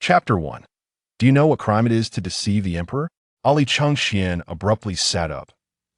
Chapter 1. Do you know what crime it is to deceive the emperor? Li Chengqian abruptly sat up,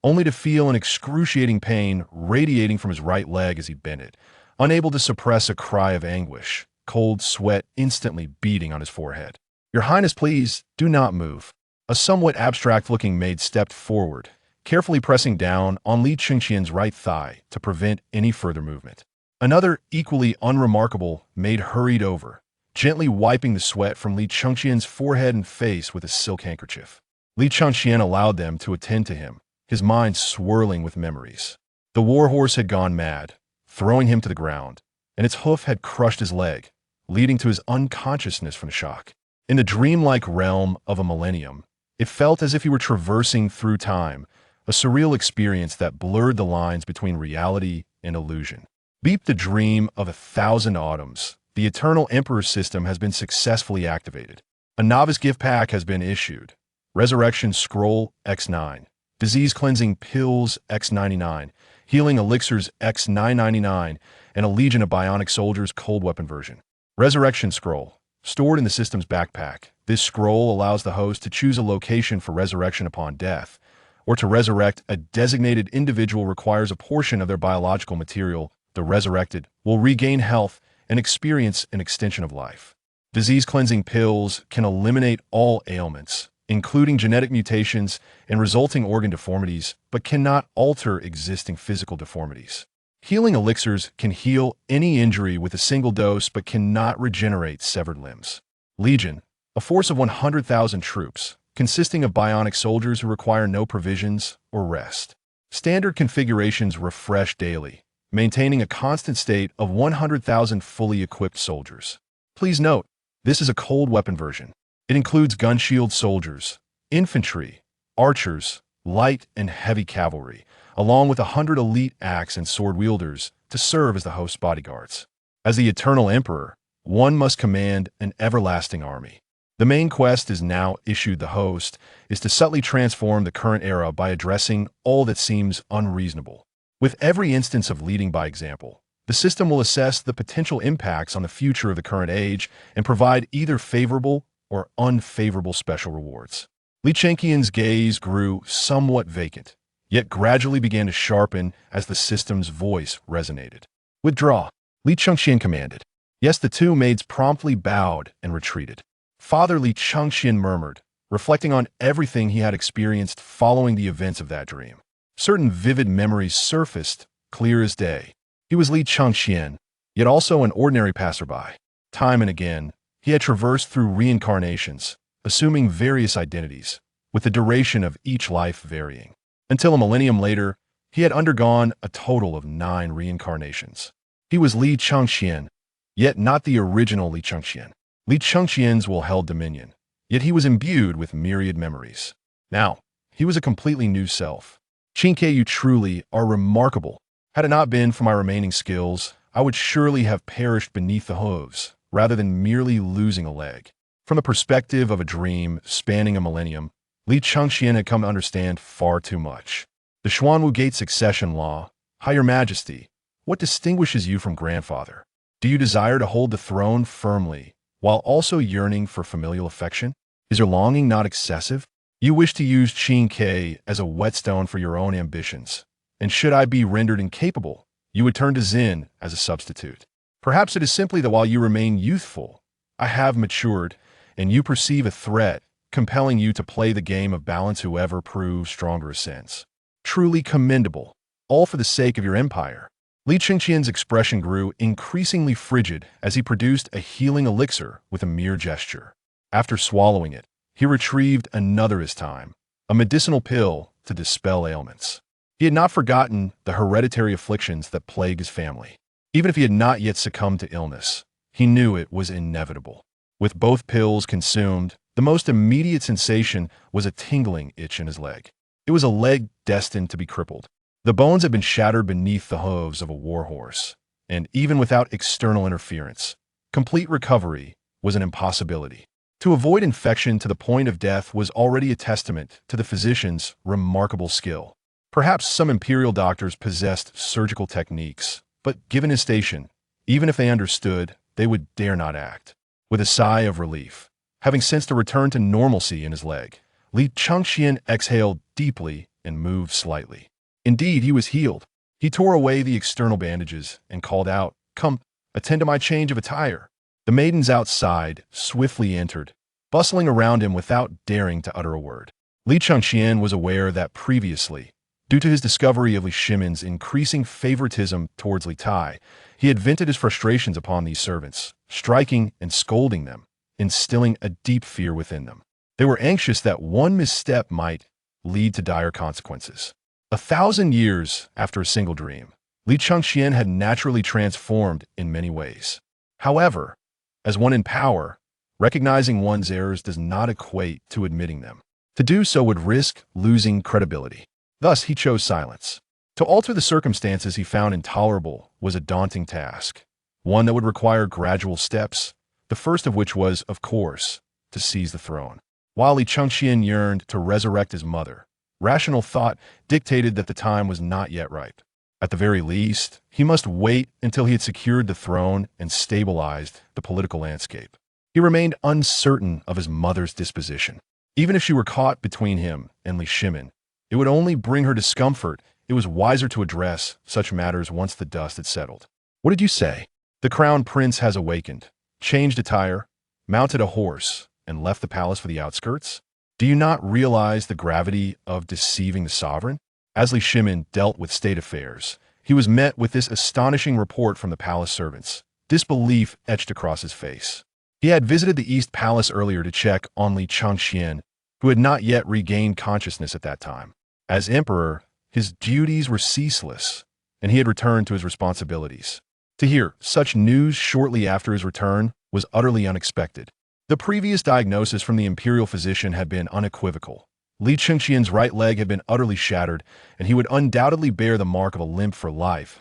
only to feel an excruciating pain radiating from his right leg as he bent it, unable to suppress a cry of anguish, cold sweat instantly beating on his forehead. "Your Highness, please, do not move." A somewhat abstract-looking maid stepped forward, carefully pressing down on Li Chengqian's right thigh to prevent any further movement. Another, equally unremarkable, maid hurried over, gently wiping the sweat from Li Chengqian's forehead and face with a silk handkerchief. Li Chengqian allowed them to attend to him, his mind swirling with memories. The warhorse had gone mad, throwing him to the ground, and its hoof had crushed his leg, leading to his unconsciousness from the shock. In the dreamlike realm of a millennium, it felt as if he were traversing through time, a surreal experience that blurred the lines between reality and illusion. Beep, the dream of 1,000 autumns. The Eternal Emperor system has been successfully activated. A novice gift pack has been issued. Resurrection Scroll X9. Disease Cleansing Pills X99. Healing Elixirs X999. And a Legion of Bionic Soldiers Cold Weapon version. Resurrection Scroll. Stored in the system's backpack, this scroll allows the host to choose a location for resurrection upon death, or to resurrect a designated individual requires a portion of their biological material. The resurrected will regain health and experience an extension of life. Disease Cleansing Pills can eliminate all ailments, including genetic mutations and resulting organ deformities, but cannot alter existing physical deformities. Healing Elixirs can heal any injury with a single dose but cannot regenerate severed limbs. Legion, a force of 100,000 troops, consisting of bionic soldiers who require no provisions or rest. Standard configurations refresh daily, maintaining a constant state of 100,000 fully equipped soldiers. Please note, this is a cold weapon version. It includes gun shield soldiers, infantry, archers, light and heavy cavalry, along with 100 elite axe and sword wielders to serve as the host's bodyguards. As the Eternal Emperor, one must command an everlasting army. The main quest is now issued. The host is to subtly transform the current era by addressing all that seems unreasonable. With every instance of leading by example, the system will assess the potential impacts on the future of the current age and provide either favorable or unfavorable special rewards. Li Chengqian's gaze grew somewhat vacant, yet gradually began to sharpen as the system's voice resonated. "Withdraw," Li Chengqian commanded. Yes, the two maids promptly bowed and retreated. Father Li Chengqian murmured, reflecting on everything he had experienced following the events of that dream. Certain vivid memories surfaced, clear as day. He was Li Chengqian, yet also an ordinary passerby. Time and again, he had traversed through reincarnations, assuming various identities, with the duration of each life varying. Until a millennium later, he had undergone a total of 9 reincarnations. He was Li Chengqian, yet not the original Li Chengqian. Li Chengqian's will held dominion, yet he was imbued with myriad memories. Now, he was a completely new self. "Chengqian, you truly are remarkable. Had it not been for my remaining skills, I would surely have perished beneath the hooves, rather than merely losing a leg." From the perspective of a dream spanning a millennium, Li Chengqian had come to understand far too much. The Xuanwu Gate succession law. "Higher Majesty, what distinguishes you from grandfather? Do you desire to hold the throne firmly, while also yearning for familial affection? Is your longing not excessive? You wish to use Chengqian as a whetstone for your own ambitions, and should I be rendered incapable, you would turn to Zen as a substitute. Perhaps it is simply that while you remain youthful, I have matured, and you perceive a threat, compelling you to play the game of balance. Whoever proves stronger ascends. Truly commendable, all for the sake of your empire." Li Chengqian's expression grew increasingly frigid as he produced a healing elixir with a mere gesture. After swallowing it, he retrieved another this time, a medicinal pill to dispel ailments. He had not forgotten the hereditary afflictions that plague his family. Even if he had not yet succumbed to illness, he knew it was inevitable. With both pills consumed, the most immediate sensation was a tingling itch in his leg. It was a leg destined to be crippled. The bones had been shattered beneath the hooves of a warhorse, and even without external interference, complete recovery was an impossibility. To avoid infection to the point of death was already a testament to the physician's remarkable skill. Perhaps some imperial doctors possessed surgical techniques, but given his station, even if they understood, they would dare not act. With a sigh of relief, Having sensed a return to normalcy in his leg, Li Chengqian exhaled deeply and moved slightly. Indeed, he was healed. He tore away the external bandages and called out, "Come, attend to my change of attire." The maidens outside swiftly entered, bustling around him without daring to utter a word. Li Chengqian was aware that previously, due to his discovery of Li Shimin's increasing favoritism towards Li Tai, he had vented his frustrations upon these servants, striking and scolding them, instilling a deep fear within them. They were anxious that one misstep might lead to dire consequences. 1,000 years after a single dream, Li Chengqian had naturally transformed in many ways. However, as one in power, recognizing one's errors does not equate to admitting them. To do so would risk losing credibility. Thus, he chose silence. To alter the circumstances he found intolerable was a daunting task, one that would require gradual steps, the first of which was, of course, to seize the throne. While Li Chengqian yearned to resurrect his mother, rational thought dictated that the time was not yet ripe. At the very least, he must wait until he had secured the throne and stabilized the political landscape. He remained uncertain of his mother's disposition. Even if she were caught between him and Li Shimin, it would only bring her discomfort. It was wiser to address such matters once the dust had settled. "What did you say?" "The crown prince has awakened, changed attire, mounted a horse, and left the palace for the outskirts? Do you not realize the gravity of deceiving the sovereign?" As Li Shimin dealt with state affairs, he was met with this astonishing report from the palace servants. Disbelief etched across his face. He had visited the East Palace earlier to check on Li Chengqian, who had not yet regained consciousness at that time. As emperor, his duties were ceaseless, and he had returned to his responsibilities. To hear such news shortly after his return was utterly unexpected. The previous diagnosis from the imperial physician had been unequivocal. Li Chengqian's right leg had been utterly shattered, and he would undoubtedly bear the mark of a limp for life.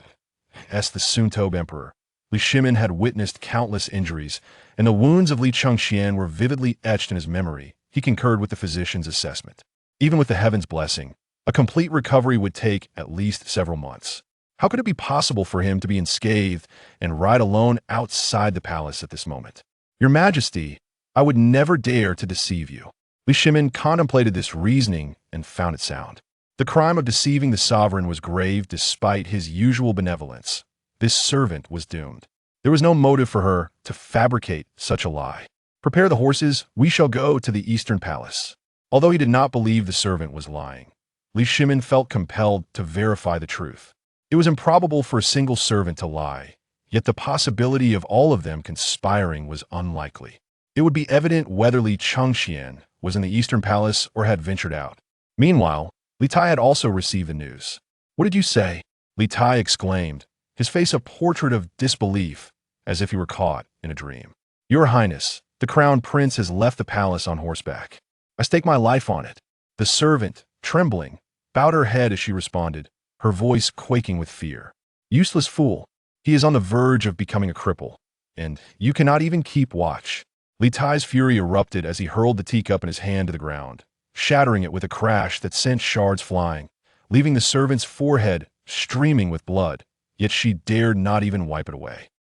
As the soon-to-be emperor, Li Shimin had witnessed countless injuries, and the wounds of Li Chengqian were vividly etched in his memory. He concurred with the physician's assessment. Even with the heavens' blessing, a complete recovery would take at least several months. How could it be possible for him to be unscathed and ride alone outside the palace at this moment? "Your Majesty, I would never dare to deceive you." Li Shimin contemplated this reasoning and found it sound. The crime of deceiving the sovereign was grave despite his usual benevolence. This servant was doomed. There was no motive for her to fabricate such a lie. "Prepare the horses, we shall go to the Eastern Palace." Although he did not believe the servant was lying, Li Shimin felt compelled to verify the truth. It was improbable for a single servant to lie, yet the possibility of all of them conspiring was unlikely. It would be evident whether Li Chengqian was in the Eastern Palace or had ventured out. Meanwhile, Li Tai had also received the news. "What did you say?" Li Tai exclaimed, his face a portrait of disbelief, as if he were caught in a dream. "Your Highness, the crown prince has left the palace on horseback. I stake my life on it." The servant, trembling, bowed her head as she responded, her voice quaking with fear. "Useless fool. He is on the verge of becoming a cripple, and you cannot even keep watch." Li Tai's fury erupted as he hurled the teacup in his hand to the ground, shattering it with a crash that sent shards flying, leaving the servant's forehead streaming with blood, yet she dared not even wipe it away.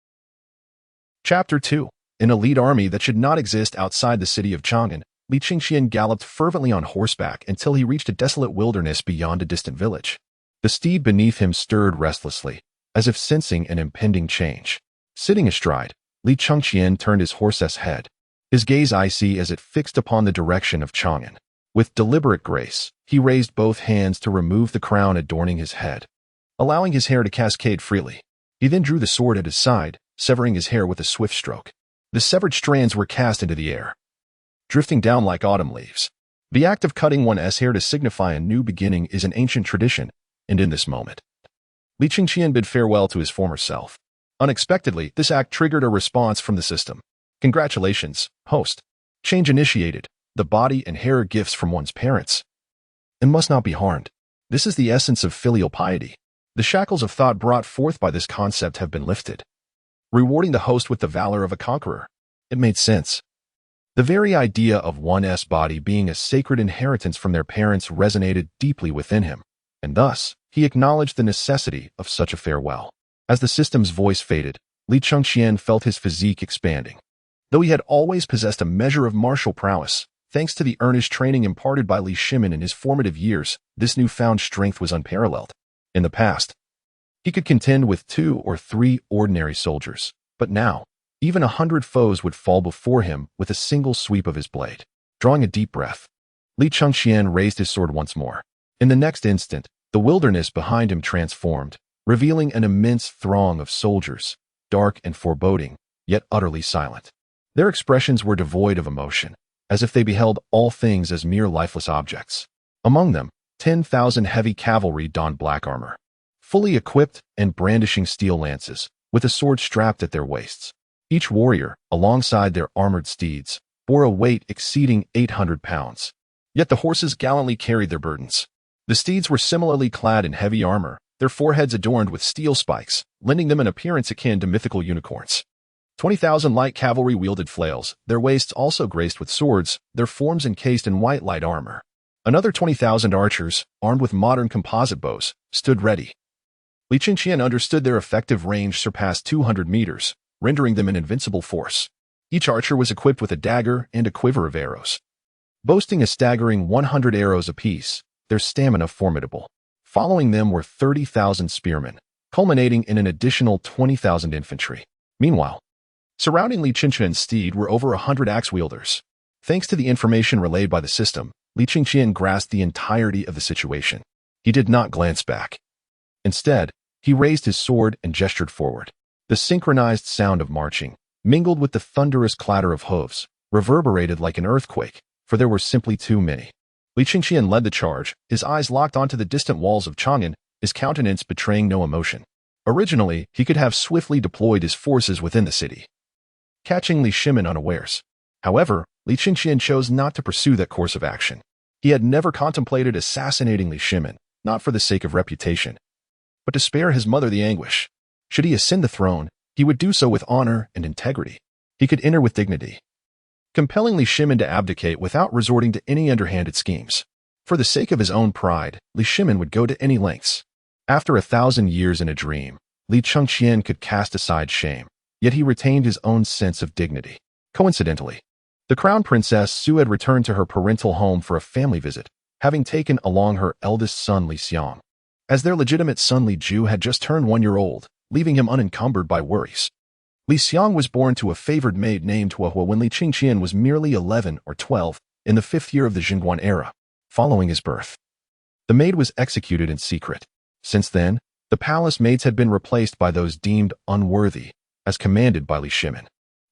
Chapter 2. An elite army that should not exist outside the city of Chang'an, Li Chengqian galloped fervently on horseback until he reached a desolate wilderness beyond a distant village. The steed beneath him stirred restlessly, as if sensing an impending change. Sitting astride, Li Chengqian turned his horse's head, his gaze icy as it fixed upon the direction of Chang'an. With deliberate grace, he raised both hands to remove the crown adorning his head, allowing his hair to cascade freely. He then drew the sword at his side, severing his hair with a swift stroke. The severed strands were cast into the air, drifting down like autumn leaves. The act of cutting one's hair to signify a new beginning is an ancient tradition, and in this moment, Li Chengqian bid farewell to his former self. Unexpectedly, this act triggered a response from the system. "Congratulations, host. Change initiated. The body and hair are gifts from one's parents and must not be harmed. This is the essence of filial piety. The shackles of thought brought forth by this concept have been lifted, rewarding the host with the valor of a conqueror." It made sense. The very idea of one's body being a sacred inheritance from their parents resonated deeply within him, and thus, he acknowledged the necessity of such a farewell. As the system's voice faded, Li Chengqian felt his physique expanding. Though he had always possessed a measure of martial prowess, thanks to the earnest training imparted by Li Shimin in his formative years, this newfound strength was unparalleled. In the past, he could contend with 2 or 3 ordinary soldiers, but now, even 100 foes would fall before him with a single sweep of his blade. Drawing a deep breath, Li Chengqian raised his sword once more. In the next instant, the wilderness behind him transformed, revealing an immense throng of soldiers, dark and foreboding, yet utterly silent. Their expressions were devoid of emotion, as if they beheld all things as mere lifeless objects. Among them, 10,000 heavy cavalry donned black armor, fully equipped and brandishing steel lances, with a sword strapped at their waists. Each warrior, alongside their armored steeds, bore a weight exceeding 800 pounds. Yet the horses gallantly carried their burdens. The steeds were similarly clad in heavy armor, their foreheads adorned with steel spikes, lending them an appearance akin to mythical unicorns. 20,000 light cavalry wielded flails, their waists also graced with swords, their forms encased in white light armor. Another 20,000 archers, armed with modern composite bows, stood ready. Li Chengqian understood their effective range surpassed 200 meters, rendering them an invincible force. Each archer was equipped with a dagger and a quiver of arrows. Boasting a staggering 100 arrows apiece, their stamina formidable. Following them were 30,000 spearmen, culminating in an additional 20,000 infantry. Meanwhile, surrounding Li Chengqian's steed were over 100 axe-wielders. Thanks to the information relayed by the system, Li Chengqian grasped the entirety of the situation. He did not glance back. Instead, he raised his sword and gestured forward. The synchronized sound of marching, mingled with the thunderous clatter of hooves, reverberated like an earthquake, for there were simply too many. Li Chengqian led the charge, his eyes locked onto the distant walls of Chang'an, his countenance betraying no emotion. Originally, he could have swiftly deployed his forces within the city, catching Li Shimin unawares. However, Li Chengqian chose not to pursue that course of action. He had never contemplated assassinating Li Shimin, not for the sake of reputation, but to spare his mother the anguish. Should he ascend the throne, he would do so with honor and integrity. He could enter with dignity, compelling Li Shimin to abdicate without resorting to any underhanded schemes. For the sake of his own pride, Li Shimin would go to any lengths. After 1,000 years in a dream, Li Chengqian could cast aside shame, yet he retained his own sense of dignity. Coincidentally, the crown princess Su had returned to her parental home for a family visit, having taken along her eldest son Li Xiang. As their legitimate son Li Ju had just turned 1 year old, leaving him unencumbered by worries. Li Xiang was born to a favored maid named Huahua when Li Chengqian was merely 11 or 12, in the 5th year of the Jingguan era. Following his birth, the maid was executed in secret. Since then, the palace maids had been replaced by those deemed unworthy, as commanded by Li Shimin.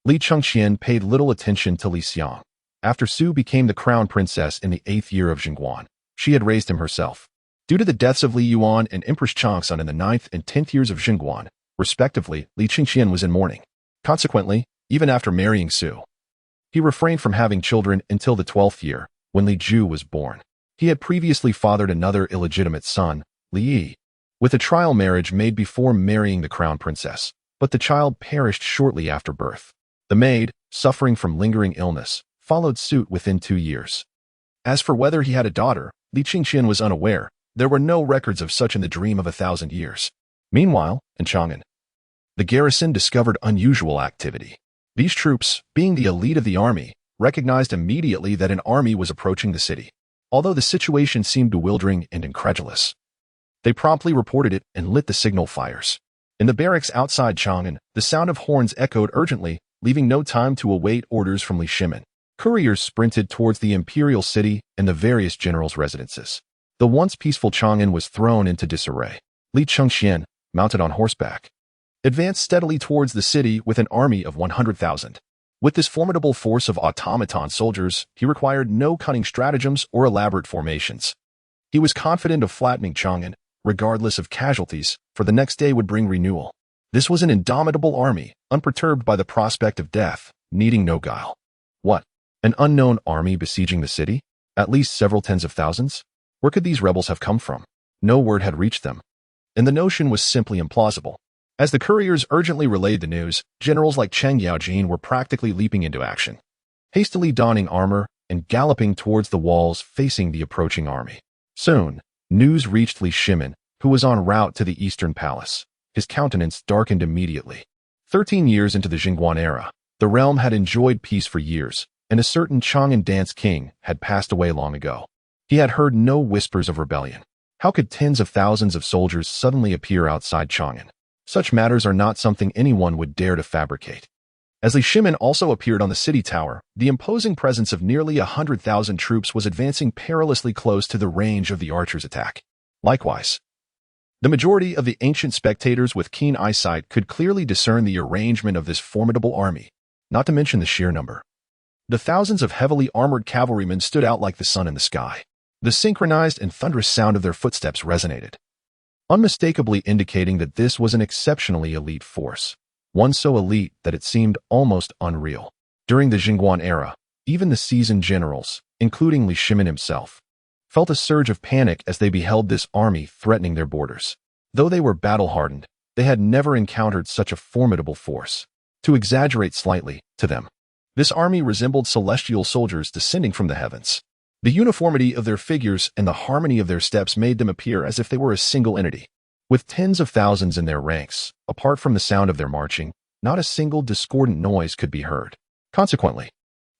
Li Chengqian paid little attention to Li Xiang. After Su became the crown princess in the 8th year of Jingguan, she had raised him herself. Due to the deaths of Li Yuan and Empress Changsun in the 9th and 10th years of Jingguan, respectively, Li Chengqian was in mourning. Consequently, even after marrying Su, he refrained from having children until the 12th year, when Li Ju was born. He had previously fathered another illegitimate son, Li Yi, with a trial marriage made before marrying the crown princess, but the child perished shortly after birth. The maid, suffering from lingering illness, followed suit within 2 years. As for whether he had a daughter, Li Chengqian was unaware. There were no records of such in the dream of 1,000 years. Meanwhile, in Chang'an, the garrison discovered unusual activity. These troops, being the elite of the army, recognized immediately that an army was approaching the city. Although the situation seemed bewildering and incredulous, they promptly reported it and lit the signal fires. In the barracks outside Chang'an, the sound of horns echoed urgently, leaving no time to await orders from Li Shimin. Couriers sprinted towards the imperial city and the various generals' residences. The once peaceful Chang'an was thrown into disarray. Li Chengqian, mounted on horseback, advanced steadily towards the city with an army of 100,000. With this formidable force of automaton soldiers, he required no cunning stratagems or elaborate formations. He was confident of flattening Chang'an, regardless of casualties, for the next day would bring renewal. This was an indomitable army, unperturbed by the prospect of death, needing no guile. What? An unknown army besieging the city? At least several tens of thousands? Where could these rebels have come from? No word had reached them, and the notion was simply implausible. As the couriers urgently relayed the news, generals like Cheng Yaojin were practically leaping into action, hastily donning armor and galloping towards the walls facing the approaching army. Soon, news reached Li Shimin, who was en route to the Eastern Palace. His countenance darkened immediately. 13 years into the Jingguan era, The realm had enjoyed peace for years, and a certain Chang'an dance king had passed away long ago. He had heard no whispers of rebellion. How could tens of thousands of soldiers suddenly appear outside Chang'an? Such matters are not something anyone would dare to fabricate. As Li Shimin also appeared on the city tower, the imposing presence of nearly 100,000 troops was advancing perilously close to the range of the archer's attack. Likewise, the majority of the ancient spectators with keen eyesight could clearly discern the arrangement of this formidable army, not to mention the sheer number. The thousands of heavily armored cavalrymen stood out like the sun in the sky. The synchronized and thunderous sound of their footsteps resonated, unmistakably indicating that this was an exceptionally elite force, one so elite that it seemed almost unreal. During the Jingguan era, even the seasoned generals, including Li Shimin himself, felt a surge of panic as they beheld this army threatening their borders. Though they were battle-hardened, they had never encountered such a formidable force. To exaggerate slightly, to them, this army resembled celestial soldiers descending from the heavens. The uniformity of their figures and the harmony of their steps made them appear as if they were a single entity. With tens of thousands in their ranks, apart from the sound of their marching, not a single discordant noise could be heard. Consequently,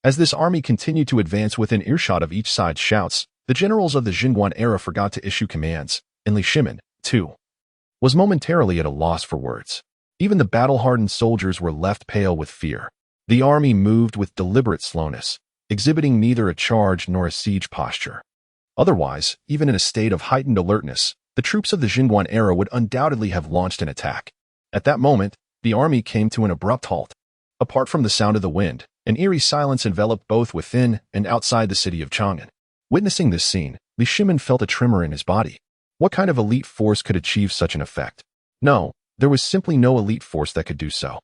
as this army continued to advance within earshot of each side's shouts, the generals of the Jingguan era forgot to issue commands, and Li Shimin, too, was momentarily at a loss for words. Even the battle-hardened soldiers were left pale with fear. The army moved with deliberate slowness, exhibiting neither a charge nor a siege posture. Otherwise, even in a state of heightened alertness, the troops of the Jingguan era would undoubtedly have launched an attack. At that moment, the army came to an abrupt halt. Apart from the sound of the wind, an eerie silence enveloped both within and outside the city of Chang'an. Witnessing this scene, Li Shimin felt a tremor in his body. What kind of elite force could achieve such an effect? No, there was simply no elite force that could do so.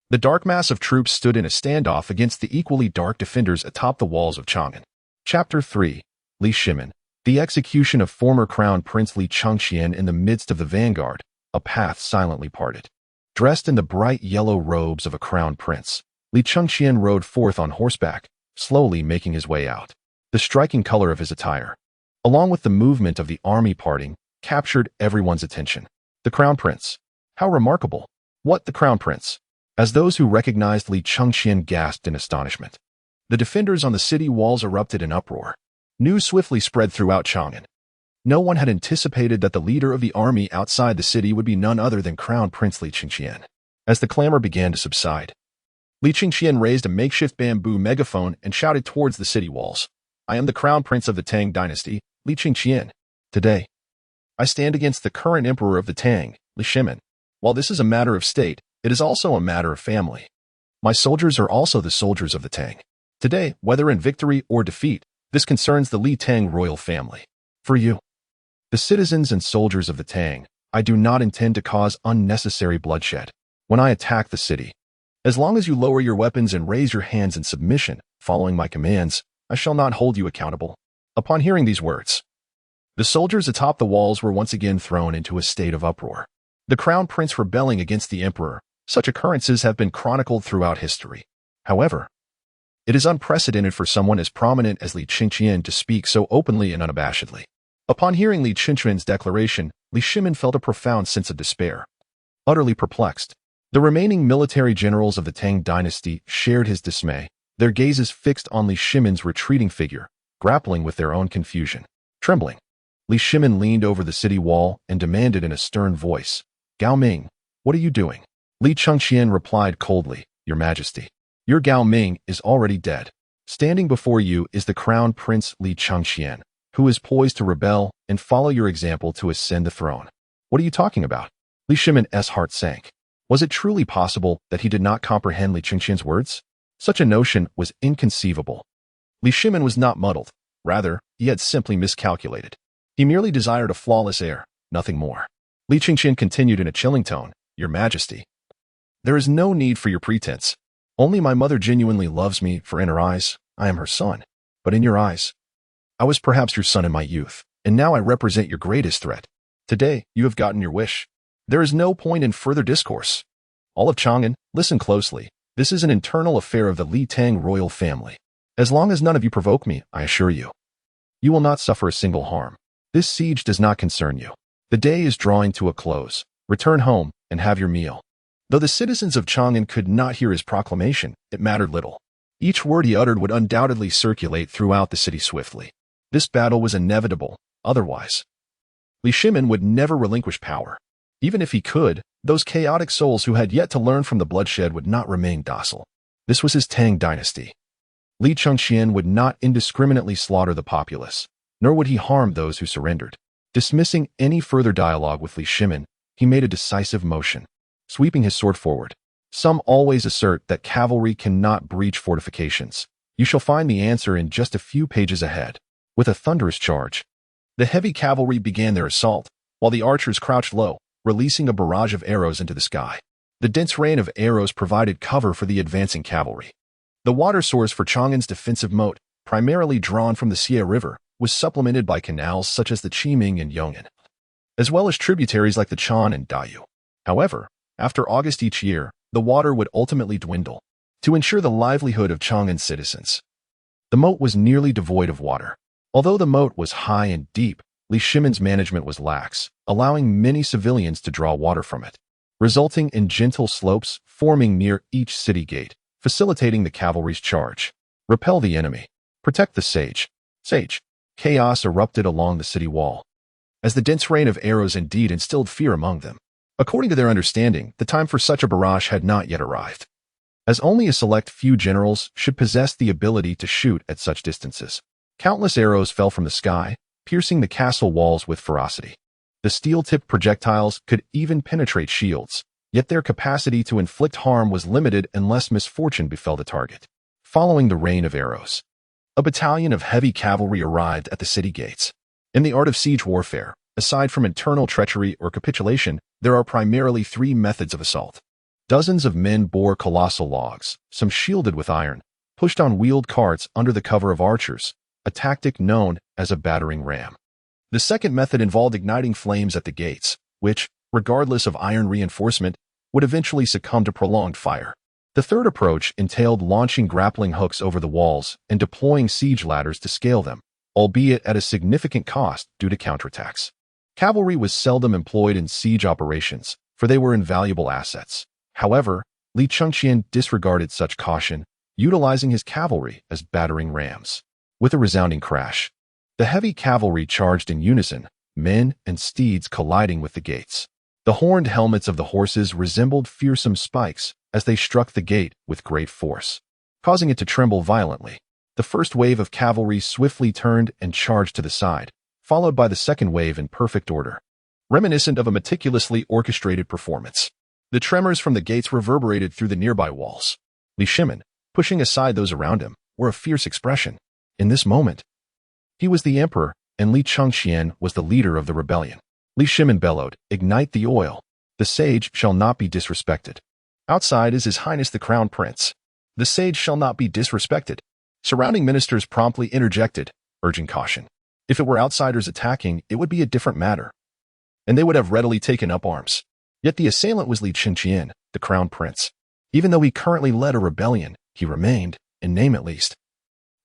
The dark mass of troops stood in a standoff against the equally dark defenders atop the walls of Chang'an. Chapter 3. Li Shimin. The execution of former Crown Prince Li Chengqian in the midst of the vanguard, a path silently parted. Dressed in the bright yellow robes of a crown prince, Li Chengqian rode forth on horseback, slowly making his way out. The striking color of his attire, along with the movement of the army parting, captured everyone's attention. The Crown Prince. How remarkable! What, the Crown Prince? As those who recognized Li Chengqian gasped in astonishment. The defenders on the city walls erupted in uproar. News swiftly spread throughout Chang'an. No one had anticipated that the leader of the army outside the city would be none other than Crown Prince Li Chengqian. As the clamor began to subside, Li Chengqian raised a makeshift bamboo megaphone and shouted towards the city walls. I am the Crown Prince of the Tang Dynasty, Li Chengqian. Today, I stand against the current emperor of the Tang, Li Shimin. While this is a matter of state, it is also a matter of family. My soldiers are also the soldiers of the Tang. Today, whether in victory or defeat, this concerns the Li Tang royal family. For you, the citizens and soldiers of the Tang, I do not intend to cause unnecessary bloodshed when I attack the city. As long as you lower your weapons and raise your hands in submission, following my commands, I shall not hold you accountable. Upon hearing these words, the soldiers atop the walls were once again thrown into a state of uproar. The Crown Prince rebelling against the emperor. Such occurrences have been chronicled throughout history. However, it is unprecedented for someone as prominent as Li Chengqian to speak so openly and unabashedly. Upon hearing Li Chengqian's declaration, Li Shimin felt a profound sense of despair. Utterly perplexed, the remaining military generals of the Tang Dynasty shared his dismay, their gazes fixed on Li Shimin's retreating figure, grappling with their own confusion. Trembling, Li Shimin leaned over the city wall and demanded in a stern voice, Gao Ming, what are you doing? Li Chengqian replied coldly, Your Majesty, your Gao Ming is already dead. Standing before you is the Crown Prince Li Chengqian, who is poised to rebel and follow your example to ascend the throne. What are you talking about? Li Shimin's heart sank. Was it truly possible that he did not comprehend Li Chengqian's words? Such a notion was inconceivable. Li Shimin was not muddled. Rather, he had simply miscalculated. He merely desired a flawless heir, nothing more. Li Chengqian continued in a chilling tone, Your Majesty, there is no need for your pretense. Only my mother genuinely loves me, for in her eyes, I am her son. But in your eyes, I was perhaps your son in my youth, and now I represent your greatest threat. Today, you have gotten your wish. There is no point in further discourse. All of Chang'an, listen closely. This is an internal affair of the Li Tang royal family. As long as none of you provoke me, I assure you, you will not suffer a single harm. This siege does not concern you. The day is drawing to a close. Return home and have your meal. Though the citizens of Chang'an could not hear his proclamation, it mattered little. Each word he uttered would undoubtedly circulate throughout the city swiftly. This battle was inevitable, otherwise Li Shimin would never relinquish power. Even if he could, those chaotic souls who had yet to learn from the bloodshed would not remain docile. This was his Tang Dynasty. Li Chengqian would not indiscriminately slaughter the populace, nor would he harm those who surrendered. Dismissing any further dialogue with Li Shimin, he made a decisive motion, sweeping his sword forward. Some always assert that cavalry cannot breach fortifications. You shall find the answer in just a few pages ahead. With a thunderous charge, the heavy cavalry began their assault, while the archers crouched low, releasing a barrage of arrows into the sky. The dense rain of arrows provided cover for the advancing cavalry. The water source for Chang'an's defensive moat, primarily drawn from the Xie River, was supplemented by canals such as the Qiming and Yong'an, as well as tributaries like the Chan and Dayu. However, after August each year, the water would ultimately dwindle. To ensure the livelihood of Chang'an citizens, the moat was nearly devoid of water. Although the moat was high and deep, Li Shimin's management was lax, allowing many civilians to draw water from it, resulting in gentle slopes forming near each city gate, facilitating the cavalry's charge. Repel the enemy. Protect the sage. Chaos erupted along the city wall, as the dense rain of arrows indeed instilled fear among them. According to their understanding, the time for such a barrage had not yet arrived, as only a select few generals should possess the ability to shoot at such distances. Countless arrows fell from the sky, piercing the castle walls with ferocity. The steel-tipped projectiles could even penetrate shields, yet their capacity to inflict harm was limited unless misfortune befell the target. Following the rain of arrows, a battalion of heavy cavalry arrived at the city gates. In the art of siege warfare, aside from internal treachery or capitulation, there are primarily three methods of assault. Dozens of men bore colossal logs, some shielded with iron, pushed on wheeled carts under the cover of archers, a tactic known as a battering ram. The second method involved igniting flames at the gates, which, regardless of iron reinforcement, would eventually succumb to prolonged fire. The third approach entailed launching grappling hooks over the walls and deploying siege ladders to scale them, albeit at a significant cost due to counterattacks. Cavalry was seldom employed in siege operations, for they were invaluable assets. However, Li Chengqian disregarded such caution, utilizing his cavalry as battering rams. With a resounding crash, the heavy cavalry charged in unison, men and steeds colliding with the gates. The horned helmets of the horses resembled fearsome spikes as they struck the gate with great force, causing it to tremble violently. The first wave of cavalry swiftly turned and charged to the side, followed by the second wave in perfect order, reminiscent of a meticulously orchestrated performance. The tremors from the gates reverberated through the nearby walls. Li Shimin, pushing aside those around him, wore a fierce expression. In this moment, he was the emperor, and Li Chengqian was the leader of the rebellion. Li Shimin bellowed, "Ignite the oil. The sage shall not be disrespected." Outside is His Highness the Crown Prince. The sage shall not be disrespected. Surrounding ministers promptly interjected, urging caution. If it were outsiders attacking, it would be a different matter, and they would have readily taken up arms. Yet the assailant was Li Chengqian, the Crown Prince. Even though he currently led a rebellion, he remained, in name at least,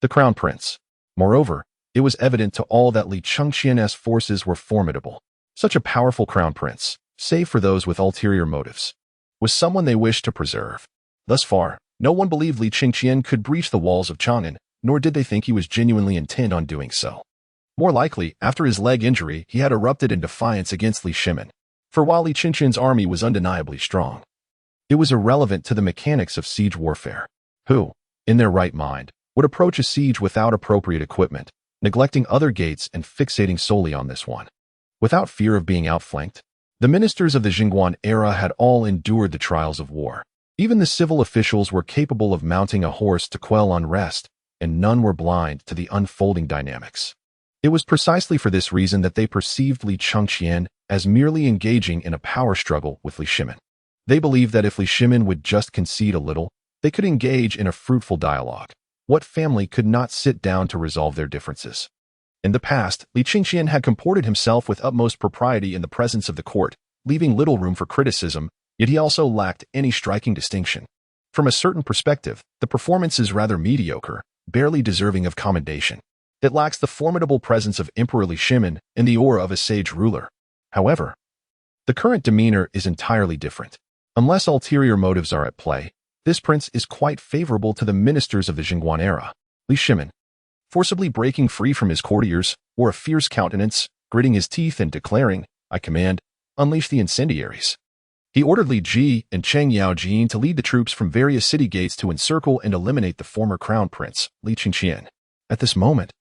the Crown Prince. Moreover, it was evident to all that Li Chengqian's forces were formidable. Such a powerful Crown Prince, save for those with ulterior motives, was someone they wished to preserve. Thus far, no one believed Li Chengqian could breach the walls of Chang'an, nor did they think he was genuinely intent on doing so. More likely, after his leg injury, he had erupted in defiance against Li Shimin. For while Li Chengqian's army was undeniably strong, it was irrelevant to the mechanics of siege warfare. Who, in their right mind, would approach a siege without appropriate equipment, neglecting other gates and fixating solely on this one? Without fear of being outflanked, the ministers of the Jingguan era had all endured the trials of war. Even the civil officials were capable of mounting a horse to quell unrest, and none were blind to the unfolding dynamics. It was precisely for this reason that they perceived Li Chengqian as merely engaging in a power struggle with Li Shimin. They believed that if Li Shimin would just concede a little, they could engage in a fruitful dialogue. What family could not sit down to resolve their differences? In the past, Li Chengqian had comported himself with utmost propriety in the presence of the court, leaving little room for criticism, yet he also lacked any striking distinction. From a certain perspective, the performance is rather mediocre, barely deserving of commendation. It lacks the formidable presence of Emperor Li Shimin and the aura of a sage ruler. However, the current demeanor is entirely different. Unless ulterior motives are at play, this prince is quite favorable to the ministers of the Jingguan era. Li Shimin, forcibly breaking free from his courtiers, wore a fierce countenance, gritting his teeth and declaring, "I command, unleash the incendiaries." He ordered Li Ji and Cheng Yaojin to lead the troops from various city gates to encircle and eliminate the former crown prince, Li Chengqian. At this moment,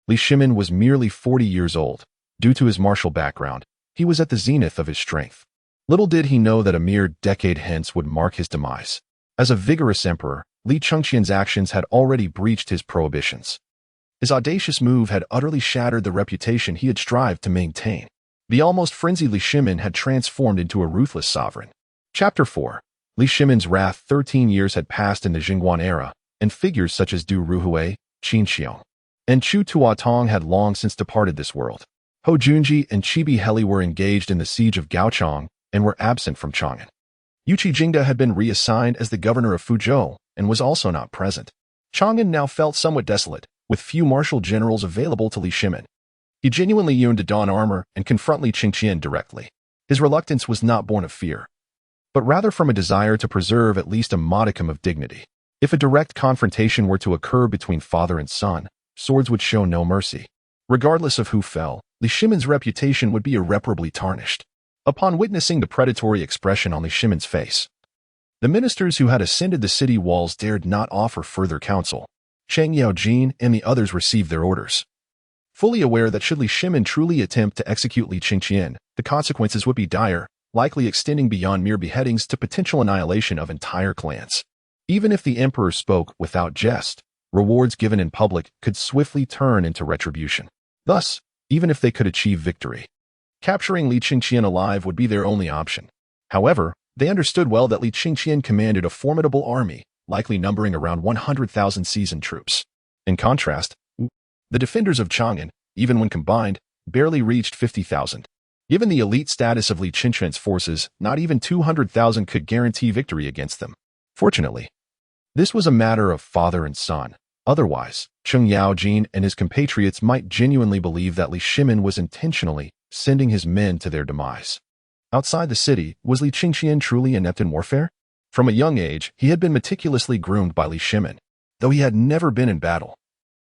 Li Shimin was merely 40 years old. Due to his martial background, he was at the zenith of his strength. Little did he know that a mere decade hence would mark his demise. As a vigorous emperor, Li Chengqian's actions had already breached his prohibitions. His audacious move had utterly shattered the reputation he had strived to maintain. The almost frenzied Li Shimin had transformed into a ruthless sovereign. Chapter 4. Li Shimin's wrath. 13 years had passed in the Jingguan era, and figures such as Du Ruhui, Qin Xiong, and Chu Tuatong had long since departed this world. Ho Junji and Chibi Heli were engaged in the siege of Gaochang and were absent from Chang'an. Yuqi Jingda had been reassigned as the governor of Fuzhou and was also not present. Chang'an now felt somewhat desolate, with few martial generals available to Li Shimin. He genuinely yearned to don armor and confront Li Chengqian directly. His reluctance was not born of fear, but rather from a desire to preserve at least a modicum of dignity. If a direct confrontation were to occur between father and son, swords would show no mercy. Regardless of who fell, Li Shimin's reputation would be irreparably tarnished. Upon witnessing the predatory expression on Li Shimin's face, the ministers who had ascended the city walls dared not offer further counsel. Cheng Yaojin and the others received their orders, fully aware that should Li Shimin truly attempt to execute Li Chengqian, the consequences would be dire, likely extending beyond mere beheadings to potential annihilation of entire clans. Even if the emperor spoke without jest, rewards given in public could swiftly turn into retribution. Thus, even if they could achieve victory, capturing Li Chengqian alive would be their only option. However, they understood well that Li Chengqian commanded a formidable army, likely numbering around 100,000 seasoned troops. In contrast, the defenders of Chang'an, even when combined, barely reached 50,000. Given the elite status of Li Chengqian's forces, not even 200,000 could guarantee victory against them. Fortunately, this was a matter of father and son. Otherwise, Cheng Yaojin and his compatriots might genuinely believe that Li Shimin was intentionally sending his men to their demise. Outside the city, was Li Chengqian truly inept in warfare? From a young age, he had been meticulously groomed by Li Shimin, though he had never been in battle.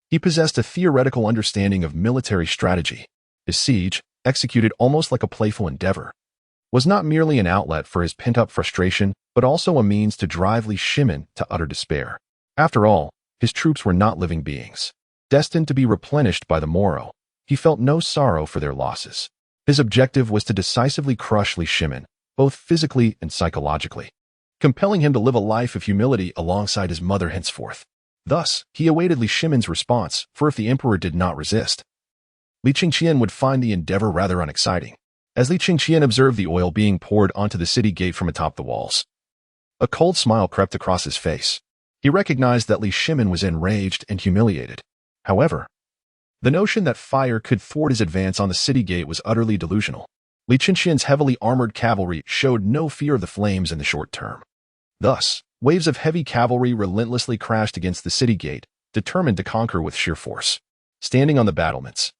He possessed a theoretical understanding of military strategy. His siege, executed almost like a playful endeavor, was not merely an outlet for his pent-up frustration, but also a means to drive Li Shimin to utter despair. After all, his troops were not living beings, destined to be replenished by the morrow. He felt no sorrow for their losses. His objective was to decisively crush Li Shimin, both physically and psychologically, compelling him to live a life of humility alongside his mother henceforth. Thus, he awaited Li Shimin's response, for if the emperor did not resist, Li Chengqian would find the endeavor rather unexciting. As Li Chengqian observed the oil being poured onto the city gate from atop the walls, a cold smile crept across his face. He recognized that Li Shimin was enraged and humiliated. However, the notion that fire could thwart his advance on the city gate was utterly delusional. Li Chengqian's heavily armored cavalry showed no fear of the flames in the short term. Thus, waves of heavy cavalry relentlessly crashed against the city gate, determined to conquer with sheer force. Standing on the battlements,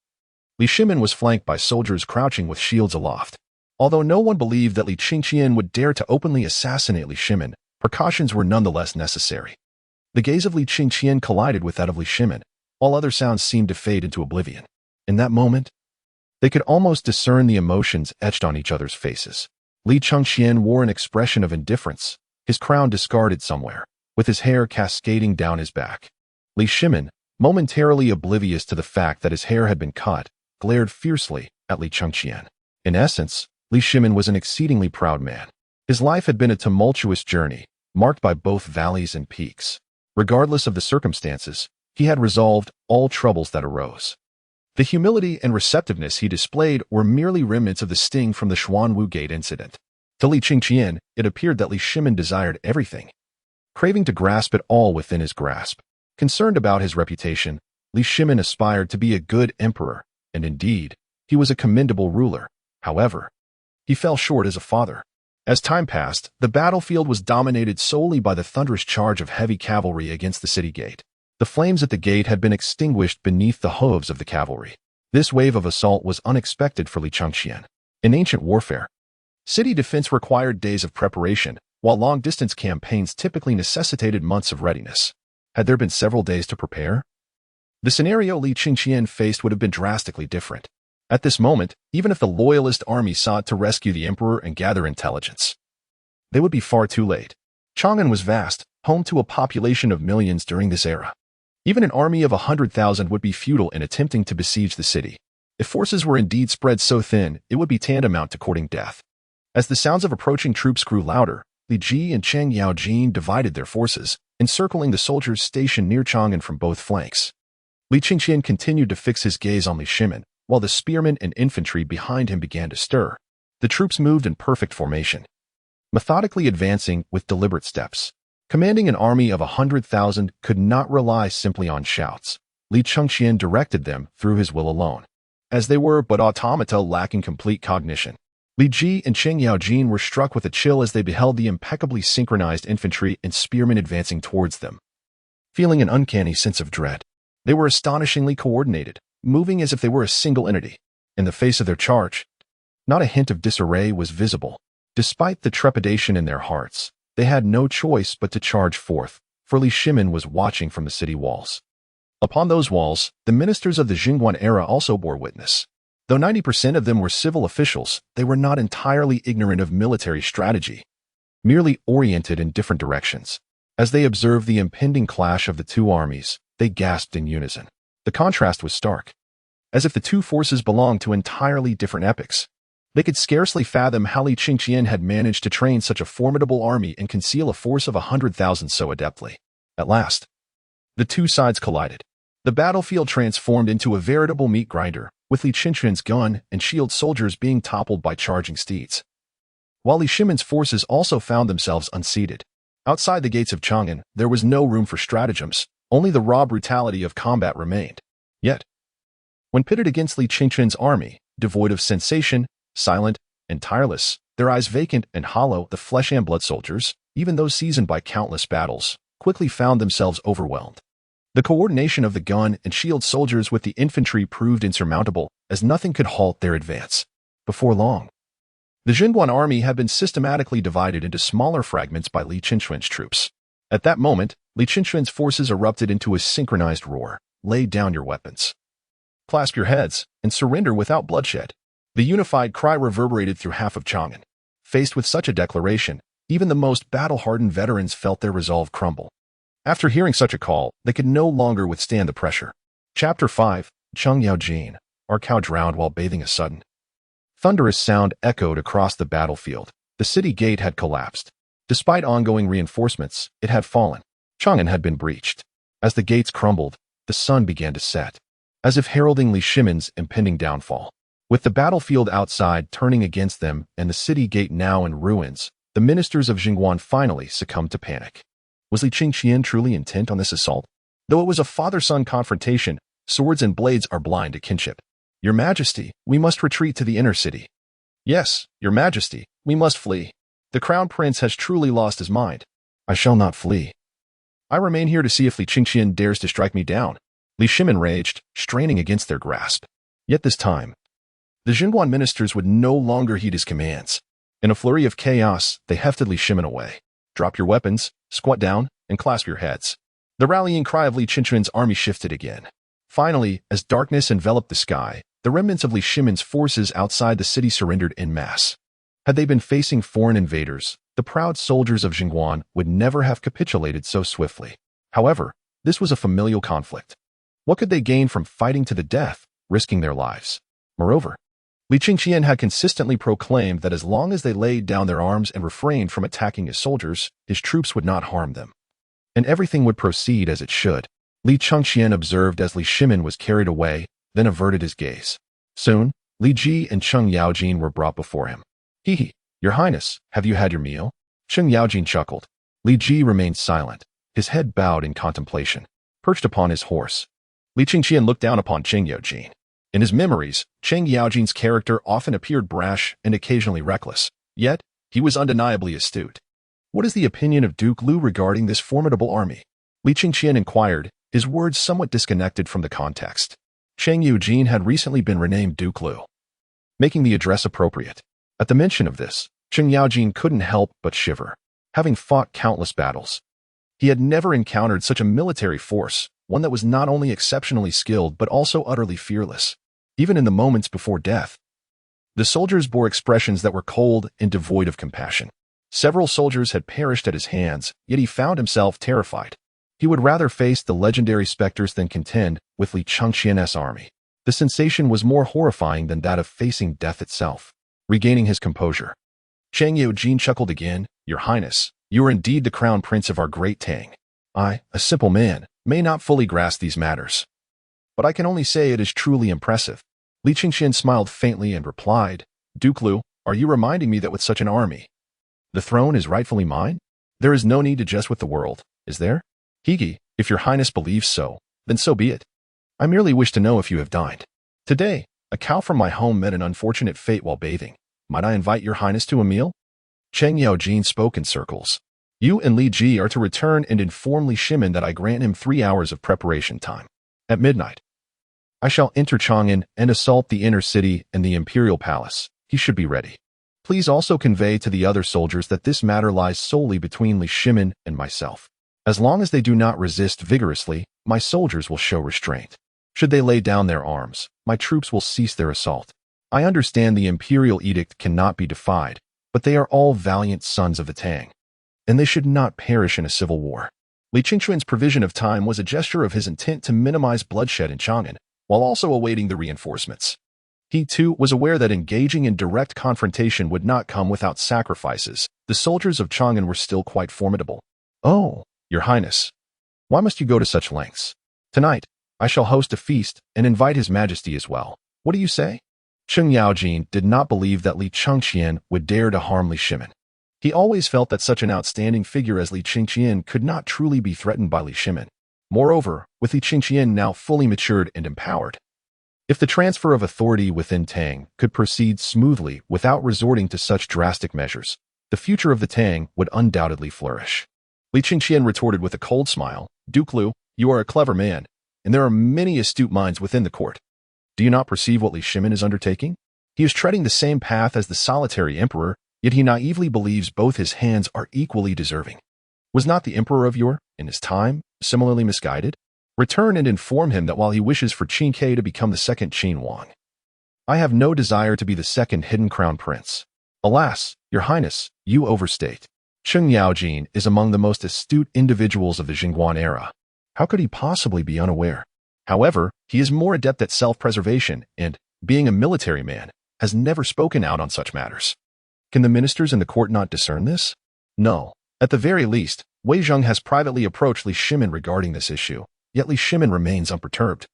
Li Shimin was flanked by soldiers crouching with shields aloft. Although no one believed that Li Chengqian would dare to openly assassinate Li Shimin, precautions were nonetheless necessary. The gaze of Li Chengqian collided with that of Li Shimin. All other sounds seemed to fade into oblivion. In that moment, they could almost discern the emotions etched on each other's faces. Li Chengqian wore an expression of indifference, his crown discarded somewhere, with his hair cascading down his back. Li Shimin, momentarily oblivious to the fact that his hair had been cut, glared fiercely at Li Chengqian. In essence, Li Shimin was an exceedingly proud man. His life had been a tumultuous journey, marked by both valleys and peaks. Regardless of the circumstances, he had resolved all troubles that arose. The humility and receptiveness he displayed were merely remnants of the sting from the Xuanwu Gate incident. To Li Chengqian, it appeared that Li Shimin desired everything, craving to grasp it all within his grasp. Concerned about his reputation, Li Shimin aspired to be a good emperor, and indeed, he was a commendable ruler. However, he fell short as a father. As time passed, the battlefield was dominated solely by the thunderous charge of heavy cavalry against the city gate. The flames at the gate had been extinguished beneath the hooves of the cavalry. This wave of assault was unexpected for Li Chengqian. In ancient warfare, City defense required days of preparation, while long-distance campaigns typically necessitated months of readiness. Had there been several days to prepare? The scenario Li Chengqian faced would have been drastically different. At this moment, even if the loyalist army sought to rescue the emperor and gather intelligence, they would be far too late. Chang'an was vast, home to a population of millions during this era. Even an army of 100,000 would be futile in attempting to besiege the city. If forces were indeed spread so thin, it would be tantamount to courting death. As the sounds of approaching troops grew louder, Li Ji and Cheng Yaojin divided their forces, encircling the soldiers stationed near Chang'an from both flanks. Li Chengqian continued to fix his gaze on Li Shimin, while the spearmen and infantry behind him began to stir. The troops moved in perfect formation, methodically advancing with deliberate steps. Commanding an army of 100,000 could not rely simply on shouts. Li Chengqian directed them through his will alone, as they were but automata lacking complete cognition. Li Ji and Cheng Yaojin were struck with a chill as they beheld the impeccably synchronized infantry and spearmen advancing towards them. Feeling an uncanny sense of dread, they were astonishingly coordinated, moving as if they were a single entity. In the face of their charge, not a hint of disarray was visible. Despite the trepidation in their hearts, they had no choice but to charge forth, for Li Shimin was watching from the city walls. Upon those walls, the ministers of the Jingguan era also bore witness. Though 90% of them were civil officials, they were not entirely ignorant of military strategy, merely oriented in different directions. As they observed the impending clash of the two armies, they gasped in unison. The contrast was stark, as if the two forces belonged to entirely different epochs. They could scarcely fathom how Li Chengqian had managed to train such a formidable army and conceal a force of 100,000 so adeptly. At last, the two sides collided. The battlefield transformed into a veritable meat grinder, with Li Chengqian's gun and shield soldiers being toppled by charging steeds, while Li Shimin's forces also found themselves unseated. Outside the gates of Chang'an, there was no room for stratagems, only the raw brutality of combat remained. Yet, when pitted against Li Chengqian's army, devoid of sensation, silent and tireless, their eyes vacant and hollow, the flesh and blood soldiers, even those seasoned by countless battles, quickly found themselves overwhelmed. The coordination of the gun and shield soldiers with the infantry proved insurmountable, as nothing could halt their advance. Before long, the Jingguan army had been systematically divided into smaller fragments by Li Chengqian's troops. At that moment, Li Chengqian's forces erupted into a synchronized roar. Lay down your weapons, clasp your heads, and surrender without bloodshed. The unified cry reverberated through half of Chang'an. Faced with such a declaration, even the most battle-hardened veterans felt their resolve crumble. After hearing such a call, they could no longer withstand the pressure. Chapter 5, Cheng Yaojin. Our cow drowned while bathing. A sudden, thunderous sound echoed across the battlefield. The city gate had collapsed. Despite ongoing reinforcements, it had fallen. Chang'an had been breached. As the gates crumbled, the sun began to set, as if heralding Li Shimin's impending downfall. With the battlefield outside turning against them and the city gate now in ruins, the ministers of Jingguan finally succumbed to panic. Was Li Chengqian truly intent on this assault? Though it was a father-son confrontation, swords and blades are blind to kinship. Your Majesty, we must retreat to the inner city. Yes, Your Majesty, we must flee. The Crown Prince has truly lost his mind. I shall not flee. I remain here to see if Li Chengqian dares to strike me down. Li Shimin raged, straining against their grasp. Yet this time, the Jingguan ministers would no longer heed his commands. In a flurry of chaos, they hefted Li Shimin away. Drop your weapons, squat down, and clasp your heads. The rallying cry of Li Chengqian's army shifted again. Finally, as darkness enveloped the sky, the remnants of Li Shimin's forces outside the city surrendered en masse. Had they been facing foreign invaders, the proud soldiers of Jingguan would never have capitulated so swiftly. However, this was a familial conflict. What could they gain from fighting to the death, risking their lives? Moreover, Li Chengqian had consistently proclaimed that as long as they laid down their arms and refrained from attacking his soldiers, his troops would not harm them, and everything would proceed as it should. Li Chengqian observed as Li Shimin was carried away, then averted his gaze. Soon, Li Ji and Cheng Yaojin were brought before him. Hee, Your Highness, have you had your meal? Cheng Yaojin chuckled. Li Ji remained silent, his head bowed in contemplation. Perched upon his horse, Li Chengqian looked down upon Cheng Yaojin. In his memories, Cheng Yaojin's character often appeared brash and occasionally reckless, yet he was undeniably astute. What is the opinion of Duke Lu regarding this formidable army? Li Chengqian inquired, his words somewhat disconnected from the context. Cheng Yaojin had recently been renamed Duke Lu, making the address appropriate. At the mention of this, Chen Yaojin couldn't help but shiver. Having fought countless battles, he had never encountered such a military force, one that was not only exceptionally skilled but also utterly fearless. Even in the moments before death, the soldiers bore expressions that were cold and devoid of compassion. Several soldiers had perished at his hands, yet he found himself terrified. He would rather face the legendary specters than contend with Li Chengqian's army. The sensation was more horrifying than that of facing death itself. Regaining his composure, Chang Yaojin chuckled again. Your Highness, you are indeed the crown prince of our great Tang. I, a simple man, may not fully grasp these matters, but I can only say it is truly impressive. Li Chengqian smiled faintly and replied, Duke Lu, are you reminding me that with such an army, the throne is rightfully mine? There is no need to jest with the world, is there? Higi, if your Highness believes so, then so be it. I merely wish to know if you have dined. Today, a cow from my home met an unfortunate fate while bathing. Might I invite your Highness to a meal? Chang Yaojin spoke in circles. You and Li Ji are to return and inform Li Shimin that I grant him 3 hours of preparation time. At midnight, I shall enter Chang'an and assault the inner city and the imperial palace. He should be ready. Please also convey to the other soldiers that this matter lies solely between Li Shimin and myself. As long as they do not resist vigorously, my soldiers will show restraint. Should they lay down their arms, my troops will cease their assault. I understand the imperial edict cannot be defied, but they are all valiant sons of the Tang, and they should not perish in a civil war. Li Chengqian's provision of time was a gesture of his intent to minimize bloodshed in Chang'an, while also awaiting the reinforcements. He, too, was aware that engaging in direct confrontation would not come without sacrifices. The soldiers of Chang'an were still quite formidable. Oh, Your Highness, why must you go to such lengths? Tonight, I shall host a feast and invite His Majesty as well. What do you say? Chen Yaojin did not believe that Li Chengqian would dare to harm Li Shimin. He always felt that such an outstanding figure as Li Chengqian could not truly be threatened by Li Shimin. Moreover, with Li Chengqian now fully matured and empowered, if the transfer of authority within Tang could proceed smoothly without resorting to such drastic measures, the future of the Tang would undoubtedly flourish. Li Chengqian retorted with a cold smile, Duke Lu, you are a clever man, and there are many astute minds within the court. Do you not perceive what Li Shimin is undertaking? He is treading the same path as the solitary emperor, yet he naively believes both his hands are equally deserving. Was not the emperor of yore, in his time, similarly misguided? Return and inform him that while he wishes for Qin Kai to become the second Qin Wang, I have no desire to be the second hidden crown prince. Alas, Your Highness, you overstate. Chen Yaojin is among the most astute individuals of the Jingguan era. How could he possibly be unaware? However, he is more adept at self-preservation and, being a military man, has never spoken out on such matters. Can the ministers in the court not discern this? No. At the very least, Wei Zheng has privately approached Li Shimin regarding this issue, yet Li Shimin remains unperturbed,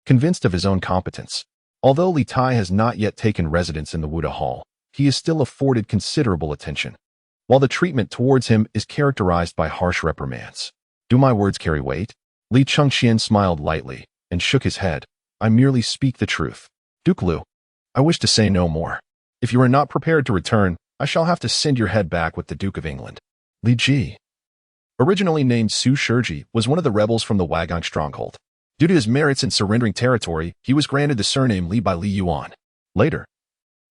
convinced of his own competence. Although Li Tai has not yet taken residence in the Wuda Hall, he is still afforded considerable attention, while the treatment towards him is characterized by harsh reprimands. Do my words carry weight? Li Chengqian smiled lightly and shook his head. I merely speak the truth. Duke Lu, I wish to say no more. If you are not prepared to return, I shall have to send your head back with the Duke of England. Li Ji, originally named Su Shiji, was one of the rebels from the Wagang stronghold. Due to his merits in surrendering territory, he was granted the surname Li by Li Yuan. Later,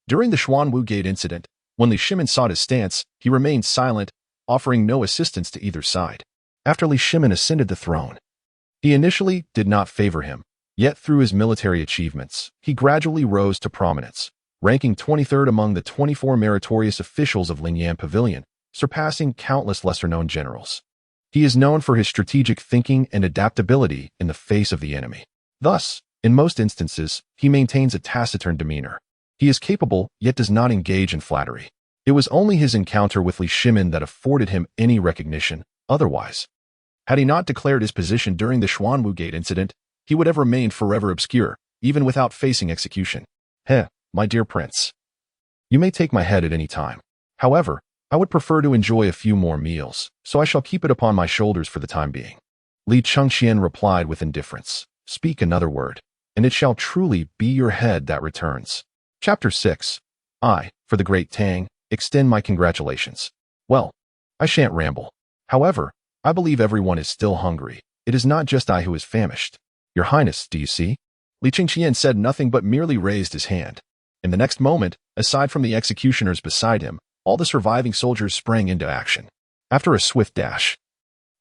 during the Xuanwu Gate incident, when Li Shimin sought his stance, he remained silent, offering no assistance to either side. After Li Shimin ascended the throne, he initially did not favor him, yet through his military achievements, he gradually rose to prominence, ranking 23rd among the 24 meritorious officials of Lingyan Pavilion, surpassing countless lesser-known generals. He is known for his strategic thinking and adaptability in the face of the enemy. Thus, in most instances, he maintains a taciturn demeanor. He is capable, yet does not engage in flattery. It was only his encounter with Li Shimin that afforded him any recognition. Otherwise, had he not declared his position during the Xuanwu Gate incident, he would have remained forever obscure, even without facing execution. My dear prince, you may take my head at any time. However, I would prefer to enjoy a few more meals, so I shall keep it upon my shoulders for the time being. Li Chengqian replied with indifference. Speak another word, and it shall truly be your head that returns. Chapter 6. I, for the great Tang, extend my congratulations. Well, I shan't ramble. However, I believe everyone is still hungry. It is not just I who is famished. Your Highness, do you see? Li Chengqian said nothing but merely raised his hand. In the next moment, aside from the executioners beside him, All the surviving soldiers sprang into action. After a swift dash,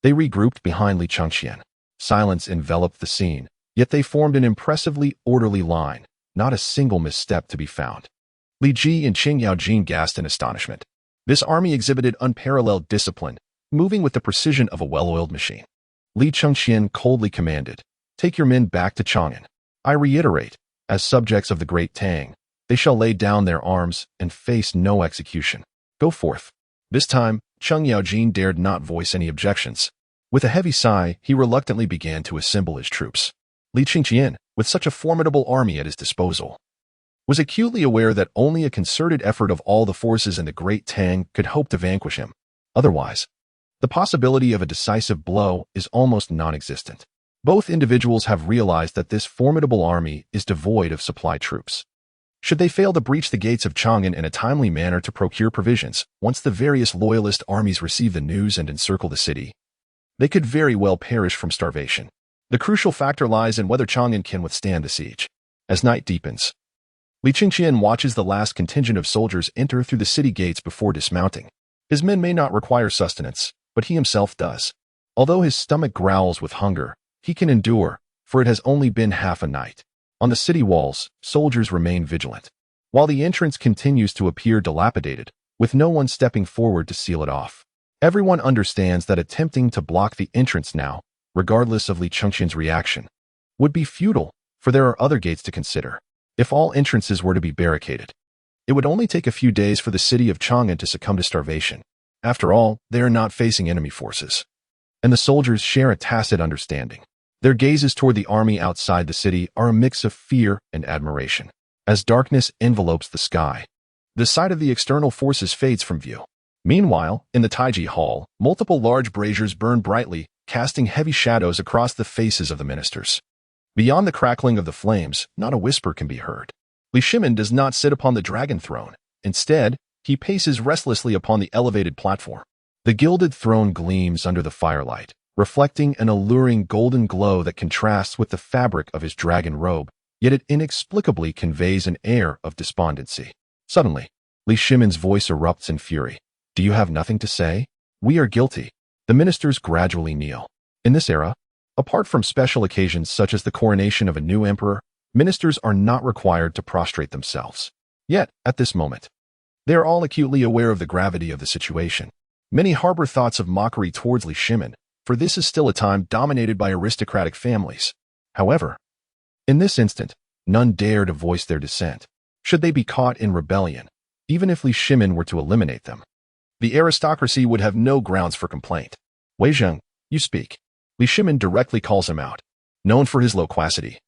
they regrouped behind Li Chengqian. Silence enveloped the scene, yet they formed an impressively orderly line, not a single misstep to be found. Li Ji and Qing Yaojin gasped in astonishment. This army exhibited unparalleled discipline, moving with the precision of a well-oiled machine. Li Chengqian coldly commanded, "Take your men back to Chang'an. I reiterate, as subjects of the great Tang, they shall lay down their arms and face no execution. Go forth." This time, Cheng Yaojin dared not voice any objections. With a heavy sigh, he reluctantly began to assemble his troops. Li Chengqian, with such a formidable army at his disposal, was acutely aware that only a concerted effort of all the forces in the great Tang could hope to vanquish him. Otherwise, the possibility of a decisive blow is almost non-existent. Both individuals have realized that this formidable army is devoid of supply troops. Should they fail to breach the gates of Chang'an in a timely manner to procure provisions, once the various loyalist armies receive the news and encircle the city, they could very well perish from starvation. The crucial factor lies in whether Chang'an can withstand the siege. As night deepens, Li Chengqian watches the last contingent of soldiers enter through the city gates before dismounting. His men may not require sustenance, but he himself does. Although his stomach growls with hunger, he can endure, for it has only been half a night. On the city walls, soldiers remain vigilant, while the entrance continues to appear dilapidated, with no one stepping forward to seal it off. Everyone understands that attempting to block the entrance now, regardless of Li Chengqian's reaction, would be futile, for there are other gates to consider. If all entrances were to be barricaded, it would only take a few days for the city of Chang'an to succumb to starvation. After all, they are not facing enemy forces, and the soldiers share a tacit understanding. Their gazes toward the army outside the city are a mix of fear and admiration. As darkness envelopes the sky, the sight of the external forces fades from view. Meanwhile, in the Taiji Hall, multiple large braziers burn brightly, casting heavy shadows across the faces of the ministers. Beyond the crackling of the flames, not a whisper can be heard. Li Shimin does not sit upon the dragon throne. Instead, he paces restlessly upon the elevated platform. The gilded throne gleams under the firelight, reflecting an alluring golden glow that contrasts with the fabric of his dragon robe, yet it inexplicably conveys an air of despondency. Suddenly, Li Shimin's voice erupts in fury. "Do you have nothing to say? We are guilty." The ministers gradually kneel. In this era, apart from special occasions such as the coronation of a new emperor, ministers are not required to prostrate themselves. Yet, at this moment, they are all acutely aware of the gravity of the situation. Many harbor thoughts of mockery towards Li Shimin, for this is still a time dominated by aristocratic families. However, in this instant, none dare to voice their dissent. Should they be caught in rebellion, even if Li Shimin were to eliminate them, the aristocracy would have no grounds for complaint. "Wei Zheng, you speak." Li Shimin directly calls him out. Known for his loquacity,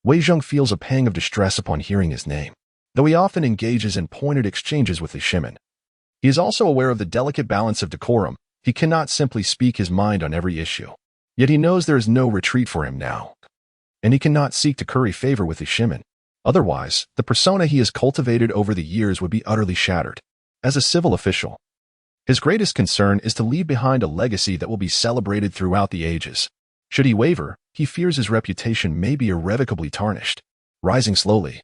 Wei Zheng feels a pang of distress upon hearing his name. Though he often engages in pointed exchanges with Li Shimin, he is also aware of the delicate balance of decorum. He cannot simply speak his mind on every issue. Yet he knows there is no retreat for him now, and he cannot seek to curry favor with Li Shimin. Otherwise, the persona he has cultivated over the years would be utterly shattered. As a civil official, his greatest concern is to leave behind a legacy that will be celebrated throughout the ages. Should he waver, he fears his reputation may be irrevocably tarnished. Rising slowly,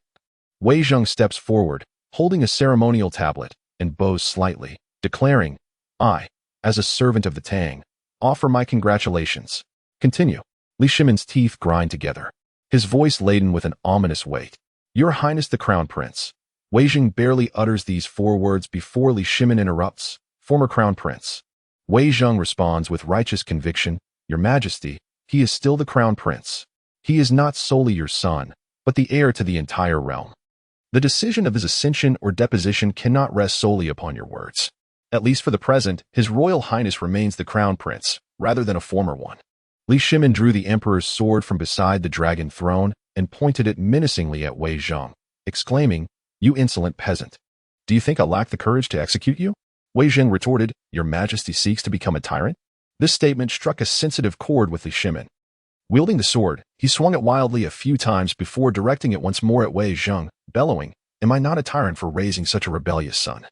Wei Zheng steps forward, holding a ceremonial tablet, and bows slightly, declaring, "I, as a servant of the Tang, offer my congratulations." Continue. Li Shimin's teeth grind together, his voice laden with an ominous weight. "Your Highness the Crown Prince." Wei Zheng barely utters these 4 words before Li Shimin interrupts. "Former Crown Prince." Wei Zheng responds with righteous conviction, "Your Majesty, he is still the Crown Prince. He is not solely your son, but the heir to the entire realm. The decision of his ascension or deposition cannot rest solely upon your words. At least for the present, His Royal Highness remains the Crown Prince, rather than a former one." Li Shimin drew the Emperor's sword from beside the dragon throne and pointed it menacingly at Wei Zheng, exclaiming, "You insolent peasant! Do you think I lack the courage to execute you?" Wei Zheng retorted, "Your Majesty seeks to become a tyrant?" This statement struck a sensitive chord with Li Shimin. Wielding the sword, he swung it wildly a few times before directing it once more at Wei Zheng, bellowing, "Am I not a tyrant for raising such a rebellious son?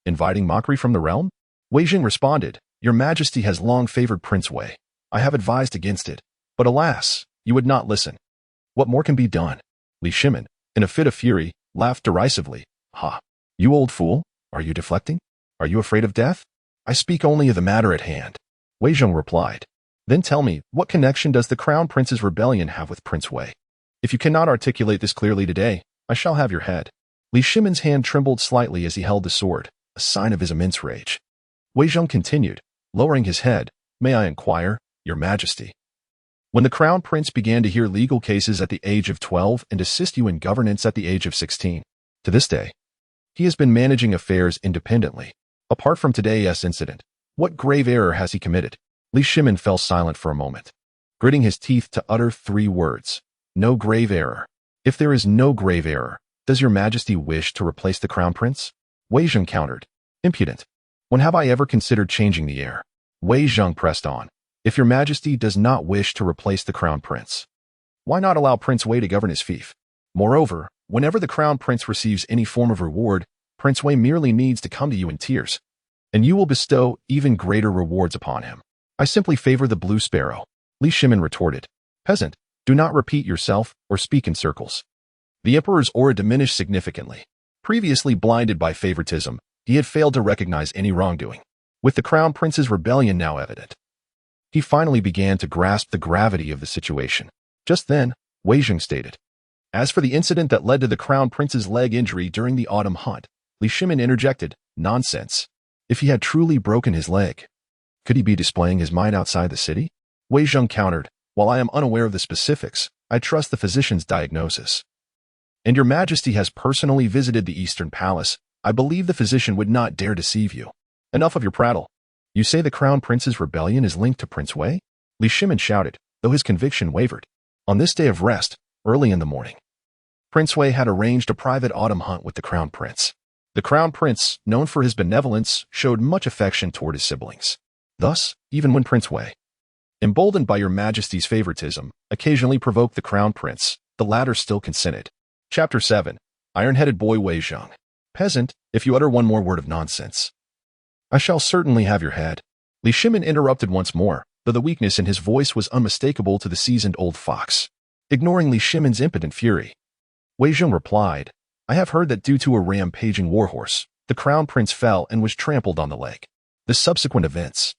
Inviting mockery from the realm?" Wei Zheng responded, "Your Majesty has long favored Prince Wei. I have advised against it, but alas, you would not listen. What more can be done?" Li Shimin, in a fit of fury, laughed derisively. "Ha! You old fool! Are you deflecting? Are you afraid of death? I speak only of the matter at hand. Wei Zhong replied. Then tell me, what connection does the Crown Prince's rebellion have with Prince Wei? If you cannot articulate this clearly today, I shall have your head. Li Shimin's hand trembled slightly as he held the sword, a sign of his immense rage. Wei Zhong continued, lowering his head, May I inquire, Your Majesty? When the Crown Prince began to hear legal cases at the age of 12 and assist you in governance at the age of 16, to this day, he has been managing affairs independently. Apart from today's incident, what grave error has he committed? Li Shimin fell silent for a moment, gritting his teeth to utter 3 words. No grave error. If there is no grave error, does Your Majesty wish to replace the Crown Prince? Wei Zhong countered. Impudent. When have I ever considered changing the heir? Wei Zhong pressed on. If Your Majesty does not wish to replace the Crown Prince, why not allow Prince Wei to govern his fief? Moreover, whenever the Crown Prince receives any form of reward, Prince Wei merely needs to come to you in tears, and you will bestow even greater rewards upon him. I simply favor the Blue Sparrow, Li Shimin retorted. Peasant, do not repeat yourself or speak in circles. The Emperor's aura diminished significantly. Previously blinded by favoritism, he had failed to recognize any wrongdoing. With the Crown Prince's rebellion now evident, he finally began to grasp the gravity of the situation. Just then, Wei Zhong stated. As for the incident that led to the Crown Prince's leg injury during the autumn hunt, Li Shimin interjected, nonsense. If he had truly broken his leg, could he be displaying his might outside the city? Wei Zhong countered, while I am unaware of the specifics, I trust the physician's diagnosis. And Your Majesty has personally visited the Eastern Palace. I believe the physician would not dare deceive you. Enough of your prattle. You say the Crown Prince's rebellion is linked to Prince Wei? Li Shimin shouted, though his conviction wavered. On this day of rest, early in the morning, Prince Wei had arranged a private autumn hunt with the Crown Prince. The Crown Prince, known for his benevolence, showed much affection toward his siblings. Thus, even when Prince Wei, emboldened by Your Majesty's favoritism, occasionally provoked the Crown Prince, the latter still consented. Chapter 7. Iron-Headed Boy Wei Zhong. Peasant, if you utter one more word of nonsense, I shall certainly have your head. Li Shimin interrupted once more, though the weakness in his voice was unmistakable to the seasoned old fox. Ignoring Li Shimin's impotent fury, Wei Zhong replied, I have heard that due to a rampaging warhorse, the Crown Prince fell and was trampled on the leg. The subsequent events.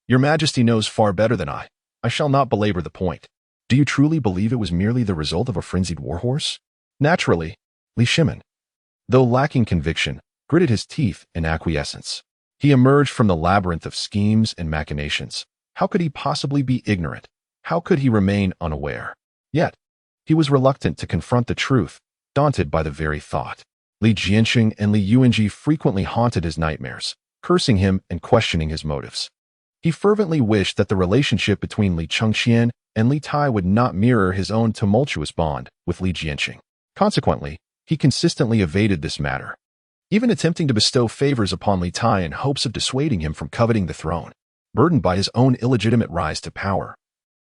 Your Majesty knows far better than I. I shall not belabor the point. Do you truly believe it was merely the result of a frenzied warhorse? Naturally, Li Shimin, though lacking conviction, gritted his teeth in acquiescence. He emerged from the labyrinth of schemes and machinations. How could he possibly be ignorant? How could he remain unaware? Yet, he was reluctant to confront the truth, daunted by the very thought. Li Jianxing and Li Yuanji frequently haunted his nightmares, cursing him and questioning his motives. He fervently wished that the relationship between Li Chengqian and Li Tai would not mirror his own tumultuous bond with Li Jianxing. Consequently, he consistently evaded this matter, even attempting to bestow favors upon Li Tai in hopes of dissuading him from coveting the throne, burdened by his own illegitimate rise to power.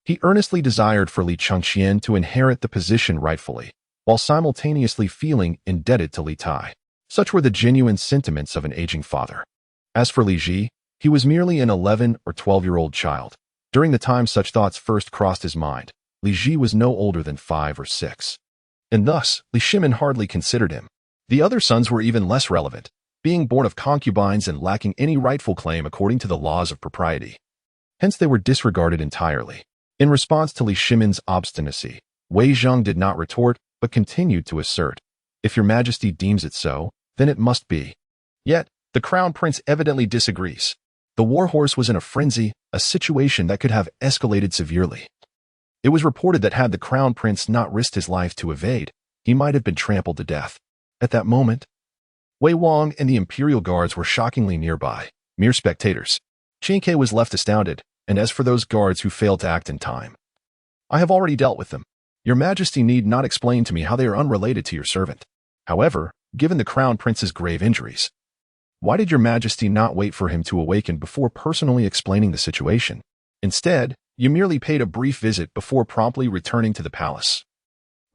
He earnestly desired for Li Chengqian to inherit the position rightfully, while simultaneously feeling indebted to Li Tai. Such were the genuine sentiments of an aging father. As for Li Ji, he was merely an 11 or 12-year-old child. During the time such thoughts first crossed his mind, Li Ji was no older than 5 or 6. And thus, Li Shimin hardly considered him. The other sons were even less relevant, being born of concubines and lacking any rightful claim according to the laws of propriety. Hence they were disregarded entirely. In response to Li Shimin's obstinacy, Wei Zhong did not retort, but continued to assert, if Your Majesty deems it so, then it must be. Yet, the Crown Prince evidently disagrees. The warhorse was in a frenzy, a situation that could have escalated severely. It was reported that had the Crown Prince not risked his life to evade, he might have been trampled to death. At that moment, Wei Wang and the Imperial Guards were shockingly nearby, mere spectators. Qingke was left astounded, and as for those guards who failed to act in time, I have already dealt with them. Your Majesty need not explain to me how they are unrelated to your servant. However, given the Crown Prince's grave injuries, why did Your Majesty not wait for him to awaken before personally explaining the situation? Instead, you merely paid a brief visit before promptly returning to the palace.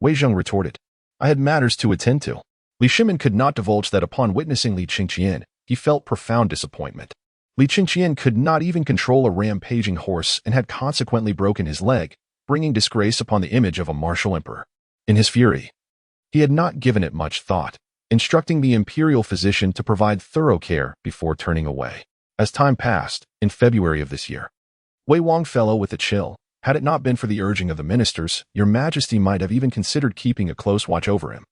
Wei Zhong retorted, I had matters to attend to. Li Shimin could not divulge that upon witnessing Li Chengqian, he felt profound disappointment. Li Chengqian could not even control a rampaging horse and had consequently broken his leg, bringing disgrace upon the image of a martial emperor. In his fury, he had not given it much thought. instructing the imperial physician to provide thorough care before turning away. As time passed, in February of this year, Wei Wang fell with a chill. Had it not been for the urging of the ministers, Your Majesty might have even considered keeping a close watch over him.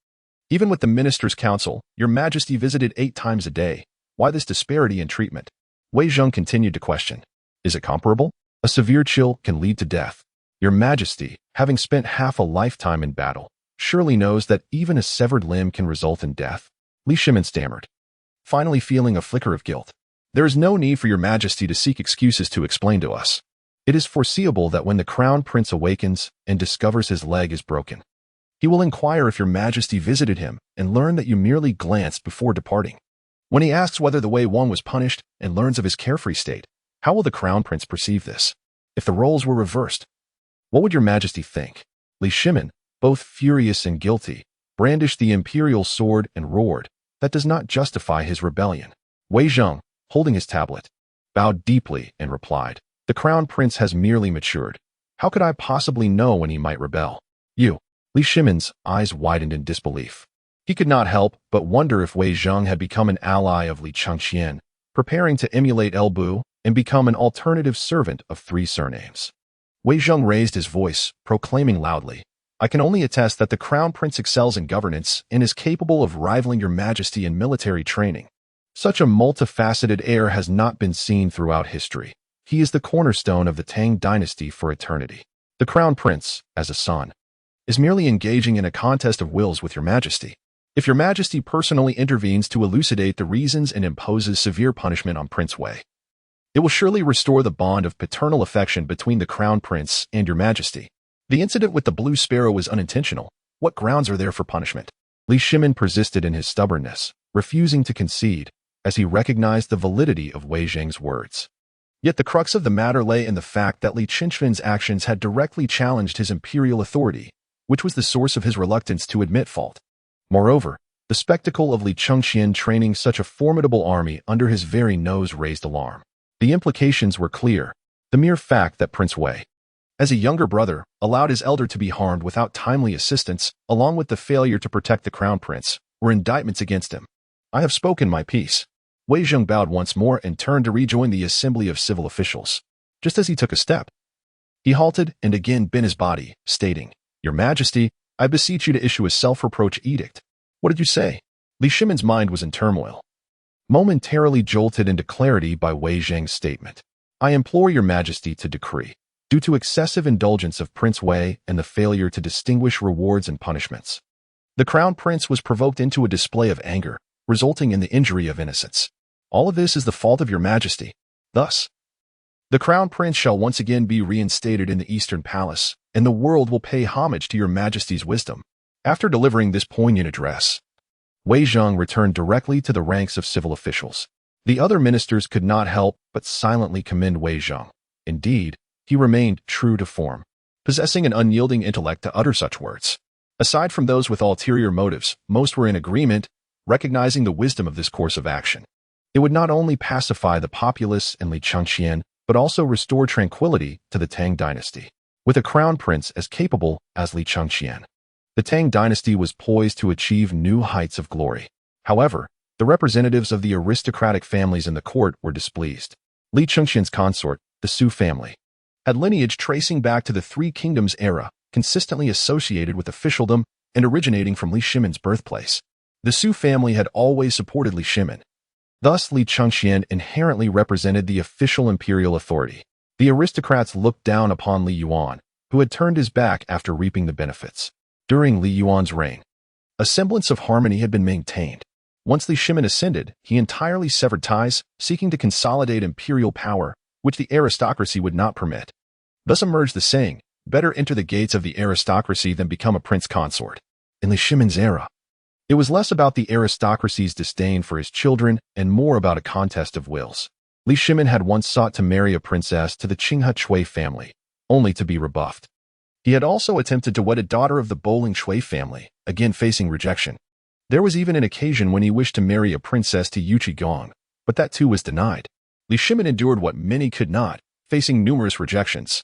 Even with the ministers' council, Your Majesty visited 8 times a day. Why this disparity in treatment? Wei Zheng continued to question. Is it comparable? A severe chill can lead to death. Your Majesty, having spent half a lifetime in battle, surely knows that even a severed limb can result in death. Li Shimin stammered, finally feeling a flicker of guilt. There is no need for Your Majesty to seek excuses to explain to us. It is foreseeable that when the Crown Prince awakens and discovers his leg is broken, he will inquire if Your Majesty visited him and learn that you merely glanced before departing. When he asks whether the Wei Wang was punished and learns of his carefree state, how will the Crown Prince perceive this? If the roles were reversed, what would Your Majesty think? Li Shimin, both furious and guilty, brandished the imperial sword and roared. That does not justify his rebellion. Wei Zheng, holding his tablet, bowed deeply and replied, the Crown Prince has merely matured. How could I possibly know when he might rebel? You. Li Shimin's eyes widened in disbelief. He could not help but wonder if Wei Zheng had become an ally of Li Chengqian, preparing to emulate El Bu and become an alternative servant of 3 surnames. Wei Zheng raised his voice, proclaiming loudly, I can only attest that the Crown Prince excels in governance and is capable of rivaling Your Majesty in military training. Such a multifaceted heir has not been seen throughout history. He is the cornerstone of the Tang Dynasty for eternity. The Crown Prince, as a son, is merely engaging in a contest of wills with Your Majesty. If Your Majesty personally intervenes to elucidate the reasons and imposes severe punishment on Prince Wei, it will surely restore the bond of paternal affection between the Crown Prince and Your Majesty. The incident with the Blue Sparrow was unintentional. What grounds are there for punishment? Li Shimin persisted in his stubbornness, refusing to concede, as he recognized the validity of Wei Zheng's words. Yet the crux of the matter lay in the fact that Li Chengqian's actions had directly challenged his imperial authority, which was the source of his reluctance to admit fault. Moreover, the spectacle of Li Chengqian training such a formidable army under his very nose raised alarm. The implications were clear. The mere fact that Prince Wei, as a younger brother, allowed his elder to be harmed without timely assistance, along with the failure to protect the Crown Prince, were indictments against him. I have spoken my piece. Wei Zheng bowed once more and turned to rejoin the assembly of civil officials. Just as he took a step, he halted and again bent his body, stating, Your Majesty, I beseech you to issue a self-reproach edict. What did you say? Li Shimin's mind was in turmoil, momentarily jolted into clarity by Wei Zheng's statement. I implore Your Majesty to decree, due to excessive indulgence of Prince Wei and the failure to distinguish rewards and punishments, the Crown Prince was provoked into a display of anger, resulting in the injury of innocence. All of this is the fault of Your Majesty. Thus, the Crown Prince shall once again be reinstated in the Eastern Palace, and the world will pay homage to Your Majesty's wisdom. After delivering this poignant address, Wei Zheng returned directly to the ranks of civil officials. The other ministers could not help but silently commend Wei Zheng. Indeed, he remained true to form, possessing an unyielding intellect to utter such words. Aside from those with ulterior motives, most were in agreement, recognizing the wisdom of this course of action. It would not only pacify the populace and Li Chengqian, but also restore tranquility to the Tang Dynasty. With a crown prince as capable as Li Chengqian, the Tang Dynasty was poised to achieve new heights of glory. However, the representatives of the aristocratic families in the court were displeased. Li Chengqian's consort, the Su family, had lineage tracing back to the Three Kingdoms era, consistently associated with officialdom and originating from Li Shimin's birthplace. The Su family had always supported Li Shimin. Thus, Li Chengqian inherently represented the official imperial authority. The aristocrats looked down upon Li Yuan, who had turned his back after reaping the benefits. During Li Yuan's reign, a semblance of harmony had been maintained. Once Li Shimin ascended, he entirely severed ties, seeking to consolidate imperial power, which the aristocracy would not permit. Thus emerged the saying, better enter the gates of the aristocracy than become a prince consort. In Li Shimin's era, it was less about the aristocracy's disdain for his children and more about a contest of wills. Li Shimin had once sought to marry a princess to the Qinghe Chui family, only to be rebuffed. He had also attempted to wed a daughter of the Bowling Shui family, again facing rejection. There was even an occasion when he wished to marry a princess to Yuchi Gong, but that too was denied. Li Shimin endured what many could not, facing numerous rejections.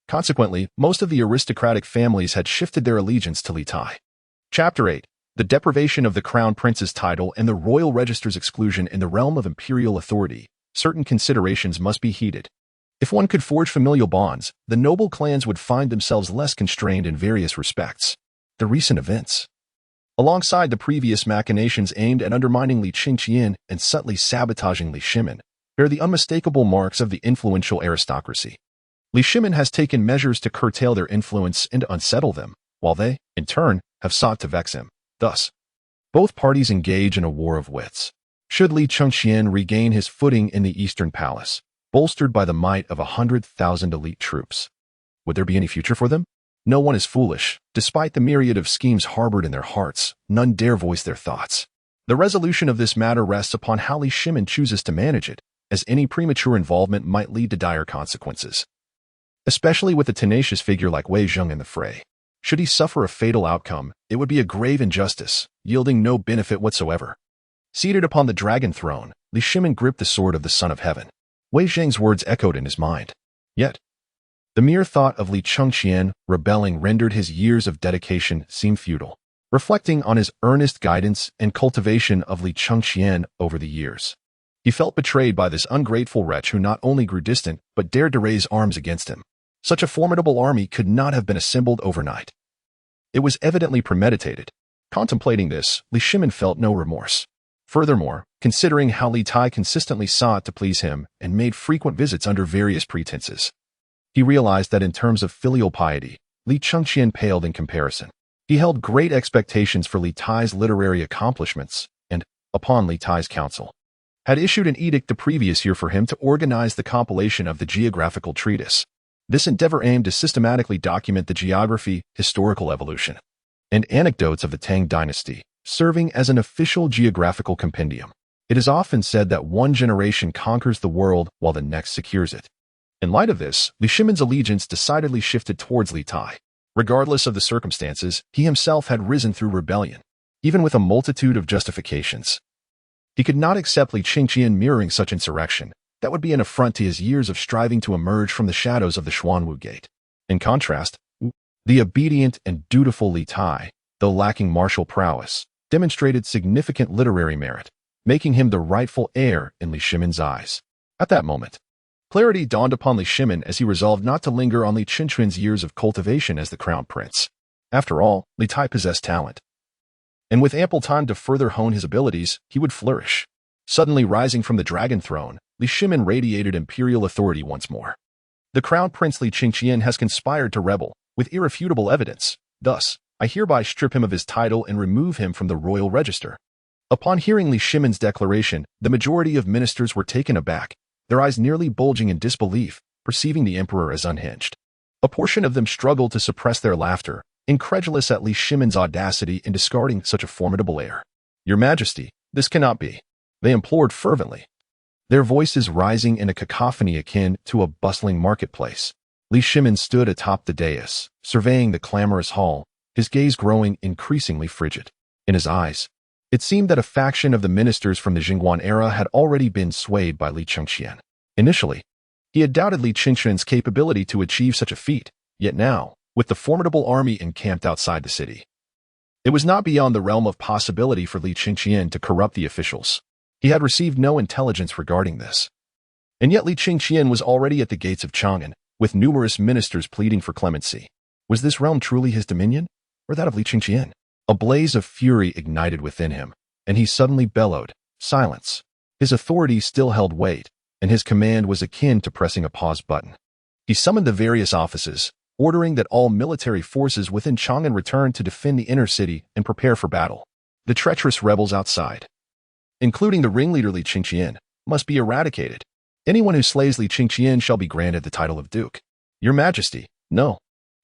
Consequently, most of the aristocratic families had shifted their allegiance to Li Tai. Chapter 8. the deprivation of the crown prince's title and the royal register's exclusion in the realm of imperial authority, certain considerations must be heeded. If one could forge familial bonds, the noble clans would find themselves less constrained in various respects. The recent events, alongside the previous machinations aimed at undermining Li Chengqian and subtly sabotaging Li Shimin, bear the unmistakable marks of the influential aristocracy. Li Shimin has taken measures to curtail their influence and to unsettle them, while they, in turn, have sought to vex him. Thus, both parties engage in a war of wits. Should Li Chengqian regain his footing in the Eastern Palace, bolstered by the might of 100,000 elite troops, would there be any future for them? No one is foolish. Despite the myriad of schemes harbored in their hearts, none dare voice their thoughts. The resolution of this matter rests upon how Li Shimin chooses to manage it, as any premature involvement might lead to dire consequences, especially with a tenacious figure like Wei Zheng in the fray. Should he suffer a fatal outcome, it would be a grave injustice, yielding no benefit whatsoever. Seated upon the dragon throne, Li Shimin gripped the sword of the Son of Heaven. Wei Zheng's words echoed in his mind. Yet, the mere thought of Li Chengqian rebelling rendered his years of dedication seem futile. Reflecting on his earnest guidance and cultivation of Li Chengqian over the years, he felt betrayed by this ungrateful wretch who not only grew distant, but dared to raise arms against him. Such a formidable army could not have been assembled overnight. It was evidently premeditated. Contemplating this, Li Shimin felt no remorse. Furthermore, considering how Li Tai consistently sought to please him and made frequent visits under various pretenses, he realized that in terms of filial piety, Li Chengqian paled in comparison. He held great expectations for Li Tai's literary accomplishments and, upon Li Tai's counsel, had issued an edict the previous year for him to organize the compilation of the geographical treatise. This endeavor aimed to systematically document the geography, historical evolution, and anecdotes of the Tang Dynasty, serving as an official geographical compendium. It is often said that one generation conquers the world while the next secures it. In light of this, Li Shimin's allegiance decidedly shifted towards Li Tai. Regardless of the circumstances, he himself had risen through rebellion, even with a multitude of justifications. He could not accept Li Chengqian mirroring such insurrection. That would be an affront to his years of striving to emerge from the shadows of the Xuanwu Gate. In contrast, the obedient and dutiful Li Tai, though lacking martial prowess, demonstrated significant literary merit, making him the rightful heir in Li Shimin's eyes. At that moment, clarity dawned upon Li Shimin as he resolved not to linger on Li Chengqian's years of cultivation as the crown prince. After all, Li Tai possessed talent, and with ample time to further hone his abilities, he would flourish. Suddenly rising from the dragon throne, Li Shimin radiated imperial authority once more. The crown prince Li Chengqian has conspired to rebel, with irrefutable evidence. Thus, I hereby strip him of his title and remove him from the royal register. Upon hearing Li Shimin's declaration, the majority of ministers were taken aback, their eyes nearly bulging in disbelief, perceiving the emperor as unhinged. A portion of them struggled to suppress their laughter, incredulous at Li Shimin's audacity in discarding such a formidable heir. "Your Majesty, this cannot be," they implored fervently, their voices rising in a cacophony akin to a bustling marketplace. Li Shimin stood atop the dais, surveying the clamorous hall, his gaze growing increasingly frigid. In his eyes, it seemed that a faction of the ministers from the Jingguan era had already been swayed by Li Chengqian. Initially, he had doubted Li Chengqian's capability to achieve such a feat, yet now, with the formidable army encamped outside the city, it was not beyond the realm of possibility for Li Chengqian to corrupt the officials. He had received no intelligence regarding this. And yet Li Chengqian was already at the gates of Chang'an, with numerous ministers pleading for clemency. Was this realm truly his dominion, or that of Li Chengqian? A blaze of fury ignited within him, and he suddenly bellowed, "Silence!" His authority still held weight, and his command was akin to pressing a pause button. He summoned the various offices, ordering that all military forces within Chang'an return to defend the inner city and prepare for battle. The treacherous rebels outside, including the ringleader Li Chengqian, must be eradicated. Anyone who slays Li Chengqian shall be granted the title of Duke. "Your Majesty, no."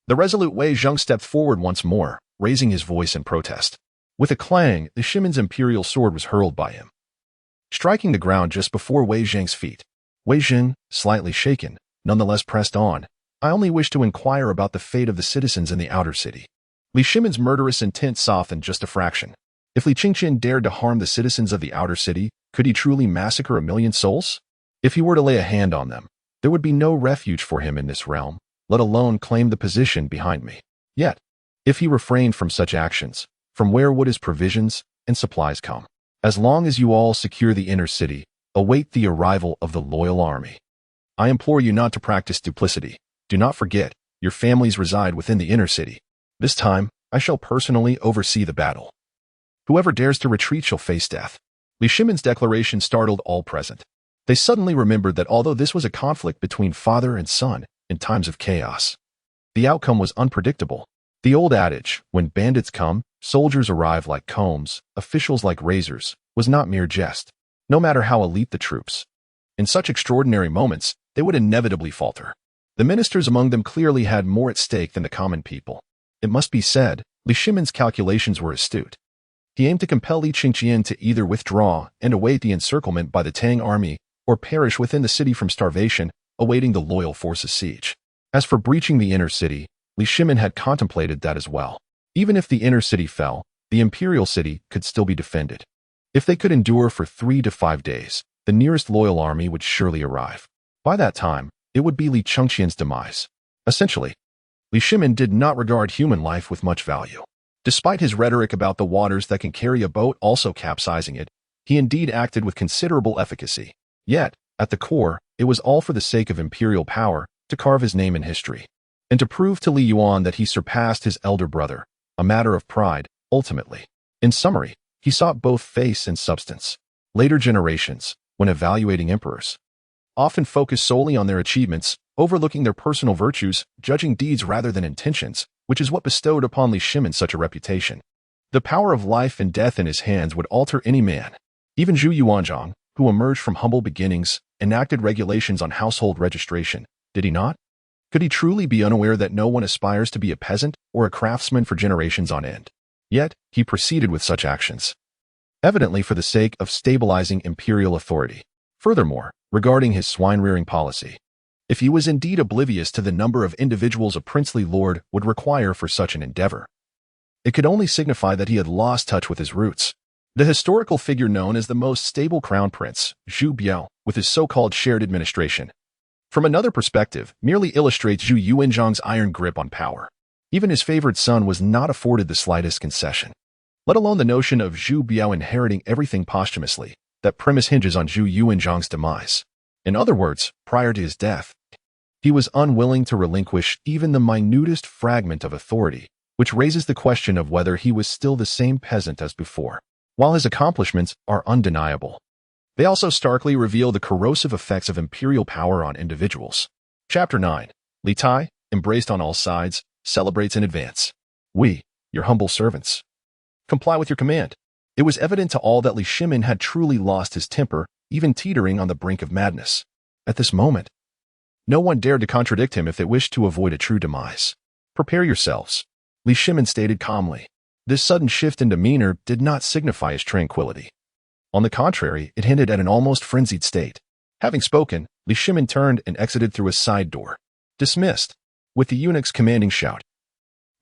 The resolute Wei Zheng stepped forward once more, raising his voice in protest. With a clang, Li Shimin's imperial sword was hurled by him, striking the ground just before Wei Zheng's feet. Wei Zheng, slightly shaken, nonetheless pressed on. "I only wish to inquire about the fate of the citizens in the outer city." Li Shimin's murderous intent softened just a fraction. If Li Chengqian dared to harm the citizens of the outer city, could he truly massacre 1,000,000 souls? If he were to lay a hand on them, there would be no refuge for him in this realm, let alone claim the position behind me. Yet, if he refrained from such actions, from where would his provisions and supplies come? As long as you all secure the inner city, await the arrival of the loyal army. I implore you not to practice duplicity. Do not forget, your families reside within the inner city. This time, I shall personally oversee the battle. Whoever dares to retreat shall face death. Li Shimin's declaration startled all present. They suddenly remembered that although this was a conflict between father and son in times of chaos, the outcome was unpredictable. The old adage, when bandits come, soldiers arrive like combs, officials like razors, was not mere jest, no matter how elite the troops. In such extraordinary moments, they would inevitably falter. The ministers among them clearly had more at stake than the common people. It must be said, Li Shimin's calculations were astute. He aimed to compel Li Chengqian to either withdraw and await the encirclement by the Tang army, or perish within the city from starvation, awaiting the loyal forces' siege. As for breaching the inner city, Li Shimin had contemplated that as well. Even if the inner city fell, the imperial city could still be defended. If they could endure for 3 to 5 days, the nearest loyal army would surely arrive. By that time, it would be Li Chengqian's demise. Essentially, Li Shimin did not regard human life with much value. Despite his rhetoric about the waters that can carry a boat also capsizing it, he indeed acted with considerable efficacy. Yet, at the core, it was all for the sake of imperial power, to carve his name in history, and to prove to Li Yuan that he surpassed his elder brother, a matter of pride, ultimately. In summary, he sought both face and substance. Later generations, when evaluating emperors, often focus solely on their achievements, overlooking their personal virtues, judging deeds rather than intentions, which is what bestowed upon Li Shimin such a reputation. The power of life and death in his hands would alter any man. Even Zhu Yuanzhang, who emerged from humble beginnings, enacted regulations on household registration, did he not? Could he truly be unaware that no one aspires to be a peasant or a craftsman for generations on end? Yet, he proceeded with such actions, evidently for the sake of stabilizing imperial authority. Furthermore, regarding his swine-rearing policy, if he was indeed oblivious to the number of individuals a princely lord would require for such an endeavor, it could only signify that he had lost touch with his roots. The historical figure known as the most stable crown prince, Zhu Biao, with his so-called shared administration, from another perspective, merely illustrates Zhu Yuanzhang's iron grip on power. Even his favored son was not afforded the slightest concession, let alone the notion of Zhu Biao inheriting everything posthumously. That premise hinges on Zhu Yuanzhang's demise. In other words, prior to his death, he was unwilling to relinquish even the minutest fragment of authority, which raises the question of whether he was still the same peasant as before. While his accomplishments are undeniable, they also starkly reveal the corrosive effects of imperial power on individuals. Chapter 9. Li Tai, embraced on all sides, celebrates in advance. We, your humble servants, comply with your command. It was evident to all that Li Shimin had truly lost his temper, even teetering on the brink of madness. At this moment, no one dared to contradict him if they wished to avoid a true demise. Prepare yourselves, Li Shimin stated calmly. This sudden shift in demeanor did not signify his tranquility. On the contrary, it hinted at an almost frenzied state. Having spoken, Li Shimin turned and exited through a side door. Dismissed, with the eunuch's commanding shout.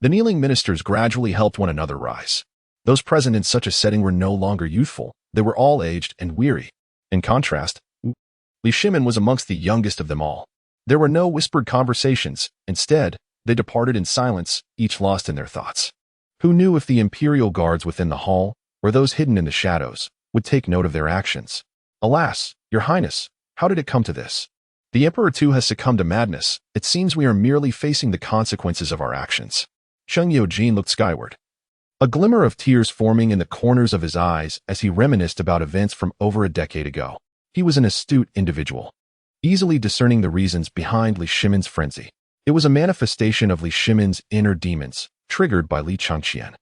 The kneeling ministers gradually helped one another rise. Those present in such a setting were no longer youthful, they were all aged and weary. In contrast, Li Shimin was amongst the youngest of them all. There were no whispered conversations. Instead, they departed in silence, each lost in their thoughts. Who knew if the imperial guards within the hall, or those hidden in the shadows, would take note of their actions? Alas, your highness, how did it come to this? The emperor too has succumbed to madness. It seems we are merely facing the consequences of our actions. Cheng Yojin looked skyward, a glimmer of tears forming in the corners of his eyes as he reminisced about events from over a decade ago. He was an astute individual, easily discerning the reasons behind Li Shimin's frenzy. It was a manifestation of Li Shimin's inner demons, triggered by Li Chengqian.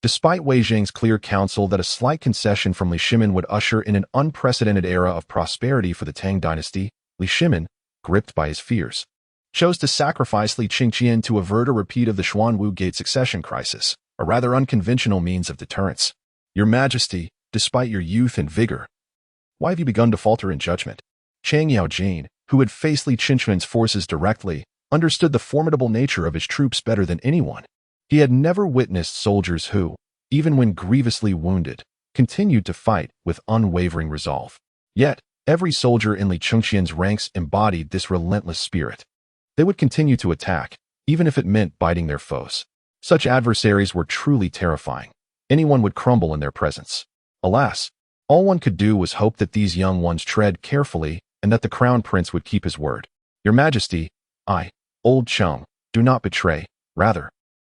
Despite Wei Zhang's clear counsel that a slight concession from Li Shimin would usher in an unprecedented era of prosperity for the Tang Dynasty, Li Shimin, gripped by his fears, chose to sacrifice Li Chengqian to avert a repeat of the Xuanwu Gate succession crisis, a rather unconventional means of deterrence. Your Majesty, despite your youth and vigor, why have you begun to falter in judgment? Chang Yaojin, who had faced Li Chengqian's forces directly, understood the formidable nature of his troops better than anyone. He had never witnessed soldiers who, even when grievously wounded, continued to fight with unwavering resolve. Yet, every soldier in Li Chengqian's ranks embodied this relentless spirit. They would continue to attack, even if it meant biting their foes. Such adversaries were truly terrifying. anyone would crumble in their presence. Alas, all one could do was hope that these young ones tread carefully and that the crown prince would keep his word. Your Majesty, I, old Cheng, do not betray. Rather,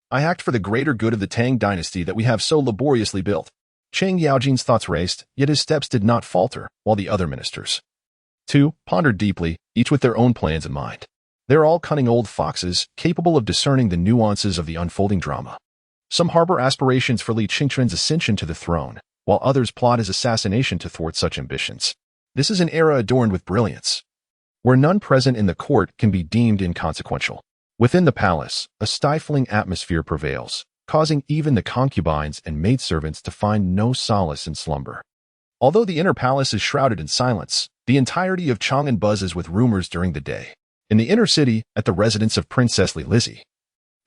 I act for the greater good of the Tang Dynasty that we have so laboriously built. Cheng Yaojin's thoughts raced, yet his steps did not falter, while the other ministers, too, pondered deeply, each with their own plans in mind. They're all cunning old foxes, capable of discerning the nuances of the unfolding drama. Some harbor aspirations for Li Chengqian's ascension to the throne, while others plot his assassination to thwart such ambitions. This is an era adorned with brilliance, where none present in the court can be deemed inconsequential. Within the palace, a stifling atmosphere prevails, causing even the concubines and maidservants to find no solace in slumber. Although the inner palace is shrouded in silence, the entirety of Chang'an buzzes with rumors during the day. In the inner city, at the residence of Princess Li Tai,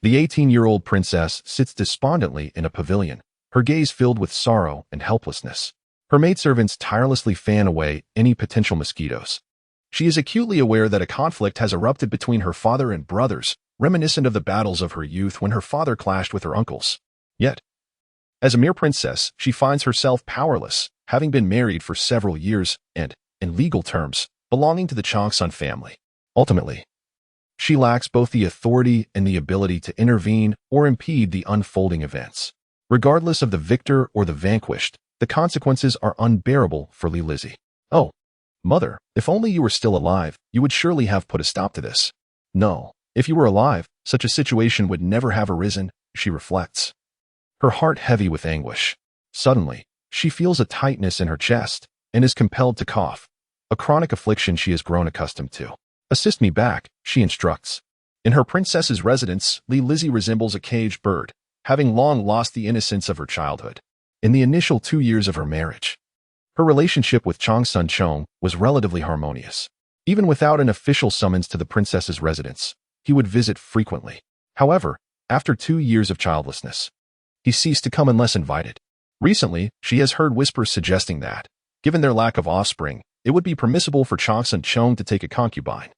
the 18-year-old princess sits despondently in a pavilion, her gaze filled with sorrow and helplessness. Her maidservants tirelessly fan away any potential mosquitoes. She is acutely aware that a conflict has erupted between her father and brothers, reminiscent of the battles of her youth when her father clashed with her uncles. Yet, as a mere princess, she finds herself powerless, having been married for several years and, in legal terms, belonging to the Chang'an family. Ultimately, she lacks both the authority and the ability to intervene or impede the unfolding events. Regardless of the victor or the vanquished, the consequences are unbearable for Li Tai. Oh, mother, if only you were still alive, you would surely have put a stop to this. No, if you were alive, such a situation would never have arisen, she reflects, her heart heavy with anguish. Suddenly, she feels a tightness in her chest and is compelled to cough, a chronic affliction she has grown accustomed to. Assist me back, she instructs. In her princess's residence, Li Tai resembles a caged bird, having long lost the innocence of her childhood. In the initial 2 years of her marriage, her relationship with Chang'an Chong was relatively harmonious. Even without an official summons to the princess's residence, he would visit frequently. However, after 2 years of childlessness, he ceased to come unless invited. Recently, she has heard whispers suggesting that, given their lack of offspring, it would be permissible for Chang'an Chong to take a concubine.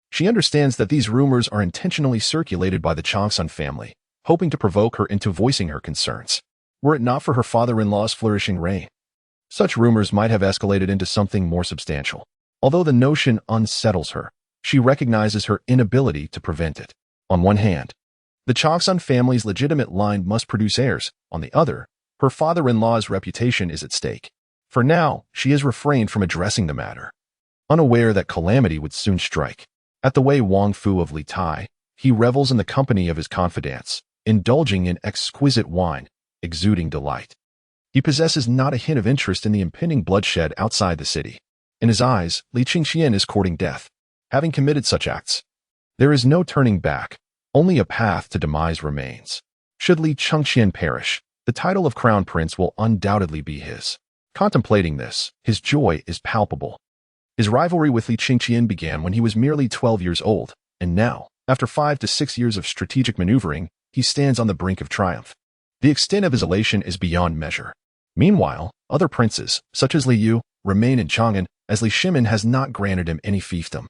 She understands that these rumors are intentionally circulated by the Chang'an family, hoping to provoke her into voicing her concerns. Were it not for her father-in-law's flourishing reign, such rumors might have escalated into something more substantial. Although the notion unsettles her, she recognizes her inability to prevent it. On one hand, the Chang'an family's legitimate line must produce heirs. On the other, her father-in-law's reputation is at stake. For now, she has refrained from addressing the matter, unaware that calamity would soon strike. At the Wei Wang Fu of Li Tai, he revels in the company of his confidants, indulging in exquisite wine, exuding delight. He possesses not a hint of interest in the impending bloodshed outside the city. In his eyes, Li Chengqian is courting death. Having committed such acts, there is no turning back, only a path to demise remains. Should Li Chengqian perish, the title of crown prince will undoubtedly be his. Contemplating this, his joy is palpable. His rivalry with Li Chengqian began when he was merely 12 years old, and now, after 5 to 6 years of strategic maneuvering, he stands on the brink of triumph. The extent of his elation is beyond measure. Meanwhile, other princes, such as Li Yu, remain in Chang'an, as Li Shimin has not granted him any fiefdom.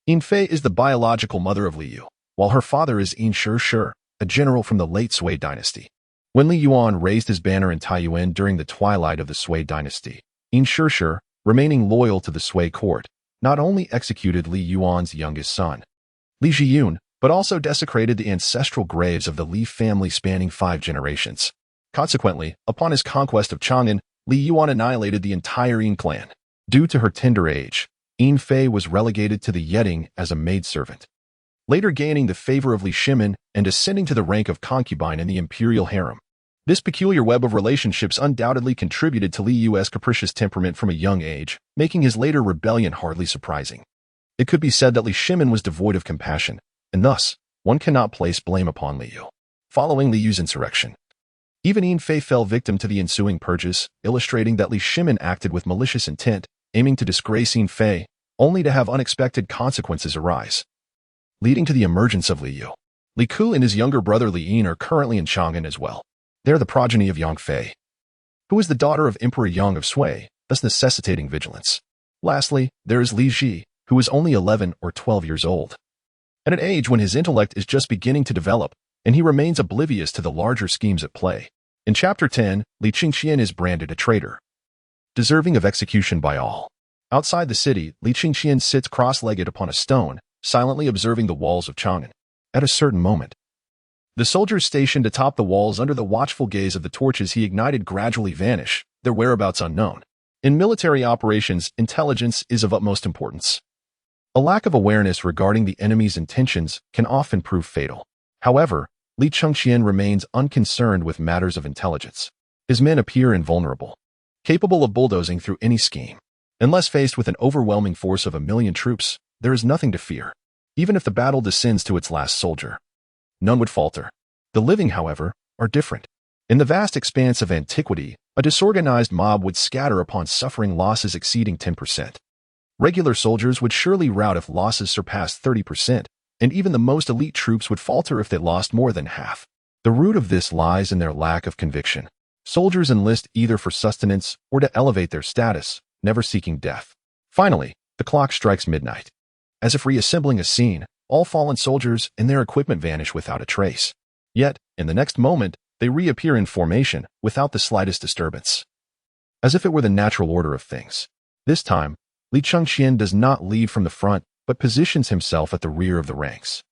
Yin Fei is the biological mother of Li Yu, while her father is Yin Shi, a general from the late Sui dynasty. When Li Yuan raised his banner in Taiyuan during the twilight of the Sui dynasty, Yin Shi, remaining loyal to the Sui court, not only executed Li Yuan's youngest son, Li Zhiyun, but also desecrated the ancestral graves of the Li family spanning 5 generations. Consequently, upon his conquest of Chang'an, Li Yuan annihilated the entire Yin clan. Due to her tender age, Yin Fei was relegated to the Yeting as a maidservant, later gaining the favor of Li Shimin and ascending to the rank of concubine in the imperial harem. This peculiar web of relationships undoubtedly contributed to Li Yu's capricious temperament from a young age, making his later rebellion hardly surprising. It could be said that Li Shimin was devoid of compassion, and thus, one cannot place blame upon Li Yu. Following Li Yu's insurrection, even Yin Fei fell victim to the ensuing purges, illustrating that Li Shimin acted with malicious intent, aiming to disgrace Yin Fei, only to have unexpected consequences arise, leading to the emergence of Li Yu. Li Ku and his younger brother Li Yin are currently in Chang'an as well. They are the progeny of Yang Fei, who is the daughter of Emperor Yang of Sui, thus necessitating vigilance. Lastly, there is Li Ji, who is only 11 or 12 years old, at an age when his intellect is just beginning to develop, and he remains oblivious to the larger schemes at play. In Chapter 10, Li Chengqian is branded a traitor, deserving of execution by all. Outside the city, Li Chengqian sits cross-legged upon a stone, silently observing the walls of Chang'an. At a certain moment, the soldiers stationed atop the walls under the watchful gaze of the torches he ignited gradually vanish, their whereabouts unknown. In military operations, intelligence is of utmost importance. A lack of awareness regarding the enemy's intentions can often prove fatal. However, Li Chengqian remains unconcerned with matters of intelligence. His men appear invulnerable, capable of bulldozing through any scheme. Unless faced with an overwhelming force of 1,000,000 troops, there is nothing to fear. Even if the battle descends to its last soldier, none would falter. The living, however, are different. In the vast expanse of antiquity, a disorganized mob would scatter upon suffering losses exceeding 10%. Regular soldiers would surely rout if losses surpassed 30%, and even the most elite troops would falter if they lost more than half. The root of this lies in their lack of conviction. Soldiers enlist either for sustenance or to elevate their status, never seeking death. Finally, the clock strikes midnight. As if reassembling a scene, all fallen soldiers and their equipment vanish without a trace. Yet, in the next moment, they reappear in formation without the slightest disturbance, as if it were the natural order of things. This time, Li Chengqian does not lead from the front, but positions himself at the rear of the ranks.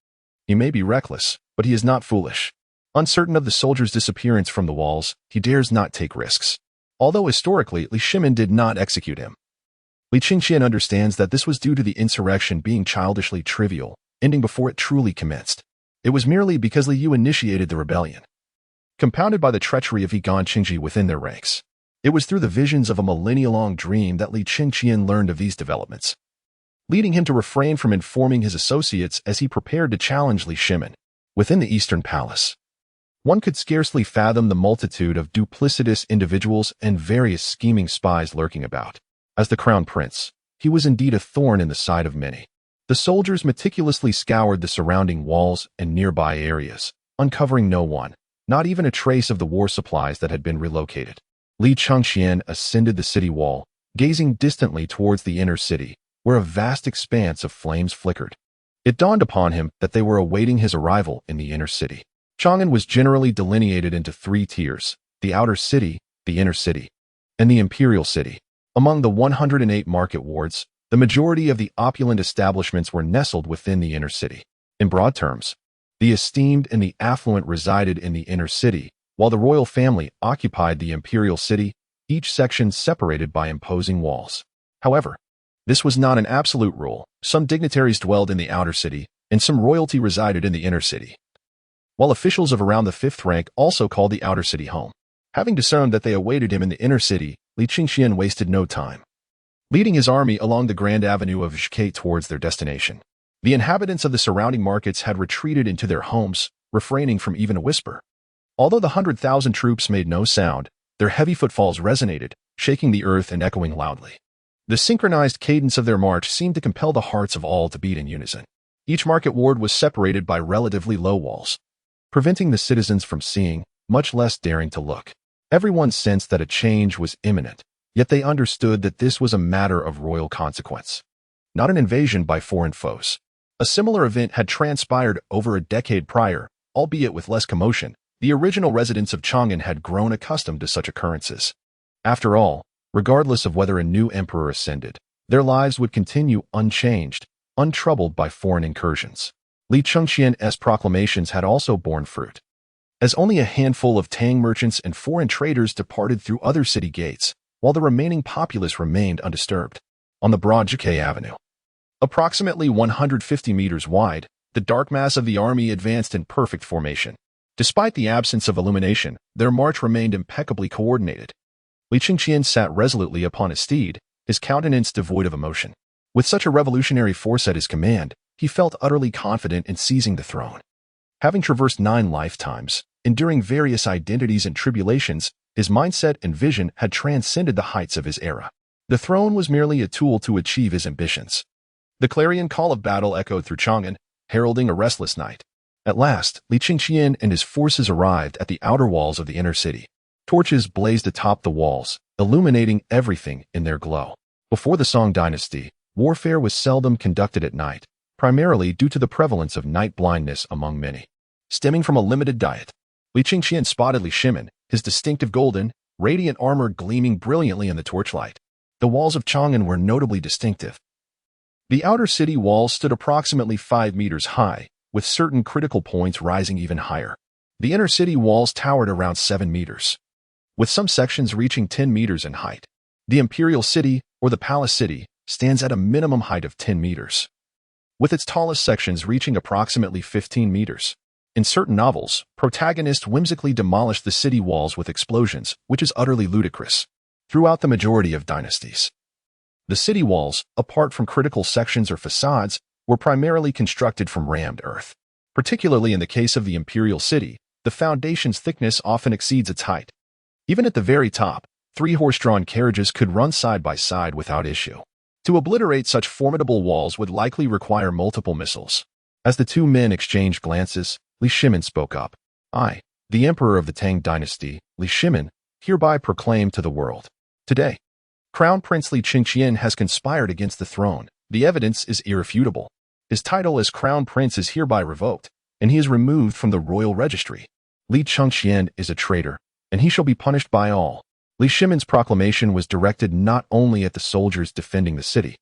He may be reckless, but he is not foolish. Uncertain of the soldier's disappearance from the walls, he dares not take risks. Although historically, Li Shimin did not execute him, Li Chengqian understands that this was due to the insurrection being childishly trivial, ending before it truly commenced. It was merely because Li Yu initiated the rebellion, compounded by the treachery of Yigan Qingji within their ranks. It was through the visions of a millennia-long dream that Li Chengqian learned of these developments, leading him to refrain from informing his associates as he prepared to challenge Li Shimin. Within the Eastern Palace, one could scarcely fathom the multitude of duplicitous individuals and various scheming spies lurking about. As the crown prince, he was indeed a thorn in the side of many. The soldiers meticulously scoured the surrounding walls and nearby areas, uncovering no one, not even a trace of the war supplies that had been relocated. Li Chengqian ascended the city wall, gazing distantly towards the inner city, where a vast expanse of flames flickered. It dawned upon him that they were awaiting his arrival in the inner city. Chang'an was generally delineated into 3 tiers: the outer city, the inner city, and the imperial city. Among the 108 market wards, the majority of the opulent establishments were nestled within the inner city. In broad terms, the esteemed and the affluent resided in the inner city, while the royal family occupied the imperial city, each section separated by imposing walls. However, this was not an absolute rule. Some dignitaries dwelled in the outer city, and some royalty resided in the inner city, while officials of around the 5th rank also called the outer city home. Having discerned that they awaited him in the inner city, Li Chengqian wasted no time, leading his army along the grand avenue of Zhike towards their destination. The inhabitants of the surrounding markets had retreated into their homes, refraining from even a whisper. Although the 100,000 troops made no sound, their heavy footfalls resonated, shaking the earth and echoing loudly. The synchronized cadence of their march seemed to compel the hearts of all to beat in unison. Each market ward was separated by relatively low walls, preventing the citizens from seeing, much less daring to look. Everyone sensed that a change was imminent, yet they understood that this was a matter of royal consequence, not an invasion by foreign foes. A similar event had transpired over a decade prior, albeit with less commotion. The original residents of Chang'an had grown accustomed to such occurrences. After all, regardless of whether a new emperor ascended, their lives would continue unchanged, untroubled by foreign incursions. Li Chengqian's proclamations had also borne fruit, as only a handful of Tang merchants and foreign traders departed through other city gates, while the remaining populace remained undisturbed. On the broad Zhike Avenue, approximately 150 meters wide, the dark mass of the army advanced in perfect formation. Despite the absence of illumination, their march remained impeccably coordinated. Li Chengqian sat resolutely upon his steed, his countenance devoid of emotion. With such a revolutionary force at his command, he felt utterly confident in seizing the throne. Having traversed 9 lifetimes, enduring various identities and tribulations, his mindset and vision had transcended the heights of his era. The throne was merely a tool to achieve his ambitions. The clarion call of battle echoed through Chang'an, heralding a restless night. At last, Li Chengqian and his forces arrived at the outer walls of the inner city. Torches blazed atop the walls, illuminating everything in their glow. Before the Tang Dynasty, warfare was seldom conducted at night, primarily due to the prevalence of night blindness among many, stemming from a limited diet. Li Chengqian spotted Li Shimin, his distinctive golden, radiant armor gleaming brilliantly in the torchlight. The walls of Chang'an were notably distinctive. The outer city walls stood approximately 5 meters high, with certain critical points rising even higher. The inner city walls towered around 7 meters, with some sections reaching 10 meters in height. The imperial city, or the palace city, stands at a minimum height of 10 meters, with its tallest sections reaching approximately 15 meters. In certain novels, protagonists whimsically demolish the city walls with explosions, which is utterly ludicrous. Throughout the majority of dynasties, the city walls, apart from critical sections or facades, were primarily constructed from rammed earth. Particularly in the case of the imperial city, the foundation's thickness often exceeds its height. Even at the very top, 3 horse-drawn carriages could run side by side without issue. To obliterate such formidable walls would likely require multiple missiles. As the two men exchanged glances, Li Shimin spoke up. I, the emperor of the Tang Dynasty, Li Shimin, hereby proclaim to the world. Today, Crown Prince Li Chengqian has conspired against the throne. The evidence is irrefutable. His title as Crown Prince is hereby revoked, and he is removed from the royal registry. Li Chengqian is a traitor, and he shall be punished by all. Li Shimin's proclamation was directed not only at the soldiers defending the city,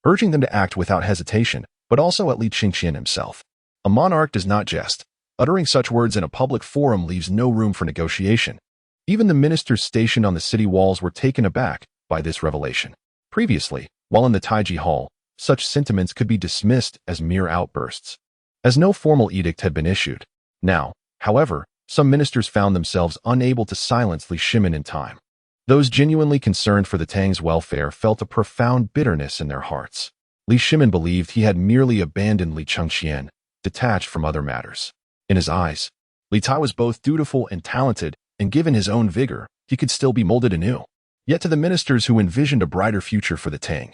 urging them to act without hesitation, but also at Li Chengqian himself. A monarch does not jest. Uttering such words in a public forum leaves no room for negotiation. Even the ministers stationed on the city walls were taken aback by this revelation. Previously, while in the Taiji Hall, such sentiments could be dismissed as mere outbursts, as no formal edict had been issued. Now, however, some ministers found themselves unable to silence Li Shimin in time. Those genuinely concerned for the Tang's welfare felt a profound bitterness in their hearts. Li Shimin believed he had merely abandoned Li Chengqian, detached from other matters. In his eyes, Li Tai was both dutiful and talented, and given his own vigor, he could still be molded anew. Yet to the ministers who envisioned a brighter future for the Tang,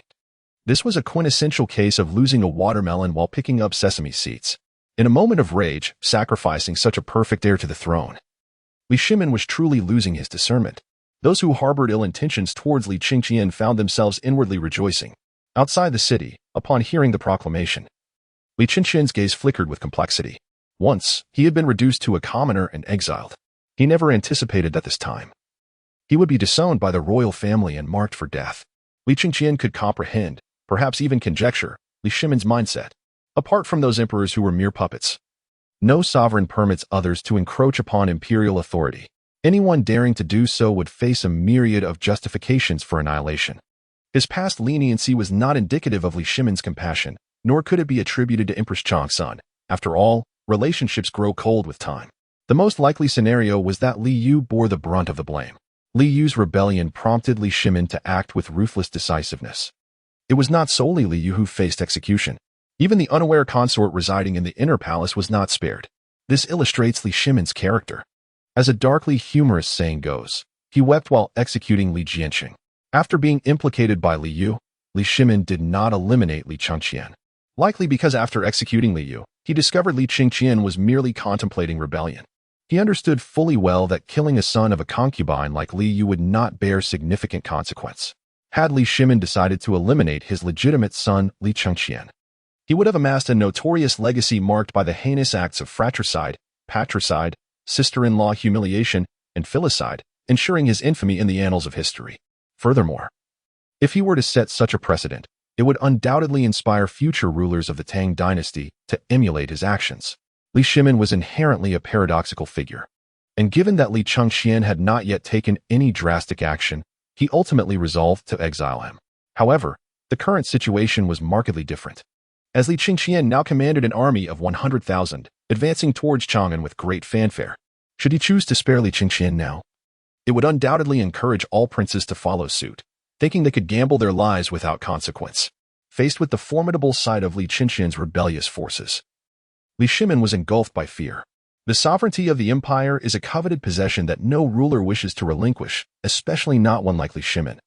this was a quintessential case of losing a watermelon while picking up sesame seeds. In a moment of rage, sacrificing such a perfect heir to the throne, Li Shimin was truly losing his discernment. Those who harbored ill intentions towards Li Chengqian found themselves inwardly rejoicing. Outside the city, upon hearing the proclamation, Li Chengqian's gaze flickered with complexity. Once, he had been reduced to a commoner and exiled. He never anticipated that this time he would be disowned by the royal family and marked for death. Li Chengqian could comprehend, perhaps even conjecture, Li Shimin's mindset. Apart from those emperors who were mere puppets, no sovereign permits others to encroach upon imperial authority. Anyone daring to do so would face a myriad of justifications for annihilation. His past leniency was not indicative of Li Shimin's compassion, nor could it be attributed to Empress Chang'an. After all, relationships grow cold with time. The most likely scenario was that Li Yu bore the brunt of the blame. Li Yu's rebellion prompted Li Shimin to act with ruthless decisiveness. It was not solely Li Yu who faced execution. Even the unaware consort residing in the inner palace was not spared. This illustrates Li Shimin's character. As a darkly humorous saying goes, he wept while executing Li Jianqing. After being implicated by Li Yu, Li Shimin did not eliminate Li Chengqian. Likely because after executing Li Yu, he discovered Li Chengqian was merely contemplating rebellion. He understood fully well that killing a son of a concubine like Li Yu would not bear significant consequence. Had Li Shimin decided to eliminate his legitimate son, Li Chengqian, he would have amassed a notorious legacy marked by the heinous acts of fratricide, patricide, sister-in-law humiliation, and filicide, ensuring his infamy in the annals of history. Furthermore, if he were to set such a precedent, it would undoubtedly inspire future rulers of the Tang Dynasty to emulate his actions. Li Shimin was inherently a paradoxical figure, and given that Li Chengqian had not yet taken any drastic action, he ultimately resolved to exile him. However, the current situation was markedly different, as Li Chengqian now commanded an army of 100,000, advancing towards Chang'an with great fanfare. Should he choose to spare Li Chengqian now, it would undoubtedly encourage all princes to follow suit, thinking they could gamble their lives without consequence. Faced with the formidable sight of Li Chengqian's rebellious forces, Li Shimin was engulfed by fear. The sovereignty of the empire is a coveted possession that no ruler wishes to relinquish, especially not one like Li Shimin,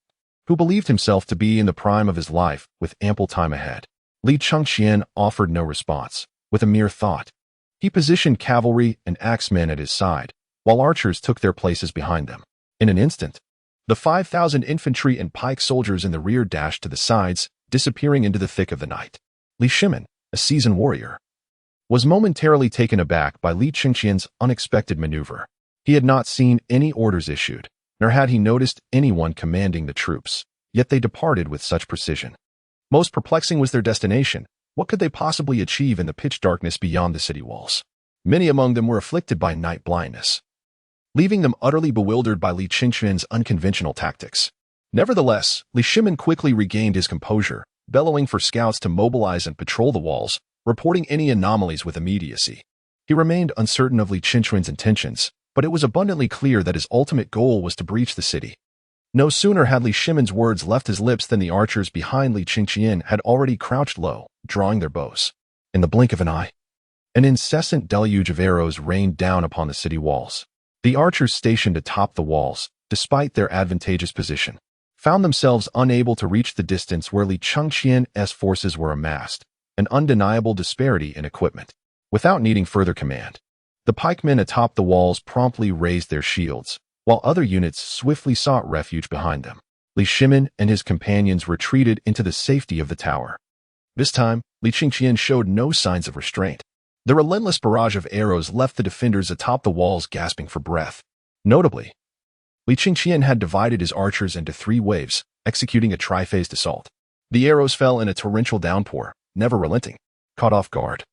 who believed himself to be in the prime of his life with ample time ahead. Li Chengqian offered no response. With a mere thought, he positioned cavalry and axemen at his side, while archers took their places behind them. In an instant, the 5,000 infantry and pike soldiers in the rear dashed to the sides, disappearing into the thick of the night. Li Shimin, a seasoned warrior, was momentarily taken aback by Li Chengqian's unexpected maneuver. He had not seen any orders issued, nor had he noticed anyone commanding the troops, yet they departed with such precision. Most perplexing was their destination. What could they possibly achieve in the pitch darkness beyond the city walls? Many among them were afflicted by night blindness, leaving them utterly bewildered by Li Chengqian's unconventional tactics. Nevertheless, Li Shimin quickly regained his composure, bellowing for scouts to mobilize and patrol the walls, reporting any anomalies with immediacy. He remained uncertain of Li Chengqian's intentions, but it was abundantly clear that his ultimate goal was to breach the city. No sooner had Li Shimin's words left his lips than the archers behind Li Chengqian had already crouched low, drawing their bows. In the blink of an eye, an incessant deluge of arrows rained down upon the city walls. The archers stationed atop the walls, despite their advantageous position, found themselves unable to reach the distance where Li Chengqian's forces were amassed, an undeniable disparity in equipment. Without needing further command, the pikemen atop the walls promptly raised their shields, while other units swiftly sought refuge behind them. Li Shimin and his companions retreated into the safety of the tower. This time, Li Chengqian showed no signs of restraint. The relentless barrage of arrows left the defenders atop the walls gasping for breath. Notably, Li Chengqian had divided his archers into 3 waves, executing a tri-phased assault. The arrows fell in a torrential downpour, never relenting. Caught off guard,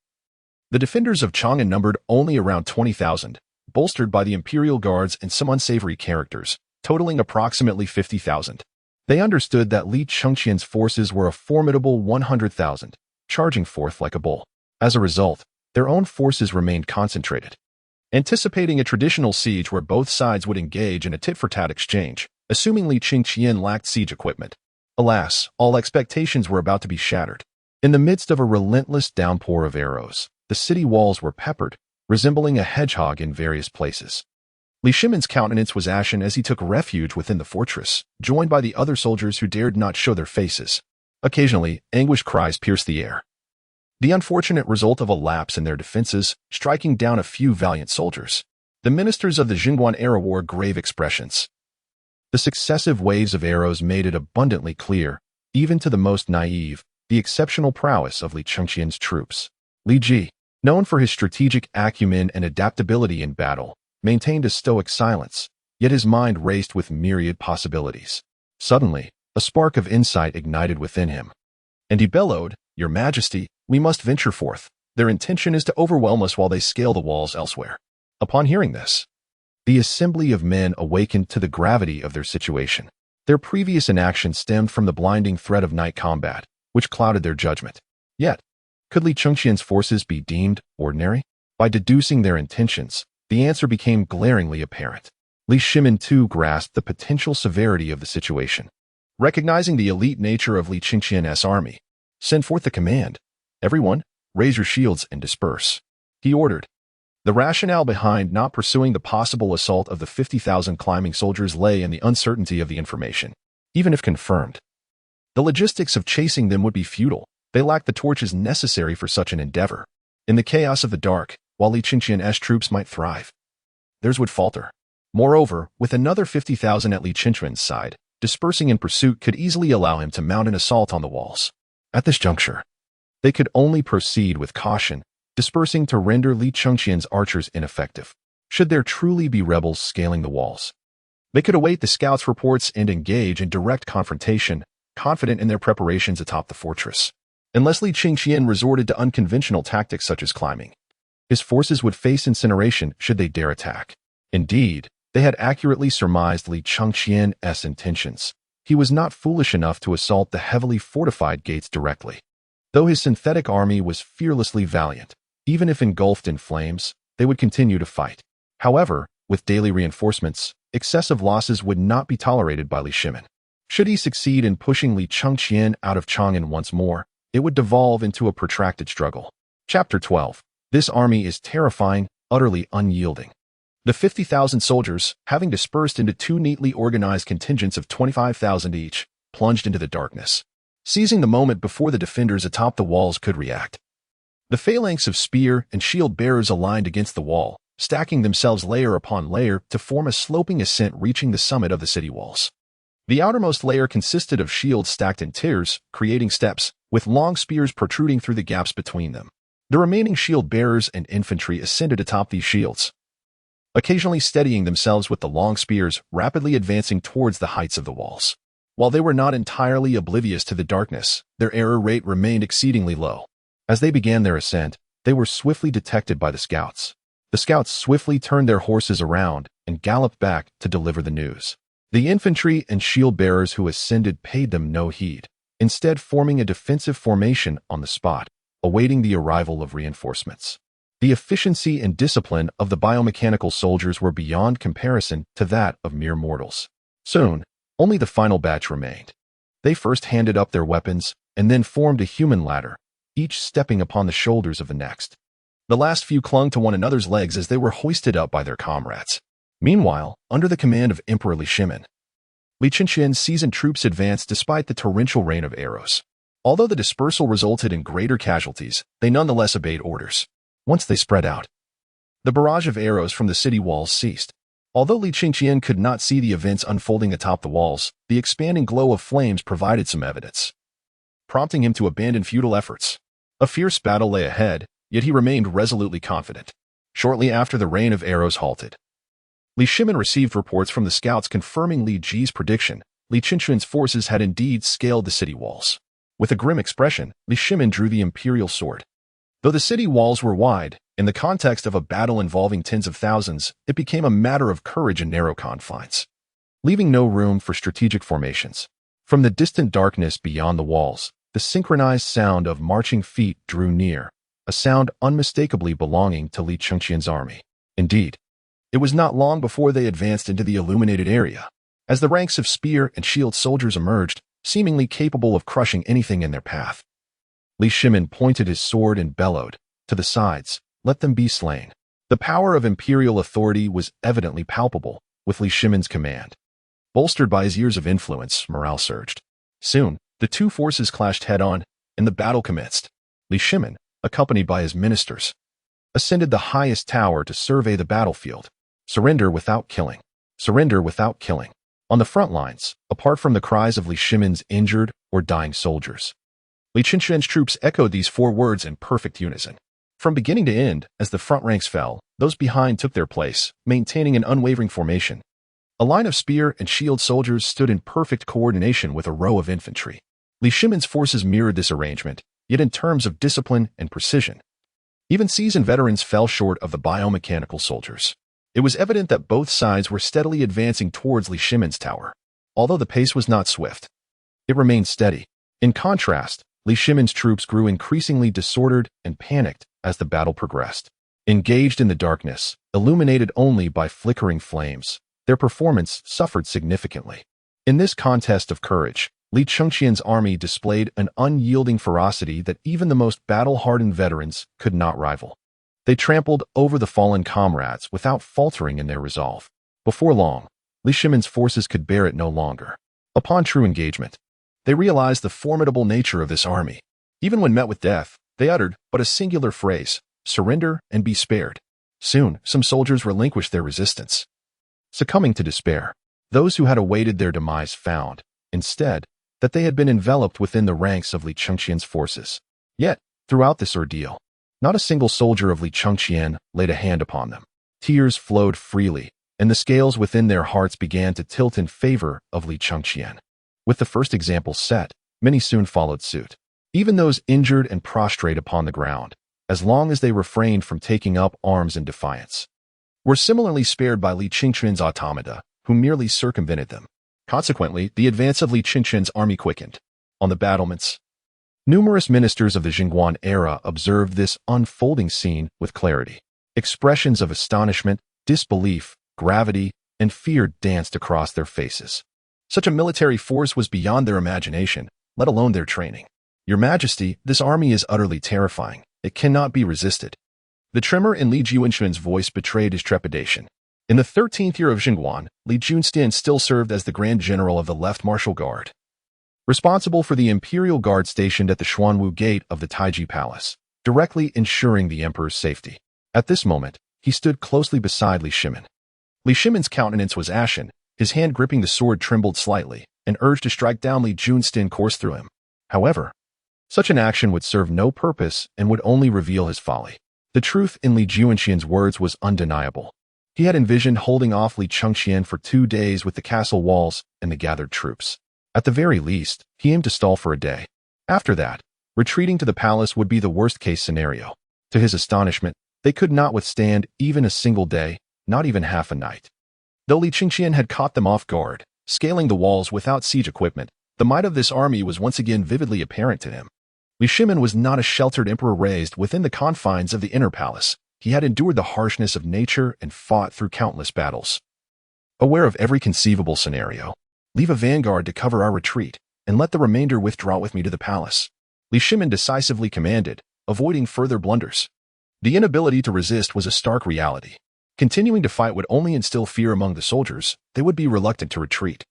the defenders of Chang'an numbered only around 20,000, bolstered by the imperial guards and some unsavory characters, totaling approximately 50,000. They understood that Li Chengqian's forces were a formidable 100,000, charging forth like a bull. As a result, their own forces remained concentrated. Anticipating a traditional siege where both sides would engage in a tit-for-tat exchange, assuming Li Chengqian lacked siege equipment. Alas, all expectations were about to be shattered. In the midst of a relentless downpour of arrows, the city walls were peppered, resembling a hedgehog in various places. Li Shimin's countenance was ashen as he took refuge within the fortress, joined by the other soldiers who dared not show their faces. Occasionally, anguished cries pierced the air, the unfortunate result of a lapse in their defenses, striking down a few valiant soldiers. The ministers of the Jingguan era wore grave expressions. The successive waves of arrows made it abundantly clear, even to the most naive, the exceptional prowess of Li Chengqian's troops. Li Ji, known for his strategic acumen and adaptability in battle, maintained a stoic silence, yet his mind raced with myriad possibilities. Suddenly, a spark of insight ignited within him, and he bellowed, "Your Majesty, we must venture forth. Their intention is to overwhelm us while they scale the walls elsewhere." Upon hearing this, the assembly of men awakened to the gravity of their situation. Their previous inaction stemmed from the blinding threat of night combat, which clouded their judgment. Yet, could Li Chengqian's forces be deemed ordinary? By deducing their intentions, the answer became glaringly apparent. Li Shimin too grasped the potential severity of the situation. Recognizing the elite nature of Li Chengqian's army, "Send forth the command. Everyone, raise your shields and disperse," he ordered. The rationale behind not pursuing the possible assault of the 50,000 climbing soldiers lay in the uncertainty of the information. Even if confirmed, the logistics of chasing them would be futile. They lacked the torches necessary for such an endeavor. In the chaos of the dark, while Li Chengqian's troops might thrive, theirs would falter. Moreover, with another 50,000 at Li Chengqian's side, dispersing in pursuit could easily allow him to mount an assault on the walls. At this juncture, they could only proceed with caution, dispersing to render Li Chengqian's archers ineffective. Should there truly be rebels scaling the walls, they could await the scouts' reports and engage in direct confrontation, confident in their preparations atop the fortress. Unless Li Chengqian resorted to unconventional tactics such as climbing, his forces would face incineration should they dare attack. Indeed, they had accurately surmised Li Chengqian's intentions. He was not foolish enough to assault the heavily fortified gates directly. Though his synthetic army was fearlessly valiant, even if engulfed in flames, they would continue to fight. However, with daily reinforcements, excessive losses would not be tolerated by Li Shimin. Should he succeed in pushing Li Chengqian out of Chang'an once more, it would devolve into a protracted struggle. Chapter 12. This army is terrifying, utterly unyielding. The 50,000 soldiers, having dispersed into 2 neatly organized contingents of 25,000 each, plunged into the darkness, seizing the moment before the defenders atop the walls could react. The phalanx of spear and shield bearers aligned against the wall, stacking themselves layer upon layer to form a sloping ascent reaching the summit of the city walls. The outermost layer consisted of shields stacked in tiers, creating steps, with long spears protruding through the gaps between them. The remaining shield bearers and infantry ascended atop these shields, occasionally steadying themselves with the long spears, rapidly advancing towards the heights of the walls. While they were not entirely oblivious to the darkness, their error rate remained exceedingly low. As they began their ascent, they were swiftly detected by the scouts. The scouts swiftly turned their horses around and galloped back to deliver the news. The infantry and shield bearers who ascended paid them no heed, instead forming a defensive formation on the spot, awaiting the arrival of reinforcements. The efficiency and discipline of the biomechanical soldiers were beyond comparison to that of mere mortals. Soon, only the final batch remained. They first handed up their weapons and then formed a human ladder, each stepping upon the shoulders of the next. The last few clung to one another's legs as they were hoisted up by their comrades. Meanwhile, under the command of Emperor Li Chengqian's seasoned troops advanced despite the torrential rain of arrows. Although the dispersal resulted in greater casualties, they nonetheless obeyed orders. Once they spread out, the barrage of arrows from the city walls ceased. Although Li Chengqian could not see the events unfolding atop the walls, the expanding glow of flames provided some evidence, prompting him to abandon futile efforts. A fierce battle lay ahead, yet he remained resolutely confident. Shortly after the rain of arrows halted, Li Shimin received reports from the scouts confirming Li Ji's prediction. Li Chengqian's forces had indeed scaled the city walls. With a grim expression, Li Shimin drew the imperial sword. Though the city walls were wide, in the context of a battle involving tens of thousands, it became a matter of courage and narrow confines, leaving no room for strategic formations. From the distant darkness beyond the walls, the synchronized sound of marching feet drew near, a sound unmistakably belonging to Li Chengqian's army. Indeed, it was not long before they advanced into the illuminated area. As the ranks of spear and shield soldiers emerged, seemingly capable of crushing anything in their path, Li Shimin pointed his sword and bellowed, "To the sides, let them be slain." The power of imperial authority was evidently palpable with Li Shimin's command. Bolstered by his years of influence, morale surged. Soon, the two forces clashed head-on, and the battle commenced. Li Shimin, accompanied by his ministers, ascended the highest tower to survey the battlefield. Surrender without killing. Surrender without killing. On the front lines, apart from the cries of Li Shimin's injured or dying soldiers, Li Chengqian's troops echoed these four words in perfect unison. From beginning to end, as the front ranks fell, those behind took their place, maintaining an unwavering formation. A line of spear and shield soldiers stood in perfect coordination with a row of infantry. Li Shimin's forces mirrored this arrangement, yet in terms of discipline and precision, even seasoned veterans fell short of the biomechanical soldiers. It was evident that both sides were steadily advancing towards Li Shimin's tower. Although the pace was not swift, it remained steady. In contrast, Li Shimin's troops grew increasingly disordered and panicked as the battle progressed. Engaged in the darkness, illuminated only by flickering flames, their performance suffered significantly. In this contest of courage, Li Chengqian's army displayed an unyielding ferocity that even the most battle-hardened veterans could not rival. They trampled over the fallen comrades without faltering in their resolve. Before long, Li Shimin's forces could bear it no longer. Upon true engagement, they realized the formidable nature of this army. Even when met with death, they uttered but a singular phrase: "Surrender and be spared." Soon, some soldiers relinquished their resistance, succumbing to despair. Those who had awaited their demise found, instead, that they had been enveloped within the ranks of Li Chengqian's forces. Yet, throughout this ordeal, not a single soldier of Li Chengqian laid a hand upon them. Tears flowed freely, and the scales within their hearts began to tilt in favor of Li Chengqian. With the first example set, many soon followed suit. Even those injured and prostrate upon the ground, as long as they refrained from taking up arms in defiance, were similarly spared by Li Chengqian's automata, who merely circumvented them. Consequently, the advance of Li Chengqian's army quickened. On the battlements, numerous ministers of the Jingguan era observed this unfolding scene with clarity. Expressions of astonishment, disbelief, gravity, and fear danced across their faces. Such a military force was beyond their imagination, let alone their training. "Your Majesty, this army is utterly terrifying. It cannot be resisted." The tremor in Li Junshan's voice betrayed his trepidation. In the 13th year of Jingguan, Li Junshan still served as the Grand General of the Left Martial Guard, responsible for the Imperial Guard stationed at the Xuanwu Gate of the Taiji Palace, directly ensuring the Emperor's safety. At this moment, he stood closely beside Li Shimin. Li Shimin's countenance was ashen, his hand gripping the sword trembled slightly, an urge to strike down Li Junshan coursed through him. However, such an action would serve no purpose and would only reveal his folly. The truth in Li Junshan's words was undeniable. He had envisioned holding off Li Chengqian for 2 days with the castle walls and the gathered troops. At the very least, he aimed to stall for a day. After that, retreating to the palace would be the worst-case scenario. To his astonishment, they could not withstand even a single day, not even half a night. Though Li Chengqian had caught them off guard, scaling the walls without siege equipment, the might of this army was once again vividly apparent to him. Li Shimin was not a sheltered emperor raised within the confines of the inner palace. He had endured the harshness of nature and fought through countless battles. Aware of every conceivable scenario, leave a vanguard to cover our retreat, and let the remainder withdraw with me to the palace. Li Shimin decisively commanded, avoiding further blunders. The inability to resist was a stark reality. Continuing to fight would only instill fear among the soldiers. They would be reluctant to retreat.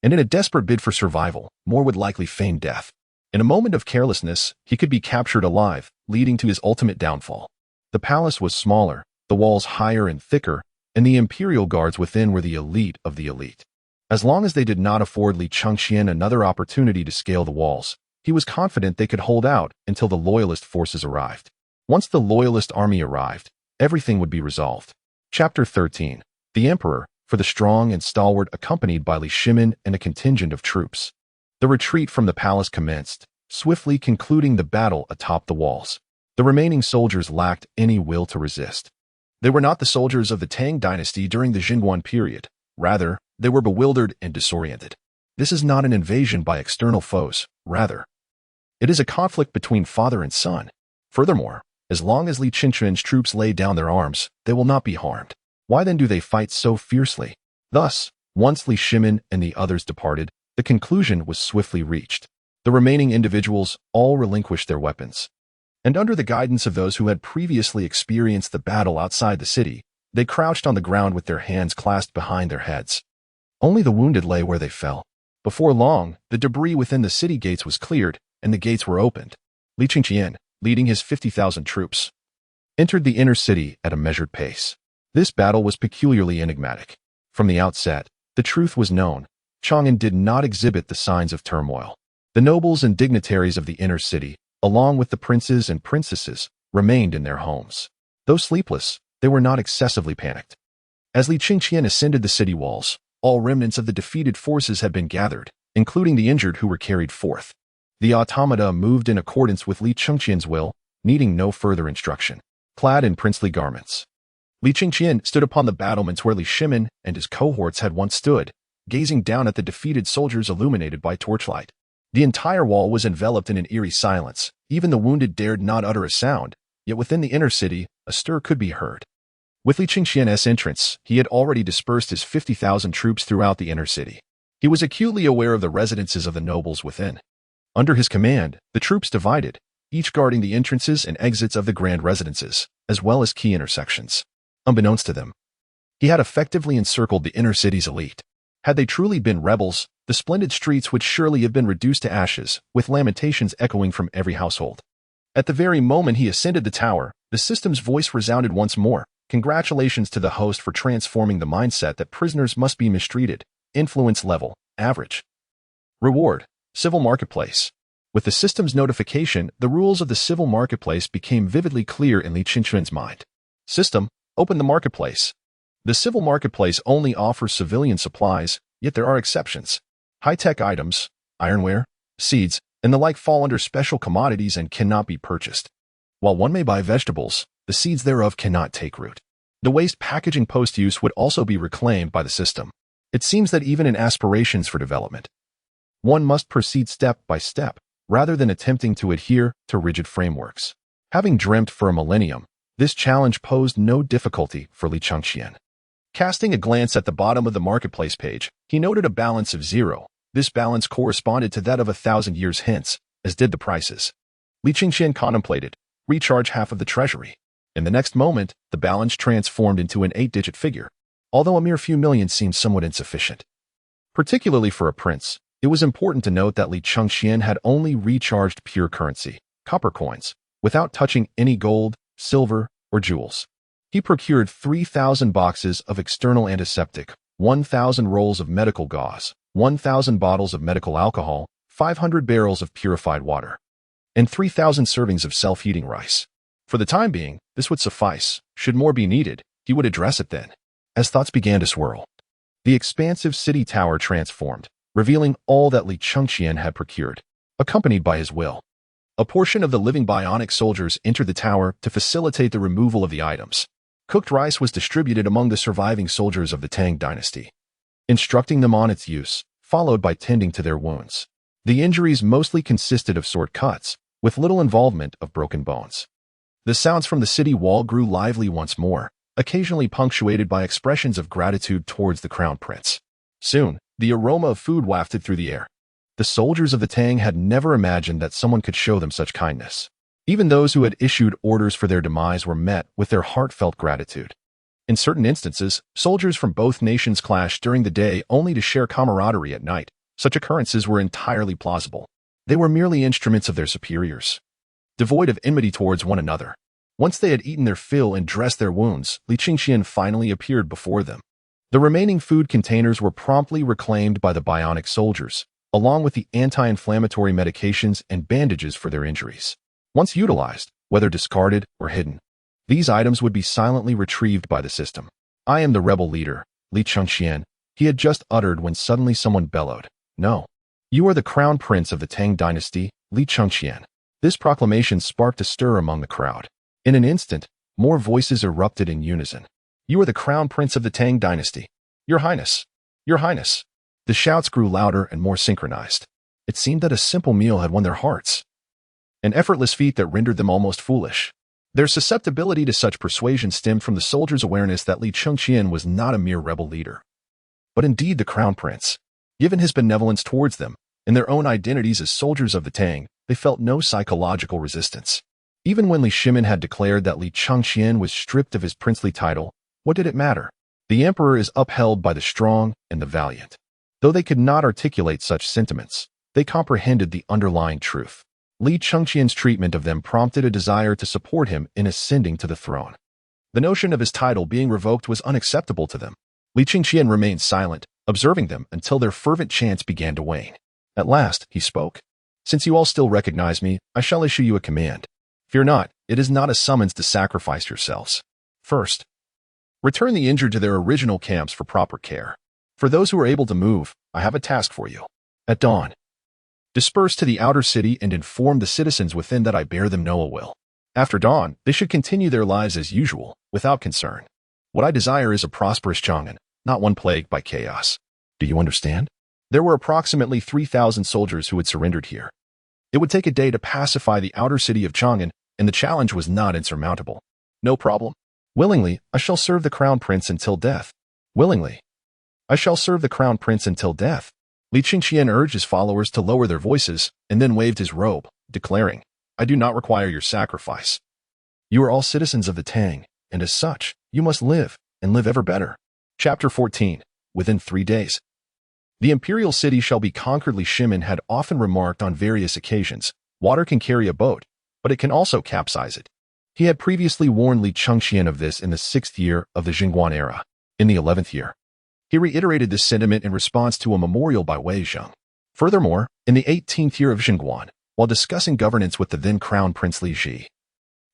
And in a desperate bid for survival, more would likely feign death. In a moment of carelessness, he could be captured alive, leading to his ultimate downfall. The palace was smaller, the walls higher and thicker, and the imperial guards within were the elite of the elite. As long as they did not afford Li Chengqian another opportunity to scale the walls, he was confident they could hold out until the loyalist forces arrived. Once the loyalist army arrived, everything would be resolved. Chapter 13. The Emperor, for the strong and stalwart, accompanied by Li Shimin and a contingent of troops. The retreat from the palace commenced, swiftly concluding the battle atop the walls. The remaining soldiers lacked any will to resist. They were not the soldiers of the Tang Dynasty during the Jingguan period. Rather, they were bewildered and disoriented. This is not an invasion by external foes. Rather, it is a conflict between father and son. Furthermore, as long as Li Chengqian's troops lay down their arms, they will not be harmed. Why then do they fight so fiercely? Thus, once Li Shimin and the others departed, the conclusion was swiftly reached. The remaining individuals all relinquished their weapons. And under the guidance of those who had previously experienced the battle outside the city, they crouched on the ground with their hands clasped behind their heads. Only the wounded lay where they fell. Before long, the debris within the city gates was cleared, and the gates were opened. Li Chengqian, leading his 50,000 troops, entered the inner city at a measured pace. This battle was peculiarly enigmatic. From the outset, the truth was known. Chang'an did not exhibit the signs of turmoil. The nobles and dignitaries of the inner city, along with the princes and princesses, remained in their homes. Though sleepless, they were not excessively panicked. As Li Chengqian ascended the city walls, all remnants of the defeated forces had been gathered, including the injured who were carried forth. The automata moved in accordance with Li Chengqian's will, needing no further instruction. Clad in princely garments, Li Chengqian stood upon the battlements where Li Shimin and his cohorts had once stood, gazing down at the defeated soldiers illuminated by torchlight. The entire wall was enveloped in an eerie silence. Even the wounded dared not utter a sound, yet within the inner city, a stir could be heard. With Li Chengqian's entrance, he had already dispersed his 50,000 troops throughout the inner city. He was acutely aware of the residences of the nobles within. Under his command, the troops divided, each guarding the entrances and exits of the grand residences, as well as key intersections. Unbeknownst to them, he had effectively encircled the inner city's elite. Had they truly been rebels, the splendid streets would surely have been reduced to ashes, with lamentations echoing from every household. At the very moment he ascended the tower, the system's voice resounded once more. Congratulations to the host for transforming the mindset that prisoners must be mistreated. Influence level, average. Reward, civil marketplace. With the system's notification, the rules of the civil marketplace became vividly clear in Li Chengqian's mind. System, open the marketplace. The civil marketplace only offers civilian supplies, yet there are exceptions. High-tech items, ironware, seeds, and the like fall under special commodities and cannot be purchased. While one may buy vegetables, the seeds thereof cannot take root. The waste packaging post-use would also be reclaimed by the system. It seems that even in aspirations for development, one must proceed step by step, rather than attempting to adhere to rigid frameworks. Having dreamt for a millennium, this challenge posed no difficulty for Li Chengqian. Casting a glance at the bottom of the marketplace page, he noted a balance of 0. This balance corresponded to that of 1,000 years hence, as did the prices. Li Chengqian contemplated, recharge half of the treasury. In the next moment, the balance transformed into an 8-digit figure, although a mere few million seemed somewhat insufficient. Particularly for a prince, it was important to note that Li Chengqian had only recharged pure currency, copper coins, without touching any gold, silver, or jewels. He procured 3,000 boxes of external antiseptic, 1,000 rolls of medical gauze, 1,000 bottles of medical alcohol, 500 barrels of purified water, and 3,000 servings of self-heating rice. For the time being, this would suffice. Should more be needed, He would address it then. As thoughts began to swirl, the expansive city tower transformed, revealing all that Li Chengqian had procured, accompanied by his will. A portion of the living bionic soldiers entered the tower to facilitate the removal of the items. Cooked rice was distributed among the surviving soldiers of the Tang Dynasty, instructing them on its use, followed by tending to their wounds. The injuries mostly consisted of sword cuts, with little involvement of broken bones. The sounds from the city wall grew lively once more, occasionally punctuated by expressions of gratitude towards the crown prince. Soon, the aroma of food wafted through the air. The soldiers of the Tang had never imagined that someone could show them such kindness. Even those who had issued orders for their demise were met with their heartfelt gratitude. In certain instances, soldiers from both nations clashed during the day only to share camaraderie at night. Such occurrences were entirely plausible. They were merely instruments of their superiors, devoid of enmity towards one another. Once they had eaten their fill and dressed their wounds, Li Chengqian finally appeared before them. The remaining food containers were promptly reclaimed by the bionic soldiers, along with the anti-inflammatory medications and bandages for their injuries. Once utilized, whether discarded or hidden, these items would be silently retrieved by the system. "I am the rebel leader, Li Chengqian," he had just uttered when suddenly someone bellowed. "No. You are the crown prince of the Tang Dynasty, Li Chengqian." This proclamation sparked a stir among the crowd. In an instant, more voices erupted in unison. "You are the crown prince of the Tang Dynasty. Your Highness! Your Highness!" The shouts grew louder and more synchronized. It seemed that a simple meal had won their hearts, an effortless feat that rendered them almost foolish. Their susceptibility to such persuasion stemmed from the soldiers' awareness that Li Chengqian was not a mere rebel leader, but indeed the crown prince. Given his benevolence towards them, and their own identities as soldiers of the Tang, they felt no psychological resistance. Even when Li Shimin had declared that Li Chengqian was stripped of his princely title, what did it matter? The emperor is upheld by the strong and the valiant. Though they could not articulate such sentiments, they comprehended the underlying truth. Li Chengqian's treatment of them prompted a desire to support him in ascending to the throne. The notion of his title being revoked was unacceptable to them. Li Chengqian remained silent, observing them until their fervent chants began to wane. At last, he spoke. "Since you all still recognize me, I shall issue you a command. Fear not, it is not a summons to sacrifice yourselves. First, return the injured to their original camps for proper care. For those who are able to move, I have a task for you. At dawn, disperse to the outer city and inform the citizens within that I bear them no ill will. After dawn, they should continue their lives as usual, without concern. What I desire is a prosperous Chang'an, not one plagued by chaos. Do you understand?" There were approximately 3,000 soldiers who had surrendered here. It would take a day to pacify the outer city of Chang'an, and the challenge was not insurmountable. "No problem. Willingly, I shall serve the crown prince until death. Willingly, I shall serve the crown prince until death." Li Chengqian urged his followers to lower their voices and then waved his robe, declaring, "I do not require your sacrifice. You are all citizens of the Tang, and as such, you must live, and live ever better." Chapter 14. Within 3 days. The imperial city shall be conquered. Li Shimin had often remarked on various occasions, water can carry a boat, but it can also capsize it. He had previously warned Li Chengqian of this in the 6th year of the Jingguan era. In the 11th year, he reiterated this sentiment in response to a memorial by Wei Zheng. Furthermore, in the 18th year of Jingguan, while discussing governance with the then crown Prince Li,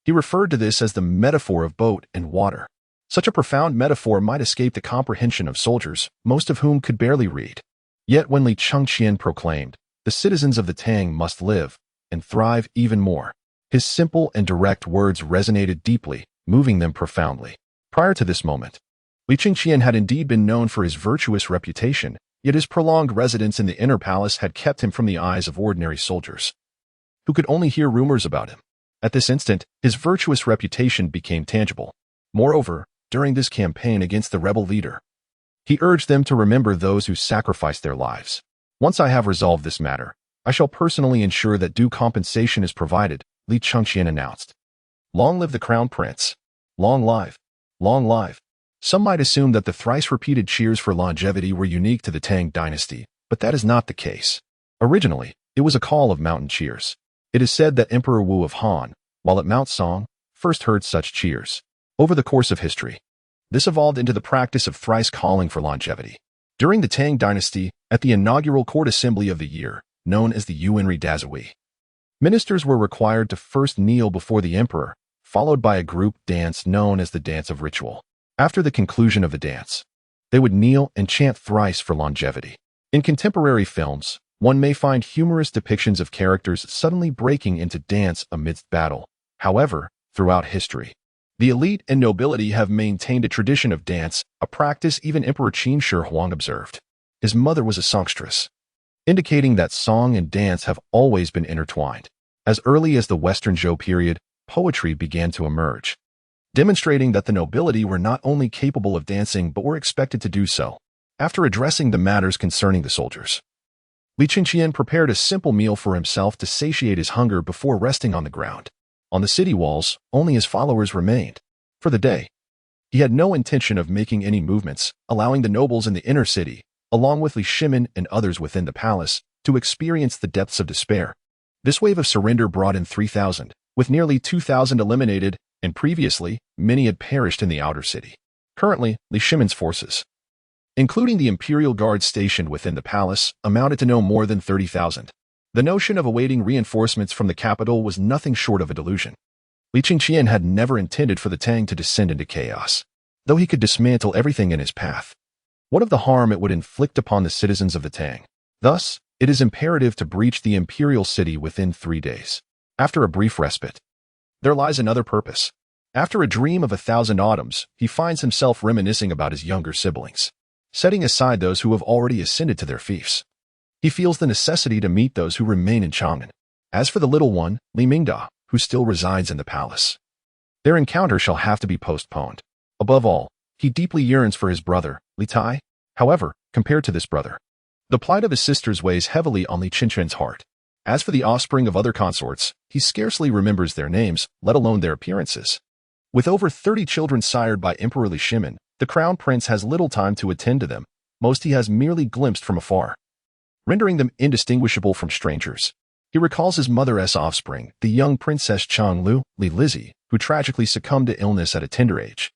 he referred to this as the metaphor of boat and water. Such a profound metaphor might escape the comprehension of soldiers, most of whom could barely read. Yet when Li Chengqian proclaimed, "The citizens of the Tang must live and thrive even more," his simple and direct words resonated deeply, moving them profoundly. Prior to this moment, Li Chengqian had indeed been known for his virtuous reputation, yet his prolonged residence in the inner palace had kept him from the eyes of ordinary soldiers, who could only hear rumors about him. At this instant, his virtuous reputation became tangible. Moreover, during this campaign against the rebel leader, he urged them to remember those who sacrificed their lives. "Once I have resolved this matter, I shall personally ensure that due compensation is provided," Li Chengqian announced. "Long live the crown prince! Long live! Long live!" Some might assume that the thrice-repeated cheers for longevity were unique to the Tang Dynasty, but that is not the case. Originally, it was a call of mountain cheers. It is said that Emperor Wu of Han, while at Mount Song, first heard such cheers. Over the course of history, this evolved into the practice of thrice calling for longevity. During the Tang Dynasty, at the inaugural court assembly of the year, known as the Yuanri Dazui, ministers were required to first kneel before the emperor, followed by a group dance known as the Dance of Ritual. After the conclusion of the dance, they would kneel and chant thrice for longevity. In contemporary films, one may find humorous depictions of characters suddenly breaking into dance amidst battle. However, throughout history, the elite and nobility have maintained a tradition of dance, a practice even Emperor Qin Shi Huang observed. His mother was a songstress, indicating that song and dance have always been intertwined. As early as the Western Zhou period, poetry began to emerge, demonstrating that the nobility were not only capable of dancing but were expected to do so. After addressing the matters concerning the soldiers, Li Chengqian prepared a simple meal for himself to satiate his hunger before resting on the ground. On the city walls, only his followers remained. For the day, he had no intention of making any movements, allowing the nobles in the inner city, along with Li Shimin and others within the palace, to experience the depths of despair. This wave of surrender brought in 3,000, with nearly 2,000 eliminated, and previously, many had perished in the outer city. Currently, Li Shimin's forces, including the Imperial Guard stationed within the palace, amounted to no more than 30,000. The notion of awaiting reinforcements from the capital was nothing short of a delusion. Li Chengqian had never intended for the Tang to descend into chaos, though he could dismantle everything in his path. What of the harm it would inflict upon the citizens of the Tang? Thus, it is imperative to breach the imperial city within 3 days. After a brief respite, there lies another purpose. After a dream of 1,000 autumns, he finds himself reminiscing about his younger siblings, setting aside those who have already ascended to their fiefs. He feels the necessity to meet those who remain in Chang'an. As for the little one, Li Mingda, who still resides in the palace, their encounter shall have to be postponed. Above all, he deeply yearns for his brother, Li Tai. However, compared to this brother, the plight of his sisters weighs heavily on Li Chengqian's heart. As for the offspring of other consorts, he scarcely remembers their names, let alone their appearances. With over 30 children sired by Emperor Li Shimin, the crown prince has little time to attend to them. Most he has merely glimpsed from afar, rendering them indistinguishable from strangers. He recalls his mother's offspring, the young Princess Changlu, Li Lizzie, who tragically succumbed to illness at a tender age.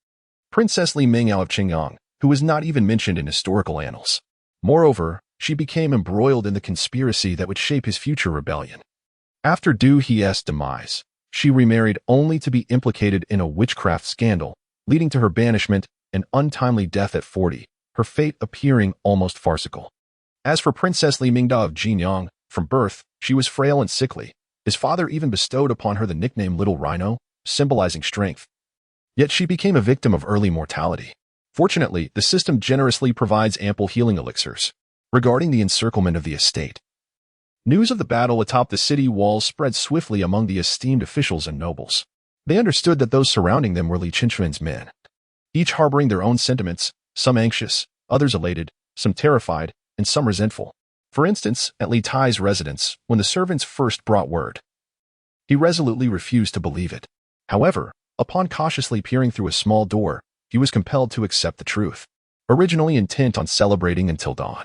Princess Li Mingyao of Qingyang, who was not even mentioned in historical annals. Moreover, she became embroiled in the conspiracy that would shape his future rebellion. After Du He's demise, she remarried only to be implicated in a witchcraft scandal, leading to her banishment and untimely death at 40, her fate appearing almost farcical. As for Princess Li Mingda of Jinyang, from birth, she was frail and sickly. His father even bestowed upon her the nickname Little Rhino, symbolizing strength. Yet she became a victim of early mortality. Fortunately, the system generously provides ample healing elixirs. Regarding the encirclement of the estate, news of the battle atop the city walls spread swiftly among the esteemed officials and nobles. They understood that those surrounding them were Li Chengqian's men, each harboring their own sentiments, some anxious, others elated, some terrified, and some resentful. For instance, at Li Tai's residence, when the servants first brought word, he resolutely refused to believe it. However, upon cautiously peering through a small door, he was compelled to accept the truth, originally intent on celebrating until dawn.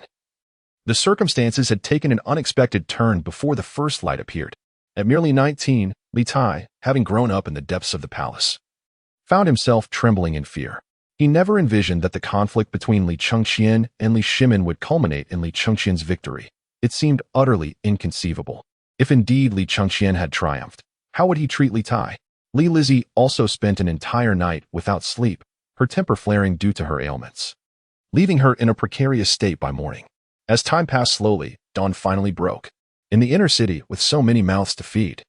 The circumstances had taken an unexpected turn before the first light appeared. At merely 19, Li Tai, having grown up in the depths of the palace, found himself trembling in fear. He never envisioned that the conflict between Li Chengqian and Li Shimin would culminate in Li Chengqian's victory. It seemed utterly inconceivable. If indeed Li Chengqian had triumphed, how would he treat Li Tai? Li Lizzie also spent an entire night without sleep, her temper flaring due to her ailments, leaving her in a precarious state by morning. As time passed slowly, dawn finally broke. In the inner city, with so many mouths to feed,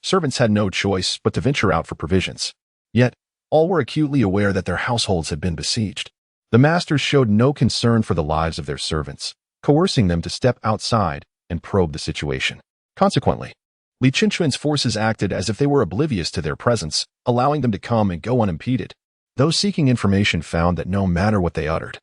servants had no choice but to venture out for provisions. Yet, all were acutely aware that their households had been besieged. The masters showed no concern for the lives of their servants, coercing them to step outside and probe the situation. Consequently, Li Chengqian's forces acted as if they were oblivious to their presence, allowing them to come and go unimpeded. Those seeking information found that no matter what they uttered,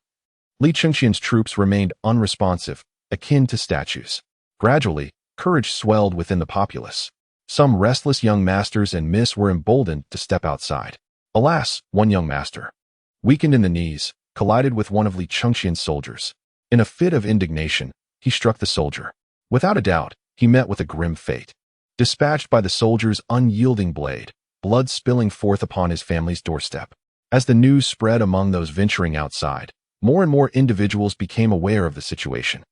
Li Chengqian's troops remained unresponsive, akin to statues. Gradually, courage swelled within the populace. Some restless young masters and miss were emboldened to step outside. Alas, one young master, weakened in the knees, collided with one of Li Chengqian's soldiers. In a fit of indignation, he struck the soldier. Without a doubt, he met with a grim fate. Dispatched by the soldier's unyielding blade, blood spilling forth upon his family's doorstep. As the news spread among those venturing outside, more and more individuals became aware of the situation.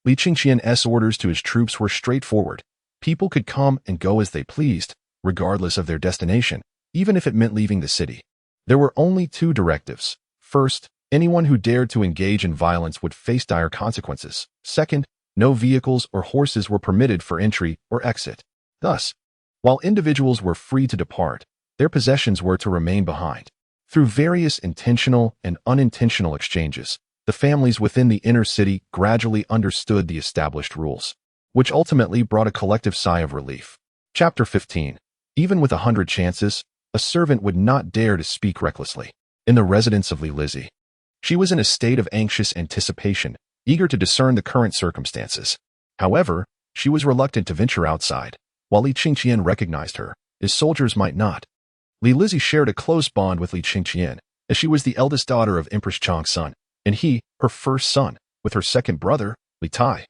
Li Chengqian's orders to his troops were straightforward. People could come and go as they pleased, regardless of their destination, even if it meant leaving the city. There were only two directives. First, anyone who dared to engage in violence would face dire consequences. Second, no vehicles or horses were permitted for entry or exit. Thus, while individuals were free to depart, their possessions were to remain behind. Through various intentional and unintentional exchanges, the families within the inner city gradually understood the established rules, which ultimately brought a collective sigh of relief. Chapter 15. Even with 100 chances, a servant would not dare to speak recklessly. In the residence of Li Tai, she was in a state of anxious anticipation, eager to discern the current circumstances. However, she was reluctant to venture outside. While Li Chengqian recognized her, his soldiers might not. Li Tai shared a close bond with Li Chengqian, as she was the eldest daughter of Empress Chang's son, and he, her first son, with her second brother, Li Tai.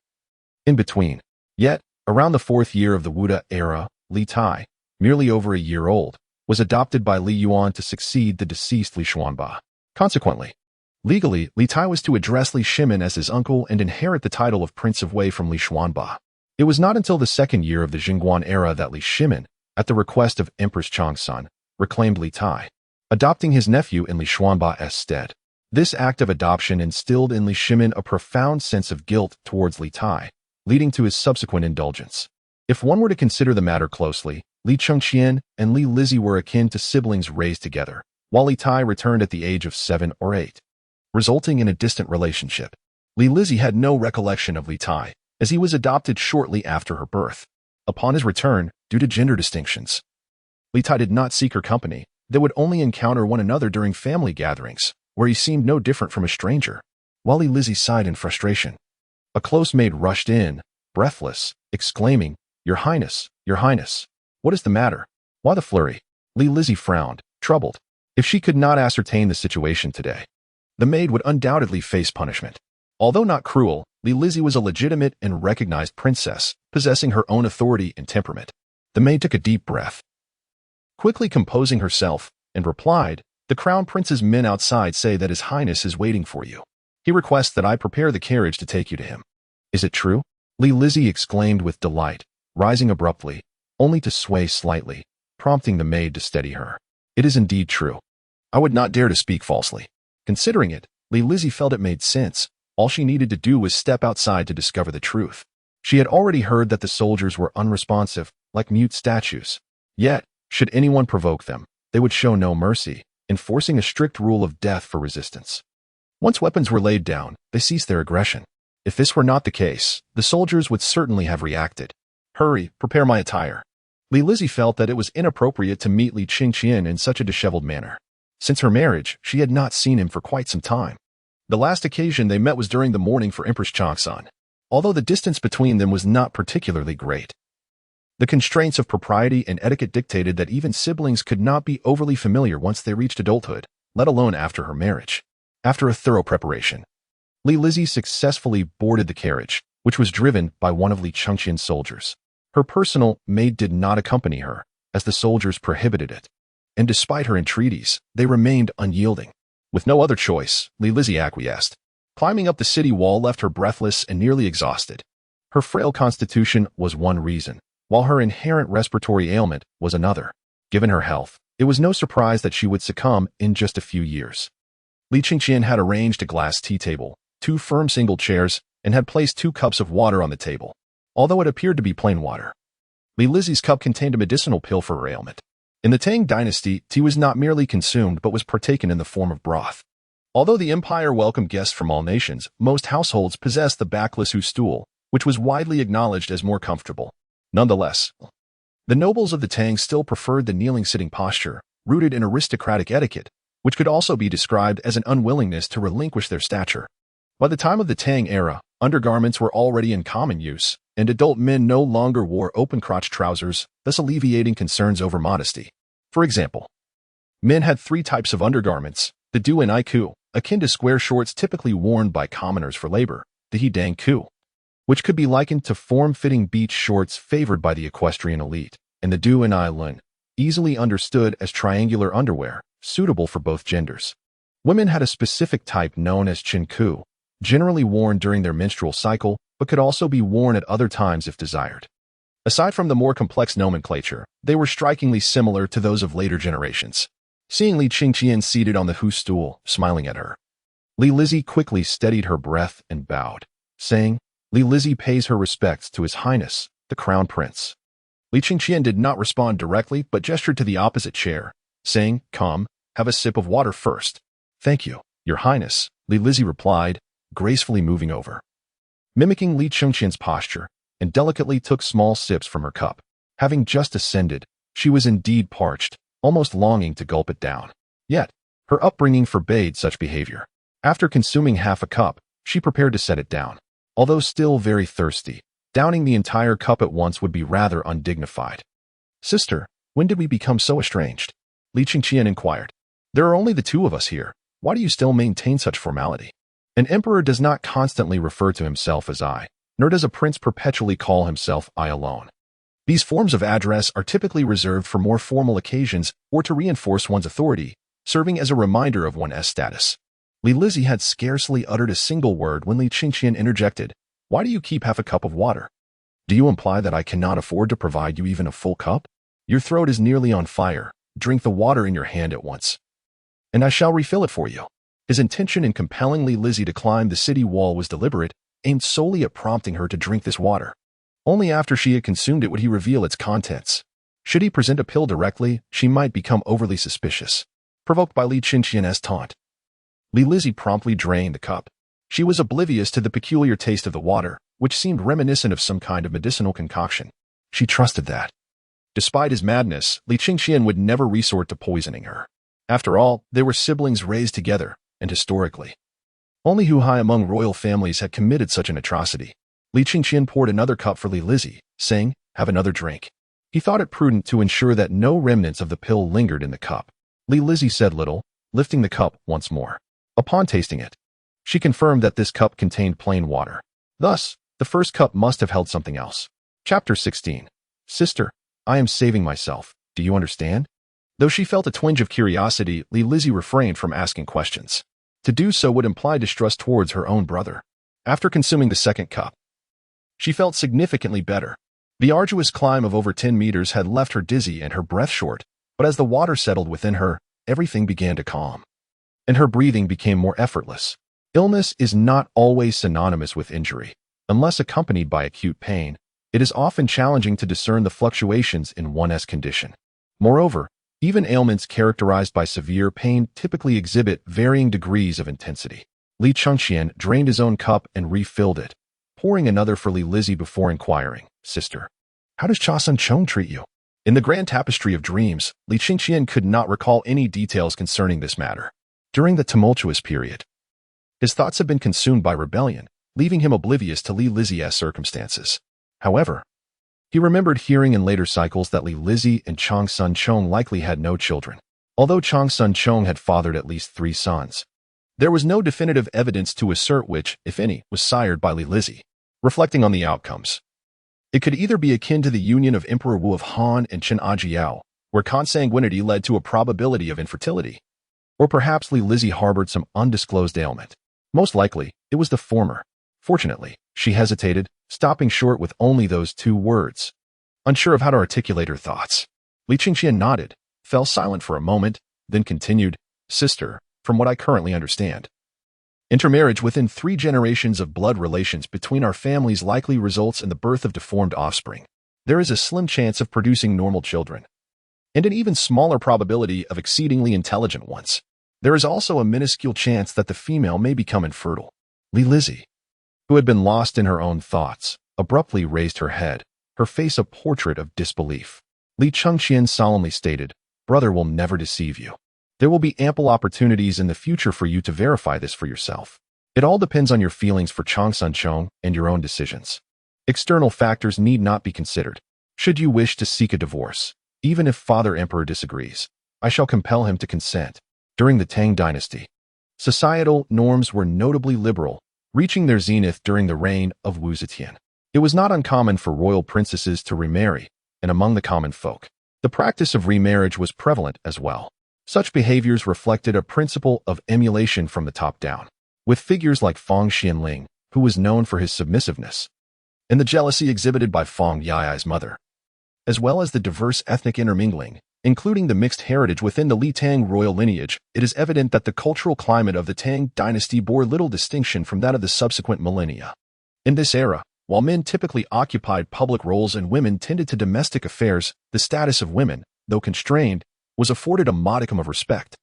In between. Yet, around the 4th year of the Wuda era, Li Tai, merely over a year old, was adopted by Li Yuan to succeed the deceased Li Xuanba. Consequently, legally, Li Tai was to address Li Shimin as his uncle and inherit the title of Prince of Wei from Li Xuanba. It was not until the 2nd year of the Jingguan era that Li Shimin, at the request of Empress Chang's son, reclaimed Li Tai, adopting his nephew in Li Xuanba's stead. This act of adoption instilled in Li Shimin a profound sense of guilt towards Li Tai, leading to his subsequent indulgence. If one were to consider the matter closely, Li Chengqian and Li Tai were akin to siblings raised together, while Li Tai returned at the age of 7 or 8, resulting in a distant relationship. Li Tai had no recollection of Li Tai, as he was adopted shortly after her birth. Upon his return, due to gender distinctions, Li Tai did not seek her company. They would only encounter one another during family gatherings, where he seemed no different from a stranger. While Li Tai sighed in frustration, a close maid rushed in, breathless, exclaiming, Your Highness, what is the matter? Why the flurry? Li Tai frowned, troubled. If she could not ascertain the situation today, the maid would undoubtedly face punishment. Although not cruel, Li Tai was a legitimate and recognized princess, possessing her own authority and temperament. The maid took a deep breath, quickly composing herself, and replied, The crown prince's men outside say that his highness is waiting for you. He requests that I prepare the carriage to take you to him. Is it true? Li Tai exclaimed with delight, rising abruptly, only to sway slightly, prompting the maid to steady her. It is indeed true. I would not dare to speak falsely. Considering it, Li Tai felt it made sense. All she needed to do was step outside to discover the truth. She had already heard that the soldiers were unresponsive, like mute statues. Yet, should anyone provoke them, they would show no mercy, enforcing a strict rule of death for resistance. Once weapons were laid down, they ceased their aggression. If this were not the case, the soldiers would certainly have reacted. Hurry, prepare my attire. Li Tai felt that it was inappropriate to meet Li Chengqian in such a disheveled manner. Since her marriage, she had not seen him for quite some time. The last occasion they met was during the mourning for Empress Chang's son. Although the distance between them was not particularly great, the constraints of propriety and etiquette dictated that even siblings could not be overly familiar once they reached adulthood, let alone after her marriage. After a thorough preparation, Li Tai successfully boarded the carriage, which was driven by one of Li Chengqian's soldiers. Her personal maid did not accompany her, as the soldiers prohibited it. And despite her entreaties, they remained unyielding. With no other choice, Li Tai acquiesced. Climbing up the city wall left her breathless and nearly exhausted. Her frail constitution was one reason, while her inherent respiratory ailment was another. Given her health, it was no surprise that she would succumb in just a few years. Li Chengqian had arranged a glass tea table, 2 firm single chairs, and had placed 2 cups of water on the table, although it appeared to be plain water. Li Tai's cup contained a medicinal pill for her ailment. In the Tang Dynasty, tea was not merely consumed but was partaken in the form of broth. Although the empire welcomed guests from all nations, most households possessed the backless stool, which was widely acknowledged as more comfortable. Nonetheless, the nobles of the Tang still preferred the kneeling sitting posture, rooted in aristocratic etiquette, which could also be described as an unwillingness to relinquish their stature. By the time of the Tang era, undergarments were already in common use, and adult men no longer wore open-crotch trousers, thus alleviating concerns over modesty. For example, men had 3 types of undergarments: the du and iku, akin to square shorts typically worn by commoners for labor, the he dang ku, which could be likened to form-fitting beach shorts favored by the equestrian elite, and the du and I lun, easily understood as triangular underwear, suitable for both genders. Women had a specific type known as chin ku, generally worn during their menstrual cycle, but could also be worn at other times if desired. Aside from the more complex nomenclature, they were strikingly similar to those of later generations. seeing Li Chengqian seated on the Hu stool, smiling at her. Li Lizzie quickly steadied her breath and bowed, saying, Li Lizzie pays her respects to His Highness, the Crown Prince. Li Chengqian did not respond directly but gestured to the opposite chair, saying, Come, have a sip of water first. Thank you, Your Highness, Li Lizzie replied, gracefully moving over. Mimicking Li Chengqian's posture, and delicately took small sips from her cup. Having just ascended, she was indeed parched, almost longing to gulp it down. Yet, her upbringing forbade such behavior. After consuming half a cup, she prepared to set it down. Although still very thirsty, downing the entire cup at once would be rather undignified. Sister, when did we become so estranged? Li Chengqian inquired. There are only the two of us here. Why do you still maintain such formality? An emperor does not constantly refer to himself as I, nor does a prince perpetually call himself I alone. These forms of address are typically reserved for more formal occasions or to reinforce one's authority, serving as a reminder of one's status. Li Lizzie had scarcely uttered a single word when Li Chengqian interjected, Why do you keep half a cup of water? Do you imply that I cannot afford to provide you even a full cup? Your throat is nearly on fire. Drink the water in your hand at once, and I shall refill it for you. His intention in compelling Li Lizzie to climb the city wall was deliberate, aimed solely at prompting her to drink this water. Only after she had consumed it would he reveal its contents. Should he present a pill directly, she might become overly suspicious, provoked by Li Chengqian's taunt. Li Lizzie promptly drained the cup. She was oblivious to the peculiar taste of the water, which seemed reminiscent of some kind of medicinal concoction. She trusted that, despite his madness, Li Chengqian would never resort to poisoning her. After all, they were siblings raised together, and historically, only who high among royal families had committed such an atrocity. Li Chengqian poured another cup for Li Lizzie, saying, Have another drink. He thought it prudent to ensure that no remnants of the pill lingered in the cup. Li Lizzie said little, lifting the cup once more. Upon tasting it, she confirmed that this cup contained plain water. Thus, the first cup must have held something else. Chapter 16. Sister, I am saving myself. Do you understand? Though she felt a twinge of curiosity, Li Lizzie refrained from asking questions. To do so would imply distrust towards her own brother. After consuming the second cup, she felt significantly better. The arduous climb of over 10 meters had left her dizzy and her breath short, but as the water settled within her, everything began to calm, and her breathing became more effortless. Illness is not always synonymous with injury. Unless accompanied by acute pain, it is often challenging to discern the fluctuations in one's condition. Moreover, even ailments characterized by severe pain typically exhibit varying degrees of intensity. Li Chengqian drained his own cup and refilled it, pouring another for Li Lizzie before inquiring, Sister, how does Cha Sun Chong treat you? In the grand tapestry of dreams, Li Chengqian could not recall any details concerning this matter. During the tumultuous period, his thoughts had been consumed by rebellion, leaving him oblivious to Li Lizzie's circumstances. However, he remembered hearing in later cycles that Li Lizzie and Cha Sun Chong likely had no children. Although Cha Sun Chong had fathered at least 3 sons, there was no definitive evidence to assert which, if any, was sired by Li Lizzie. Reflecting on the outcomes, it could either be akin to the union of Emperor Wu of Han and Chen Ajiao, where consanguinity led to a probability of infertility, or perhaps Li Lizzie harbored some undisclosed ailment. Most likely, it was the former. Fortunately, she hesitated, stopping short with only those 2 words. Unsure of how to articulate her thoughts, Li Chengqian nodded, fell silent for a moment, then continued, Sister, from what I currently understand, intermarriage within 3 generations of blood relations between our families likely results in the birth of deformed offspring. There is a slim chance of producing normal children, and an even smaller probability of exceedingly intelligent ones. There is also a minuscule chance that the female may become infertile. Li Lizzie, who had been lost in her own thoughts, abruptly raised her head, her face a portrait of disbelief. Li Chengqian solemnly stated, Brother will never deceive you. There will be ample opportunities in the future for you to verify this for yourself. It all depends on your feelings for Cha Sun Chong and your own decisions. External factors need not be considered. Should you wish to seek a divorce, even if Father Emperor disagrees, I shall compel him to consent. During the Tang Dynasty, societal norms were notably liberal, reaching their zenith during the reign of Wu Zetian. It was not uncommon for royal princesses to remarry, and among the common folk, the practice of remarriage was prevalent as well. Such behaviors reflected a principle of emulation from the top down, with figures like Feng Xianling, who was known for his submissiveness, and the jealousy exhibited by Feng Yai's mother, as well as the diverse ethnic intermingling, Including the mixed heritage within the Li Tang royal lineage, it is evident that the cultural climate of the Tang Dynasty bore little distinction from that of the subsequent millennia. In this era, while men typically occupied public roles and women tended to domestic affairs, the status of women, though constrained, was afforded a modicum of respect.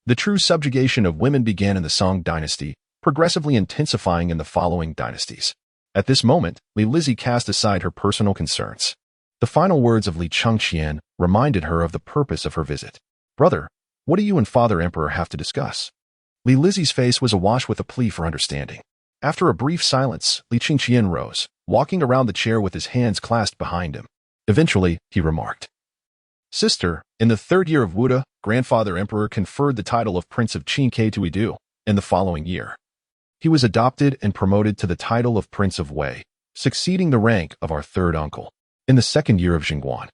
The true subjugation of women began in the Song Dynasty, progressively intensifying in the following dynasties. At this moment, Li Lizzie cast aside her personal concerns. The final words of Li Chengqian reminded her of the purpose of her visit. "Brother, what do you and Father Emperor have to discuss?" Li Lizzie's face was awash with a plea for understanding. After a brief silence, Li Chengqian rose, walking around the chair with his hands clasped behind him. Eventually, he remarked, "Sister, in the 3rd year of Wuda, Grandfather Emperor conferred the title of Prince of Qingke to Idu. In the following year, he was adopted and promoted to the title of Prince of Wei, succeeding the rank of our 3rd uncle. In the 2nd year of Jingguan,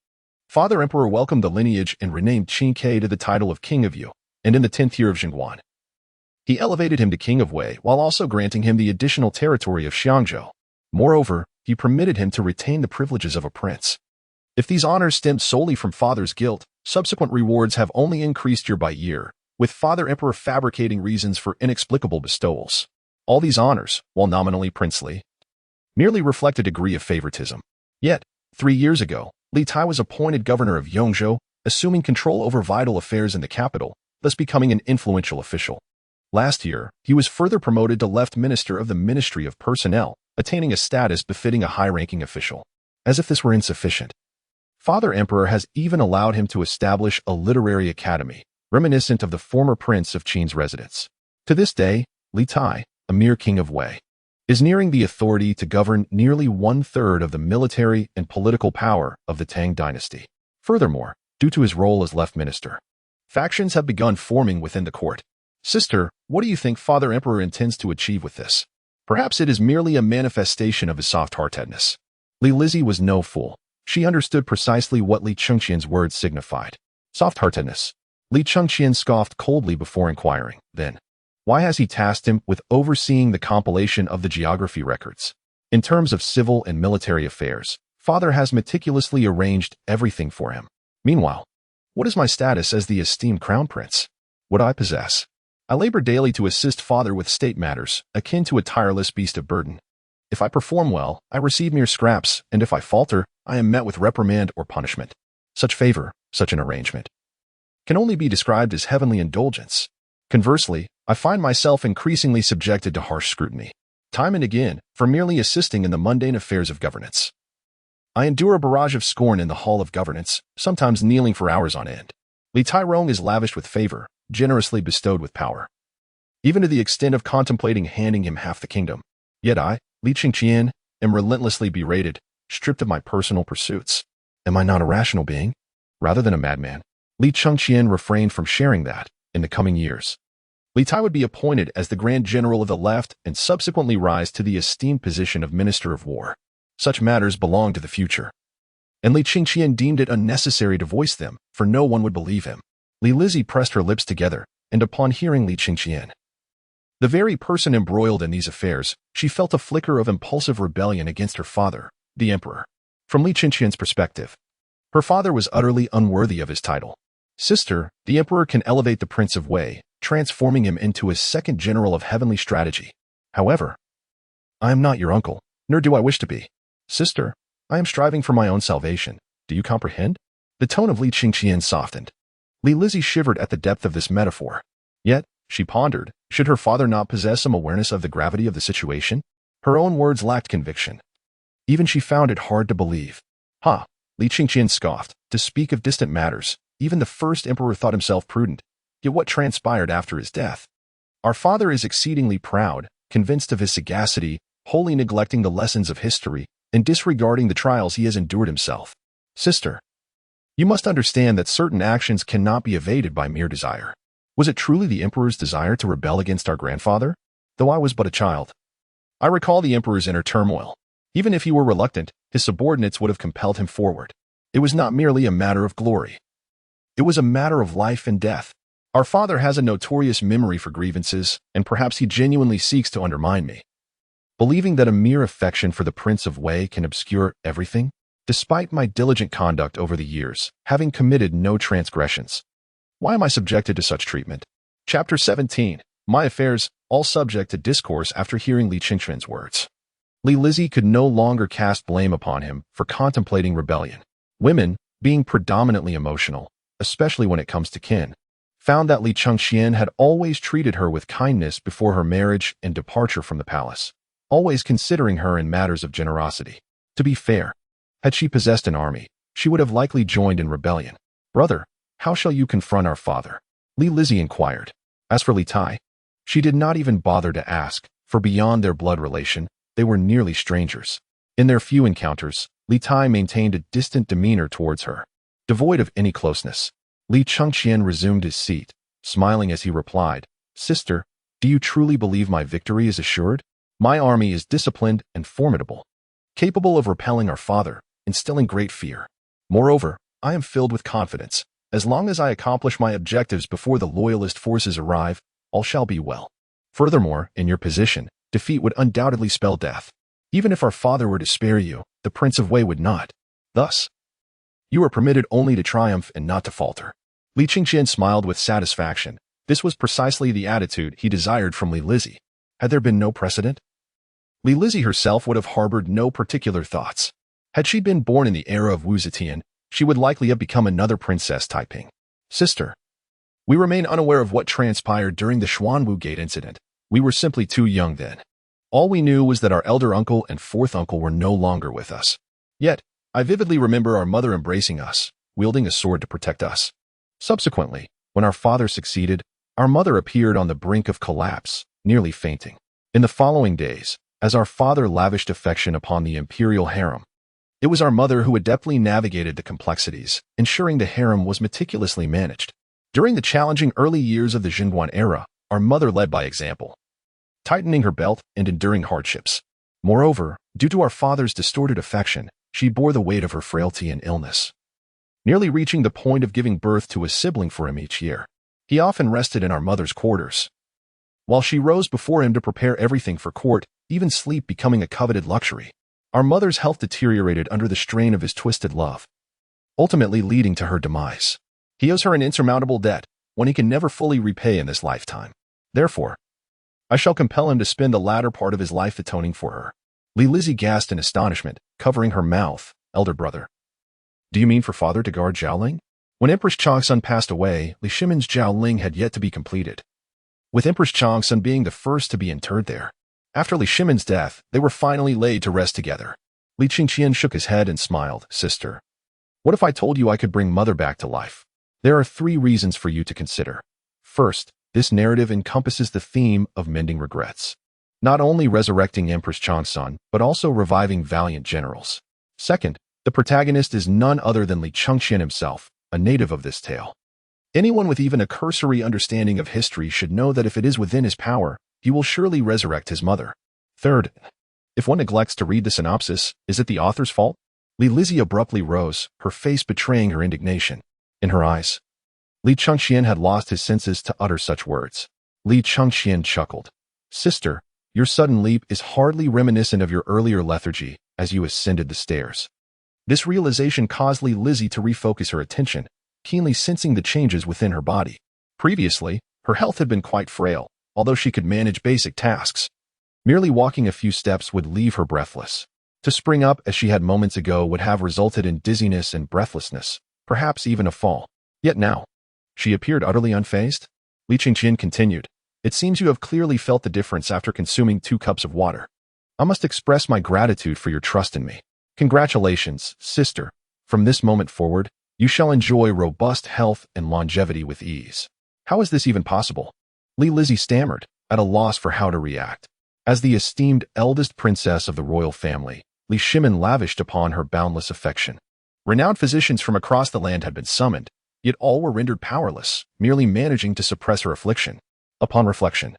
Father Emperor welcomed the lineage and renamed Qingke to the title of King of Yu, and in the 10th year of Jingguan, he elevated him to King of Wei while also granting him the additional territory of Xiangzhou. Moreover, he permitted him to retain the privileges of a prince. If these honors stemmed solely from Father's guilt, subsequent rewards have only increased year by year, with Father Emperor fabricating reasons for inexplicable bestowals. All these honors, while nominally princely, merely reflect a degree of favoritism. Yet, 3 years ago, Li Tai was appointed governor of Yongzhou, assuming control over vital affairs in the capital, thus becoming an influential official. Last year, he was further promoted to left minister of the Ministry of Personnel, attaining a status befitting a high-ranking official. As if this were insufficient, Father Emperor has even allowed him to establish a literary academy, reminiscent of the former Prince of Qin's residence. To this day, Li Tai, a mere king of Wei, is nearing the authority to govern nearly 1/3 of the military and political power of the Tang Dynasty. Furthermore, due to his role as left minister, factions have begun forming within the court. Sister, what do you think Father Emperor intends to achieve with this? Perhaps it is merely a manifestation of his soft-heartedness. Li Lizzie was no fool. She understood precisely what Li Chengqian's words signified. Soft-heartedness. Li Chengqian scoffed coldly before inquiring, then, why has he tasked him with overseeing the compilation of the geography records? In terms of civil and military affairs, Father has meticulously arranged everything for him. Meanwhile, what is my status as the esteemed crown prince? What I possess? I labor daily to assist Father with state matters, akin to a tireless beast of burden. If I perform well, I receive mere scraps, and if I falter, I am met with reprimand or punishment. Such favor, such an arrangement, can only be described as heavenly indulgence. Conversely, I find myself increasingly subjected to harsh scrutiny, time and again, for merely assisting in the mundane affairs of governance. I endure a barrage of scorn in the hall of governance, sometimes kneeling for hours on end. Li Tairong is lavished with favor, generously bestowed with power, even to the extent of contemplating handing him half the kingdom. Yet I, Li Chengqian, am relentlessly berated, stripped of my personal pursuits. Am I not a rational being, rather than a madman? Li Chengqian refrained from sharing that, in the coming years, Li Tai would be appointed as the Grand General of the Left and subsequently rise to the esteemed position of Minister of War. Such matters belong to the future, and Li Chengqian deemed it unnecessary to voice them, for no one would believe him. Li Lizzie pressed her lips together, and upon hearing Li Chengqian, the very person embroiled in these affairs, she felt a flicker of impulsive rebellion against her father, the Emperor. From Li Chengqian's perspective, her father was utterly unworthy of his title. Sister, the Emperor can elevate the Prince of Wei, transforming him into a second general of heavenly strategy. However, I am not your uncle, nor do I wish to be. Sister, I am striving for my own salvation. Do you comprehend? The tone of Li Chengqian softened. Li Lizzie shivered at the depth of this metaphor. Yet, she pondered, should her father not possess some awareness of the gravity of the situation? Her own words lacked conviction. Even she found it hard to believe. Ha! Li Chengqian scoffed. To speak of distant matters, even the first emperor thought himself prudent. Yet what transpired after his death? Our father is exceedingly proud, convinced of his sagacity, wholly neglecting the lessons of history, and disregarding the trials he has endured himself. Sister, you must understand that certain actions cannot be evaded by mere desire. Was it truly the emperor's desire to rebel against our grandfather? Though I was but a child, I recall the emperor's inner turmoil. Even if he were reluctant, his subordinates would have compelled him forward. It was not merely a matter of glory. It was a matter of life and death. Our father has a notorious memory for grievances, and perhaps he genuinely seeks to undermine me. Believing that a mere affection for the Prince of Wei can obscure everything, Despite my diligent conduct over the years, having committed no transgressions, why am I subjected to such treatment? Chapter 17. My affairs, all subject to discourse after hearing Li Chengqian's words. Li Lizzie could no longer cast blame upon him for contemplating rebellion. Women, being predominantly emotional, especially when it comes to kin, found that Li Chengqian had always treated her with kindness before her marriage and departure from the palace, always considering her in matters of generosity. To be fair, had she possessed an army, she would have likely joined in rebellion. Brother, how shall you confront our father? Li Lizzie inquired. As for Li Tai, she did not even bother to ask, for beyond their blood relation, they were nearly strangers. In their few encounters, Li Tai maintained a distant demeanor towards her. Devoid of any closeness, Li Chengqian resumed his seat, smiling as he replied, Sister, do you truly believe my victory is assured? My army is disciplined and formidable, capable of repelling our father, instilling great fear. Moreover, I am filled with confidence. As long as I accomplish my objectives before the loyalist forces arrive, all shall be well. Furthermore, in your position, defeat would undoubtedly spell death. Even if our father were to spare you, the Prince of Wei would not. Thus, you are permitted only to triumph and not to falter. Li Chengqian smiled with satisfaction. This was precisely the attitude he desired from Li Lizzie. Had there been no precedent? Li Lizzie herself would have harbored no particular thoughts. Had she been born in the era of Wu Zetian, she would likely have become another Princess Taiping. Sister, we remain unaware of what transpired during the Xuanwu Gate incident. We were simply too young then. All we knew was that our elder uncle and fourth uncle were no longer with us. Yet, I vividly remember our mother embracing us, wielding a sword to protect us. Subsequently, when our father succeeded, our mother appeared on the brink of collapse, nearly fainting. In the following days, as our father lavished affection upon the imperial harem, it was our mother who adeptly navigated the complexities, ensuring the harem was meticulously managed. During the challenging early years of the Xinguan era, our mother led by example, tightening her belt and enduring hardships. Moreover, due to our father's distorted affection, she bore the weight of her frailty and illness, nearly reaching the point of giving birth to a sibling for him each year. He often rested in our mother's quarters, while she rose before him to prepare everything for court, even sleep becoming a coveted luxury. Our mother's health deteriorated under the strain of his twisted love, ultimately leading to her demise. He owes her an insurmountable debt, one he can never fully repay in this lifetime. Therefore, I shall compel him to spend the latter part of his life atoning for her. Li Lizzie gasped in astonishment, covering her mouth. Elder brother, do you mean for father to guard Zhaoling? When Empress Changsun passed away, Li Shimon's Zhaoling had yet to be completed, with Empress Changsun being the first to be interred there. After Li Shimon's death, they were finally laid to rest together. Li Chengqian shook his head and smiled. Sister, what if I told you I could bring mother back to life? There are 3 reasons for you to consider. First, this narrative encompasses the theme of mending regrets, not only resurrecting Empress Changsun, but also reviving valiant generals. Second, the protagonist is none other than Li Chengqian himself, a native of this tale. Anyone with even a cursory understanding of history should know that if it is within his power, he will surely resurrect his mother. Third, if one neglects to read the synopsis, is it the author's fault? Li Lizzie abruptly rose, her face betraying her indignation. In her eyes, Li Chengqian had lost his senses to utter such words. Li Chengqian chuckled. Sister, your sudden leap is hardly reminiscent of your earlier lethargy as you ascended the stairs. This realization caused Li Lizzie to refocus her attention, keenly sensing the changes within her body. Previously, her health had been quite frail, although she could manage basic tasks. Merely walking a few steps would leave her breathless. To spring up as she had moments ago would have resulted in dizziness and breathlessness, perhaps even a fall. Yet now, she appeared utterly unfazed. Li Chengqian continued, It seems you have clearly felt the difference after consuming 2 cups of water. I must express my gratitude for your trust in me. Congratulations, sister. From this moment forward, you shall enjoy robust health and longevity with ease. How is this even possible? Li Lizzie stammered, at a loss for how to react. As the esteemed eldest princess of the royal family, Li Shimon lavished upon her boundless affection. Renowned physicians from across the land had been summoned, yet all were rendered powerless, merely managing to suppress her affliction. Upon reflection,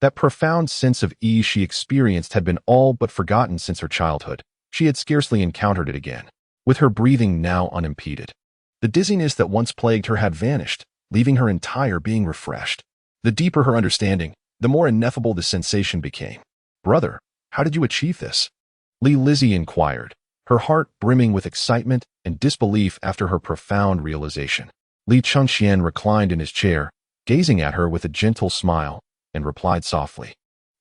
that profound sense of ease she experienced had been all but forgotten since her childhood. She had scarcely encountered it again, with her breathing now unimpeded. The dizziness that once plagued her had vanished, leaving her entire being refreshed. The deeper her understanding, the more ineffable the sensation became. Brother, how did you achieve this? Li Lizzie inquired, her heart brimming with excitement and disbelief after her profound realization. Li Chengqian reclined in his chair, gazing at her with a gentle smile, and replied softly,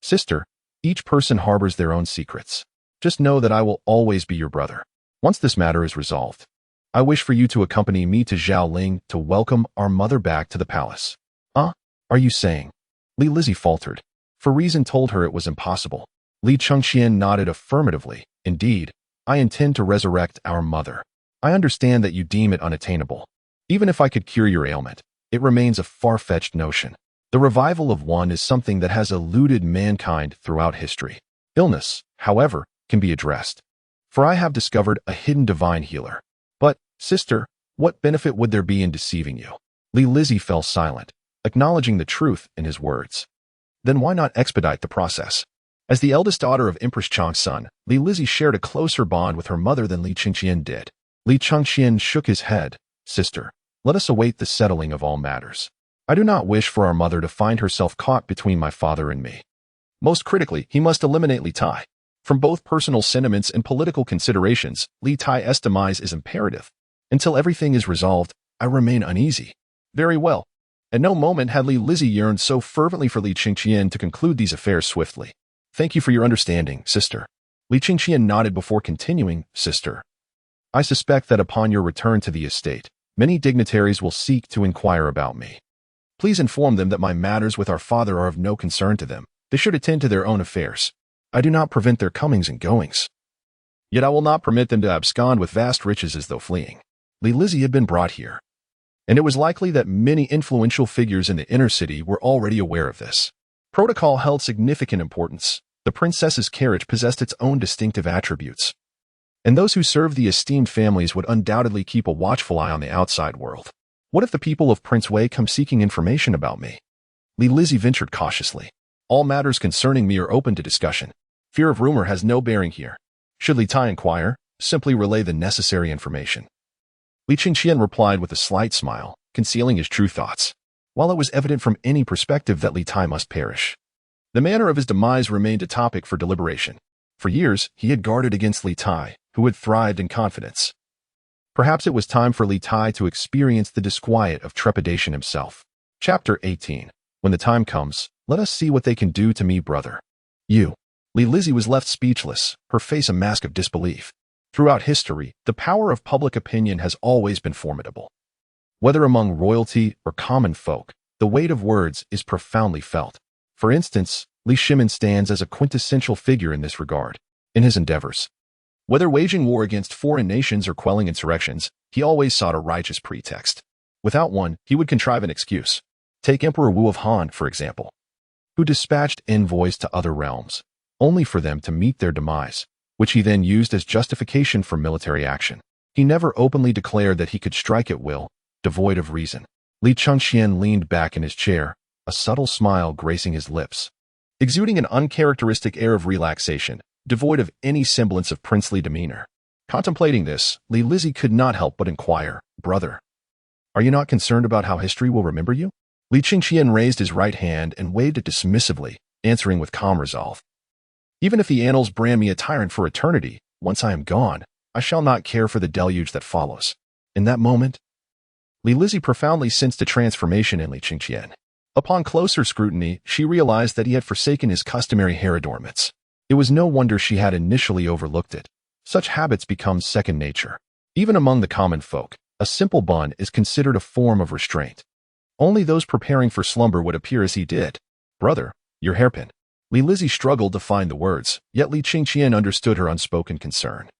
"Sister, each person harbors their own secrets. Just know that I will always be your brother. Once this matter is resolved, I wish for you to accompany me to Xiaoling to welcome our mother back to the palace." Are you saying? Li Lizzie faltered. For reason told her it was impossible. Li Chengqian nodded affirmatively. Indeed, I intend to resurrect our mother. I understand that you deem it unattainable. Even if I could cure your ailment, it remains a far-fetched notion. The revival of one is something that has eluded mankind throughout history. Illness, however, can be addressed. For I have discovered a hidden divine healer. But, sister, what benefit would there be in deceiving you? Li Lizzie fell silent, acknowledging the truth in his words. Then why not expedite the process? As the eldest daughter of Empress Chang's son, Li Lizzie shared a closer bond with her mother than Li Chengqian did. Li Chengqian shook his head. Sister, let us await the settling of all matters. I do not wish for our mother to find herself caught between my father and me. Most critically, he must eliminate Li Tai. From both personal sentiments and political considerations, Li Tai's demise is imperative. Until everything is resolved, I remain uneasy. Very well. At no moment had Li Lizzie yearned so fervently for Li Chengqian to conclude these affairs swiftly. Thank you for your understanding, sister. Li Chengqian nodded before continuing, Sister, I suspect that upon your return to the estate, many dignitaries will seek to inquire about me. Please inform them that my matters with our father are of no concern to them. They should attend to their own affairs. I do not prevent their comings and goings. Yet I will not permit them to abscond with vast riches as though fleeing. Li Lizzie had been brought here, and it was likely that many influential figures in the inner city were already aware of this. Protocol held significant importance. The princess's carriage possessed its own distinctive attributes, and those who served the esteemed families would undoubtedly keep a watchful eye on the outside world. What if the people of Prince Wei come seeking information about me? Li Lizzie ventured cautiously. All matters concerning me are open to discussion. Fear of rumor has no bearing here. Should Li Tai inquire, simply relay the necessary information. Li Chengqian replied with a slight smile, concealing his true thoughts. While it was evident from any perspective that Li Tai must perish, the manner of his demise remained a topic for deliberation. For years, he had guarded against Li Tai, who had thrived in confidence. Perhaps it was time for Li Tai to experience the disquiet of trepidation himself. Chapter 18. When the time comes, let us see what they can do to me, brother. You. Li Lizzie was left speechless, her face a mask of disbelief. Throughout history, the power of public opinion has always been formidable. Whether among royalty or common folk, the weight of words is profoundly felt. For instance, Li Shimin stands as a quintessential figure in this regard. In his endeavors, whether waging war against foreign nations or quelling insurrections, he always sought a righteous pretext. Without one, he would contrive an excuse. Take Emperor Wu of Han, for example, who dispatched envoys to other realms, only for them to meet their demise, which he then used as justification for military action. He never openly declared that he could strike at will, devoid of reason. Li Chengqian leaned back in his chair, a subtle smile gracing his lips, exuding an uncharacteristic air of relaxation, devoid of any semblance of princely demeanor. Contemplating this, Li Lizzie could not help but inquire, Brother, are you not concerned about how history will remember you? Li Chengqian raised his right hand and waved it dismissively, answering with calm resolve. Even if the annals brand me a tyrant for eternity, once I am gone, I shall not care for the deluge that follows. In that moment, Li Lizzie profoundly sensed a transformation in Li Chengqian. Upon closer scrutiny, she realized that he had forsaken his customary hair adornments. It was no wonder she had initially overlooked it. Such habits become second nature. Even among the common folk, a simple bun is considered a form of restraint. Only those preparing for slumber would appear as he did. Brother, your hairpin. Li Lizzie struggled to find the words, yet Li Chengqian understood her unspoken concern.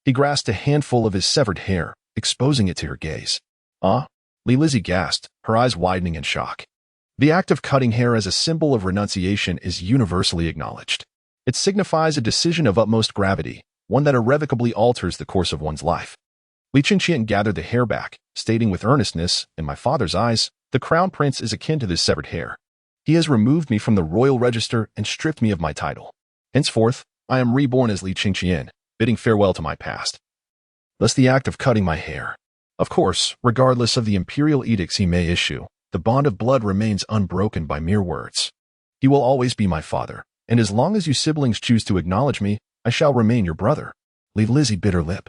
He grasped a handful of his severed hair, exposing it to her gaze. Ah? Li Lizzie gasped, her eyes widening in shock. The act of cutting hair as a symbol of renunciation is universally acknowledged. It signifies a decision of utmost gravity, one that irrevocably alters the course of one's life. Li Chengqian gathered the hair back, stating with earnestness, in my father's eyes, the crown prince is akin to this severed hair. He has removed me from the royal register and stripped me of my title. Henceforth, I am reborn as Li Chengqian, bidding farewell to my past. Thus the act of cutting my hair. Of course, regardless of the imperial edicts he may issue, the bond of blood remains unbroken by mere words. He will always be my father, and as long as you siblings choose to acknowledge me, I shall remain your brother. Li Lizzie bit her lip,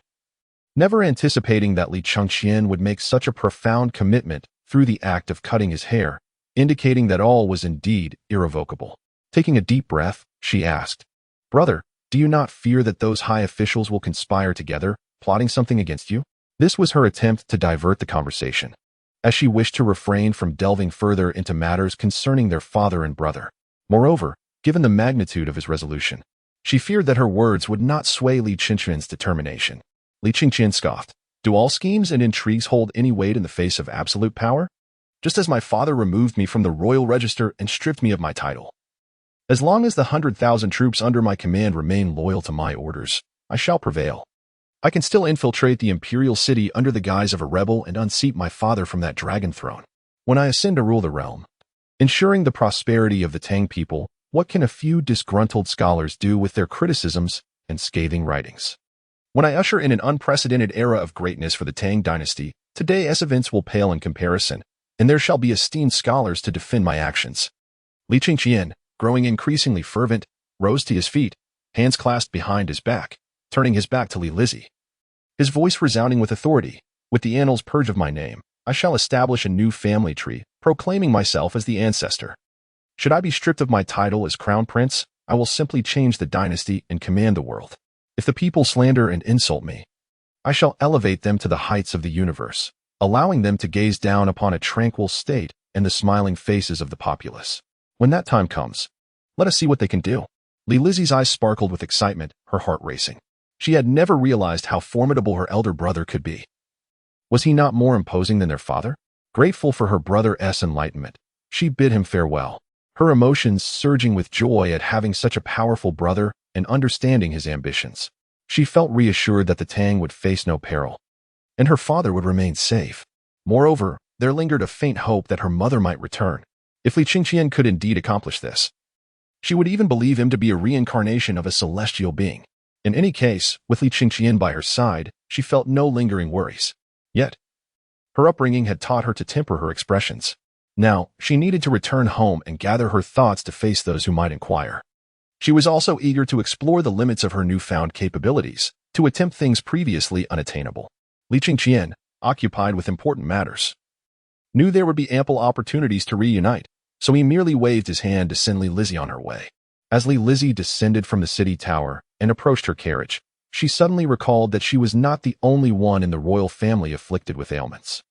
never anticipating that Li Chengqian would make such a profound commitment through the act of cutting his hair, indicating that all was indeed irrevocable. Taking a deep breath, she asked, "Brother, do you not fear that those high officials will conspire together, plotting something against you?" This was her attempt to divert the conversation, as she wished to refrain from delving further into matters concerning their father and brother. Moreover, given the magnitude of his resolution, she feared that her words would not sway Li Chengqian's determination. Li Chengqian scoffed. "Do all schemes and intrigues hold any weight in the face of absolute power? Just as my father removed me from the royal register and stripped me of my title. As long as the 100,000 troops under my command remain loyal to my orders, I shall prevail. I can still infiltrate the imperial city under the guise of a rebel and unseat my father from that dragon throne. When I ascend to rule the realm, ensuring the prosperity of the Tang people, what can a few disgruntled scholars do with their criticisms and scathing writings? When I usher in an unprecedented era of greatness for the Tang Dynasty, today's events will pale in comparison, and there shall be esteemed scholars to defend my actions." Li Chengqian, growing increasingly fervent, rose to his feet, hands clasped behind his back, turning his back to Li Lizzie. His voice resounding with authority. "With the annals purge of my name, I shall establish a new family tree, proclaiming myself as the ancestor. Should I be stripped of my title as crown prince, I will simply change the dynasty and command the world. If the people slander and insult me, I shall elevate them to the heights of the universe, allowing them to gaze down upon a tranquil state and the smiling faces of the populace. When that time comes, let us see what they can do." Li Lizzie's eyes sparkled with excitement, her heart racing. She had never realized how formidable her elder brother could be. Was he not more imposing than their father? Grateful for her brother's enlightenment, she bid him farewell, her emotions surging with joy at having such a powerful brother and understanding his ambitions. She felt reassured that the Tang would face no peril, and her father would remain safe. Moreover, there lingered a faint hope that her mother might return. If Li Chengqian could indeed accomplish this, she would even believe him to be a reincarnation of a celestial being. In any case, with Li Chengqian by her side, she felt no lingering worries. Yet, her upbringing had taught her to temper her expressions. Now, she needed to return home and gather her thoughts to face those who might inquire. She was also eager to explore the limits of her newfound capabilities, to attempt things previously unattainable. Li Chengqian, occupied with important matters, knew there would be ample opportunities to reunite, so he merely waved his hand to send Li Lizzie on her way. As Li Lizzie descended from the city tower and approached her carriage, she suddenly recalled that she was not the only one in the royal family afflicted with ailments.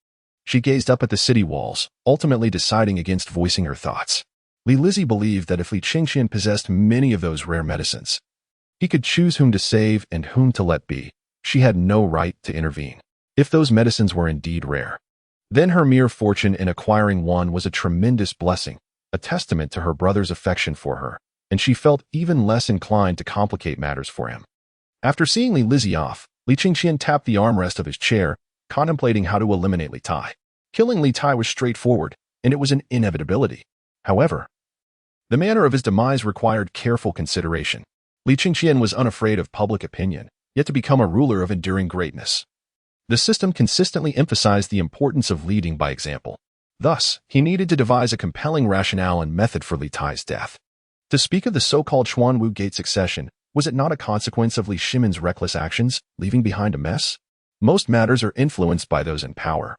She gazed up at the city walls, ultimately deciding against voicing her thoughts. Li Lizzie believed that if Li Chengqian possessed many of those rare medicines, he could choose whom to save and whom to let be. She had no right to intervene. If those medicines were indeed rare, then her mere fortune in acquiring one was a tremendous blessing, a testament to her brother's affection for her, and she felt even less inclined to complicate matters for him. After seeing Li Lizzie off, Li Chengqian tapped the armrest of his chair, contemplating how to eliminate Li Tai. Killing Li Tai was straightforward, and it was an inevitability. However, the manner of his demise required careful consideration. Li Chengqian was unafraid of public opinion, yet to become a ruler of enduring greatness, the system consistently emphasized the importance of leading by example. Thus, he needed to devise a compelling rationale and method for Li Tai's death. To speak of the so-called Xuanwu Gate succession, was it not a consequence of Li Shimin's reckless actions, leaving behind a mess? Most matters are influenced by those in power,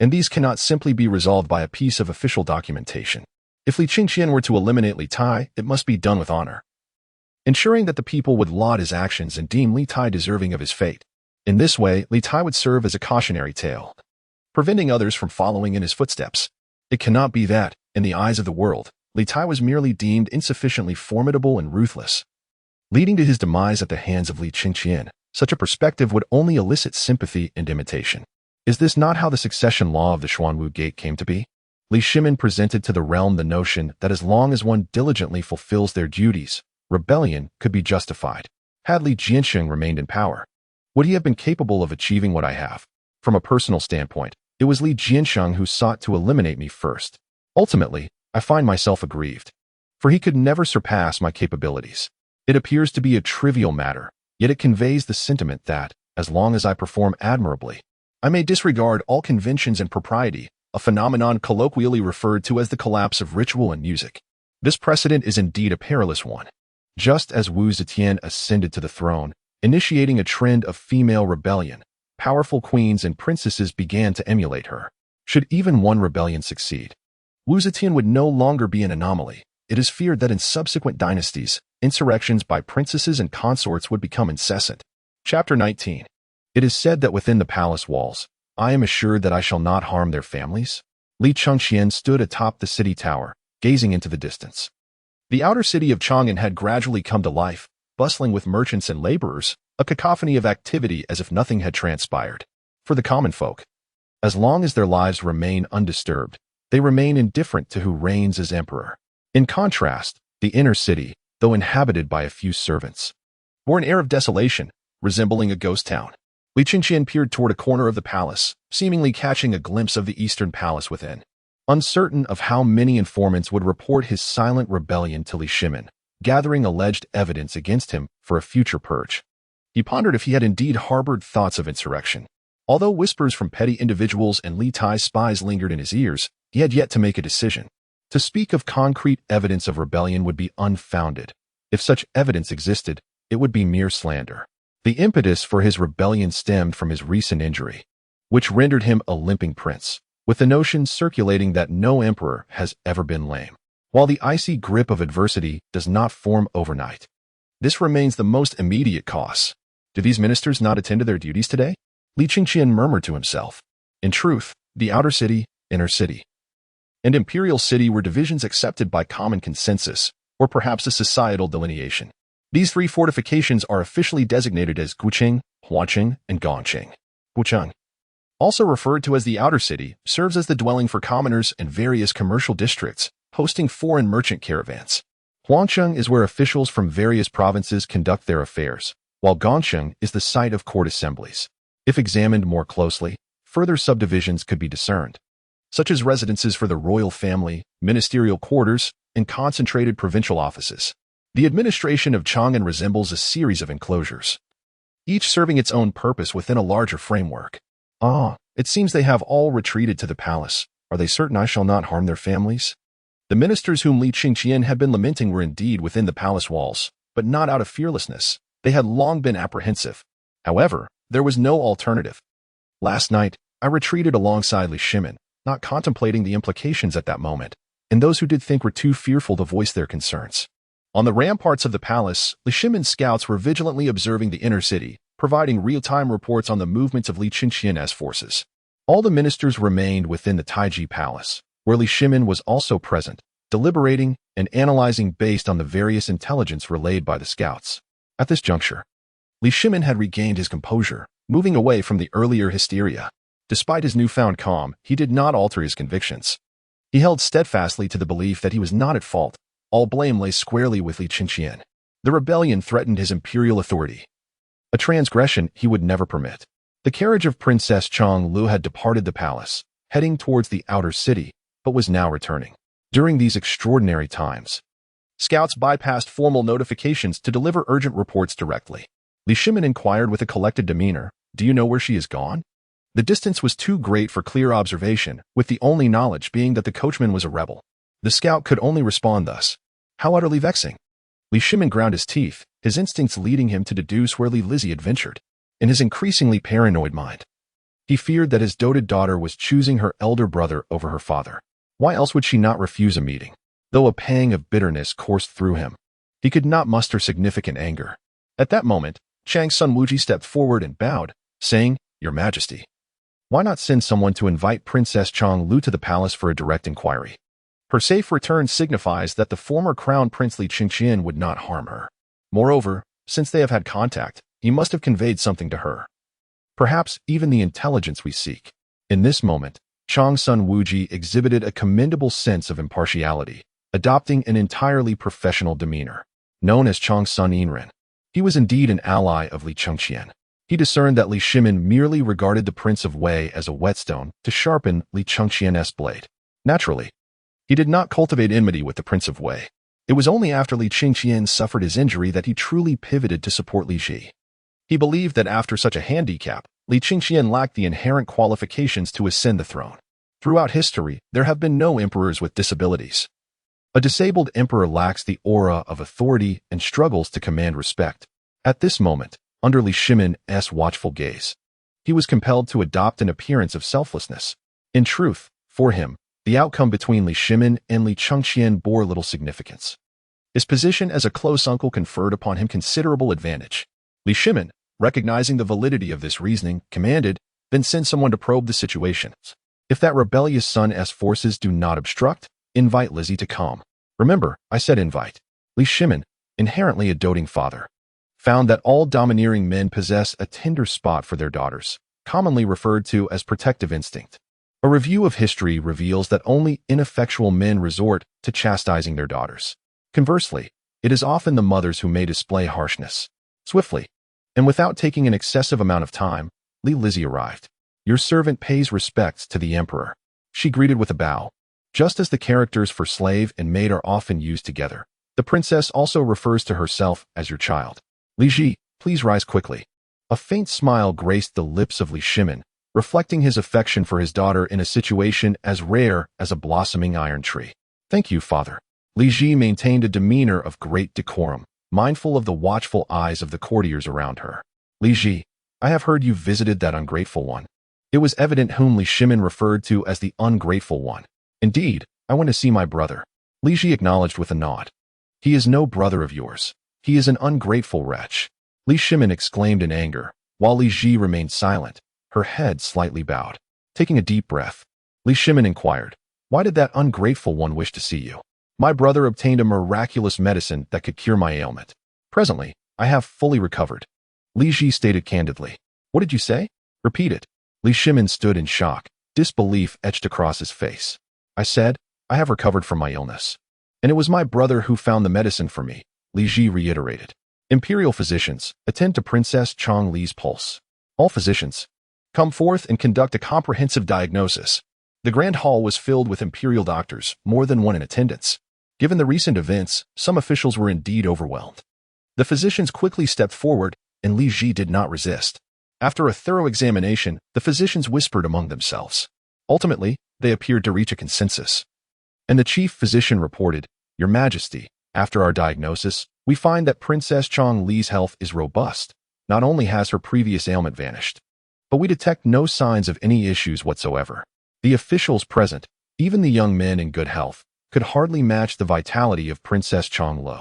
and these cannot simply be resolved by a piece of official documentation. If Li Chengqian were to eliminate Li Tai, it must be done with honor, ensuring that the people would laud his actions and deem Li Tai deserving of his fate. In this way, Li Tai would serve as a cautionary tale, preventing others from following in his footsteps. It cannot be that, in the eyes of the world, Li Tai was merely deemed insufficiently formidable and ruthless, leading to his demise at the hands of Li Chengqian. Such a perspective would only elicit sympathy and imitation. Is this not how the succession law of the Xuanwu Gate came to be? Li Shimin presented to the realm the notion that as long as one diligently fulfills their duties, rebellion could be justified. Had Li Jiansheng remained in power, would he have been capable of achieving what I have? From a personal standpoint, it was Li Jiansheng who sought to eliminate me first. Ultimately, I find myself aggrieved, for he could never surpass my capabilities. It appears to be a trivial matter, yet it conveys the sentiment that, as long as I perform admirably, I may disregard all conventions and propriety, a phenomenon colloquially referred to as the collapse of ritual and music. This precedent is indeed a perilous one. Just as Wu Zetian ascended to the throne, initiating a trend of female rebellion. Powerful queens and princesses began to emulate her. Should even one rebellion succeed, Wu Zetian would no longer be an anomaly. It is feared that in subsequent dynasties, insurrections by princesses and consorts would become incessant. Chapter 19. It is said that within the palace walls, I am assured that I shall not harm their families. Li Chengqian stood atop the city tower, gazing into the distance. The outer city of Chang'an had gradually come to life, bustling with merchants and laborers, a cacophony of activity as if nothing had transpired. For the common folk, as long as their lives remain undisturbed, they remain indifferent to who reigns as emperor. In contrast, the inner city, though inhabited by a few servants, bore an air of desolation, resembling a ghost town. Li Chengqian peered toward a corner of the palace, seemingly catching a glimpse of the eastern palace within. Uncertain of how many informants would report his silent rebellion to Li Shimin, gathering alleged evidence against him for a future purge, he pondered if he had indeed harbored thoughts of insurrection. Although whispers from petty individuals and Li Tai spies lingered in his ears, he had yet to make a decision. To speak of concrete evidence of rebellion would be unfounded. If such evidence existed, it would be mere slander. The impetus for his rebellion stemmed from his recent injury, which rendered him a limping prince, with the notion circulating that no emperor has ever been lame. While the icy grip of adversity does not form overnight, this remains the most immediate cause. Do these ministers not attend to their duties today? Li Chengqian murmured to himself. In truth, the outer city, inner city, and imperial city were divisions accepted by common consensus, or perhaps a societal delineation. These three fortifications are officially designated as Guqing, Huaqing, and Gongqing. Guqing, also referred to as the outer city, serves as the dwelling for commoners and various commercial districts, hosting foreign merchant caravans. Huangsheng is where officials from various provinces conduct their affairs, while Gongqing is the site of court assemblies. If examined more closely, further subdivisions could be discerned, such as residences for the royal family, ministerial quarters, and concentrated provincial offices. The administration of Chang'an resembles a series of enclosures, each serving its own purpose within a larger framework. It seems they have all retreated to the palace. Are they certain I shall not harm their families? The ministers whom Li Chengqian had been lamenting were indeed within the palace walls, but not out of fearlessness. They had long been apprehensive. However, there was no alternative. Last night, I retreated alongside Li Shimin, not contemplating the implications at that moment, and those who did think were too fearful to voice their concerns. On the ramparts of the palace, Li Shimin's scouts were vigilantly observing the inner city, providing real-time reports on the movements of Li Chengqian's forces. All the ministers remained within the Taiji Palace, where Li Shimin was also present, deliberating and analyzing based on the various intelligence relayed by the scouts. At this juncture, Li Shimin had regained his composure, moving away from the earlier hysteria. Despite his newfound calm, he did not alter his convictions. He held steadfastly to the belief that he was not at fault. All blame lay squarely with Li Chengqian. The rebellion threatened his imperial authority, a transgression he would never permit. The carriage of Princess Chang Lu had departed the palace, heading towards the outer city, but was now returning. During these extraordinary times, scouts bypassed formal notifications to deliver urgent reports directly. Li Shimin inquired with a collected demeanor, "Do you know where she is gone?" The distance was too great for clear observation, with the only knowledge being that the coachman was a rebel. The scout could only respond thus. How utterly vexing. Li Shimin ground his teeth, his instincts leading him to deduce where Li Lizzie had ventured. In his increasingly paranoid mind, he feared that his doted daughter was choosing her elder brother over her father. Why else would she not refuse a meeting? Though a pang of bitterness coursed through him, he could not muster significant anger. At that moment, Chang's son Wuji stepped forward and bowed, saying, "Your Majesty, why not send someone to invite Princess Chang Lu to the palace for a direct inquiry? Her safe return signifies that the former crown Prince Li Chengqian would not harm her. Moreover, since they have had contact, he must have conveyed something to her. Perhaps even the intelligence we seek." In this moment, Chang's son Wuji exhibited a commendable sense of impartiality, adopting an entirely professional demeanor. Known as Chang's son Yinren, he was indeed an ally of Li Chengqian. He discerned that Li Shimin merely regarded the Prince of Wei as a whetstone to sharpen Li Chengqian's blade. Naturally, he did not cultivate enmity with the Prince of Wei. It was only after Li Chengqian suffered his injury that he truly pivoted to support Li Ji. He believed that after such a handicap, Li Chengqian lacked the inherent qualifications to ascend the throne. Throughout history, there have been no emperors with disabilities. A disabled emperor lacks the aura of authority and struggles to command respect. At this moment, under Li Shimin's watchful gaze. He was compelled to adopt an appearance of selflessness. In truth, for him, the outcome between Li Shimin and Li Chengqian bore little significance. His position as a close uncle conferred upon him considerable advantage. Li Shimin, recognizing the validity of this reasoning, commanded, "Then send someone to probe the situation. If that rebellious son's forces do not obstruct, invite Lizzie to come." "Remember, I said invite." Li Shimin, inherently a doting father, found that all domineering men possess a tender spot for their daughters, commonly referred to as protective instinct. A review of history reveals that only ineffectual men resort to chastising their daughters. Conversely, it is often the mothers who may display harshness. Swiftly, and without taking an excessive amount of time, Lizzie arrived. "Your servant pays respects to the emperor," she greeted with a bow. Just as the characters for slave and maid are often used together, the princess also refers to herself as your child. "Li Ji, please rise quickly." A faint smile graced the lips of Li Shimin, reflecting his affection for his daughter in a situation as rare as a blossoming iron tree. "Thank you, father." Li Ji maintained a demeanor of great decorum, mindful of the watchful eyes of the courtiers around her. "Li Ji, I have heard you visited that ungrateful one." It was evident whom Li Shimin referred to as the ungrateful one. "Indeed, I went to see my brother." Li Ji acknowledged with a nod. "He is no brother of yours. He is an ungrateful wretch." Li Shimin exclaimed in anger, while Li Ji remained silent, her head slightly bowed. Taking a deep breath, Li Shimin inquired, "Why did that ungrateful one wish to see you?" "My brother obtained a miraculous medicine that could cure my ailment. Presently, I have fully recovered." Li Ji stated candidly. "What did you say?" "Repeat it." Li Shimin stood in shock, disbelief etched across his face. "I said, I have recovered from my illness. And it was my brother who found the medicine for me," Li Ji reiterated. "Imperial physicians, attend to Princess Chong Li's pulse. All physicians, come forth and conduct a comprehensive diagnosis." The grand hall was filled with imperial doctors, more than one in attendance. Given the recent events, some officials were indeed overwhelmed. The physicians quickly stepped forward, and Li Ji did not resist. After a thorough examination, the physicians whispered among themselves. Ultimately, they appeared to reach a consensus. And the chief physician reported, "Your Majesty, after our diagnosis, we find that Princess Chong Li's health is robust. Not only has her previous ailment vanished, but we detect no signs of any issues whatsoever." The officials present, even the young men in good health, could hardly match the vitality of Princess Chong Li.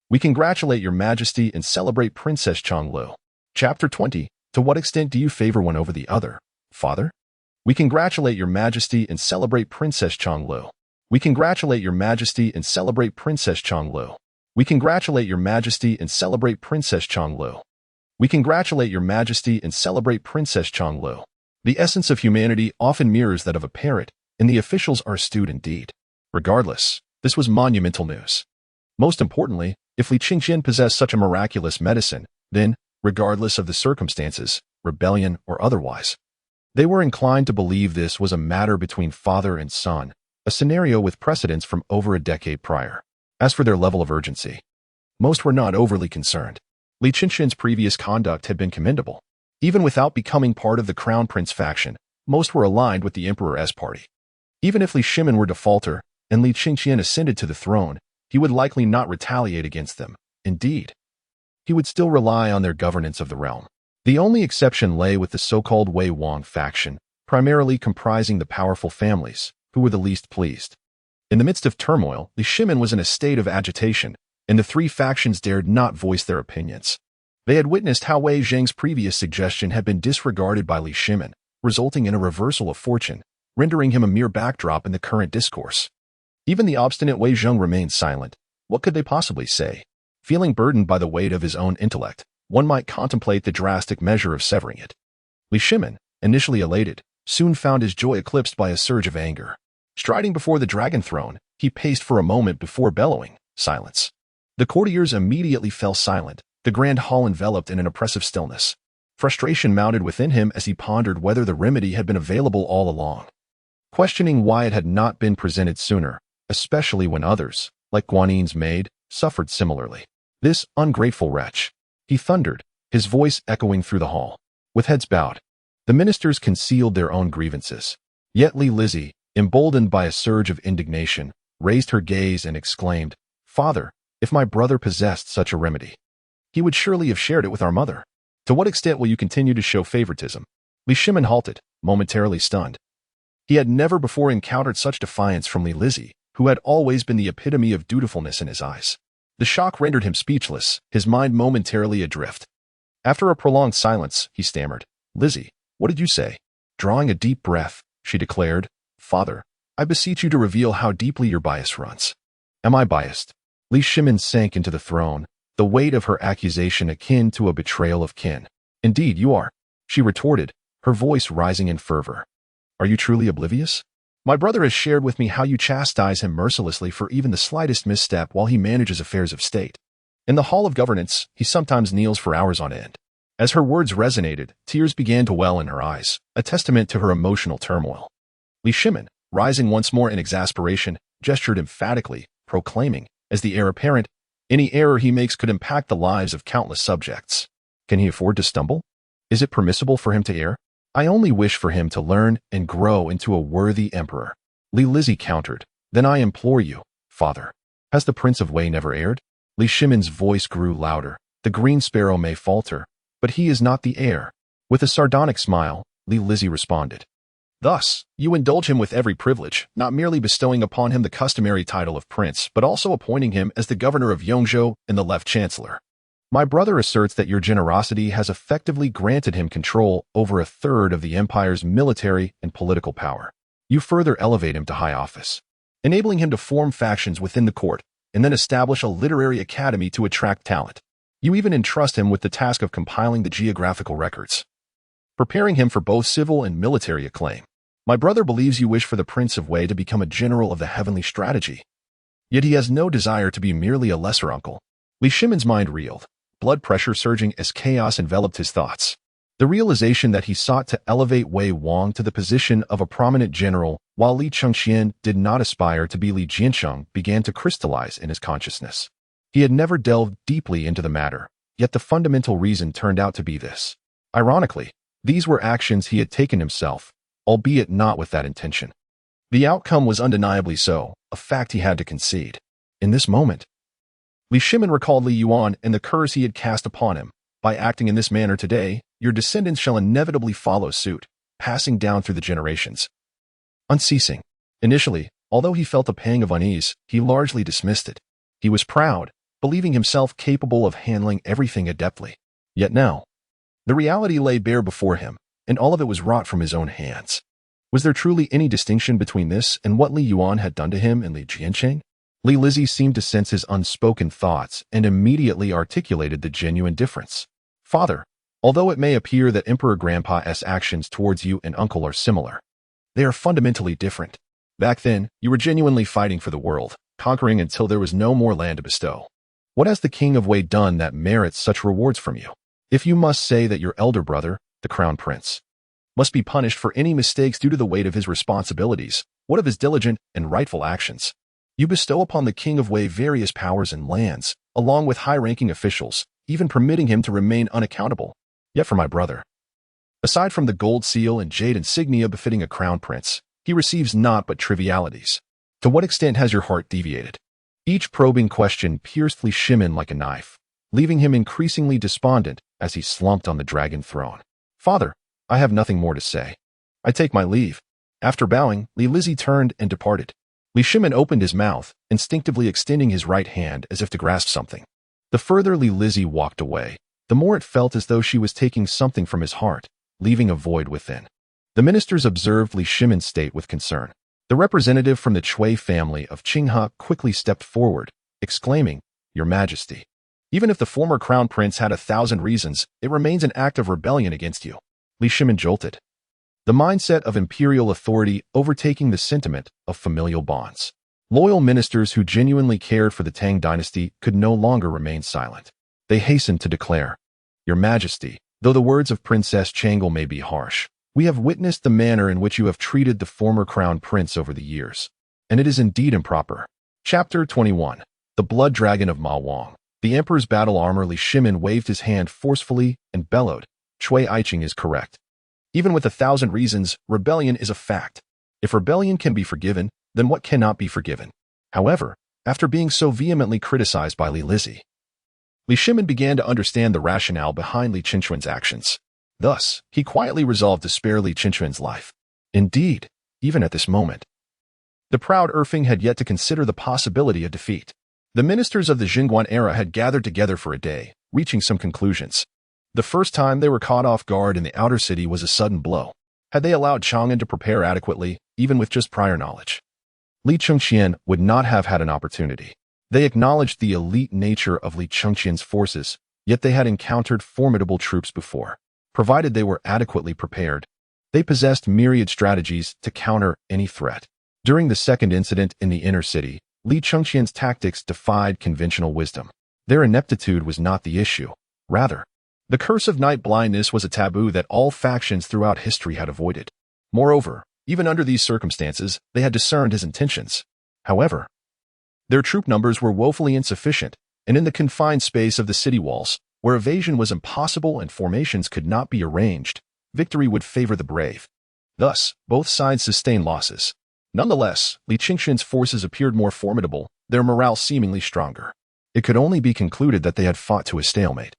"We congratulate your Majesty and celebrate Princess Chong Li." Chapter 20. To what extent do you favor one over the other, father? "We congratulate your Majesty and celebrate Princess Chong Li." "We congratulate your Majesty and celebrate Princess Chong Li." "We congratulate your Majesty and celebrate Princess Chong Li." "We congratulate your Majesty and celebrate Princess Chong Li." The essence of humanity often mirrors that of a parrot, and the officials are astute indeed. Regardless, this was monumental news. Most importantly, if Li Chengqian possessed such a miraculous medicine, then, regardless of the circumstances, rebellion or otherwise, they were inclined to believe this was a matter between father and son, a scenario with precedents from over a decade prior. As for their level of urgency, most were not overly concerned. Li Chengqian's previous conduct had been commendable. Even without becoming part of the Crown Prince faction, most were aligned with the Emperor's party. Even if Li Shimin were to falter and Li Chengqian ascended to the throne, he would likely not retaliate against them. Indeed, he would still rely on their governance of the realm. The only exception lay with the so-called Wei Wang faction, primarily comprising the powerful families, who were the least pleased. In the midst of turmoil, Li Shimin was in a state of agitation, and the three factions dared not voice their opinions. They had witnessed how Wei Zheng's previous suggestion had been disregarded by Li Shimin, resulting in a reversal of fortune, rendering him a mere backdrop in the current discourse. Even the obstinate Wei Zheng remained silent. What could they possibly say? Feeling burdened by the weight of his own intellect, one might contemplate the drastic measure of severing it. Li Shimin, initially elated, soon found his joy eclipsed by a surge of anger. Striding before the dragon throne, he paced for a moment before bellowing, "Silence." The courtiers immediately fell silent, the grand hall enveloped in an oppressive stillness. Frustration mounted within him as he pondered whether the remedy had been available all along, questioning why it had not been presented sooner, especially when others, like Guanin's maid, suffered similarly. "This ungrateful wretch," he thundered, his voice echoing through the hall. With heads bowed, the ministers concealed their own grievances. Yet Lizzie, emboldened by a surge of indignation, raised her gaze and exclaimed, "Father, if my brother possessed such a remedy, he would surely have shared it with our mother." To what extent will you continue to show favoritism? Li Shimin halted, momentarily stunned. He had never before encountered such defiance from Li Lizzie, who had always been the epitome of dutifulness in his eyes. The shock rendered him speechless, his mind momentarily adrift. After a prolonged silence, he stammered, "Lizzie, what did you say?" Drawing a deep breath, she declared, "Father, I beseech you to reveal how deeply your bias runs." "Am I biased?" Li Shimin sank into the throne, the weight of her accusation akin to a betrayal of kin. "Indeed you are," she retorted, her voice rising in fervor. "Are you truly oblivious? My brother has shared with me how you chastise him mercilessly for even the slightest misstep while he manages affairs of state. In the Hall of Governance, he sometimes kneels for hours on end." As her words resonated, tears began to well in her eyes, a testament to her emotional turmoil. Li Shimin, rising once more in exasperation, gestured emphatically, proclaiming, as the heir apparent, "Any error he makes could impact the lives of countless subjects. Can he afford to stumble? Is it permissible for him to err? I only wish for him to learn and grow into a worthy emperor." Li Lizzie countered, "Then I implore you, Father, has the Prince of Wei never erred?" Li Shimin's voice grew louder. "The green sparrow may falter, but he is not the heir." With a sardonic smile, Li Lizzie responded, "Thus, you indulge him with every privilege, not merely bestowing upon him the customary title of prince, but also appointing him as the governor of Yongzhou and the left chancellor. My brother asserts that your generosity has effectively granted him control over a third of the empire's military and political power. You further elevate him to high office, enabling him to form factions within the court and then establish a literary academy to attract talent. You even entrust him with the task of compiling the geographical records, preparing him for both civil and military acclaim. My brother believes you wish for the Prince of Wei to become a general of the heavenly strategy. Yet he has no desire to be merely a lesser uncle." Li Shimin's mind reeled, blood pressure surging as chaos enveloped his thoughts. The realization that he sought to elevate Wei Wang to the position of a prominent general, while Li Chengqian did not aspire to be Li Jiansheng, began to crystallize in his consciousness. He had never delved deeply into the matter, yet the fundamental reason turned out to be this. Ironically, these were actions he had taken himself, albeit not with that intention. The outcome was undeniably so, a fact he had to concede. In this moment, Li Shimin recalled Li Yuan and the curse he had cast upon him. By acting in this manner today, your descendants shall inevitably follow suit, passing down through the generations. Unceasing. Initially, although he felt a pang of unease, he largely dismissed it. He was proud, believing himself capable of handling everything adeptly. Yet now, the reality lay bare before him, and all of it was wrought from his own hands. Was there truly any distinction between this and what Li Yuan had done to him and Li Jiansheng? Li Lizzie seemed to sense his unspoken thoughts and immediately articulated the genuine difference. "Father, although it may appear that Emperor Grandpa's actions towards you and uncle are similar, they are fundamentally different. Back then, you were genuinely fighting for the world, conquering until there was no more land to bestow. What has the King of Wei done that merits such rewards from you? If you must say that your elder brother, the Crown Prince, must be punished for any mistakes due to the weight of his responsibilities, what of his diligent and rightful actions? You bestow upon the King of Wei various powers and lands, along with high-ranking officials, even permitting him to remain unaccountable. Yet for my brother, aside from the gold seal and jade insignia befitting a crown prince, he receives naught but trivialities. To what extent has your heart deviated?" Each probing question pierced Li Shimin like a knife, leaving him increasingly despondent as he slumped on the dragon throne. "Father, I have nothing more to say. I take my leave." After bowing, Li Lizzie turned and departed. Li Shimin opened his mouth, instinctively extending his right hand as if to grasp something. The further Li Lizzie walked away, the more it felt as though she was taking something from his heart, leaving a void within. The ministers observed Li Shimin's state with concern. The representative from the Chui family of Qinghe quickly stepped forward, exclaiming, "Your Majesty, even if the former crown prince had 1,000 reasons, it remains an act of rebellion against you." Li Shimin jolted, the mindset of imperial authority overtaking the sentiment of familial bonds. Loyal ministers who genuinely cared for the Tang Dynasty could no longer remain silent. They hastened to declare, "Your Majesty, though the words of Princess Changel may be harsh, we have witnessed the manner in which you have treated the former crown prince over the years, and it is indeed improper." Chapter 21. The Blood Dragon of Ma Wang. The Emperor's battle armor. Li Shimin waved his hand forcefully and bellowed, "Chui Aiching is correct. Even with 1,000 reasons, rebellion is a fact. If rebellion can be forgiven, then what cannot be forgiven?" However, after being so vehemently criticized by Li Lizzie, Li Shimin began to understand the rationale behind Li Chengqian's actions. Thus, he quietly resolved to spare Li Chengqian's life. Indeed, even at this moment, the proud Erfing had yet to consider the possibility of defeat. The ministers of the Jingguan era had gathered together for a day, reaching some conclusions. The first time they were caught off guard in the outer city was a sudden blow. Had they allowed Chang'an to prepare adequately, even with just prior knowledge, Li Chengqian would not have had an opportunity. They acknowledged the elite nature of Li Chengqian's forces, yet they had encountered formidable troops before. Provided they were adequately prepared, they possessed myriad strategies to counter any threat. During the second incident in the inner city, Li Chengqian's tactics defied conventional wisdom. Their ineptitude was not the issue. Rather, the curse of night blindness was a taboo that all factions throughout history had avoided. Moreover, even under these circumstances, they had discerned his intentions. However, their troop numbers were woefully insufficient, and in the confined space of the city walls, where evasion was impossible and formations could not be arranged, victory would favor the brave. Thus, both sides sustained losses. Nonetheless, Li Chengqian's forces appeared more formidable, their morale seemingly stronger. It could only be concluded that they had fought to a stalemate.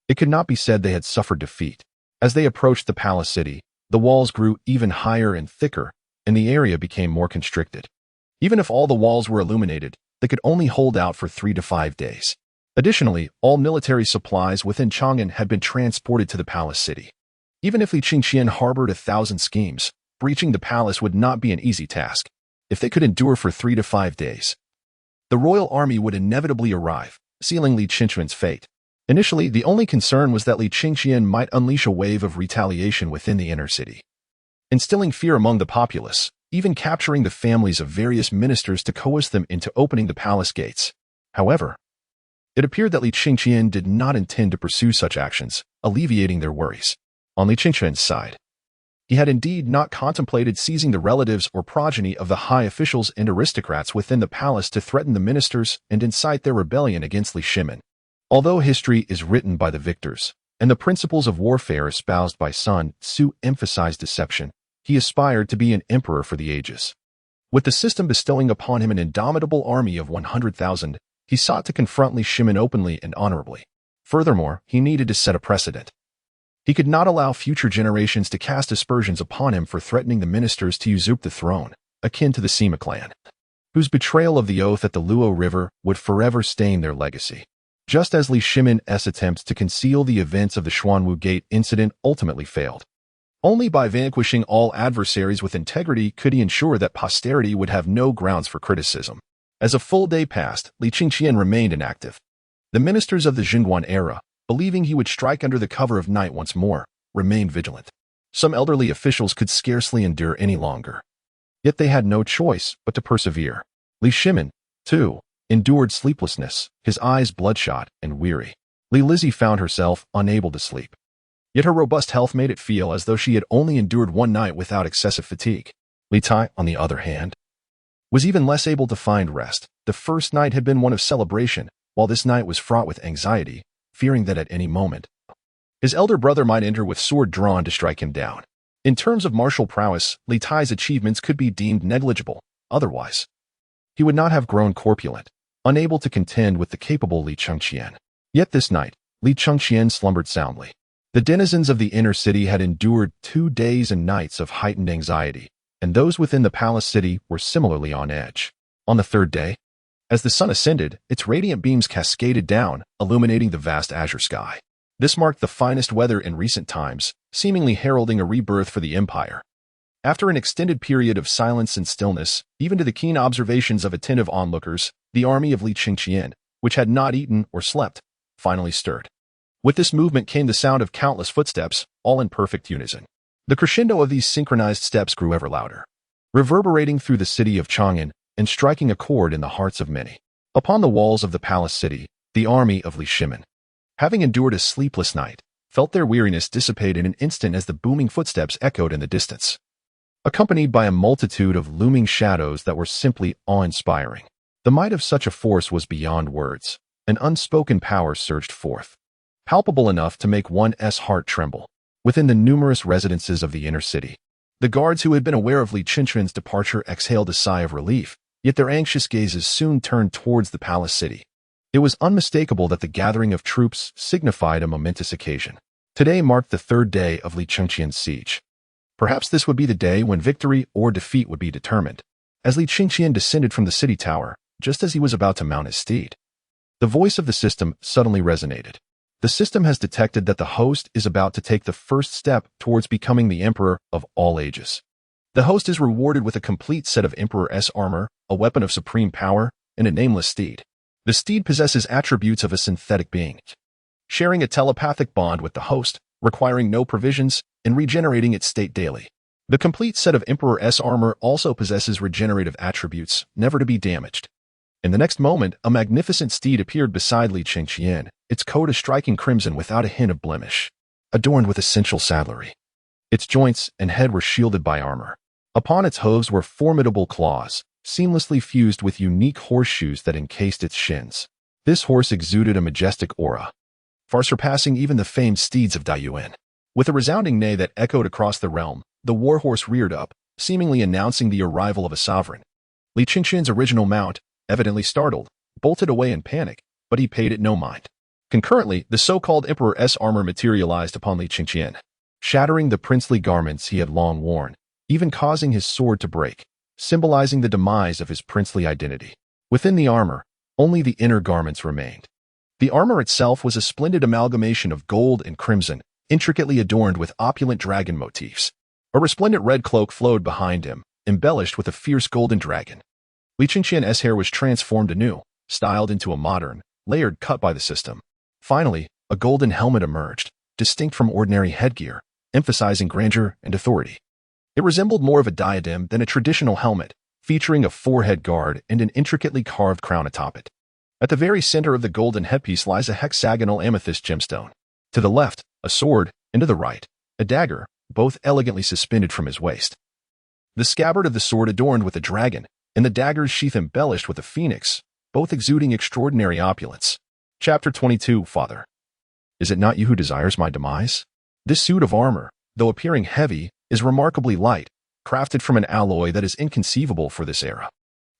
It could not be said they had suffered defeat. As they approached the palace city, the walls grew even higher and thicker, and the area became more constricted. Even if all the walls were illuminated, they could only hold out for 3 to 5 days. Additionally, all military supplies within Chang'an had been transported to the palace city. Even if Li Chengqian harbored 1,000 schemes, breaching the palace would not be an easy task. If they could endure for 3 to 5 days, the royal army would inevitably arrive, sealing Li Chengqian's fate. Initially, the only concern was that Li Chengqian might unleash a wave of retaliation within the inner city, instilling fear among the populace, even capturing the families of various ministers to coerce them into opening the palace gates. However, it appeared that Li Chengqian did not intend to pursue such actions, alleviating their worries. On Li Chengqian's side, he had indeed not contemplated seizing the relatives or progeny of the high officials and aristocrats within the palace to threaten the ministers and incite their rebellion against Li Shimin. Although history is written by the victors, and the principles of warfare espoused by Sun Tzu emphasized deception, he aspired to be an emperor for the ages. With the system bestowing upon him an indomitable army of 100,000, he sought to confront Li Shimin openly and honorably. Furthermore, he needed to set a precedent. He could not allow future generations to cast aspersions upon him for threatening the ministers to usurp the throne, akin to the Sima clan, whose betrayal of the oath at the Luo River would forever stain their legacy. Just as Li Shimin's attempts to conceal the events of the Xuanwu Gate incident ultimately failed. Only by vanquishing all adversaries with integrity could he ensure that posterity would have no grounds for criticism. As a full day passed, Li Chengqian remained inactive. The ministers of the Jingguan era, believing he would strike under the cover of night once more, remained vigilant. Some elderly officials could scarcely endure any longer. Yet they had no choice but to persevere. Li Shimin, too, endured sleeplessness, his eyes bloodshot and weary. Li Lizzie found herself unable to sleep. Yet her robust health made it feel as though she had only endured one night without excessive fatigue. Li Tai, on the other hand, was even less able to find rest. The first night had been one of celebration, while this night was fraught with anxiety, fearing that at any moment, his elder brother might enter with sword drawn to strike him down. In terms of martial prowess, Li Tai's achievements could be deemed negligible. Otherwise, he would not have grown corpulent, unable to contend with the capable Li Chengqian. Yet this night, Li Chengqian slumbered soundly. The denizens of the inner city had endured 2 days and nights of heightened anxiety, and those within the palace city were similarly on edge. On the third day, as the sun ascended, its radiant beams cascaded down, illuminating the vast azure sky. This marked the finest weather in recent times, seemingly heralding a rebirth for the empire. After an extended period of silence and stillness, even to the keen observations of attentive onlookers, the army of Li Chengqian, which had not eaten or slept, finally stirred. With this movement came the sound of countless footsteps, all in perfect unison. The crescendo of these synchronized steps grew ever louder, reverberating through the city of Chang'an and striking a chord in the hearts of many. Upon the walls of the palace city, the army of Li Shimin, having endured a sleepless night, felt their weariness dissipate in an instant as the booming footsteps echoed in the distance, accompanied by a multitude of looming shadows that were simply awe-inspiring. The might of such a force was beyond words. An unspoken power surged forth, palpable enough to make one's heart tremble. Within the numerous residences of the inner city, the guards who had been aware of Li Chengqian's departure exhaled a sigh of relief, yet their anxious gazes soon turned towards the palace city. It was unmistakable that the gathering of troops signified a momentous occasion. Today marked the third day of Li Chengqian's siege. Perhaps this would be the day when victory or defeat would be determined. As Li Chengqian descended from the city tower, just as he was about to mount his steed, the voice of the system suddenly resonated. The system has detected that the host is about to take the first step towards becoming the emperor of all ages. The host is rewarded with a complete set of Emperor-S armor, a weapon of supreme power, and a nameless steed. The steed possesses attributes of a synthetic being, sharing a telepathic bond with the host, requiring no provisions, and regenerating its state daily. The complete set of Emperor-S armor also possesses regenerative attributes, never to be damaged. In the next moment, a magnificent steed appeared beside Li Chengqian, its coat a striking crimson without a hint of blemish, adorned with essential saddlery. Its joints and head were shielded by armor. Upon its hooves were formidable claws, seamlessly fused with unique horseshoes that encased its shins. This horse exuded a majestic aura, far surpassing even the famed steeds of Daiyuan. With a resounding neigh that echoed across the realm, the warhorse reared up, seemingly announcing the arrival of a sovereign. Li Chengqian's original mount, evidently startled, bolted away in panic, but he paid it no mind. Concurrently, the so-called Emperor-S armor materialized upon Li Chengqian, shattering the princely garments he had long worn, even causing his sword to break, symbolizing the demise of his princely identity. Within the armor, only the inner garments remained. The armor itself was a splendid amalgamation of gold and crimson, intricately adorned with opulent dragon motifs. A resplendent red cloak flowed behind him, embellished with a fierce golden dragon. Li Chengqian's hair was transformed anew, styled into a modern, layered cut by the system. Finally, a golden helmet emerged, distinct from ordinary headgear, emphasizing grandeur and authority. It resembled more of a diadem than a traditional helmet, featuring a forehead guard and an intricately carved crown atop it. At the very center of the golden headpiece lies a hexagonal amethyst gemstone. To the left, a sword, and to the right, a dagger, both elegantly suspended from his waist. The scabbard of the sword adorned with a dragon, and the dagger's sheath embellished with a phoenix, both exuding extraordinary opulence. Chapter 22, Father. Is it not you who desires my demise? This suit of armor, though appearing heavy, is remarkably light, crafted from an alloy that is inconceivable for this era.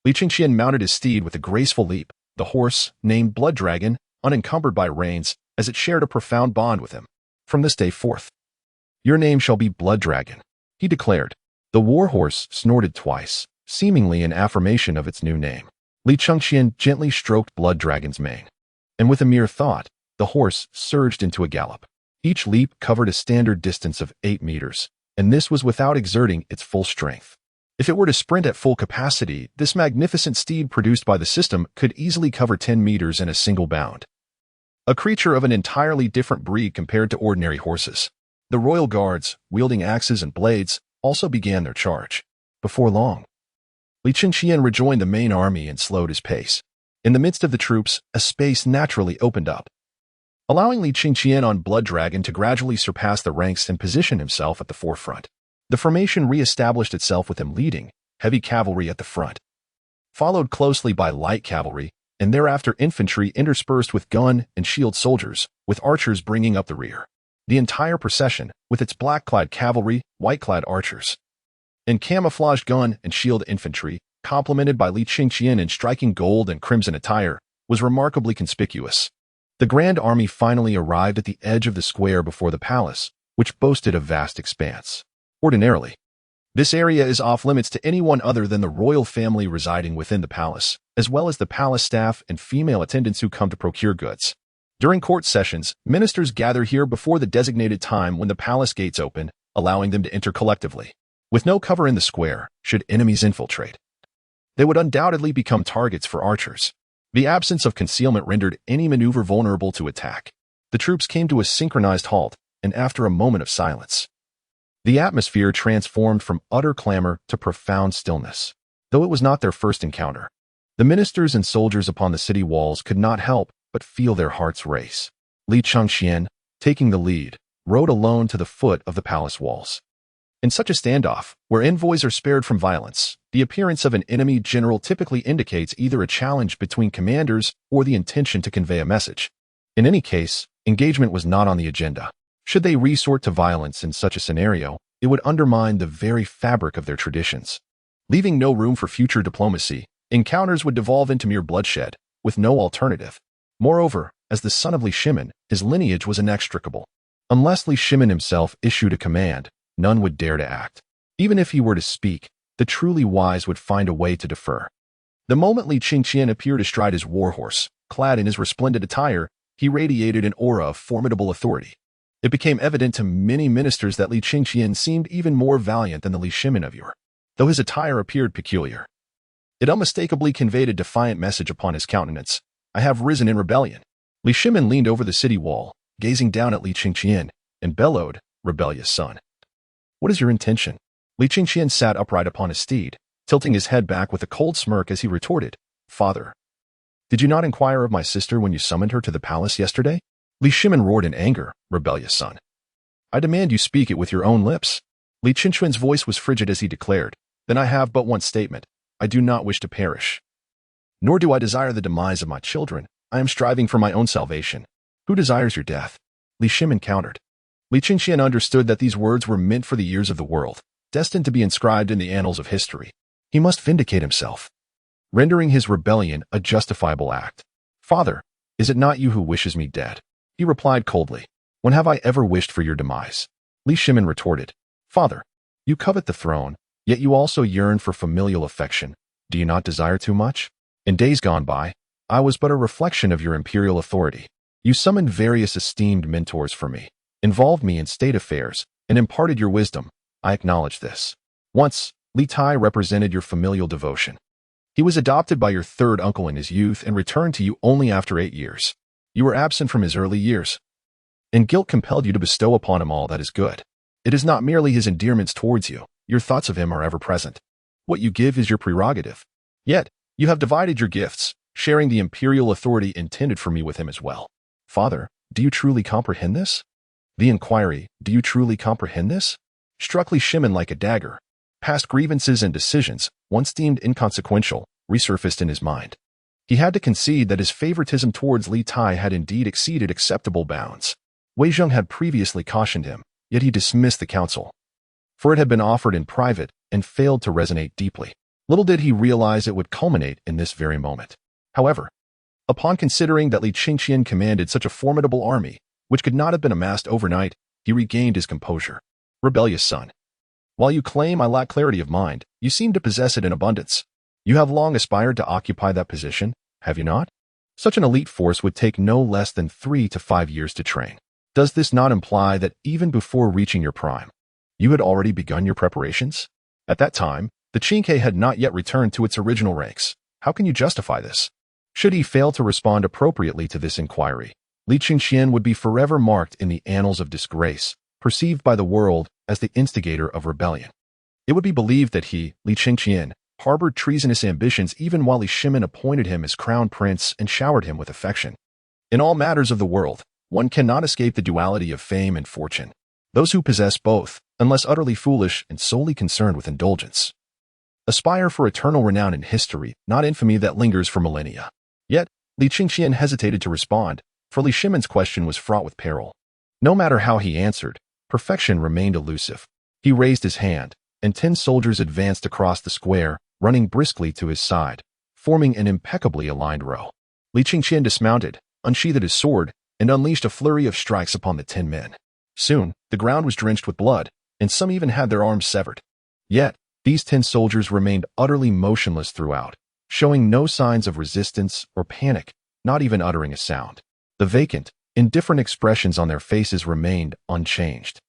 Li Chengqian mounted his steed with a graceful leap, the horse, named Blood Dragon, unencumbered by reins, as it shared a profound bond with him. From this day forth, your name shall be Blood Dragon, he declared. The warhorse snorted twice, seemingly in affirmation of its new name. Li Chengqian gently stroked Blood Dragon's mane, and with a mere thought, the horse surged into a gallop. Each leap covered a standard distance of 8 meters, and this was without exerting its full strength. If it were to sprint at full capacity, this magnificent steed produced by the system could easily cover 10 meters in a single bound. A creature of an entirely different breed compared to ordinary horses. The royal guards, wielding axes and blades, also began their charge. Before long, Li Chengqian rejoined the main army and slowed his pace. In the midst of the troops, a space naturally opened up, allowing Li Chengqian on Blood Dragon to gradually surpass the ranks and position himself at the forefront. The formation re-established itself with him leading, heavy cavalry at the front, followed closely by light cavalry, and thereafter infantry interspersed with gun and shield soldiers, with archers bringing up the rear. The entire procession, with its black-clad cavalry, white-clad archers, and camouflaged gun and shield infantry, complemented by Li Chengqian in striking gold and crimson attire, was remarkably conspicuous. The grand army finally arrived at the edge of the square before the palace, which boasted a vast expanse. Ordinarily, this area is off-limits to anyone other than the royal family residing within the palace, as well as the palace staff and female attendants who come to procure goods. During court sessions, ministers gather here before the designated time when the palace gates open, allowing them to enter collectively. With no cover in the square, should enemies infiltrate, they would undoubtedly become targets for archers. The absence of concealment rendered any maneuver vulnerable to attack. The troops came to a synchronized halt, and after a moment of silence, the atmosphere transformed from utter clamor to profound stillness. Though it was not their first encounter, the ministers and soldiers upon the city walls could not help but feel their hearts race. Li Chengqian, taking the lead, rode alone to the foot of the palace walls. In such a standoff, where envoys are spared from violence, the appearance of an enemy general typically indicates either a challenge between commanders or the intention to convey a message. In any case, engagement was not on the agenda. Should they resort to violence in such a scenario, it would undermine the very fabric of their traditions. Leaving no room for future diplomacy, encounters would devolve into mere bloodshed, with no alternative. Moreover, as the son of Li Shimin, his lineage was inextricable. Unless Li Shimin himself issued a command, none would dare to act. Even if he were to speak, the truly wise would find a way to defer. The moment Li Chengqian appeared astride his warhorse, clad in his resplendent attire, he radiated an aura of formidable authority. It became evident to many ministers that Li Chengqian seemed even more valiant than the Li Shimin of yore, though his attire appeared peculiar. It unmistakably conveyed a defiant message upon his countenance. I have risen in rebellion. Li Shimin leaned over the city wall, gazing down at Li Chengqian, and bellowed, "Rebellious son. What is your intention?" Li Chengqian sat upright upon his steed, tilting his head back with a cold smirk as he retorted, "Father, did you not inquire of my sister when you summoned her to the palace yesterday?" Li Shimin roared in anger, "Rebellious son. I demand you speak it with your own lips." Li Chengqian's voice was frigid as he declared, "Then I have but one statement. I do not wish to perish. Nor do I desire the demise of my children. I am striving for my own salvation. Who desires your death?" Li Shimin countered. Li Chengqian understood that these words were meant for the ears of the world, destined to be inscribed in the annals of history. He must vindicate himself, rendering his rebellion a justifiable act. "Father, is it not you who wishes me dead?" He replied coldly. "When have I ever wished for your demise?" Li Shimin retorted. "Father, you covet the throne, yet you also yearn for familial affection. Do you not desire too much? In days gone by, I was but a reflection of your imperial authority. You summoned various esteemed mentors for me, involved me in state affairs, and imparted your wisdom. I acknowledge this. Once, Li Tai represented your familial devotion. He was adopted by your third uncle in his youth and returned to you only after 8 years. You were absent from his early years, and guilt compelled you to bestow upon him all that is good. It is not merely his endearments towards you. Your thoughts of him are ever present. What you give is your prerogative. Yet, you have divided your gifts, sharing the imperial authority intended for me with him as well. Father, do you truly comprehend this?" The inquiry, "Do you truly comprehend this?" struck Li Shimin like a dagger. Past grievances and decisions, once deemed inconsequential, resurfaced in his mind. He had to concede that his favoritism towards Li Tai had indeed exceeded acceptable bounds. Wei Zheng had previously cautioned him, yet he dismissed the counsel, for it had been offered in private and failed to resonate deeply. Little did he realize it would culminate in this very moment. However, upon considering that Li Chengqian commanded such a formidable army, which could not have been amassed overnight, he regained his composure. "Rebellious son. While you claim I lack clarity of mind, you seem to possess it in abundance. You have long aspired to occupy that position, have you not? Such an elite force would take no less than 3 to 5 years to train. Does this not imply that even before reaching your prime, you had already begun your preparations? At that time, the Qingke had not yet returned to its original ranks. How can you justify this?" Should he fail to respond appropriately to this inquiry, Li Chengqian would be forever marked in the annals of disgrace, perceived by the world as the instigator of rebellion. It would be believed that he, Li Chengqian, harbored treasonous ambitions even while Li Shimin appointed him as crown prince and showered him with affection. In all matters of the world, one cannot escape the duality of fame and fortune. Those who possess both, unless utterly foolish and solely concerned with indulgence, aspire for eternal renown in history, not infamy that lingers for millennia. Yet, Li Chengqian hesitated to respond, for Li Shimin's question was fraught with peril. No matter how he answered, perfection remained elusive. He raised his hand, and 10 soldiers advanced across the square, running briskly to his side, forming an impeccably aligned row. Li Chengqian dismounted, unsheathed his sword, and unleashed a flurry of strikes upon the 10 men. Soon, the ground was drenched with blood, and some even had their arms severed. Yet, these 10 soldiers remained utterly motionless throughout, showing no signs of resistance or panic, not even uttering a sound. The vacant, indifferent expressions on their faces remained unchanged.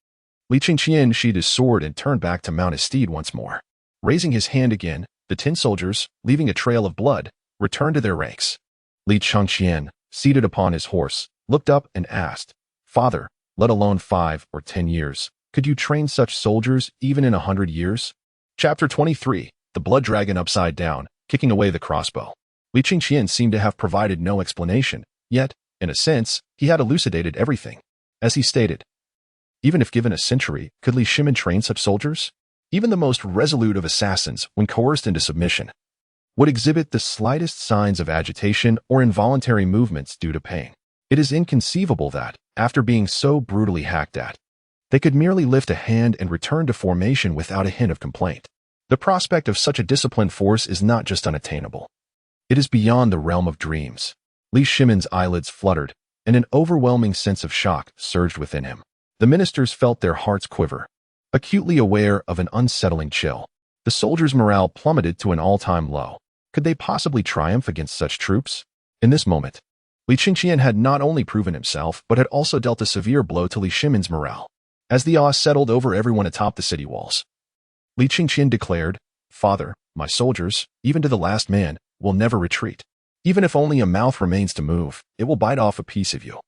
Li Chengqian sheathed his sword and turned back to mount his steed once more. Raising his hand again, the 10 soldiers, leaving a trail of blood, returned to their ranks. Li Chengqian, seated upon his horse, looked up and asked, "Father, let alone 5 or 10 years, could you train such soldiers even in 100 years?" Chapter 23, The Blood Dragon Upside Down, Kicking Away the Crossbow. Li Chengqian seemed to have provided no explanation, yet, in a sense, he had elucidated everything. As he stated, even if given a century, could Li Shimin train such soldiers? Even the most resolute of assassins, when coerced into submission, would exhibit the slightest signs of agitation or involuntary movements due to pain. It is inconceivable that, after being so brutally hacked at, they could merely lift a hand and return to formation without a hint of complaint. The prospect of such a disciplined force is not just unattainable. It is beyond the realm of dreams. Li Shimin's eyelids fluttered, and an overwhelming sense of shock surged within him. The ministers felt their hearts quiver, acutely aware of an unsettling chill. The soldiers' morale plummeted to an all-time low. Could they possibly triumph against such troops? In this moment, Li Chengqian had not only proven himself, but had also dealt a severe blow to Li Shimin's morale. As the awe settled over everyone atop the city walls, Li Chengqian declared, "Father, my soldiers, even to the last man, will never retreat. Even if only a mouth remains to move, it will bite off a piece of you.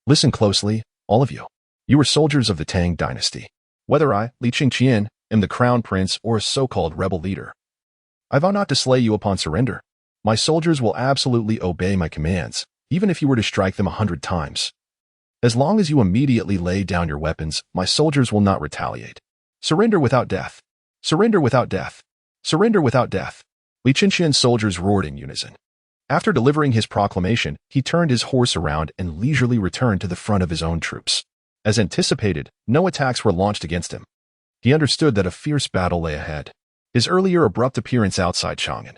Listen closely, all of you. You are soldiers of the Tang Dynasty. Whether I, Li Chengqian, am the crown prince or a so-called rebel leader, I vow not to slay you upon surrender. My soldiers will absolutely obey my commands, even if you were to strike them 100 times. As long as you immediately lay down your weapons, my soldiers will not retaliate. Surrender without death. Surrender without death. Surrender without death." Li Chengqian's soldiers roared in unison. After delivering his proclamation, he turned his horse around and leisurely returned to the front of his own troops. As anticipated, no attacks were launched against him. He understood that a fierce battle lay ahead. His earlier abrupt appearance outside Chang'an,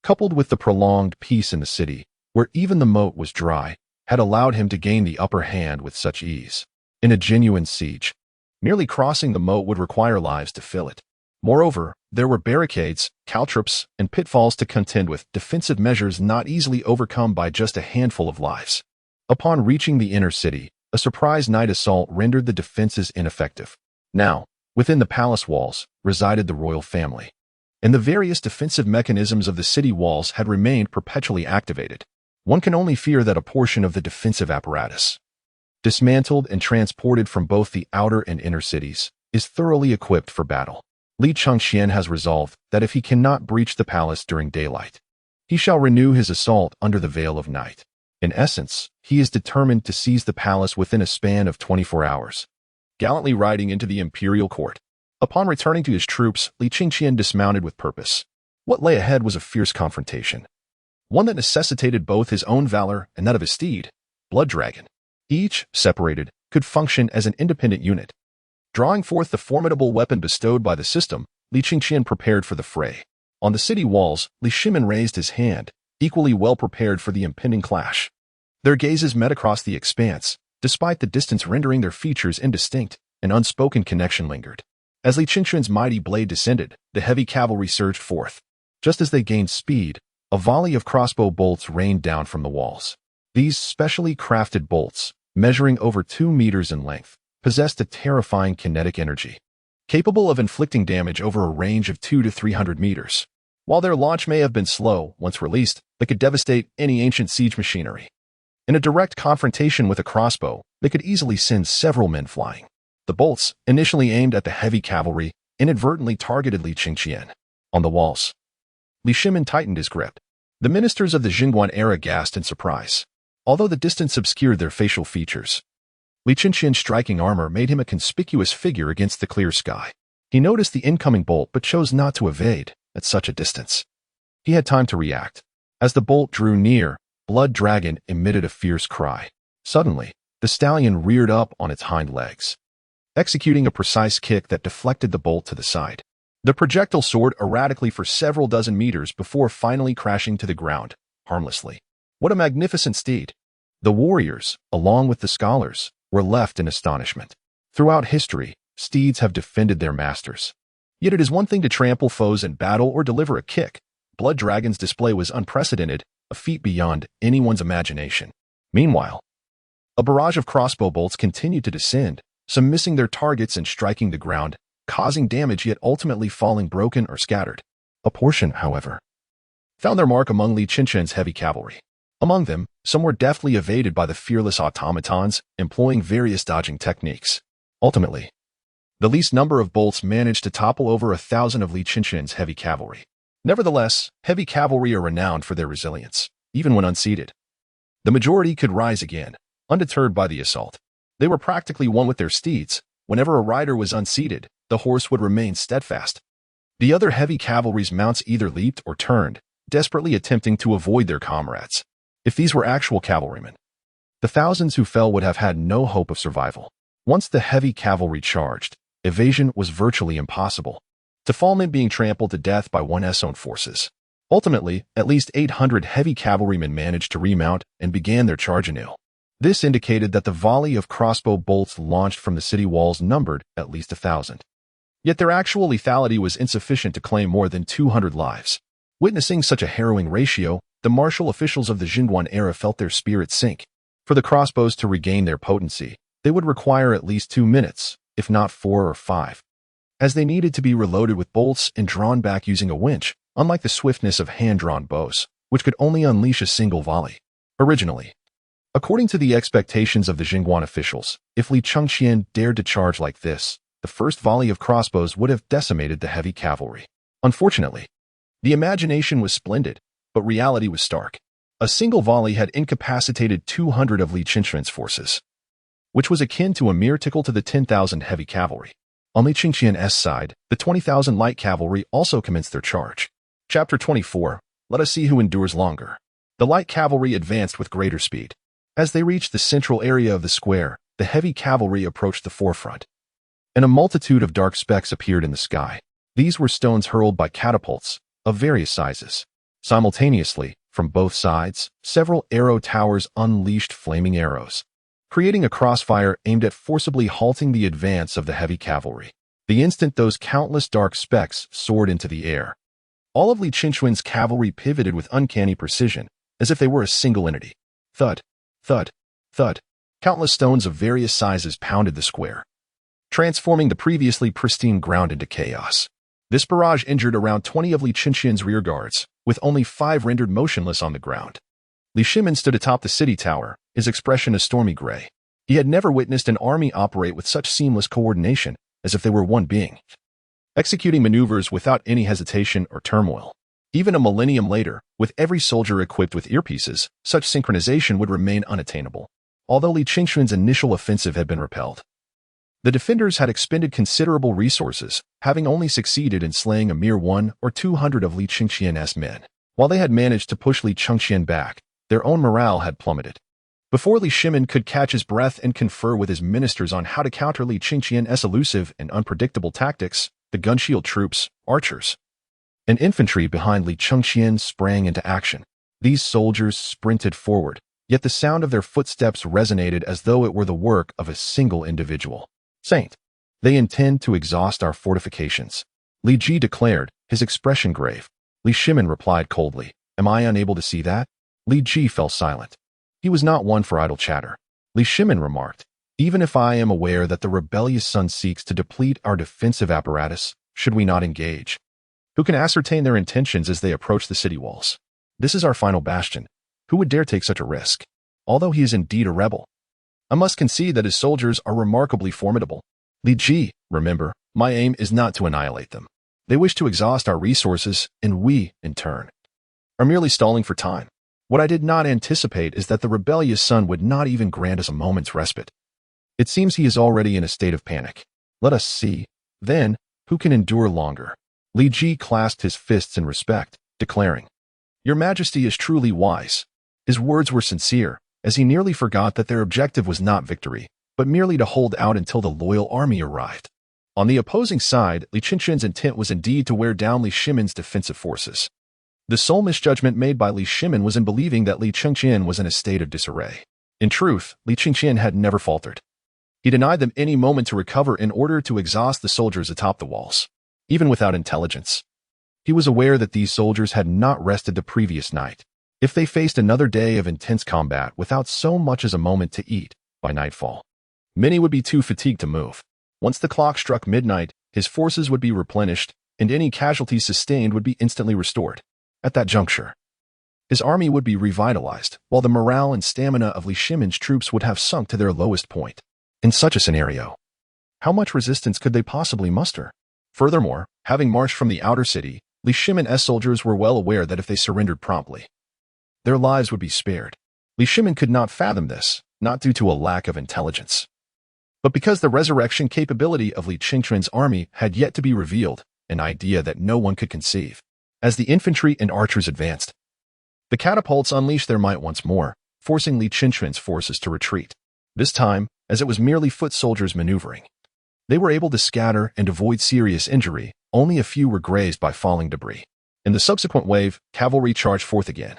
coupled with the prolonged peace in the city, where even the moat was dry, had allowed him to gain the upper hand with such ease. In a genuine siege, merely crossing the moat would require lives to fill it. Moreover, there were barricades, caltrops, and pitfalls to contend with, defensive measures not easily overcome by just a handful of lives. Upon reaching the inner city, a surprise night assault rendered the defenses ineffective. Now, within the palace walls, resided the royal family, and the various defensive mechanisms of the city walls had remained perpetually activated. One can only fear that a portion of the defensive apparatus, dismantled and transported from both the outer and inner cities, is thoroughly equipped for battle. Li Chengqian has resolved that if he cannot breach the palace during daylight, he shall renew his assault under the veil of night. In essence, he is determined to seize the palace within a span of 24 hours. Gallantly riding into the imperial court, upon returning to his troops, Li Chengqian dismounted with purpose. What lay ahead was a fierce confrontation, one that necessitated both his own valor and that of his steed, Blood Dragon. Each, separated, could function as an independent unit. Drawing forth the formidable weapon bestowed by the system, Li Chengqian prepared for the fray. On the city walls, Li Shimin raised his hand, equally well prepared for the impending clash. Their gazes met across the expanse, despite the distance rendering their features indistinct. An unspoken connection lingered. As Li Chengqian's mighty blade descended, the heavy cavalry surged forth. Just as they gained speed, a volley of crossbow bolts rained down from the walls. These specially crafted bolts, measuring over 2 meters in length, possessed a terrifying kinetic energy, capable of inflicting damage over a range of 200 to 300 meters. While their launch may have been slow, once released, they could devastate any ancient siege machinery. In a direct confrontation with a crossbow, they could easily send several men flying. The bolts, initially aimed at the heavy cavalry, inadvertently targeted Li Chengqian. On the walls, Li Shimin tightened his grip. The ministers of the Jingguan era gasped in surprise. Although the distance obscured their facial features, Li Chengqian's striking armor made him a conspicuous figure against the clear sky. He noticed the incoming bolt but chose not to evade at such a distance. He had time to react. As the bolt drew near, Blood Dragon emitted a fierce cry. Suddenly, the stallion reared up on its hind legs, executing a precise kick that deflected the bolt to the side. The projectile soared erratically for several dozen meters before finally crashing to the ground, harmlessly. What a magnificent steed! The warriors, along with the scholars, were left in astonishment. Throughout history, steeds have defended their masters. Yet it is one thing to trample foes in battle or deliver a kick. Blood Dragon's display was unprecedented, a feat beyond anyone's imagination. Meanwhile, a barrage of crossbow bolts continued to descend, some missing their targets and striking the ground, causing damage yet ultimately falling broken or scattered. A portion, however, found their mark among Li Chengqian's heavy cavalry. Among them, some were deftly evaded by the fearless automatons, employing various dodging techniques. Ultimately, the least number of bolts managed to topple over 1,000 of Li Chengqian's heavy cavalry. Nevertheless, heavy cavalry are renowned for their resilience, even when unseated. The majority could rise again, undeterred by the assault. They were practically one with their steeds. Whenever a rider was unseated, the horse would remain steadfast. The other heavy cavalry's mounts either leaped or turned, desperately attempting to avoid their comrades. If these were actual cavalrymen, the thousands who fell would have had no hope of survival. Once the heavy cavalry charged, evasion was virtually impossible. To fall meant being trampled to death by one's own forces. Ultimately, at least 800 heavy cavalrymen managed to remount and began their charge anew. This indicated that the volley of crossbow bolts launched from the city walls numbered at least 1,000. Yet their actual lethality was insufficient to claim more than 200 lives. Witnessing such a harrowing ratio, the martial officials of the Jingguan era felt their spirits sink. For the crossbows to regain their potency, they would require at least 2 minutes, if not 4 or 5, as they needed to be reloaded with bolts and drawn back using a winch, unlike the swiftness of hand-drawn bows, which could only unleash a single volley. Originally, according to the expectations of the Jingguan officials, if Li Chengqian dared to charge like this, the first volley of crossbows would have decimated the heavy cavalry. Unfortunately, the imagination was splendid, but reality was stark. A single volley had incapacitated 200 of Li Chengqian's forces, which was akin to a mere tickle to the 10,000 heavy cavalry. On Li Chengqian's side, the 20,000 light cavalry also commenced their charge. Chapter 24. Let us see who endures longer. The light cavalry advanced with greater speed. As they reached the central area of the square, the heavy cavalry approached the forefront, and a multitude of dark specks appeared in the sky. These were stones hurled by catapults of various sizes. Simultaneously, from both sides, several arrow towers unleashed flaming arrows, creating a crossfire aimed at forcibly halting the advance of the heavy cavalry. The instant those countless dark specks soared into the air, all of Li Chengqian's cavalry pivoted with uncanny precision, as if they were a single entity. Thud, thud, thud. Countless stones of various sizes pounded the square, transforming the previously pristine ground into chaos. This barrage injured around 20 of Li Chengqian's rear guards, with only 5 rendered motionless on the ground. Li Shimin stood atop the city tower, his expression a stormy gray. He had never witnessed an army operate with such seamless coordination, as if they were one being, executing maneuvers without any hesitation or turmoil. Even a millennium later, with every soldier equipped with earpieces, such synchronization would remain unattainable. Although Li Chengqian's initial offensive had been repelled, the defenders had expended considerable resources, having only succeeded in slaying a mere 100 or 200 of Li Chengqian's men. While they had managed to push Li Chengqian back, their own morale had plummeted. Before Li Shimin could catch his breath and confer with his ministers on how to counter Li Chengqian's elusive and unpredictable tactics, the gunshield troops, archers, and infantry behind Li Chengqian sprang into action. These soldiers sprinted forward, yet the sound of their footsteps resonated as though it were the work of a single individual. Saint, they intend to exhaust our fortifications, Li Ji declared, his expression grave. Li Shimin replied coldly, am I unable to see that? Li Ji fell silent. He was not one for idle chatter. Li Shimin remarked, even if I am aware that the rebellious sun seeks to deplete our defensive apparatus, should we not engage? Who can ascertain their intentions as they approach the city walls? This is our final bastion. Who would dare take such a risk? Although he is indeed a rebel, I must concede that his soldiers are remarkably formidable. Li Ji, remember, my aim is not to annihilate them. They wish to exhaust our resources, and we, in turn, are merely stalling for time. What I did not anticipate is that the rebellious sun would not even grant us a moment's respite. It seems he is already in a state of panic. Let us see, then, who can endure longer. Li Ji clasped his fists in respect, declaring, Your Majesty is truly wise. His words were sincere, as he nearly forgot that their objective was not victory, but merely to hold out until the loyal army arrived. On the opposing side, Li Chengqian's intent was indeed to wear down Li Shimin's defensive forces. The sole misjudgment made by Li Shimin was in believing that Li Chengqian was in a state of disarray. In truth, Li Chengqian had never faltered. He denied them any moment to recover in order to exhaust the soldiers atop the walls. Even without intelligence, he was aware that these soldiers had not rested the previous night. If they faced another day of intense combat without so much as a moment to eat, by nightfall, many would be too fatigued to move. Once the clock struck midnight, his forces would be replenished, and any casualties sustained would be instantly restored. At that juncture, his army would be revitalized, while the morale and stamina of Li Shimin's troops would have sunk to their lowest point. In such a scenario, how much resistance could they possibly muster? Furthermore, having marched from the outer city, Li Shimin's soldiers were well aware that if they surrendered promptly, their lives would be spared. Li Shimin could not fathom this, not due to a lack of intelligence, but because the resurrection capability of Li Chengqian's army had yet to be revealed, an idea that no one could conceive. As the infantry and archers advanced, the catapults unleashed their might once more, forcing Li Chengqian's forces to retreat. This time, as it was merely foot soldiers maneuvering, they were able to scatter and avoid serious injury. Only a few were grazed by falling debris. In the subsequent wave, cavalry charged forth again,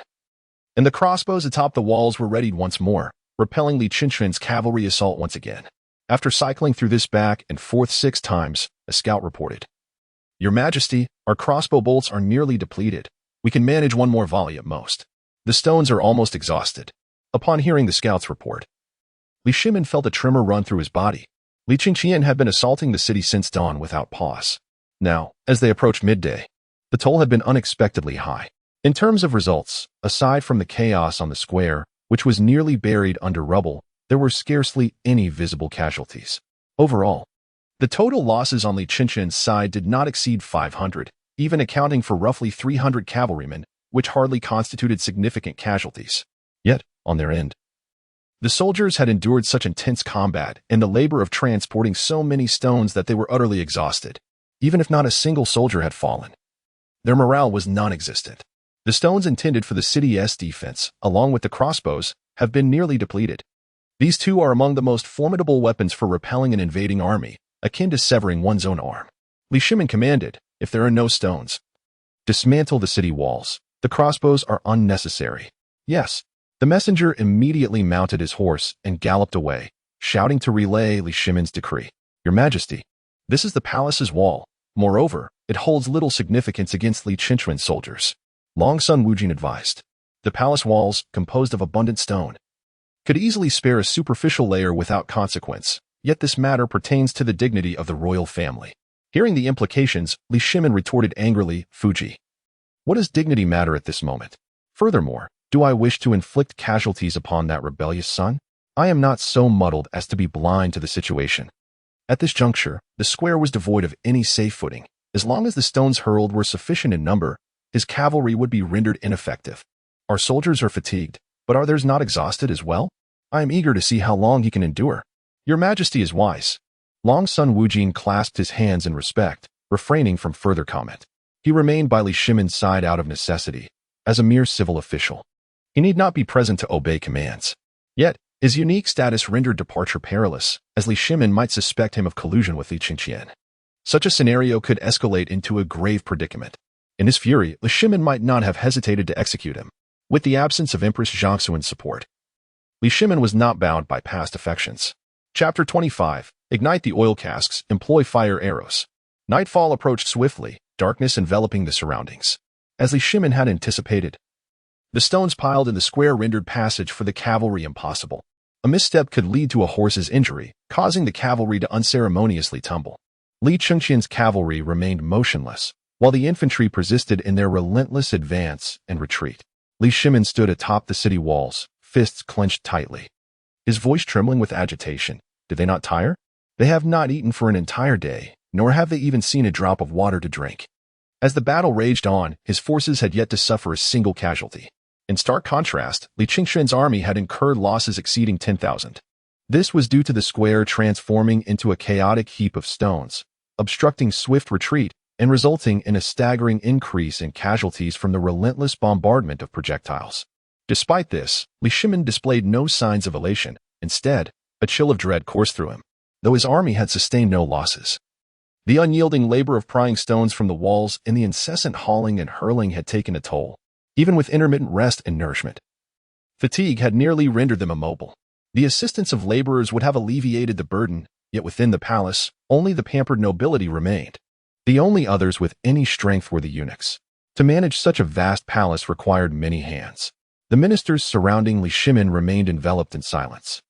and the crossbows atop the walls were readied once more, repelling Li Chengqian's cavalry assault once again. After cycling through this back and forth 6 times, a scout reported, "Your Majesty, our crossbow bolts are nearly depleted. We can manage one more volley at most. The stones are almost exhausted." Upon hearing the scout's report, Li Shimin felt a tremor run through his body. Li Chengqian had been assaulting the city since dawn without pause. Now, as they approached midday, the toll had been unexpectedly high. In terms of results, aside from the chaos on the square, which was nearly buried under rubble, there were scarcely any visible casualties. Overall, the total losses on Li Chengqian's side did not exceed 500, even accounting for roughly 300 cavalrymen, which hardly constituted significant casualties. Yet, on their end, the soldiers had endured such intense combat and the labor of transporting so many stones that they were utterly exhausted. Even if not a single soldier had fallen, their morale was non-existent. The stones intended for the city's defense, along with the crossbows, have been nearly depleted. These two are among the most formidable weapons for repelling an invading army, akin to severing one's own arm. Li Shimin commanded, "If there are no stones, dismantle the city walls. The crossbows are unnecessary." Yes. The messenger immediately mounted his horse and galloped away, shouting to relay Li Shimin's decree. "Your Majesty, this is the palace's wall. Moreover, it holds little significance against Li Chengqian's soldiers." Long Sun Wujin advised. The palace walls, composed of abundant stone, could easily spare a superficial layer without consequence, yet this matter pertains to the dignity of the royal family. Hearing the implications, Li Shimin retorted angrily, "Fuji, what does dignity matter at this moment? Furthermore, do I wish to inflict casualties upon that rebellious son? I am not so muddled as to be blind to the situation." At this juncture, the square was devoid of any safe footing. As long as the stones hurled were sufficient in number, his cavalry would be rendered ineffective. Our soldiers are fatigued, but are theirs not exhausted as well? I am eager to see how long he can endure. Your Majesty is wise. Long Sun Wujin clasped his hands in respect, refraining from further comment. He remained by Li Shimin's side out of necessity, as a mere civil official. He need not be present to obey commands. Yet, his unique status rendered departure perilous, as Li Shimin might suspect him of collusion with Li Chengqian. Such a scenario could escalate into a grave predicament. In his fury, Li Shimin might not have hesitated to execute him. With the absence of Empress Jiangxuan's support, Li Shimin was not bound by past affections. Chapter 25. Ignite the oil casks, employ fire arrows. Nightfall approached swiftly, darkness enveloping the surroundings. As Li Shimin had anticipated, the stones piled in the square rendered passage for the cavalry impossible. A misstep could lead to a horse's injury, causing the cavalry to unceremoniously tumble. Li Chengqian's cavalry remained motionless, while the infantry persisted in their relentless advance and retreat. Li Shimin stood atop the city walls, fists clenched tightly, his voice trembling with agitation. Did they not tire? They have not eaten for an entire day, nor have they even seen a drop of water to drink. As the battle raged on, his forces had yet to suffer a single casualty. In stark contrast, Li Chengqian's army had incurred losses exceeding 10,000. This was due to the square transforming into a chaotic heap of stones, obstructing swift retreat and resulting in a staggering increase in casualties from the relentless bombardment of projectiles. Despite this, Li Shimin displayed no signs of elation. Instead, a chill of dread coursed through him, though his army had sustained no losses. The unyielding labor of prying stones from the walls and the incessant hauling and hurling had taken a toll, even with intermittent rest and nourishment. Fatigue had nearly rendered them immobile. The assistance of laborers would have alleviated the burden, yet within the palace, only the pampered nobility remained. The only others with any strength were the eunuchs. To manage such a vast palace required many hands. The ministers surrounding Li Shimin remained enveloped in silence.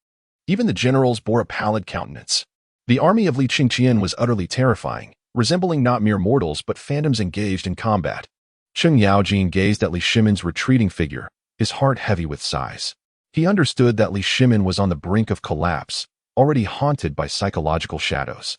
Even the generals bore a pallid countenance. The army of Li Chengqian was utterly terrifying, resembling not mere mortals but phantoms engaged in combat. Cheng Yaojin gazed at Li Shimin's retreating figure, his heart heavy with sighs. He understood that Li Shimin was on the brink of collapse, already haunted by psychological shadows.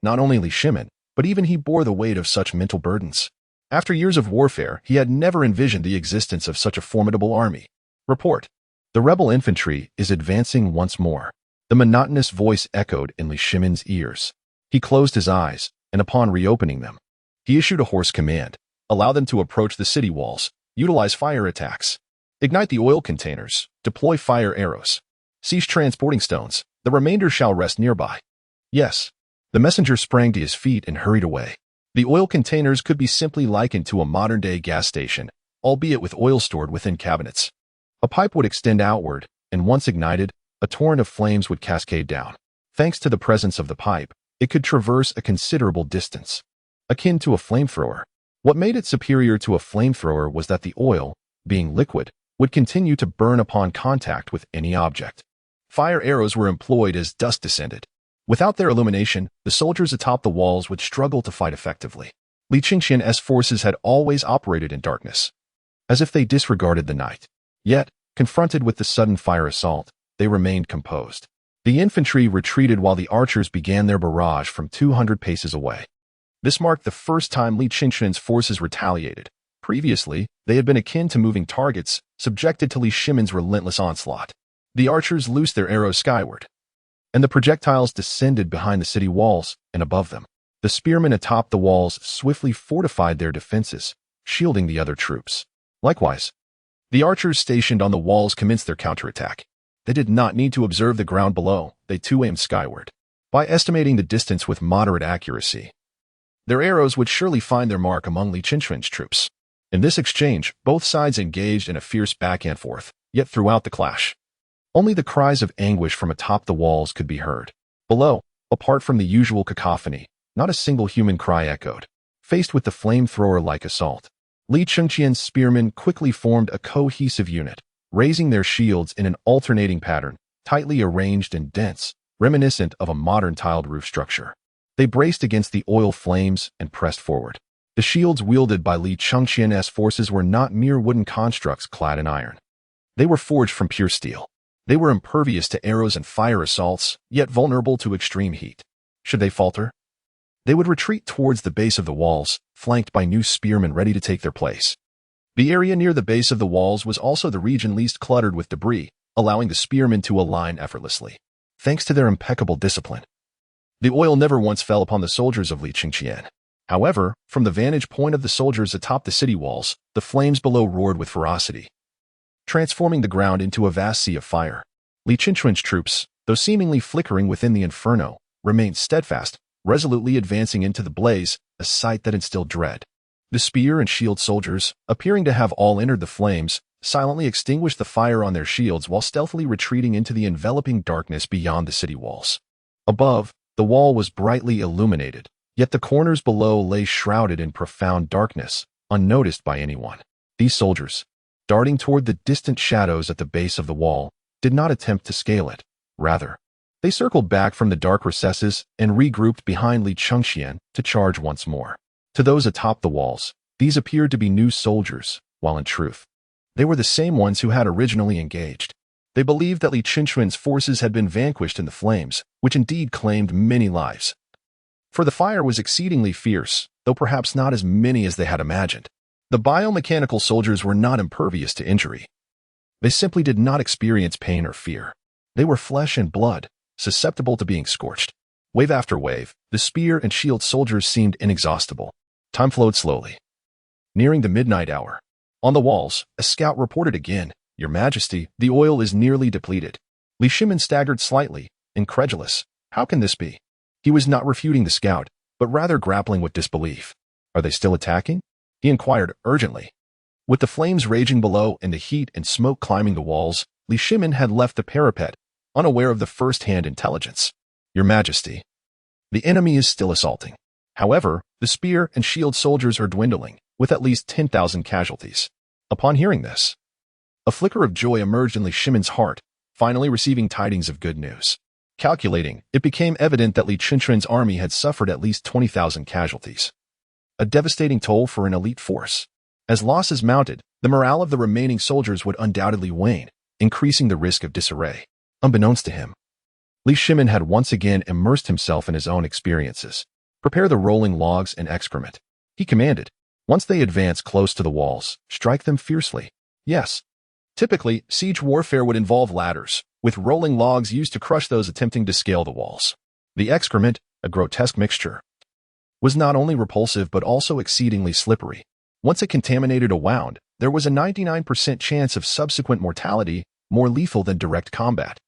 Not only Li Shimin, but even he bore the weight of such mental burdens. After years of warfare, he had never envisioned the existence of such a formidable army. Report. The rebel infantry is advancing once more. The monotonous voice echoed in Li Shimin's ears. He closed his eyes, and upon reopening them, he issued a hoarse command. Allow them to approach the city walls. Utilize fire attacks. Ignite the oil containers. Deploy fire arrows. Cease transporting stones. The remainder shall rest nearby. Yes. The messenger sprang to his feet and hurried away. The oil containers could be simply likened to a modern-day gas station, albeit with oil stored within cabinets. A pipe would extend outward, and once ignited, a torrent of flames would cascade down. Thanks to the presence of the pipe, it could traverse a considerable distance, akin to a flamethrower. What made it superior to a flamethrower was that the oil, being liquid, would continue to burn upon contact with any object. Fire arrows were employed as dust descended. Without their illumination, the soldiers atop the walls would struggle to fight effectively. Li Chengqian's forces had always operated in darkness, as if they disregarded the night. Yet, confronted with the sudden fire assault, they remained composed. The infantry retreated while the archers began their barrage from 200 paces away. This marked the first time Li Chengqian's forces retaliated. Previously, they had been akin to moving targets, subjected to Li Shimin's relentless onslaught. The archers loosed their arrows skyward, and the projectiles descended behind the city walls and above them. The spearmen atop the walls swiftly fortified their defenses, shielding the other troops. Likewise, the archers stationed on the walls commenced their counterattack. They did not need to observe the ground below, they too aimed skyward. By estimating the distance with moderate accuracy, their arrows would surely find their mark among Li Chengqian's troops. In this exchange, both sides engaged in a fierce back and forth, yet throughout the clash, only the cries of anguish from atop the walls could be heard. Below, apart from the usual cacophony, not a single human cry echoed. Faced with the flamethrower-like assault, Li Chengqian's spearmen quickly formed a cohesive unit, raising their shields in an alternating pattern, tightly arranged and dense, reminiscent of a modern tiled roof structure. They braced against the oil flames and pressed forward. The shields wielded by Li Chengqian's forces were not mere wooden constructs clad in iron. They were forged from pure steel. They were impervious to arrows and fire assaults, yet vulnerable to extreme heat. Should they falter, they would retreat towards the base of the walls, flanked by new spearmen ready to take their place. The area near the base of the walls was also the region least cluttered with debris, allowing the spearmen to align effortlessly. Thanks to their impeccable discipline, the oil never once fell upon the soldiers of Li Chengqian. However, from the vantage point of the soldiers atop the city walls, the flames below roared with ferocity, transforming the ground into a vast sea of fire. Li Chengqian's troops, though seemingly flickering within the inferno, remained steadfast, resolutely advancing into the blaze, a sight that instilled dread. The spear and shield soldiers, appearing to have all entered the flames, silently extinguished the fire on their shields while stealthily retreating into the enveloping darkness beyond the city walls. Above, the wall was brightly illuminated, yet the corners below lay shrouded in profound darkness, unnoticed by anyone. These soldiers, darting toward the distant shadows at the base of the wall, did not attempt to scale it. Rather, they circled back from the dark recesses and regrouped behind Li Chengqian to charge once more. To those atop the walls, these appeared to be new soldiers, while in truth, they were the same ones who had originally engaged. They believed that Li Chengqian's forces had been vanquished in the flames, which indeed claimed many lives. For the fire was exceedingly fierce, though perhaps not as many as they had imagined. The biomechanical soldiers were not impervious to injury. They simply did not experience pain or fear. They were flesh and blood, susceptible to being scorched. Wave after wave, the spear and shield soldiers seemed inexhaustible. Time flowed slowly. Nearing the midnight hour, on the walls, a scout reported again, "Your Majesty, the oil is nearly depleted." Li Shimin staggered slightly, incredulous. How can this be? He was not refuting the scout, but rather grappling with disbelief. Are they still attacking? He inquired urgently. With the flames raging below and the heat and smoke climbing the walls, Li Shimin had left the parapet, unaware of the first-hand intelligence. "Your Majesty, the enemy is still assaulting. However, the spear and shield soldiers are dwindling, with at least 10,000 casualties." Upon hearing this, a flicker of joy emerged in Li Shimin's heart, finally receiving tidings of good news. Calculating, it became evident that Li Chengqian's army had suffered at least 20,000 casualties. A devastating toll for an elite force. As losses mounted, the morale of the remaining soldiers would undoubtedly wane, increasing the risk of disarray. Unbeknownst to him, Li Shimin had once again immersed himself in his own experiences. "Prepare the rolling logs and excrement," he commanded. "Once they advance close to the walls, strike them fiercely." Yes. Typically, siege warfare would involve ladders, with rolling logs used to crush those attempting to scale the walls. The excrement, a grotesque mixture, was not only repulsive but also exceedingly slippery. Once it contaminated a wound, there was a 99% chance of subsequent mortality, more lethal than direct combat.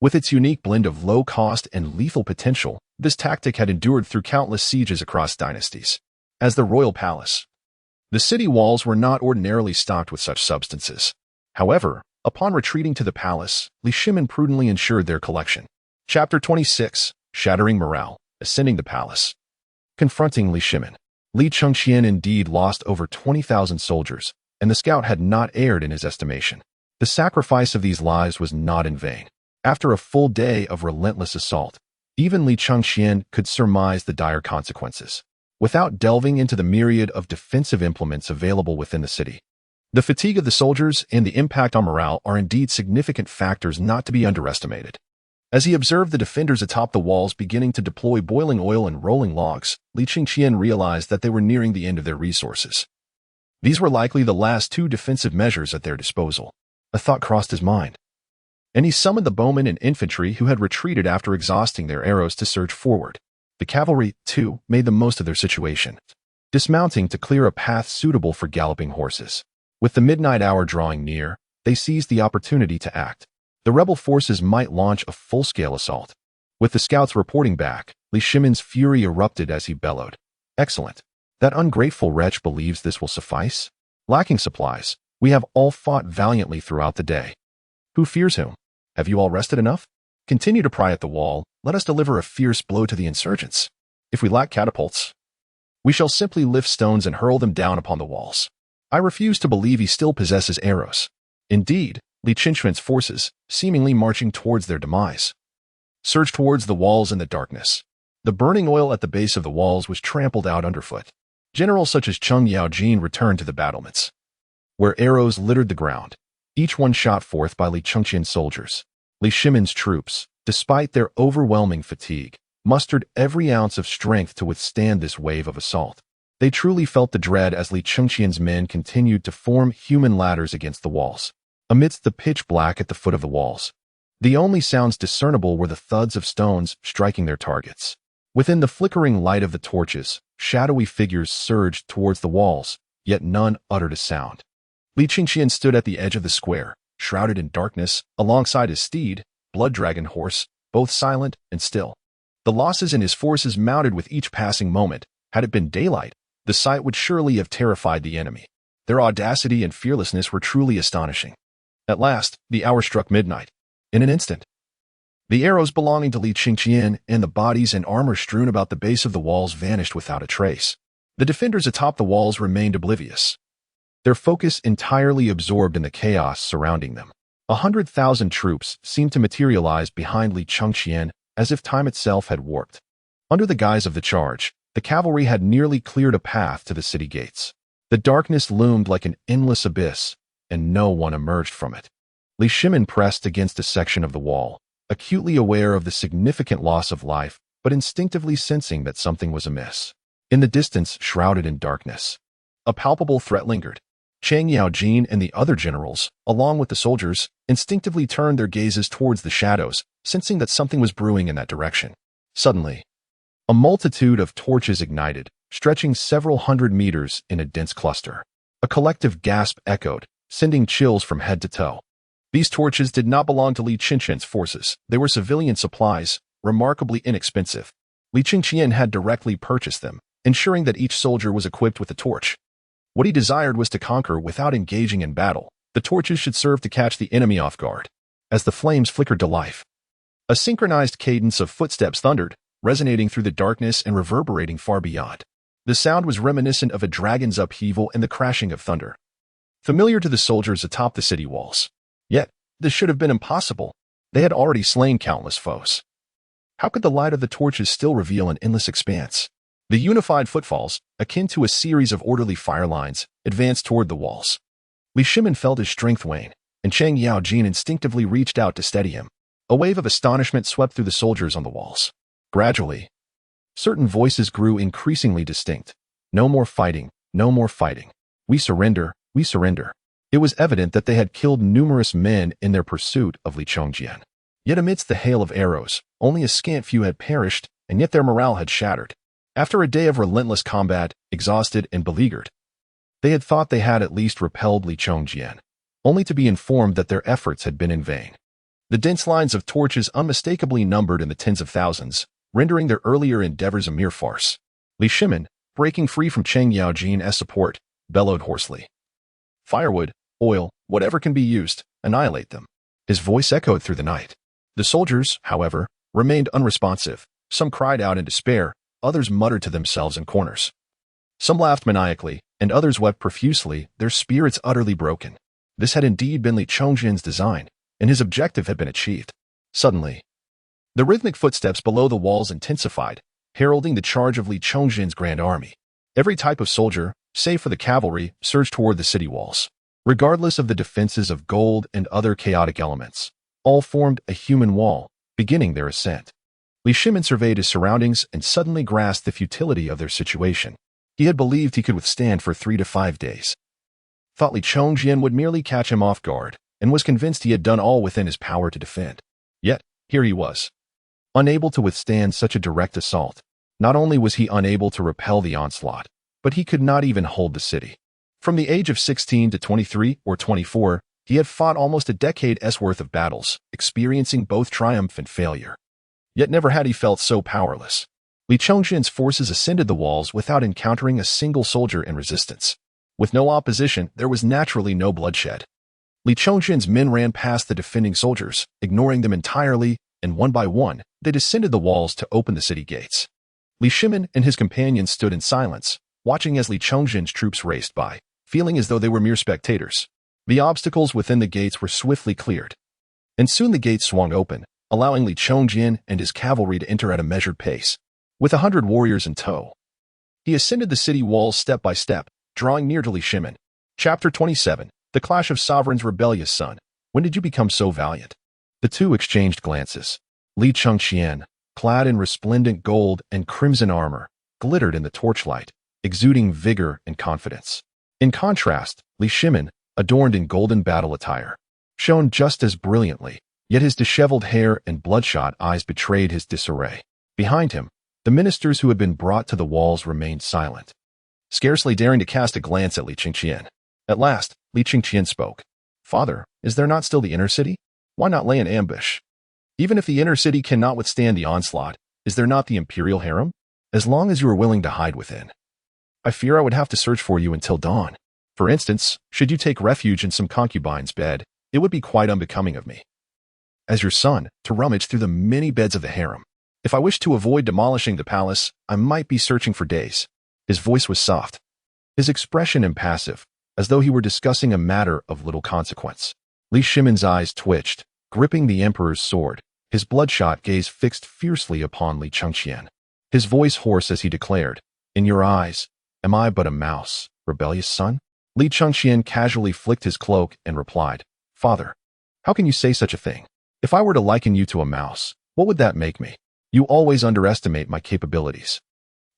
With its unique blend of low cost and lethal potential, this tactic had endured through countless sieges across dynasties. as the royal palace. The city walls were not ordinarily stocked with such substances. However, upon retreating to the palace, Li Chengqian prudently ensured their collection. Chapter 26, Shattering Morale, Ascending the Palace. Confronting Li Chengqian. Li Chengqian indeed lost over 20,000 soldiers, and the scout had not erred in his estimation. The sacrifice of these lives was not in vain. After a full day of relentless assault, even Li Chengqian could surmise the dire consequences, without delving into the myriad of defensive implements available within the city. The fatigue of the soldiers and the impact on morale are indeed significant factors not to be underestimated. As he observed the defenders atop the walls beginning to deploy boiling oil and rolling logs, Li Chengqian realized that they were nearing the end of their resources. These were likely the last two defensive measures at their disposal. A thought crossed his mind, and he summoned the bowmen and infantry who had retreated after exhausting their arrows to surge forward. The cavalry, too, made the most of their situation, dismounting to clear a path suitable for galloping horses. With the midnight hour drawing near, they seized the opportunity to act. The rebel forces might launch a full-scale assault. With the scouts reporting back, Li Chengqian's fury erupted as he bellowed. Excellent. That ungrateful wretch believes this will suffice? Lacking supplies, we have all fought valiantly throughout the day. Who fears whom? Have you all rested enough? Continue to pry at the wall. Let us deliver a fierce blow to the insurgents. If we lack catapults, we shall simply lift stones and hurl them down upon the walls. I refuse to believe he still possesses arrows. Indeed, Li Chengqian's forces, seemingly marching towards their demise, surged towards the walls in the darkness. The burning oil at the base of the walls was trampled out underfoot. Generals such as Cheng Yaojin returned to the battlements, where arrows littered the ground, each one shot forth by Li Chengqian's soldiers. Li Chengqian's troops, despite their overwhelming fatigue, mustered every ounce of strength to withstand this wave of assault. They truly felt the dread as Li Chengqian's men continued to form human ladders against the walls. Amidst the pitch black at the foot of the walls, the only sounds discernible were the thuds of stones striking their targets. Within the flickering light of the torches, shadowy figures surged towards the walls, yet none uttered a sound. Li Chengqian stood at the edge of the square, shrouded in darkness, alongside his steed, blood dragon horse, both silent and still. The losses in his forces mounted with each passing moment. Had it been daylight, the sight would surely have terrified the enemy. Their audacity and fearlessness were truly astonishing. At last, the hour struck midnight. In an instant, the arrows belonging to Li Chengqian and the bodies and armor strewn about the base of the walls vanished without a trace. The defenders atop the walls remained oblivious, their focus entirely absorbed in the chaos surrounding them. 100,000 troops seemed to materialize behind Li Chengqian as if time itself had warped. Under the guise of the charge, the cavalry had nearly cleared a path to the city gates. The darkness loomed like an endless abyss, and no one emerged from it. Li Chengqian pressed against a section of the wall, acutely aware of the significant loss of life, but instinctively sensing that something was amiss. In the distance, shrouded in darkness, a palpable threat lingered. Cheng Yaojin and the other generals, along with the soldiers, instinctively turned their gazes towards the shadows, sensing that something was brewing in that direction. Suddenly, a multitude of torches ignited, stretching several hundred meters in a dense cluster. A collective gasp echoed, sending chills from head to toe. These torches did not belong to Li Chengqian's forces. They were civilian supplies, remarkably inexpensive. Li Chengqian had directly purchased them, ensuring that each soldier was equipped with a torch. What he desired was to conquer without engaging in battle. The torches should serve to catch the enemy off guard. As the flames flickered to life, a synchronized cadence of footsteps thundered, resonating through the darkness and reverberating far beyond. The sound was reminiscent of a dragon's upheaval and the crashing of thunder, familiar to the soldiers atop the city walls. Yet, this should have been impossible. They had already slain countless foes. How could the light of the torches still reveal an endless expanse? The unified footfalls, akin to a series of orderly fire lines, advanced toward the walls. Li Chengqian felt his strength wane, and Cheng Yaojin instinctively reached out to steady him. A wave of astonishment swept through the soldiers on the walls. Gradually, certain voices grew increasingly distinct. No more fighting, no more fighting. We surrender, we surrender. It was evident that they had killed numerous men in their pursuit of Li Chengqian. Yet amidst the hail of arrows, only a scant few had perished, and yet their morale had shattered. After a day of relentless combat, exhausted and beleaguered, they had thought they had at least repelled Li Chengqian, only to be informed that their efforts had been in vain. The dense lines of torches unmistakably numbered in the tens of thousands, rendering their earlier endeavors a mere farce. Li Chengqian, breaking free from Cheng Yaojian's support, bellowed hoarsely. Firewood, oil, whatever can be used, annihilate them. His voice echoed through the night. The soldiers, however, remained unresponsive. Some cried out in despair, others muttered to themselves in corners. Some laughed maniacally, and others wept profusely, their spirits utterly broken. This had indeed been Li Chengqian's design, and his objective had been achieved. Suddenly, the rhythmic footsteps below the walls intensified, heralding the charge of Li Chengqian's grand army. Every type of soldier, save for the cavalry, surged toward the city walls. Regardless of the defenses of gold and other chaotic elements, all formed a human wall, beginning their ascent. Li Shimin surveyed his surroundings and suddenly grasped the futility of their situation. He had believed he could withstand for 3 to 5 days. Thought Li Chengqian would merely catch him off guard, and was convinced he had done all within his power to defend. Yet, here he was, unable to withstand such a direct assault. Not only was he unable to repel the onslaught, but he could not even hold the city. From the age of 16 to 23 or 24, he had fought almost a decade's worth of battles, experiencing both triumph and failure. Yet never had he felt so powerless. Li Chengqian's forces ascended the walls without encountering a single soldier in resistance. With no opposition, there was naturally no bloodshed. Li Chengqian's men ran past the defending soldiers, ignoring them entirely, and one by one, they descended the walls to open the city gates. Li Shimin and his companions stood in silence, watching as Li Chengqian's troops raced by, feeling as though they were mere spectators. The obstacles within the gates were swiftly cleared, and soon the gates swung open, allowing Li Chengqian and his cavalry to enter at a measured pace. With 100 warriors in tow, he ascended the city walls step by step, drawing near to Li Shimin. Chapter 27, The Clash of Sovereigns. Rebellious son, when did you become so valiant? The two exchanged glances. Li Chengqian, clad in resplendent gold and crimson armor, glittered in the torchlight, exuding vigor and confidence. In contrast, Li Shimin, adorned in golden battle attire, shone just as brilliantly, yet his disheveled hair and bloodshot eyes betrayed his disarray. Behind him, the ministers who had been brought to the walls remained silent, scarcely daring to cast a glance at Li Chengqian. At last, Li Chengqian spoke. Father, is there not still the inner city? Why not lay an ambush? Even if the inner city cannot withstand the onslaught, is there not the imperial harem? As long as you are willing to hide within. I fear I would have to search for you until dawn. For instance, should you take refuge in some concubine's bed, it would be quite unbecoming of me, as your son, to rummage through the many beds of the harem. If I wished to avoid demolishing the palace, I might be searching for days. His voice was soft, his expression impassive, as though he were discussing a matter of little consequence. Li Shimin's eyes twitched, gripping the emperor's sword, his bloodshot gaze fixed fiercely upon Li Chengqian. His voice hoarse as he declared, "In your eyes, am I but a mouse, rebellious son?" Li Chengqian casually flicked his cloak and replied, "Father, how can you say such a thing? If I were to liken you to a mouse, what would that make me? You always underestimate my capabilities.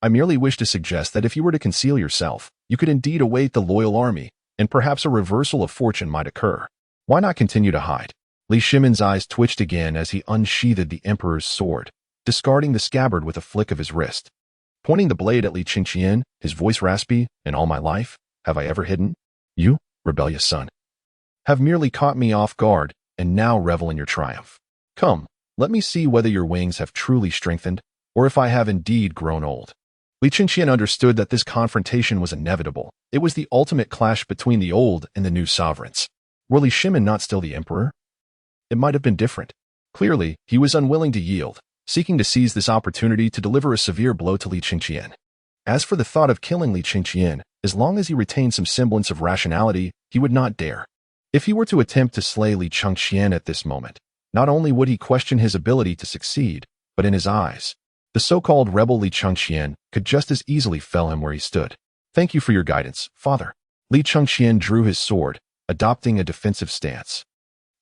I merely wish to suggest that if you were to conceal yourself, you could indeed await the loyal army, and perhaps a reversal of fortune might occur. Why not continue to hide?" Li Shimin's eyes twitched again as he unsheathed the emperor's sword, discarding the scabbard with a flick of his wrist. Pointing the blade at Li Chengqian, his voice raspy, "In all my life, have I ever hidden? You, rebellious son, have merely caught me off guard, and now revel in your triumph. Come, let me see whether your wings have truly strengthened, or if I have indeed grown old." Li Chengqian understood that this confrontation was inevitable. It was the ultimate clash between the old and the new sovereigns. Were Li Shimin not still the emperor? It might have been different. Clearly, he was unwilling to yield, seeking to seize this opportunity to deliver a severe blow to Li Chengqian. As for the thought of killing Li Chengqian, as long as he retained some semblance of rationality, he would not dare. If he were to attempt to slay Li Chengqian at this moment, not only would he question his ability to succeed, but in his eyes, the so-called rebel Li Chengqian could just as easily fell him where he stood. "Thank you for your guidance, father." Li Chengqian drew his sword, adopting a defensive stance.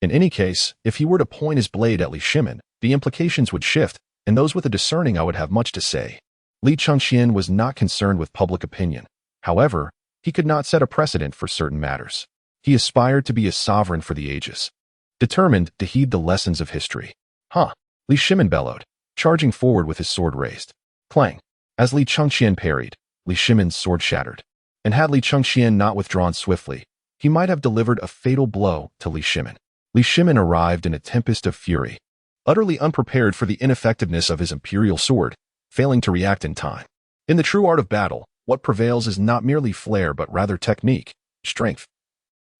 In any case, if he were to point his blade at Li Shimin, the implications would shift, and those with a discerning eye would have much to say. Li Chengqian was not concerned with public opinion. However, he could not set a precedent for certain matters. He aspired to be a sovereign for the ages, determined to heed the lessons of history. "Huh!" Li Shimin bellowed, charging forward with his sword raised. Clang! As Li Chengqian parried, Li Shimin's sword shattered. And had Li Chengqian not withdrawn swiftly, he might have delivered a fatal blow to Li Shimin. Li Shimin arrived in a tempest of fury, utterly unprepared for the ineffectiveness of his imperial sword, failing to react in time. In the true art of battle, What prevails is not merely flair but rather technique, strength,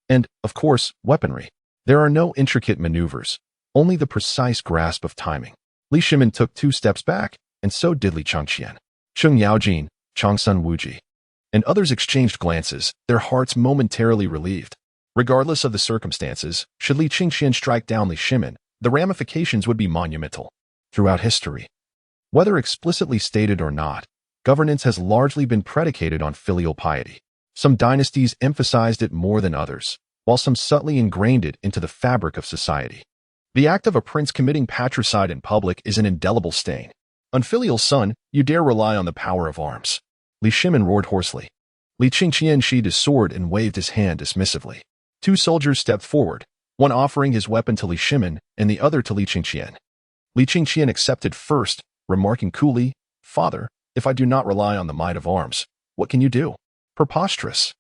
and, of course, weaponry. There are no intricate maneuvers, only the precise grasp of timing. Li Shimin took 2 steps back, and so did Li Chengqian. Cheng Yaojin, Changsun Wuji, and others exchanged glances, their hearts momentarily relieved. Regardless of the circumstances, should Li Chengqian strike down Li Shimin, the ramifications would be monumental. Throughout history, whether explicitly stated or not, governance has largely been predicated on filial piety. Some dynasties emphasized it more than others, while some subtly ingrained it into the fabric of society. The act of a prince committing patricide in public is an indelible stain. Unfilial son, you dare rely on the power of arms. Li Shimin roared hoarsely. Li Chengqian sheathed his sword and waved his hand dismissively. 2 soldiers stepped forward, one offering his weapon to Li Shimin and the other to Li Chengqian. Li Chengqian accepted first, remarking coolly, "Father, if I do not rely on the might of arms, what can you do?" Preposterous.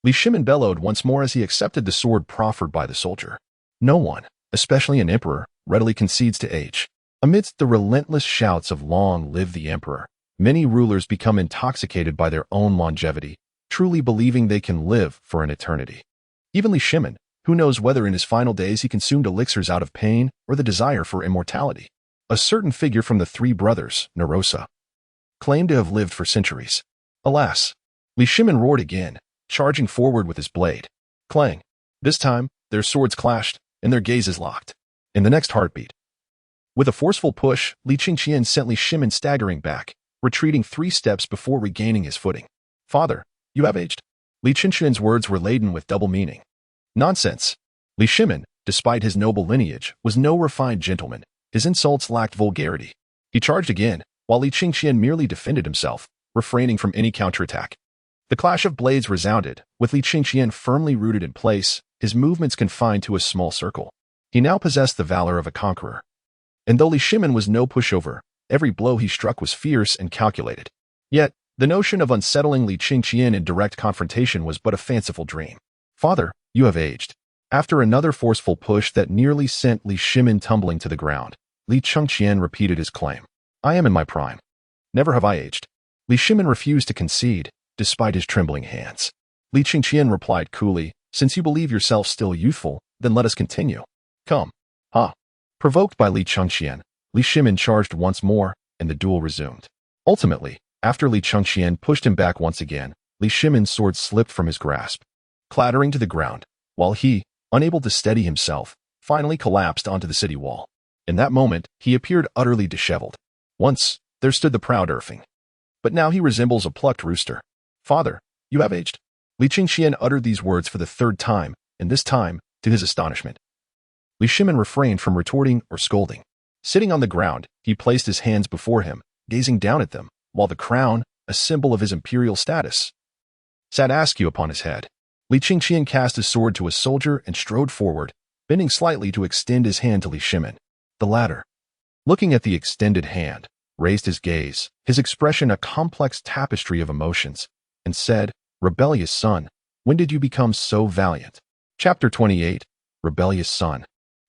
Li Shimin bellowed once more as he accepted the sword proffered by the soldier. No one, especially an emperor, readily concedes to age. Amidst the relentless shouts of "Long live the emperor," many rulers become intoxicated by their own longevity, truly believing they can live for an eternity. Even Li Shimin, who knows whether in his final days he consumed elixirs out of pain or the desire for immortality. A certain figure from the 3 brothers, Narosa, claimed to have lived for centuries. Alas! Li Shimin roared again, charging forward with his blade. Clang! This time, their swords clashed, and their gazes locked. In the next heartbeat, with a forceful push, Li Chengqian sent Li Shimin staggering back, retreating 3 steps before regaining his footing. "Father, you have aged." Li Chengqian's words were laden with double meaning. Nonsense. Li Shimin, despite his noble lineage, was no refined gentleman. His insults lacked vulgarity. He charged again, while Li Chengqian merely defended himself, refraining from any counterattack. The clash of blades resounded, with Li Chengqian firmly rooted in place, his movements confined to a small circle. He now possessed the valor of a conqueror. And though Li Shimin was no pushover, every blow he struck was fierce and calculated. Yet, the notion of unsettling Li Chengqian in direct confrontation was but a fanciful dream. "Father, you have aged." After another forceful push that nearly sent Li Shimin tumbling to the ground, Li Chengqian repeated his claim. "I am in my prime. Never have I aged." Li Shimin refused to concede, despite his trembling hands. Li Chengqian replied coolly, "Since you believe yourself still youthful, then let us continue. Come." Ha! Provoked by Li Chengqian, Li Shimin charged once more, and the duel resumed. Ultimately, after Li Chengqian pushed him back once again, Li Shimin's sword slipped from his grasp, clattering to the ground, while he, unable to steady himself, finally collapsed onto the city wall. In that moment, he appeared utterly disheveled. Once, there stood the proud Erfing. But now he resembles a plucked rooster. "Father, you have aged." Li Chengqian uttered these words for the 3rd time, and this time, to his astonishment, Li Shimin refrained from retorting or scolding. Sitting on the ground, he placed his hands before him, gazing down at them, while the crown, a symbol of his imperial status, sat askew upon his head. Li Chengqian cast his sword to a soldier and strode forward, bending slightly to extend his hand to Li Shimin. The latter, looking at the extended hand, raised his gaze, his expression a complex tapestry of emotions, and said, "Rebellious son, when did you become so valiant?" Chapter 28, Rebellious Son.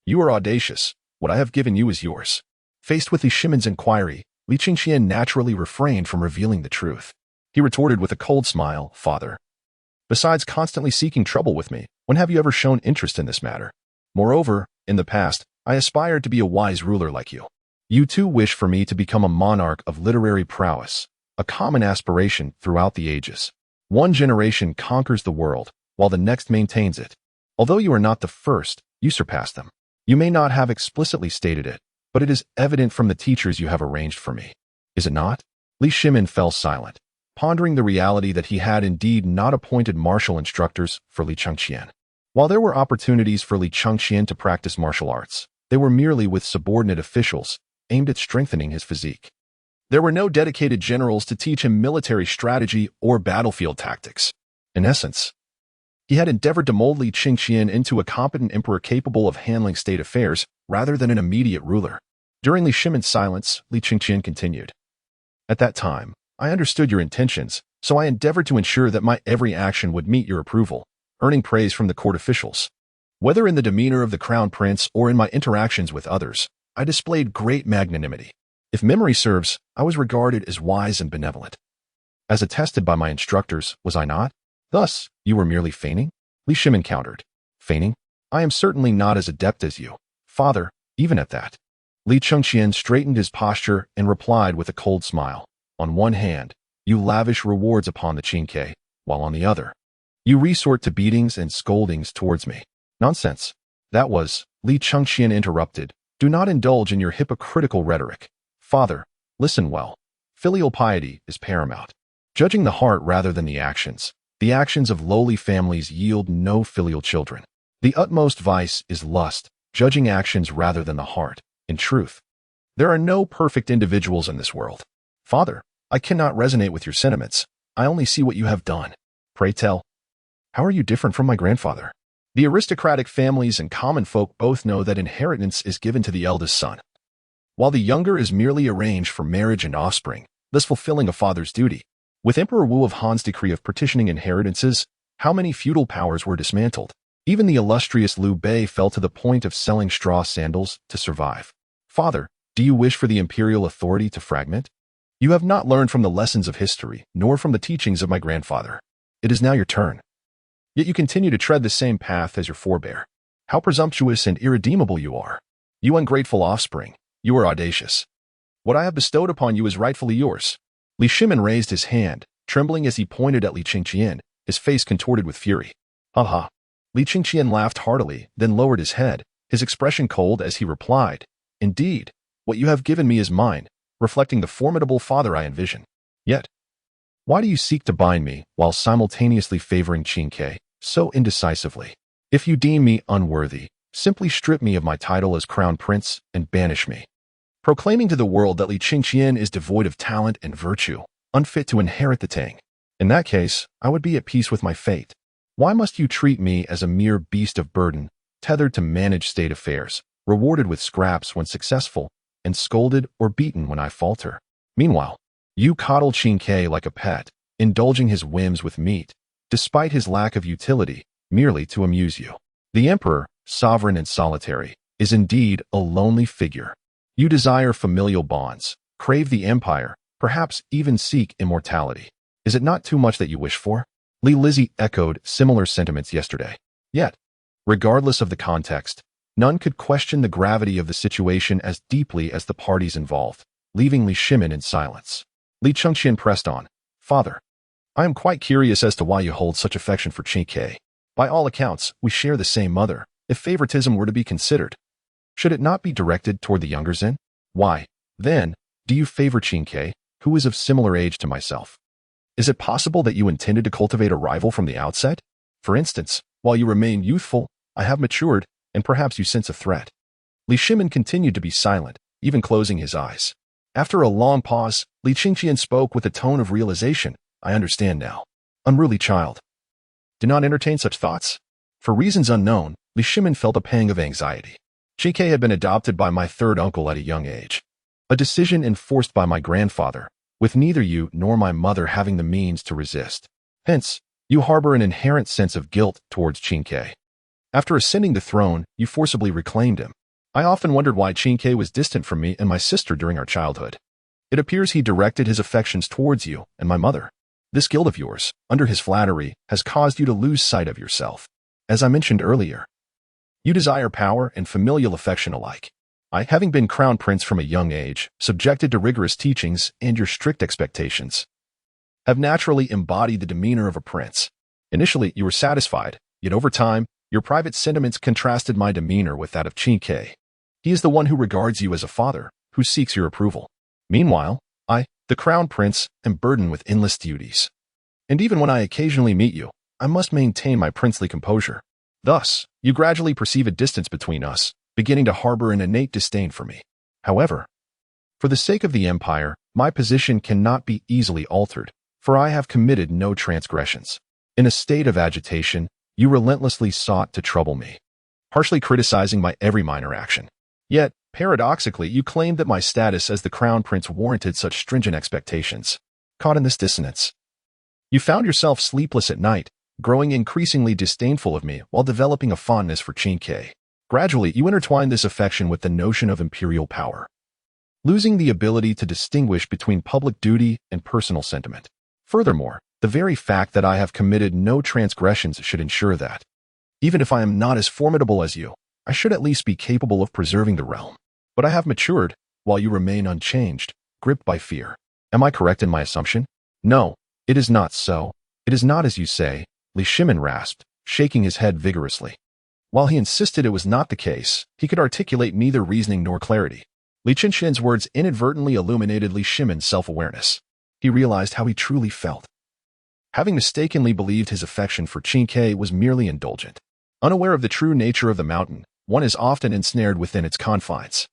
"You are audacious. What I have given you is yours." Faced with Li Shimin's inquiry, Li Chengqian naturally refrained from revealing the truth. He retorted with a cold smile, "Father, besides constantly seeking trouble with me, when have you ever shown interest in this matter? Moreover, in the past, I aspired to be a wise ruler like you. You too wish for me to become a monarch of literary prowess, a common aspiration throughout the ages. One generation conquers the world, while the next maintains it. Although you are not the first, you surpass them. You may not have explicitly stated it, but it is evident from the teachers you have arranged for me. Is it not?" Li Shimin fell silent, pondering the reality that he had indeed not appointed martial instructors for Li Chengqian. While there were opportunities for Li Chengqian to practice martial arts, they were merely with subordinate officials, aimed at strengthening his physique. There were no dedicated generals to teach him military strategy or battlefield tactics. In essence, he had endeavored to mold Li Chengqian into a competent emperor capable of handling state affairs rather than an immediate ruler. During Li Shimin's silence, Li Chengqian continued. "At that time, I understood your intentions, so I endeavored to ensure that my every action would meet your approval, earning praise from the court officials. Whether in the demeanor of the crown prince or in my interactions with others, I displayed great magnanimity. If memory serves, I was regarded as wise and benevolent. as attested by my instructors, was I not? Thus, you were merely feigning? Li Chengqian countered. Feigning? I am certainly not as adept as you, father, even at that. Li Chengqian straightened his posture and replied with a cold smile. On one hand, you lavish rewards upon the Chengqian, while on the other, you resort to beatings and scoldings towards me. Nonsense. That was, Li Chengqian interrupted. Do not indulge in your hypocritical rhetoric. Father, listen well. Filial piety is paramount. Judging the heart rather than the actions of lowly families yield no filial children. The utmost vice is lust, judging actions rather than the heart. In truth, there are no perfect individuals in this world. Father, I cannot resonate with your sentiments. I only see what you have done. Pray tell, how are you different from my grandfather? The aristocratic families and common folk both know that inheritance is given to the eldest son, while the younger is merely arranged for marriage and offspring, thus fulfilling a father's duty. With Emperor Wu of Han's decree of partitioning inheritances, how many feudal powers were dismantled? Even the illustrious Liu Bei fell to the point of selling straw sandals to survive. Father, do you wish for the imperial authority to fragment? You have not learned from the lessons of history, nor from the teachings of my grandfather. It is now your turn. Yet you continue to tread the same path as your forebear. How presumptuous and irredeemable you are. You ungrateful offspring, you are audacious. What I have bestowed upon you is rightfully yours. Li Chengqian raised his hand, trembling as he pointed at Li Chengqian, his face contorted with fury. Ha ha. Li Chengqian laughed heartily, then lowered his head, his expression cold as he replied, Indeed, what you have given me is mine, reflecting the formidable father I envision. Yet, why do you seek to bind me while simultaneously favoring Chengqian so indecisively? If you deem me unworthy, simply strip me of my title as crown prince and banish me, proclaiming to the world that Li Chengqian is devoid of talent and virtue, unfit to inherit the Tang. In that case, I would be at peace with my fate. Why must you treat me as a mere beast of burden, tethered to manage state affairs, rewarded with scraps when successful, and scolded or beaten when I falter? Meanwhile, you coddle Chengqian like a pet, indulging his whims with meat, despite his lack of utility, merely to amuse you. The emperor, sovereign and solitary, is indeed a lonely figure. You desire familial bonds, crave the empire, perhaps even seek immortality. Is it not too much that you wish for? Li Lizzie echoed similar sentiments yesterday. Yet, regardless of the context, none could question the gravity of the situation as deeply as the parties involved, leaving Li Chengqian in silence. Li Chengqian pressed on. Father, I am quite curious as to why you hold such affection for Chengqian. By all accounts, we share the same mother. If favoritism were to be considered, should it not be directed toward the younger Zhen? Why, then, do you favor Chengqian, who is of similar age to myself? Is it possible that you intended to cultivate a rival from the outset? For instance, while you remain youthful, I have matured, and perhaps you sense a threat. Li Chengqian continued to be silent, even closing his eyes. After a long pause, Li Chengqian spoke with a tone of realization. I understand now. Unruly child. Do not entertain such thoughts. For reasons unknown, Li Chengqian felt a pang of anxiety. Chengqian had been adopted by my third uncle at a young age. A decision enforced by my grandfather, with neither you nor my mother having the means to resist. Hence, you harbor an inherent sense of guilt towards Chengqian. After ascending the throne, you forcibly reclaimed him. I often wondered why Chengqian was distant from me and my sister during our childhood. It appears he directed his affections towards you and my mother. This guilt of yours, under his flattery, has caused you to lose sight of yourself. As I mentioned earlier, you desire power and familial affection alike. I, having been crown prince from a young age, subjected to rigorous teachings and your strict expectations, have naturally embodied the demeanor of a prince. Initially, you were satisfied, yet over time, your private sentiments contrasted my demeanor with that of Chengqian. He is the one who regards you as a father, who seeks your approval. Meanwhile, I, the crown prince, am burdened with endless duties. And even when I occasionally meet you, I must maintain my princely composure. Thus, you gradually perceive a distance between us, beginning to harbor an innate disdain for me. However, for the sake of the empire, my position cannot be easily altered, for I have committed no transgressions. In a state of agitation, you relentlessly sought to trouble me, harshly criticizing my every minor action. Yet, paradoxically, you claimed that my status as the crown prince warranted such stringent expectations. Caught in this dissonance, you found yourself sleepless at night, growing increasingly disdainful of me while developing a fondness for Chengqian. Gradually, you intertwined this affection with the notion of imperial power, losing the ability to distinguish between public duty and personal sentiment. Furthermore, the very fact that I have committed no transgressions should ensure that, even if I am not as formidable as you, I should at least be capable of preserving the realm. But I have matured, while you remain unchanged, gripped by fear. Am I correct in my assumption? No, it is not so. It is not as you say, Li Shimin rasped, shaking his head vigorously. While he insisted it was not the case, he could articulate neither reasoning nor clarity. Li Chengqian's words inadvertently illuminated Li Shimin's self-awareness. He realized how he truly felt. Having mistakenly believed his affection for Qingke was merely indulgent. Unaware of the true nature of the mountain, one is often ensnared within its confines.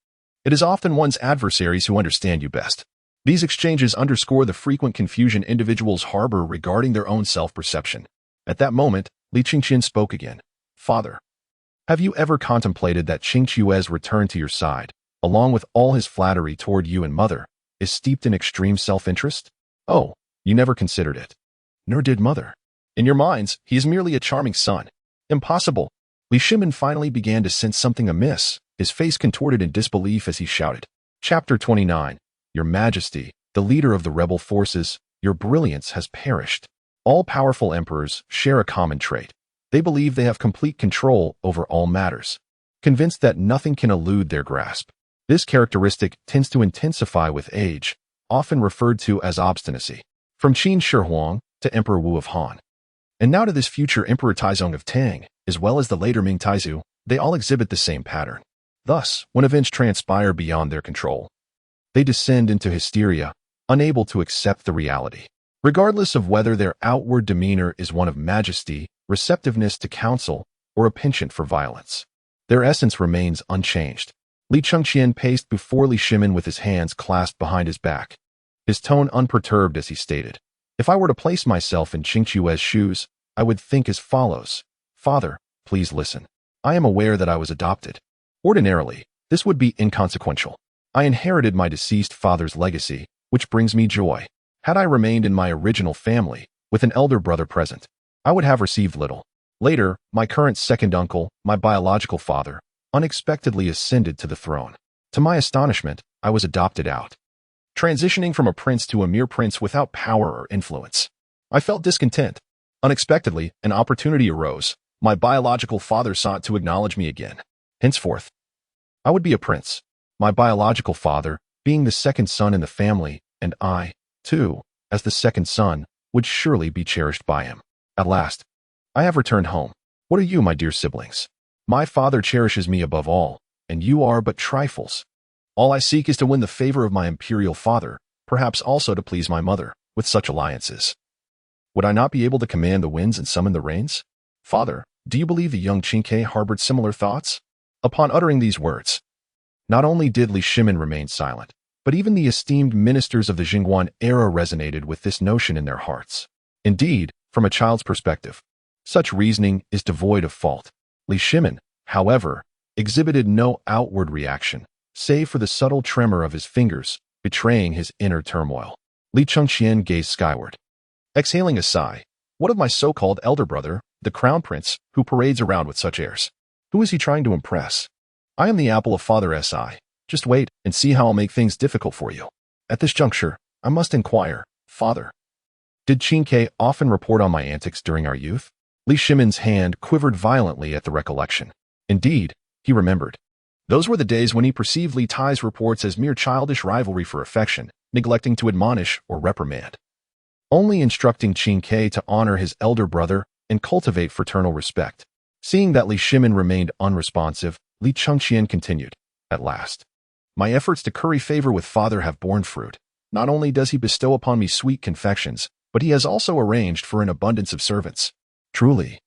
It is often one's adversaries who understand you best. These exchanges underscore the frequent confusion individuals harbor regarding their own self-perception. At that moment, Li Chengqian spoke again. Father, have you ever contemplated that Qingque's return to your side, along with all his flattery toward you and mother, is steeped in extreme self-interest? Oh, you never considered it. Nor did mother. In your minds, he is merely a charming son. Impossible. Li Shimin finally began to sense something amiss, his face contorted in disbelief as he shouted. Chapter 29. Your Majesty, the leader of the rebel forces, your brilliance has perished. All powerful emperors share a common trait. They believe they have complete control over all matters, convinced that nothing can elude their grasp. This characteristic tends to intensify with age, often referred to as obstinacy. From Qin Shi Huang to Emperor Wu of Han, and now to this future Emperor Taizong of Tang, as well as the later Ming Taizu, they all exhibit the same pattern. Thus, when events transpire beyond their control, they descend into hysteria, unable to accept the reality. Regardless of whether their outward demeanor is one of majesty, receptiveness to counsel, or a penchant for violence, their essence remains unchanged. Li Chengqian paced before Li Shimin with his hands clasped behind his back, his tone unperturbed as he stated, If I were to place myself in Qingque's shoes, I would think as follows. Father, please listen. I am aware that I was adopted. Ordinarily, this would be inconsequential. I inherited my deceased father's legacy, which brings me joy. Had I remained in my original family, with an elder brother present, I would have received little. Later, my current second uncle, my biological father, unexpectedly ascended to the throne. To my astonishment, I was adopted out, transitioning from a prince to a mere prince without power or influence. I felt discontent. Unexpectedly, an opportunity arose. My biological father sought to acknowledge me again. Henceforth, I would be a prince. My biological father, being the second son in the family, and I, too, as the second son, would surely be cherished by him. At last, I have returned home. What are you, my dear siblings? My father cherishes me above all, and you are but trifles. All I seek is to win the favor of my imperial father, perhaps also to please my mother. With such alliances, would I not be able to command the winds and summon the rains? Father, do you believe the young Qingque harbored similar thoughts? Upon uttering these words, not only did Li Shimin remain silent, but even the esteemed ministers of the Jingguan era resonated with this notion in their hearts. Indeed, from a child's perspective, such reasoning is devoid of fault. Li Shimin, however, exhibited no outward reaction, save for the subtle tremor of his fingers, betraying his inner turmoil. Li Chengqian gazed skyward, exhaling a sigh. What of my so-called elder brother, the crown prince, who parades around with such airs? Who is he trying to impress? I am the apple of Father Si. Just wait and see how I'll make things difficult for you. At this juncture, I must inquire, Father, did Qingque often report on my antics during our youth? Li Shimin's hand quivered violently at the recollection. Indeed, he remembered. Those were the days when he perceived Li Tai's reports as mere childish rivalry for affection, neglecting to admonish or reprimand, only instructing Qingque to honor his elder brother and cultivate fraternal respect. Seeing that Li Shimin remained unresponsive, Li Chengqian continued, At last, my efforts to curry favor with father have borne fruit. Not only does he bestow upon me sweet confections, but he has also arranged for an abundance of servants. Truly,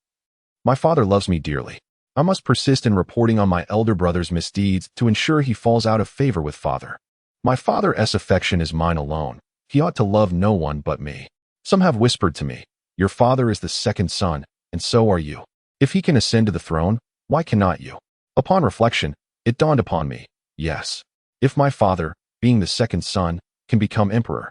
my father loves me dearly. I must persist in reporting on my elder brother's misdeeds to ensure he falls out of favor with father. My father's affection is mine alone. He ought to love no one but me. Some have whispered to me, Your father is the second son, and so are you. If he can ascend to the throne, why cannot you? Upon reflection, it dawned upon me, yes. If my father, being the second son, can become emperor,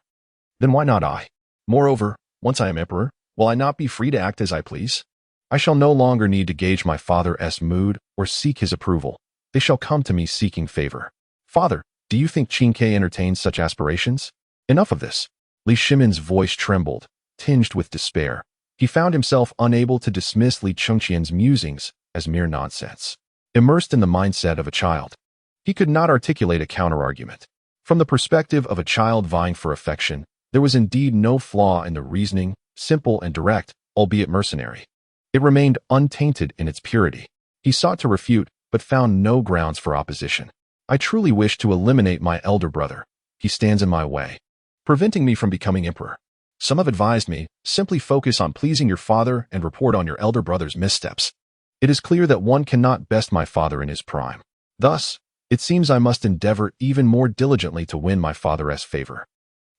then why not I? Moreover, once I am emperor, will I not be free to act as I please? I shall no longer need to gauge my father's mood or seek his approval. They shall come to me seeking favor. Father, do you think Qingque entertains such aspirations? Enough of this. Li Shimin's voice trembled, tinged with despair. He found himself unable to dismiss Li Chengqian's musings as mere nonsense. Immersed in the mindset of a child, he could not articulate a counterargument. From the perspective of a child vying for affection, there was indeed no flaw in the reasoning, simple and direct, albeit mercenary. It remained untainted in its purity. He sought to refute, but found no grounds for opposition. I truly wish to eliminate my elder brother. He stands in my way, preventing me from becoming emperor. Some have advised me, simply focus on pleasing your father and report on your elder brother's missteps. It is clear that one cannot best my father in his prime. Thus, it seems I must endeavor even more diligently to win my father's favor,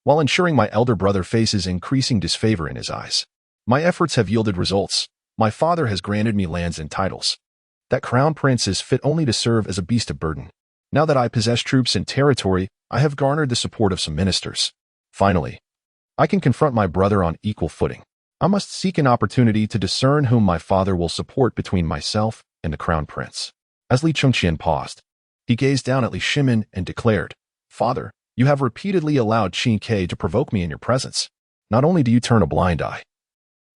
while ensuring my elder brother faces increasing disfavor in his eyes. My efforts have yielded results. My father has granted me lands and titles. That crown prince is fit only to serve as a beast of burden. Now that I possess troops and territory, I have garnered the support of some ministers. Finally, I can confront my brother on equal footing. I must seek an opportunity to discern whom my father will support between myself and the crown prince. As Li Chengqian paused, he gazed down at Li Shimin and declared, "Father, you have repeatedly allowed Qin to provoke me in your presence. Not only do you turn a blind eye,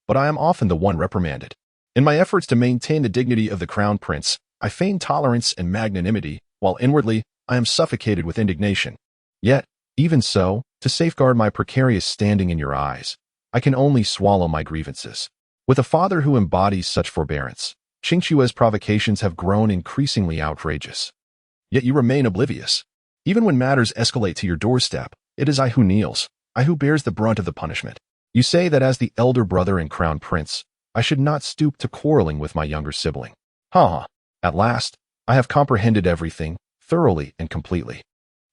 but I am often the one reprimanded. In my efforts to maintain the dignity of the crown prince, I feign tolerance and magnanimity, while inwardly, I am suffocated with indignation. Yet, even so, to safeguard my precarious standing in your eyes, I can only swallow my grievances. With a father who embodies such forbearance, Qingqua's provocations have grown increasingly outrageous. Yet you remain oblivious. Even when matters escalate to your doorstep, it is I who kneels, I who bears the brunt of the punishment. You say that as the elder brother and crown prince, I should not stoop to quarreling with my younger sibling. Ha! At last, I have comprehended everything, thoroughly and completely."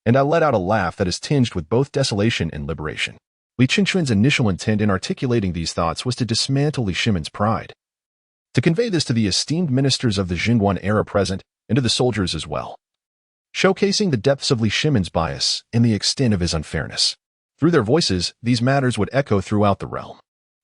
And I let out a laugh that is tinged with both desolation and liberation. Li Chengqian's initial intent in articulating these thoughts was to dismantle Li Shimin's pride, to convey this to the esteemed ministers of the Jingguan era present and to the soldiers as well, showcasing the depths of Li Shimin's bias and the extent of his unfairness. Through their voices, these matters would echo throughout the realm.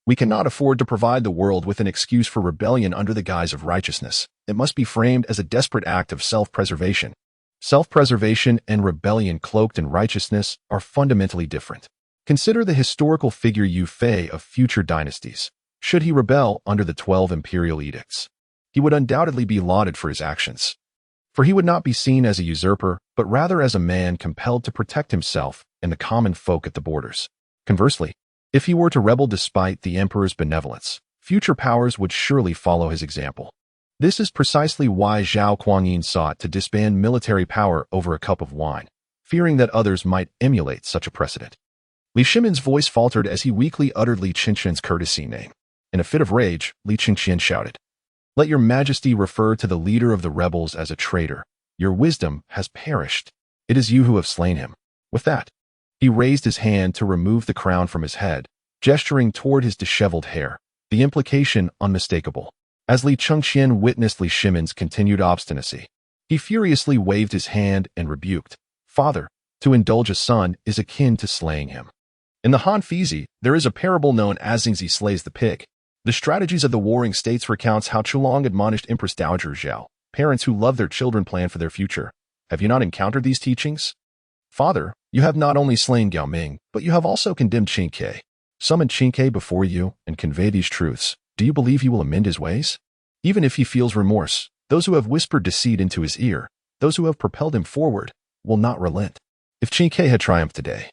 We cannot afford to provide the world with an excuse for rebellion under the guise of righteousness. It must be framed as a desperate act of self-preservation. Self-preservation and rebellion cloaked in righteousness are fundamentally different. Consider the historical figure Yu Fei of future dynasties. Should he rebel under the 12 imperial edicts, he would undoubtedly be lauded for his actions. For he would not be seen as a usurper, but rather as a man compelled to protect himself and the common folk at the borders. Conversely, if he were to rebel despite the emperor's benevolence, future powers would surely follow his example. This is precisely why Zhao Kuangyin sought to disband military power over a cup of wine, fearing that others might emulate such a precedent. Li Shimin's voice faltered as he weakly uttered Li Chengqian's courtesy name. In a fit of rage, Li Chengqian shouted, "Let your majesty refer to the leader of the rebels as a traitor. Your wisdom has perished. It is you who have slain him." With that, he raised his hand to remove the crown from his head, gesturing toward his disheveled hair, the implication unmistakable. As Li Chengqian witnessed Li Shimin's continued obstinacy, he furiously waved his hand and rebuked, "Father, to indulge a son is akin to slaying him." In the Han Fizi, there is a parable known as Xingzi slays the pig. The Strategies of the Warring States recounts how Chulong admonished Empress Dowager Zhao, parents who love their children plan for their future. Have you not encountered these teachings? Father, you have not only slain Gao Ming, but you have also condemned Qin. Summon Qin before you and convey these truths. Do you believe he will amend his ways? Even if he feels remorse, those who have whispered deceit into his ear, those who have propelled him forward, will not relent. If Qin had triumphed today,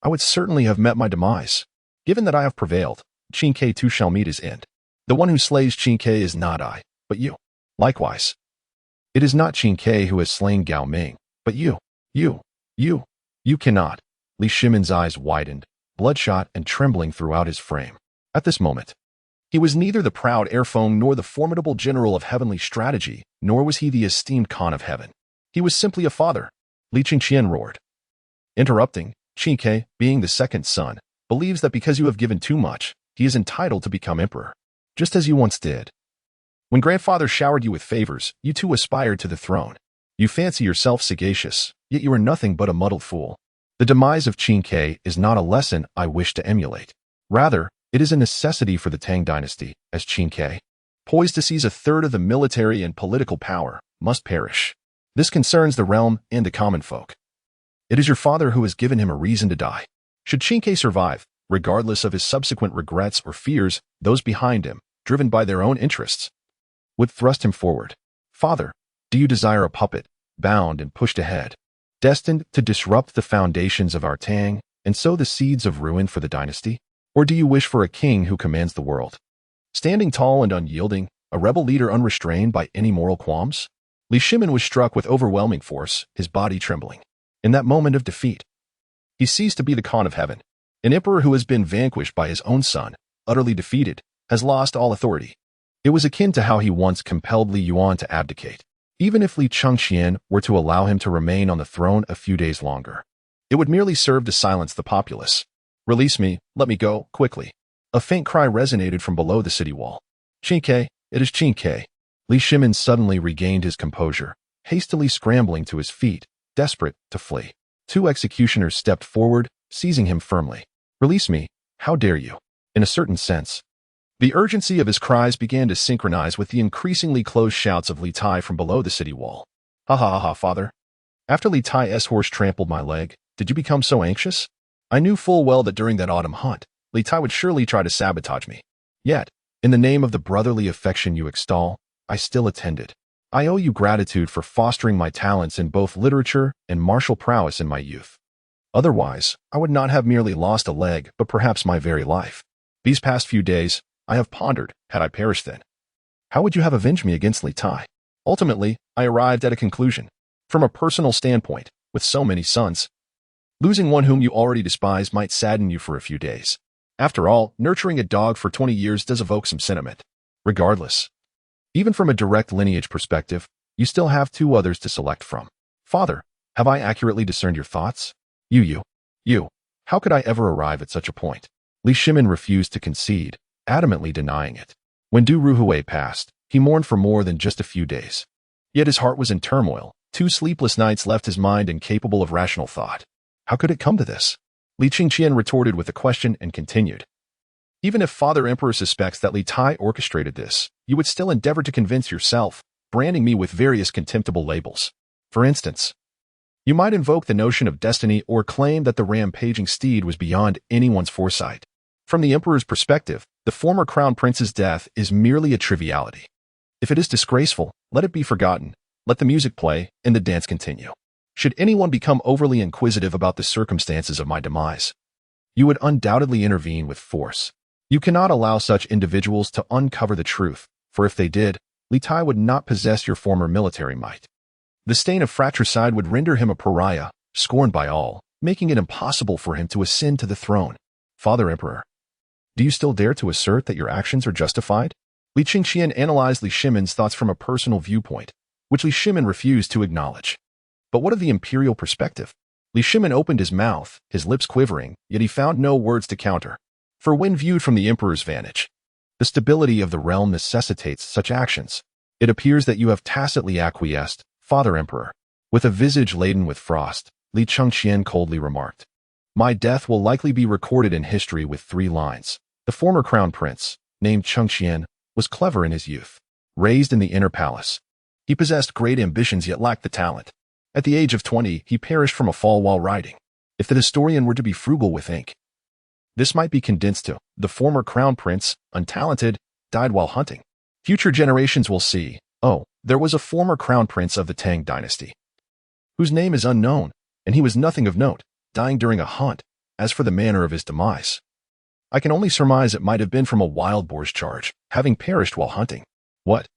I would certainly have met my demise. Given that I have prevailed, Qin too shall meet his end. The one who slays Qin is not I, but you. Likewise, it is not Qin who has slain Gao Ming, but you. You cannot. Li Shimin's eyes widened, bloodshot and trembling throughout his frame. At this moment, he was neither the proud Airfeng nor the formidable general of heavenly strategy, nor was he the esteemed Khan of heaven. He was simply a father. Li Chengqian roared. Interrupting, Qin, being the second son, believes that because you have given too much, he is entitled to become emperor, just as you once did. When grandfather showered you with favors, you too aspired to the throne. You fancy yourself sagacious, yet you are nothing but a muddled fool. The demise of Qin is not a lesson I wish to emulate. Rather, it is a necessity for the Tang Dynasty, as Qin, poised to seize a third of the military and political power, must perish. This concerns the realm and the common folk. It is your father who has given him a reason to die. Should Qin survive, regardless of his subsequent regrets or fears, those behind him, driven by their own interests, would thrust him forward. Father, do you desire a puppet, bound and pushed ahead, destined to disrupt the foundations of our Tang and sow the seeds of ruin for the dynasty? Or do you wish for a king who commands the world, standing tall and unyielding, a rebel leader unrestrained by any moral qualms? Li Chengqian was struck with overwhelming force, his body trembling. In that moment of defeat, he ceased to be the Khan of heaven. An emperor who has been vanquished by his own son, utterly defeated, has lost all authority. It was akin to how he once compelled Li Yuan to abdicate. Even if Li Chengqian were to allow him to remain on the throne a few days longer, it would merely serve to silence the populace. Release me, let me go, quickly. A faint cry resonated from below the city wall. Chengqian, it is Chengqian. Li Chengqian suddenly regained his composure, hastily scrambling to his feet, desperate to flee. Two executioners stepped forward, seizing him firmly. Release me, how dare you? In a certain sense, the urgency of his cries began to synchronize with the increasingly close shouts of Li Tai from below the city wall. Ha ha ha ha, father. After Li Tai's horse trampled my leg, did you become so anxious? I knew full well that during that autumn hunt, Li Tai would surely try to sabotage me. Yet, in the name of the brotherly affection you extol, I still attended. I owe you gratitude for fostering my talents in both literature and martial prowess in my youth. Otherwise, I would not have merely lost a leg, but perhaps my very life. These past few days, I have pondered, had I perished then, how would you have avenged me against Li Tai? Ultimately, I arrived at a conclusion. From a personal standpoint, with so many sons, losing one whom you already despise might sadden you for a few days. After all, nurturing a dog for 20 years does evoke some sentiment. Regardless, even from a direct lineage perspective, you still have two others to select from. Father, have I accurately discerned your thoughts? You. How could I ever arrive at such a point? Li Chengqian refused to concede, adamantly denying it. When Du Ruhui passed, he mourned for more than just a few days. Yet his heart was in turmoil. 2 sleepless nights left his mind incapable of rational thought. How could it come to this? Li Chengqian retorted with a question and continued. Even if Father Emperor suspects that Li Tai orchestrated this, you would still endeavor to convince yourself, branding me with various contemptible labels. For instance, you might invoke the notion of destiny or claim that the rampaging steed was beyond anyone's foresight. From the Emperor's perspective, the former Crown Prince's death is merely a triviality. If it is disgraceful, let it be forgotten, let the music play, and the dance continue. Should anyone become overly inquisitive about the circumstances of my demise, you would undoubtedly intervene with force. You cannot allow such individuals to uncover the truth, for if they did, Li Tai would not possess your former military might. The stain of fratricide would render him a pariah, scorned by all, making it impossible for him to ascend to the throne. Father Emperor, do you still dare to assert that your actions are justified? Li Chengqian analyzed Li Chengqian's thoughts from a personal viewpoint, which Li Chengqian refused to acknowledge. But what of the imperial perspective? Li Chengqian opened his mouth, his lips quivering, yet he found no words to counter. For when viewed from the Emperor's vantage, the stability of the realm necessitates such actions. It appears that you have tacitly acquiesced, Father Emperor. With a visage laden with frost, Li Chengqian coldly remarked, my death will likely be recorded in history with 3 lines. The former crown prince, named Chengqian, was clever in his youth. Raised in the inner palace, he possessed great ambitions yet lacked the talent. At the age of 20, he perished from a fall while riding. If the historian were to be frugal with ink, this might be condensed to, the former crown prince, untalented, died while hunting. Future generations will see, oh, there was a former crown prince of the Tang Dynasty, whose name is unknown, and he was nothing of note, dying during a hunt. As for the manner of his demise, I can only surmise it might have been from a wild boar's charge, having perished while hunting. What?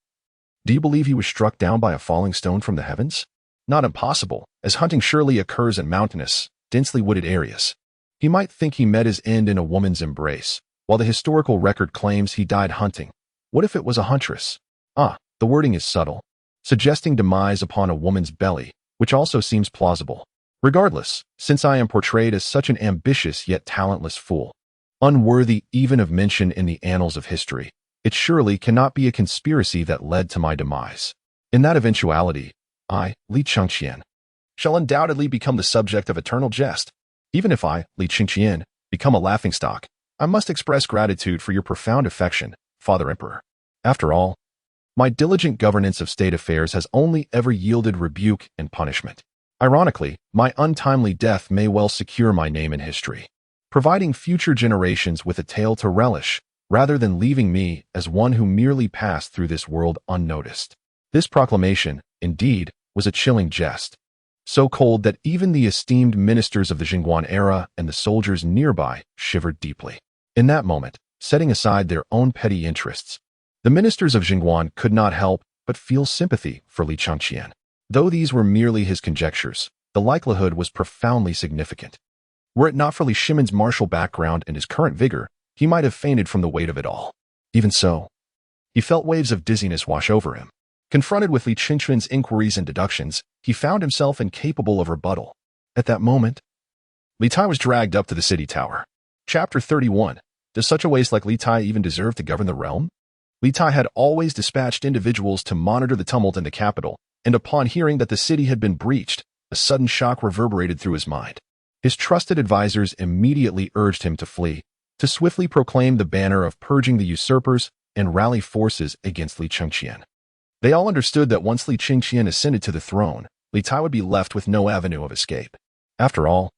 Do you believe he was struck down by a falling stone from the heavens? Not impossible, as hunting surely occurs in mountainous, densely wooded areas. He might think he met his end in a woman's embrace, while the historical record claims he died hunting. What if it was a huntress? The wording is subtle, suggesting demise upon a woman's belly, which also seems plausible. Regardless, since I am portrayed as such an ambitious yet talentless fool, unworthy even of mention in the annals of history, it surely cannot be a conspiracy that led to my demise. In that eventuality, I, Li Chengqian, shall undoubtedly become the subject of eternal jest. Even if I, Li Chengqian, become a laughingstock, I must express gratitude for your profound affection, Father Emperor. After all, my diligent governance of state affairs has only ever yielded rebuke and punishment. Ironically, my untimely death may well secure my name in history. providing future generations with a tale to relish, rather than leaving me as one who merely passed through this world unnoticed. This proclamation, indeed, was a chilling jest, so cold that even the esteemed ministers of the Jingguan era and the soldiers nearby shivered deeply. In that moment, setting aside their own petty interests, the ministers of Jingguan could not help but feel sympathy for Li Chengqian. Though these were merely his conjectures, the likelihood was profoundly significant. Were it not for Li Shimon's martial background and his current vigor, he might have fainted from the weight of it all. Even so, he felt waves of dizziness wash over him. Confronted with Li Chengqian's inquiries and deductions, he found himself incapable of rebuttal. At that moment, Li Tai was dragged up to the city tower. Chapter 31. Does such a waste like Li Tai even deserve to govern the realm? Li Tai had always dispatched individuals to monitor the tumult in the capital, and upon hearing that the city had been breached, a sudden shock reverberated through his mind. His trusted advisors immediately urged him to flee, to swiftly proclaim the banner of purging the usurpers and rally forces against Li Chengqian. They all understood that once Li Chengqian ascended to the throne, Li Tai would be left with no avenue of escape. After all,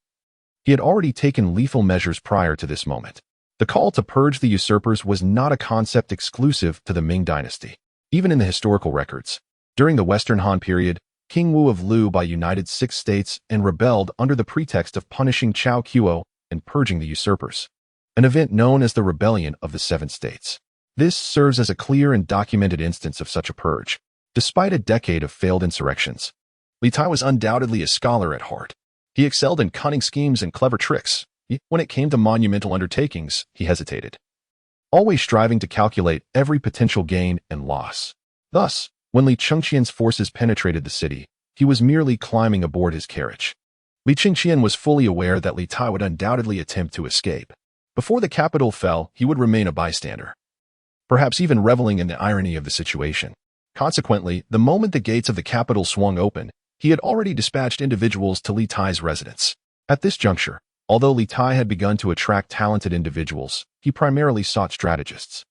he had already taken lethal measures prior to this moment. The call to purge the usurpers was not a concept exclusive to the Ming Dynasty. Even in the historical records, during the Western Han period, King Wu of Lu united 6 states and rebelled under the pretext of punishing Chao Kuo and purging the usurpers, an event known as the Rebellion of the 7 States. This serves as a clear and documented instance of such a purge. Despite a decade of failed insurrections, Li Tai was undoubtedly a scholar at heart. He excelled in cunning schemes and clever tricks. When it came to monumental undertakings, he hesitated, always striving to calculate every potential gain and loss. Thus, when Li Chengqian's forces penetrated the city, he was merely climbing aboard his carriage. Li Chengqian was fully aware that Li Tai would undoubtedly attempt to escape. Before the capital fell, he would remain a bystander, perhaps even reveling in the irony of the situation. Consequently, the moment the gates of the capital swung open, he had already dispatched individuals to Li Tai's residence. At this juncture, although Li Tai had begun to attract talented individuals, he primarily sought strategists.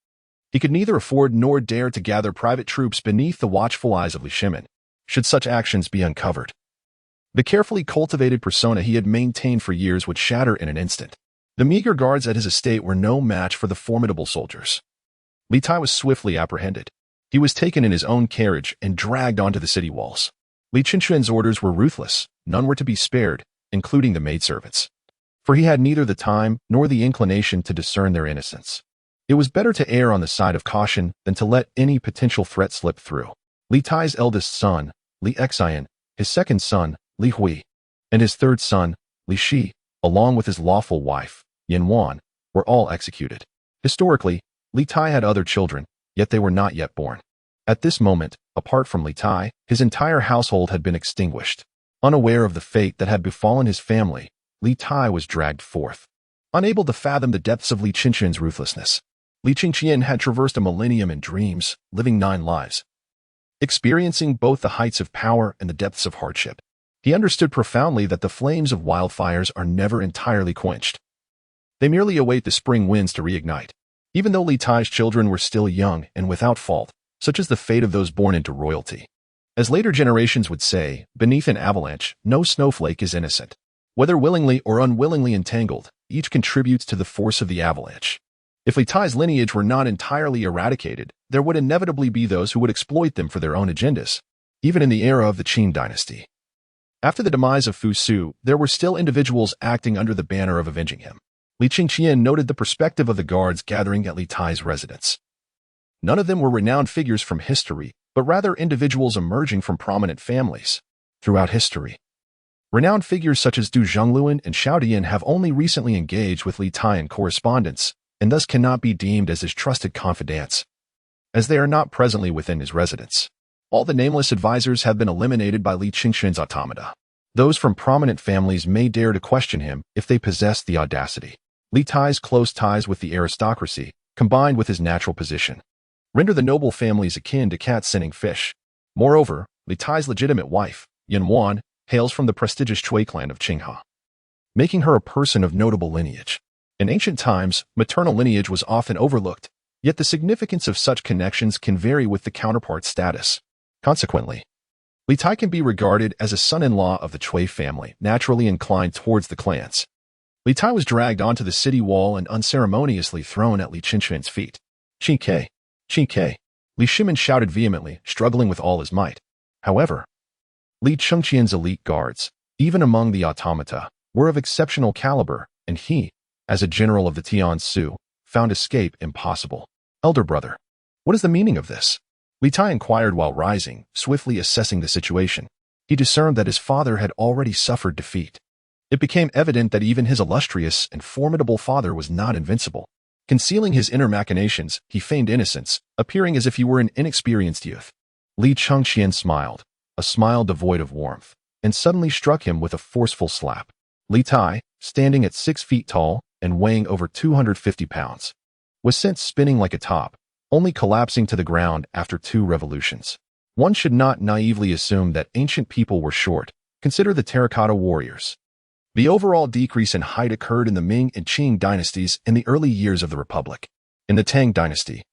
He could neither afford nor dare to gather private troops beneath the watchful eyes of Li Shimon, should such actions be uncovered. The carefully cultivated persona he had maintained for years would shatter in an instant. The meager guards at his estate were no match for the formidable soldiers. Li Tai was swiftly apprehended. He was taken in his own carriage and dragged onto the city walls. Li Chengqian's orders were ruthless. None were to be spared, including the maidservants, for he had neither the time nor the inclination to discern their innocence. It was better to err on the side of caution than to let any potential threat slip through. Li Tai's eldest son, Li Xian, his second son, Li Hui, and his third son, Li Shi, along with his lawful wife, Yin Wan, were all executed. Historically, Li Tai had other children, yet they were not yet born. At this moment, apart from Li Tai, his entire household had been extinguished. Unaware of the fate that had befallen his family, Li Tai was dragged forth. Unable to fathom the depths of Li Chengqian's ruthlessness, Li Chengqian had traversed a millennium in dreams, living 9 lives, experiencing both the heights of power and the depths of hardship. He understood profoundly that the flames of wildfires are never entirely quenched. They merely await the spring winds to reignite. Even though Li Tai's children were still young and without fault, such is the fate of those born into royalty. As later generations would say, beneath an avalanche, no snowflake is innocent. Whether willingly or unwillingly entangled, each contributes to the force of the avalanche. If Li Tai's lineage were not entirely eradicated, there would inevitably be those who would exploit them for their own agendas, even in the era of the Qin dynasty. After the demise of Fu Su, there were still individuals acting under the banner of avenging him. Li Chengqian noted the perspective of the guards gathering at Li Tai's residence. None of them were renowned figures from history, but rather individuals emerging from prominent families. Throughout history, renowned figures such as Du Zhongluan and Xiao Dian have only recently engaged with Li Tai in correspondence, and thus cannot be deemed as his trusted confidants, as they are not presently within his residence. All the nameless advisors have been eliminated by Li Chengqian's automata. Those from prominent families may dare to question him if they possess the audacity. Li Tai's close ties with the aristocracy, combined with his natural position, render the noble families akin to cats scenting fish. Moreover, Li Tai's legitimate wife, Yin Wan, hails from the prestigious Chui clan of Qinghe, making her a person of notable lineage. In ancient times, maternal lineage was often overlooked, yet the significance of such connections can vary with the counterpart's status. Consequently, Li Tai can be regarded as a son-in-law of the Chui family, naturally inclined towards the clans. Li Tai was dragged onto the city wall and unceremoniously thrown at Li Chengqian's feet. "Qingke! Qingke!" Li Shimin shouted vehemently, struggling with all his might. However, Li Chengqian's elite guards, even among the automata, were of exceptional caliber, and he, as a general of the Tian Su, found escape impossible. "Elder brother, what is the meaning of this?" Li Tai inquired while rising, swiftly assessing the situation. He discerned that his father had already suffered defeat. It became evident that even his illustrious and formidable father was not invincible. Concealing his inner machinations, he feigned innocence, appearing as if he were an inexperienced youth. Li Chengqian smiled, a smile devoid of warmth, and suddenly struck him with a forceful slap. Li Tai, standing at 6 feet tall and weighing over 250 pounds, was sent spinning like a top, only collapsing to the ground after 2 revolutions. One should not naively assume that ancient people were short. Consider the terracotta warriors. The overall decrease in height occurred in the Ming and Qing dynasties in the early years of the Republic. In the Tang Dynasty,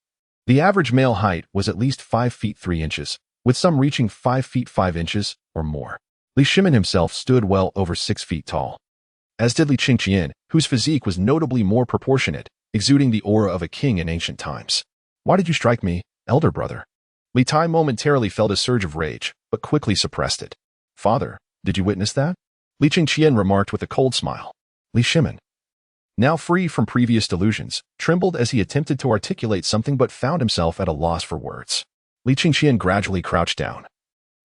the average male height was at least 5 feet 3 inches, with some reaching 5 feet 5 inches or more. Li Shimin himself stood well over 6 feet tall, as did Li Chengqian, whose physique was notably more proportionate, exuding the aura of a king in ancient times. "Why did you strike me, elder brother?" Li Tai momentarily felt a surge of rage, but quickly suppressed it. "Father, did you witness that?" Li Chengqian remarked with a cold smile. Li Shimin, now free from previous delusions, trembled as he attempted to articulate something but found himself at a loss for words. Li Chengqian gradually crouched down,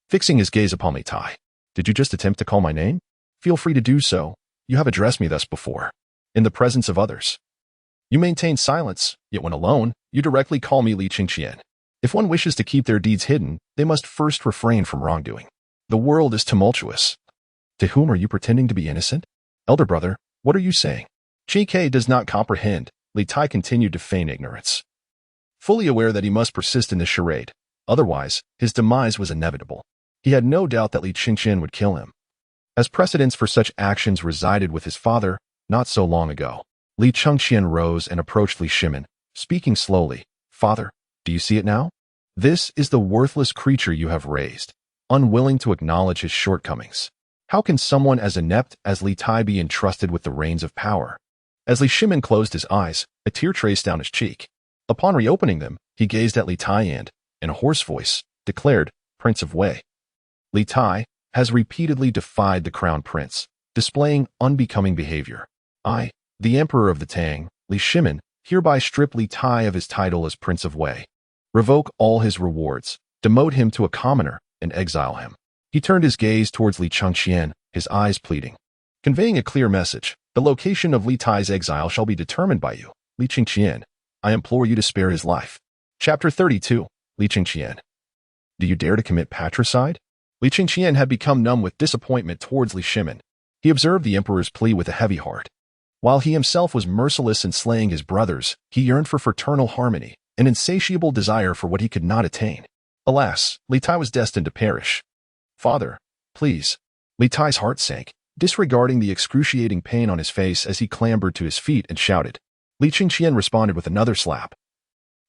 fixing his gaze upon Li Tai. "Did you just attempt to call my name? Feel free to do so. You have addressed me thus before, in the presence of others. You maintain silence, yet when alone, you directly call me Li Chengqian. If one wishes to keep their deeds hidden, they must first refrain from wrongdoing. The world is tumultuous. To whom are you pretending to be innocent? Elder brother, what are you saying?" Qingke does not comprehend. Li Tai continued to feign ignorance, fully aware that he must persist in this charade. Otherwise, his demise was inevitable. He had no doubt that Li Chengqian would kill him, as precedents for such actions resided with his father not so long ago. Li Chengqian rose and approached Li Shimin, speaking slowly. "Father, do you see it now? This is the worthless creature you have raised, unwilling to acknowledge his shortcomings. How can someone as inept as Li Tai be entrusted with the reins of power?" As Li Shimin closed his eyes, a tear traced down his cheek. Upon reopening them, he gazed at Li Tai and, in a hoarse voice, declared, "Prince of Wei, Li Tai has repeatedly defied the crown prince, displaying unbecoming behavior. I, the emperor of the Tang, Li Shimin, hereby strip Li Tai of his title as Prince of Wei, revoke all his rewards, demote him to a commoner, and exile him." He turned his gaze towards Li Chengqian, his eyes pleading, conveying a clear message. "The location of Li Tai's exile shall be determined by you. Li Chengqian, I implore you to spare his life." Chapter 32. Li Chengqian. Do you dare to commit patricide? Li Chengqian had become numb with disappointment towards Li Shimin. He observed the emperor's plea with a heavy heart. While he himself was merciless in slaying his brothers, he yearned for fraternal harmony, an insatiable desire for what he could not attain. Alas, Li Tai was destined to perish. "Father, please." Li Tai's heart sank, disregarding the excruciating pain on his face as he clambered to his feet and shouted. Li Chengqian responded with another slap,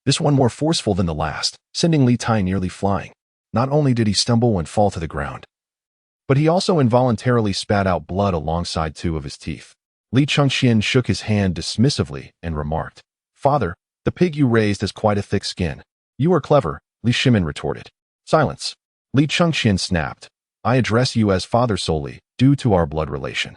this one more forceful than the last, sending Li Tai nearly flying. Not only did he stumble and fall to the ground, but he also involuntarily spat out blood alongside 2 of his teeth. Li Chengqian shook his hand dismissively and remarked, "Father, the pig you raised has quite a thick skin." "You are clever," Li Shimin retorted. "Silence." Li Chengqian snapped. "I address you as father solely, due to our blood relation.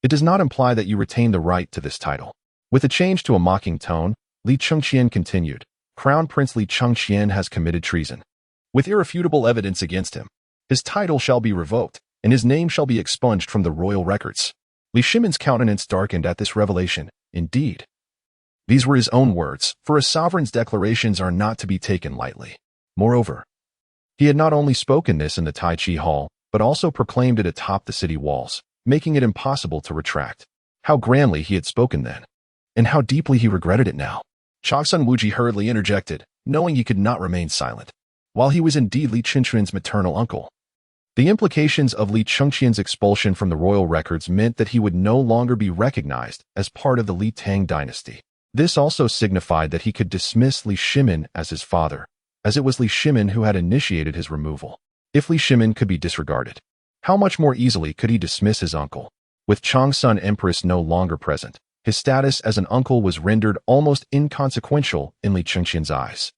It does not imply that you retain the right to this title." With a change to a mocking tone, Li Chengqian continued, "Crown Prince Li Chengqian has committed treason, with irrefutable evidence against him. His title shall be revoked, and his name shall be expunged from the royal records." Li Shimin's countenance darkened at this revelation. Indeed, these were his own words, for a sovereign's declarations are not to be taken lightly. Moreover, he had not only spoken this in the Tai Chi Hall, but also proclaimed it atop the city walls, making it impossible to retract. How grandly he had spoken then, and how deeply he regretted it now. Chogsun Wuji hurriedly interjected, knowing he could not remain silent. While he was indeed Li Chengqian's maternal uncle, the implications of Li Chengqian's expulsion from the royal records meant that he would no longer be recognized as part of the Li Tang Dynasty. This also signified that he could dismiss Li Shimin as his father, as it was Li Shimin who had initiated his removal. If Li Shimin could be disregarded, how much more easily could he dismiss his uncle? With Changsun Empress no longer present, his status as an uncle was rendered almost inconsequential in Li Chengqian's eyes.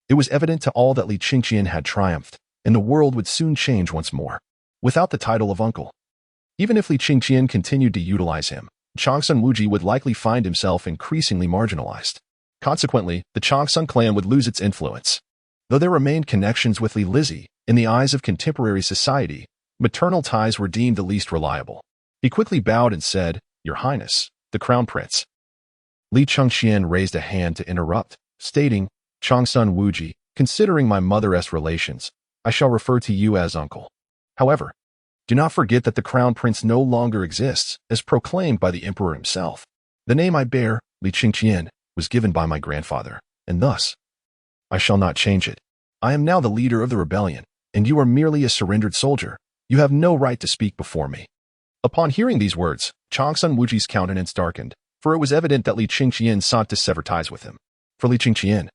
It was evident to all that Li Chengqian had triumphed, and the world would soon change once more, without the title of uncle. Even if Li Chengqian continued to utilize him, Changsun Wuji would likely find himself increasingly marginalized. Consequently, the Changsun clan would lose its influence. Though there remained connections with Li Lizzie, in the eyes of contemporary society, maternal ties were deemed the least reliable. He quickly bowed and said, "Your Highness, the Crown Prince." Li Chengqian raised a hand to interrupt, stating, "Changsun Wuji, considering my mother-s relations, I shall refer to you as uncle. However, do not forget that the Crown Prince no longer exists, as proclaimed by the Emperor himself. The name I bear, Li Chengqian, was given by my grandfather, and thus, I shall not change it. I am now the leader of the rebellion, and you are merely a surrendered soldier. You have no right to speak before me." Upon hearing these words, Changsun Wuji's countenance darkened, for it was evident that Li Chengqian sought to sever ties with him. For Li Chengqian,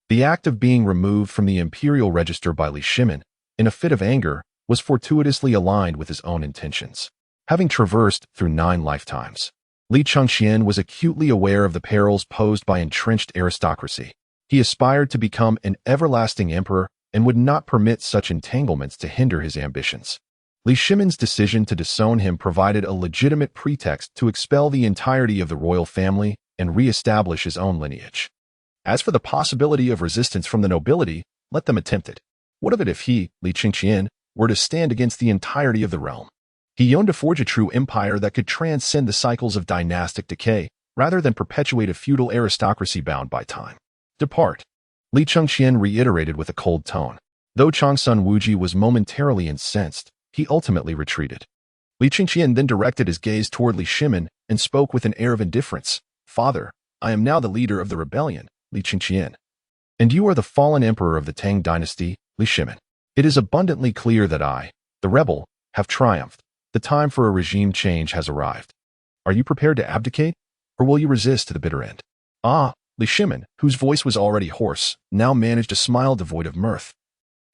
the act of being removed from the imperial register by Li Shimin, in a fit of anger, was fortuitously aligned with his own intentions. Having traversed through 9 lifetimes, Li Chengqian was acutely aware of the perils posed by entrenched aristocracy. He aspired to become an everlasting emperor and would not permit such entanglements to hinder his ambitions. Li Shimin's decision to disown him provided a legitimate pretext to expel the entirety of the royal family and re-establish his own lineage. As for the possibility of resistance from the nobility, let them attempt it. What of it if he, Li Chengqian, were to stand against the entirety of the realm? He yearned to forge a true empire that could transcend the cycles of dynastic decay, rather than perpetuate a feudal aristocracy bound by time. "Depart," Li Chengqian reiterated with a cold tone. Though Changsun Wuji was momentarily incensed, he ultimately retreated. Li Chengqian then directed his gaze toward Li Shimin and spoke with an air of indifference. "Father, I am now the leader of the rebellion, Li Chengqian. And you are the fallen emperor of the Tang Dynasty, Li Shimin. It is abundantly clear that I, the rebel, have triumphed. The time for a regime change has arrived. Are you prepared to abdicate, or will you resist to the bitter end?" "Ah," Li Shimin, whose voice was already hoarse, now managed a smile devoid of mirth,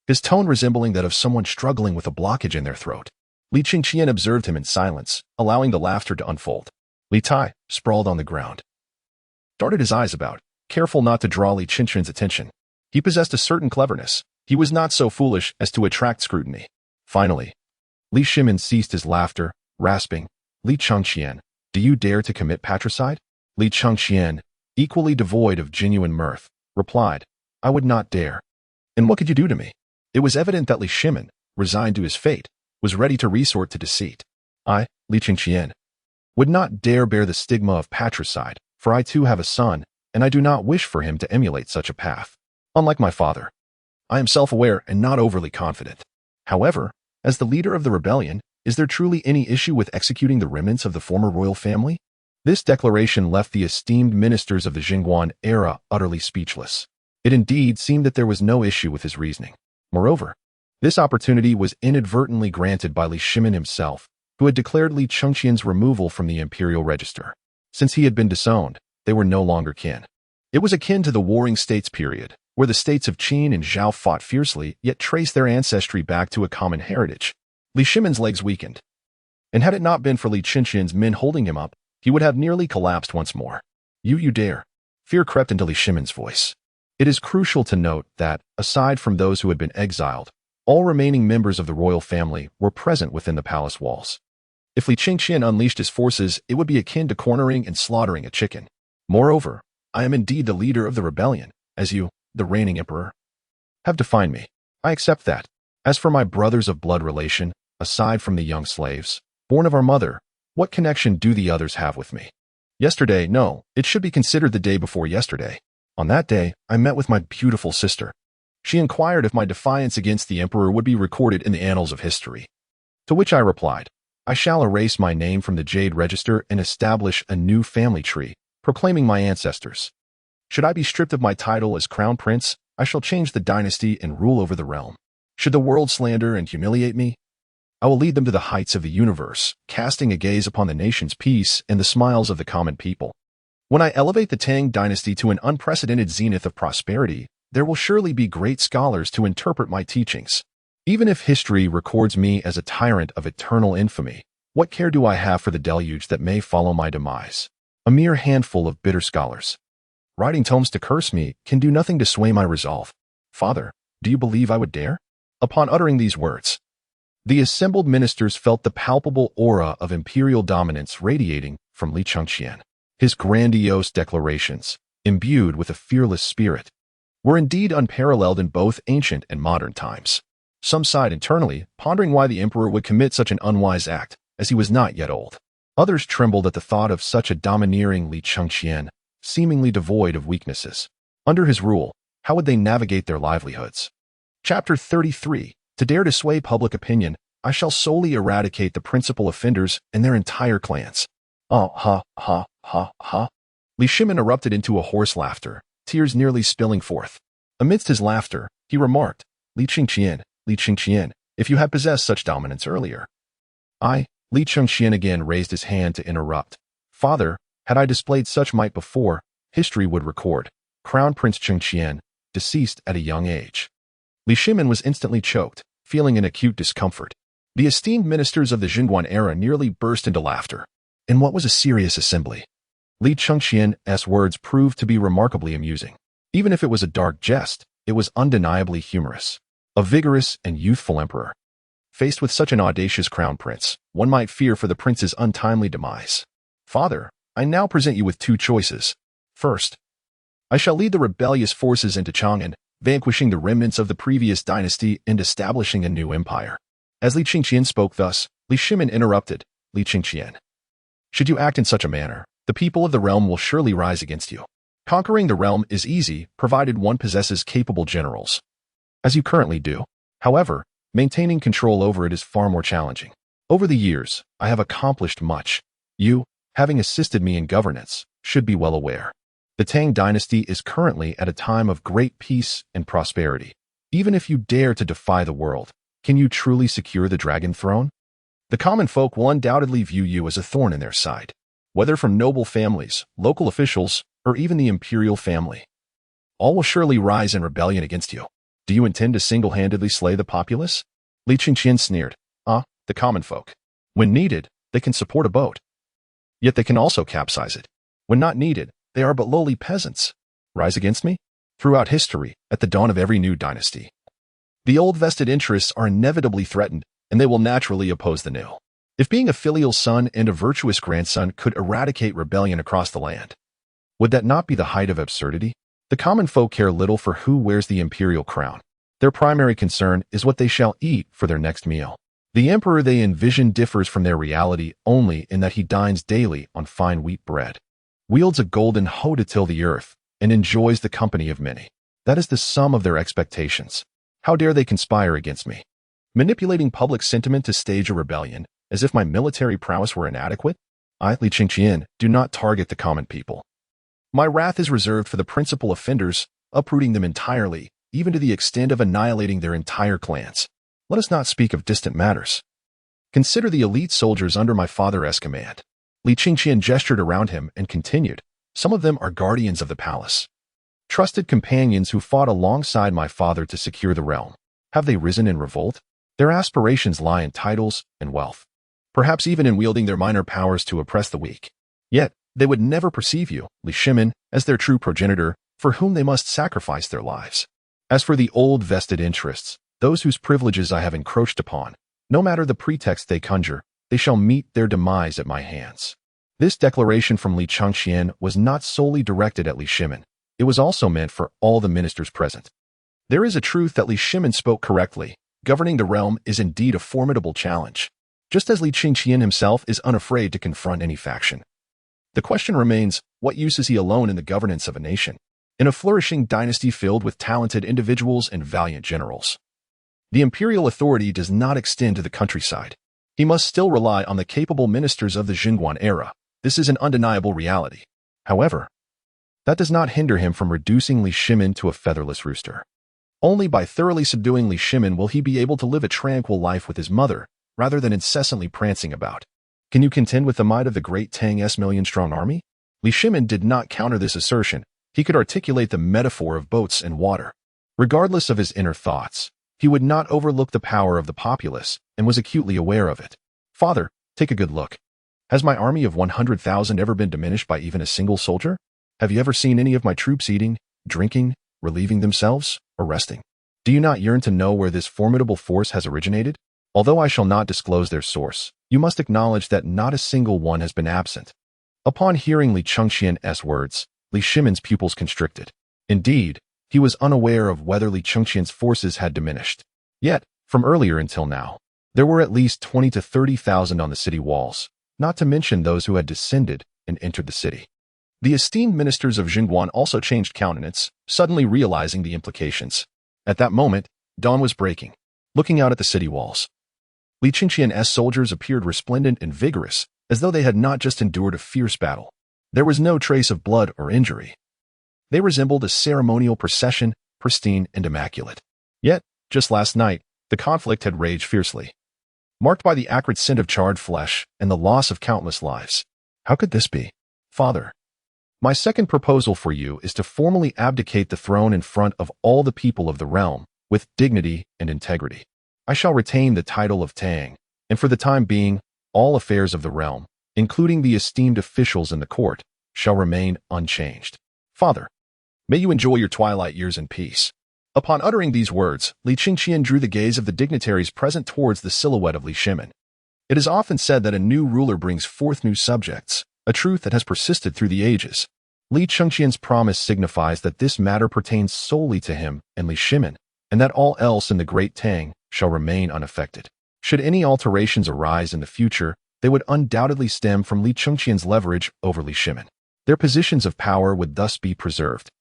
his tone resembling that of someone struggling with a blockage in their throat. Li Chengqian observed him in silence, allowing the laughter to unfold. Li Tai, sprawled on the ground, darted his eyes about, careful not to draw Li Chengqian's attention. He possessed a certain cleverness. He was not so foolish as to attract scrutiny. Finally, Li Shimin ceased his laughter, rasping, "Li Chengqian, do you dare to commit patricide?" Li Chengqian, equally devoid of genuine mirth, replied, "I would not dare." "And what could you do to me?" It was evident that Li Shimin, resigned to his fate, was ready to resort to deceit. "I, Li Chengqian, would not dare bear the stigma of patricide, for I too have a son, and I do not wish for him to emulate such a path. Unlike my father, I am self-aware and not overly confident. However, as the leader of the rebellion, is there truly any issue with executing the remnants of the former royal family?" This declaration left the esteemed ministers of the Jingguan era utterly speechless. It indeed seemed that there was no issue with his reasoning. Moreover, this opportunity was inadvertently granted by Li Shimin himself, who had declared Li Chengqian's removal from the imperial register. Since he had been disowned, they were no longer kin. It was akin to the Warring States period, where the states of Qin and Zhao fought fiercely, yet traced their ancestry back to a common heritage. Li Shimin's legs weakened, and had it not been for Li Chengqian's men holding him up, he would have nearly collapsed once more. You dare." Fear crept into Li Shimin's voice. It is crucial to note that, aside from those who had been exiled, all remaining members of the royal family were present within the palace walls. If Li Chengqian unleashed his forces, it would be akin to cornering and slaughtering a chicken. Moreover, I am indeed the leader of the rebellion, as you, the reigning emperor, have defined me. I accept that. As for my brothers of blood relation, aside from the young slaves, born of our mother, what connection do the others have with me? Yesterday, no, it should be considered the day before yesterday. On that day, I met with my beautiful sister. She inquired if my defiance against the emperor would be recorded in the annals of history. To which I replied, I shall erase my name from the Jade Register and establish a new family tree, proclaiming my ancestors. Should I be stripped of my title as Crown Prince, I shall change the dynasty and rule over the realm. Should the world slander and humiliate me, I will lead them to the heights of the universe, casting a gaze upon the nation's peace and the smiles of the common people. When I elevate the Tang Dynasty to an unprecedented zenith of prosperity, there will surely be great scholars to interpret my teachings. Even if history records me as a tyrant of eternal infamy, What care do I have for the deluge that may follow my demise? A mere handful of bitter scholars, writing tomes to curse me, can do nothing to sway my resolve. Father, do you believe I would dare? Upon uttering these words, the assembled ministers felt the palpable aura of imperial dominance radiating from Li Chengqian. His grandiose declarations, imbued with a fearless spirit, were indeed unparalleled in both ancient and modern times. Some sighed internally, pondering why the emperor would commit such an unwise act, as he was not yet old. Others trembled at the thought of such a domineering Li Chengqian, seemingly devoid of weaknesses. Under his rule, how would they navigate their livelihoods? Chapter 33. To dare to sway public opinion, I shall solely eradicate the principal offenders and their entire clans. Oh, ha, ha, ha, ha. Li Shimin erupted into a hoarse laughter, tears nearly spilling forth. Amidst his laughter, he remarked, Li Chengqian, if you had possessed such dominance earlier. Li Chengqian again raised his hand to interrupt. Father, had I displayed such might before, history would record, Crown Prince Chengqian, deceased at a young age. Li Shimin was instantly choked, feeling an acute discomfort. The esteemed ministers of the Jingguan era nearly burst into laughter. In what was a serious assembly, Li Chengqian's words proved to be remarkably amusing. Even if it was a dark jest, it was undeniably humorous. A vigorous and youthful emperor, faced with such an audacious crown prince, one might fear for the prince's untimely demise. Father, I now present you with two choices. First, I shall lead the rebellious forces into Chang'an, vanquishing the remnants of the previous dynasty and establishing a new empire. As Li Chengqian spoke thus, Li Shimin interrupted, Li Chengqian, should you act in such a manner, the people of the realm will surely rise against you. Conquering the realm is easy, provided one possesses capable generals, as you currently do. However, maintaining control over it is far more challenging. Over the years, I have accomplished much. You, having assisted me in governance, should be well aware. The Tang Dynasty is currently at a time of great peace and prosperity. Even if you dare to defy the world, can you truly secure the dragon throne? The common folk will undoubtedly view you as a thorn in their side, whether from noble families, local officials, or even the imperial family. All will surely rise in rebellion against you. Do you intend to single-handedly slay the populace? Li Chengqian sneered. The common folk. When needed, they can support a boat. Yet they can also capsize it. When not needed, they are but lowly peasants. Rise against me? Throughout history, at the dawn of every new dynasty, the old vested interests are inevitably threatened, and they will naturally oppose the new. If being a filial son and a virtuous grandson could eradicate rebellion across the land, would that not be the height of absurdity? The common folk care little for who wears the imperial crown. Their primary concern is what they shall eat for their next meal. The emperor they envision differs from their reality only in that he dines daily on fine wheat bread, wields a golden hoe to till the earth, and enjoys the company of many. That is the sum of their expectations. How dare they conspire against me? Manipulating public sentiment to stage a rebellion, as if my military prowess were inadequate? I, Li Chengqian, do not target the common people. My wrath is reserved for the principal offenders, uprooting them entirely, even to the extent of annihilating their entire clans. Let us not speak of distant matters. Consider the elite soldiers under my father's command. Li Chengqian gestured around him and continued, some of them are guardians of the palace, trusted companions who fought alongside my father to secure the realm. Have they risen in revolt? Their aspirations lie in titles and wealth, perhaps even in wielding their minor powers to oppress the weak. Yet, they would never perceive you, Li Shimin, as their true progenitor, for whom they must sacrifice their lives. As for the old vested interests, those whose privileges I have encroached upon, no matter the pretext they conjure, they shall meet their demise at my hands. This declaration from Li Chengqian was not solely directed at Li Shimin. It was also meant for all the ministers present. There is a truth that Li Shimin spoke correctly. Governing the realm is indeed a formidable challenge, just as Li Chengqian himself is unafraid to confront any faction. The question remains, what use is he alone in the governance of a nation, in a flourishing dynasty filled with talented individuals and valiant generals? The imperial authority does not extend to the countryside. He must still rely on the capable ministers of the Jingguan era. This is an undeniable reality. However, that does not hinder him from reducing Li Shimin to a featherless rooster. Only by thoroughly subduing Li Shimin will he be able to live a tranquil life with his mother, rather than incessantly prancing about. Can you contend with the might of the great Tang's million-strong army? Li Shimin did not counter this assertion. He could articulate the metaphor of boats and water. Regardless of his inner thoughts, he would not overlook the power of the populace and was acutely aware of it. Father, Take a good look. Has my army of 100,000 ever been diminished by even a single soldier? Have you ever seen any of my troops eating, drinking, relieving themselves, or resting? Do you not yearn to know where this formidable force has originated? Although I shall not disclose their source, you must acknowledge that not a single one has been absent. Upon hearing Li Chengqian's words, Li Shimin's pupils constricted. Indeed, he was unaware of whether Li Chengqian's forces had diminished. Yet, from earlier until now, there were at least 20 to 30,000 on the city walls, not to mention those who had descended and entered the city. The esteemed ministers of Jingguan also changed countenance, suddenly realizing the implications. At that moment, dawn was breaking. Looking out at the city walls, Li Chengqian's soldiers appeared resplendent and vigorous, as though they had not just endured a fierce battle. There was no trace of blood or injury. They resembled a ceremonial procession, pristine and immaculate. Yet, just last night, the conflict had raged fiercely, marked by the acrid scent of charred flesh and the loss of countless lives. How could this be? Father, my second proposal for you is to formally abdicate the throne in front of all the people of the realm, with dignity and integrity. I shall retain the title of Tang, and for the time being, all affairs of the realm, including the esteemed officials in the court, shall remain unchanged. Father, may you enjoy your twilight years in peace. Upon uttering these words, Li Chengqian drew the gaze of the dignitaries present towards the silhouette of Li Shimin. It is often said that a new ruler brings forth new subjects, a truth that has persisted through the ages. Li Chengqian's promise signifies that this matter pertains solely to him and Li Shimin, and that all else in the great Tang shall remain unaffected. Should any alterations arise in the future, they would undoubtedly stem from Li Chengqian's leverage over Li Shimin. Their positions of power would thus be preserved,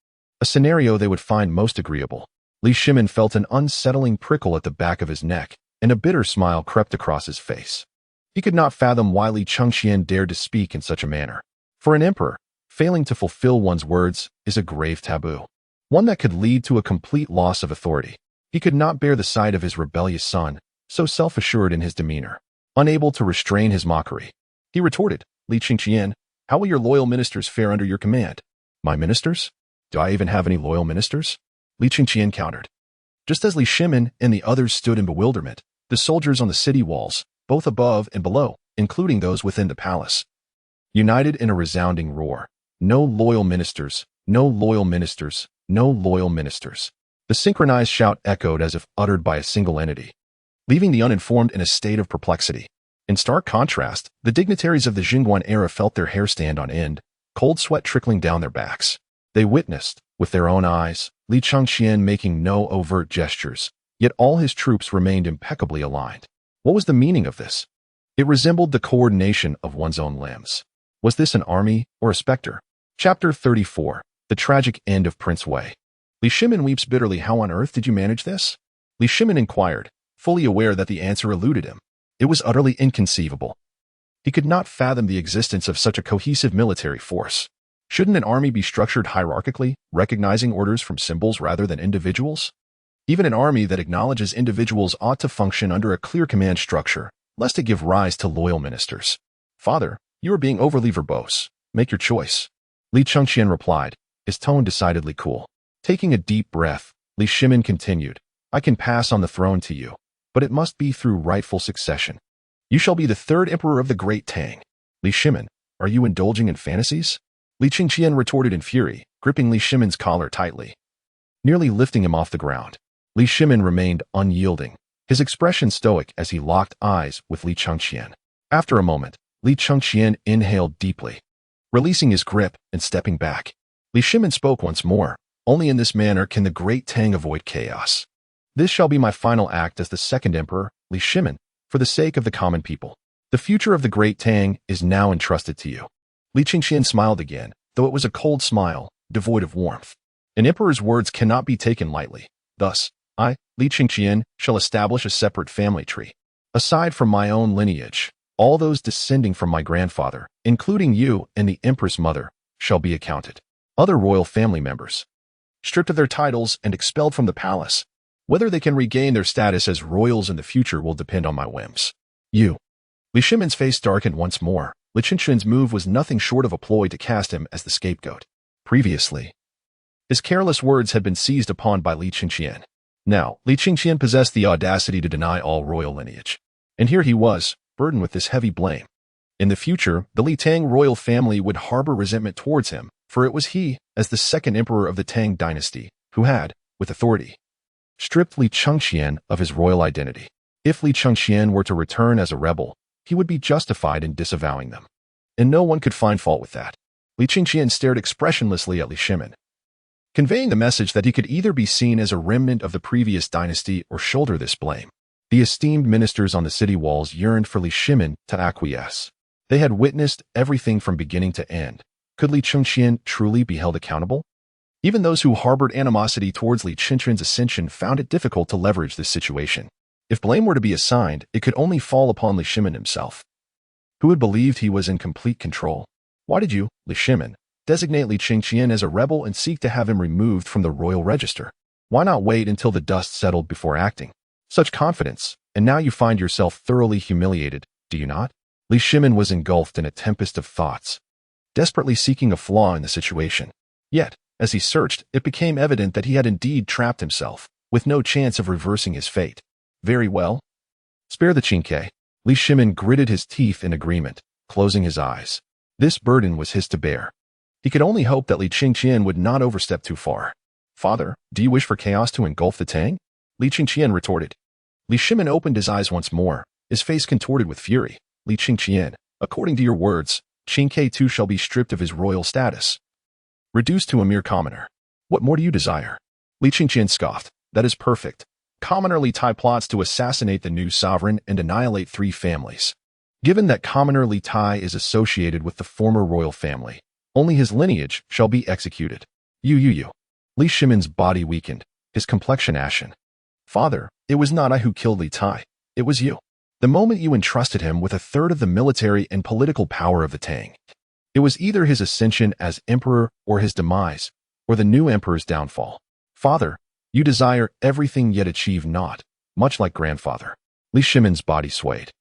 a scenario they would find most agreeable. Li Shimin felt an unsettling prickle at the back of his neck, and a bitter smile crept across his face. He could not fathom why Li Chengqian dared to speak in such a manner. For an emperor, failing to fulfill one's words is a grave taboo, one that could lead to a complete loss of authority. He could not bear the sight of his rebellious son, so self-assured in his demeanor, unable to restrain his mockery. He retorted, Li Chengqian, how will your loyal ministers fare under your command? My ministers? Do I even have any loyal ministers? Li Chengqian countered. Just as Li Shimin and the others stood in bewilderment, the soldiers on the city walls, both above and below, including those within the palace, united in a resounding roar. No loyal ministers, no loyal ministers, no loyal ministers. The synchronized shout echoed as if uttered by a single entity, leaving the uninformed in a state of perplexity. In stark contrast, the dignitaries of the Jingguan era felt their hair stand on end, cold sweat trickling down their backs. They witnessed, with their own eyes, Li Chengqian making no overt gestures, yet all his troops remained impeccably aligned. What was the meaning of this? It resembled the coordination of one's own limbs. Was this an army or a specter? Chapter 34. The Tragic End of Prince Wei. Li Shimin weeps bitterly. How on earth did you manage this? Li Shimin inquired, fully aware that the answer eluded him. It was utterly inconceivable. He could not fathom the existence of such a cohesive military force. Shouldn't an army be structured hierarchically, recognizing orders from symbols rather than individuals? Even an army that acknowledges individuals ought to function under a clear command structure, lest it give rise to loyal ministers. Father, you are being overly verbose. Make your choice. Li Chengqian replied, his tone decidedly cool. Taking a deep breath, Li Shimin continued, I can pass on the throne to you, but it must be through rightful succession. You shall be the third emperor of the great Tang. Li Shimin, are you indulging in fantasies? Li Chengqian retorted in fury, gripping Li Shimin's collar tightly, nearly lifting him off the ground. Li Shimin remained unyielding, his expression stoic as he locked eyes with Li Chengqian. After a moment, Li Chengqian inhaled deeply, releasing his grip and stepping back. Li Shimin spoke once more. Only in this manner can the great Tang avoid chaos. This shall be my final act as the second emperor, Li Shimin, for the sake of the common people. The future of the great Tang is now entrusted to you. Li Chengqian smiled again, though it was a cold smile, devoid of warmth. An emperor's words cannot be taken lightly. Thus, I, Li Chengqian, shall establish a separate family tree. Aside from my own lineage, all those descending from my grandfather, including you and the empress mother, shall be accounted. Other royal family members, stripped of their titles and expelled from the palace. Whether they can regain their status as royals in the future will depend on my whims. You. Li Shimin's face darkened once more. Li Chengqian's move was nothing short of a ploy to cast him as the scapegoat. Previously, his careless words had been seized upon by Li Chengqian. Now, Li Chengqian possessed the audacity to deny all royal lineage. And here he was, burdened with this heavy blame. In the future, the Li Tang royal family would harbor resentment towards him, for it was he, as the second emperor of the Tang Dynasty, who had, with authority, stripped Li Chengqian of his royal identity. If Li Chengqian were to return as a rebel, he would be justified in disavowing them. And no one could find fault with that. Li Chengqian stared expressionlessly at Li Shimin, conveying the message that he could either be seen as a remnant of the previous dynasty or shoulder this blame. The esteemed ministers on the city walls yearned for Li Shimin to acquiesce. They had witnessed everything from beginning to end. Could Li Chengqian truly be held accountable? Even those who harbored animosity towards Li Chengqian's ascension found it difficult to leverage this situation. If blame were to be assigned, it could only fall upon Li Shimin himself, who had believed he was in complete control. Why did you, Li Shimin, designate Li Chengqian as a rebel and seek to have him removed from the royal register? Why not wait until the dust settled before acting? Such confidence, and now you find yourself thoroughly humiliated, do you not? Li Shimin was engulfed in a tempest of thoughts, desperately seeking a flaw in the situation. Yet, as he searched, it became evident that he had indeed trapped himself, with no chance of reversing his fate. Very well. Spare the Chengqian. Li Shimin gritted his teeth in agreement, closing his eyes. This burden was his to bear. He could only hope that Li Chengqian would not overstep too far. Father, do you wish for chaos to engulf the Tang? Li Chengqian retorted. Li Shimin opened his eyes once more, his face contorted with fury. Li Chengqian, according to your words, Chengqian too shall be stripped of his royal status, reduced to a mere commoner. What more do you desire? Li Chengqian scoffed. That is perfect. Commoner Li Tai plots to assassinate the new sovereign and annihilate 3 families. Given that Commoner Li Tai is associated with the former royal family, only his lineage shall be executed. You. Li Shimin's body weakened, his complexion ashen. Father, it was not I who killed Li Tai. It was you. The moment you entrusted him with a third of the military and political power of the Tang. It was either his ascension as emperor or his demise, or the new emperor's downfall. Father, you desire everything yet achieve naught, much like grandfather. Li Shimin's body swayed,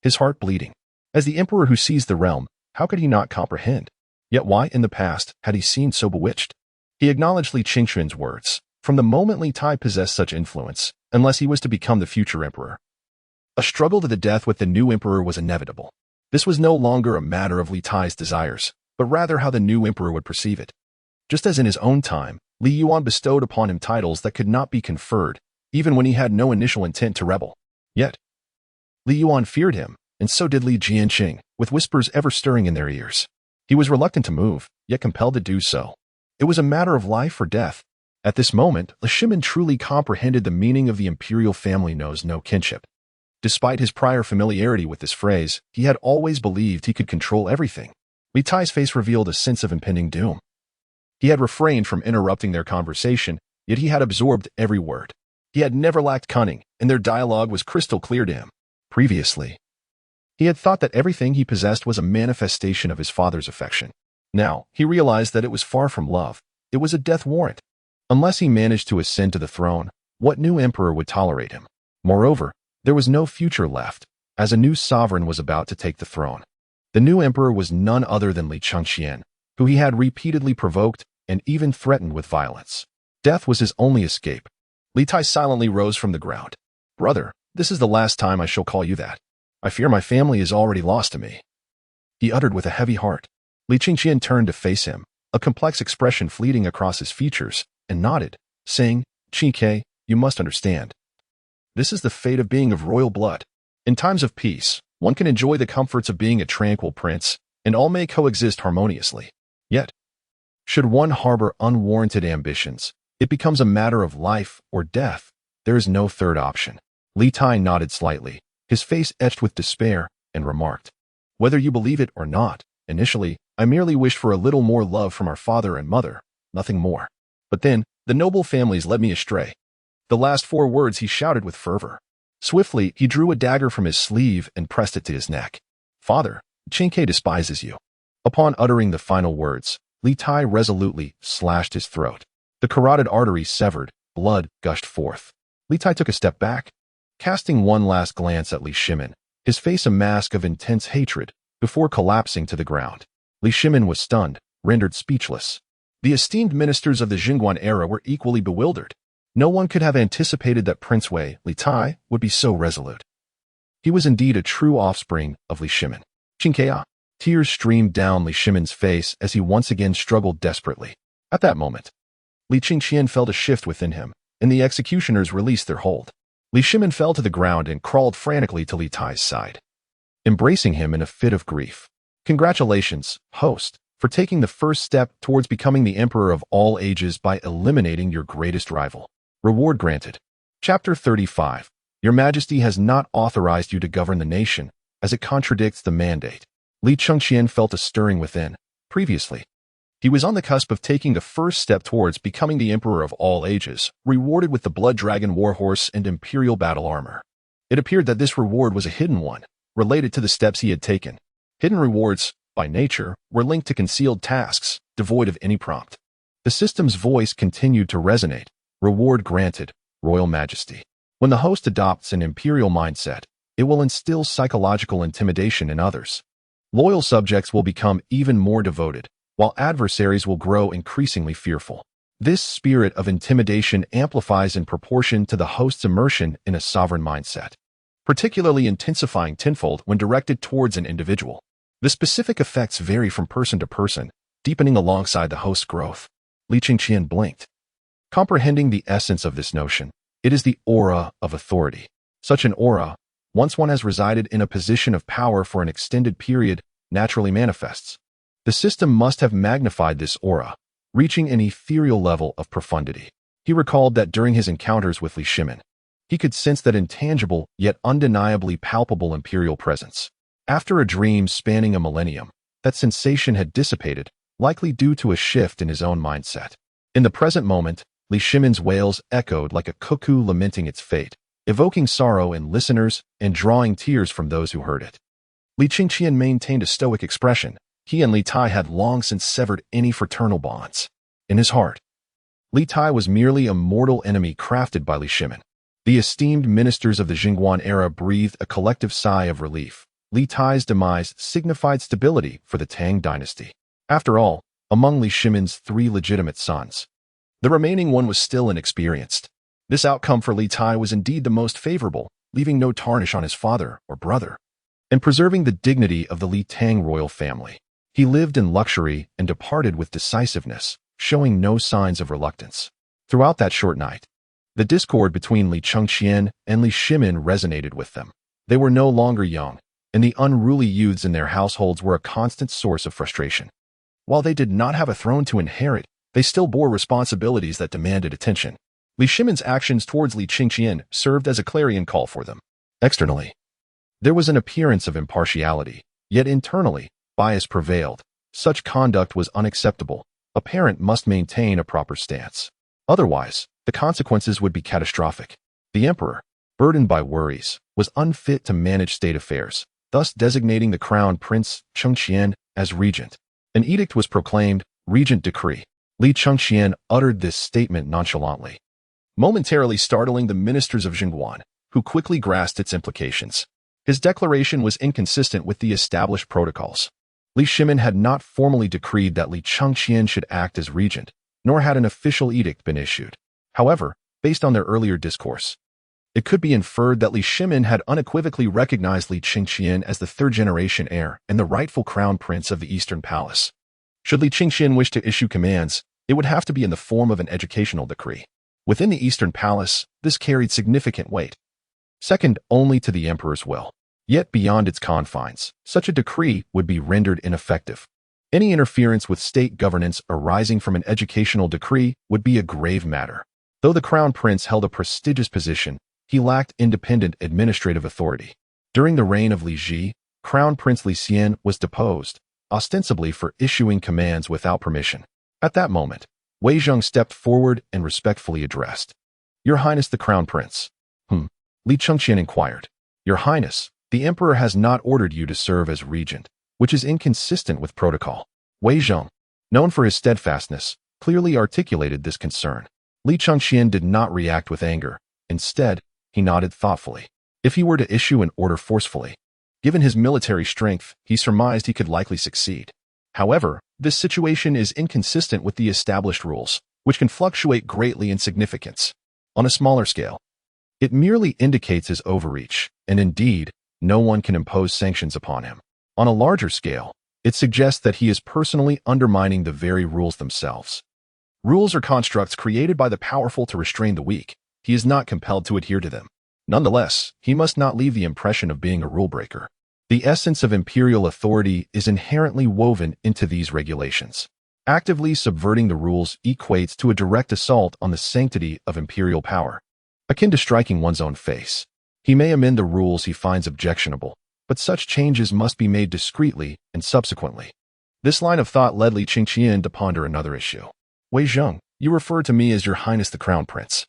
his heart bleeding. As the emperor who seized the realm, how could he not comprehend? Yet why, in the past, had he seemed so bewitched? He acknowledged Li Chengqian's words. From the moment Li Tai possessed such influence, unless he was to become the future emperor, a struggle to the death with the new emperor was inevitable. This was no longer a matter of Li Tai's desires, but rather how the new emperor would perceive it. Just as in his own time, Li Yuan bestowed upon him titles that could not be conferred, even when he had no initial intent to rebel. Yet, Li Yuan feared him, and so did Li Jianqing, with whispers ever stirring in their ears. He was reluctant to move, yet compelled to do so. It was a matter of life or death. At this moment, Li Shimin truly comprehended the meaning of the imperial family knows no kinship. Despite his prior familiarity with this phrase, he had always believed he could control everything. Li Tai's face revealed a sense of impending doom. He had refrained from interrupting their conversation, yet he had absorbed every word. He had never lacked cunning, and their dialogue was crystal clear to him. Previously, he had thought that everything he possessed was a manifestation of his father's affection. Now, he realized that it was far from love. It was a death warrant. Unless he managed to ascend to the throne, what new emperor would tolerate him? Moreover, there was no future left, as a new sovereign was about to take the throne. The new emperor was none other than Li Chengqian, who he had repeatedly provoked and even threatened with violence. Death was his only escape. Li Tai silently rose from the ground. Brother, this is the last time I shall call you that. I fear my family is already lost to me. He uttered with a heavy heart. Li Chengqian turned to face him, a complex expression fleeting across his features, and nodded, saying, Chengqian, you must understand. This is the fate of being of royal blood. In times of peace, one can enjoy the comforts of being a tranquil prince, and all may coexist harmoniously. Yet, should one harbor unwarranted ambitions, it becomes a matter of life or death. There is no third option. Li Tai nodded slightly, his face etched with despair, and remarked, Whether you believe it or not, initially, I merely wished for a little more love from our father and mother, nothing more. But then, the noble families led me astray. The last 4 words he shouted with fervor. Swiftly, he drew a dagger from his sleeve and pressed it to his neck. Father, Chengqian despises you. Upon uttering the final words, Li Tai resolutely slashed his throat. The carotid artery severed, blood gushed forth. Li Tai took a step back, casting one last glance at Li Shimin, his face a mask of intense hatred, before collapsing to the ground. Li Shimin was stunned, rendered speechless. The esteemed ministers of the Jingguan era were equally bewildered. No one could have anticipated that Prince Li Tai would be so resolute. He was indeed a true offspring of Li Chengqian. Tears streamed down Li Shimon's face as he once again struggled desperately. At that moment, Li Chengqian felt a shift within him, and the executioners released their hold. Li Shimon fell to the ground and crawled frantically to Li Tai's side, embracing him in a fit of grief. Congratulations, host, for taking the first step towards becoming the emperor of all ages by eliminating your greatest rival. Reward granted. Chapter 35. Your Majesty has not authorized you to govern the nation, as it contradicts the mandate. Li Chengqian felt a stirring within. Previously, he was on the cusp of taking the first step towards becoming the emperor of all ages, rewarded with the Blood Dragon warhorse and imperial battle armor. It appeared that this reward was a hidden one, related to the steps he had taken. Hidden rewards, by nature, were linked to concealed tasks, devoid of any prompt. The system's voice continued to resonate. Reward granted, Royal Majesty. When the host adopts an imperial mindset, it will instill psychological intimidation in others. Loyal subjects will become even more devoted, while adversaries will grow increasingly fearful. This spirit of intimidation amplifies in proportion to the host's immersion in a sovereign mindset, particularly intensifying tenfold when directed towards an individual. The specific effects vary from person to person, deepening alongside the host's growth. Li Chengqian blinked. Comprehending the essence of this notion, it is the aura of authority. Such an aura, once one has resided in a position of power for an extended period, naturally manifests. The system must have magnified this aura, reaching an ethereal level of profundity. He recalled that during his encounters with Li Shimon, he could sense that intangible yet undeniably palpable imperial presence. After a dream spanning a millennium, that sensation had dissipated, likely due to a shift in his own mindset. In the present moment, Li Shimon's wails echoed like a cuckoo lamenting its fate, evoking sorrow in listeners and drawing tears from those who heard it. Li Chengqian maintained a stoic expression. He and Li Tai had long since severed any fraternal bonds. In his heart, Li Tai was merely a mortal enemy crafted by Li Shimon. The esteemed ministers of the Jingguan era breathed a collective sigh of relief. Li Tai's demise signified stability for the Tang Dynasty. After all, among Li Shimon's 3 legitimate sons, the remaining one was still inexperienced. This outcome for Li Tai was indeed the most favorable, leaving no tarnish on his father or brother, and preserving the dignity of the Li Tang royal family. He lived in luxury and departed with decisiveness, showing no signs of reluctance. Throughout that short night, the discord between Li Chengqian and Li Shimon resonated with them. They were no longer young, and the unruly youths in their households were a constant source of frustration. While they did not have a throne to inherit, they still bore responsibilities that demanded attention. Li Shimon's actions towards Li Chengqian served as a clarion call for them. Externally, there was an appearance of impartiality, yet internally, bias prevailed. Such conduct was unacceptable. A parent must maintain a proper stance. Otherwise, the consequences would be catastrophic. The emperor, burdened by worries, was unfit to manage state affairs, thus designating the crown Prince Chengqian as regent. An edict was proclaimed, Regent Decree. Li Chengqian uttered this statement nonchalantly, momentarily startling the ministers of Jingguan, who quickly grasped its implications. His declaration was inconsistent with the established protocols. Li Shimon had not formally decreed that Li Chengqian should act as regent, nor had an official edict been issued. However, based on their earlier discourse, it could be inferred that Li Shimon had unequivocally recognized Li Chengqian as the third-generation heir and the rightful crown prince of the Eastern Palace. Should Li Chengqian wish to issue commands, it would have to be in the form of an educational decree. Within the Eastern Palace, this carried significant weight, second only to the emperor's will. Yet beyond its confines, such a decree would be rendered ineffective. Any interference with state governance arising from an educational decree would be a grave matter. Though the crown prince held a prestigious position, he lacked independent administrative authority. During the reign of Li Ji, Crown Prince Li Xian was deposed, ostensibly for issuing commands without permission. At that moment, Wei Zheng stepped forward and respectfully addressed, "Your Highness the Crown Prince." Li Chengqian inquired. "Your Highness, the Emperor has not ordered you to serve as regent, which is inconsistent with protocol." Wei Zheng, known for his steadfastness, clearly articulated this concern. Li Chengqian did not react with anger. Instead, he nodded thoughtfully. If he were to issue an order forcefully, given his military strength, he surmised he could likely succeed. However, this situation is inconsistent with the established rules, which can fluctuate greatly in significance. On a smaller scale, it merely indicates his overreach, and indeed, no one can impose sanctions upon him. On a larger scale, it suggests that he is personally undermining the very rules themselves. Rules are constructs created by the powerful to restrain the weak. He is not compelled to adhere to them. Nonetheless, he must not leave the impression of being a rule breaker. The essence of imperial authority is inherently woven into these regulations. Actively subverting the rules equates to a direct assault on the sanctity of imperial power, akin to striking one's own face. He may amend the rules he finds objectionable, but such changes must be made discreetly and subsequently. This line of thought led Li Chengqian to ponder another issue. Wei Zheng, you refer to me as Your Highness the Crown Prince.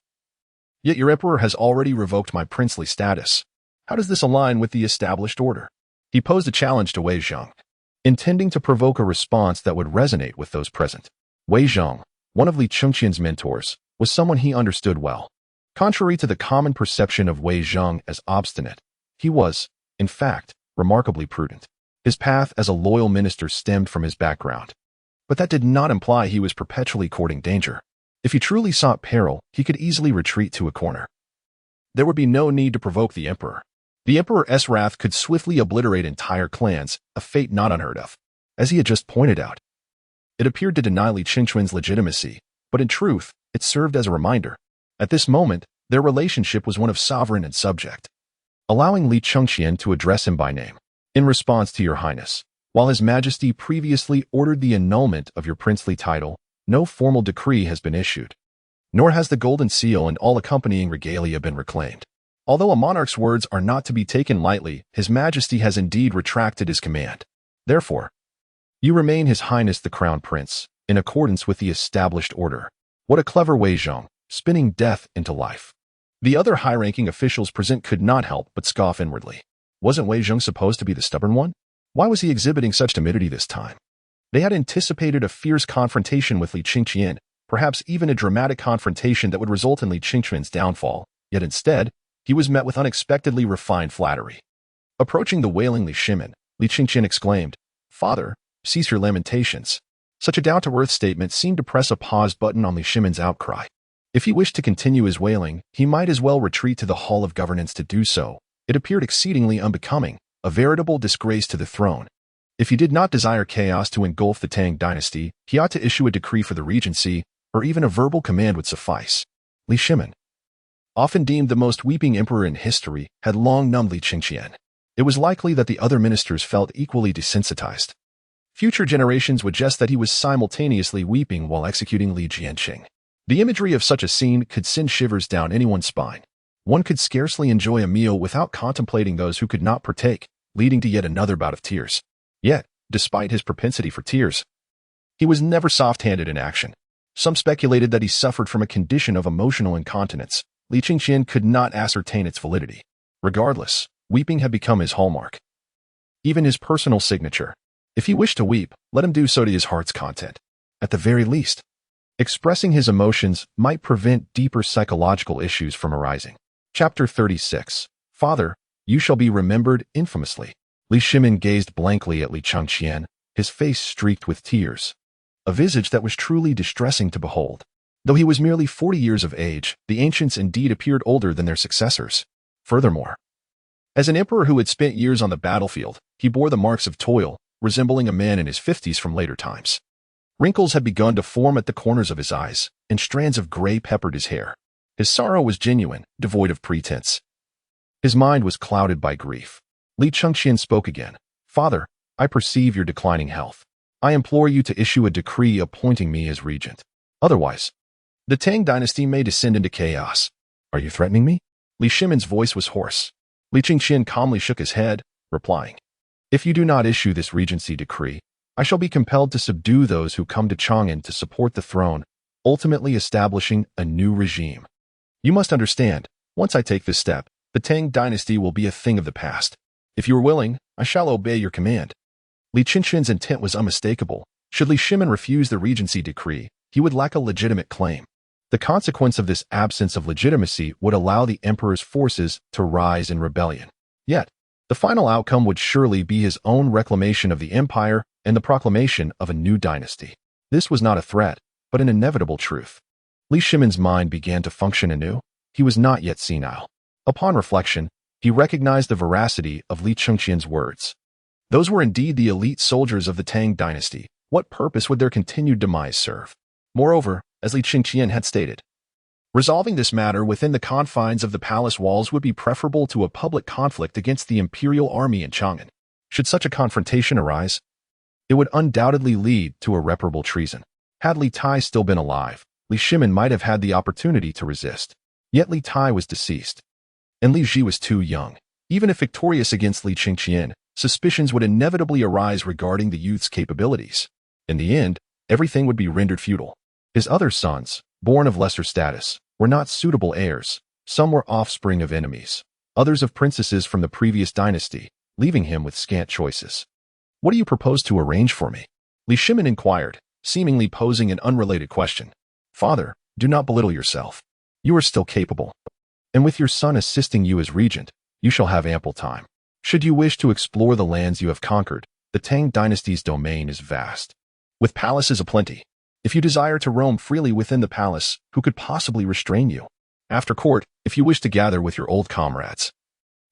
Yet your emperor has already revoked my princely status. How does this align with the established order? He posed a challenge to Wei Zheng, intending to provoke a response that would resonate with those present. Wei Zheng, one of Li Chengqian's mentors, was someone he understood well. Contrary to the common perception of Wei Zheng as obstinate, he was, in fact, remarkably prudent. His path as a loyal minister stemmed from his background. But that did not imply he was perpetually courting danger. If he truly sought peril, he could easily retreat to a corner. There would be no need to provoke the emperor. The emperor's wrath could swiftly obliterate entire clans, a fate not unheard of. As he had just pointed out, it appeared to deny Li Chengqian's legitimacy, but in truth, it served as a reminder. At this moment, their relationship was one of sovereign and subject. Allowing Li Chengqian to address him by name. In response to Your Highness, while His Majesty previously ordered the annulment of your princely title, no formal decree has been issued, nor has the golden seal and all accompanying regalia been reclaimed. Although a monarch's words are not to be taken lightly, His Majesty has indeed retracted his command. Therefore, you remain His Highness the Crown Prince, in accordance with the established order. What a clever Wei Zheng, spinning death into life. The other high-ranking officials present could not help but scoff inwardly. Wasn't Wei Zheng supposed to be the stubborn one? Why was he exhibiting such timidity this time? They had anticipated a fierce confrontation with Li Chengqian, perhaps even a dramatic confrontation that would result in Li Chengqian's downfall, yet instead, he was met with unexpectedly refined flattery. Approaching the wailing Li Chengqian exclaimed, "Father, cease your lamentations." Such a down-to-earth statement seemed to press a pause button on Li Chengqian's outcry. If he wished to continue his wailing, he might as well retreat to the Hall of Governance to do so. It appeared exceedingly unbecoming, a veritable disgrace to the throne. If he did not desire chaos to engulf the Tang Dynasty, he ought to issue a decree for the regency, or even a verbal command would suffice. Li Chengqian, often deemed the most weeping emperor in history, had long numbed Li Chengqian. It was likely that the other ministers felt equally desensitized. Future generations would jest that he was simultaneously weeping while executing Li Jianqing. The imagery of such a scene could send shivers down anyone's spine. One could scarcely enjoy a meal without contemplating those who could not partake, leading to yet another bout of tears. Yet, despite his propensity for tears, he was never soft-handed in action. Some speculated that he suffered from a condition of emotional incontinence. Li Chengqian could not ascertain its validity. Regardless, weeping had become his hallmark, even his personal signature. If he wished to weep, let him do so to his heart's content. At the very least, expressing his emotions might prevent deeper psychological issues from arising. Chapter 36. Father, you shall be remembered infamously. Li Chengqian gazed blankly at Li Chengqian, his face streaked with tears, a visage that was truly distressing to behold. Though he was merely 40 years of age, the ancients indeed appeared older than their successors. Furthermore, as an emperor who had spent years on the battlefield, he bore the marks of toil, resembling a man in his 50s from later times. Wrinkles had begun to form at the corners of his eyes, and strands of gray peppered his hair. His sorrow was genuine, devoid of pretense. His mind was clouded by grief. Li Chengqian spoke again. Father, I perceive your declining health. I implore you to issue a decree appointing me as regent. Otherwise, the Tang Dynasty may descend into chaos. Are you threatening me? Li Chengqian's voice was hoarse. Li Chengqian calmly shook his head, replying, If you do not issue this regency decree, I shall be compelled to subdue those who come to Chang'an to support the throne, ultimately establishing a new regime. You must understand, once I take this step, the Tang Dynasty will be a thing of the past. If you are willing, I shall obey your command. Li Chengqian's intent was unmistakable. Should Li Chengqian refuse the regency decree, he would lack a legitimate claim. The consequence of this absence of legitimacy would allow the emperor's forces to rise in rebellion. Yet, the final outcome would surely be his own reclamation of the empire and the proclamation of a new dynasty. This was not a threat, but an inevitable truth. Li Chengqian's mind began to function anew. He was not yet senile. Upon reflection, He recognized the veracity of Li Chengqian's words. Those were indeed the elite soldiers of the Tang Dynasty. What purpose would their continued demise serve? Moreover, as Li Chengqian had stated, resolving this matter within the confines of the palace walls would be preferable to a public conflict against the imperial army in Chang'an. Should such a confrontation arise, it would undoubtedly lead to irreparable treason. Had Li Tai still been alive, Li Shimin might have had the opportunity to resist. Yet Li Tai was deceased, and Li Ji was too young. Even if victorious against Li Chengqian, suspicions would inevitably arise regarding the youth's capabilities. In the end, everything would be rendered futile. His other sons, born of lesser status, were not suitable heirs. Some were offspring of enemies, others of princesses from the previous dynasty, leaving him with scant choices. What do you propose to arrange for me? Li Shimin inquired, seemingly posing an unrelated question. Father, do not belittle yourself. You are still capable. And with your son assisting you as regent, you shall have ample time. Should you wish to explore the lands you have conquered, the Tang Dynasty's domain is vast, with palaces aplenty. If you desire to roam freely within the palace, who could possibly restrain you? After court, if you wish to gather with your old comrades,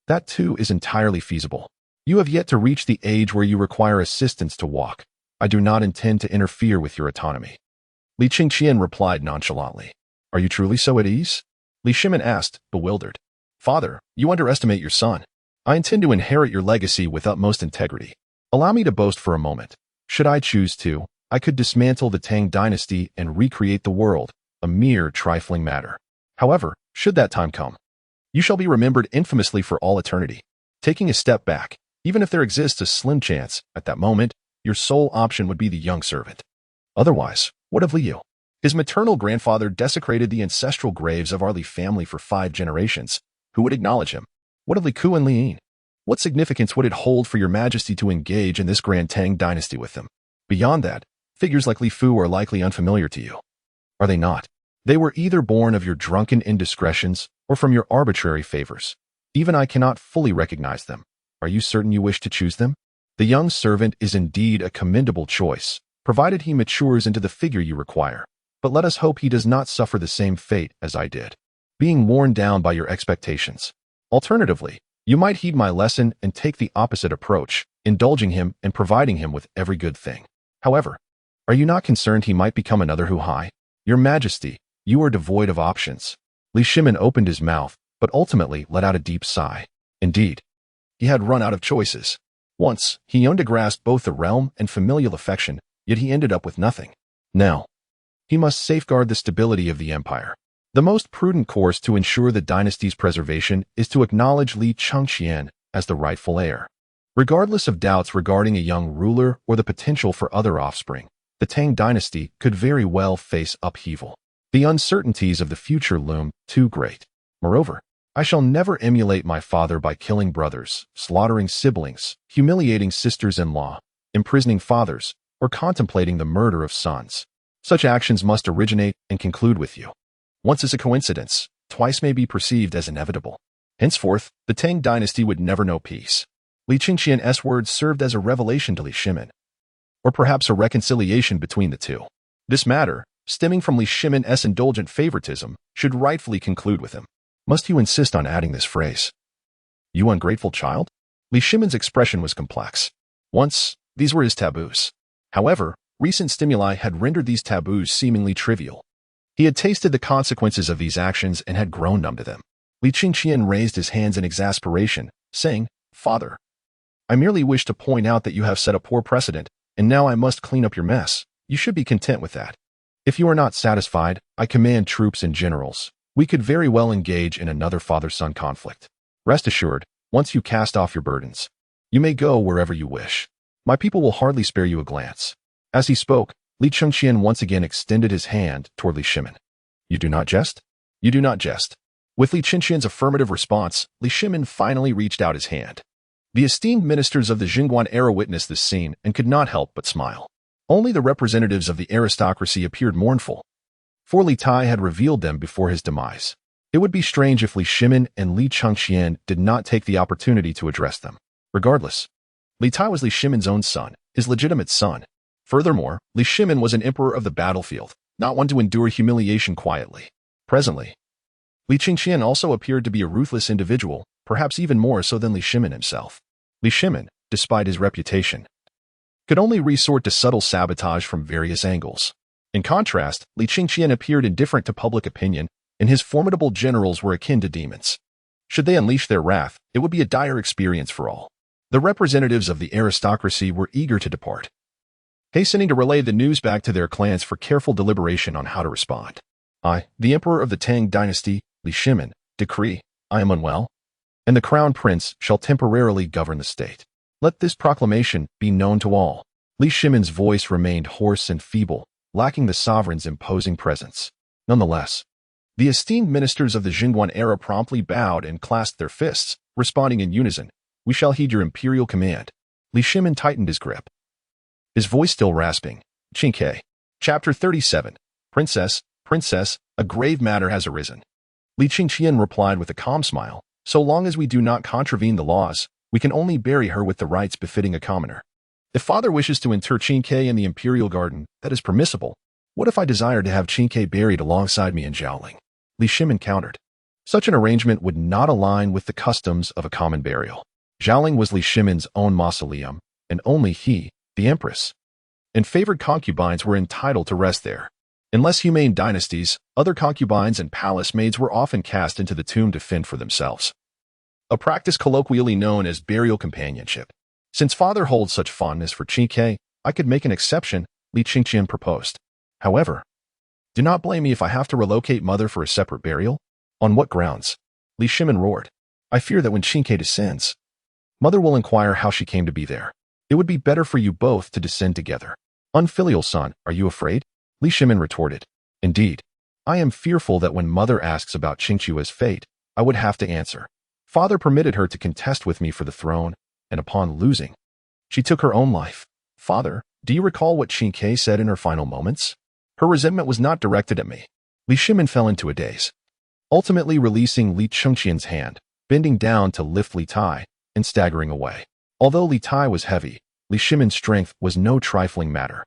that too is entirely feasible. You have yet to reach the age where you require assistance to walk. I do not intend to interfere with your autonomy. Li Chengqian replied nonchalantly. Are you truly so at ease? Li Shimin asked, bewildered. Father, you underestimate your son. I intend to inherit your legacy with utmost integrity. Allow me to boast for a moment. Should I choose to, I could dismantle the Tang Dynasty and recreate the world, a mere trifling matter. However, should that time come, you shall be remembered infamously for all eternity. Taking a step back, even if there exists a slim chance, at that moment, your sole option would be the young servant. Otherwise, what of Liu? His maternal grandfather desecrated the ancestral graves of our Li family for 5 generations. Who would acknowledge him? What of Li Ku and Li Yin? What significance would it hold for your majesty to engage in this grand Tang dynasty with them? Beyond that, figures like Li Fu are likely unfamiliar to you. Are they not? They were either born of your drunken indiscretions or from your arbitrary favors. Even I cannot fully recognize them. Are you certain you wish to choose them? The young servant is indeed a commendable choice, provided he matures into the figure you require. But let us hope he does not suffer the same fate as I did, being worn down by your expectations. Alternatively, you might heed my lesson and take the opposite approach, indulging him and providing him with every good thing. However, are you not concerned he might become another Hu Hai? Your Majesty, you are devoid of options. Li Shimin opened his mouth, but ultimately let out a deep sigh. Indeed, he had run out of choices. Once, he yearned to grasp both the realm and familial affection, yet he ended up with nothing. Now, he must safeguard the stability of the empire. The most prudent course to ensure the dynasty's preservation is to acknowledge Li Chengqian as the rightful heir. Regardless of doubts regarding a young ruler or the potential for other offspring, the Tang dynasty could very well face upheaval. The uncertainties of the future loom too great. Moreover, I shall never emulate my father by killing brothers, slaughtering siblings, humiliating sisters-in-law, imprisoning fathers, or contemplating the murder of sons. Such actions must originate and conclude with you. Once is a coincidence, twice may be perceived as inevitable. Henceforth, the Tang dynasty would never know peace. Li Chengqian's words served as a revelation to Li Shimin, or perhaps a reconciliation between the two. This matter, stemming from Li Shimin's indulgent favoritism, should rightfully conclude with him. Must you insist on adding this phrase? You ungrateful child? Li Shimin's expression was complex. Once, these were his taboos. However, recent stimuli had rendered these taboos seemingly trivial. He had tasted the consequences of these actions and had grown numb to them. Li Chengqian raised his hands in exasperation, saying, Father, I merely wish to point out that you have set a poor precedent, and now I must clean up your mess. You should be content with that. If you are not satisfied, I command troops and generals. We could very well engage in another father-son conflict. Rest assured, once you cast off your burdens, you may go wherever you wish. My people will hardly spare you a glance. As he spoke, Li Chengqian once again extended his hand toward Li Shimin. You do not jest? You do not jest. With Li Chengqian's affirmative response, Li Shimin finally reached out his hand. The esteemed ministers of the Jingguan era witnessed this scene and could not help but smile. Only the representatives of the aristocracy appeared mournful, for Li Tai had revealed them before his demise. It would be strange if Li Shimin and Li Chengqian did not take the opportunity to address them. Regardless, Li Tai was Li Shimin's own son, his legitimate son. Furthermore, Li Shimin was an emperor of the battlefield, not one to endure humiliation quietly. Presently, Li Chengqian also appeared to be a ruthless individual, perhaps even more so than Li Shimin himself. Li Shimin, despite his reputation, could only resort to subtle sabotage from various angles. In contrast, Li Chengqian appeared indifferent to public opinion, and his formidable generals were akin to demons. Should they unleash their wrath, it would be a dire experience for all. The representatives of the aristocracy were eager to depart, hastening to relay the news back to their clans for careful deliberation on how to respond. I, the Emperor of the Tang Dynasty, Li Shimin, decree, I am unwell, and the Crown Prince shall temporarily govern the state. Let this proclamation be known to all. Li Shimin's voice remained hoarse and feeble, lacking the sovereign's imposing presence. Nonetheless, the esteemed ministers of the Jingguan era promptly bowed and clasped their fists, responding in unison, We shall heed your imperial command. Li Shimin tightened his grip, his voice still rasping. Qingke. Chapter 37. Princess, a grave matter has arisen. Li Chengqian replied with a calm smile. So long as we do not contravene the laws, we can only bury her with the rites befitting a commoner. If father wishes to inter Qingke in the imperial garden, that is permissible. What if I desire to have Qingke buried alongside me in Zhaoling? Li Shimin countered. Such an arrangement would not align with the customs of a common burial. Zhaoling was Li Shimin's own mausoleum, and only he, the empress, and favored concubines were entitled to rest there. In less humane dynasties, other concubines and palace maids were often cast into the tomb to fend for themselves, a practice colloquially known as burial companionship. Since father holds such fondness for Qingke, I could make an exception, Li Chengqian proposed. However, do not blame me if I have to relocate mother for a separate burial. On what grounds? Li Shimin roared. I fear that when Qingke descends, mother will inquire how she came to be there. It would be better for you both to descend together. Unfilial son, are you afraid? Li Shimin retorted. Indeed, I am fearful that when mother asks about Qingqua's fate, I would have to answer. Father permitted her to contest with me for the throne, and upon losing, she took her own life. Father, do you recall what Qingke said in her final moments? Her resentment was not directed at me. Li Shimin fell into a daze, ultimately releasing Li Chengqian's hand, bending down to lift Li Tai, and staggering away. Although Li Tai was heavy, Li Shimin's strength was no trifling matter.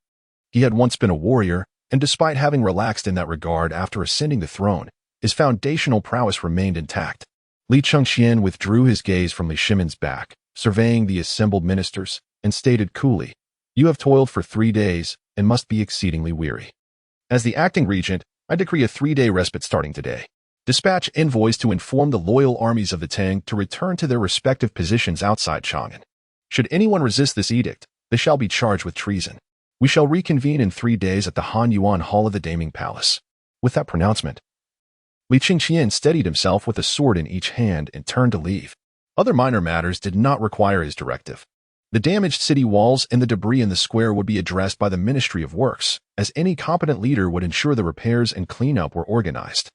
He had once been a warrior, and despite having relaxed in that regard after ascending the throne, his foundational prowess remained intact. Li Chengqian withdrew his gaze from Li Shimin's back, surveying the assembled ministers, and stated coolly, You have toiled for 3 days and must be exceedingly weary. As the acting regent, I decree a 3-day respite starting today. Dispatch envoys to inform the loyal armies of the Tang to return to their respective positions outside Chang'an. Should anyone resist this edict, they shall be charged with treason. We shall reconvene in 3 days at the Han Yuan Hall of the Daming Palace. With that pronouncement, Li Chengqian steadied himself with a sword in each hand and turned to leave. Other minor matters did not require his directive. The damaged city walls and the debris in the square would be addressed by the Ministry of Works, as any competent leader would ensure the repairs and cleanup were organized.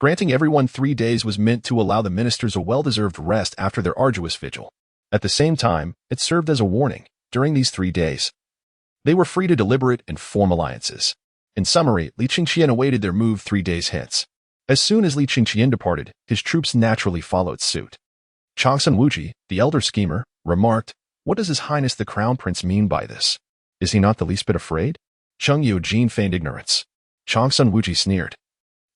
Granting everyone 3 days was meant to allow the ministers a well-deserved rest after their arduous vigil. At the same time, it served as a warning. During these 3 days, they were free to deliberate and form alliances. In summary, Li Chengqian awaited their move 3 days hence. As soon as Li Chengqian departed, his troops naturally followed suit. Changsun Wuji, the elder schemer, remarked, What does His Highness the Crown Prince mean by this? Is he not the least bit afraid? Cheng Yujin feigned ignorance. Changsun Wuji sneered.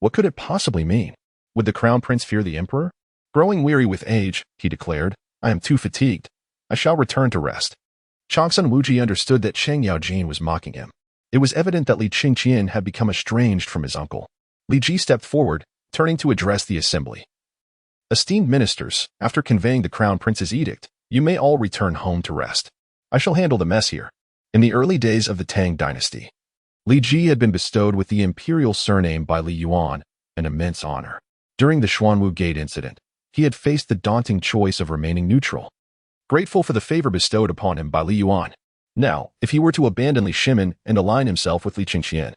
What could it possibly mean? Would the Crown Prince fear the Emperor? Growing weary with age, he declared, I am too fatigued. I shall return to rest. Changsun Wuji understood that Cheng Yaojin was mocking him. It was evident that Li Chengqian had become estranged from his uncle. Li Ji stepped forward, turning to address the assembly. Esteemed ministers, after conveying the Crown Prince's edict, you may all return home to rest. I shall handle the mess here. In the early days of the Tang Dynasty, Li Ji had been bestowed with the imperial surname by Li Yuan, an immense honor. During the Xuanwu Gate incident, he had faced the daunting choice of remaining neutral, grateful for the favor bestowed upon him by Li Yuan. Now, if he were to abandon Li Shimin and align himself with Li Chengqian,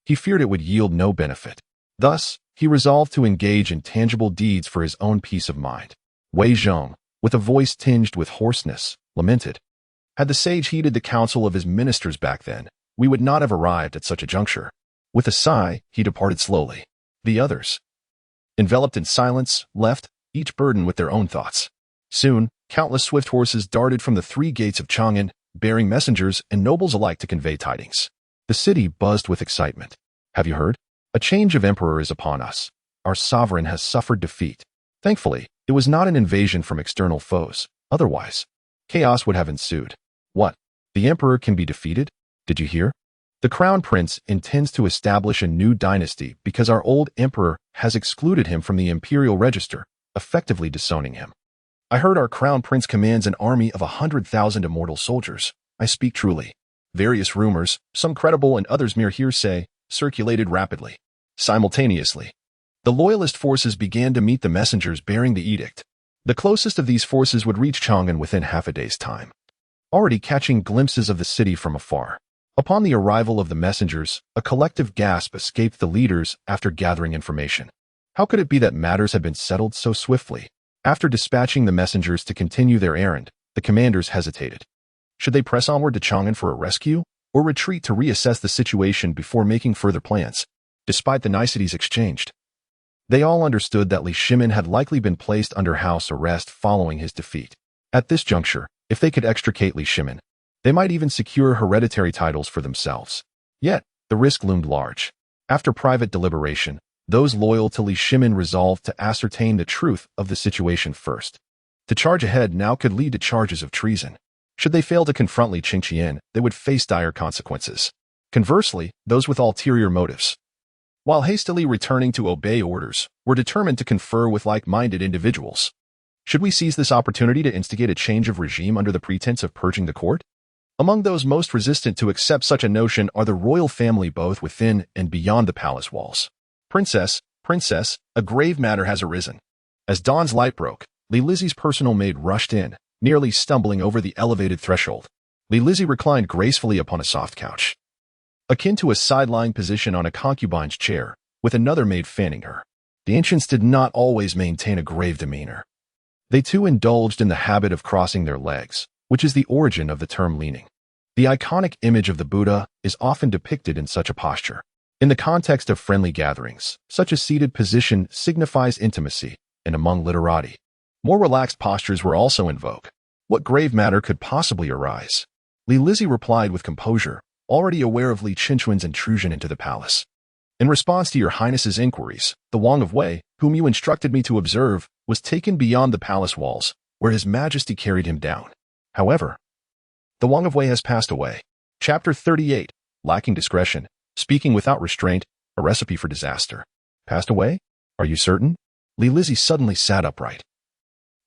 he feared it would yield no benefit. Thus, he resolved to engage in tangible deeds for his own peace of mind. Wei Zhong, with a voice tinged with hoarseness, lamented, Had the sage heeded the counsel of his ministers back then, we would not have arrived at such a juncture. With a sigh, he departed slowly. The others, enveloped in silence, left, each burdened with their own thoughts. Soon, countless swift horses darted from the 3 gates of Chang'an, bearing messengers and nobles alike to convey tidings. The city buzzed with excitement. Have you heard? A change of emperor is upon us. Our sovereign has suffered defeat. Thankfully, it was not an invasion from external foes. Otherwise, chaos would have ensued. What? The emperor can be defeated? Did you hear? The crown prince intends to establish a new dynasty because our old emperor has excluded him from the imperial register, effectively disowning him. I heard our crown prince commands an army of 100,000 immortal soldiers. I speak truly. Various rumors, some credible and others mere hearsay, circulated rapidly. Simultaneously, the loyalist forces began to meet the messengers bearing the edict. The closest of these forces would reach Chang'an within half a day's time, already catching glimpses of the city from afar. Upon the arrival of the messengers, a collective gasp escaped the leaders after gathering information. How could it be that matters had been settled so swiftly? After dispatching the messengers to continue their errand, the commanders hesitated. Should they press onward to Chang'an for a rescue, or retreat to reassess the situation before making further plans? Despite the niceties exchanged, they all understood that Li Shimin had likely been placed under house arrest following his defeat. At this juncture, if they could extricate Li Shimin, they might even secure hereditary titles for themselves. Yet, the risk loomed large. After private deliberation, those loyal to Li Shimin resolved to ascertain the truth of the situation first. To charge ahead now could lead to charges of treason. Should they fail to confront Li Chengqian, they would face dire consequences. Conversely, those with ulterior motives, while hastily returning to obey orders, were determined to confer with like-minded individuals. Should we seize this opportunity to instigate a change of regime under the pretense of purging the court? Among those most resistant to accept such a notion are the royal family both within and beyond the palace walls. Princess, a grave matter has arisen. As dawn's light broke, Li Lizzie's personal maid rushed in, nearly stumbling over the elevated threshold. Li Lizzie reclined gracefully upon a soft couch, akin to a sideline position on a concubine's chair, with another maid fanning her. The ancients did not always maintain a grave demeanor. They too indulged in the habit of crossing their legs, which is the origin of the term leaning. The iconic image of the Buddha is often depicted in such a posture. In the context of friendly gatherings, such a seated position signifies intimacy, and among literati, more relaxed postures were also in vogue. What grave matter could possibly arise? Li Lizzie replied with composure, already aware of Li Chenqian's intrusion into the palace. In response to your highness's inquiries, the Wang of Wei, whom you instructed me to observe, was taken beyond the palace walls, where his majesty carried him down. However, the Wang of Wei has passed away. Chapter 38, Lacking Discretion, Speaking Without Restraint, a Recipe for Disaster. Passed away? Are you certain? Li Lizzie suddenly sat upright,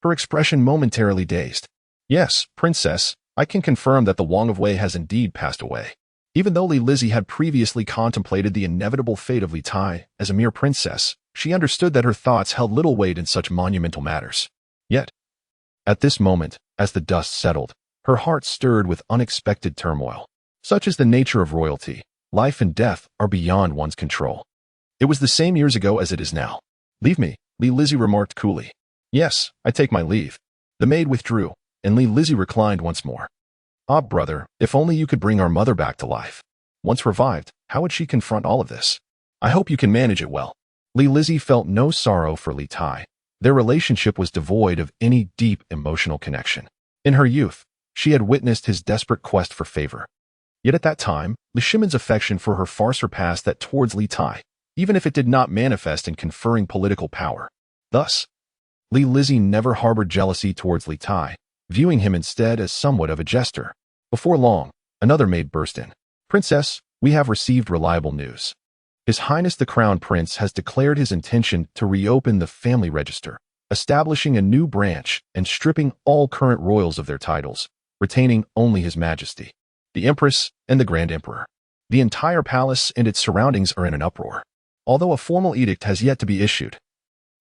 her expression momentarily dazed. Yes, princess, I can confirm that the Wang of Wei has indeed passed away. Even though Li Lizzie had previously contemplated the inevitable fate of Li Tai as a mere princess, she understood that her thoughts held little weight in such monumental matters. Yet, at this moment, as the dust settled, her heart stirred with unexpected turmoil. Such is the nature of royalty. Life and death are beyond one's control. It was the same years ago as it is now. Leave me, Li Lizzie remarked coolly. Yes, I take my leave. The maid withdrew, and Li Lizzie reclined once more. Ah, brother, if only you could bring our mother back to life. Once revived, how would she confront all of this? I hope you can manage it well. Li Lizzie felt no sorrow for Li Tai. Their relationship was devoid of any deep emotional connection. In her youth, she had witnessed his desperate quest for favor. Yet at that time, Li Shimin's affection for her far surpassed that towards Li Tai, even if it did not manifest in conferring political power. Thus, Li Lizzie never harbored jealousy towards Li Tai, viewing him instead as somewhat of a jester. Before long, another maid burst in. Princess, we have received reliable news. His Highness the Crown Prince has declared his intention to reopen the family register, establishing a new branch and stripping all current royals of their titles, retaining only His Majesty, the Empress, and the Grand Emperor. The entire palace and its surroundings are in an uproar. Although a formal edict has yet to be issued,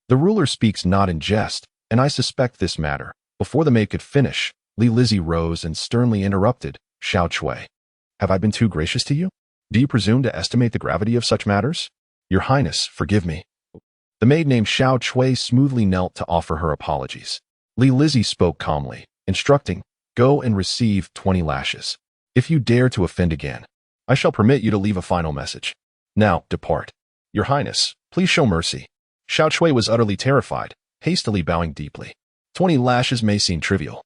the ruler speaks not in jest, and I suspect this matter. Before the maid could finish, Li Lizzie rose and sternly interrupted, Xiao Chui. Have I been too gracious to you? Do you presume to estimate the gravity of such matters? Your Highness, forgive me. The maid named Xiao Chui smoothly knelt to offer her apologies. Li Lizzie spoke calmly, instructing, Go and receive 20 lashes. If you dare to offend again, I shall permit you to leave a final message. Now, depart. Your Highness, please show mercy. Xiao Chui was utterly terrified, hastily bowing deeply. 20 lashes may seem trivial.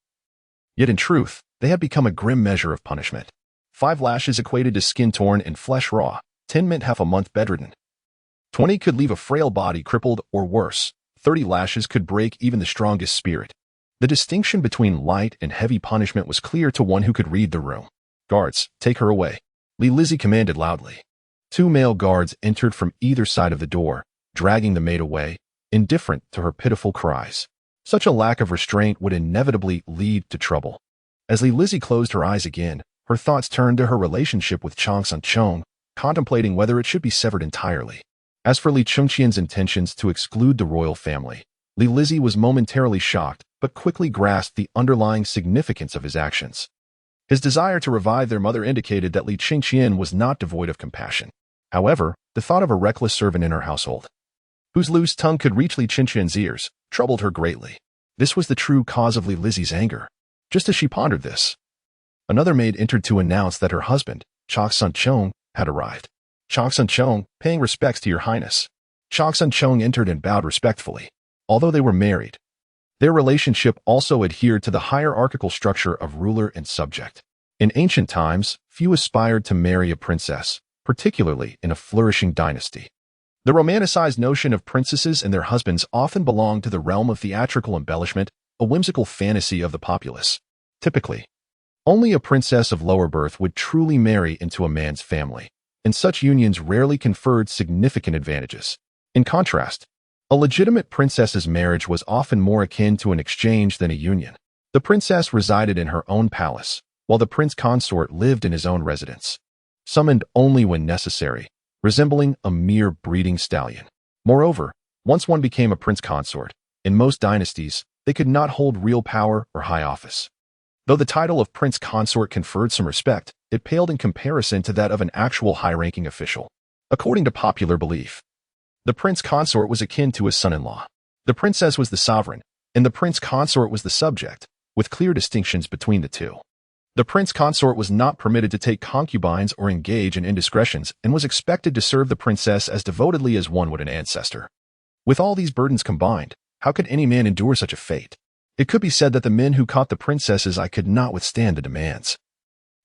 Yet in truth, they had become a grim measure of punishment. 5 lashes equated to skin torn and flesh raw. 10 meant half a month bedridden. 20 could leave a frail body crippled or worse. 30 lashes could break even the strongest spirit. The distinction between light and heavy punishment was clear to one who could read the room. "Guards, take her away," Li commanded loudly. 2 male guards entered from either side of the door, dragging the maid away, indifferent to her pitiful cries. Such a lack of restraint would inevitably lead to trouble. As Li closed her eyes again, her thoughts turned to her relationship with Chang Sun-chung, contemplating whether it should be severed entirely. As for Li Chengqian's intentions to exclude the royal family, Li was momentarily shocked, but quickly grasped the underlying significance of his actions. His desire to revive their mother indicated that Li Chengqian was not devoid of compassion. However, the thought of a reckless servant in her household, whose loose tongue could reach Li Chengqian's ears, troubled her greatly. This was the true cause of Li's anger. Just as she pondered this, another maid entered to announce that her husband, Chang Sun-chung, had arrived. "Chang Sun-chung, paying respects to your highness." Chang Sun-chung entered and bowed respectfully. Although they were married, their relationship also adhered to the hierarchical structure of ruler and subject. In ancient times, few aspired to marry a princess, particularly in a flourishing dynasty. The romanticized notion of princesses and their husbands often belonged to the realm of theatrical embellishment, a whimsical fantasy of the populace. Typically, only a princess of lower birth would truly marry into a man's family, and such unions rarely conferred significant advantages. In contrast, a legitimate princess's marriage was often more akin to an exchange than a union. The princess resided in her own palace, while the prince consort lived in his own residence, summoned only when necessary, resembling a mere breeding stallion. Moreover, once one became a prince consort, in most dynasties, they could not hold real power or high office. Though the title of prince consort conferred some respect, it paled in comparison to that of an actual high-ranking official. According to popular belief, the prince consort was akin to his son-in-law. The princess was the sovereign, and the prince consort was the subject, with clear distinctions between the two. The prince consort was not permitted to take concubines or engage in indiscretions and was expected to serve the princess as devotedly as one would an ancestor. With all these burdens combined, how could any man endure such a fate? It could be said that the men who caught the princess's eye could not withstand the demands,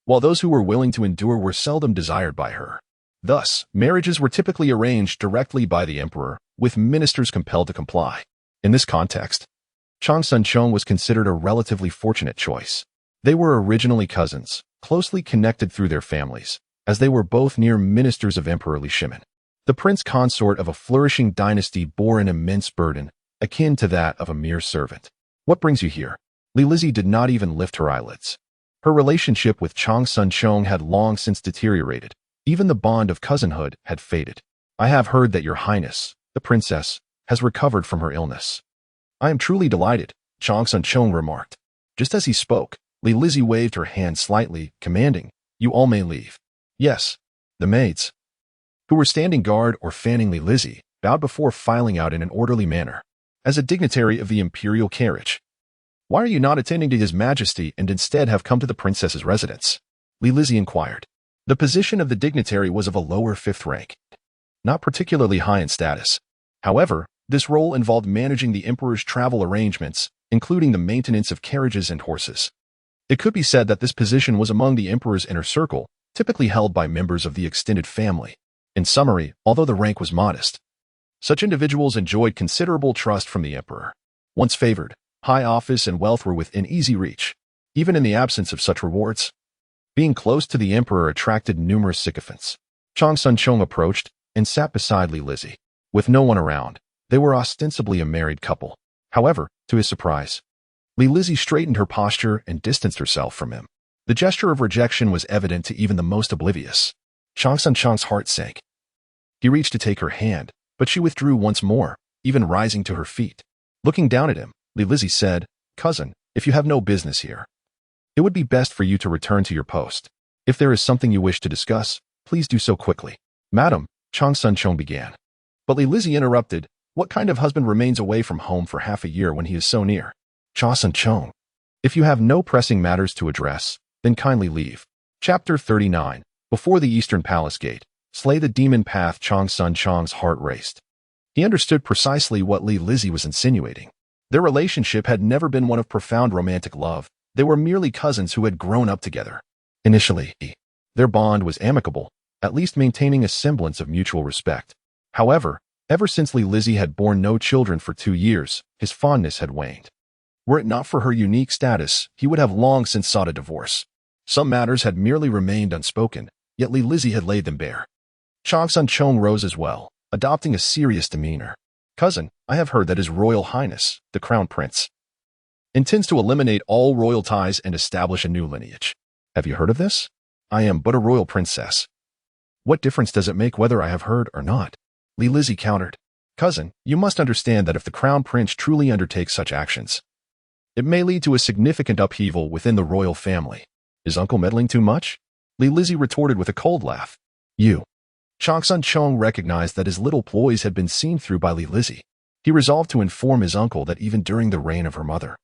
while those who were willing to endure were seldom desired by her. Thus, marriages were typically arranged directly by the emperor, with ministers compelled to comply. In this context, Chang Sun-chung was considered a relatively fortunate choice. They were originally cousins, closely connected through their families, as they were both near ministers of Emperor Li Shimin. The prince consort of a flourishing dynasty bore an immense burden, akin to that of a mere servant. "What brings you here?" Li did not even lift her eyelids. Her relationship with Chang Sun-chung had long since deteriorated. Even the bond of cousinhood had faded. "I have heard that your highness, the princess, has recovered from her illness." "I am truly delighted," Chang Sun-chung remarked. Just as he spoke, Li waved her hand slightly, commanding, "You all may leave." "Yes." The maids, who were standing guard or fanning Li, bowed before filing out in an orderly manner. "As a dignitary of the imperial carriage, why are you not attending to His Majesty and instead have come to the princess's residence?" Li inquired. The position of the dignitary was of a lower 5th rank, not particularly high in status. However, this role involved managing the emperor's travel arrangements, including the maintenance of carriages and horses. It could be said that this position was among the emperor's inner circle, typically held by members of the extended family. In summary, although the rank was modest, such individuals enjoyed considerable trust from the emperor. Once favored, high office and wealth were within easy reach. Even in the absence of such rewards, being close to the emperor attracted numerous sycophants. Chang Sun-chung approached and sat beside Li. With no one around, they were ostensibly a married couple. However, to his surprise, Li straightened her posture and distanced herself from him. The gesture of rejection was evident to even the most oblivious. Chang Sun-chung's heart sank. He reached to take her hand, but she withdrew once more, even rising to her feet. Looking down at him, Li said, "Cousin, if you have no business here, it would be best for you to return to your post. If there is something you wish to discuss, please do so quickly." "Madam," Chang Sun-chung began. But Li interrupted, "What kind of husband remains away from home for half a year when he is so near?" "Chang Sun-chung, if you have no pressing matters to address, then kindly leave." Chapter 39. Before the Eastern Palace Gate, slay the demon path. Chang Sun-chung's heart raced. He understood precisely what Li was insinuating. Their relationship had never been one of profound romantic love. They were merely cousins who had grown up together. Initially, their bond was amicable, at least maintaining a semblance of mutual respect. However, Ever since Li Lizzie had borne no children for 2 years, his fondness had waned. Were it not for her unique status, he would have long since sought a divorce. Some matters had merely remained unspoken, yet Li Lizzie had laid them bare. Chang Sun Chong rose as well, adopting a serious demeanor. Cousin, I have heard that His Royal Highness, the Crown Prince, intends to eliminate all royal ties and establish a new lineage. Have you heard of this? I am but a royal princess. What difference does it make whether I have heard or not? Li Lizzie countered. Cousin, you must understand that if the Crown Prince truly undertakes such actions, it may lead to a significant upheaval within the royal family. Is Uncle meddling too much? Li Lizzie retorted with a cold laugh. You. Chang Sun Chong recognized that his little ploys had been seen through by Li Lizzie. He resolved to inform his uncle that even during the reign of her mother,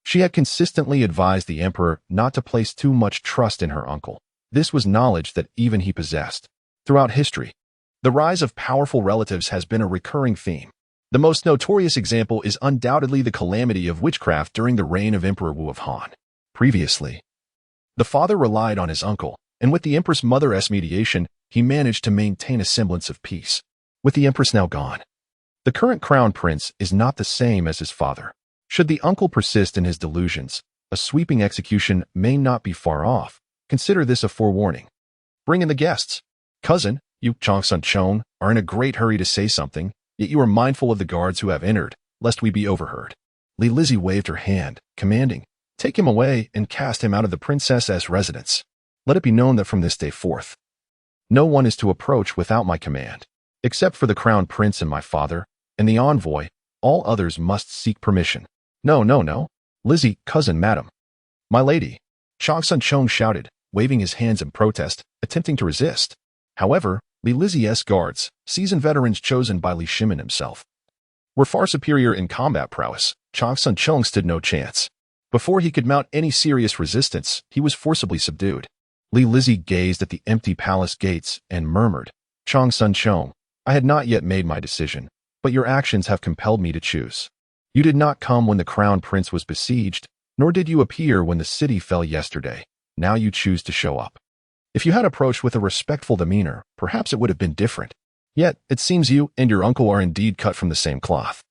she had consistently advised the emperor not to place too much trust in her uncle. This was knowledge that even he possessed. Throughout history, the rise of powerful relatives has been a recurring theme. The most notorious example is undoubtedly the calamity of witchcraft during the reign of Emperor Wu of Han. Previously, the father relied on his uncle, and with the Empress Mother's mediation, he managed to maintain a semblance of peace. With the Empress now gone, the current crown prince is not the same as his father. Should the uncle persist in his delusions, a sweeping execution may not be far off. Consider this a forewarning. Bring in the guests. Cousin, you, Chang Sun Chong, are in a great hurry to say something, yet you are mindful of the guards who have entered, lest we be overheard. Li Lizzie waved her hand, commanding, take him away and cast him out of the princess's residence. Let it be known that from this day forth, no one is to approach without my command. Except for the crown prince and my father, and the envoy, all others must seek permission. No. Lizzie, cousin, madam. My lady. Chang Sun Chong shouted, waving his hands in protest, attempting to resist. However, Li Lizzie's guards, seasoned veterans chosen by Li Shimin himself, were far superior in combat prowess. Chang Sun Chong stood no chance. Before he could mount any serious resistance, he was forcibly subdued. Li Lizzie gazed at the empty palace gates and murmured, Chang Sun Chong, I had not yet made my decision, but your actions have compelled me to choose. You did not come when the crown prince was besieged, nor did you appear when the city fell yesterday. Now you choose to show up. If you had approached with a respectful demeanor, perhaps it would have been different. Yet, it seems you and your uncle are indeed cut from the same cloth.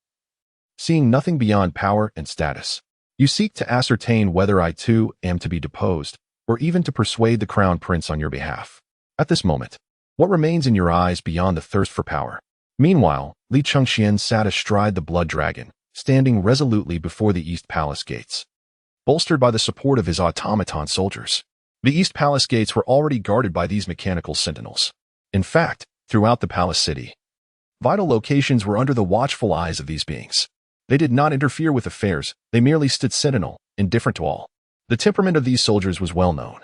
Seeing nothing beyond power and status, you seek to ascertain whether I too am to be deposed, or even to persuade the crown prince on your behalf. At this moment, what remains in your eyes beyond the thirst for power? Meanwhile, Li Chengqian sat astride the blood dragon, standing resolutely before the East Palace gates, bolstered by the support of his automaton soldiers. The East Palace gates were already guarded by these mechanical sentinels. In fact, throughout the palace city, vital locations were under the watchful eyes of these beings. They did not interfere with affairs, they merely stood sentinel, indifferent to all. The temperament of these soldiers was well known,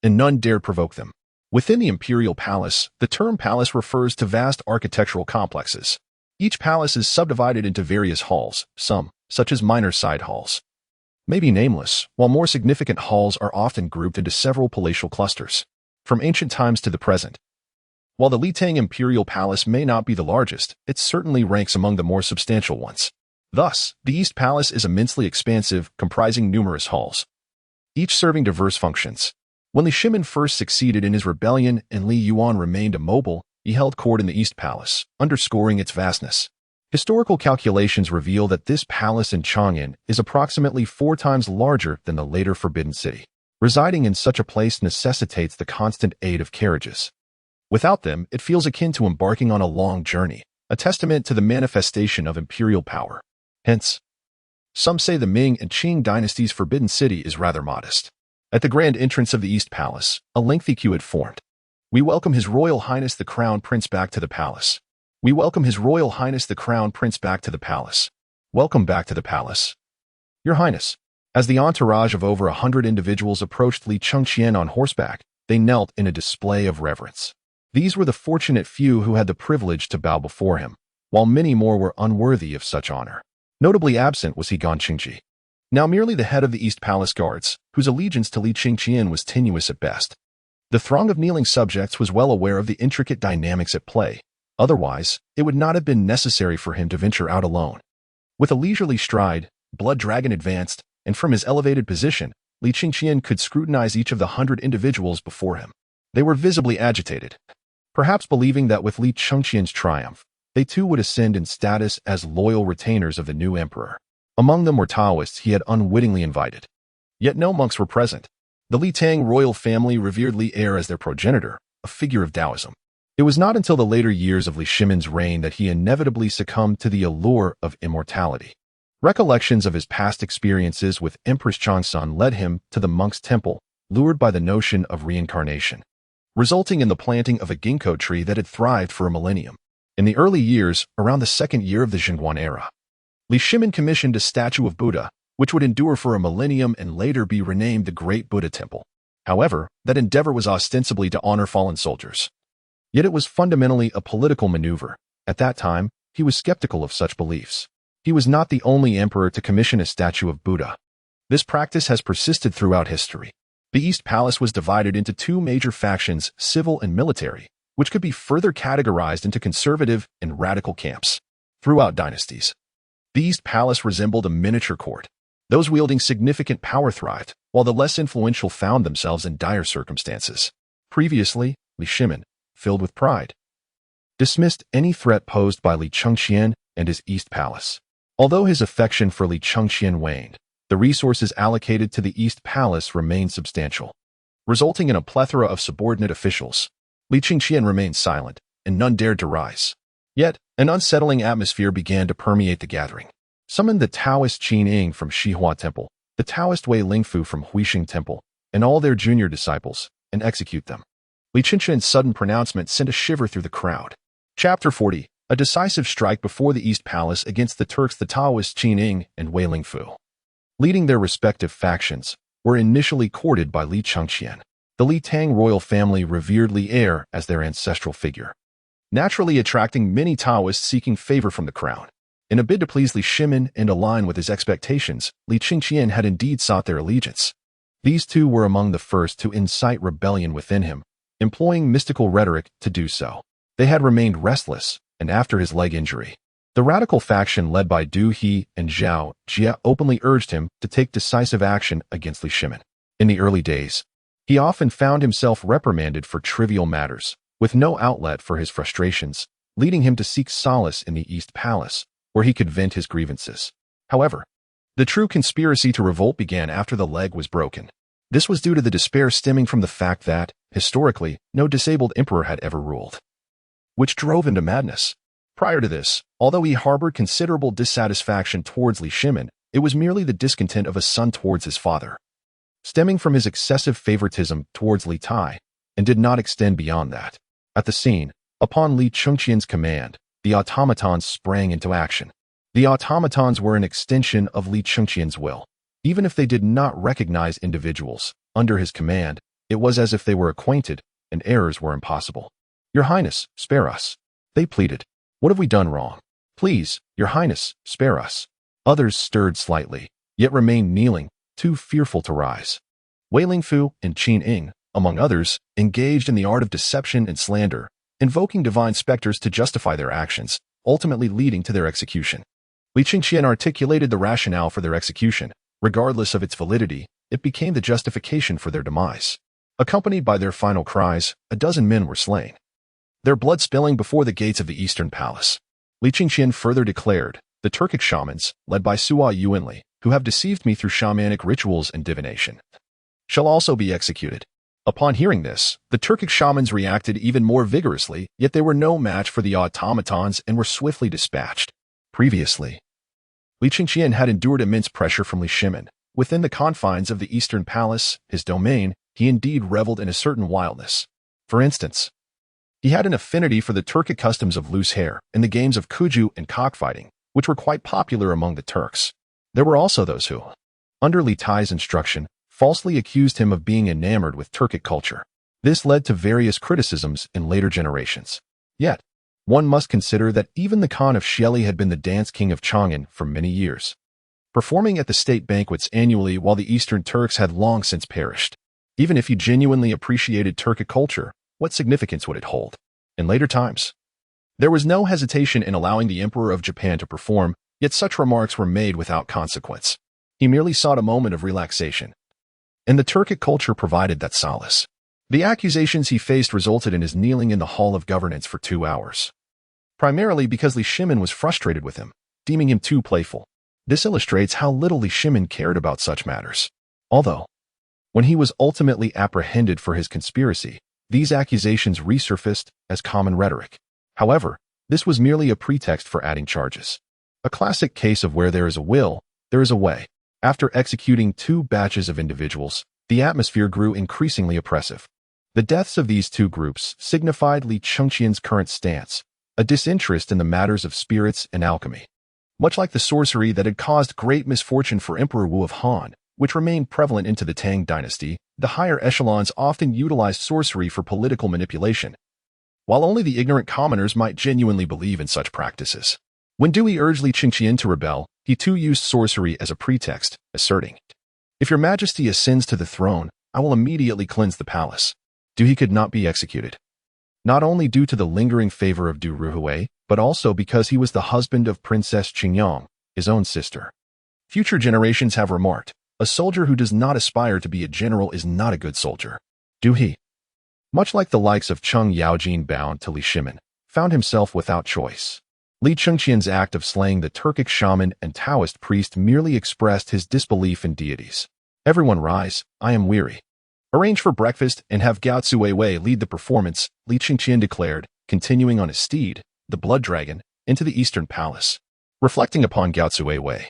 and none dared provoke them. Within the imperial palace, the term palace refers to vast architectural complexes. Each palace is subdivided into various halls, some, such as minor side halls, may be nameless, while more significant halls are often grouped into several palatial clusters. From ancient times to the present, while the Li Tang Imperial Palace may not be the largest, it certainly ranks among the more substantial ones. Thus, the East Palace is immensely expansive, comprising numerous halls, each serving diverse functions. When Li Shimin first succeeded in his rebellion and Li Yuan remained immobile, he held court in the East Palace, underscoring its vastness. Historical calculations reveal that this palace in Chang'an is approximately 4 times larger than the later Forbidden City. Residing in such a place necessitates the constant aid of carriages. Without them, it feels akin to embarking on a long journey, a testament to the manifestation of imperial power. Hence, some say the Ming and Qing dynasties' Forbidden City is rather modest. At the grand entrance of the East Palace, a lengthy queue had formed. We welcome His Royal Highness the Crown Prince back to the palace. We welcome His Royal Highness the Crown Prince back to the palace. Welcome back to the palace, Your Highness. As the entourage of over 100 individuals approached Li Chengqian on horseback, they knelt in a display of reverence. These were the fortunate few who had the privilege to bow before him, while many more were unworthy of such honor. Notably absent was He Qingji, now merely the head of the East Palace Guards, whose allegiance to Li Chengqian was tenuous at best. The throng of kneeling subjects was well aware of the intricate dynamics at play. Otherwise, it would not have been necessary for him to venture out alone. With a leisurely stride, Blood Dragon advanced, and from his elevated position, Li Chengqian could scrutinize each of the 100 individuals before him. They were visibly agitated, perhaps believing that with Li Chengqian's triumph, They too would ascend in status as loyal retainers of the new emperor. Among them were Taoists he had unwittingly invited. Yet no monks were present. The Li Tang royal family revered Li Heir as their progenitor, a figure of Taoism. It was not until the later years of Li Shimin's reign that he inevitably succumbed to the allure of immortality. Recollections of his past experiences with Empress Changsun led him to the monk's temple, lured by the notion of reincarnation, resulting in the planting of a ginkgo tree that had thrived for a millennium. In the early years, around the second year of the Zhenguan era, Li Shimin commissioned a statue of Buddha, which would endure for a millennium and later be renamed the Great Buddha Temple. However, that endeavor was ostensibly to honor fallen soldiers. Yet it was fundamentally a political maneuver. At that time, he was skeptical of such beliefs. He was not the only emperor to commission a statue of Buddha. This practice has persisted throughout history. The East Palace was divided into two major factions, civil and military, which could be further categorized into conservative and radical camps. Throughout dynasties, the East Palace resembled a miniature court. Those wielding significant power thrived, while the less influential found themselves in dire circumstances. Previously, Li Shimin, filled with pride, dismissed any threat posed by Li Chengqian and his East Palace. Although his affection for Li Chengqian waned, the resources allocated to the East Palace remained substantial, resulting in a plethora of subordinate officials. Li Chengqian remained silent, and none dared to rise. Yet, an unsettling atmosphere began to permeate the gathering. Summon the Taoist Qin Ying from Shihua Temple, the Taoist Wei Lingfu from Huixing Temple, and all their junior disciples, and execute them. Li Chengqian's sudden pronouncement sent a shiver through the crowd. Chapter 40. A decisive strike before the East Palace against the Turks. The Taoist Qin Ying and Wei Lingfu, leading their respective factions, were initially courted by Li Chengqian. The Li Tang royal family revered Li Heir as their ancestral figure, naturally attracting many Taoists seeking favor from the crown. In a bid to please Li Shimin and align with his expectations, Li Chengqian had indeed sought their allegiance. These two were among the first to incite rebellion within him, employing mystical rhetoric to do so. They had remained restless, and after his leg injury, the radical faction led by Du He and Zhao Jia openly urged him to take decisive action against Li Shimin. In the early days, he often found himself reprimanded for trivial matters, with no outlet for his frustrations, leading him to seek solace in the East Palace, where he could vent his grievances. However, the true conspiracy to revolt began after the leg was broken. This was due to the despair stemming from the fact that, historically, no disabled emperor had ever ruled, which drove him to madness. Prior to this, although he harbored considerable dissatisfaction towards Li Shimin, it was merely the discontent of a son towards his father, stemming from his excessive favoritism towards Li Tai, and did not extend beyond that. At the scene, upon Li Chengqian's command, the automatons sprang into action. The automatons were an extension of Li Chengqian's will. Even if they did not recognize individuals under his command, it was as if they were acquainted, and errors were impossible. "Your Highness, spare us," they pleaded. "What have we done wrong? Please, Your Highness, spare us." Others stirred slightly, yet remained kneeling, too fearful to rise. Wei Lingfu and Qin Ying, among others, engaged in the art of deception and slander, invoking divine specters to justify their actions, ultimately leading to their execution. Li Chengqian articulated the rationale for their execution. Regardless of its validity, it became the justification for their demise. Accompanied by their final cries, a dozen men were slain, their blood spilling before the gates of the Eastern Palace. Li Chengqian further declared, "The Turkic shamans, led by Sua Yuanli, who have deceived me through shamanic rituals and divination, shall also be executed." Upon hearing this, the Turkic shamans reacted even more vigorously, yet they were no match for the automatons and were swiftly dispatched. Previously, Li Chengqian had endured immense pressure from Li Shimin. Within the confines of the Eastern Palace, his domain, he indeed reveled in a certain wildness. For instance, he had an affinity for the Turkic customs of loose hair and the games of kuju and cockfighting, which were quite popular among the Turks. There were also those who, under Li Tai's instruction, falsely accused him of being enamored with Turkic culture. This led to various criticisms in later generations. Yet, one must consider that even the Khan of Shieli had been the dance king of Chang'an for many years, performing at the state banquets annually while the Eastern Turks had long since perished. Even if he genuinely appreciated Turkic culture, what significance would it hold? In later times, there was no hesitation in allowing the Emperor of Japan to perform, yet such remarks were made without consequence. He merely sought a moment of relaxation, and the Turkic culture provided that solace. The accusations he faced resulted in his kneeling in the Hall of Governance for 2 hours. primarily because Li Shimin was frustrated with him, deeming him too playful. This illustrates how little Li Shimin cared about such matters. Although, when he was ultimately apprehended for his conspiracy, these accusations resurfaced as common rhetoric. However, this was merely a pretext for adding charges. A classic case of where there is a will, there is a way. After executing 2 batches of individuals, the atmosphere grew increasingly oppressive. The deaths of these 2 groups signified Li Chengqian's current stance, a disinterest in the matters of spirits and alchemy. Much like the sorcery that had caused great misfortune for Emperor Wu of Han, which remained prevalent into the Tang Dynasty, the higher echelons often utilized sorcery for political manipulation, while only the ignorant commoners might genuinely believe in such practices. When Dewey urged Li Chengqian to rebel, he too used sorcery as a pretext, asserting, "If your majesty ascends to the throne, I will immediately cleanse the palace." Dewey could not be executed, not only due to the lingering favor of Du Ruhui, but also because he was the husband of Princess Qingyang, his own sister. Future generations have remarked, a soldier who does not aspire to be a general is not a good soldier. Dewey, much like the likes of Cheng Yaojin bound to Li Shimin, found himself without choice. Li Chengqian's act of slaying the Turkic shaman and Taoist priest merely expressed his disbelief in deities. "Everyone rise, I am weary. Arrange for breakfast and have Gao Zuiwei lead the performance," Li Chengqian declared, continuing on his steed, the blood dragon, into the eastern palace. Reflecting upon Gao Zuiwei,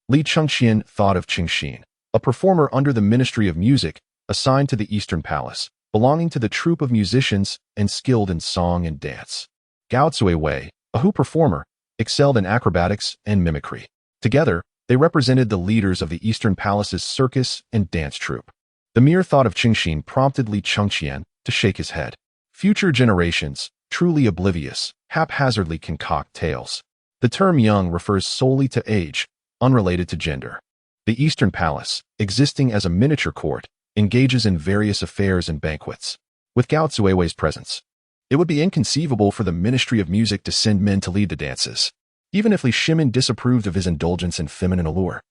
Li Chengqian thought of Qingxin, a performer under the Ministry of Music, assigned to the eastern palace, belonging to the troupe of musicians and skilled in song and dance. Gao Zuiwei, a Hu performer, excelled in acrobatics and mimicry. Together, they represented the leaders of the Eastern Palace's circus and dance troupe. The mere thought of Qingxin prompted Li Chengqian to shake his head. Future generations, truly oblivious, haphazardly concoct tales. The term young refers solely to age, unrelated to gender. The Eastern Palace, existing as a miniature court, engages in various affairs and banquets. With Gao Zuiwei's presence, it would be inconceivable for the Ministry of Music to send men to lead the dances, even if Li Shimin disapproved of his indulgence in feminine allure.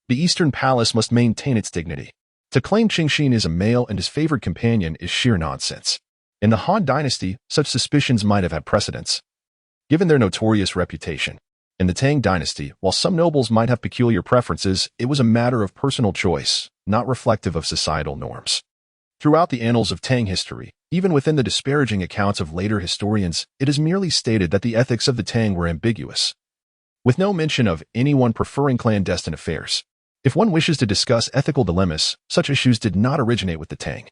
The Eastern Palace must maintain its dignity. To claim Qingxin is a male and his favored companion is sheer nonsense. In the Han Dynasty, such suspicions might have had precedence, given their notorious reputation. In the Tang Dynasty, while some nobles might have peculiar preferences, it was a matter of personal choice, not reflective of societal norms. Throughout the annals of Tang history, even within the disparaging accounts of later historians, it is merely stated that the ethics of the Tang were ambiguous, with no mention of anyone preferring clandestine affairs. If one wishes to discuss ethical dilemmas, such issues did not originate with the Tang.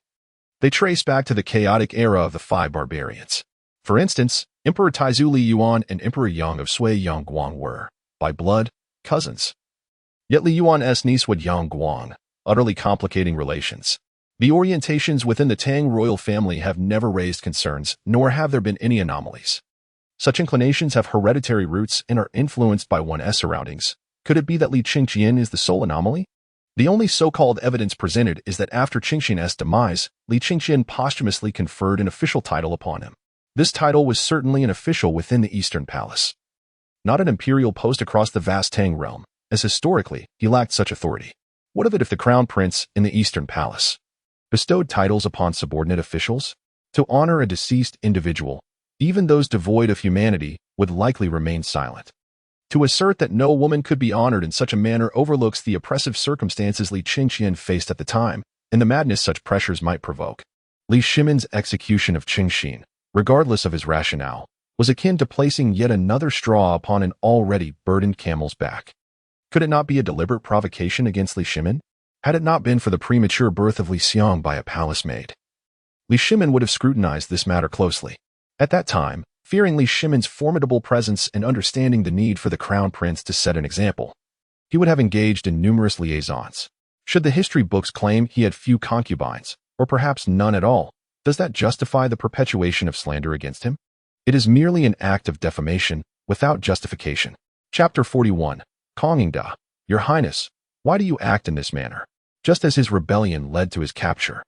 They trace back to the chaotic era of the 5 barbarians. For instance, Emperor Taizu Li Yuan and Emperor Yang of Sui Yangguang were, by blood, cousins. Yet Li Yuan's niece was Yangguang, utterly complicating relations. The orientations within the Tang royal family have never raised concerns, nor have there been any anomalies. Such inclinations have hereditary roots and are influenced by one's surroundings. Could it be that Li Chengqian is the sole anomaly? The only so-called evidence presented is that after Qingxin's demise, Li Chengqian posthumously conferred an official title upon him. This title was certainly an official within the Eastern Palace, not an imperial post across the vast Tang realm, as historically he lacked such authority. What of it if the crown prince in the Eastern Palace bestowed titles upon subordinate officials? To honor a deceased individual, even those devoid of humanity would likely remain silent. To assert that no woman could be honored in such a manner overlooks the oppressive circumstances Li Chengqian faced at the time, and the madness such pressures might provoke. Li Shimin's execution of Qingxin, regardless of his rationale, was akin to placing yet another straw upon an already burdened camel's back. Could it not be a deliberate provocation against Li Shimin? Had it not been for the premature birth of Li Xiang by a palace maid, Li Shimin would have scrutinized this matter closely. At that time, fearing Li Shimin's formidable presence and understanding the need for the crown prince to set an example, he would have engaged in numerous liaisons. Should the history books claim he had few concubines, or perhaps none at all, does that justify the perpetuation of slander against him? It is merely an act of defamation, without justification. Chapter 41. Kongingda. Your Highness, why do you act in this manner? Just as his rebellion led to his capture,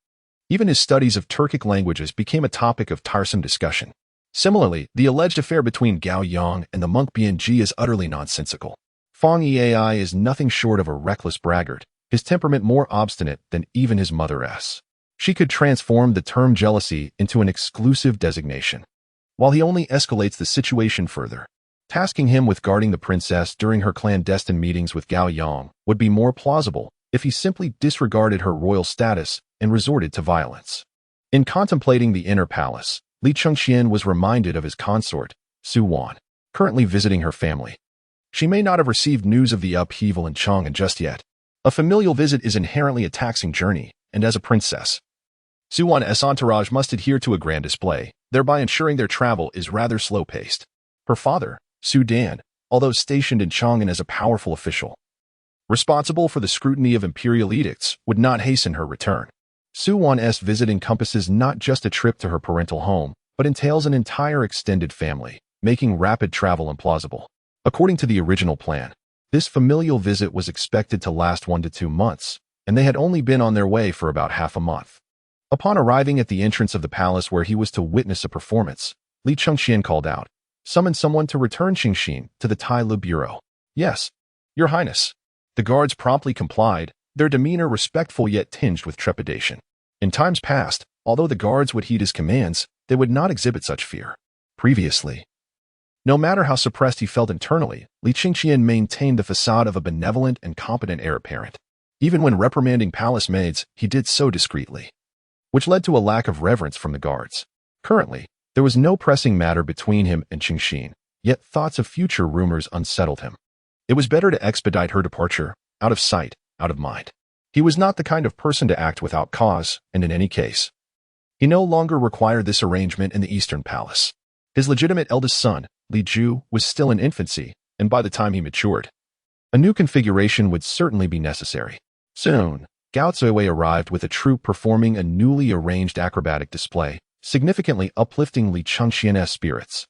even his studies of Turkic languages became a topic of tiresome discussion. Similarly, the alleged affair between Gao Yang and the monk Bianji is utterly nonsensical. Fang Yi is nothing short of a reckless braggart, his temperament more obstinate than even his mother's. She could transform the term jealousy into an exclusive designation. while he only escalates the situation further. Tasking him with guarding the princess during her clandestine meetings with Gao Yang would be more plausible if he simply disregarded her royal status and resorted to violence. In contemplating the inner palace, Li Chengqian was reminded of his consort, Su Wan, currently visiting her family. She may not have received news of the upheaval in Chang'an just yet. A familial visit is inherently a taxing journey, and as a princess, Su Wan's entourage must adhere to a grand display, thereby ensuring their travel is rather slow-paced. Her father, Su Dan, although stationed in Chang'an as a powerful official, responsible for the scrutiny of imperial edicts, would not hasten her return. Su Wan's visit encompasses not just a trip to her parental home, but entails an entire extended family, making rapid travel implausible. According to the original plan, this familial visit was expected to last 1 to 2 months, and they had only been on their way for about half a month. Upon arriving at the entrance of the palace where he was to witness a performance, Li Chengqian called out, "Summon someone to return Qingxin to the Tai Lu Bureau." "Yes, Your Highness." The guards promptly complied, their demeanor respectful yet tinged with trepidation. In times past, although the guards would heed his commands, they would not exhibit such fear. Previously, no matter how suppressed he felt internally, Li Chengqian maintained the facade of a benevolent and competent heir apparent. Even when reprimanding palace maids, he did so discreetly, which led to a lack of reverence from the guards. Currently, there was no pressing matter between him and Qingxin, yet thoughts of future rumors unsettled him. It was better to expedite her departure, out of sight, out of mind. He was not the kind of person to act without cause, and in any case, he no longer required this arrangement in the Eastern Palace. His legitimate eldest son, Li Ju, was still in infancy, and by the time he matured, a new configuration would certainly be necessary. Soon, Gao Zuiwei arrived with a troupe performing a newly arranged acrobatic display, significantly uplifting Li Chengqian's spirits.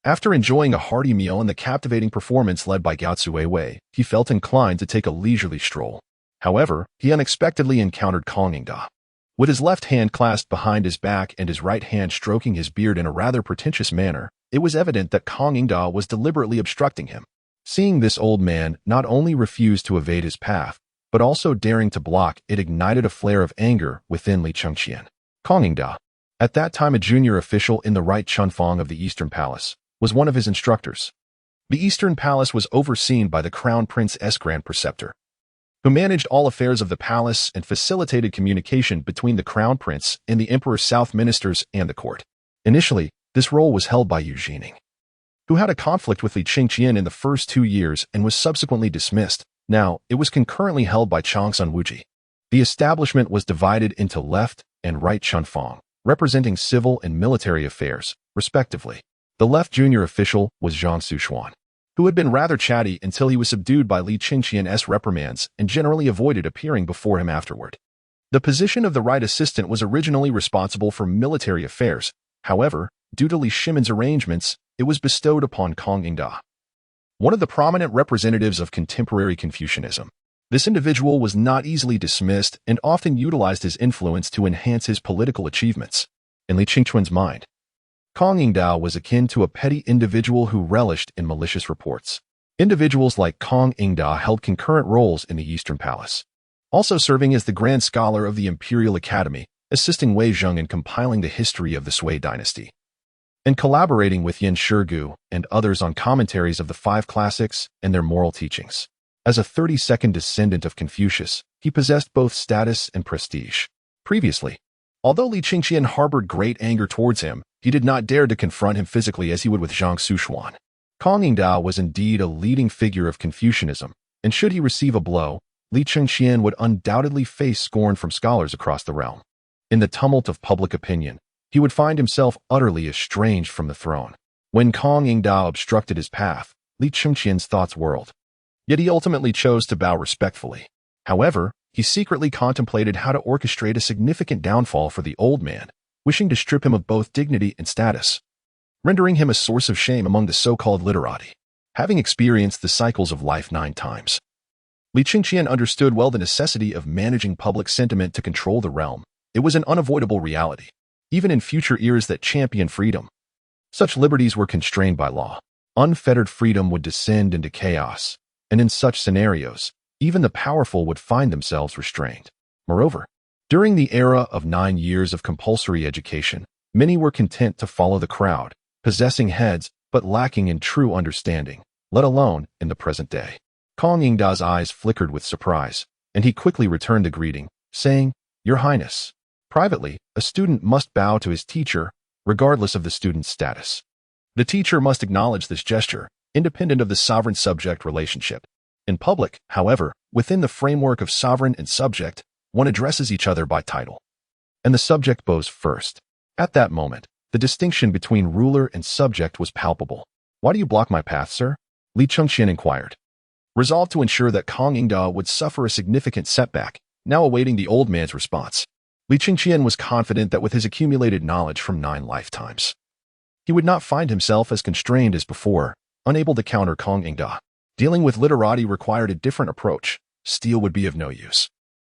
After enjoying a hearty meal and the captivating performance led by Gao Zuiwei, he felt inclined to take a leisurely stroll. However, he unexpectedly encountered Kong Yingda. With his left hand clasped behind his back and his right hand stroking his beard in a rather pretentious manner, it was evident that Kong Yingda was deliberately obstructing him. Seeing this old man not only refuse to evade his path, but also daring to block, it ignited a flare of anger within Li Chengqian. Kong Yingda, at that time a junior official in the right Chunfang of the Eastern Palace, was one of his instructors. The Eastern Palace was overseen by the Crown Prince's Grand Preceptor, who managed all affairs of the palace and facilitated communication between the Crown Prince and the Emperor's South Ministers and the court. Initially, this role was held by Yu Jining, who had a conflict with Li Chengqian in the first 2 years and was subsequently dismissed. Now, it was concurrently held by Changsun Wuji. The establishment was divided into left and right Chunfang, representing civil and military affairs, respectively. The left junior official was Zhang Suxuan, who had been rather chatty until he was subdued by Li Chengqian's reprimands and generally avoided appearing before him afterward. The position of the right assistant was originally responsible for military affairs. However, due to Li Shimon's arrangements, it was bestowed upon Kong Yingda, one of the prominent representatives of contemporary Confucianism. This individual was not easily dismissed and often utilized his influence to enhance his political achievements. In Li Chengqian's mind, Kong Yingda was akin to a petty individual who relished in malicious reports. Individuals like Kong Yingda held concurrent roles in the Eastern Palace, also serving as the Grand Scholar of the Imperial Academy, assisting Wei Zheng in compiling the history of the Sui dynasty, and collaborating with Yin Shirgu and others on commentaries of the 5 classics and their moral teachings. As a 32nd descendant of Confucius, he possessed both status and prestige. Previously, although Li Chengqian harbored great anger towards him, he did not dare to confront him physically as he would with Zhang Suxuan. Kong Yingda was indeed a leading figure of Confucianism, and should he receive a blow, Li Chengqian would undoubtedly face scorn from scholars across the realm. In the tumult of public opinion, he would find himself utterly estranged from the throne. When Kong Yingda obstructed his path, Li Chengqian's thoughts whirled. Yet he ultimately chose to bow respectfully. However, he secretly contemplated how to orchestrate a significant downfall for the old man, wishing to strip him of both dignity and status, rendering him a source of shame among the so-called literati. Having experienced the cycles of life 9 times, Li Chengqian understood well the necessity of managing public sentiment to control the realm. It was an unavoidable reality, even in future eras that championed freedom. Such liberties were constrained by law. Unfettered freedom would descend into chaos, and in such scenarios, even the powerful would find themselves restrained. Moreover, during the era of 9 years of compulsory education, many were content to follow the crowd, possessing heads but lacking in true understanding, let alone in the present day. Kong Yingda's eyes flickered with surprise, and he quickly returned the greeting, saying, "Your Highness." Privately, a student must bow to his teacher, regardless of the student's status. The teacher must acknowledge this gesture, independent of the sovereign-subject relationship. In public, however, within the framework of sovereign and subject, one addresses each other by title. And the subject bows first. At that moment, the distinction between ruler and subject was palpable. "Why do you block my path, sir?" Li Chengqian inquired. Resolved to ensure that Kong Yingda would suffer a significant setback, now awaiting the old man's response. Li Chengqian was confident that with his accumulated knowledge from 9 lifetimes, he would not find himself as constrained as before, unable to counter Kong Yingda. Dealing with literati required a different approach. Steel would be of no use.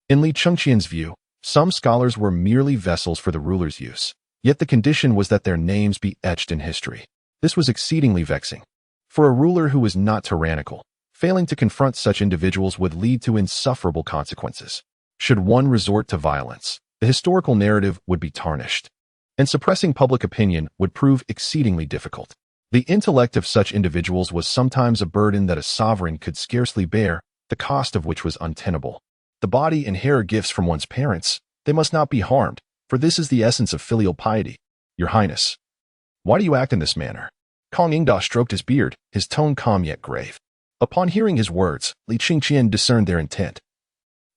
In Li Chengqian's view, some scholars were merely vessels for the ruler's use, yet the condition was that their names be etched in history. This was exceedingly vexing. For a ruler who was not tyrannical, failing to confront such individuals would lead to insufferable consequences. Should one resort to violence, the historical narrative would be tarnished, and suppressing public opinion would prove exceedingly difficult. The intellect of such individuals was sometimes a burden that a sovereign could scarcely bear, the cost of which was untenable. The body and hair are gifts from one's parents. They must not be harmed, for this is the essence of filial piety. "Your Highness, why do you act in this manner?" Kong Yingda stroked his beard, his tone calm yet grave. Upon hearing his words, Li Chengqian discerned their intent.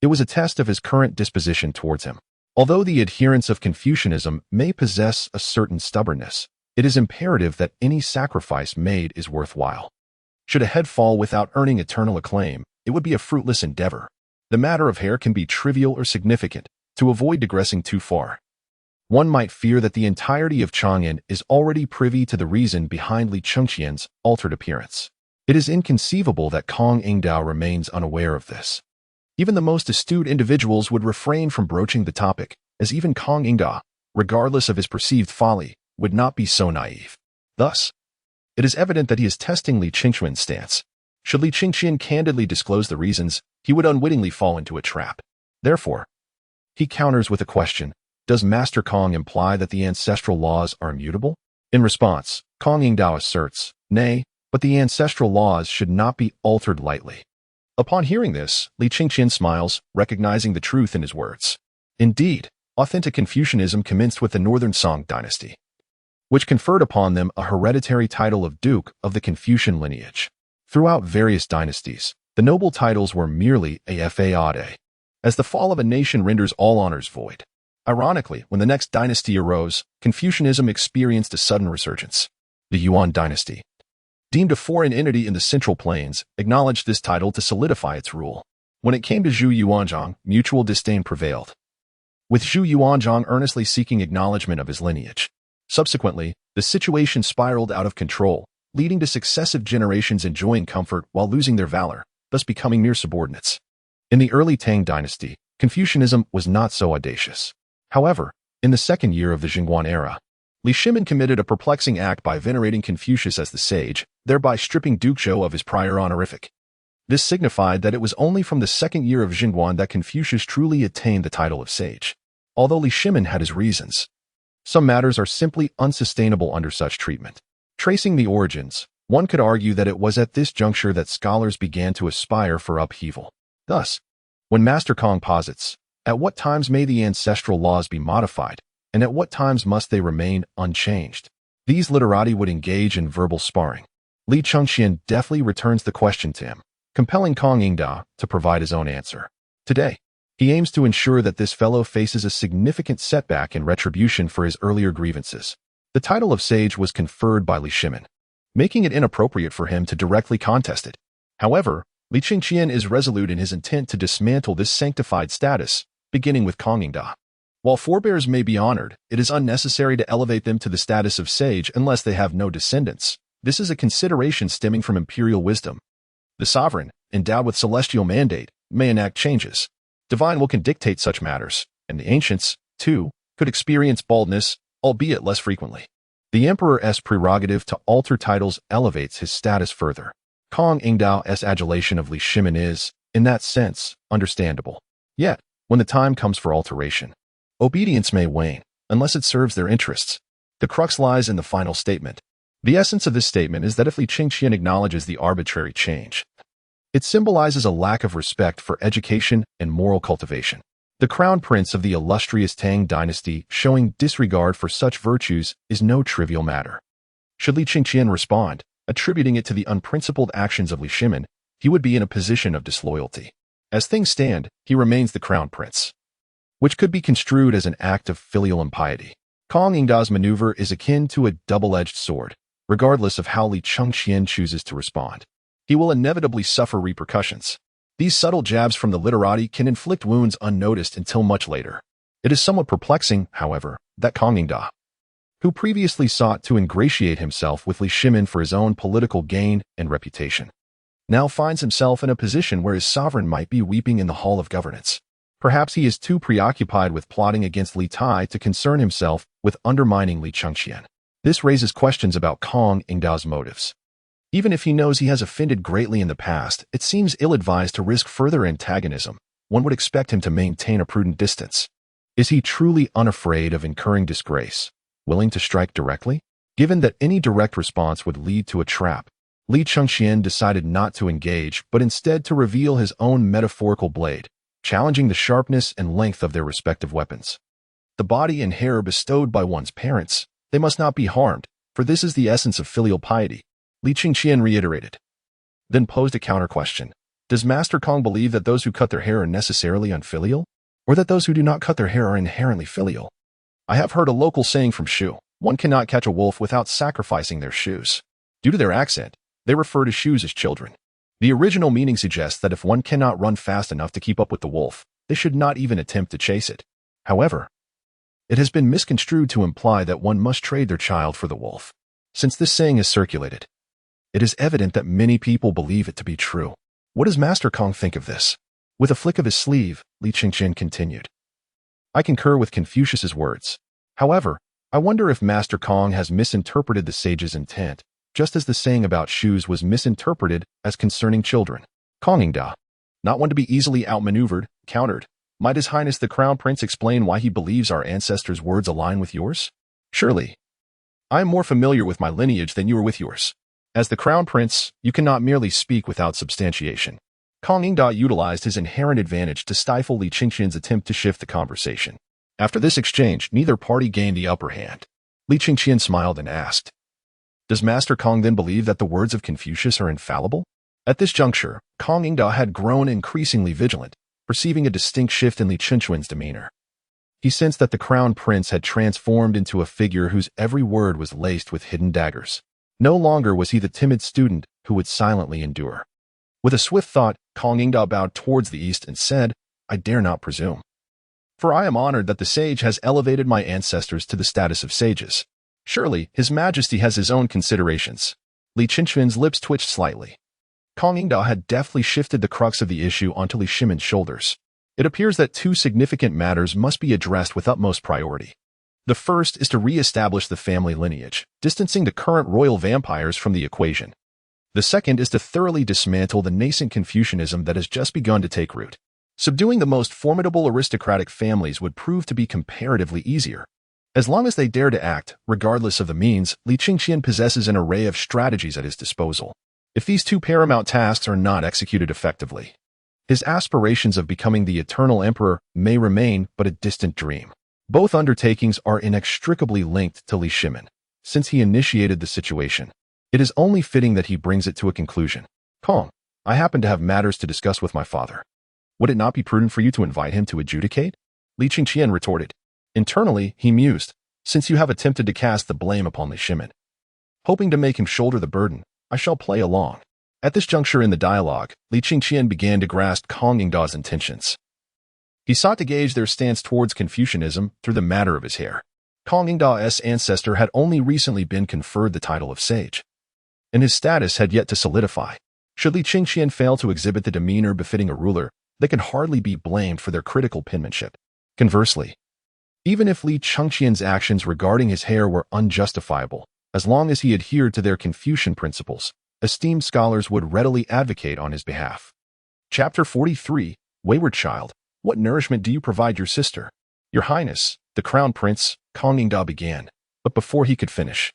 It was a test of his current disposition towards him. Although the adherents of Confucianism may possess a certain stubbornness, it is imperative that any sacrifice made is worthwhile. Should a head fall without earning eternal acclaim, it would be a fruitless endeavor. The matter of hair can be trivial or significant, to avoid digressing too far. One might fear that the entirety of Chang'an is already privy to the reason behind Li Chengqian's altered appearance. It is inconceivable that Kong Yingda remains unaware of this. Even the most astute individuals would refrain from broaching the topic, as even Kong Yingda, regardless of his perceived folly, would not be so naive. Thus, it is evident that he is testing Li Chengqian's stance. Should Li Chengqian candidly disclose the reasons, he would unwittingly fall into a trap. Therefore, he counters with a question: does Master Kong imply that the ancestral laws are immutable? In response, Kong Yingda asserts, nay, but the ancestral laws should not be altered lightly. Upon hearing this, Li Chengqian smiles, recognizing the truth in his words. Indeed, authentic Confucianism commenced with the Northern Tang Dynasty, which conferred upon them a hereditary title of Duke of the Confucian lineage. Throughout various dynasties, the noble titles were merely a fade, as the fall of a nation renders all honors void. Ironically, when the next dynasty arose, Confucianism experienced a sudden resurgence. The Yuan dynasty, deemed a foreign entity in the Central Plains, acknowledged this title to solidify its rule. When it came to Zhu Yuanzhang, mutual disdain prevailed, with Zhu Yuanzhang earnestly seeking acknowledgement of his lineage. Subsequently, the situation spiraled out of control, leading to successive generations enjoying comfort while losing their valor, thus becoming mere subordinates. In the early Tang Dynasty, Confucianism was not so audacious. However, in the second year of the Jingguan era, Li Shimin committed a perplexing act by venerating Confucius as the sage, thereby stripping Duke Zhou of his prior honorific. This signified that it was only from the second year of Jingguan that Confucius truly attained the title of sage. Although Li Shimin had his reasons, some matters are simply unsustainable under such treatment. Tracing the origins, one could argue that it was at this juncture that scholars began to aspire for upheaval. Thus, when Master Kong posits, at what times may the ancestral laws be modified, and at what times must they remain unchanged? These literati would engage in verbal sparring. Li Chengqian deftly returns the question to him, compelling Kong Yingda to provide his own answer. Today, he aims to ensure that this fellow faces a significant setback in retribution for his earlier grievances. The title of sage was conferred by Li Shimin, making it inappropriate for him to directly contest it. However, Li Chengqian is resolute in his intent to dismantle this sanctified status, beginning with Kong Yingda. While forebears may be honored, it is unnecessary to elevate them to the status of sage unless they have no descendants. This is a consideration stemming from imperial wisdom. The sovereign, endowed with celestial mandate, may enact changes. Divine will can dictate such matters, and the ancients, too, could experience baldness, albeit less frequently. The emperor's prerogative to alter titles elevates his status further. Kong Yingda's adulation of Li Shimin is, in that sense, understandable. Yet, when the time comes for alteration, obedience may wane, unless it serves their interests. The crux lies in the final statement. The essence of this statement is that if Li Chengqian acknowledges the arbitrary change, it symbolizes a lack of respect for education and moral cultivation. The crown prince of the illustrious Tang Dynasty showing disregard for such virtues is no trivial matter. Should Li Chengqian respond, attributing it to the unprincipled actions of Li Shimin, he would be in a position of disloyalty. As things stand, he remains the crown prince, which could be construed as an act of filial impiety. Kong Yingda's maneuver is akin to a double-edged sword, regardless of how Li Chengqian chooses to respond. He will inevitably suffer repercussions. These subtle jabs from the literati can inflict wounds unnoticed until much later. It is somewhat perplexing, however, that Kong Yingda, who previously sought to ingratiate himself with Li Shimin for his own political gain and reputation, now finds himself in a position where his sovereign might be weeping in the hall of governance. Perhaps he is too preoccupied with plotting against Li Tai to concern himself with undermining Li Chengqian. This raises questions about Kong Yingda's motives. Even if he knows he has offended greatly in the past, it seems ill-advised to risk further antagonism. One would expect him to maintain a prudent distance. Is he truly unafraid of incurring disgrace, willing to strike directly? Given that any direct response would lead to a trap, Li Chengqian decided not to engage, but instead to reveal his own metaphorical blade, challenging the sharpness and length of their respective weapons. The body and hair bestowed by one's parents, they must not be harmed, for this is the essence of filial piety, Li Chengqian reiterated. Then posed a counter-question. Does Master Kong believe that those who cut their hair are necessarily unfilial? Or that those who do not cut their hair are inherently filial? I have heard a local saying from Shu, one cannot catch a wolf without sacrificing their shoes. Due to their accent, they refer to shoes as children. The original meaning suggests that if one cannot run fast enough to keep up with the wolf, they should not even attempt to chase it. However, it has been misconstrued to imply that one must trade their child for the wolf. Since this saying is circulated, it is evident that many people believe it to be true. What does Master Kong think of this? With a flick of his sleeve, Li Chengqian continued. I concur with Confucius's words. However, I wonder if Master Kong has misinterpreted the sage's intent, just as the saying about shoes was misinterpreted as concerning children. Kong Yingda, not one to be easily outmaneuvered, countered. Might His Highness the Crown Prince explain why he believes our ancestors' words align with yours? Surely. I am more familiar with my lineage than you are with yours. As the Crown Prince, you cannot merely speak without substantiation. Kong Yingda utilized his inherent advantage to stifle Li Chengqian's attempt to shift the conversation. After this exchange, neither party gained the upper hand. Li Chengqian smiled and asked, does Master Kong then believe that the words of Confucius are infallible? At this juncture, Kong Yingda had grown increasingly vigilant, perceiving a distinct shift in Li Chengqian's demeanor. He sensed that the Crown Prince had transformed into a figure whose every word was laced with hidden daggers. No longer was he the timid student who would silently endure. With a swift thought, Kong Yingda bowed towards the east and said, I dare not presume. For I am honored that the sage has elevated my ancestors to the status of sages. Surely, His Majesty has his own considerations. Li Chengqian's lips twitched slightly. Kong Yingda had deftly shifted the crux of the issue onto Li Shimin's shoulders. It appears that two significant matters must be addressed with utmost priority. The first is to re-establish the family lineage, distancing the current royal vampires from the equation. The second is to thoroughly dismantle the nascent Confucianism that has just begun to take root. Subduing the most formidable aristocratic families would prove to be comparatively easier. As long as they dare to act, regardless of the means, Li Chengqian possesses an array of strategies at his disposal. If these two paramount tasks are not executed effectively, his aspirations of becoming the eternal emperor may remain but a distant dream. Both undertakings are inextricably linked to Li Shimin. Since he initiated the situation, it is only fitting that he brings it to a conclusion. Kong, I happen to have matters to discuss with my father. Would it not be prudent for you to invite him to adjudicate? Li Chengqian retorted. Internally, he mused, since you have attempted to cast the blame upon Li Shimin, hoping to make him shoulder the burden, I shall play along. At this juncture in the dialogue, Li Chengqian began to grasp Kong Yingda's intentions. He sought to gauge their stance towards Confucianism through the matter of his hair. Kong Yingda's ancestor had only recently been conferred the title of sage, and his status had yet to solidify. Should Li Chengqian fail to exhibit the demeanor befitting a ruler, they could hardly be blamed for their critical penmanship. Conversely, even if Li Chengqian's actions regarding his hair were unjustifiable, as long as he adhered to their Confucian principles, esteemed scholars would readily advocate on his behalf. Chapter 43, Wayward Child, what nourishment do you provide your sister? Your Highness, the Crown Prince, Kong Yingda began, but before he could finish,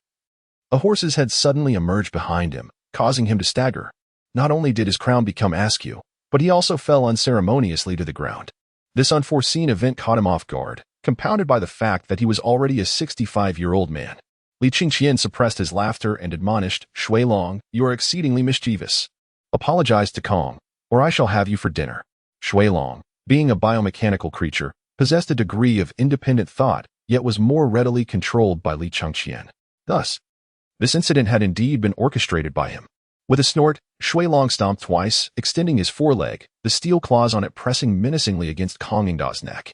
A horse's head suddenly emerged behind him, causing him to stagger. Not only did his crown become askew, but he also fell unceremoniously to the ground. This unforeseen event caught him off guard, compounded by the fact that he was already a 65-year-old man. Li Chengqian suppressed his laughter and admonished, "Shui Long, you are exceedingly mischievous. Apologize to Kong, or I shall have you for dinner." Shui Long, being a biomechanical creature, possessed a degree of independent thought, yet was more readily controlled by Li Chengqian. Thus, this incident had indeed been orchestrated by him. With a snort, Shui Long stomped twice, extending his foreleg, the steel claws on it pressing menacingly against Kong Ingda's neck.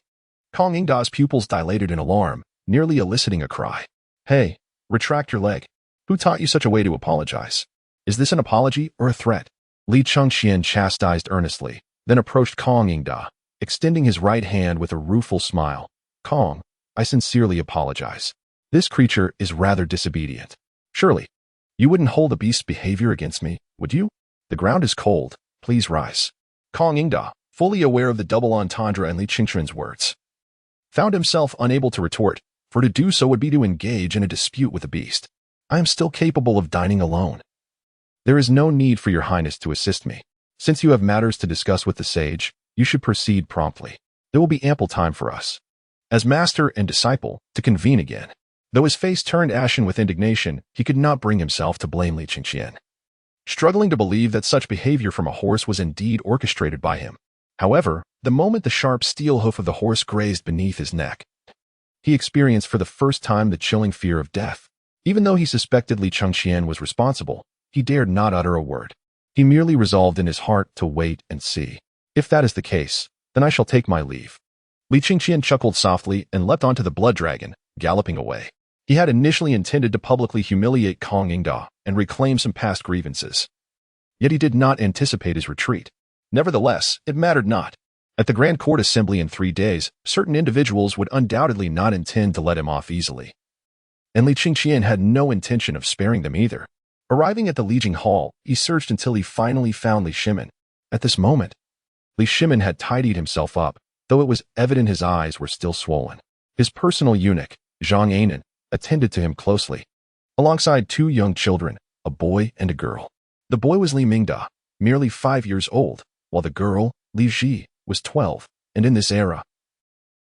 Kong Ingda's pupils dilated in alarm, nearly eliciting a cry. "Hey, retract your leg. Who taught you such a way to apologize? Is this an apology or a threat?" Li Chengqian chastised earnestly, then approached Kong Ingda, extending his right hand with a rueful smile. "Kong, I sincerely apologize. This creature is rather disobedient. Surely, you wouldn't hold the beast's behavior against me, would you? The ground is cold. Please rise." Kong Ingda, fully aware of the double entendre in Li Chengqian's words, found himself unable to retort, for to do so would be to engage in a dispute with the beast. "I am still capable of dining alone. There is no need for your highness to assist me. Since you have matters to discuss with the sage, you should proceed promptly. There will be ample time for us, as master and disciple, to convene again." Though his face turned ashen with indignation, he could not bring himself to blame Li Chengqian, struggling to believe that such behavior from a horse was indeed orchestrated by him. However, the moment the sharp steel hoof of the horse grazed beneath his neck, he experienced for the first time the chilling fear of death. Even though he suspected Li Chengqian was responsible, he dared not utter a word. He merely resolved in his heart to wait and see. "If that is the case, then I shall take my leave." Li Chengqian chuckled softly and leapt onto the blood dragon, galloping away. He had initially intended to publicly humiliate Kong Ingda and reclaim some past grievances. Yet he did not anticipate his retreat. Nevertheless, it mattered not. At the Grand Court Assembly in 3 days, certain individuals would undoubtedly not intend to let him off easily. And Li Chengqian had no intention of sparing them either. Arriving at the Lijiang Hall, he searched until he finally found Li Shimin. At this moment, Li Shimin had tidied himself up, though it was evident his eyes were still swollen. His personal eunuch, Zhang Anan, attended to him closely, alongside 2 young children, a boy and a girl. The boy was Li Mingda, merely 5 years old, while the girl, Li Ji, was 12, and in this era,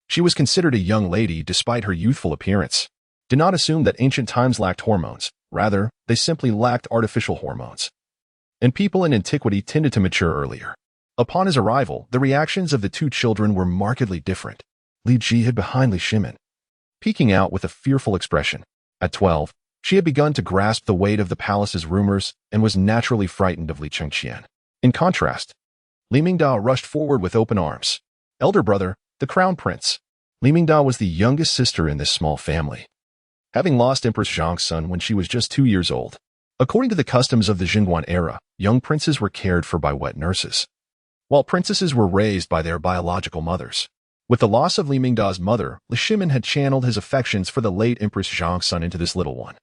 she was considered a young lady despite her youthful appearance. Do not assume that ancient times lacked hormones. Rather, they simply lacked artificial hormones. And people in antiquity tended to mature earlier. Upon his arrival, the reactions of the 2 children were markedly different. Li Ji hid behind Li Shimin, peeking out with a fearful expression. At 12, she had begun to grasp the weight of the palace's rumors and was naturally frightened of Li Chengqian. In contrast, Li Mingda rushed forward with open arms. Elder brother, the crown prince. Li Mingda was the youngest sister in this small family, having lost Empress Zhang's son when she was just 2 years old. According to the customs of the Jingguan era, young princes were cared for by wet nurses, while princesses were raised by their biological mothers. With the loss of Li Mingda's mother, Li Shimin had channeled his affections for the late Empress Zhang's son into this little one.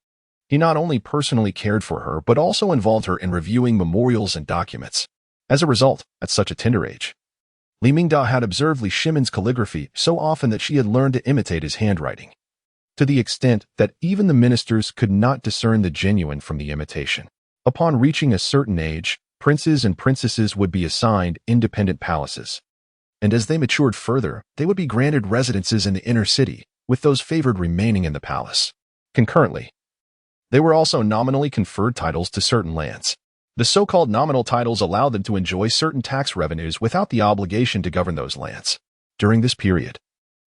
He not only personally cared for her, but also involved her in reviewing memorials and documents. As a result, at such a tender age, Li Mingda had observed Li Shimin's calligraphy so often that she had learned to imitate his handwriting, to the extent that even the ministers could not discern the genuine from the imitation. Upon reaching a certain age, princes and princesses would be assigned independent palaces, and as they matured further, they would be granted residences in the inner city, with those favored remaining in the palace. Concurrently, they were also nominally conferred titles to certain lands. The so-called nominal titles allowed them to enjoy certain tax revenues without the obligation to govern those lands. During this period,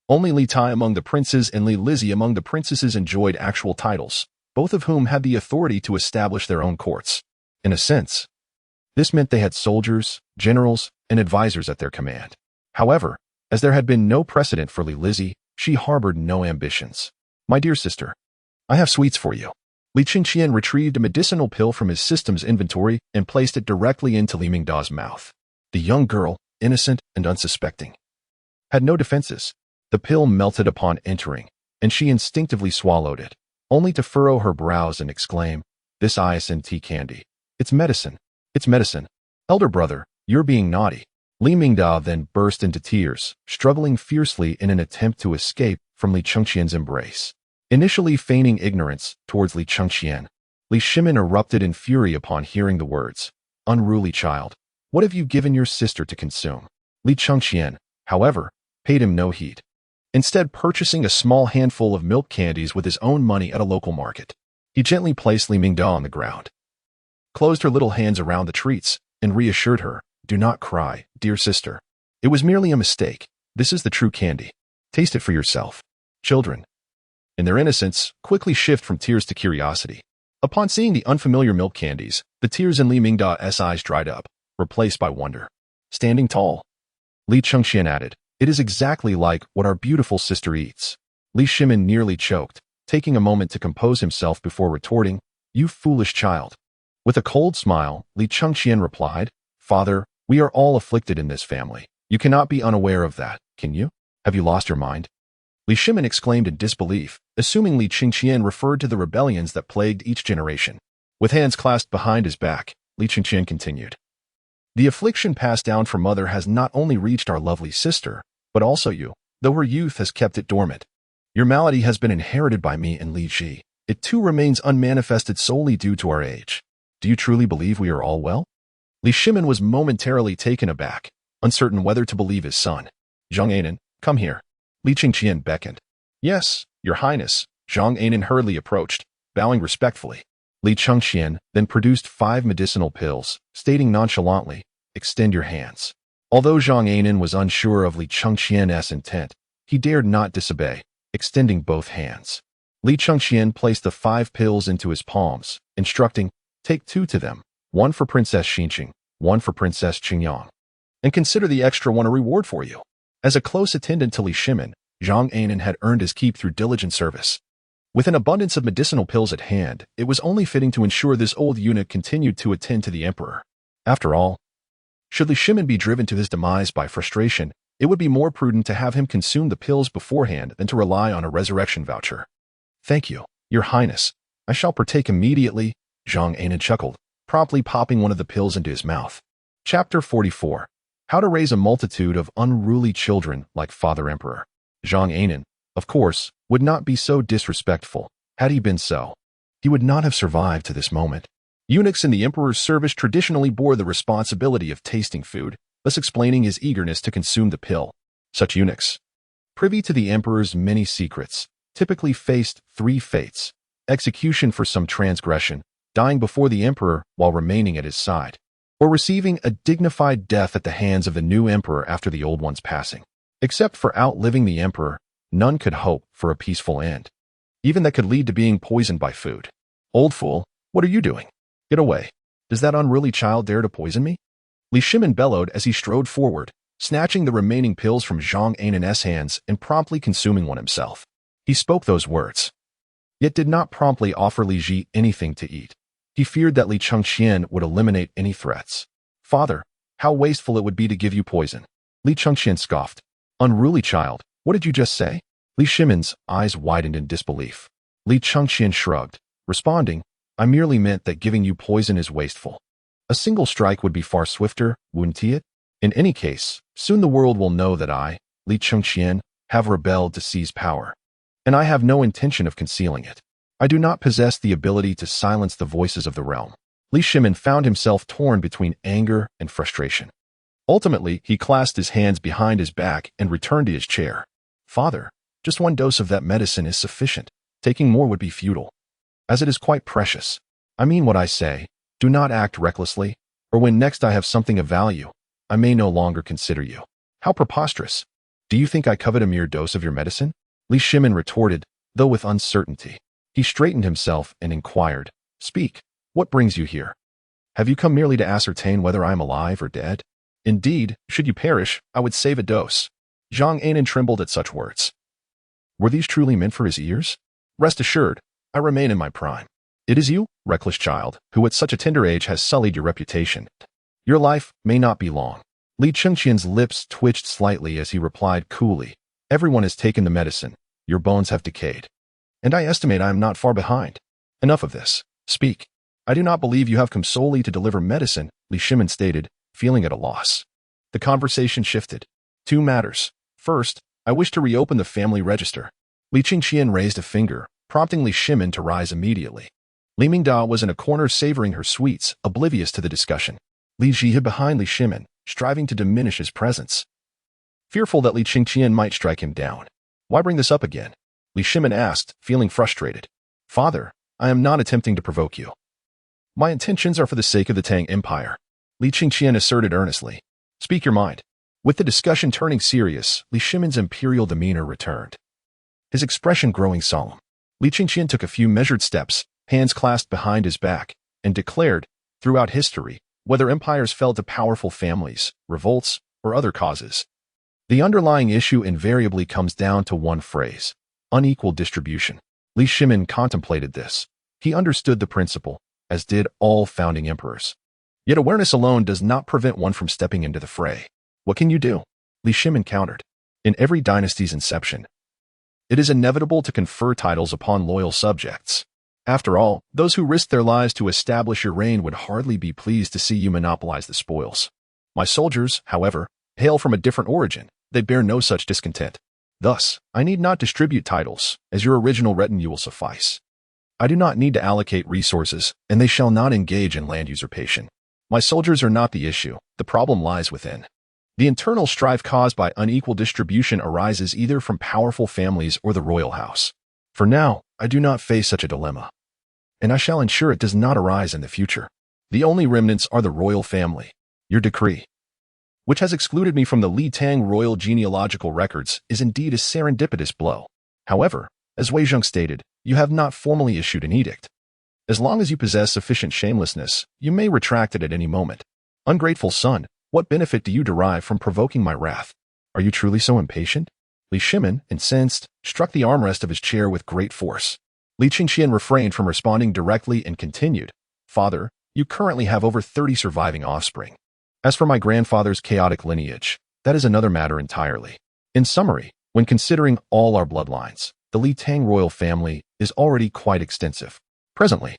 only Li Tai among the princes and Li Lizzie among the princesses enjoyed actual titles, both of whom had the authority to establish their own courts. In a sense, this meant they had soldiers, generals, and advisors at their command. However, as there had been no precedent for Li Lizzie, she harbored no ambitions. "My dear sister, I have sweets for you." Li Chengqian retrieved a medicinal pill from his system's inventory and placed it directly into Li Mingda's mouth. The young girl, innocent and unsuspecting, had no defenses. The pill melted upon entering, and she instinctively swallowed it, only to furrow her brows and exclaim, "This ISNT candy. It's medicine. It's medicine. Elder brother, you're being naughty." Li Mingda then burst into tears, struggling fiercely in an attempt to escape from Li Chengqian's embrace. Initially feigning ignorance towards Li Chengqian, Li Shimin erupted in fury upon hearing the words. Unruly child, what have you given your sister to consume? Li Chengqian, however, paid him no heed, instead purchasing a small handful of milk candies with his own money at a local market. He gently placed Li Mingda on the ground, closed her little hands around the treats, and reassured her, do not cry, dear sister. It was merely a mistake. This is the true candy. Taste it for yourself. Children, in their innocence, quickly shift from tears to curiosity. Upon seeing the unfamiliar milk candies, the tears in Li Mingda's eyes dried up, replaced by wonder. Standing tall, Li Chengqian added, it is exactly like what our beautiful sister eats. Li Shimin nearly choked, taking a moment to compose himself before retorting, you foolish child. With a cold smile, Li Chengqian replied, Father, we are all afflicted in this family. You cannot be unaware of that, can you? Have you lost your mind? Li Shimin exclaimed in disbelief, assuming Li Chengqian referred to the rebellions that plagued each generation. With hands clasped behind his back, Li Chengqian continued. The affliction passed down from mother has not only reached our lovely sister, but also you, though her youth has kept it dormant. Your malady has been inherited by me and Li Ji. It too remains unmanifested solely due to our age. Do you truly believe we are all well? Li Shimin was momentarily taken aback, uncertain whether to believe his son. Zhang Anan, come here. Li Chengqian beckoned. Yes, your highness. Zhang Anan hurriedly approached, bowing respectfully. Li Chengqian then produced 5 medicinal pills, stating nonchalantly, extend your hands. Although Zhang Anan was unsure of Li Chengqian's intent, he dared not disobey, extending both hands. Li Chengqian placed the 5 pills into his palms, instructing, take 2 to them, 1 for Princess Xinqing, 1 for Princess Qingyang. And consider the extra one a reward for you. As a close attendant to Li Shimin, Zhang Anan had earned his keep through diligent service. With an abundance of medicinal pills at hand, it was only fitting to ensure this old eunuch continued to attend to the emperor. After all, should Li Shimin be driven to his demise by frustration, it would be more prudent to have him consume the pills beforehand than to rely on a resurrection voucher. Thank you, your highness. I shall partake immediately, Zhang Anan chuckled, promptly popping one of the pills into his mouth. Chapter 44. How to raise a multitude of unruly children like Father Emperor. Zhang Anan, of course, would not be so disrespectful. Had he been so, he would not have survived to this moment. Eunuchs in the emperor's service traditionally bore the responsibility of tasting food, thus explaining his eagerness to consume the pill. Such eunuchs, privy to the emperor's many secrets, typically faced 3 fates: execution for some transgression, dying before the emperor while remaining at his side, or receiving a dignified death at the hands of the new emperor after the old one's passing. Except for outliving the emperor, none could hope for a peaceful end. Even that could lead to being poisoned by food. Old fool, what are you doing? Get away. Does that unruly child dare to poison me? Li Shimin bellowed as he strode forward, snatching the remaining pills from Zhang Anan's hands and promptly consuming one himself. He spoke those words, yet did not promptly offer Li Ji anything to eat. He feared that Li Chengqian would eliminate any threats. Father, how wasteful it would be to give you poison. Li Chengqian scoffed. Unruly child, what did you just say? Li Shimin's eyes widened in disbelief. Li Chengqian shrugged, responding, I merely meant that giving you poison is wasteful. A single strike would be far swifter, wouldn't it? In any case, soon the world will know that I, Li Chengqian, have rebelled to seize power. And I have no intention of concealing it. I do not possess the ability to silence the voices of the realm. Li Shimin found himself torn between anger and frustration. Ultimately, he clasped his hands behind his back and returned to his chair. Father, just 1 dose of that medicine is sufficient. Taking more would be futile, as it is quite precious. I mean what I say. Do not act recklessly, or when next I have something of value, I may no longer consider you. How preposterous. Do you think I covet a mere dose of your medicine? Li Shimin retorted, though with uncertainty. He straightened himself and inquired, Speak, what brings you here? Have you come merely to ascertain whether I am alive or dead? Indeed, should you perish, I would save a dose. Zhang Anan trembled at such words. Were these truly meant for his ears? Rest assured, I remain in my prime. It is you, reckless child, who at such a tender age has sullied your reputation. Your life may not be long. Li Chengqian's lips twitched slightly as he replied coolly, Everyone has taken the medicine. Your bones have decayed. And I estimate I am not far behind. Enough of this. Speak. I do not believe you have come solely to deliver medicine, Li Shimin stated, feeling at a loss. The conversation shifted. 2 matters. First, I wish to reopen the family register. Li Chengqian raised a finger, prompting Li Shimin to rise immediately. Li Mingda was in a corner savoring her sweets, oblivious to the discussion. Li Ji hid behind Li Shimin, striving to diminish his presence, fearful that Li Chengqian might strike him down. Why bring this up again? Li Shimin asked, feeling frustrated. Father, I am not attempting to provoke you. My intentions are for the sake of the Tang Empire, Li Chengqian asserted earnestly. Speak your mind. With the discussion turning serious, Li Shimin's imperial demeanor returned, his expression growing solemn. Li Chengqian took a few measured steps, hands clasped behind his back, and declared, throughout history, whether empires fell to powerful families, revolts, or other causes, the underlying issue invariably comes down to one phrase: unequal distribution. Li Shimin contemplated this. He understood the principle, as did all founding emperors. Yet awareness alone does not prevent one from stepping into the fray. What can you do? Li Shimin countered. In every dynasty's inception, it is inevitable to confer titles upon loyal subjects. After all, those who risked their lives to establish your reign would hardly be pleased to see you monopolize the spoils. My soldiers, however, hail from a different origin. They bear no such discontent. Thus, I need not distribute titles, as your original retinue will suffice. I do not need to allocate resources, and they shall not engage in land usurpation. My soldiers are not the issue. The problem lies within. The internal strife caused by unequal distribution arises either from powerful families or the royal house. For now, I do not face such a dilemma, and I shall ensure it does not arise in the future. The only remnants are the royal family. Your decree, which has excluded me from the Li Tang royal genealogical records, is indeed a serendipitous blow. However, as Wei Zheng stated, you have not formally issued an edict. As long as you possess sufficient shamelessness, you may retract it at any moment. Ungrateful son, what benefit do you derive from provoking my wrath? Are you truly so impatient? Li Shimin, incensed, struck the armrest of his chair with great force. Li Chengqian refrained from responding directly and continued, Father, you currently have over 30 surviving offspring. As for my grandfather's chaotic lineage, that is another matter entirely. In summary, when considering all our bloodlines, the Li Tang royal family is already quite extensive. Presently,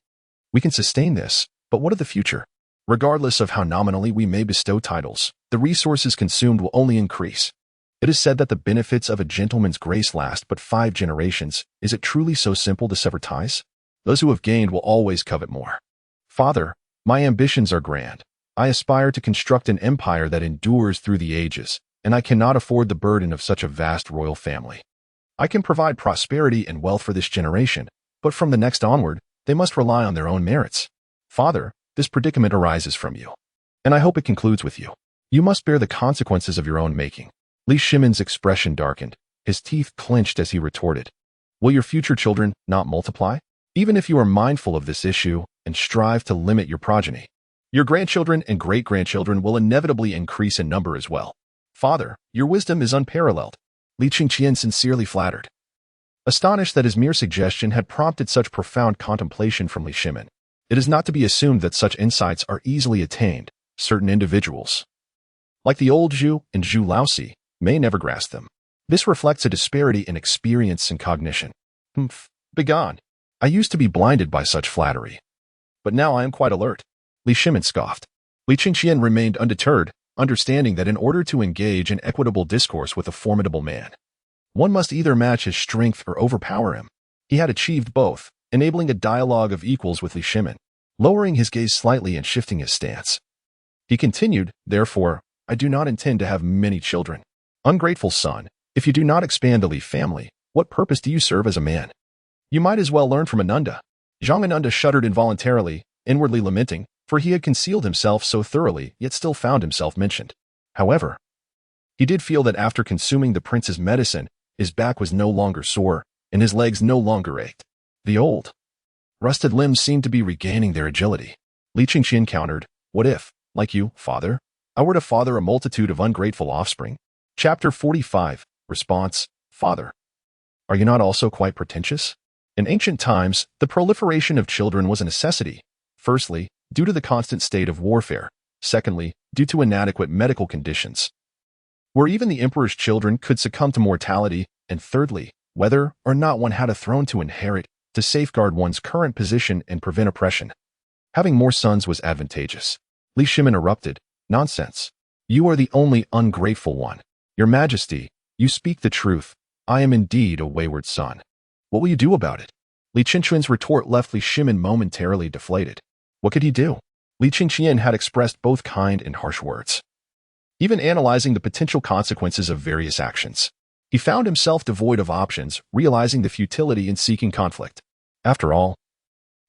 we can sustain this, but what of the future? Regardless of how nominally we may bestow titles, the resources consumed will only increase. It is said that the benefits of a gentleman's grace last but 5 generations. Is it truly so simple to sever ties? Those who have gained will always covet more. Father, my ambitions are grand. I aspire to construct an empire that endures through the ages, and I cannot afford the burden of such a vast royal family. I can provide prosperity and wealth for this generation, but from the next onward, they must rely on their own merits. Father, this predicament arises from you, and I hope it concludes with you. You must bear the consequences of your own making. Li Shimin's expression darkened, his teeth clenched as he retorted. Will your future children not multiply? Even if you are mindful of this issue and strive to limit your progeny, your grandchildren and great-grandchildren will inevitably increase in number as well. Father, your wisdom is unparalleled. Li Chengqian sincerely flattered, astonished that his mere suggestion had prompted such profound contemplation from Li Shimin. It is not to be assumed that such insights are easily attained. Certain individuals, like the old Zhu and Zhu Laosi, may never grasp them. This reflects a disparity in experience and cognition. Begone. I used to be blinded by such flattery, but now I am quite alert. Li Shimin scoffed. Li Chengqian remained undeterred, understanding that in order to engage in equitable discourse with a formidable man, one must either match his strength or overpower him. He had achieved both, enabling a dialogue of equals with Li Shimin, lowering his gaze slightly and shifting his stance. He continued, therefore, I do not intend to have many children. Ungrateful son, if you do not expand the Li family, what purpose do you serve as a man? You might as well learn from Ananda. Zhang Ananda shuddered involuntarily, inwardly lamenting, for he had concealed himself so thoroughly, yet still found himself mentioned. However, he did feel that after consuming the prince's medicine, his back was no longer sore, and his legs no longer ached. The old, rusted limbs seemed to be regaining their agility. Li Chengqian countered, what if, like you, father, I were to father a multitude of ungrateful offspring? Chapter 45, Response, Father. Are you not also quite pretentious? In ancient times, the proliferation of children was a necessity. Firstly, due to the constant state of warfare. Secondly, due to inadequate medical conditions, where even the emperor's children could succumb to mortality. And thirdly, whether or not one had a throne to inherit, to safeguard one's current position and prevent oppression. Having more sons was advantageous. Li Shimin erupted, nonsense. You are the only ungrateful one. Your Majesty, you speak the truth. I am indeed a wayward son. What will you do about it? Li Chengqian's retort left Li Shimin momentarily deflated. What could he do? Li Chengqian had expressed both kind and harsh words, even analyzing the potential consequences of various actions. He found himself devoid of options, realizing the futility in seeking conflict. After all,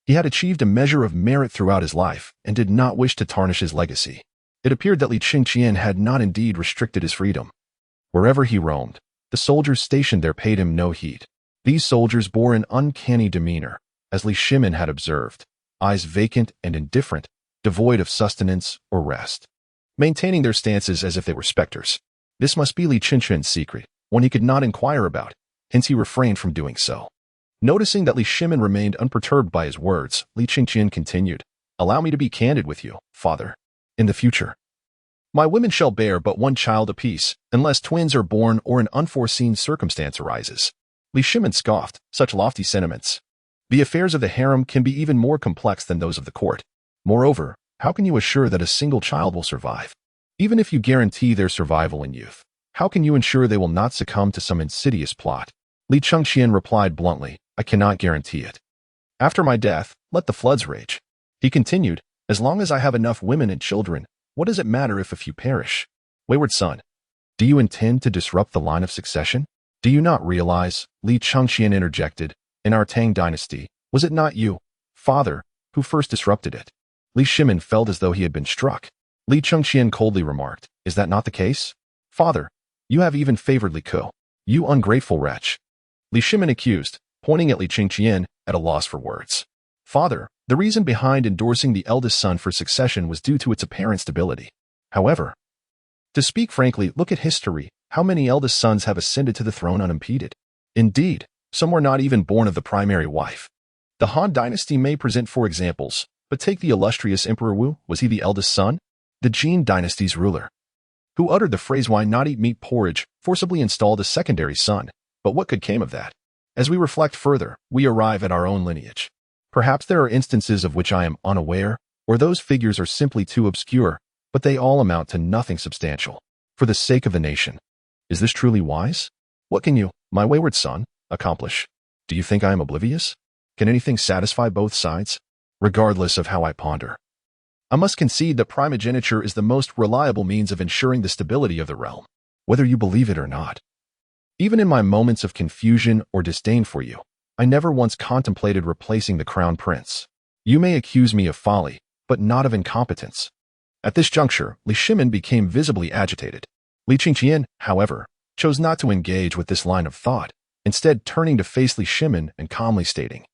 he had achieved a measure of merit throughout his life and did not wish to tarnish his legacy. It appeared that Li Chengqian had not indeed restricted his freedom. Wherever he roamed, the soldiers stationed there paid him no heed. These soldiers bore an uncanny demeanor, as Li Shimin had observed, eyes vacant and indifferent, devoid of sustenance or rest, maintaining their stances as if they were specters. This must be Li Chengqian's secret, one he could not inquire about, hence he refrained from doing so. Noticing that Li Shimin remained unperturbed by his words, Li Chengqian continued, "Allow me to be candid with you, father. In the future, my women shall bear but one child apiece, unless twins are born or an unforeseen circumstance arises." Li Shimin scoffed, such lofty sentiments. The affairs of the harem can be even more complex than those of the court. Moreover, how can you assure that a single child will survive? Even if you guarantee their survival in youth, how can you ensure they will not succumb to some insidious plot? Li Chengqian replied bluntly, "I cannot guarantee it. After my death, let the floods rage." He continued, "As long as I have enough women and children, what does it matter if a few perish? Wayward son, do you intend to disrupt the line of succession? Do you not realize," Li Chengqian interjected, "in our Tang Dynasty, was it not you, father, who first disrupted it?" Li Shimin felt as though he had been struck. Li Chengqian coldly remarked, "Is that not the case? Father, you have even favored Li Ku. You ungrateful wretch." Li Shimin accused, pointing at Li Chengqian, at a loss for words. "Father, the reason behind endorsing the eldest son for succession was due to its apparent stability. However, to speak frankly, look at history. How many eldest sons have ascended to the throne unimpeded? Indeed, some were not even born of the primary wife. The Han Dynasty may present 4 examples, but take the illustrious Emperor Wu. Was he the eldest son? The Jin Dynasty's ruler, who uttered the phrase "why not eat meat porridge," forcibly installed a secondary son. But what could came of that? As we reflect further, we arrive at our own lineage. Perhaps there are instances of which I am unaware, or those figures are simply too obscure, but they all amount to nothing substantial. For the sake of the nation. Is this truly wise? What can you, my wayward son, accomplish? Do you think I am oblivious? Can anything satisfy both sides? Regardless of how I ponder, I must concede that primogeniture is the most reliable means of ensuring the stability of the realm, whether you believe it or not. Even in my moments of confusion or disdain for you, I never once contemplated replacing the crown prince. You may accuse me of folly, but not of incompetence. At this juncture, Li Shimin became visibly agitated. Li Chengqian, however, chose not to engage with this line of thought, instead turning to face Li Shimin and calmly stating,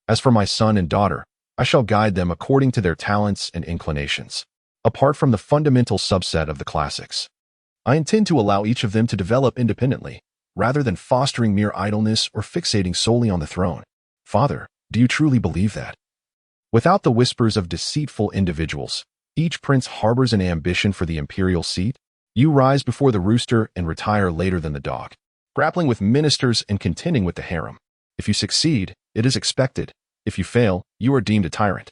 "As for my son and daughter, I shall guide them according to their talents and inclinations. Apart from the fundamental subset of the classics, I intend to allow each of them to develop independently, rather than fostering mere idleness or fixating solely on the throne." Father, do you truly believe that? Without the whispers of deceitful individuals, each prince harbors an ambition for the imperial seat? You rise before the rooster and retire later than the dog, grappling with ministers and contending with the harem. If you succeed, it is expected. If you fail, you are deemed a tyrant.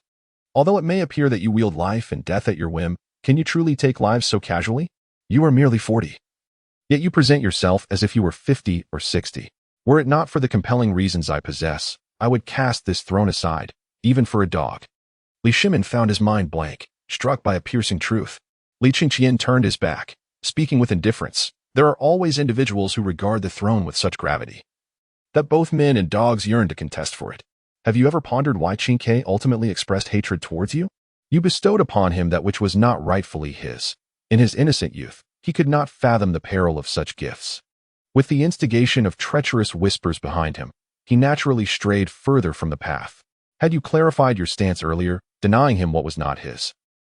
Although it may appear that you wield life and death at your whim, can you truly take lives so casually? You are merely 40. Yet you present yourself as if you were 50 or 60. Were it not for the compelling reasons I possess, I would cast this throne aside, even for a dog. Li Shimin found his mind blank, struck by a piercing truth. Li Chengqian turned his back, speaking with indifference. There are always individuals who regard the throne with such gravity that both men and dogs yearn to contest for it. Have you ever pondered why Chengqian ultimately expressed hatred towards you? You bestowed upon him that which was not rightfully his. In his innocent youth, he could not fathom the peril of such gifts. With the instigation of treacherous whispers behind him, he naturally strayed further from the path. Had you clarified your stance earlier, denying him what was not his,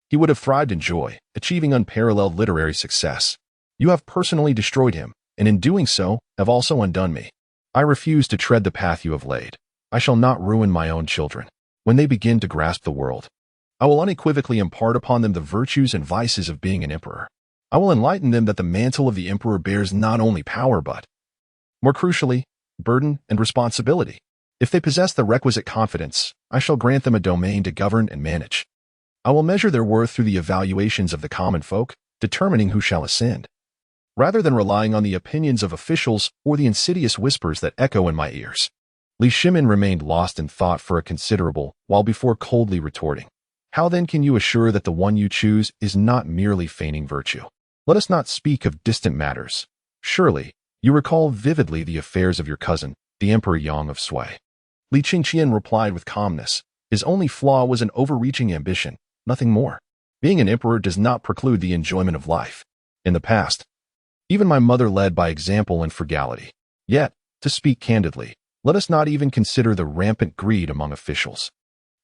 he would have thrived in joy, achieving unparalleled literary success. You have personally destroyed him, and in doing so, have also undone me. I refuse to tread the path you have laid. I shall not ruin my own children. When they begin to grasp the world, I will unequivocally impart upon them the virtues and vices of being an emperor. I will enlighten them that the mantle of the emperor bears not only power but, more crucially, burden and responsibility. If they possess the requisite confidence, I shall grant them a domain to govern and manage. I will measure their worth through the evaluations of the common folk, determining who shall ascend, rather than relying on the opinions of officials or the insidious whispers that echo in my ears. Li Shimin remained lost in thought for a considerable while before coldly retorting. How then can you assure that the one you choose is not merely feigning virtue? Let us not speak of distant matters. Surely, you recall vividly the affairs of your cousin, the Emperor Yang of Sui. Li Chengqian replied with calmness. His only flaw was an overreaching ambition, nothing more. Being an emperor does not preclude the enjoyment of life. In the past, even my mother led by example and frugality. Yet, to speak candidly, let us not even consider the rampant greed among officials.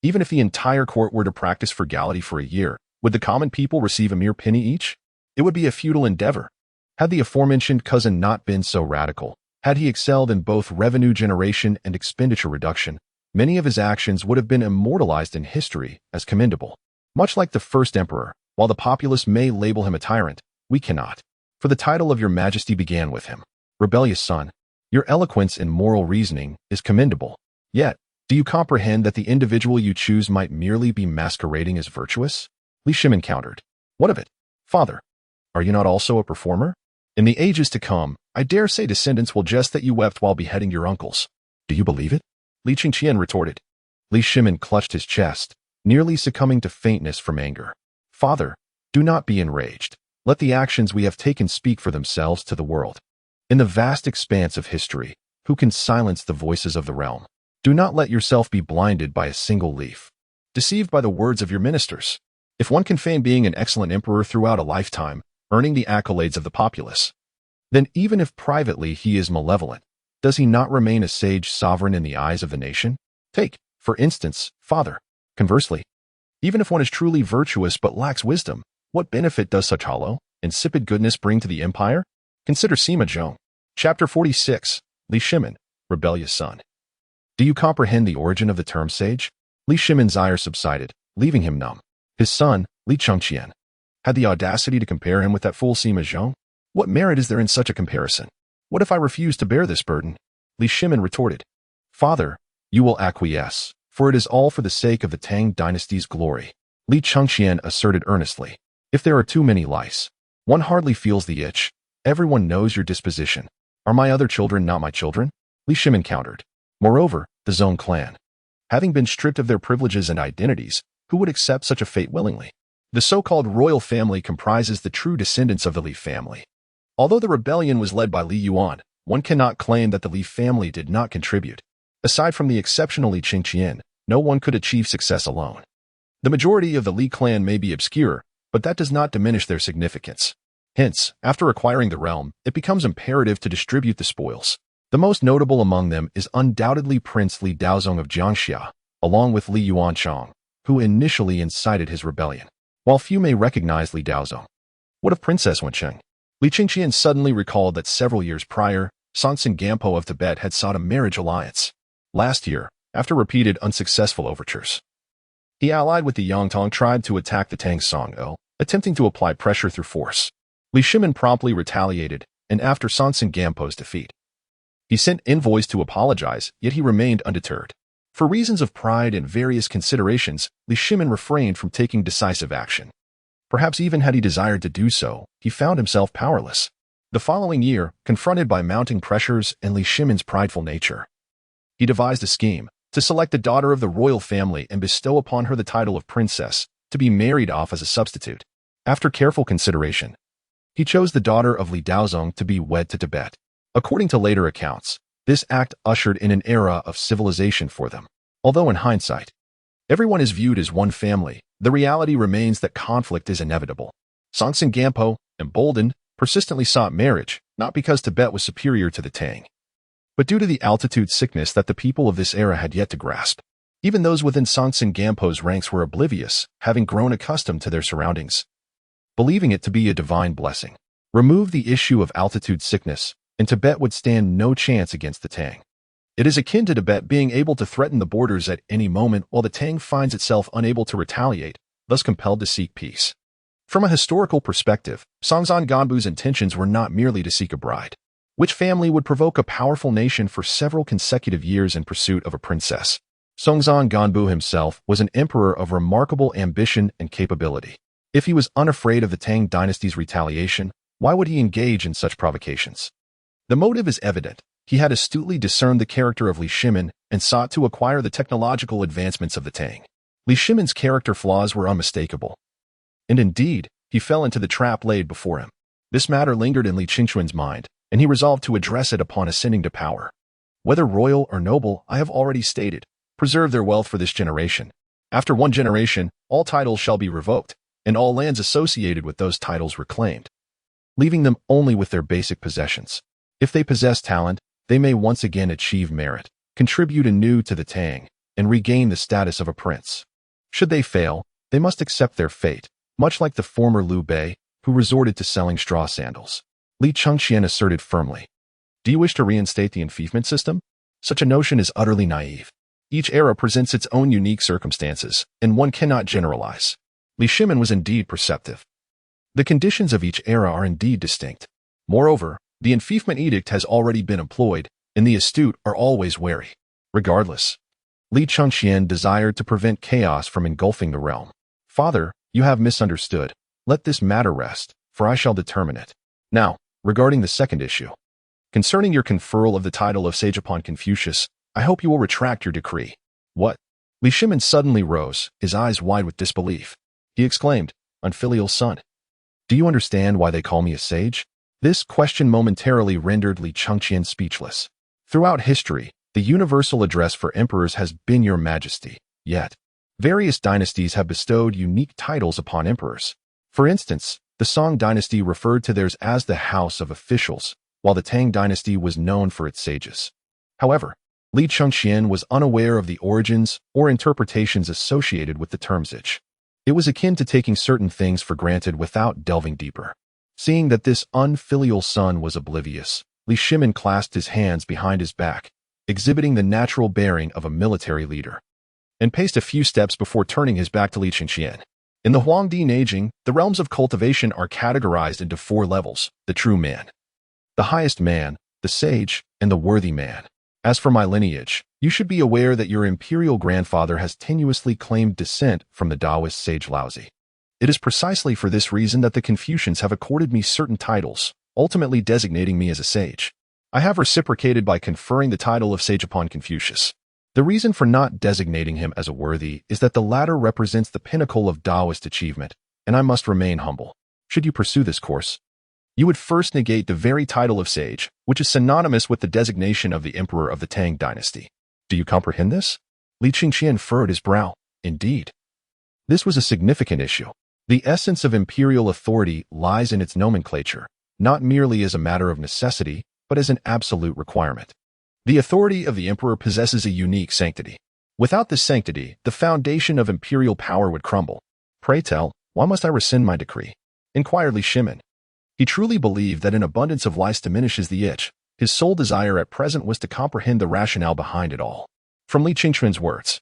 Even if the entire court were to practice frugality for a year, would the common people receive a mere penny each? It would be a futile endeavor. Had the aforementioned cousin not been so radical, had he excelled in both revenue generation and expenditure reduction, many of his actions would have been immortalized in history as commendable. Much like the first emperor, while the populace may label him a tyrant, we cannot. For the title of your majesty began with him. Rebellious son, your eloquence in moral reasoning is commendable. Yet, do you comprehend that the individual you choose might merely be masquerading as virtuous? Li Shimin countered. What of it? Father, are you not also a performer? In the ages to come, I dare say descendants will jest that you wept while beheading your uncles. Do you believe it? Li Chengqian retorted. Li Shimin clutched his chest, nearly succumbing to faintness from anger. Father, do not be enraged. Let the actions we have taken speak for themselves to the world. In the vast expanse of history, who can silence the voices of the realm? Do not let yourself be blinded by a single leaf, deceived by the words of your ministers. If one can feign being an excellent emperor throughout a lifetime, earning the accolades of the populace, then even if privately he is malevolent, does he not remain a sage sovereign in the eyes of the nation? Take, for instance, father. Conversely, even if one is truly virtuous but lacks wisdom, what benefit does such hollow, insipid goodness bring to the empire? Consider Sima Zhong. Chapter 46, Li Shimin, Rebellious Son. Do you comprehend the origin of the term sage? Li Shimin's ire subsided, leaving him numb. His son, Li Chengqian, had the audacity to compare him with that fool Sima Zhong? What merit is there in such a comparison? What if I refuse to bear this burden? Li Shimin retorted. Father, you will acquiesce, for it is all for the sake of the Tang Dynasty's glory. Li Chengqian asserted earnestly. If there are too many lice, one hardly feels the itch. Everyone knows your disposition. Are my other children not my children? Li Shimin countered. Moreover, the Zhong clan, having been stripped of their privileges and identities, who would accept such a fate willingly? The so-called royal family comprises the true descendants of the Li family. Although the rebellion was led by Li Yuan, one cannot claim that the Li family did not contribute. Aside from the exceptional Li Chengqian, no one could achieve success alone. The majority of the Li clan may be obscure, but that does not diminish their significance. Hence, after acquiring the realm, it becomes imperative to distribute the spoils. The most notable among them is undoubtedly Prince Li Daozong of Jiangxia, along with Li Yuanchang, who initially incited his rebellion. While few may recognize Li Daozong. What of Princess Wencheng? Li Chengqian suddenly recalled that several years prior, Sansan Gampo of Tibet had sought a marriage alliance. Last year, after repeated unsuccessful overtures, he allied with the Yangtang tribe to attack the Tang Song-o, attempting to apply pressure through force. Li Shimin promptly retaliated, and after Sansan Gampo's defeat, he sent envoys to apologize, yet he remained undeterred. For reasons of pride and various considerations, Li Shimin refrained from taking decisive action. Perhaps even had he desired to do so, he found himself powerless. The following year, confronted by mounting pressures and Li Shimin's prideful nature, he devised a scheme to select a daughter of the royal family and bestow upon her the title of princess, to be married off as a substitute. After careful consideration, he chose the daughter of Li Daozong to be wed to Tibet. According to later accounts, this act ushered in an era of civilization for them. Although in hindsight, everyone is viewed as one family, the reality remains that conflict is inevitable. Sansan Gampo, emboldened, persistently sought marriage, not because Tibet was superior to the Tang, but due to the altitude sickness that the people of this era had yet to grasp. Even those within Sansan Gampo's ranks were oblivious, having grown accustomed to their surroundings, believing it to be a divine blessing. Remove the issue of altitude sickness, and Tibet would stand no chance against the Tang. It is akin to Tibet being able to threaten the borders at any moment while the Tang finds itself unable to retaliate, thus compelled to seek peace. From a historical perspective, Songzhan Ganbu's intentions were not merely to seek a bride, which family would provoke a powerful nation for several consecutive years in pursuit of a princess. Songzhan Ganbu himself was an emperor of remarkable ambition and capability. If he was unafraid of the Tang Dynasty's retaliation, why would he engage in such provocations? The motive is evident. He had astutely discerned the character of Li Shimin and sought to acquire the technological advancements of the Tang. Li Shimin's character flaws were unmistakable. And indeed, he fell into the trap laid before him. This matter lingered in Li Chengqian's mind, and he resolved to address it upon ascending to power. Whether royal or noble, I have already stated, preserve their wealth for this generation. After one generation, all titles shall be revoked, and all lands associated with those titles reclaimed, leaving them only with their basic possessions. If they possess talent, they may once again achieve merit, contribute anew to the Tang, and regain the status of a prince. Should they fail, they must accept their fate, much like the former Liu Bei, who resorted to selling straw sandals. Li Chengqian asserted firmly. Do you wish to reinstate the enfeoffment system? Such a notion is utterly naive. Each era presents its own unique circumstances, and one cannot generalize. Li Shimin was indeed perceptive. The conditions of each era are indeed distinct. Moreover, the enfeoffment edict has already been employed, and the astute are always wary. Regardless, Li Chengqian desired to prevent chaos from engulfing the realm. Father, you have misunderstood. Let this matter rest, for I shall determine it. Now, regarding the second issue. Concerning your conferral of the title of sage upon Confucius, I hope you will retract your decree. What? Li Shimin suddenly rose, his eyes wide with disbelief. He exclaimed, unfilial son. Do you understand why they call me a sage? This question momentarily rendered Li Chengqian speechless. Throughout history, the universal address for emperors has been Your Majesty. Yet, various dynasties have bestowed unique titles upon emperors. For instance, the Tang Dynasty referred to theirs as the House of Officials, while the Tang Dynasty was known for its sages. However, Li Chengqian was unaware of the origins or interpretations associated with the term sage. It was akin to taking certain things for granted without delving deeper. Seeing that this unfilial son was oblivious, Li Shimin clasped his hands behind his back, exhibiting the natural bearing of a military leader, and paced a few steps before turning his back to Li Chengqian. In the Huangdi Neijing, the realms of cultivation are categorized into 4 levels: the true man, the highest man, the sage, and the worthy man. As for my lineage, you should be aware that your imperial grandfather has tenuously claimed descent from the Taoist sage Laozi. It is precisely for this reason that the Confucians have accorded me certain titles, ultimately designating me as a sage. I have reciprocated by conferring the title of sage upon Confucius. The reason for not designating him as a worthy is that the latter represents the pinnacle of Taoist achievement, and I must remain humble. Should you pursue this course, you would first negate the very title of sage, which is synonymous with the designation of the emperor of the Tang Dynasty. Do you comprehend this? Li Chengqian furrowed his brow. Indeed. This was a significant issue. The essence of imperial authority lies in its nomenclature, not merely as a matter of necessity, but as an absolute requirement. The authority of the emperor possesses a unique sanctity. Without this sanctity, the foundation of imperial power would crumble. Pray tell, why must I rescind my decree? Inquired Li Shimin. He truly believed that an abundance of lice diminishes the itch. His sole desire at present was to comprehend the rationale behind it all. From Li Chengqian's words,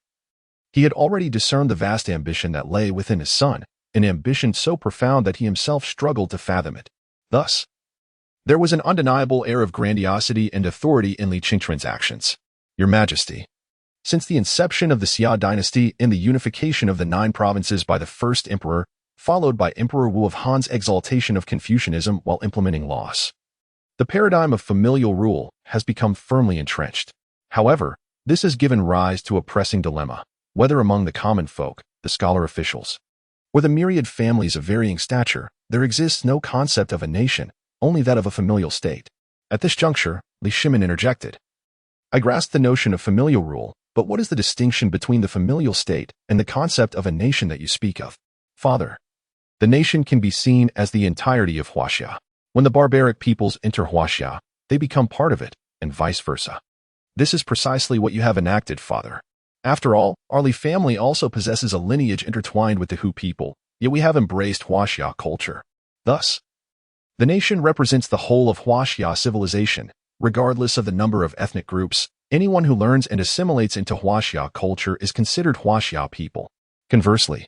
he had already discerned the vast ambition that lay within his son, an ambition so profound that he himself struggled to fathom it. Thus, there was an undeniable air of grandiosity and authority in Li Chengqian's actions. Your Majesty, since the inception of the Xia dynasty and the unification of the 9 provinces by the first emperor, followed by Emperor Wu of Han's exaltation of Confucianism while implementing laws, the paradigm of familial rule has become firmly entrenched. However, this has given rise to a pressing dilemma, whether among the common folk, the scholar officials, or the myriad families of varying stature. There exists no concept of a nation, only that of a familial state. At this juncture, Li Shimin interjected. I grasp the notion of familial rule, but what is the distinction between the familial state and the concept of a nation that you speak of? Father, the nation can be seen as the entirety of Huaxia. When the barbaric peoples enter Huaxia, they become part of it, and vice versa. This is precisely what you have enacted, Father. After all, our Li family also possesses a lineage intertwined with the Hu people, yet we have embraced Huaxia culture. Thus, the nation represents the whole of Huaxia civilization. Regardless of the number of ethnic groups, anyone who learns and assimilates into Huaxia culture is considered Huaxia people. Conversely,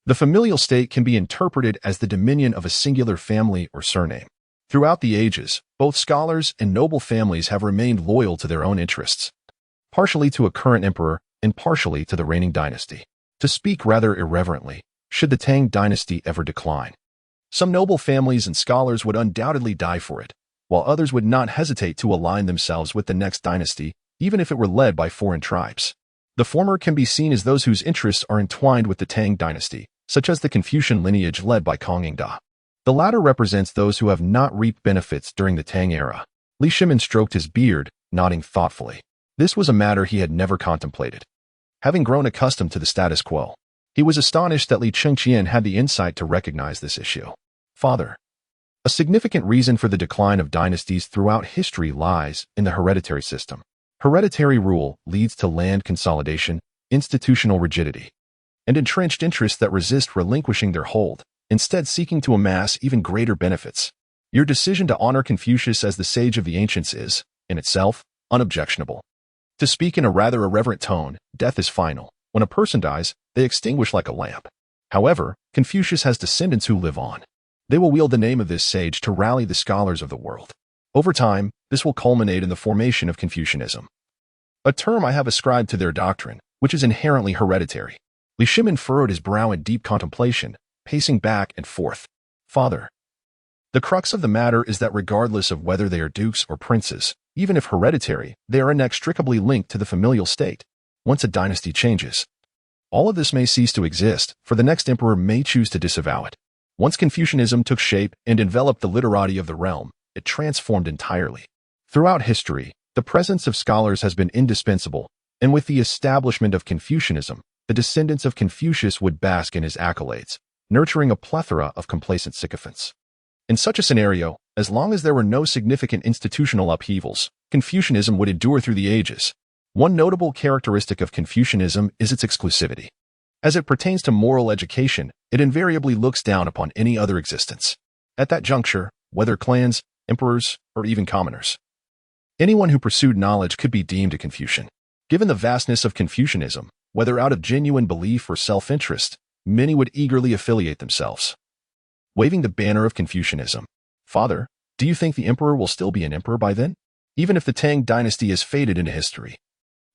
the familial state can be interpreted as the dominion of a singular family or surname. Throughout the ages, both scholars and noble families have remained loyal to their own interests, partially to a current emperor and partially to the reigning dynasty. To speak rather irreverently, should the Tang dynasty ever decline, some noble families and scholars would undoubtedly die for it, while others would not hesitate to align themselves with the next dynasty, even if it were led by foreign tribes. The former can be seen as those whose interests are entwined with the Tang Dynasty, such as the Confucian lineage led by Conqueror. The latter represents those who have not reaped benefits during the Tang era. Li Chengqian stroked his beard, nodding thoughtfully. This was a matter he had never contemplated. Having grown accustomed to the status quo, he was astonished that Li Chengqian had the insight to recognize this issue. Father. A significant reason for the decline of dynasties throughout history lies in the hereditary system. Hereditary rule leads to land consolidation, institutional rigidity, and entrenched interests that resist relinquishing their hold, instead seeking to amass even greater benefits. Your decision to honor Confucius as the sage of the ancients is, in itself, unobjectionable. To speak in a rather irreverent tone, death is final. When a person dies, they extinguish like a lamp. However, Confucius has descendants who live on. They will wield the name of this sage to rally the scholars of the world. Over time, this will culminate in the formation of Confucianism, a term I have ascribed to their doctrine, which is inherently hereditary. Li Chengqian furrowed his brow in deep contemplation, pacing back and forth. Father. The crux of the matter is that regardless of whether they are dukes or princes, even if hereditary, they are inextricably linked to the familial state. Once a dynasty changes, all of this may cease to exist, for the next emperor may choose to disavow it. Once Confucianism took shape and enveloped the literati of the realm, it transformed entirely. Throughout history, the presence of scholars has been indispensable, and with the establishment of Confucianism, the descendants of Confucius would bask in his accolades, nurturing a plethora of complacent sycophants. In such a scenario, as long as there were no significant institutional upheavals, Confucianism would endure through the ages. One notable characteristic of Confucianism is its exclusivity. As it pertains to moral education, it invariably looks down upon any other existence. At that juncture, whether clans, emperors, or even commoners, anyone who pursued knowledge could be deemed a Confucian. Given the vastness of Confucianism, whether out of genuine belief or self-interest, many would eagerly affiliate themselves. Waving the banner of Confucianism. Father, do you think the emperor will still be an emperor by then? Even if the Tang Dynasty has faded into history,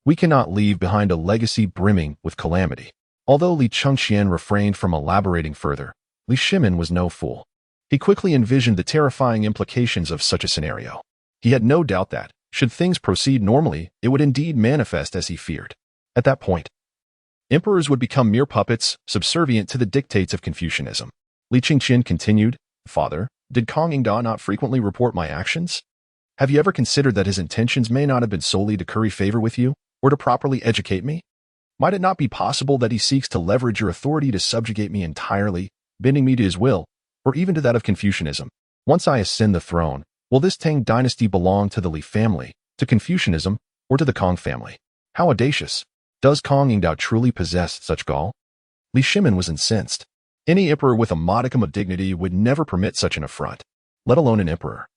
we cannot leave behind a legacy brimming with calamity. Although Li Chengqian refrained from elaborating further, Li Chengqian was no fool. He quickly envisioned the terrifying implications of such a scenario. He had no doubt that, should things proceed normally, it would indeed manifest as he feared. At that point, emperors would become mere puppets, subservient to the dictates of Confucianism. Li Chengqian continued, Father, did Conqueror not frequently report my actions? Have you ever considered that his intentions may not have been solely to curry favor with you, or to properly educate me? Might it not be possible that he seeks to leverage your authority to subjugate me entirely, bending me to his will, or even to that of Confucianism? Once I ascend the throne, will this Tang Dynasty belong to the Li family, to Confucianism, or to the Kong family? How audacious! Does Conqueror truly possess such gall? Li Chengqian was incensed. Any emperor with a modicum of dignity would never permit such an affront, let alone an emperor.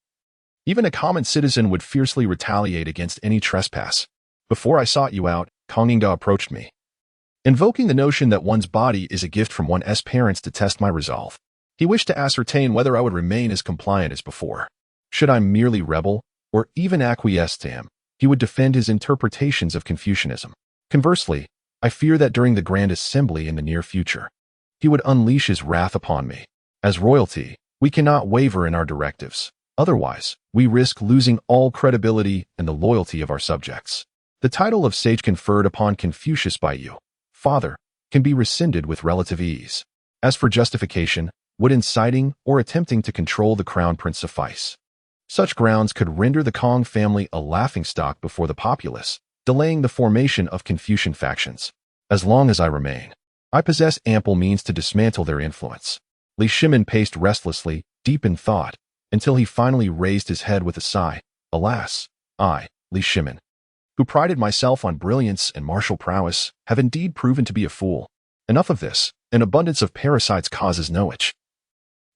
Even a common citizen would fiercely retaliate against any trespass. Before I sought you out, Conqueror approached me, invoking the notion that one's body is a gift from one's parents to test my resolve. He wished to ascertain whether I would remain as compliant as before. Should I merely rebel, or even acquiesce to him, he would defend his interpretations of Confucianism. Conversely, I fear that during the Grand Assembly in the near future, he would unleash his wrath upon me. As royalty, we cannot waver in our directives. Otherwise, we risk losing all credibility and the loyalty of our subjects. The title of sage conferred upon Confucius by you, Father, can be rescinded with relative ease. As for justification, would inciting or attempting to control the crown prince suffice? Such grounds could render the Kong family a laughingstock before the populace, delaying the formation of Confucian factions. As long as I remain, I possess ample means to dismantle their influence. Li Chengqian paced restlessly, deep in thought, until he finally raised his head with a sigh. Alas, I, Li Chengqian, who prided myself on brilliance and martial prowess, have indeed proven to be a fool. Enough of this. An abundance of parasites causes no itch.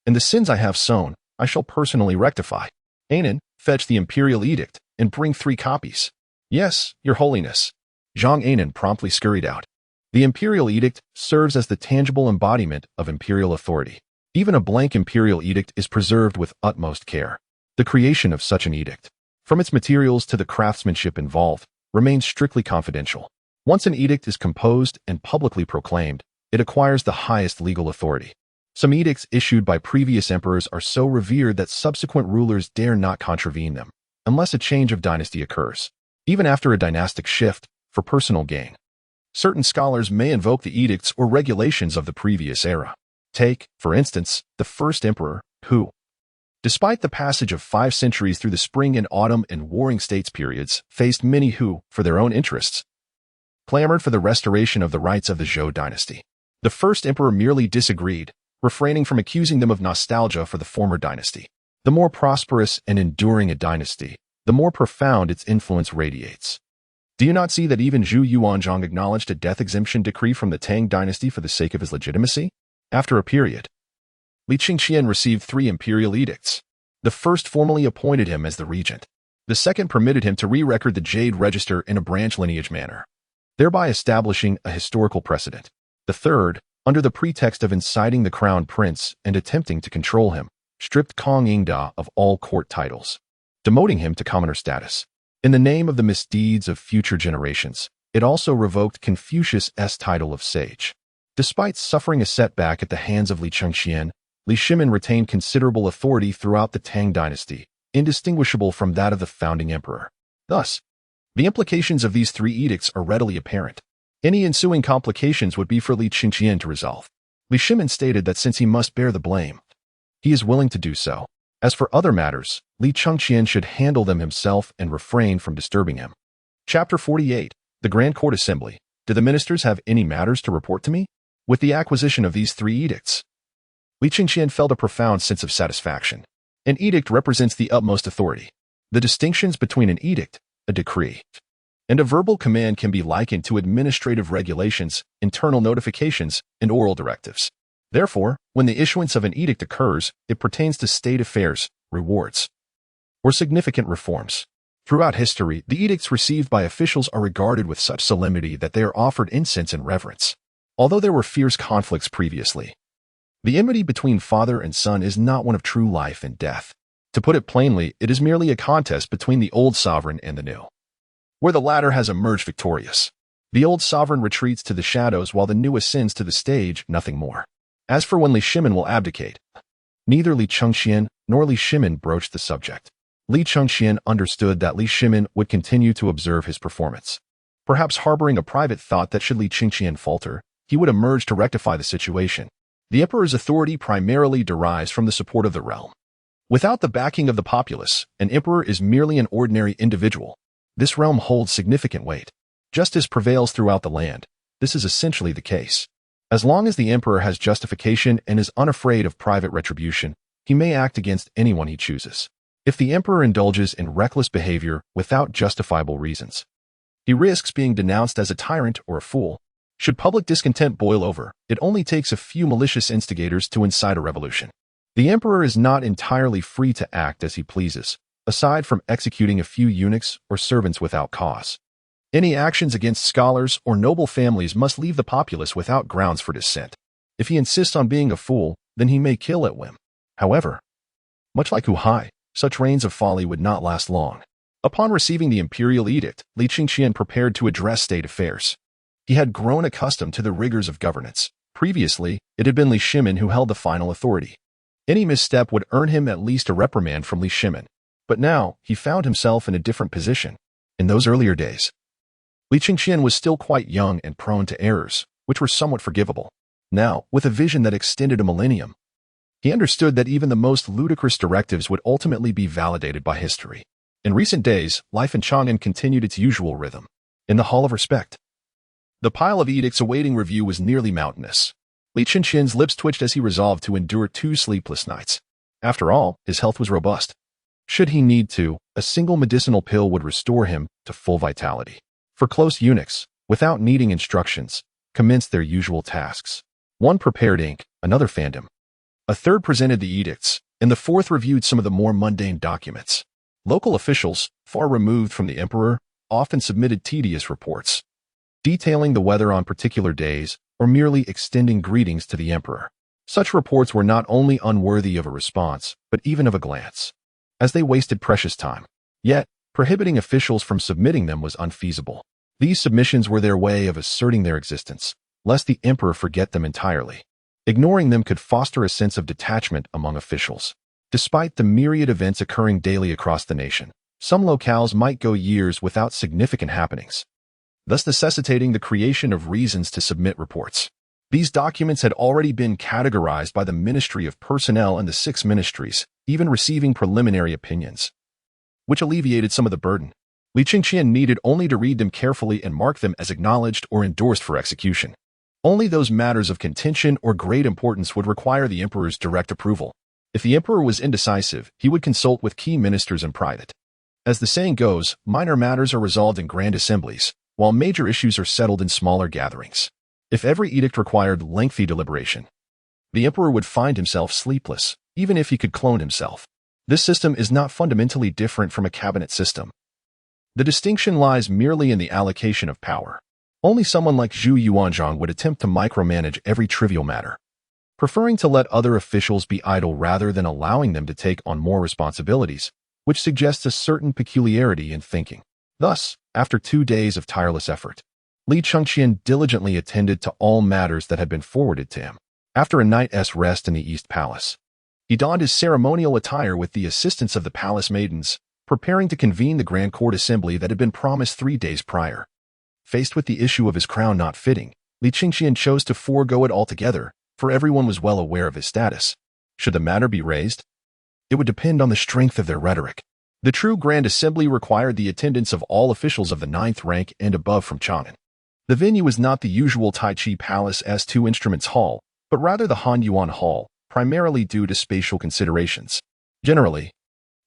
And the sins I have sown, I shall personally rectify. Anan, fetch the imperial edict, and bring 3 copies. Yes, your holiness. Zhang Anan promptly scurried out. The imperial edict serves as the tangible embodiment of imperial authority. Even a blank imperial edict is preserved with utmost care. The creation of such an edict, from its materials to the craftsmanship involved, remains strictly confidential. Once an edict is composed and publicly proclaimed, it acquires the highest legal authority. Some edicts issued by previous emperors are so revered that subsequent rulers dare not contravene them, unless a change of dynasty occurs. even after a dynastic shift, for personal gain. Certain scholars may invoke the edicts or regulations of the previous era. Take, for instance, the first emperor, who, despite the passage of 5 centuries through the spring and autumn and warring states periods, faced many who, for their own interests, clamored for the restoration of the rights of the Zhou dynasty. The first emperor merely disagreed, refraining from accusing them of nostalgia for the former dynasty. The more prosperous and enduring a dynasty, the more profound its influence radiates. Do you not see that even Zhu Yuanzhang acknowledged a death exemption decree from the Tang Dynasty for the sake of his legitimacy? After a period, Li Chengqian received 3 imperial edicts. The first formally appointed him as the regent. The second permitted him to re-record the Jade Register in a branch lineage manner, thereby establishing a historical precedent. The third, under the pretext of inciting the crown prince and attempting to control him, stripped Kong Yingda of all court titles, demoting him to commoner status. In the name of the misdeeds of future generations, it also revoked Confucius' title of sage. Despite suffering a setback at the hands of Li Chengqian, Li Shimin retained considerable authority throughout the Tang Dynasty, indistinguishable from that of the founding emperor. Thus, the implications of these 3 edicts are readily apparent. Any ensuing complications would be for Li Chengqian to resolve. Li Shimin stated that since he must bear the blame, he is willing to do so. As for other matters, Li Chengqian should handle them himself and refrain from disturbing him. Chapter 48. The Grand Court Assembly. Do the ministers have any matters to report to me? With the acquisition of these 3 edicts, Li Chengqian felt a profound sense of satisfaction. An edict represents the utmost authority. The distinctions between an edict, a decree, and a verbal command can be likened to administrative regulations, internal notifications, and oral directives. Therefore, when the issuance of an edict occurs, it pertains to state affairs, rewards, or significant reforms. Throughout history, the edicts received by officials are regarded with such solemnity that they are offered incense and reverence. Although there were fierce conflicts previously, the enmity between father and son is not one of true life and death. To put it plainly, it is merely a contest between the old sovereign and the new, where the latter has emerged victorious. The old sovereign retreats to the shadows while the new ascends to the stage, nothing more. As for when Li Shimin will abdicate, neither Li Chengqian nor Li Shimin broached the subject. Li Chengqian understood that Li Shimin would continue to observe his performance, perhaps harboring a private thought that should Li Chengqian falter, he would emerge to rectify the situation. The emperor's authority primarily derives from the support of the realm. Without the backing of the populace, an emperor is merely an ordinary individual. This realm holds significant weight. Justice prevails throughout the land. This is essentially the case. As long as the emperor has justification and is unafraid of private retribution, he may act against anyone he chooses. If the emperor indulges in reckless behavior without justifiable reasons, he risks being denounced as a tyrant or a fool. Should public discontent boil over, it only takes a few malicious instigators to incite a revolution. The emperor is not entirely free to act as he pleases, aside from executing a few eunuchs or servants without cause. Any actions against scholars or noble families must leave the populace without grounds for dissent. If he insists on being a fool, then he may kill at whim. However, much like Hu Hai, such reigns of folly would not last long. Upon receiving the imperial edict, Li Chengqian prepared to address state affairs. He had grown accustomed to the rigors of governance. Previously, it had been Li Shimin who held the final authority. Any misstep would earn him at least a reprimand from Li Shimin. But now, he found himself in a different position. In those earlier days, Li Chengqian was still quite young and prone to errors, which were somewhat forgivable. Now, with a vision that extended a millennium, he understood that even the most ludicrous directives would ultimately be validated by history. In recent days, life in Chang'an continued its usual rhythm. In the Hall of Respect, the pile of edicts awaiting review was nearly mountainous. Li Chengqian's lips twitched as he resolved to endure 2 sleepless nights. After all, his health was robust. Should he need to, a single medicinal pill would restore him to full vitality. For close eunuchs, without needing instructions, commenced their usual tasks. One prepared ink, another fanned him. A third presented the edicts, and the fourth reviewed some of the more mundane documents. Local officials, far removed from the emperor, often submitted tedious reports, detailing the weather on particular days or merely extending greetings to the emperor. Such reports were not only unworthy of a response, but even of a glance, as they wasted precious time. Yet, prohibiting officials from submitting them was unfeasible. These submissions were their way of asserting their existence, lest the emperor forget them entirely. Ignoring them could foster a sense of detachment among officials. Despite the myriad events occurring daily across the nation, Some locales might go years without significant happenings, thus necessitating the creation of reasons to submit reports. These documents had already been categorized by the Ministry of Personnel and the 6 ministries, even receiving preliminary opinions, which alleviated some of the burden. Li Chengqian needed only to read them carefully and mark them as acknowledged or endorsed for execution. Only those matters of contention or great importance would require the emperor's direct approval. If the emperor was indecisive, he would consult with key ministers in private. As the saying goes, minor matters are resolved in grand assemblies, while major issues are settled in smaller gatherings. If every edict required lengthy deliberation, the emperor would find himself sleepless, even if he could clone himself. This system is not fundamentally different from a cabinet system. The distinction lies merely in the allocation of power. Only someone like Zhu Yuanzhang would attempt to micromanage every trivial matter, preferring to let other officials be idle rather than allowing them to take on more responsibilities, which suggests a certain peculiarity in thinking. Thus, after 2 days of tireless effort, Li Chengqian diligently attended to all matters that had been forwarded to him. After a night's rest in the East Palace, he donned his ceremonial attire with the assistance of the palace maidens, preparing to convene the Grand Court Assembly that had been promised 3 days prior. Faced with the issue of his crown not fitting, Li Chengqian chose to forego it altogether, for everyone was well aware of his status. Should the matter be raised, it would depend on the strength of their rhetoric. The true Grand Assembly required the attendance of all officials of the 9th rank and above from Chang'an. The venue was not the usual Tai Chi Palace S2 Instruments Hall, but rather the Han Yuan Hall, primarily due to spatial considerations. Generally,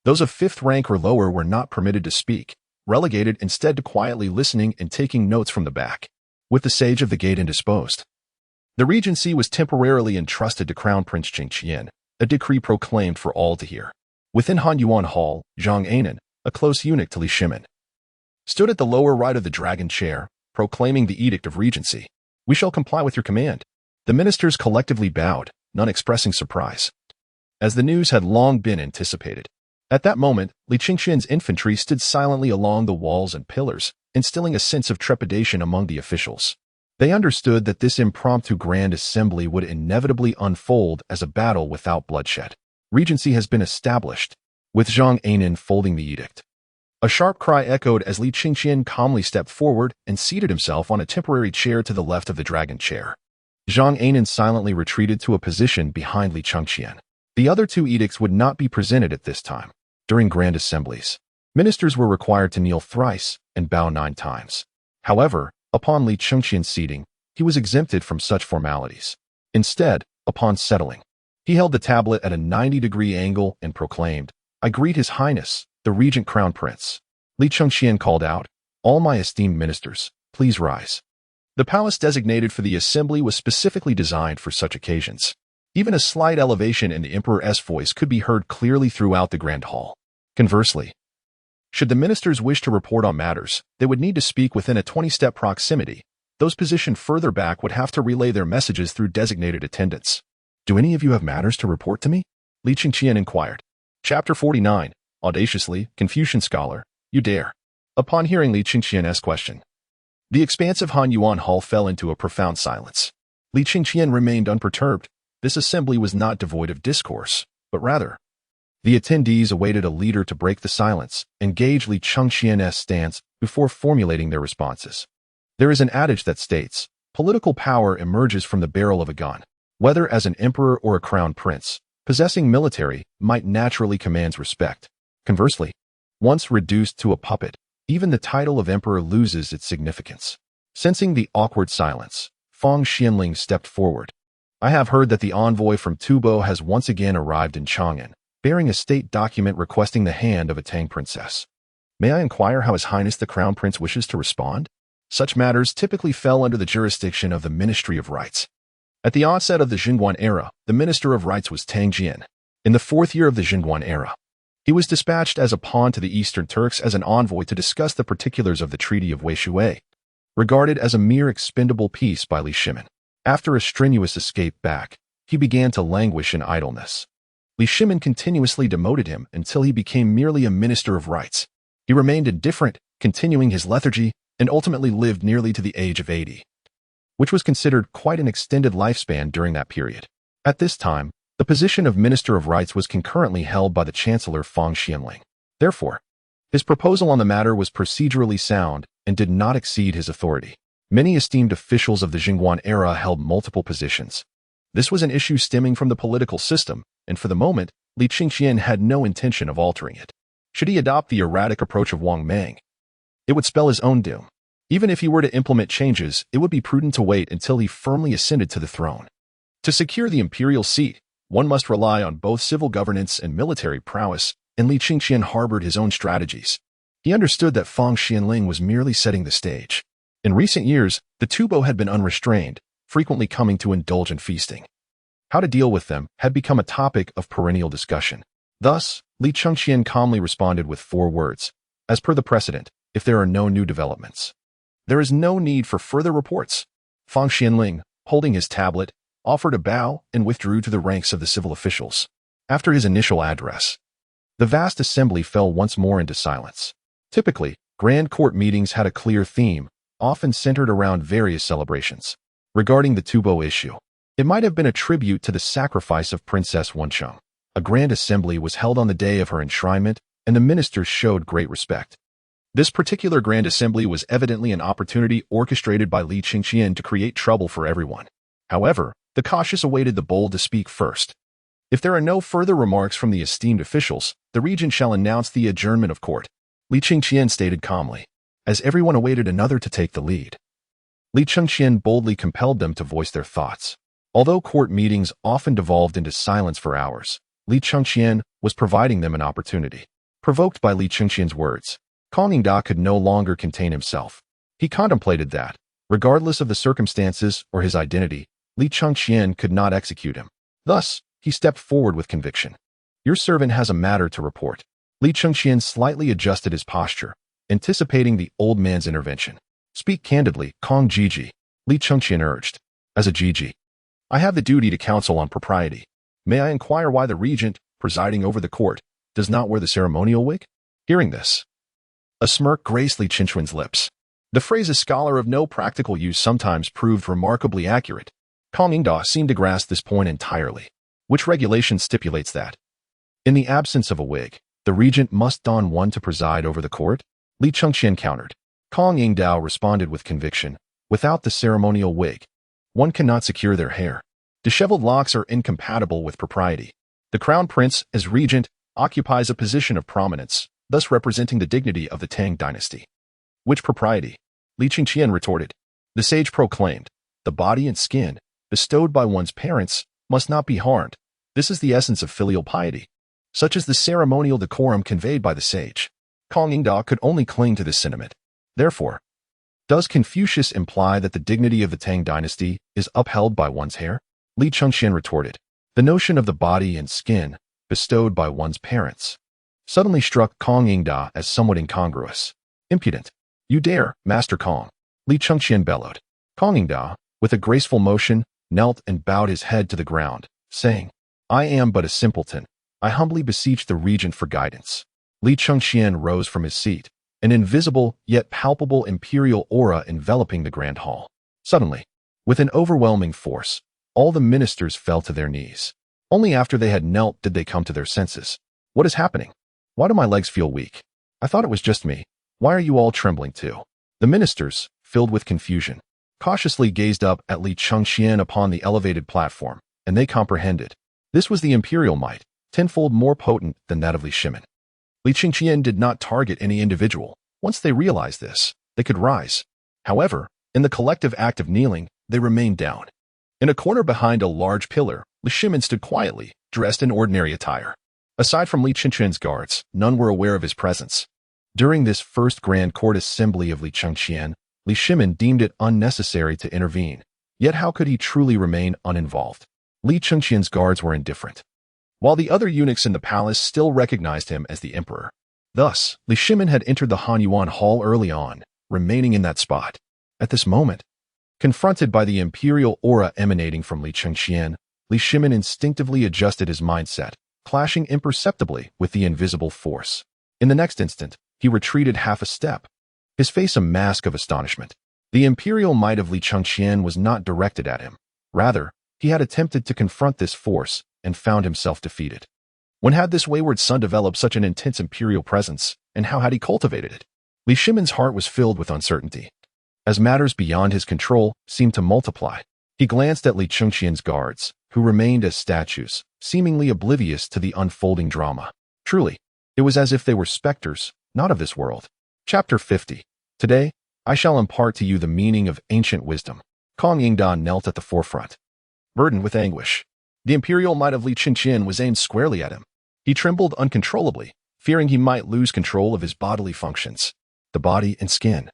those of 5th rank or lower were not permitted to speak, relegated instead to quietly listening and taking notes from the back, with the sage of the gate indisposed. The regency was temporarily entrusted to Crown Prince Chengqian, a decree proclaimed for all to hear. Within Han Yuan Hall, Zhang Anan, a close eunuch to Li Shimin, stood at the lower right of the dragon chair, proclaiming the edict of regency. "We shall comply with your command." The ministers collectively bowed, none expressing surprise, as the news had long been anticipated. At that moment, Li Chengqian's infantry stood silently along the walls and pillars, instilling a sense of trepidation among the officials. They understood that this impromptu grand assembly would inevitably unfold as a battle without bloodshed. Regency has been established, with Zhang Anan folding the edict. A sharp cry echoed as Li Chengqian calmly stepped forward and seated himself on a temporary chair to the left of the dragon chair. Zhang Anan silently retreated to a position behind Li Chengqian. The other 2 edicts would not be presented at this time. During grand assemblies, ministers were required to kneel thrice and bow 9 times. However, upon Li Chengqian's seating, he was exempted from such formalities. Instead, upon settling, he held the tablet at a 90-degree angle and proclaimed, "I greet His Highness, the Regent Crown Prince." Li Chengqian called out, "All my esteemed ministers, please rise." The palace designated for the assembly was specifically designed for such occasions. Even a slight elevation in the emperor's voice could be heard clearly throughout the grand hall. Conversely, should the ministers wish to report on matters, they would need to speak within a 20-step proximity. Those positioned further back would have to relay their messages through designated attendants. "Do any of you have matters to report to me?" Li Chengqian inquired. Chapter 49. Audaciously, Confucian scholar, you dare. Upon hearing Li Chengqian's question, the expansive Han Yuan Hall fell into a profound silence. Li Chengqian remained unperturbed. This assembly was not devoid of discourse, but rather, the attendees awaited a leader to break the silence and gauge Li Chengqian's stance before formulating their responses. There is an adage that states, political power emerges from the barrel of a gun. Whether as an emperor or a crown prince, possessing military might naturally command respect. Conversely, once reduced to a puppet, even the title of emperor loses its significance. Sensing the awkward silence, Feng Xianling stepped forward. "I have heard that the envoy from Tubo has once again arrived in Chang'an, bearing a state document requesting the hand of a Tang princess. May I inquire how His Highness the Crown Prince wishes to respond?" Such matters typically fell under the jurisdiction of the Ministry of Rights. At the onset of the Jingguan era, the Minister of Rights was Tang Jian. In the 4th year of the Jingguan era, he was dispatched as a pawn to the Eastern Turks as an envoy to discuss the particulars of the Treaty of Weishui, regarded as a mere expendable piece by Li Shimin. After a strenuous escape back, he began to languish in idleness. Li Shimin continuously demoted him until he became merely a Minister of Rights. He remained indifferent, continuing his lethargy, and ultimately lived nearly to the age of 80, which was considered quite an extended lifespan during that period. At this time, the position of Minister of Rights was concurrently held by the Chancellor Feng Xianling. Therefore, His proposal on the matter was procedurally sound and did not exceed his authority. Many esteemed officials of the Jingguan era held multiple positions. This was an issue stemming from the political system, and for the moment, Li Chengqian had no intention of altering it. Should he adopt the erratic approach of Wang Mang, it would spell his own doom. Even if he were to implement changes, it would be prudent to wait until he firmly ascended to the throne. To secure the imperial seat, one must rely on both civil governance and military prowess, and Li Chengqian harbored his own strategies. He understood that Fang Xianling was merely setting the stage. In recent years, the Tubo had been unrestrained, frequently coming to indulge in feasting. How to deal with them had become a topic of perennial discussion. Thus, Li Chengqian calmly responded with 4 words. As per the precedent, if there are no new developments, there is no need for further reports. Fang Xianling, holding his tablet, offered a bow and withdrew to the ranks of the civil officials. After his initial address, the vast assembly fell once more into silence. Typically, grand court meetings had a clear theme, often centered around various celebrations. Regarding the Tubo issue, it might have been a tribute to the sacrifice of Princess Wencheng. A grand assembly was held on the day of her enshrinement, and the ministers showed great respect. This particular grand assembly was evidently an opportunity orchestrated by Li Chengqian to create trouble for everyone. However, the cautious awaited the bold to speak first. If there are no further remarks from the esteemed officials, the regent shall announce the adjournment of court, Li Chengqian stated calmly, as everyone awaited another to take the lead. Li Chengqian boldly compelled them to voice their thoughts. Although court meetings often devolved into silence for hours, Li Chengqian was providing them an opportunity. Provoked by Li Chengqian's words, Kang Yingda could no longer contain himself. He contemplated that, regardless of the circumstances or his identity, Li Chengqian could not execute him. Thus, he stepped forward with conviction. Your servant has a matter to report. Li Chengqian slightly adjusted his posture, anticipating the old man's intervention. Speak candidly, Kang Jiji, Li Chengqian urged. As a Jiji, I have the duty to counsel on propriety. May I inquire why the regent, presiding over the court, does not wear the ceremonial wig? Hearing this, a smirk graced Li Chengqian's lips. The phrase "a scholar of no practical use" sometimes proved remarkably accurate. Kang Yingda seemed to grasp this point entirely. Which regulation stipulates that, in the absence of a wig, the regent must don one to preside over the court? Li Chengqian countered. Kang Yingda responded with conviction. Without the ceremonial wig, one cannot secure their hair. Disheveled locks are incompatible with propriety. The crown prince, as regent, occupies a position of prominence, thus representing the dignity of the Tang Dynasty. Which propriety? Li Chengqian retorted. The sage proclaimed, the body and skin, bestowed by one's parents, must not be harmed. This is the essence of filial piety. Such is the ceremonial decorum conveyed by the sage. Kang Yingda could only cling to this sentiment. Therefore, does Confucius imply that the dignity of the Tang Dynasty is upheld by one's hair? Li Chengqian retorted. The notion of the body and skin, bestowed by one's parents, suddenly struck Kang Yingda as somewhat incongruous. Impudent. You dare, Master Kang, Li Chengqian bellowed. Kang Yingda, with a graceful motion, knelt and bowed his head to the ground, saying, I am but a simpleton. I humbly beseech the regent for guidance. Li Chengqian rose from his seat, an invisible yet palpable imperial aura enveloping the grand hall. Suddenly, with an overwhelming force, all the ministers fell to their knees. Only after they had knelt did they come to their senses. What is happening? Why do my legs feel weak? I thought it was just me. Why are you all trembling too? The ministers, filled with confusion, cautiously gazed up at Li Chengqian upon the elevated platform, and they comprehended. This was the imperial might, tenfold more potent than that of Li Shimin. Li Chengqian did not target any individual. Once they realized this, they could rise. However, in the collective act of kneeling, they remained down. In a corner behind a large pillar, Li Shimin stood quietly, dressed in ordinary attire. Aside from Li Chengqian's guards, none were aware of his presence. During this first grand court assembly of Li Chengqian, Li Shimin deemed it unnecessary to intervene. Yet how could he truly remain uninvolved? Li Chengqian's guards were indifferent, while the other eunuchs in the palace still recognized him as the emperor. Thus, Li Shimin had entered the Han Yuan Hall early on, remaining in that spot. At this moment, confronted by the imperial aura emanating from Li Chengqian, Li Shimin instinctively adjusted his mindset, clashing imperceptibly with the invisible force. In the next instant, he retreated half a step, his face a mask of astonishment. The imperial might of Li Chengqian was not directed at him. Rather, he had attempted to confront this force and found himself defeated. When had this wayward son developed such an intense imperial presence, and how had he cultivated it? Li Shimon's heart was filled with uncertainty. As matters beyond his control seemed to multiply, he glanced at Li Chengqian's guards, who remained as statues, seemingly oblivious to the unfolding drama. Truly, it was as if they were specters, not of this world. Chapter 50. Today, I shall impart to you the meaning of ancient wisdom. Kong Yingda knelt at the forefront, burdened with anguish. The imperial might of Li Chengqian was aimed squarely at him. He trembled uncontrollably, fearing he might lose control of his bodily functions. The body and skin,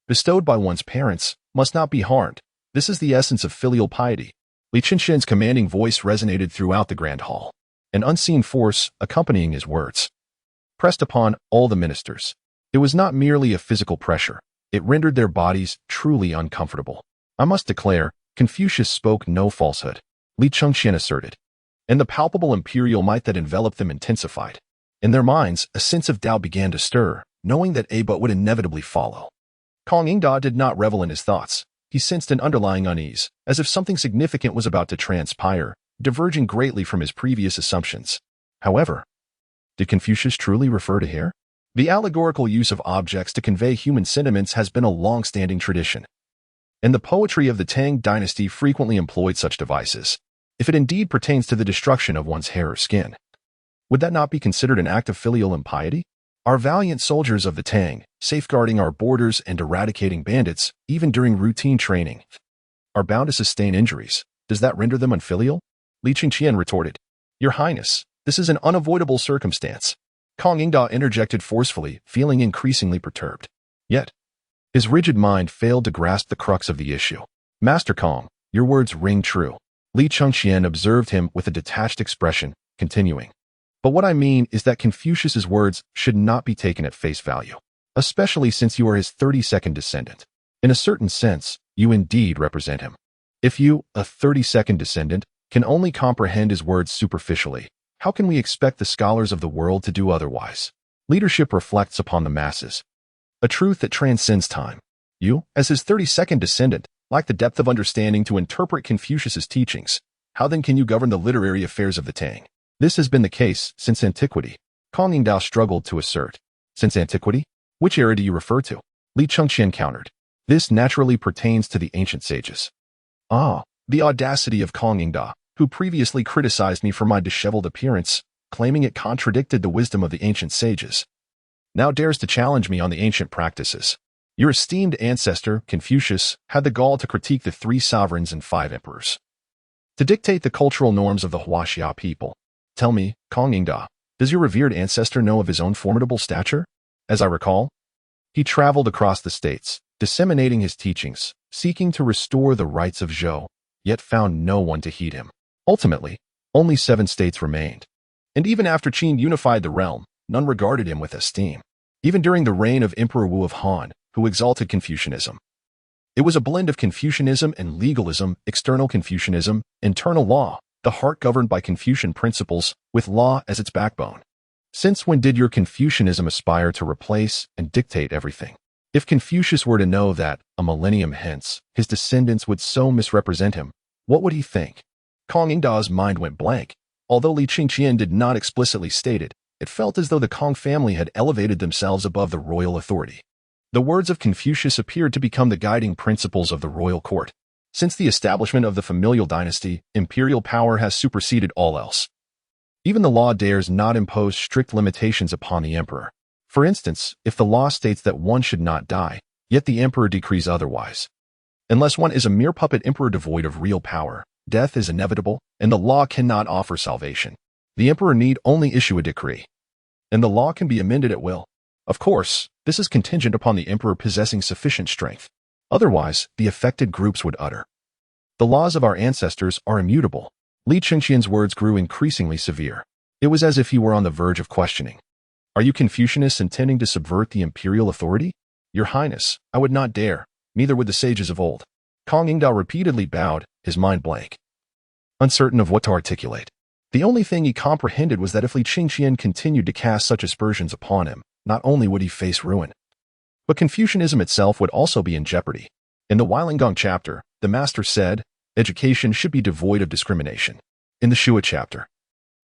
bestowed by one's parents, must not be harmed. This is the essence of filial piety. Li Chengqian's commanding voice resonated throughout the grand hall, an unseen force accompanying his words pressed upon all the ministers. It was not merely a physical pressure. It rendered their bodies truly uncomfortable. I must declare, Confucius spoke no falsehood, Li Chengqian asserted, and the palpable imperial might that enveloped them intensified. In their minds, a sense of doubt began to stir, knowing that a but would inevitably follow. Kong Yingda did not revel in his thoughts. He sensed an underlying unease, as if something significant was about to transpire, diverging greatly from his previous assumptions. However, did Confucius truly refer to hair? The allegorical use of objects to convey human sentiments has been a long-standing tradition, and the poetry of the Tang Dynasty frequently employed such devices. If it indeed pertains to the destruction of one's hair or skin, would that not be considered an act of filial impiety? Our valiant soldiers of the Tang, safeguarding our borders and eradicating bandits, even during routine training, are bound to sustain injuries. Does that render them unfilial? Li Chengqian retorted, Your Highness, this is an unavoidable circumstance. Kong Yingda interjected forcefully, feeling increasingly perturbed. Yet, his rigid mind failed to grasp the crux of the issue. Master Kong, your words ring true. Li Chengqian observed him with a detached expression, continuing. But what I mean is that Confucius's words should not be taken at face value, especially since you are his 32nd descendant. In a certain sense, you indeed represent him. If you, a 32nd descendant, can only comprehend his words superficially, how can we expect the scholars of the world to do otherwise? Leadership reflects upon the masses, a truth that transcends time. You, as his 32nd descendant, lack the depth of understanding to interpret Confucius's teachings. How then can you govern the literary affairs of the Tang? This has been the case since antiquity. Kong Yingda struggled to assert. Since antiquity? Which era do you refer to? Li Chengqian countered. This naturally pertains to the ancient sages. Ah, the audacity of Kong Yingda, who previously criticized me for my disheveled appearance, claiming it contradicted the wisdom of the ancient sages, now dares to challenge me on the ancient practices. Your esteemed ancestor, Confucius, had the gall to critique the 3 sovereigns and 5 emperors, to dictate the cultural norms of the Huaxia people. Tell me, Kong Yingda, does your revered ancestor know of his own formidable stature? As I recall, he traveled across the states, disseminating his teachings, seeking to restore the rights of Zhou, yet found no one to heed him. Ultimately, only 7 states remained. And even after Qin unified the realm, none regarded him with esteem. Even during the reign of Emperor Wu of Han, who exalted Confucianism, it was a blend of Confucianism and legalism, external Confucianism, internal law, the heart governed by Confucian principles, with law as its backbone. Since when did your Confucianism aspire to replace and dictate everything? If Confucius were to know that, a millennium hence, his descendants would so misrepresent him, what would he think? Kong Yingda's mind went blank. Although Li Chengqian did not explicitly state it, it felt as though the Kong family had elevated themselves above the royal authority. The words of Confucius appeared to become the guiding principles of the royal court. Since the establishment of the familial dynasty, imperial power has superseded all else. Even the law dares not impose strict limitations upon the emperor. For instance, if the law states that one should not die, yet the emperor decrees otherwise. Unless one is a mere puppet emperor devoid of real power, death is inevitable, and the law cannot offer salvation. The emperor need only issue a decree, and the law can be amended at will. Of course, this is contingent upon the emperor possessing sufficient strength. Otherwise, the affected groups would utter. The laws of our ancestors are immutable. Li Chengqian's words grew increasingly severe. It was as if he were on the verge of questioning. Are you Confucianists intending to subvert the imperial authority? Your Highness, I would not dare, neither would the sages of old. Kong Yingda repeatedly bowed, his mind blank, uncertain of what to articulate. The only thing he comprehended was that if Li Chengqian continued to cast such aspersions upon him, not only would he face ruin, but Confucianism itself would also be in jeopardy. In the Weilingong chapter, the master said, education should be devoid of discrimination. In the Shua chapter,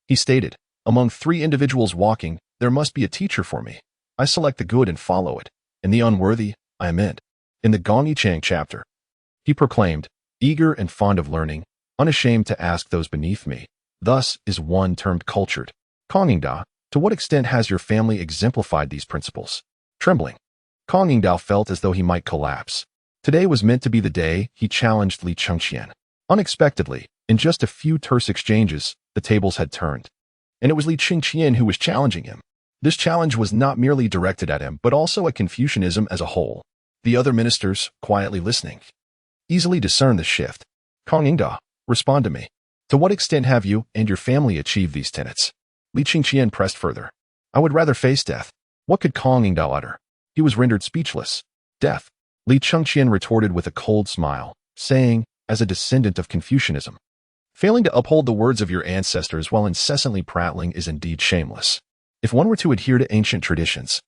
he stated, Among three individuals walking, there must be a teacher for me. I select the good and follow it, and the unworthy, I amend. In the Gong Yichang chapter, he proclaimed, eager and fond of learning, unashamed to ask those beneath me. Thus is one termed cultured. Conqueror, to what extent has your family exemplified these principles? Trembling, Conqueror felt as though he might collapse. Today was meant to be the day he challenged Li Chengqian. Unexpectedly, in just a few terse exchanges, the tables had turned. And it was Li Chengqian who was challenging him. This challenge was not merely directed at him, but also at Confucianism as a whole. The other ministers, quietly listening, easily discerned the shift. Conqueror, respond to me. To what extent have you and your family achieved these tenets? Li Chengqian pressed further. I would rather face death. What could Conqueror utter? He was rendered speechless. Death. Li Chengqian retorted with a cold smile, saying, as a descendant of Confucianism, failing to uphold the words of your ancestors while incessantly prattling is indeed shameless. If one were to adhere to ancient traditions,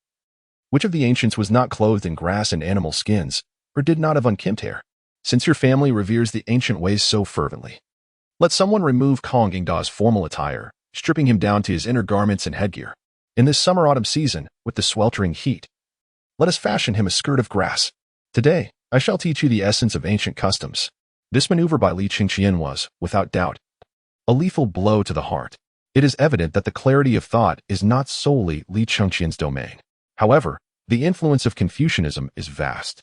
which of the ancients was not clothed in grass and animal skins, or did not have unkempt hair? Since your family reveres the ancient ways so fervently, let someone remove Conqueror's formal attire, stripping him down to his inner garments and headgear. In this summer-autumn season, with the sweltering heat, let us fashion him a skirt of grass. Today, I shall teach you the essence of ancient customs. This maneuver by Li Chengqian was, without doubt, a lethal blow to the heart. It is evident that the clarity of thought is not solely Li Chengqian's domain. However, the influence of Confucianism is vast,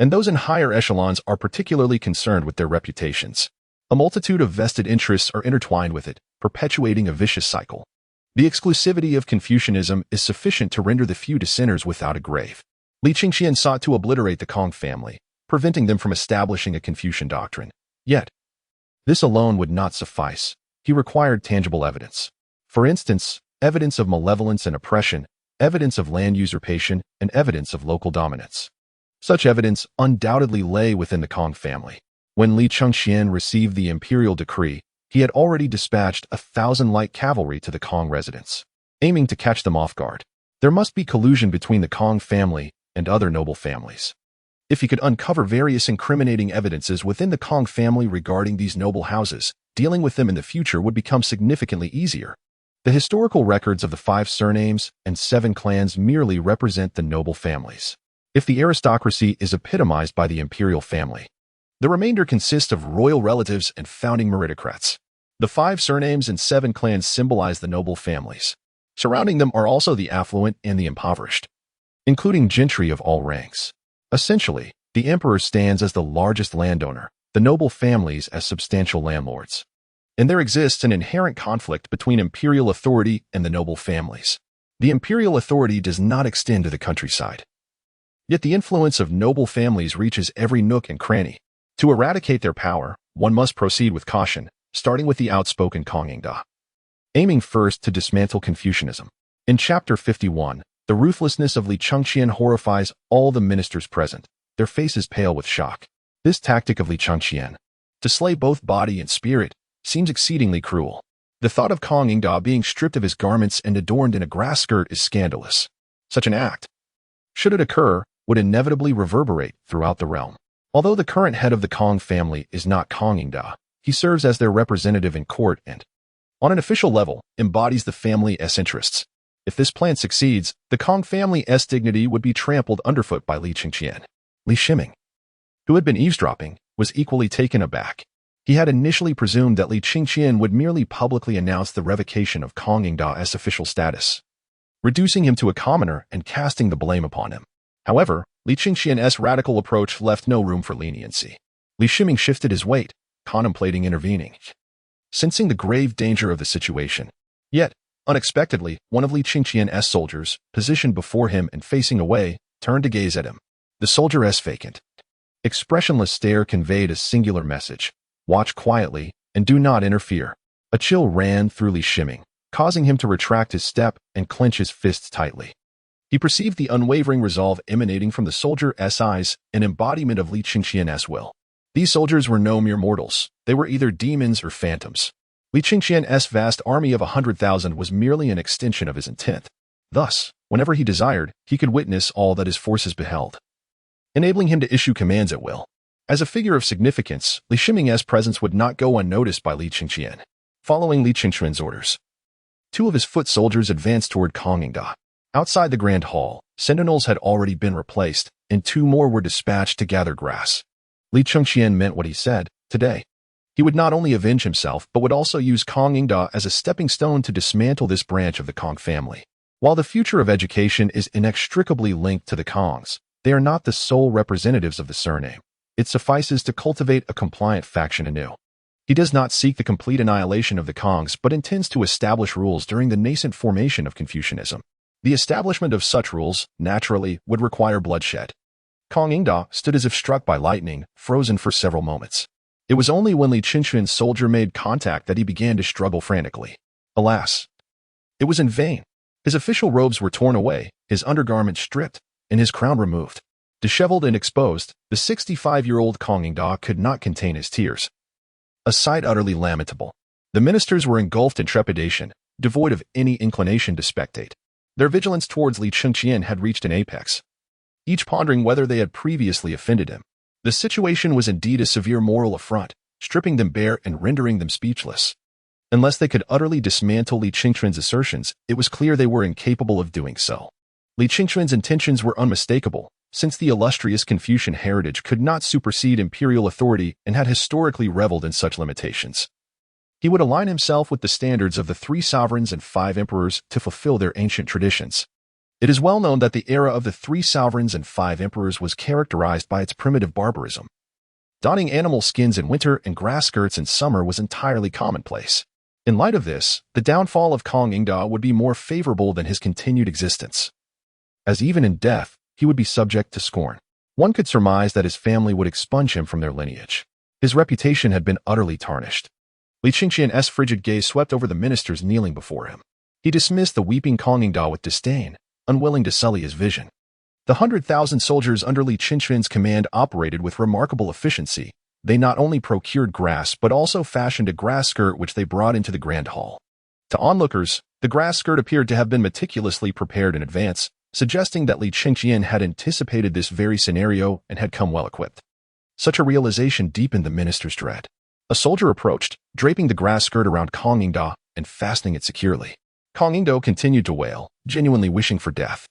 and those in higher echelons are particularly concerned with their reputations. A multitude of vested interests are intertwined with it, perpetuating a vicious cycle. The exclusivity of Confucianism is sufficient to render the few dissenters without a grave. Li Chengqian sought to obliterate the Kong family, preventing them from establishing a Confucian doctrine. Yet, this alone would not suffice. He required tangible evidence. For instance, evidence of malevolence and oppression, evidence of land usurpation, and evidence of local dominance. Such evidence undoubtedly lay within the Kong family. When Li Chengqian received the imperial decree, he had already dispatched 1,000 light cavalry to the Kong residence, aiming to catch them off guard. There must be collusion between the Kong family and other noble families. If he could uncover various incriminating evidences within the Kong family regarding these noble houses, dealing with them in the future would become significantly easier. The historical records of the 5 surnames and 7 clans merely represent the noble families. If the aristocracy is epitomized by the imperial family, the remainder consists of royal relatives and founding meritocrats. The 5 surnames and 7 clans symbolize the noble families. Surrounding them are also the affluent and the impoverished, including gentry of all ranks. Essentially, the emperor stands as the largest landowner, the noble families as substantial landlords. And there exists an inherent conflict between imperial authority and the noble families. The imperial authority does not extend to the countryside. Yet the influence of noble families reaches every nook and cranny. To eradicate their power, one must proceed with caution, starting with the outspoken Conqueror, aiming first to dismantle Confucianism. In Chapter 51, the ruthlessness of Li Chengqian horrifies all the ministers present, their faces pale with shock. This tactic of Li Chengqian, to slay both body and spirit, seems exceedingly cruel. The thought of Conqueror being stripped of his garments and adorned in a grass skirt is scandalous. Such an act, should it occur, would inevitably reverberate throughout the realm. Although the current head of the Kong family is not Conqueror, he serves as their representative in court and, on an official level, embodies the family's interests. If this plan succeeds, the Kong family's dignity would be trampled underfoot by Li Chengqian. Li Shiming, who had been eavesdropping, was equally taken aback. He had initially presumed that Li Chengqian would merely publicly announce the revocation of Conqueror's official status, reducing him to a commoner and casting the blame upon him. However, Li Chengqian's radical approach left no room for leniency. Li Shiming shifted his weight, contemplating intervening, sensing the grave danger of the situation. Yet, unexpectedly, one of Li Chengqian's soldiers, positioned before him and facing away, turned to gaze at him. The soldier's vacant, expressionless stare conveyed a singular message: watch quietly and do not interfere. A chill ran through Li Shiming, causing him to retract his step and clench his fists tightly. He perceived the unwavering resolve emanating from the soldier's eyes, an embodiment of Li Chengqian's will. These soldiers were no mere mortals. They were either demons or phantoms. Li Chengqian's vast army of 100,000 was merely an extension of his intent. Thus, whenever he desired, he could witness all that his forces beheld, enabling him to issue commands at will. As a figure of significance, Li Shiming's presence would not go unnoticed by Li Chengqian. Following Li Chengqian's orders, Two of his foot soldiers advanced toward Conqueror. Outside the Grand Hall, sentinels had already been replaced, and two more were dispatched to gather grass. Li Chengqian meant what he said. Today, he would not only avenge himself but would also use Conqueror as a stepping stone to dismantle this branch of the Kong family. While the future of education is inextricably linked to the Kongs, they are not the sole representatives of the surname. It suffices to cultivate a compliant faction anew. He does not seek the complete annihilation of the Kongs but intends to establish rules during the nascent formation of Confucianism. The establishment of such rules, naturally, would require bloodshed. Conqueror stood as if struck by lightning, frozen for several moments. It was only when Li Chengqian's soldier made contact that he began to struggle frantically. Alas, it was in vain. His official robes were torn away, his undergarments stripped, and his crown removed. Disheveled and exposed, the 65-year-old Conqueror could not contain his tears. A sight utterly lamentable. The ministers were engulfed in trepidation, devoid of any inclination to spectate. Their vigilance towards Li Chengqian had reached an apex, each pondering whether they had previously offended him. The situation was indeed a severe moral affront, stripping them bare and rendering them speechless. Unless they could utterly dismantle Li Chengqian's assertions, it was clear they were incapable of doing so. Li Chengqian's intentions were unmistakable, since the illustrious Confucian heritage could not supersede imperial authority and had historically reveled in such limitations. He would align himself with the standards of the 3 sovereigns and 5 emperors to fulfill their ancient traditions. It is well known that the era of the 3 sovereigns and 5 emperors was characterized by its primitive barbarism. Donning animal skins in winter and grass skirts in summer was entirely commonplace. In light of this, the downfall of Conqueror would be more favorable than his continued existence, as even in death, he would be subject to scorn. One could surmise that his family would expunge him from their lineage. His reputation had been utterly tarnished. Li Chengqian's frigid gaze swept over the ministers kneeling before him. He dismissed the weeping Conqueror with disdain, unwilling to sully his vision. The 100,000 soldiers under Li Chengqian's command operated with remarkable efficiency. They not only procured grass but also fashioned a grass skirt which they brought into the Grand Hall. To onlookers, the grass skirt appeared to have been meticulously prepared in advance, suggesting that Li Chengqian had anticipated this very scenario and had come well equipped. Such a realization deepened the minister's dread. A soldier approached, draping the grass skirt around Conqueror and fastening it securely. Conqueror continued to wail, genuinely wishing for death.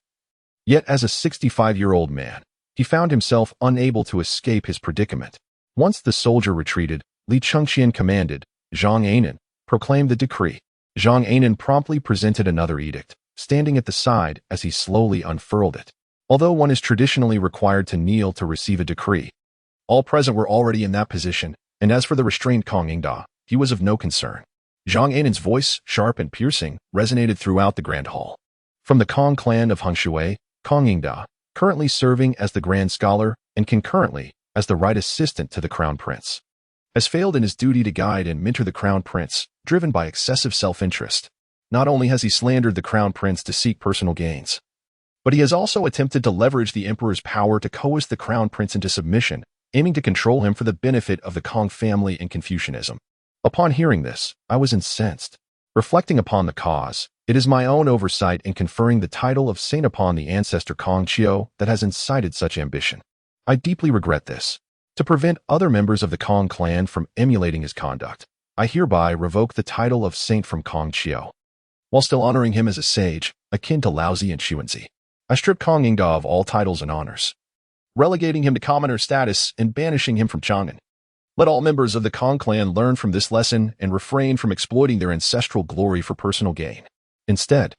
Yet as a 65-year-old man, he found himself unable to escape his predicament. Once the soldier retreated, Li Chengqian commanded, "Zhang Anan, proclaim the decree." Zhang Anan promptly presented another edict, standing at the side as he slowly unfurled it. Although one is traditionally required to kneel to receive a decree, all present were already in that position, and as for the restrained Conqueror, he was of no concern. Zhang Anan's voice, sharp and piercing, resonated throughout the Grand Hall. From the Kong clan of Hongshui, Conqueror, currently serving as the Grand Scholar and concurrently as the right assistant to the Crown Prince, has failed in his duty to guide and mentor the Crown Prince, driven by excessive self-interest. Not only has he slandered the Crown Prince to seek personal gains, but he has also attempted to leverage the Emperor's power to coerce the Crown Prince into submission, aiming to control him for the benefit of the Kong family and Confucianism. Upon hearing this, I was incensed. Reflecting upon the cause, it is my own oversight in conferring the title of saint upon the ancestor Kong Chiu that has incited such ambition. I deeply regret this. To prevent other members of the Kong clan from emulating his conduct, I hereby revoke the title of saint from Kong Chiu, while still honoring him as a sage, akin to Laozi and Xuanzi. I strip Conqueror of all titles and honors, relegating him to commoner status and banishing him from Chang'an. Let all members of the Kong clan learn from this lesson and refrain from exploiting their ancestral glory for personal gain. Instead,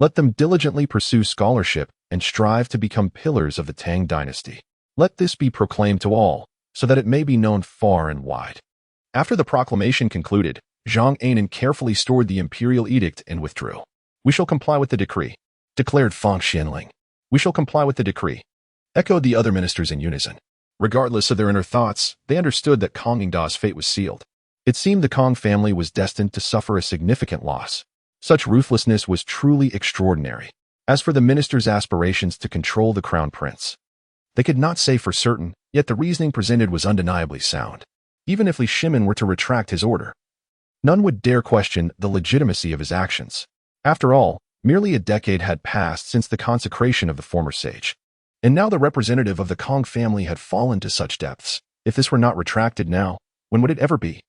let them diligently pursue scholarship and strive to become pillars of the Tang Dynasty. Let this be proclaimed to all, so that it may be known far and wide. After the proclamation concluded, Zhang Anan carefully stored the imperial edict and withdrew. "We shall comply with the decree," declared Fang Xianling. "We shall comply with the decree," echoed the other ministers in unison. Regardless of their inner thoughts, they understood that Conqueror's fate was sealed. It seemed the Kong family was destined to suffer a significant loss. Such ruthlessness was truly extraordinary. As for the ministers' aspirations to control the Crown Prince, they could not say for certain, yet the reasoning presented was undeniably sound. Even if Li Shimin were to retract his order, none would dare question the legitimacy of his actions. After all, merely a decade had passed since the consecration of the former sage, and now the representative of the Kong family had fallen to such depths. If this were not retracted now, when would it ever be?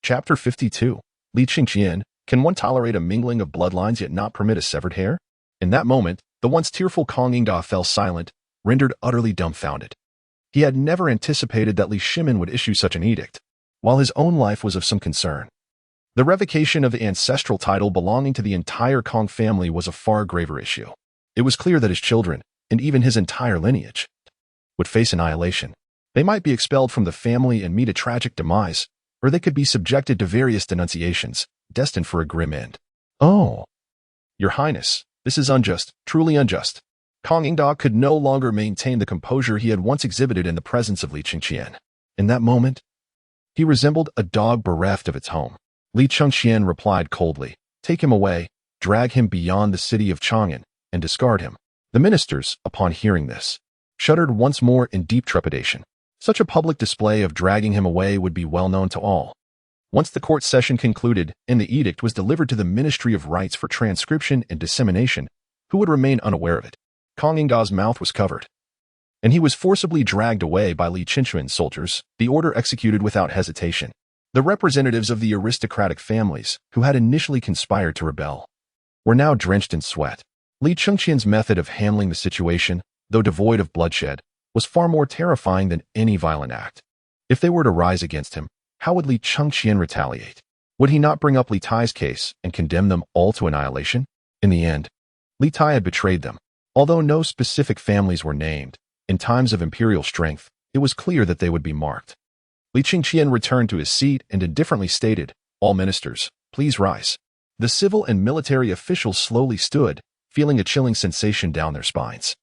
Chapter 52. Li Chengqian, Can one tolerate a mingling of bloodlines yet not permit a severed hair? In that moment, the once tearful Conqueror fell silent, rendered utterly dumbfounded. He had never anticipated that Li Shimin would issue such an edict, while his own life was of some concern. The revocation of the ancestral title belonging to the entire Kong family was a far graver issue. It was clear that his children, and even his entire lineage, would face annihilation. They might be expelled from the family and meet a tragic demise, or they could be subjected to various denunciations, destined for a grim end. Oh, Your Highness, this is unjust, truly unjust. Conqueror could no longer maintain the composure he had once exhibited in the presence of Li Chengqian. In that moment, he resembled a dog bereft of its home. Li Chengqian replied coldly, "Take him away, drag him beyond the city of Chang'an, and discard him." The ministers, upon hearing this, shuddered once more in deep trepidation. Such a public display of dragging him away would be well known to all. Once the court session concluded and the edict was delivered to the Ministry of Rights for transcription and dissemination, who would remain unaware of it? Conqueror's mouth was covered, and he was forcibly dragged away by Li Chengqian's soldiers, the order executed without hesitation. The representatives of the aristocratic families, who had initially conspired to rebel, were now drenched in sweat. Li Chengqian's method of handling the situation, though devoid of bloodshed, was far more terrifying than any violent act. If they were to rise against him, how would Li Chengqian retaliate? Would he not bring up Li Tai's case and condemn them all to annihilation? In the end, Li Tai had betrayed them. Although no specific families were named, in times of imperial strength, it was clear that they would be marked. Li Chengqian returned to his seat and indifferently stated, "All ministers, please rise." The civil and military officials slowly stood, feeling a chilling sensation down their spines.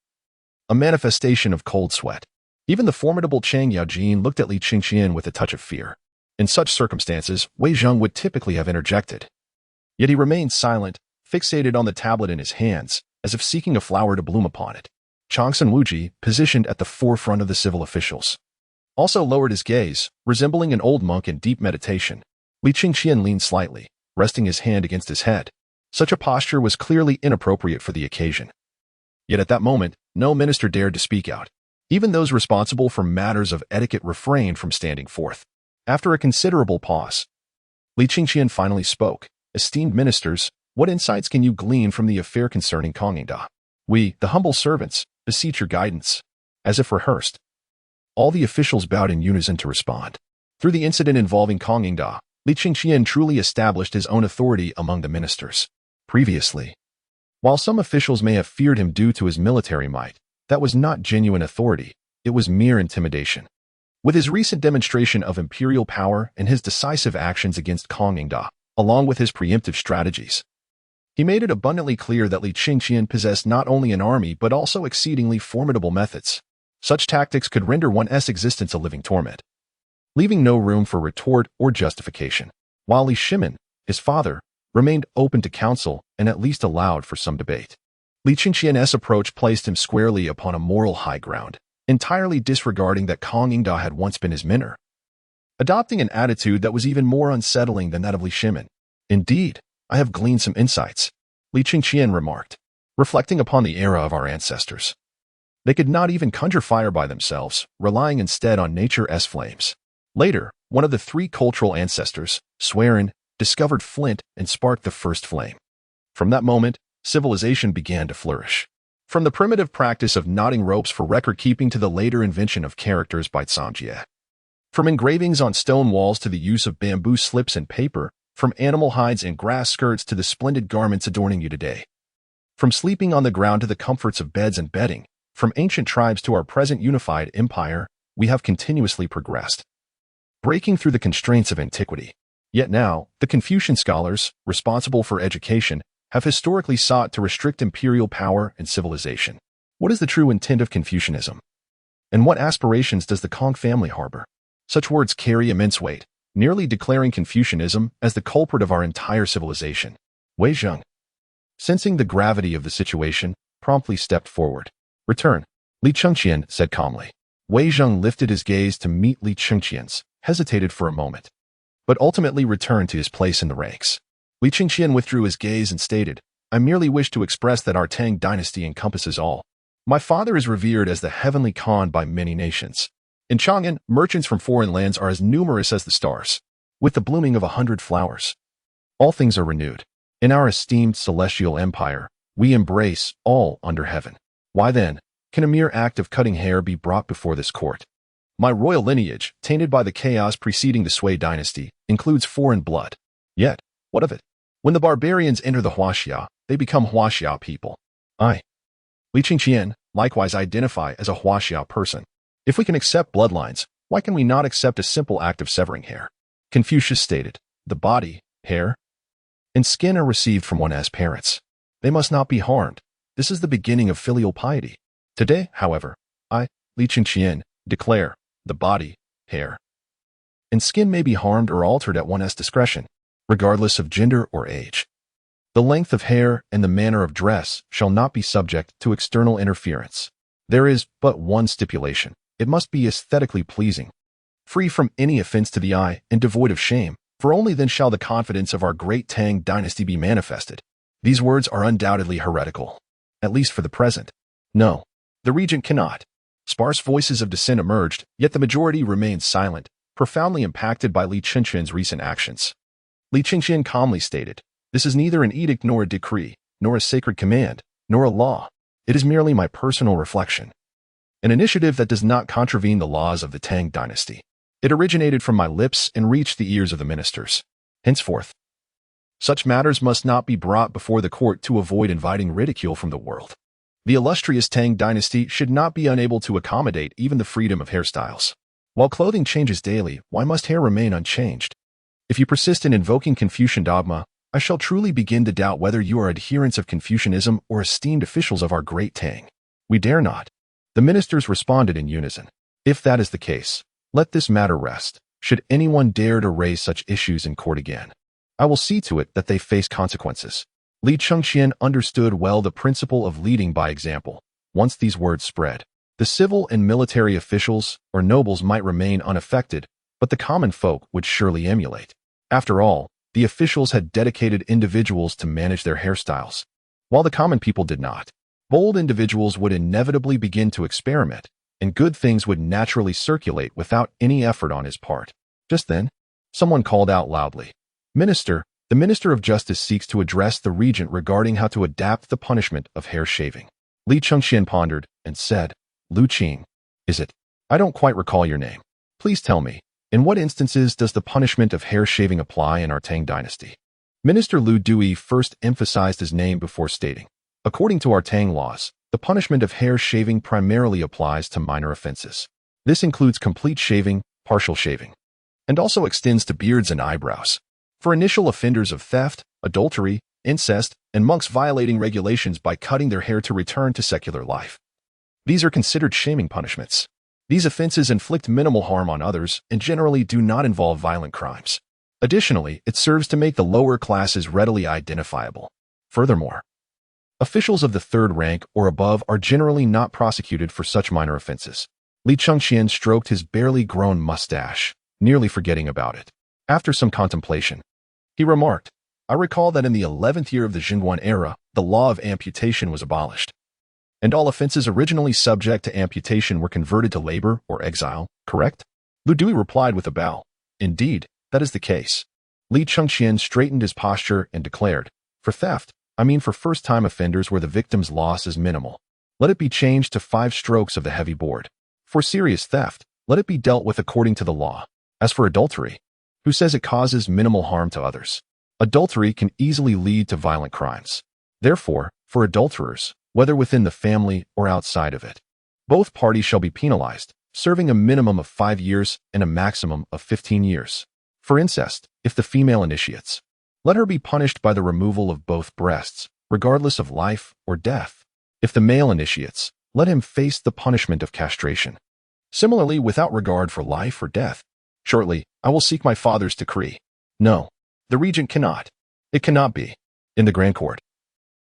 A manifestation of cold sweat. Even the formidable Chang Yaojin looked at Li Chengqian with a touch of fear. In such circumstances, Wei Zheng would typically have interjected. Yet he remained silent, fixated on the tablet in his hands, as if seeking a flower to bloom upon it. Changsun Wuji, positioned at the forefront of the civil officials, also lowered his gaze, resembling an old monk in deep meditation. Li Chengqian leaned slightly, resting his hand against his head. Such a posture was clearly inappropriate for the occasion. Yet at that moment, no minister dared to speak out. Even those responsible for matters of etiquette refrained from standing forth. After a considerable pause, Li Chengqian finally spoke. "Esteemed ministers, what insights can you glean from the affair concerning Conqueror? We, the humble servants, beseech your guidance." As if rehearsed, all the officials bowed in unison to respond. Through the incident involving Conqueror, Li Chengqian truly established his own authority among the ministers. Previously, while some officials may have feared him due to his military might, that was not genuine authority, it was mere intimidation. With his recent demonstration of imperial power and his decisive actions against Conqueror, along with his preemptive strategies, he made it abundantly clear that Li Chengqian possessed not only an army but also exceedingly formidable methods. Such tactics could render one's existence a living torment, leaving no room for retort or justification. While Li Shimin, his father, remained open to counsel and at least allowed for some debate. Li Chengqian's approach placed him squarely upon a moral high ground, entirely disregarding that Conqueror had once been his mentor, adopting an attitude that was even more unsettling than that of Li Shimin. "Indeed, I have gleaned some insights," Li Chengqian remarked, reflecting upon the era of our ancestors. They could not even conjure fire by themselves, relying instead on nature's flames. Later, one of the three cultural ancestors, Swerin, discovered flint and sparked the first flame. From that moment, civilization began to flourish. From the primitive practice of knotting ropes for record-keeping to the later invention of characters by Zhangjie. From engravings on stone walls to the use of bamboo slips and paper, from animal hides and grass skirts to the splendid garments adorning you today. From sleeping on the ground to the comforts of beds and bedding, from ancient tribes to our present unified empire, we have continuously progressed, breaking through the constraints of antiquity. Yet now, the Confucian scholars, responsible for education, have historically sought to restrict imperial power and civilization. What is the true intent of Confucianism? And what aspirations does the Kong family harbor? Such words carry immense weight, nearly declaring Confucianism as the culprit of our entire civilization. Wei Zheng, sensing the gravity of the situation, promptly stepped forward. "Return," Li Chengqian said calmly. Wei Zheng lifted his gaze to meet Li Chengqian's, hesitated for a moment, but ultimately returned to his place in the ranks. Li Chengqian withdrew his gaze and stated, "I merely wish to express that our Tang Dynasty encompasses all. My father is revered as the heavenly Khan by many nations. In Chang'an, merchants from foreign lands are as numerous as the stars, with the blooming of 100 flowers. all things are renewed. In our esteemed celestial empire, we embrace all under heaven. Why then can a mere act of cutting hair be brought before this court? My royal lineage, tainted by the chaos preceding the Sui dynasty, includes foreign blood. Yet, what of it? When the barbarians enter the Huaxia, they become Huaxia people. I, Li Chengqian, likewise identify as a Huaxia person. If we can accept bloodlines, why can we not accept a simple act of severing hair? Confucius stated, the body, hair, and skin are received from one as parents. They must not be harmed. This is the beginning of filial piety. Today, however, I, Li Chengqian, declare, the body, hair, and skin may be harmed or altered at one's discretion, regardless of gender or age. The length of hair and the manner of dress shall not be subject to external interference. There is but one stipulation. It must be aesthetically pleasing, free from any offense to the eye and devoid of shame, for only then shall the confidence of our great Tang Dynasty be manifested. These words are undoubtedly heretical, at least for the present. No, the regent cannot. Sparse voices of dissent emerged, yet the majority remained silent, profoundly impacted by Li Chengqian's recent actions. Li Chengqian calmly stated, this is neither an edict nor a decree, nor a sacred command, nor a law. It is merely my personal reflection. An initiative that does not contravene the laws of the Tang Dynasty. It originated from my lips and reached the ears of the ministers. Henceforth, such matters must not be brought before the court to avoid inviting ridicule from the world. The illustrious Tang Dynasty should not be unable to accommodate even the freedom of hairstyles. While clothing changes daily, why must hair remain unchanged? If you persist in invoking Confucian dogma, I shall truly begin to doubt whether you are adherents of Confucianism or esteemed officials of our great Tang. We dare not. The ministers responded in unison. If that is the case, let this matter rest. Should anyone dare to raise such issues in court again, I will see to it that they face consequences. Li Chengqian understood well the principle of leading by example. Once these words spread, the civil and military officials or nobles might remain unaffected, but the common folk would surely emulate. After all, the officials had dedicated individuals to manage their hairstyles, while the common people did not. Bold individuals would inevitably begin to experiment, and good things would naturally circulate without any effort on his part. Just then, someone called out loudly, Minister, the Minister of Justice seeks to address the regent regarding how to adapt the punishment of hair shaving. Li Chengqian pondered and said, Lu Qing, is it? I don't quite recall your name. Please tell me, in what instances does the punishment of hair shaving apply in our Tang Dynasty? Minister Lu Dui first emphasized his name before stating, according to our Tang laws, the punishment of hair shaving primarily applies to minor offenses. This includes complete shaving, partial shaving, and also extends to beards and eyebrows. For initial offenders of theft, adultery, incest, and monks violating regulations by cutting their hair to return to secular life. These are considered shaming punishments. These offenses inflict minimal harm on others and generally do not involve violent crimes. Additionally, it serves to make the lower classes readily identifiable. Furthermore, officials of the third rank or above are generally not prosecuted for such minor offenses. Li Chengqian stroked his barely grown mustache, nearly forgetting about it. After some contemplation, he remarked, I recall that in the 11th year of the Jingguan era, the law of amputation was abolished, and all offenses originally subject to amputation were converted to labor or exile, correct? Lu Dui replied with a bow. Indeed, that is the case. Li Chengqian straightened his posture and declared, for theft, I mean for first-time offenders where the victim's loss is minimal, let it be changed to 5 strokes of the heavy board. For serious theft, let it be dealt with according to the law. As for adultery, who says it causes minimal harm to others? Adultery can easily lead to violent crimes. Therefore, for adulterers, whether within the family or outside of it, both parties shall be penalized, serving a minimum of 5 years and a maximum of 15 years. For incest, if the female initiates, let her be punished by the removal of both breasts, regardless of life or death. If the male initiates, let him face the punishment of castration. Similarly, without regard for life or death. Shortly, I will seek my father's decree. No, the regent cannot. It cannot be. In the Grand Court,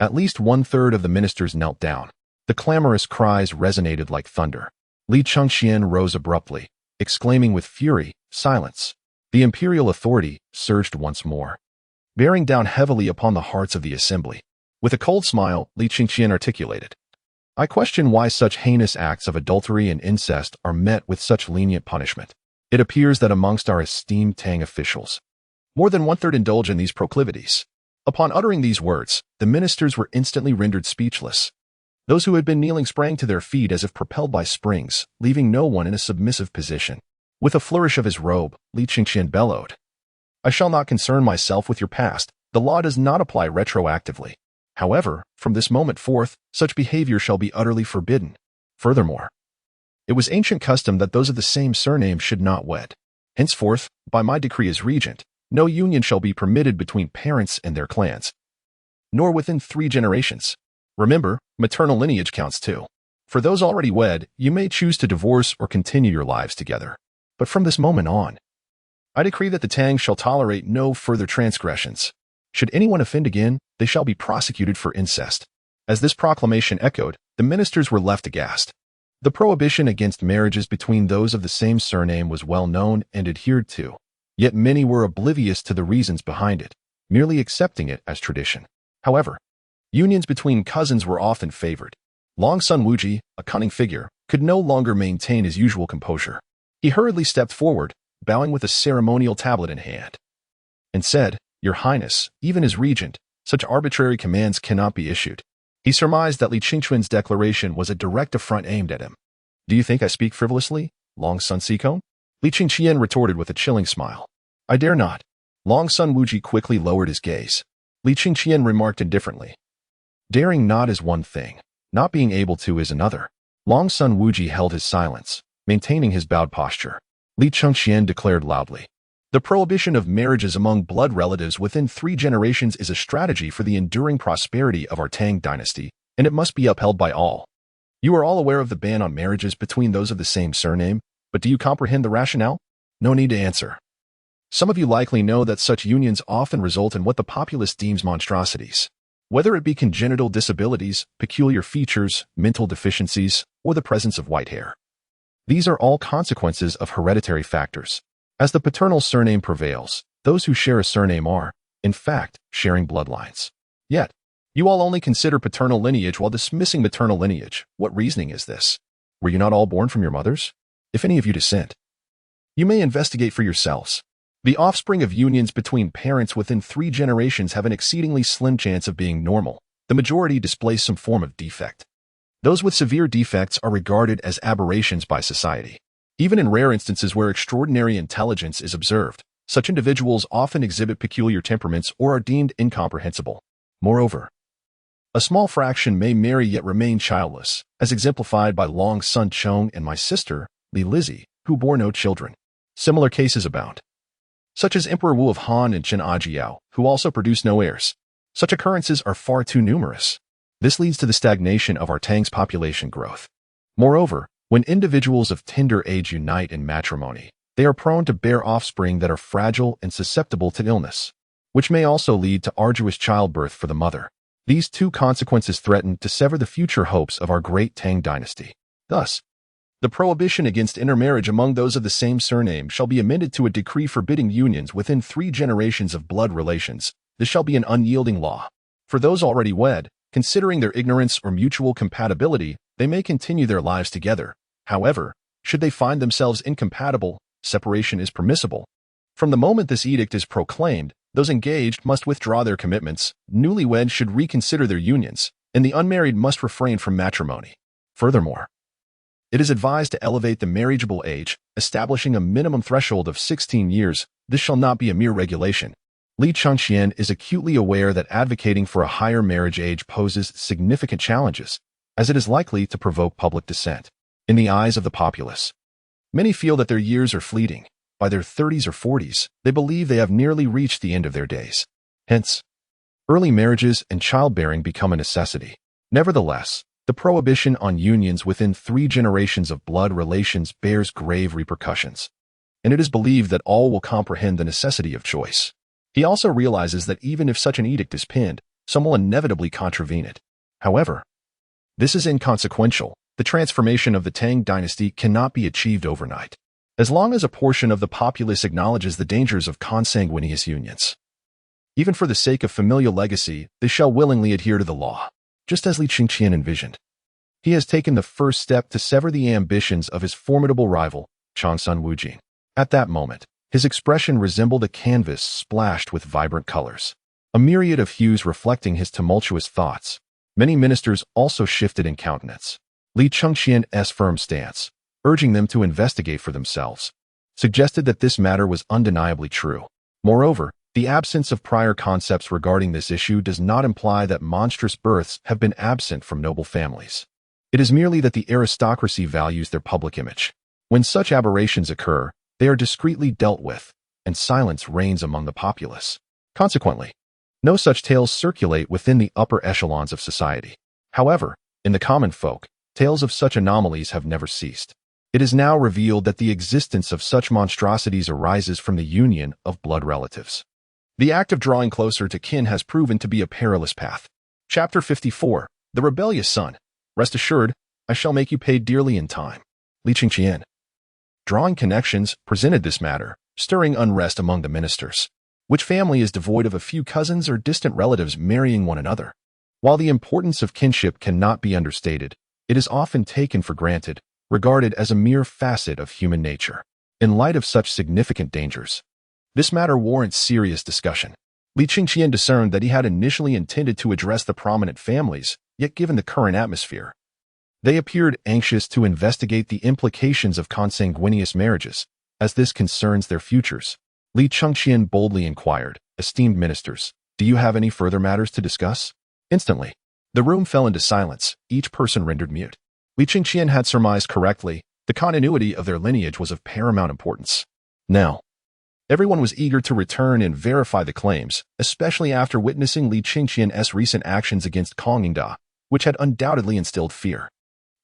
at least 1/3 of the ministers knelt down. The clamorous cries resonated like thunder. Li Chengqian rose abruptly, exclaiming with fury, silence. The imperial authority surged once more, bearing down heavily upon the hearts of the assembly. With a cold smile, Li Chengqian articulated, I question why such heinous acts of adultery and incest are met with such lenient punishment. It appears that amongst our esteemed Tang officials, More than one-third indulge in these proclivities. Upon uttering these words, the ministers were instantly rendered speechless. Those who had been kneeling sprang to their feet as if propelled by springs, leaving no one in a submissive position. With a flourish of his robe, Li Chengqian bellowed, "I shall not concern myself with your past. The law does not apply retroactively. However, from this moment forth, such behavior shall be utterly forbidden. Furthermore, it was ancient custom that those of the same surname should not wed. Henceforth, by my decree as regent, no union shall be permitted between parents and their clans, nor within 3 generations. Remember, maternal lineage counts too. For those already wed, you may choose to divorce or continue your lives together. But from this moment on, I decree that the Tang shall tolerate no further transgressions. Should anyone offend again, they shall be prosecuted for incest." As this proclamation echoed, the ministers were left aghast. The prohibition against marriages between those of the same surname was well known and adhered to, yet many were oblivious to the reasons behind it, merely accepting it as tradition. However, unions between cousins were often favored. Long Sun Wuji, a cunning figure, could no longer maintain his usual composure. He hurriedly stepped forward, bowing with a ceremonial tablet in hand, and said, "Your Highness, even as regent, such arbitrary commands cannot be issued." He surmised that Li Chengqian's declaration was a direct affront aimed at him. "Do you think I speak frivolously, Long Sun Sikon?" Li Chengqian retorted with a chilling smile. "I dare not." Long Sun Wuji quickly lowered his gaze. Li Chengqian remarked indifferently, "Daring not is one thing, not being able to is another." Long Sun Wuji held his silence, maintaining his bowed posture. Li Chengqian declared loudly, "The prohibition of marriages among blood relatives within 3 generations is a strategy for the enduring prosperity of our Tang Dynasty, and it must be upheld by all. You are all aware of the ban on marriages between those of the same surname, but do you comprehend the rationale? No need to answer. Some of you likely know that such unions often result in what the populace deems monstrosities. Whether it be congenital disabilities, peculiar features, mental deficiencies, or the presence of white hair. These are all consequences of hereditary factors. As the paternal surname prevails, those who share a surname are, in fact, sharing bloodlines. Yet, you all only consider paternal lineage while dismissing maternal lineage. What reasoning is this? Were you not all born from your mothers? If any of you dissent, you may investigate for yourselves. The offspring of unions between parents within 3 generations have an exceedingly slim chance of being normal. The majority display some form of defect. Those with severe defects are regarded as aberrations by society. Even in rare instances where extraordinary intelligence is observed, such individuals often exhibit peculiar temperaments or are deemed incomprehensible. Moreover, a small fraction may marry yet remain childless, as exemplified by Long Sun Chong and my sister, Li Lizzie, who bore no children. Similar cases abound, such as Emperor Wu of Han and Chen Ajiao, who also produce no heirs. Such occurrences are far too numerous. This leads to the stagnation of our Tang's population growth. Moreover, when individuals of tender age unite in matrimony, they are prone to bear offspring that are fragile and susceptible to illness, which may also lead to arduous childbirth for the mother. These 2 consequences threaten to sever the future hopes of our great Tang Dynasty. Thus, the prohibition against intermarriage among those of the same surname shall be amended to a decree forbidding unions within 3 generations of blood relations. This shall be an unyielding law. For those already wed, considering their ignorance or mutual compatibility, they may continue their lives together. However, should they find themselves incompatible, separation is permissible. From the moment this edict is proclaimed, those engaged must withdraw their commitments, newlyweds should reconsider their unions, and the unmarried must refrain from matrimony. Furthermore, it is advised to elevate the marriageable age, establishing a minimum threshold of 16 years. This shall not be a mere regulation. Li Chengqian is acutely aware that advocating for a higher marriage age poses significant challenges, as it is likely to provoke public dissent. In the eyes of the populace, many feel that their years are fleeting. By their 30s or 40s, they believe they have nearly reached the end of their days. Hence, early marriages and childbearing become a necessity. Nevertheless, the prohibition on unions within 3 generations of blood relations bears grave repercussions, and it is believed that all will comprehend the necessity of choice. He also realizes that even if such an edict is penned, some will inevitably contravene it. However, this is inconsequential. The transformation of the Tang Dynasty cannot be achieved overnight, as long as a portion of the populace acknowledges the dangers of consanguineous unions. Even for the sake of familial legacy, they shall willingly adhere to the law, just as Li Chengqian envisioned. He has taken the first step to sever the ambitions of his formidable rival, Changsun Wujing. At that moment, His expression resembled a canvas splashed with vibrant colors, a myriad of hues reflecting his tumultuous thoughts. Many ministers also shifted in countenance. Li Chengqian's firm stance, urging them to investigate for themselves, suggested that this matter was undeniably true. Moreover, the absence of prior concepts regarding this issue does not imply that monstrous births have been absent from noble families. It is merely that the aristocracy values their public image. When such aberrations occur, they are discreetly dealt with, and silence reigns among the populace. Consequently, no such tales circulate within the upper echelons of society. However, in the common folk, tales of such anomalies have never ceased. It is now revealed that the existence of such monstrosities arises from the union of blood relatives. The act of drawing closer to kin has proven to be a perilous path. Chapter 54. The Rebellious Son. Rest assured, I shall make you pay dearly in time. Li Chengqian. Drawing connections presented this matter, stirring unrest among the ministers. Which family is devoid of a few cousins or distant relatives marrying one another? While the importance of kinship cannot be understated, it is often taken for granted, regarded as a mere facet of human nature. In light of such significant dangers, this matter warrants serious discussion. Li Chengqian discerned that he had initially intended to address the prominent families, yet given the current atmosphere, they appeared anxious to investigate the implications of consanguineous marriages, as this concerns their futures. Li Chengqian boldly inquired, "Esteemed ministers, do you have any further matters to discuss?" Instantly, the room fell into silence, each person rendered mute. Li Chengqian had surmised correctly, the continuity of their lineage was of paramount importance. Now, everyone was eager to return and verify the claims, especially after witnessing Li Chengqian's recent actions against Conqueror, which had undoubtedly instilled fear.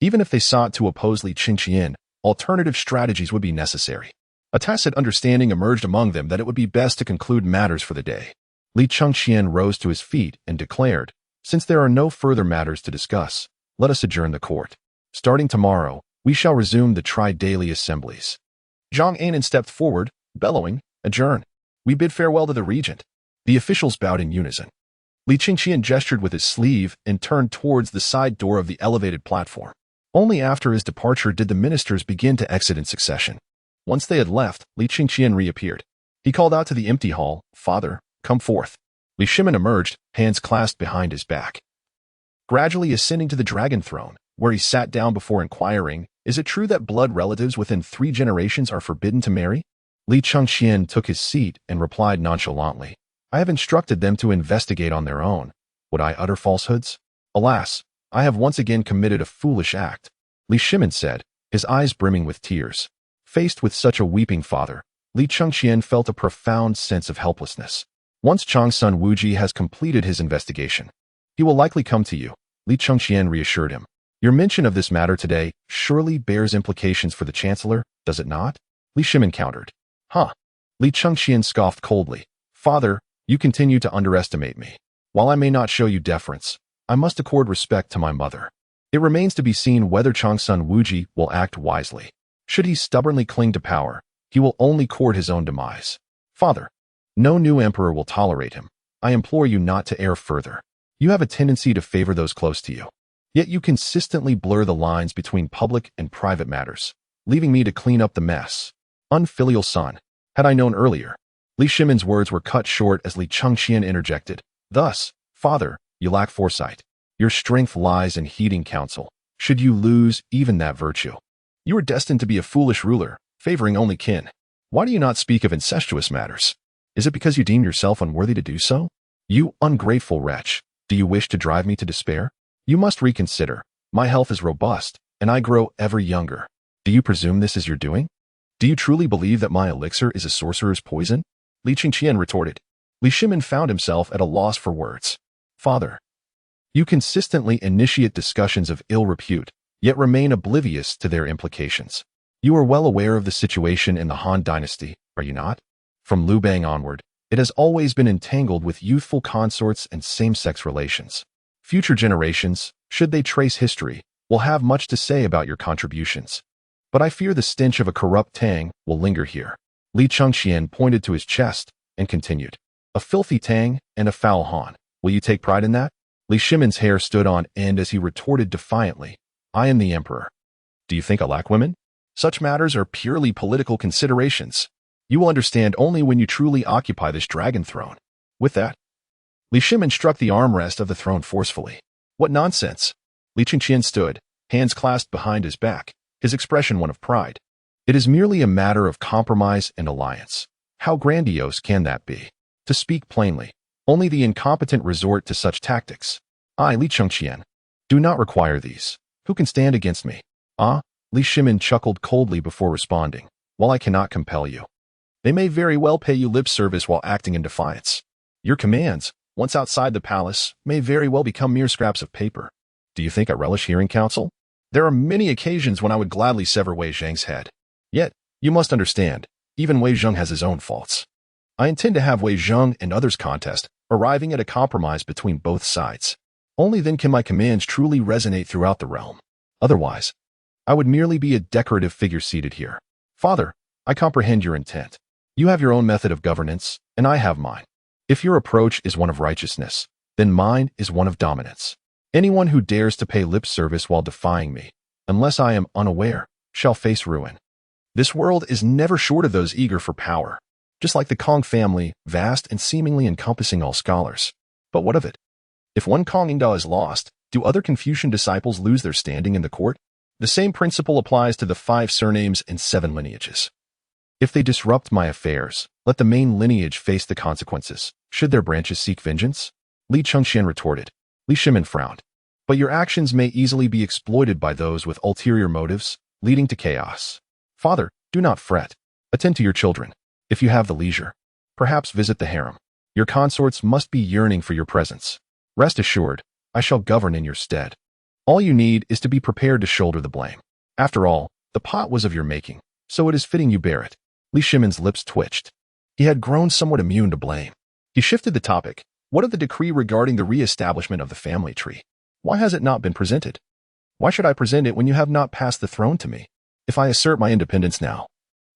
Even if they sought to oppose Li Chengqian, alternative strategies would be necessary. A tacit understanding emerged among them that it would be best to conclude matters for the day. Li Chengqian rose to his feet and declared, "Since there are no further matters to discuss, let us adjourn the court. Starting tomorrow, we shall resume the tri-daily assemblies." Zhang Anan stepped forward, bellowing, "Adjourn. We bid farewell to the regent." The officials bowed in unison. Li Chengqian gestured with his sleeve and turned towards the side door of the elevated platform. Only after his departure did the ministers begin to exit in succession. Once they had left, Li Chengqian reappeared. He called out to the empty hall, "Father, come forth." Li Shimin emerged, hands clasped behind his back. Gradually ascending to the dragon throne, where he sat down before inquiring, "Is it true that blood relatives within 3 generations are forbidden to marry?" Li Chengqian took his seat and replied nonchalantly, "I have instructed them to investigate on their own. Would I utter falsehoods? Alas, I have once again committed a foolish act," Li Shimin said, his eyes brimming with tears. Faced with such a weeping father, Li Chengqian felt a profound sense of helplessness. Once Chang's son Wuji has completed his investigation, he will likely come to you, Li Chengqian reassured him. Your mention of this matter today surely bears implications for the chancellor, does it not? Li Shimin countered. Huh. Li Chengqian scoffed coldly. Father, you continue to underestimate me. While I may not show you deference, I must accord respect to my mother. It remains to be seen whether Chang's son Wuji will act wisely. Should he stubbornly cling to power, he will only court his own demise. Father, no new emperor will tolerate him. I implore you not to err further. You have a tendency to favor those close to you. Yet you consistently blur the lines between public and private matters, leaving me to clean up the mess. Unfilial son. Had I known earlier. Li Shimin's words were cut short as Li Chengqian interjected. Thus, Father, you lack foresight. Your strength lies in heeding counsel, should you lose even that virtue. You are destined to be a foolish ruler, favoring only kin. Why do you not speak of incestuous matters? Is it because you deem yourself unworthy to do so? You ungrateful wretch, do you wish to drive me to despair? You must reconsider. My health is robust, and I grow ever younger. Do you presume this is your doing? Do you truly believe that my elixir is a sorcerer's poison? Li Chengqian retorted. Li Shimin found himself at a loss for words. Father, you consistently initiate discussions of ill repute, yet remain oblivious to their implications. You are well aware of the situation in the Han Dynasty, are you not? From Liu Bang onward, it has always been entangled with youthful consorts and same-sex relations. Future generations, should they trace history, will have much to say about your contributions. But I fear the stench of a corrupt Tang will linger here. Li Chengqian pointed to his chest and continued. A filthy Tang and a foul Han. Will you take pride in that? Li Shimin's hair stood on end as he retorted defiantly. I am the emperor. Do you think I lack women? Such matters are purely political considerations. You will understand only when you truly occupy this dragon throne. With that, Li Chengqian struck the armrest of the throne forcefully. What nonsense! Li Chengqian stood, hands clasped behind his back, his expression one of pride. It is merely a matter of compromise and alliance. How grandiose can that be? To speak plainly, only the incompetent resort to such tactics. I, Li Chengqian, do not require these. Who can stand against me? Ah, Li Chengqian chuckled coldly before responding. While I cannot compel you, they may very well pay you lip service while acting in defiance. Your commands, once outside the palace, may very well become mere scraps of paper. Do you think I relish hearing counsel? There are many occasions when I would gladly sever Wei Zhang's head. Yet, you must understand, even Wei Zhang has his own faults. I intend to have Wei Zhang and others contest, arriving at a compromise between both sides. Only then can my commands truly resonate throughout the realm. Otherwise, I would merely be a decorative figure seated here. Father, I comprehend your intent. You have your own method of governance, and I have mine. If your approach is one of righteousness, then mine is one of dominance. Anyone who dares to pay lip service while defying me, unless I am unaware, shall face ruin. This world is never short of those eager for power, just like the Kong family, vast and seemingly encompassing all scholars. But what of it? If one Kongingda is lost, do other Confucian disciples lose their standing in the court? The same principle applies to the 5 surnames and 7 lineages. If they disrupt my affairs, let the main lineage face the consequences. Should their branches seek vengeance? Li Chengqian retorted. Li Chengqian frowned. But your actions may easily be exploited by those with ulterior motives, leading to chaos. Father, do not fret. Attend to your children. If you have the leisure, perhaps visit the harem. Your consorts must be yearning for your presence. Rest assured, I shall govern in your stead. All you need is to be prepared to shoulder the blame. After all, the pot was of your making, so it is fitting you bear it. Li Chengqian's lips twitched. He had grown somewhat immune to blame. He shifted the topic. What of the decree regarding the re-establishment of the family tree? Why has it not been presented? Why should I present it when you have not passed the throne to me? If I assert my independence now,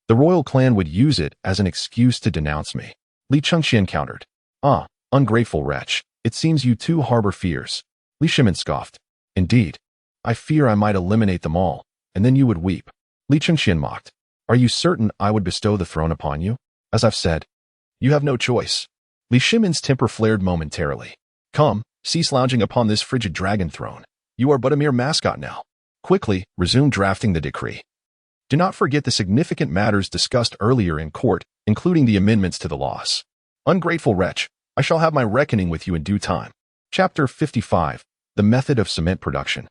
the royal clan would use it as an excuse to denounce me. Li Chengqian countered. Ah, ungrateful wretch. It seems you too harbor fears. Li Chengqian scoffed. Indeed, I fear I might eliminate them all, and then you would weep. Li Chengqian mocked. Are you certain I would bestow the throne upon you? As I've said, you have no choice. Li Chengqian's temper flared momentarily. Come, cease lounging upon this frigid dragon throne. You are but a mere mascot now. Quickly, resume drafting the decree. Do not forget the significant matters discussed earlier in court, including the amendments to the laws. Ungrateful wretch, I shall have my reckoning with you in due time. Chapter 55. The Method of Cement Production.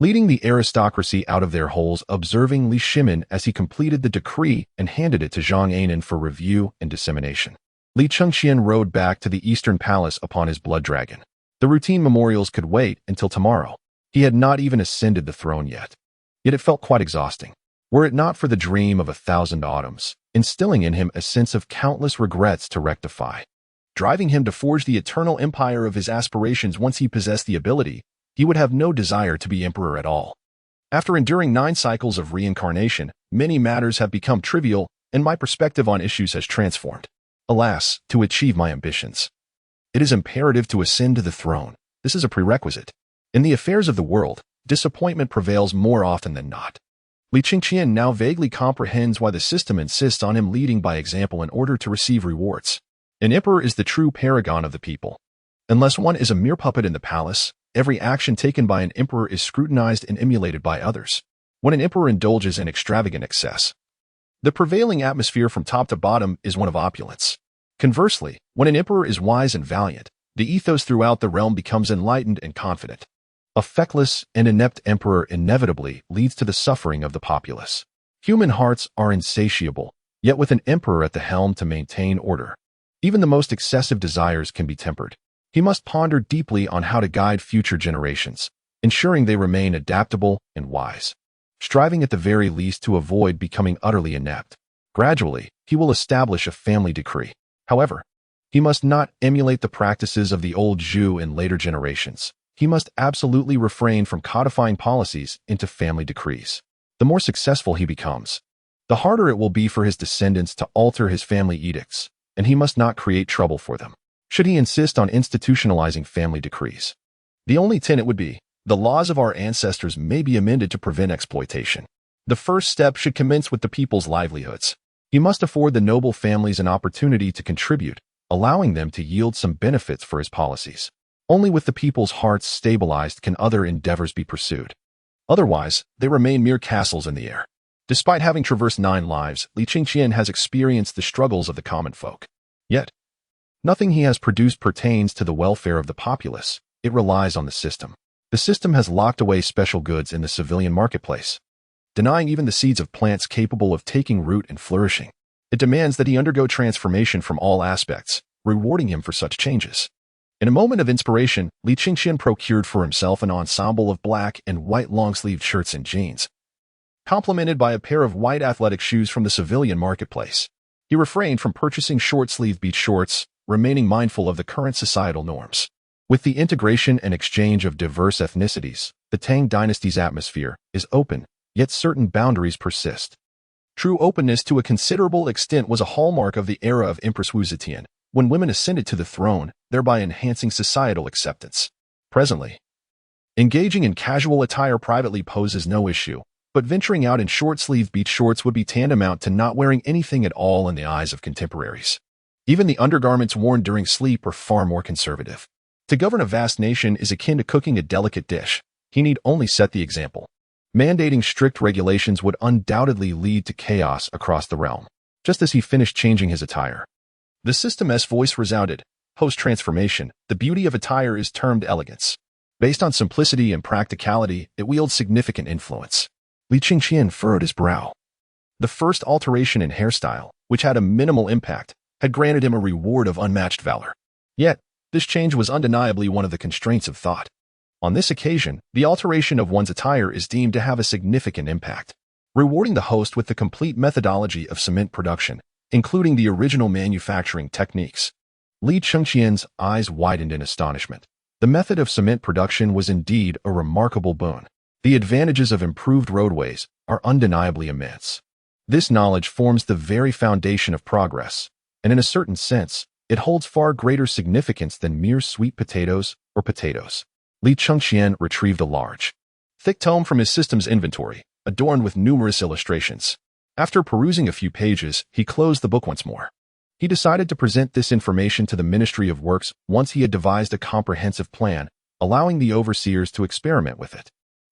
Leading the aristocracy out of their holes, observing Li Chengqian as he completed the decree and handed it to Zhang Anan for review and dissemination. Li Chengqian rode back to the Eastern Palace upon his blood dragon. The routine memorials could wait until tomorrow. He had not even ascended the throne yet. Yet it felt quite exhausting. Were it not for the dream of 1,000 autumns, instilling in him a sense of countless regrets to rectify, driving him to forge the eternal empire of his aspirations once he possessed the ability, he would have no desire to be emperor at all. After enduring 9 cycles of reincarnation, many matters have become trivial, and my perspective on issues has transformed. Alas, to achieve my ambitions, it is imperative to ascend to the throne. This is a prerequisite. In the affairs of the world, disappointment prevails more often than not. Li Chengqian now vaguely comprehends why the system insists on him leading by example in order to receive rewards. An emperor is the true paragon of the people. Unless one is a mere puppet in the palace, every action taken by an emperor is scrutinized and emulated by others. When an emperor indulges in extravagant excess, the prevailing atmosphere from top to bottom is one of opulence. Conversely, when an emperor is wise and valiant, the ethos throughout the realm becomes enlightened and confident. A feckless and inept emperor inevitably leads to the suffering of the populace. Human hearts are insatiable, yet with an emperor at the helm to maintain order, even the most excessive desires can be tempered. He must ponder deeply on how to guide future generations, ensuring they remain adaptable and wise, striving at the very least to avoid becoming utterly inept. Gradually, he will establish a family decree. However, he must not emulate the practices of the old Zhu in later generations. He must absolutely refrain from codifying policies into family decrees. The more successful he becomes, the harder it will be for his descendants to alter his family edicts, and he must not create trouble for them. Should he insist on institutionalizing family decrees, the only tenet would be, the laws of our ancestors may be amended to prevent exploitation. The first step should commence with the people's livelihoods. He must afford the noble families an opportunity to contribute, allowing them to yield some benefits for his policies. Only with the people's hearts stabilized can other endeavors be pursued. Otherwise, they remain mere castles in the air. Despite having traversed 9 lives, Li Chengqian has experienced the struggles of the common folk. Yet, nothing he has produced pertains to the welfare of the populace. It relies on the system. The system has locked away special goods in the civilian marketplace, denying even the seeds of plants capable of taking root and flourishing. It demands that he undergo transformation from all aspects, rewarding him for such changes. In a moment of inspiration, Li Chengqian procured for himself an ensemble of black and white long-sleeved shirts and jeans, complemented by a pair of white athletic shoes from the civilian marketplace. He refrained from purchasing short-sleeved beach shorts, remaining mindful of the current societal norms. With the integration and exchange of diverse ethnicities, the Tang Dynasty's atmosphere is open, yet certain boundaries persist. True openness to a considerable extent was a hallmark of the era of Empress Wu Zetian, when women ascended to the throne, thereby enhancing societal acceptance. Presently, engaging in casual attire privately poses no issue, but venturing out in short-sleeved beach shorts would be tantamount to not wearing anything at all in the eyes of contemporaries. Even the undergarments worn during sleep are far more conservative. To govern a vast nation is akin to cooking a delicate dish. He need only set the example. Mandating strict regulations would undoubtedly lead to chaos across the realm. Just as he finished changing his attire, the system's voice resounded. Post-transformation, the beauty of attire is termed elegance. Based on simplicity and practicality, it wields significant influence. Li Chengqian furrowed his brow. The first alteration in hairstyle, which had a minimal impact, had granted him a reward of unmatched valor. Yet, this change was undeniably one of the constraints of thought. On this occasion, the alteration of one's attire is deemed to have a significant impact, rewarding the host with the complete methodology of cement production, including the original manufacturing techniques. Li Chengqian's eyes widened in astonishment. The method of cement production was indeed a remarkable boon. The advantages of improved roadways are undeniably immense. This knowledge forms the very foundation of progress, and in a certain sense, it holds far greater significance than mere sweet potatoes or potatoes. Li Chengqian retrieved a large, thick tome from his system's inventory, adorned with numerous illustrations. After perusing a few pages, he closed the book once more. He decided to present this information to the Ministry of Works once he had devised a comprehensive plan, allowing the overseers to experiment with it.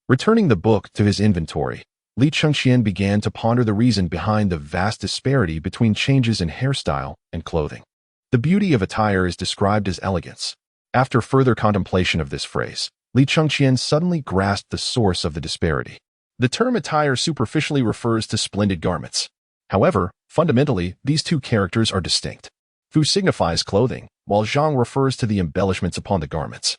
Returning the book to his inventory, Li Chengqian began to ponder the reason behind the vast disparity between changes in hairstyle and clothing. The beauty of attire is described as elegance. After further contemplation of this phrase, Li Chengqian suddenly grasped the source of the disparity. The term attire superficially refers to splendid garments. However, fundamentally, these two characters are distinct. Fu signifies clothing, while zhang refers to the embellishments upon the garments,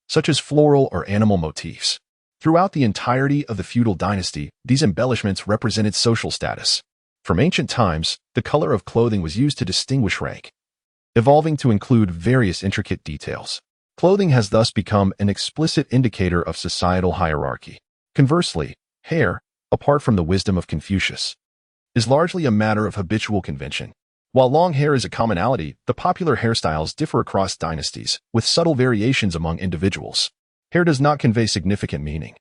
such as floral or animal motifs. Throughout the entirety of the feudal dynasty, these embellishments represented social status. From ancient times, the color of clothing was used to distinguish rank, evolving to include various intricate details. Clothing has thus become an explicit indicator of societal hierarchy. Conversely, hair, apart from the wisdom of Confucius, is largely a matter of habitual convention. While long hair is a commonality, the popular hairstyles differ across dynasties, with subtle variations among individuals. Hair does not convey significant meaning,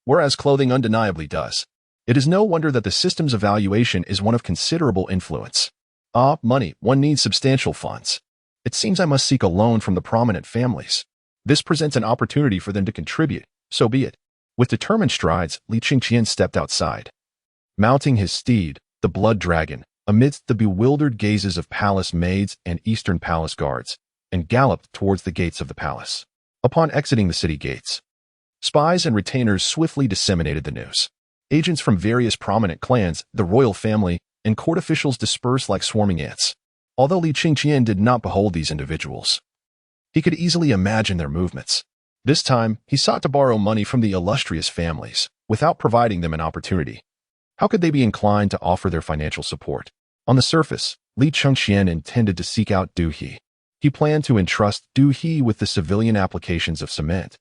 whereas clothing undeniably does. It is no wonder that the system's evaluation is one of considerable influence. Money. One needs substantial funds. It seems I must seek a loan from the prominent families. This presents an opportunity for them to contribute, so be it. With determined strides, Li Chengqian stepped outside, mounting his steed, the blood dragon, amidst the bewildered gazes of palace maids and eastern palace guards, and galloped towards the gates of the palace. Upon exiting the city gates, spies and retainers swiftly disseminated the news. Agents from various prominent clans, the royal family, and court officials dispersed like swarming ants. Although Li Chengqian did not behold these individuals, he could easily imagine their movements. This time, he sought to borrow money from the illustrious families, without providing them an opportunity. How could they be inclined to offer their financial support? On the surface, Li Chengqian intended to seek out Du He. He planned to entrust Du He with the civilian applications of cement.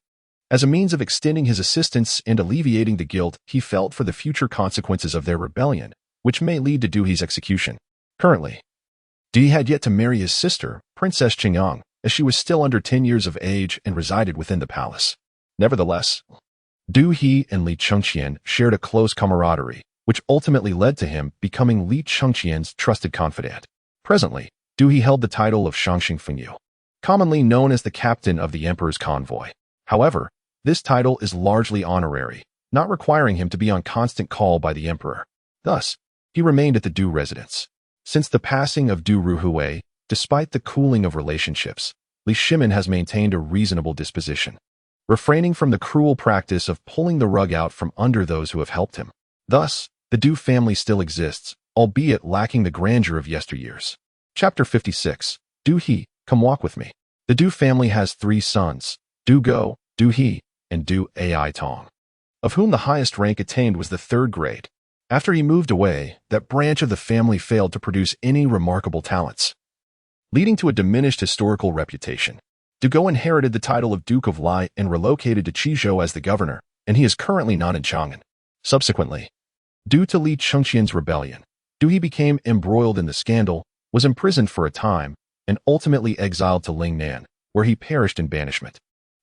As a means of extending his assistance and alleviating the guilt he felt for the future consequences of their rebellion, which may lead to Du He's execution. Currently, Du He had yet to marry his sister, Princess Qingyang, as she was still under 10 years of age and resided within the palace. Nevertheless, Du He and Li Chengqian shared a close camaraderie, which ultimately led to him becoming Li Chengqian's trusted confidant. Presently, Du He held the title of Shangxing Fengyu, commonly known as the captain of the emperor's convoy. However, this title is largely honorary, not requiring him to be on constant call by the emperor. Thus, he remained at the Du residence. Since the passing of Du Ruhui, despite the cooling of relationships, Li Shimin has maintained a reasonable disposition, refraining from the cruel practice of pulling the rug out from under those who have helped him. Thus, the Du family still exists, albeit lacking the grandeur of yesteryears. Chapter 56. Du He, come walk with me. The Du family has 3 sons, Du Go, Du He, and Du Ai Tong, of whom the highest rank attained was the 3rd grade. After he moved away, that branch of the family failed to produce any remarkable talents, leading to a diminished historical reputation. Du Go inherited the title of Duke of Lai and relocated to Qizhou as the governor, and he is currently not in Chang'an. Subsequently, due to Li Chengqian's rebellion, Du He became embroiled in the scandal, was imprisoned for a time, and ultimately exiled to Lingnan, where he perished in banishment.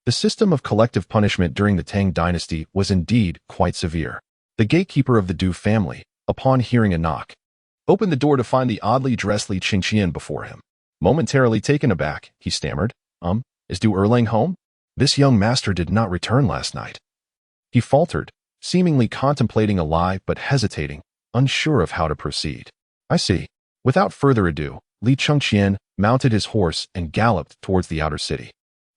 The system of collective punishment during the Tang Dynasty was indeed quite severe. The gatekeeper of the Du family, upon hearing a knock, opened the door to find the oddly dressed Li Chengqian before him. Momentarily taken aback, he stammered, is Du Erlang home? This young master did not return last night. He faltered, seemingly contemplating a lie but hesitating, unsure of how to proceed. I see. Without further ado, Li Chengqian mounted his horse and galloped towards the outer city.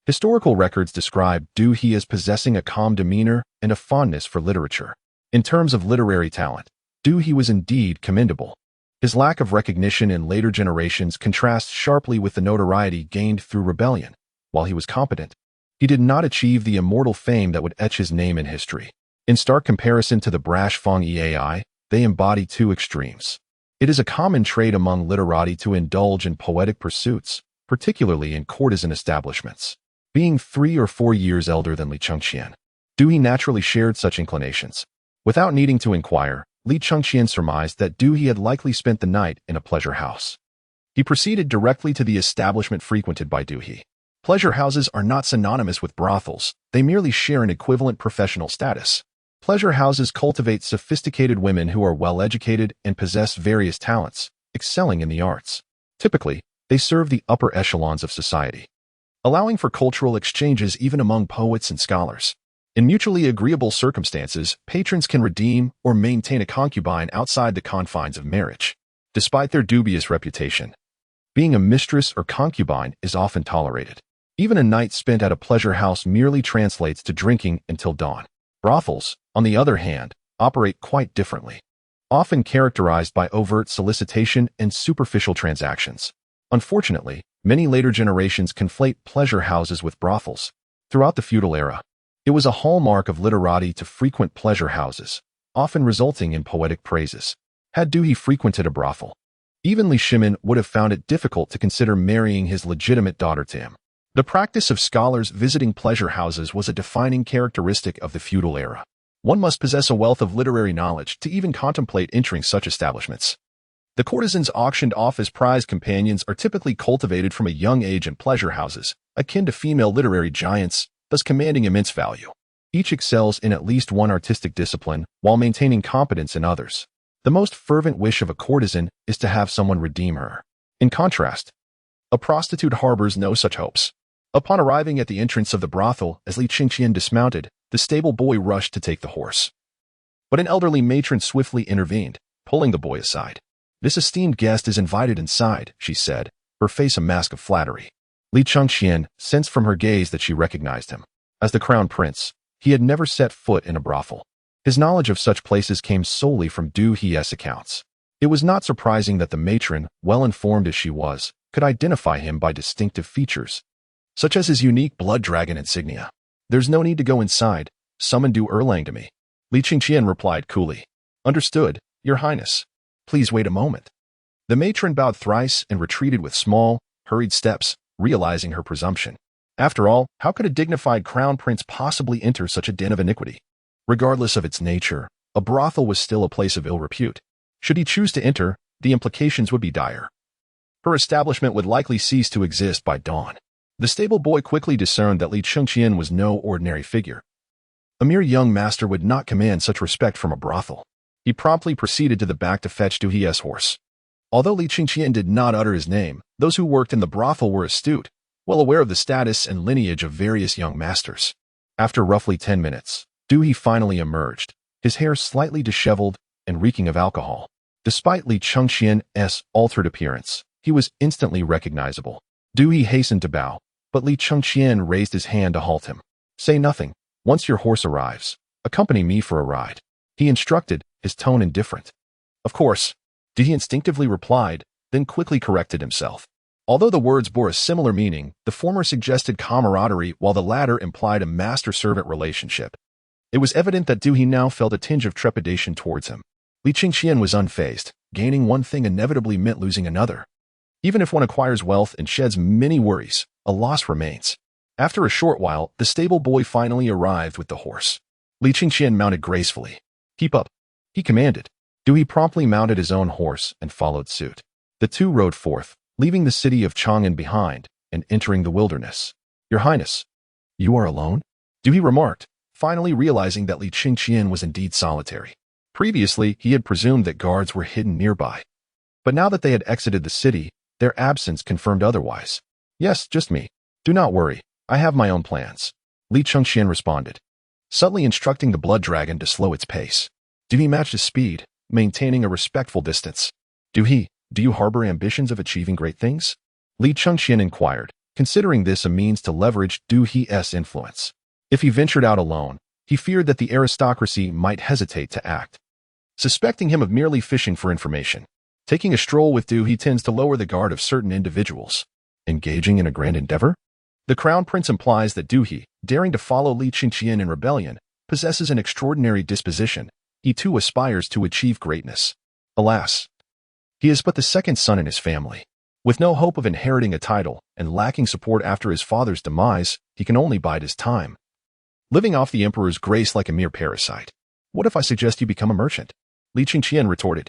Historical records describe Du He as possessing a calm demeanor and a fondness for literature. In terms of literary talent, Du He was indeed commendable. His lack of recognition in later generations contrasts sharply with the notoriety gained through rebellion. While he was competent, he did not achieve the immortal fame that would etch his name in history. In stark comparison to the brash Feng Eai, they embody 2 extremes. It is a common trait among literati to indulge in poetic pursuits, particularly in courtesan establishments. Being 3 or 4 years elder than Li Chengqian, Du He naturally shared such inclinations. Without needing to inquire, Li Chengqian surmised that Du He had likely spent the night in a pleasure house. He proceeded directly to the establishment frequented by Du He. Pleasure houses are not synonymous with brothels, they merely share an equivalent professional status. Pleasure houses cultivate sophisticated women who are well-educated and possess various talents, excelling in the arts. Typically, they serve the upper echelons of society, allowing for cultural exchanges even among poets and scholars. In mutually agreeable circumstances, patrons can redeem or maintain a concubine outside the confines of marriage. Despite their dubious reputation, being a mistress or concubine is often tolerated. Even a night spent at a pleasure house merely translates to drinking until dawn. Brothels, on the other hand, operate quite differently, often characterized by overt solicitation and superficial transactions. Unfortunately, many later generations conflate pleasure houses with brothels. Throughout the feudal era, it was a hallmark of literati to frequent pleasure houses, often resulting in poetic praises. Had Du He frequented a brothel, even Li Shimin would have found it difficult to consider marrying his legitimate daughter to him. The practice of scholars visiting pleasure houses was a defining characteristic of the feudal era. One must possess a wealth of literary knowledge to even contemplate entering such establishments. The courtesans auctioned off as prize companions are typically cultivated from a young age in pleasure houses, akin to female literary giants, thus commanding immense value. Each excels in at least one artistic discipline while maintaining competence in others. The most fervent wish of a courtesan is to have someone redeem her. In contrast, a prostitute harbors no such hopes. Upon arriving at the entrance of the brothel, as Li Chengqian dismounted, the stable boy rushed to take the horse. But an elderly matron swiftly intervened, pulling the boy aside. "This esteemed guest is invited inside," she said, her face a mask of flattery. Li Chengqian sensed from her gaze that she recognized him. As the crown prince, he had never set foot in a brothel. His knowledge of such places came solely from Du He's accounts. It was not surprising that the matron, well-informed as she was, could identify him by distinctive features, such as his unique blood dragon insignia. "There's no need to go inside. Summon Du Erlang to me," Li Chengqian replied coolly. "Understood, Your Highness. Please wait a moment." The matron bowed thrice and retreated with small, hurried steps, realizing her presumption. After all, how could a dignified crown prince possibly enter such a den of iniquity? Regardless of its nature, a brothel was still a place of ill repute. Should he choose to enter, the implications would be dire. Her establishment would likely cease to exist by dawn. The stable boy quickly discerned that Li Chengqian was no ordinary figure. A mere young master would not command such respect from a brothel. He promptly proceeded to the back to fetch Du He's horse. Although Li Chengqian did not utter his name, those who worked in the brothel were astute, well aware of the status and lineage of various young masters. After roughly 10 minutes, Du He finally emerged, his hair slightly disheveled and reeking of alcohol. Despite Li Chengqian's altered appearance, he was instantly recognizable. Du He hastened to bow, but Li Chengqian raised his hand to halt him. "Say nothing. Once your horse arrives, accompany me for a ride," he instructed, his tone indifferent. "Of course," Du He instinctively replied, then quickly corrected himself. Although the words bore a similar meaning, the former suggested camaraderie while the latter implied a master-servant relationship. It was evident that Du He now felt a tinge of trepidation towards him. Li Chengqian was unfazed. Gaining one thing inevitably meant losing another. Even if one acquires wealth and sheds many worries, a loss remains. After a short while, the stable boy finally arrived with the horse. Li Chengqian mounted gracefully. "Keep up," he commanded. Du He promptly mounted his own horse and followed suit. The two rode forth, leaving the city of Chang'an behind and entering the wilderness. "Your Highness, you are alone?" Du He remarked, finally realizing that Li Chengqian was indeed solitary. Previously, he had presumed that guards were hidden nearby. But now that they had exited the city, their absence confirmed otherwise. "Yes, just me. Do not worry. I have my own plans," Li Chengqian responded, subtly instructing the blood dragon to slow its pace. Du He matched his speed, maintaining a respectful distance. "Du He, do you harbor ambitions of achieving great things?" Li Chengqian inquired, considering this a means to leverage Du He's influence. If he ventured out alone, he feared that the aristocracy might hesitate to act, suspecting him of merely fishing for information. Taking a stroll with Du He tends to lower the guard of certain individuals. Engaging in a grand endeavor? The Crown Prince implies that Du He, daring to follow Li Chengqian in rebellion, possesses an extraordinary disposition. He too aspires to achieve greatness. Alas, he is but the second son in his family. With no hope of inheriting a title and lacking support after his father's demise, he can only bide his time, living off the emperor's grace like a mere parasite. "What if I suggest you become a merchant?" Li Chengqian retorted.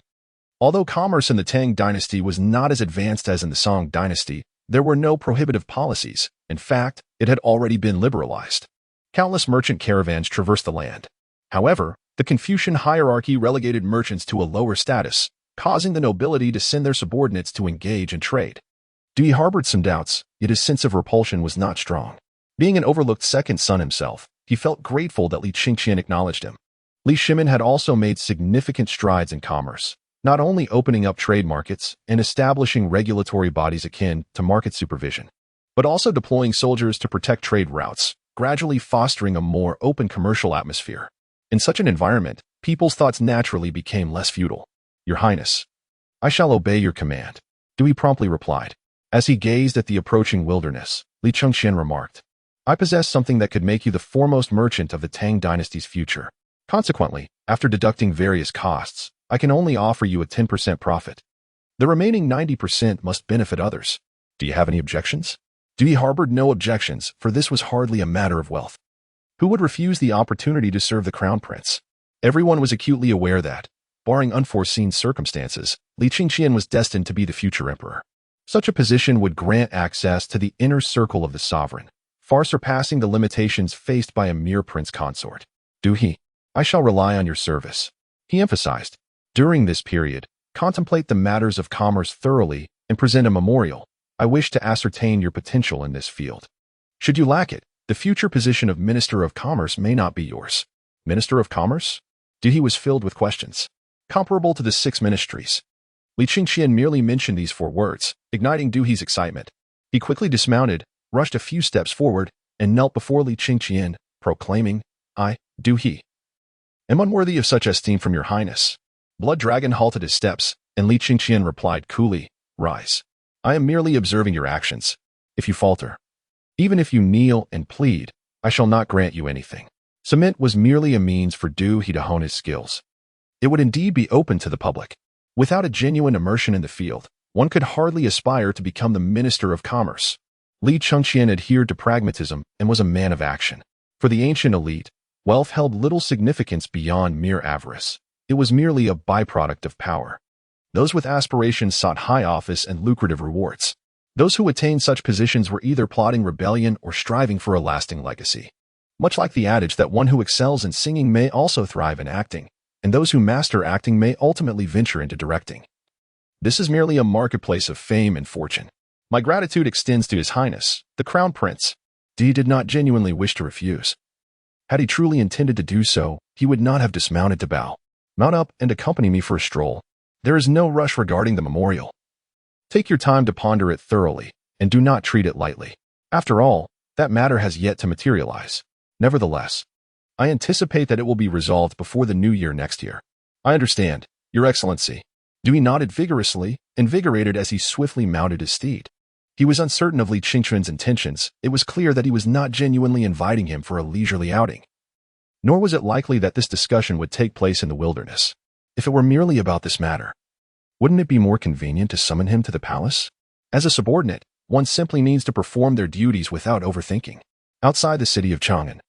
Although commerce in the Tang Dynasty was not as advanced as in the Song Dynasty, there were no prohibitive policies. In fact, it had already been liberalized. Countless merchant caravans traversed the land. However, the Confucian hierarchy relegated merchants to a lower status, causing the nobility to send their subordinates to engage in trade. Du He harbored some doubts, yet his sense of repulsion was not strong. Being an overlooked second son himself, he felt grateful that Li Chengqian acknowledged him. Li Shimin had also made significant strides in commerce, not only opening up trade markets and establishing regulatory bodies akin to market supervision, but also deploying soldiers to protect trade routes, gradually fostering a more open commercial atmosphere. In such an environment, people's thoughts naturally became less feudal. "Your Highness, I shall obey your command," Du He promptly replied. As he gazed at the approaching wilderness, Li Chengqian remarked, "I possess something that could make you the foremost merchant of the Tang Dynasty's future. Consequently, after deducting various costs, I can only offer you a 10% profit. The remaining 90% must benefit others. Do you have any objections?" Du He harbored no objections, for this was hardly a matter of wealth. Who would refuse the opportunity to serve the crown prince? Everyone was acutely aware that, barring unforeseen circumstances, Li Chengqian was destined to be the future emperor. Such a position would grant access to the inner circle of the sovereign, far surpassing the limitations faced by a mere prince consort. "Du He, I shall rely on your service," he emphasized. "During this period, contemplate the matters of commerce thoroughly and present a memorial. I wish to ascertain your potential in this field. Should you lack it, the future position of Minister of Commerce may not be yours." Minister of Commerce? Du He was filled with questions, comparable to the 6 ministries. Li Chengqian merely mentioned these 4 words, igniting Du He's excitement. He quickly dismounted, rushed a few steps forward, and knelt before Li Chengqian, proclaiming, "I, Du He, am unworthy of such esteem from your Highness." Blood Dragon halted his steps, and Li Chengqian replied coolly, "Rise. I am merely observing your actions. If you falter, even if you kneel and plead, I shall not grant you anything." Cement was merely a means for Du He to hone his skills. It would indeed be open to the public. Without a genuine immersion in the field, one could hardly aspire to become the Minister of Commerce. Li Chengqian adhered to pragmatism and was a man of action. For the ancient elite, wealth held little significance beyond mere avarice. It was merely a byproduct of power. Those with aspirations sought high office and lucrative rewards. Those who attained such positions were either plotting rebellion or striving for a lasting legacy. Much like the adage that one who excels in singing may also thrive in acting, and those who master acting may ultimately venture into directing. This is merely a marketplace of fame and fortune. My gratitude extends to His Highness, the Crown Prince. He did not genuinely wish to refuse. Had he truly intended to do so, he would not have dismounted to bow. Mount up and accompany me for a stroll. There is no rush regarding the memorial. Take your time to ponder it thoroughly, and do not treat it lightly. After all, that matter has yet to materialize. Nevertheless, I anticipate that it will be resolved before the new year next year. I understand, Your Excellency. Dewey nodded vigorously, invigorated as he swiftly mounted his steed. He was uncertain of Li Chengqian's intentions. It was clear that he was not genuinely inviting him for a leisurely outing. Nor was it likely that this discussion would take place in the wilderness. If it were merely about this matter, wouldn't it be more convenient to summon him to the palace? As a subordinate, one simply needs to perform their duties without overthinking. Outside the city of Chang'an,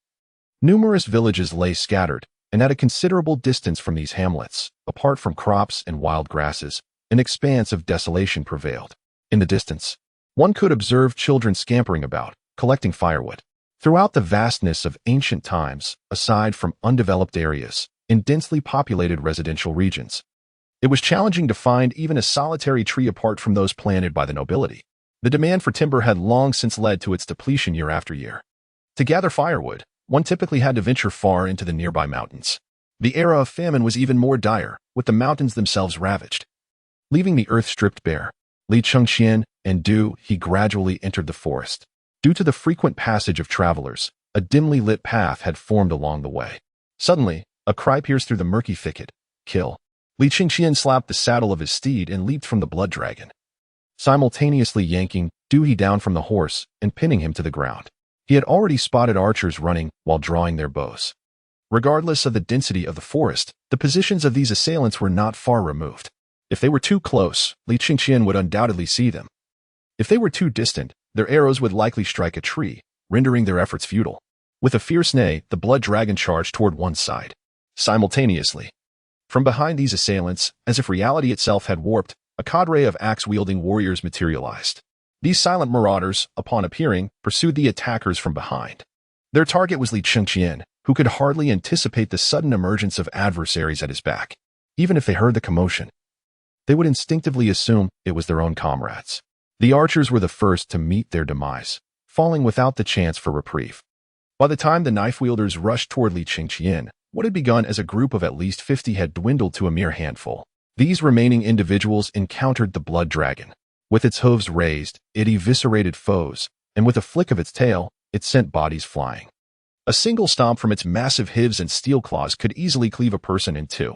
numerous villages lay scattered, and at a considerable distance from these hamlets, apart from crops and wild grasses, an expanse of desolation prevailed. In the distance, one could observe children scampering about, collecting firewood. Throughout the vastness of ancient times, aside from undeveloped areas, in densely populated residential regions, it was challenging to find even a solitary tree apart from those planted by the nobility. The demand for timber had long since led to its depletion year after year. To gather firewood, one typically had to venture far into the nearby mountains. The era of famine was even more dire, with the mountains themselves ravaged. Leaving the earth stripped bare, Li Chengqian and Du he gradually entered the forest. Due to the frequent passage of travelers, a dimly lit path had formed along the way. Suddenly, a cry pierced through the murky thicket. Kill. Li Chengqian slapped the saddle of his steed and leaped from the blood dragon, simultaneously yanking Du down from the horse and pinning him to the ground. He had already spotted archers running while drawing their bows. Regardless of the density of the forest, the positions of these assailants were not far removed. If they were too close, Li Chengqian would undoubtedly see them. If they were too distant, their arrows would likely strike a tree, rendering their efforts futile. With a fierce neigh, the blood dragon charged toward one side. Simultaneously, from behind these assailants, as if reality itself had warped, a cadre of axe-wielding warriors materialized. These silent marauders, upon appearing, pursued the attackers from behind. Their target was Li Chengqian, who could hardly anticipate the sudden emergence of adversaries at his back. Even if they heard the commotion, they would instinctively assume it was their own comrades. The archers were the first to meet their demise, falling without the chance for reprieve. By the time the knife-wielders rushed toward Li Chengqian, what had begun as a group of at least 50 had dwindled to a mere handful. These remaining individuals encountered the blood dragon. With its hooves raised, it eviscerated foes, and with a flick of its tail, it sent bodies flying. A single stomp from its massive hooves and steel claws could easily cleave a person in two.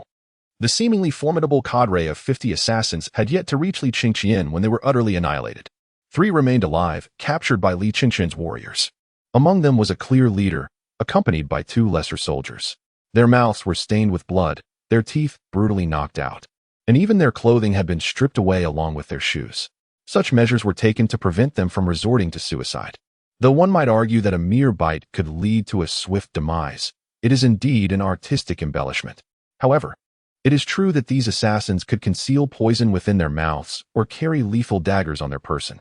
The seemingly formidable cadre of 50 assassins had yet to reach Li Chengqian when they were utterly annihilated. 3 remained alive, captured by Li Chengqian's warriors. Among them was a clear leader, accompanied by 2 lesser soldiers. Their mouths were stained with blood, their teeth brutally knocked out, and even their clothing had been stripped away along with their shoes. Such measures were taken to prevent them from resorting to suicide. Though one might argue that a mere bite could lead to a swift demise, it is indeed an artistic embellishment. However, it is true that these assassins could conceal poison within their mouths or carry lethal daggers on their person.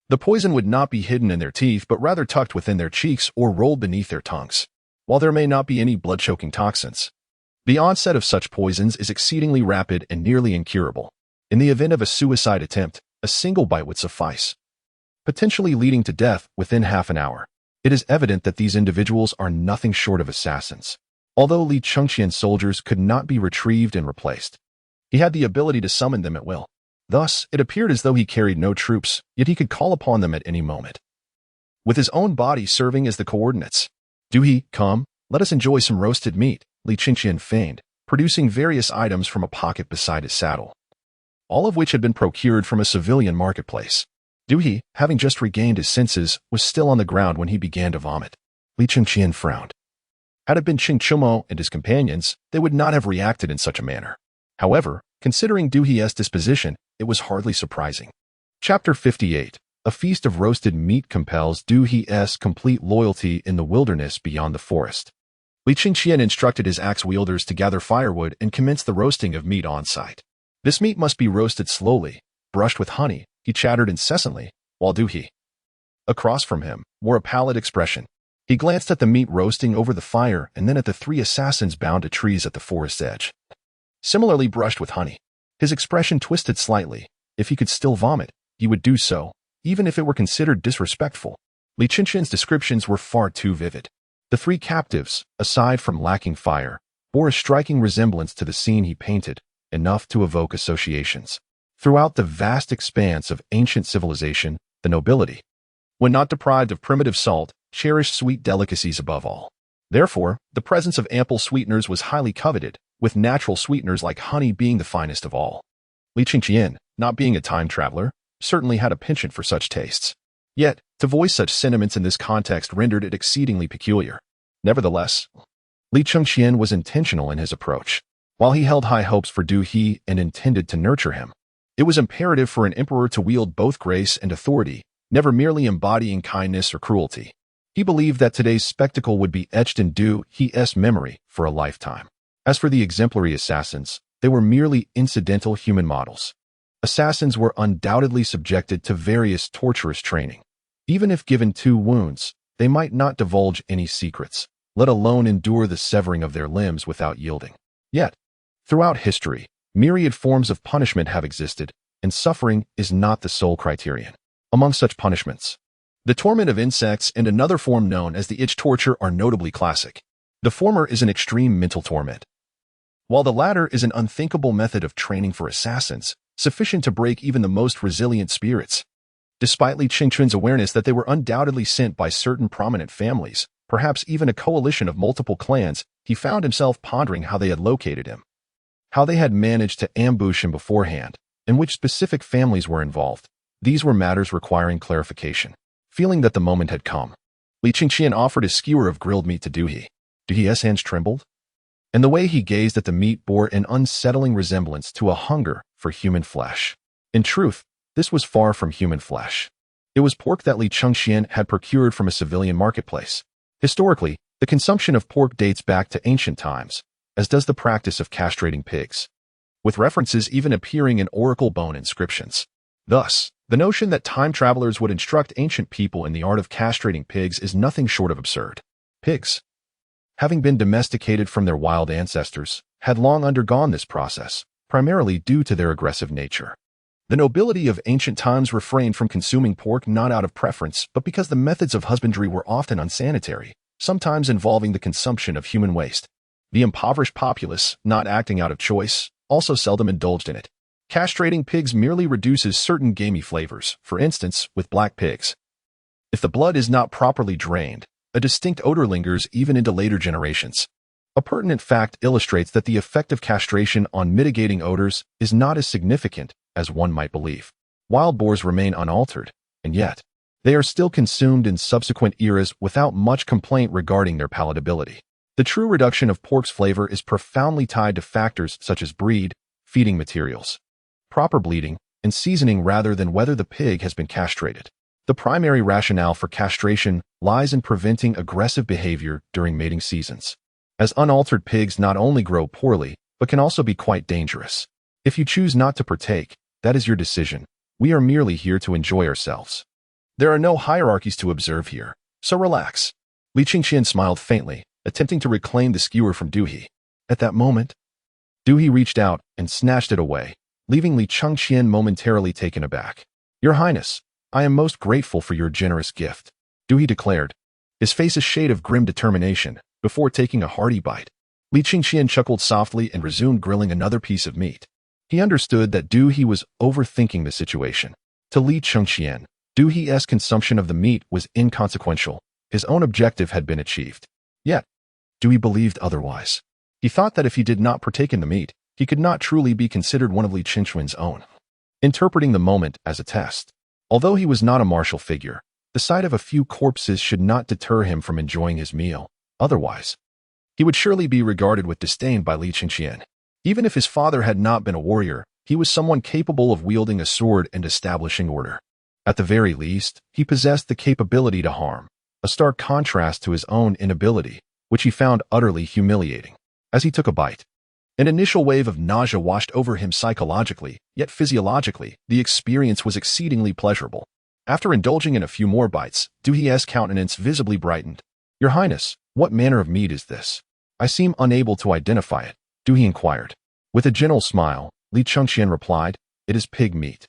The poison would not be hidden in their teeth but rather tucked within their cheeks or rolled beneath their tongues. While there may not be any blood-choking toxins, the onset of such poisons is exceedingly rapid and nearly incurable. In the event of a suicide attempt, a single bite would suffice, potentially leading to death within half an hour. It is evident that these individuals are nothing short of assassins. Although Li Chengqian's soldiers could not be retrieved and replaced, he had the ability to summon them at will. Thus, it appeared as though he carried no troops, yet he could call upon them at any moment, with his own body serving as the coordinates. "Do come, let us enjoy some roasted meat," Li Chengqian feigned, producing various items from a pocket beside his saddle, all of which had been procured from a civilian marketplace. Du, having just regained his senses, was still on the ground when he began to vomit. Li Chengqian frowned. Had it been Ching Chumo and his companions, they would not have reacted in such a manner. However, considering Du's disposition, it was hardly surprising. Chapter 58. A feast of roasted meat compels Du's complete loyalty in the wilderness beyond the forest. Li Chengqian instructed his axe-wielders to gather firewood and commence the roasting of meat on site. This meat must be roasted slowly, brushed with honey. He chattered incessantly, while Du, across from him, wore a pallid expression. He glanced at the meat roasting over the fire and then at the 3 assassins bound to trees at the forest's edge. similarly brushed with honey. His expression twisted slightly. If he could still vomit, he would do so, even if it were considered disrespectful. Li Chengqian's descriptions were far too vivid. The three captives, aside from lacking fire, bore a striking resemblance to the scene he painted, enough to evoke associations. Throughout the vast expanse of ancient civilization, the nobility, when not deprived of primitive salt, cherished sweet delicacies above all. Therefore, the presence of ample sweeteners was highly coveted, with natural sweeteners like honey being the finest of all. Li Chengqian, not being a time traveler, certainly had a penchant for such tastes. Yet, to voice such sentiments in this context rendered it exceedingly peculiar. Nevertheless, Li Chengqian was intentional in his approach. While he held high hopes for Du He and intended to nurture him, it was imperative for an emperor to wield both grace and authority, never merely embodying kindness or cruelty. He believed that today's spectacle would be etched in Du He's memory for a lifetime. As for the exemplary assassins, they were merely incidental human models. Assassins were undoubtedly subjected to various torturous training. Even if given 2 wounds, they might not divulge any secrets, let alone endure the severing of their limbs without yielding. Yet, throughout history, myriad forms of punishment have existed, and suffering is not the sole criterion. Among such punishments, the torment of insects and another form known as the itch torture are notably classic. The former is an extreme mental torment, while the latter is an unthinkable method of training for assassins, sufficient to break even the most resilient spirits. Despite Li Chengqian's awareness that they were undoubtedly sent by certain prominent families, perhaps even a coalition of multiple clans, he found himself pondering how they had located him, how they had managed to ambush him beforehand, and which specific families were involved. These were matters requiring clarification. Feeling that the moment had come, Li Chengqian offered a skewer of grilled meat to Du He. Du He's hands trembled, and the way he gazed at the meat bore an unsettling resemblance to a hunger for human flesh. In truth, this was far from human flesh. It was pork that Li Chengqian had procured from a civilian marketplace. Historically, the consumption of pork dates back to ancient times, as does the practice of castrating pigs, with references even appearing in oracle bone inscriptions. Thus, the notion that time travelers would instruct ancient people in the art of castrating pigs is nothing short of absurd. Pigs, having been domesticated from their wild ancestors, had long undergone this process, primarily due to their aggressive nature. The nobility of ancient times refrained from consuming pork not out of preference, but because the methods of husbandry were often unsanitary, sometimes involving the consumption of human waste. The impoverished populace, not acting out of choice, also seldom indulged in it. Castrating pigs merely reduces certain gamey flavors, for instance, with black pigs. If the blood is not properly drained, a distinct odor lingers even into later generations. A pertinent fact illustrates that the effect of castration on mitigating odors is not as significant as one might believe. Wild boars remain unaltered, and yet, they are still consumed in subsequent eras without much complaint regarding their palatability. The true reduction of pork's flavor is profoundly tied to factors such as breed, feeding materials, proper bleeding, and seasoning rather than whether the pig has been castrated. The primary rationale for castration lies in preventing aggressive behavior during mating seasons, as unaltered pigs not only grow poorly, but can also be quite dangerous. If you choose not to partake, that is your decision. We are merely here to enjoy ourselves. There are no hierarchies to observe here, so relax. Li Chengqian smiled faintly, attempting to reclaim the skewer from Du He. At that moment, Du He reached out and snatched it away, leaving Li Chengqian momentarily taken aback. Your Highness, I am most grateful for your generous gift, Du He declared, his face a shade of grim determination, before taking a hearty bite. Li Chengqian chuckled softly and resumed grilling another piece of meat. He understood that Du He was overthinking the situation. To Li Chengqian, Du He's consumption of the meat was inconsequential. His own objective had been achieved. Yet, Du He believed otherwise. He thought that if he did not partake in the meat, he could not truly be considered one of Li Chengqian's own. Interpreting the moment as a test, although he was not a martial figure, the sight of a few corpses should not deter him from enjoying his meal. Otherwise, he would surely be regarded with disdain by Li Chengqian. Even if his father had not been a warrior, he was someone capable of wielding a sword and establishing order. At the very least, he possessed the capability to harm, a stark contrast to his own inability, which he found utterly humiliating. As he took a bite, an initial wave of nausea washed over him psychologically, yet physiologically, the experience was exceedingly pleasurable. After indulging in a few more bites, Du He's countenance visibly brightened. Your Highness, what manner of meat is this? I seem unable to identify it, Du He inquired. With a gentle smile, Li Chengqian replied, "It is pig meat,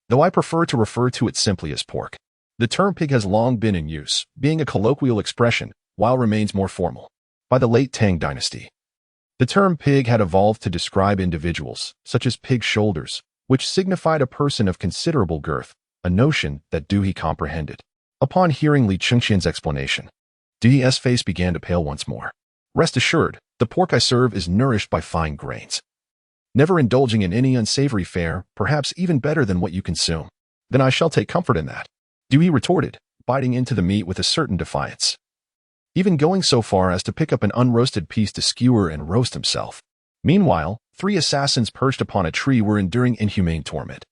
though I prefer to refer to it simply as pork. The term pig has long been in use, being a colloquial expression, while remains more formal. By the late Tang Dynasty, the term pig had evolved to describe individuals, such as pig shoulders, which signified a person of considerable girth, a notion that Du He comprehended. Upon hearing Li Chengqian's explanation, Du He's face began to pale once more. "Rest assured, the pork I serve is nourished by fine grains, never indulging in any unsavory fare, perhaps even better than what you consume." "Then I shall take comfort in that," Du He retorted, biting into the meat with a certain defiance, even going so far as to pick up an unroasted piece to skewer and roast himself. Meanwhile, 3 assassins perched upon a tree were enduring inhumane torment,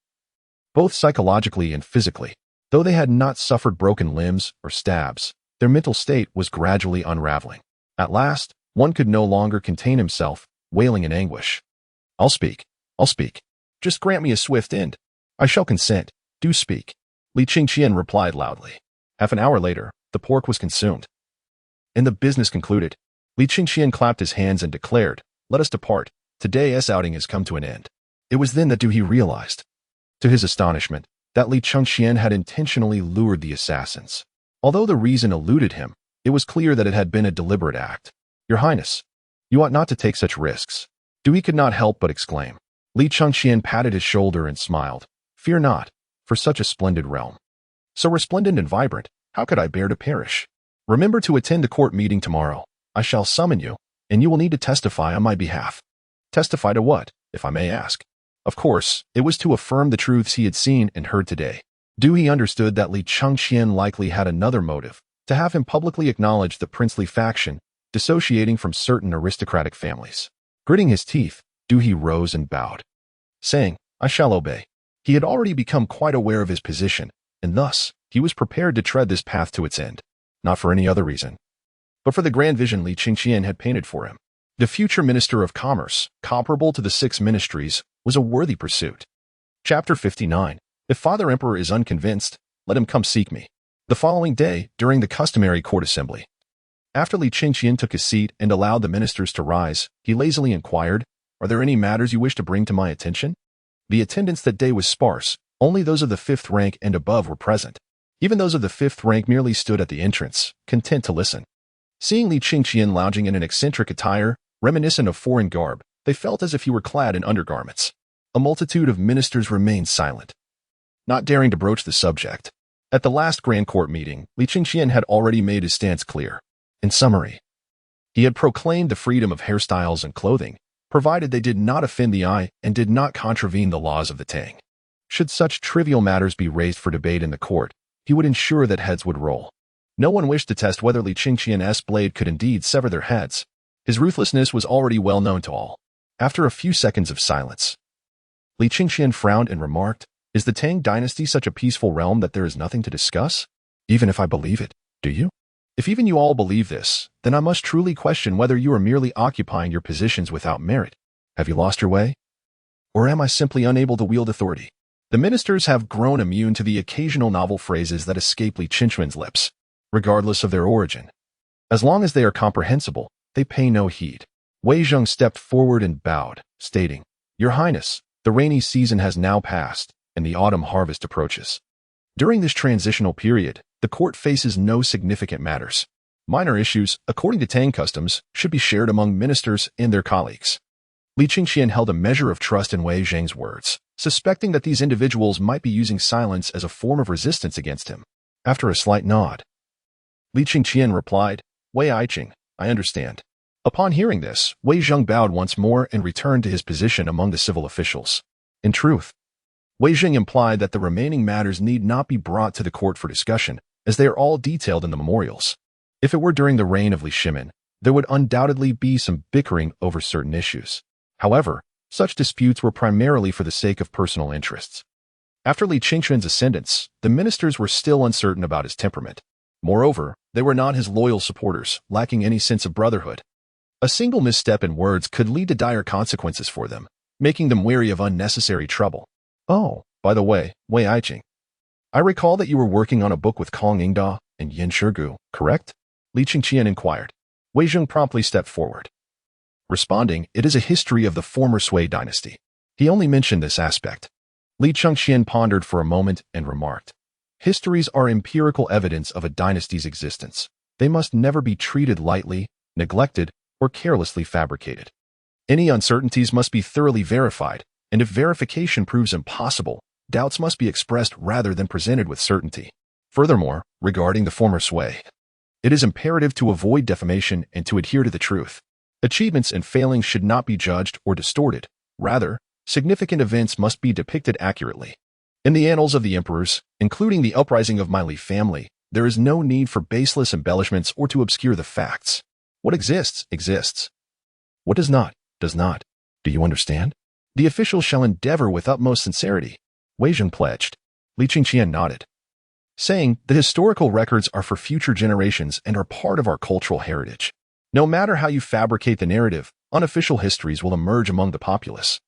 both psychologically and physically. Though they had not suffered broken limbs or stabs, their mental state was gradually unraveling. At last, one could no longer contain himself, wailing in anguish. I'll speak. Just grant me a swift end. I shall consent. Do speak." Li Chengqian replied loudly. Half an hour later, the pork was consumed, and the business concluded. Li Chengqian clapped his hands and declared, "Let us depart. Today's outing has come to an end." It was then that Du He realized, to his astonishment, that Li Chengqian had intentionally lured the assassins. Although the reason eluded him, it was clear that it had been a deliberate act. "Your Highness, you ought not to take such risks." Du He could not help but exclaim. Li Chengqian patted his shoulder and smiled. "Fear not, for such a splendid realm, so resplendent and vibrant, how could I bear to perish? Remember to attend the court meeting tomorrow. I shall summon you, and you will need to testify on my behalf." "Testify to what, if I may ask?" Of course, it was to affirm the truths he had seen and heard today. Du He understood that Li Chengqian likely had another motive, to have him publicly acknowledge the princely faction, dissociating from certain aristocratic families. Gritting his teeth, Du He rose and bowed, saying, "I shall obey." He had already become quite aware of his position, and thus, he was prepared to tread this path to its end. Not for any other reason, but for the grand vision Li Chengqian had painted for him. The future Minister of Commerce, comparable to the 6 ministries, was a worthy pursuit. Chapter 59. If Father Emperor is unconvinced, let him come seek me. The following day, during the customary court assembly, after Li Chengqian took his seat and allowed the ministers to rise, he lazily inquired, "Are there any matters you wish to bring to my attention?" The attendance that day was sparse. Only those of the 5th rank and above were present. Even those of the 5th rank merely stood at the entrance, content to listen. Seeing Li Chengqian lounging in an eccentric attire, reminiscent of foreign garb, they felt as if he were clad in undergarments. A multitude of ministers remained silent, not daring to broach the subject. At the last grand court meeting, Li Chengqian had already made his stance clear. In summary, he had proclaimed the freedom of hairstyles and clothing, provided they did not offend the eye and did not contravene the laws of the Tang. Should such trivial matters be raised for debate in the court, he would ensure that heads would roll. No one wished to test whether Li Chengqian's blade could indeed sever their heads. His ruthlessness was already well known to all. After a few seconds of silence, Li Chengqian frowned and remarked, "Is the Tang Dynasty such a peaceful realm that there is nothing to discuss? Even if I believe it, do you? If even you all believe this, then I must truly question whether you are merely occupying your positions without merit. Have you lost your way? Or am I simply unable to wield authority?" The ministers have grown immune to the occasional novel phrases that escape Li Chengqian's lips, regardless of their origin. As long as they are comprehensible, they pay no heed. Wei Zheng stepped forward and bowed, stating, "Your Highness, the rainy season has now passed, and the autumn harvest approaches. During this transitional period, the court faces no significant matters. Minor issues, according to Tang customs, should be shared among ministers and their colleagues." Li Chengqian held a measure of trust in Wei Zheng's words, suspecting that these individuals might be using silence as a form of resistance against him. After a slight nod, Li Chengqian replied, "Wei Aiqing, I understand." Upon hearing this, Wei Zheng bowed once more and returned to his position among the civil officials. In truth, Wei Zheng implied that the remaining matters need not be brought to the court for discussion, as they are all detailed in the memorials. If it were during the reign of Li Shimin, there would undoubtedly be some bickering over certain issues. However, such disputes were primarily for the sake of personal interests. After Li Chengqian's ascendance, the ministers were still uncertain about his temperament. Moreover, they were not his loyal supporters, lacking any sense of brotherhood. A single misstep in words could lead to dire consequences for them, making them wary of unnecessary trouble. "Oh, by the way, Wei Aiqing, I recall that you were working on a book with Kong Yingda and Yin Shirgu, correct?" Li Chengqian inquired. Wei Zheng promptly stepped forward. Responding, it is a history of the former Sui dynasty. He only mentioned this aspect. Li Chengqian pondered for a moment and remarked, histories are empirical evidence of a dynasty's existence. They must never be treated lightly, neglected, or carelessly fabricated. Any uncertainties must be thoroughly verified, and if verification proves impossible, doubts must be expressed rather than presented with certainty. Furthermore, regarding the former Sui, it is imperative to avoid defamation and to adhere to the truth. Achievements and failings should not be judged or distorted. Rather, significant events must be depicted accurately. In the annals of the emperors, including the uprising of my Li family, there is no need for baseless embellishments or to obscure the facts. What exists, exists. What does not, does not. Do you understand? The officials shall endeavor with utmost sincerity. Wei Zheng pledged. Li Chengqian nodded, saying, the historical records are for future generations and are part of our cultural heritage. No matter how you fabricate the narrative, unofficial histories will emerge among the populace,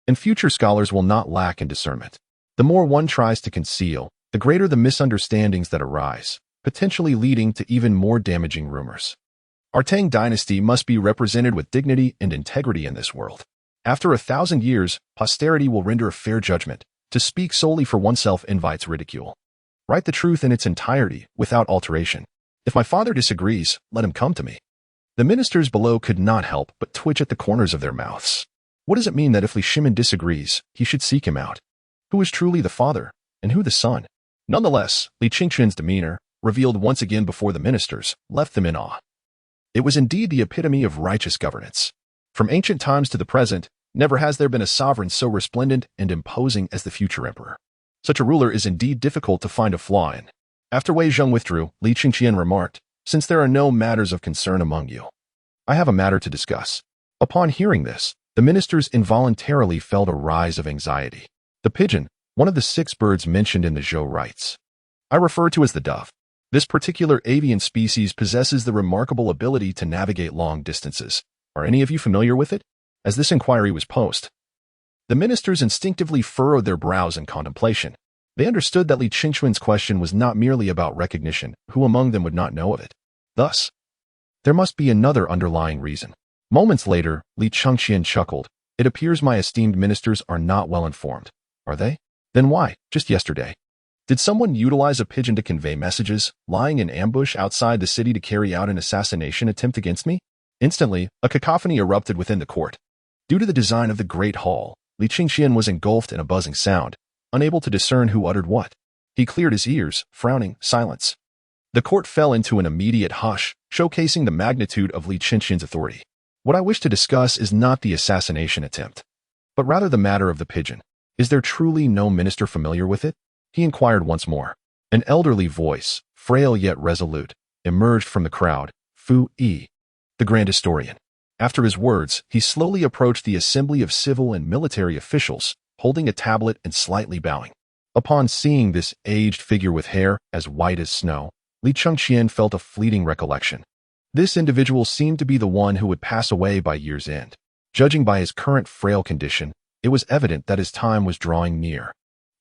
and future scholars will not lack in discernment. The more one tries to conceal, the greater the misunderstandings that arise, potentially leading to even more damaging rumors. Our Tang Dynasty must be represented with dignity and integrity in this world. After 1,000 years, posterity will render a fair judgment. To speak solely for oneself invites ridicule. Write the truth in its entirety, without alteration. If my father disagrees, let him come to me. The ministers below could not help but twitch at the corners of their mouths. What does it mean that if Li Shimin disagrees, he should seek him out? Who is truly the father, and who the son? Nonetheless, Li Chengqian's demeanor, revealed once again before the ministers, left them in awe. It was indeed the epitome of righteous governance. From ancient times to the present, never has there been a sovereign so resplendent and imposing as the future emperor. Such a ruler is indeed difficult to find a flaw in. After Wei Zheng withdrew, Li Chengqian remarked, since there are no matters of concern among you, I have a matter to discuss. Upon hearing this, the ministers involuntarily felt a rise of anxiety. The pigeon, one of the 6 birds mentioned in the Zhou writes, I refer to as the dove. This particular avian species possesses the remarkable ability to navigate long distances. Are any of you familiar with it? As this inquiry was posed, the ministers instinctively furrowed their brows in contemplation. They understood that Li Chengqian's question was not merely about recognition. Who among them would not know of it? Thus, there must be another underlying reason. Moments later, Li Chengqian chuckled. It appears my esteemed ministers are not well informed. Are they? Then why, just yesterday, did someone utilize a pigeon to convey messages, lying in ambush outside the city to carry out an assassination attempt against me? Instantly, a cacophony erupted within the court. Due to the design of the Great Hall, Li Chengqian was engulfed in a buzzing sound, unable to discern who uttered what. He cleared his ears, frowning, silence. The court fell into an immediate hush, showcasing the magnitude of Li Chengqian's authority. What I wish to discuss is not the assassination attempt, but rather the matter of the pigeon. Is there truly no minister familiar with it? He inquired once more. An elderly voice, frail yet resolute, emerged from the crowd. Fu Yi, the grand historian. After his words, he slowly approached the assembly of civil and military officials, holding a tablet and slightly bowing. Upon seeing this aged figure with hair as white as snow, Li Chengqian felt a fleeting recollection. This individual seemed to be the one who would pass away by year's end. Judging by his current frail condition, it was evident that his time was drawing near.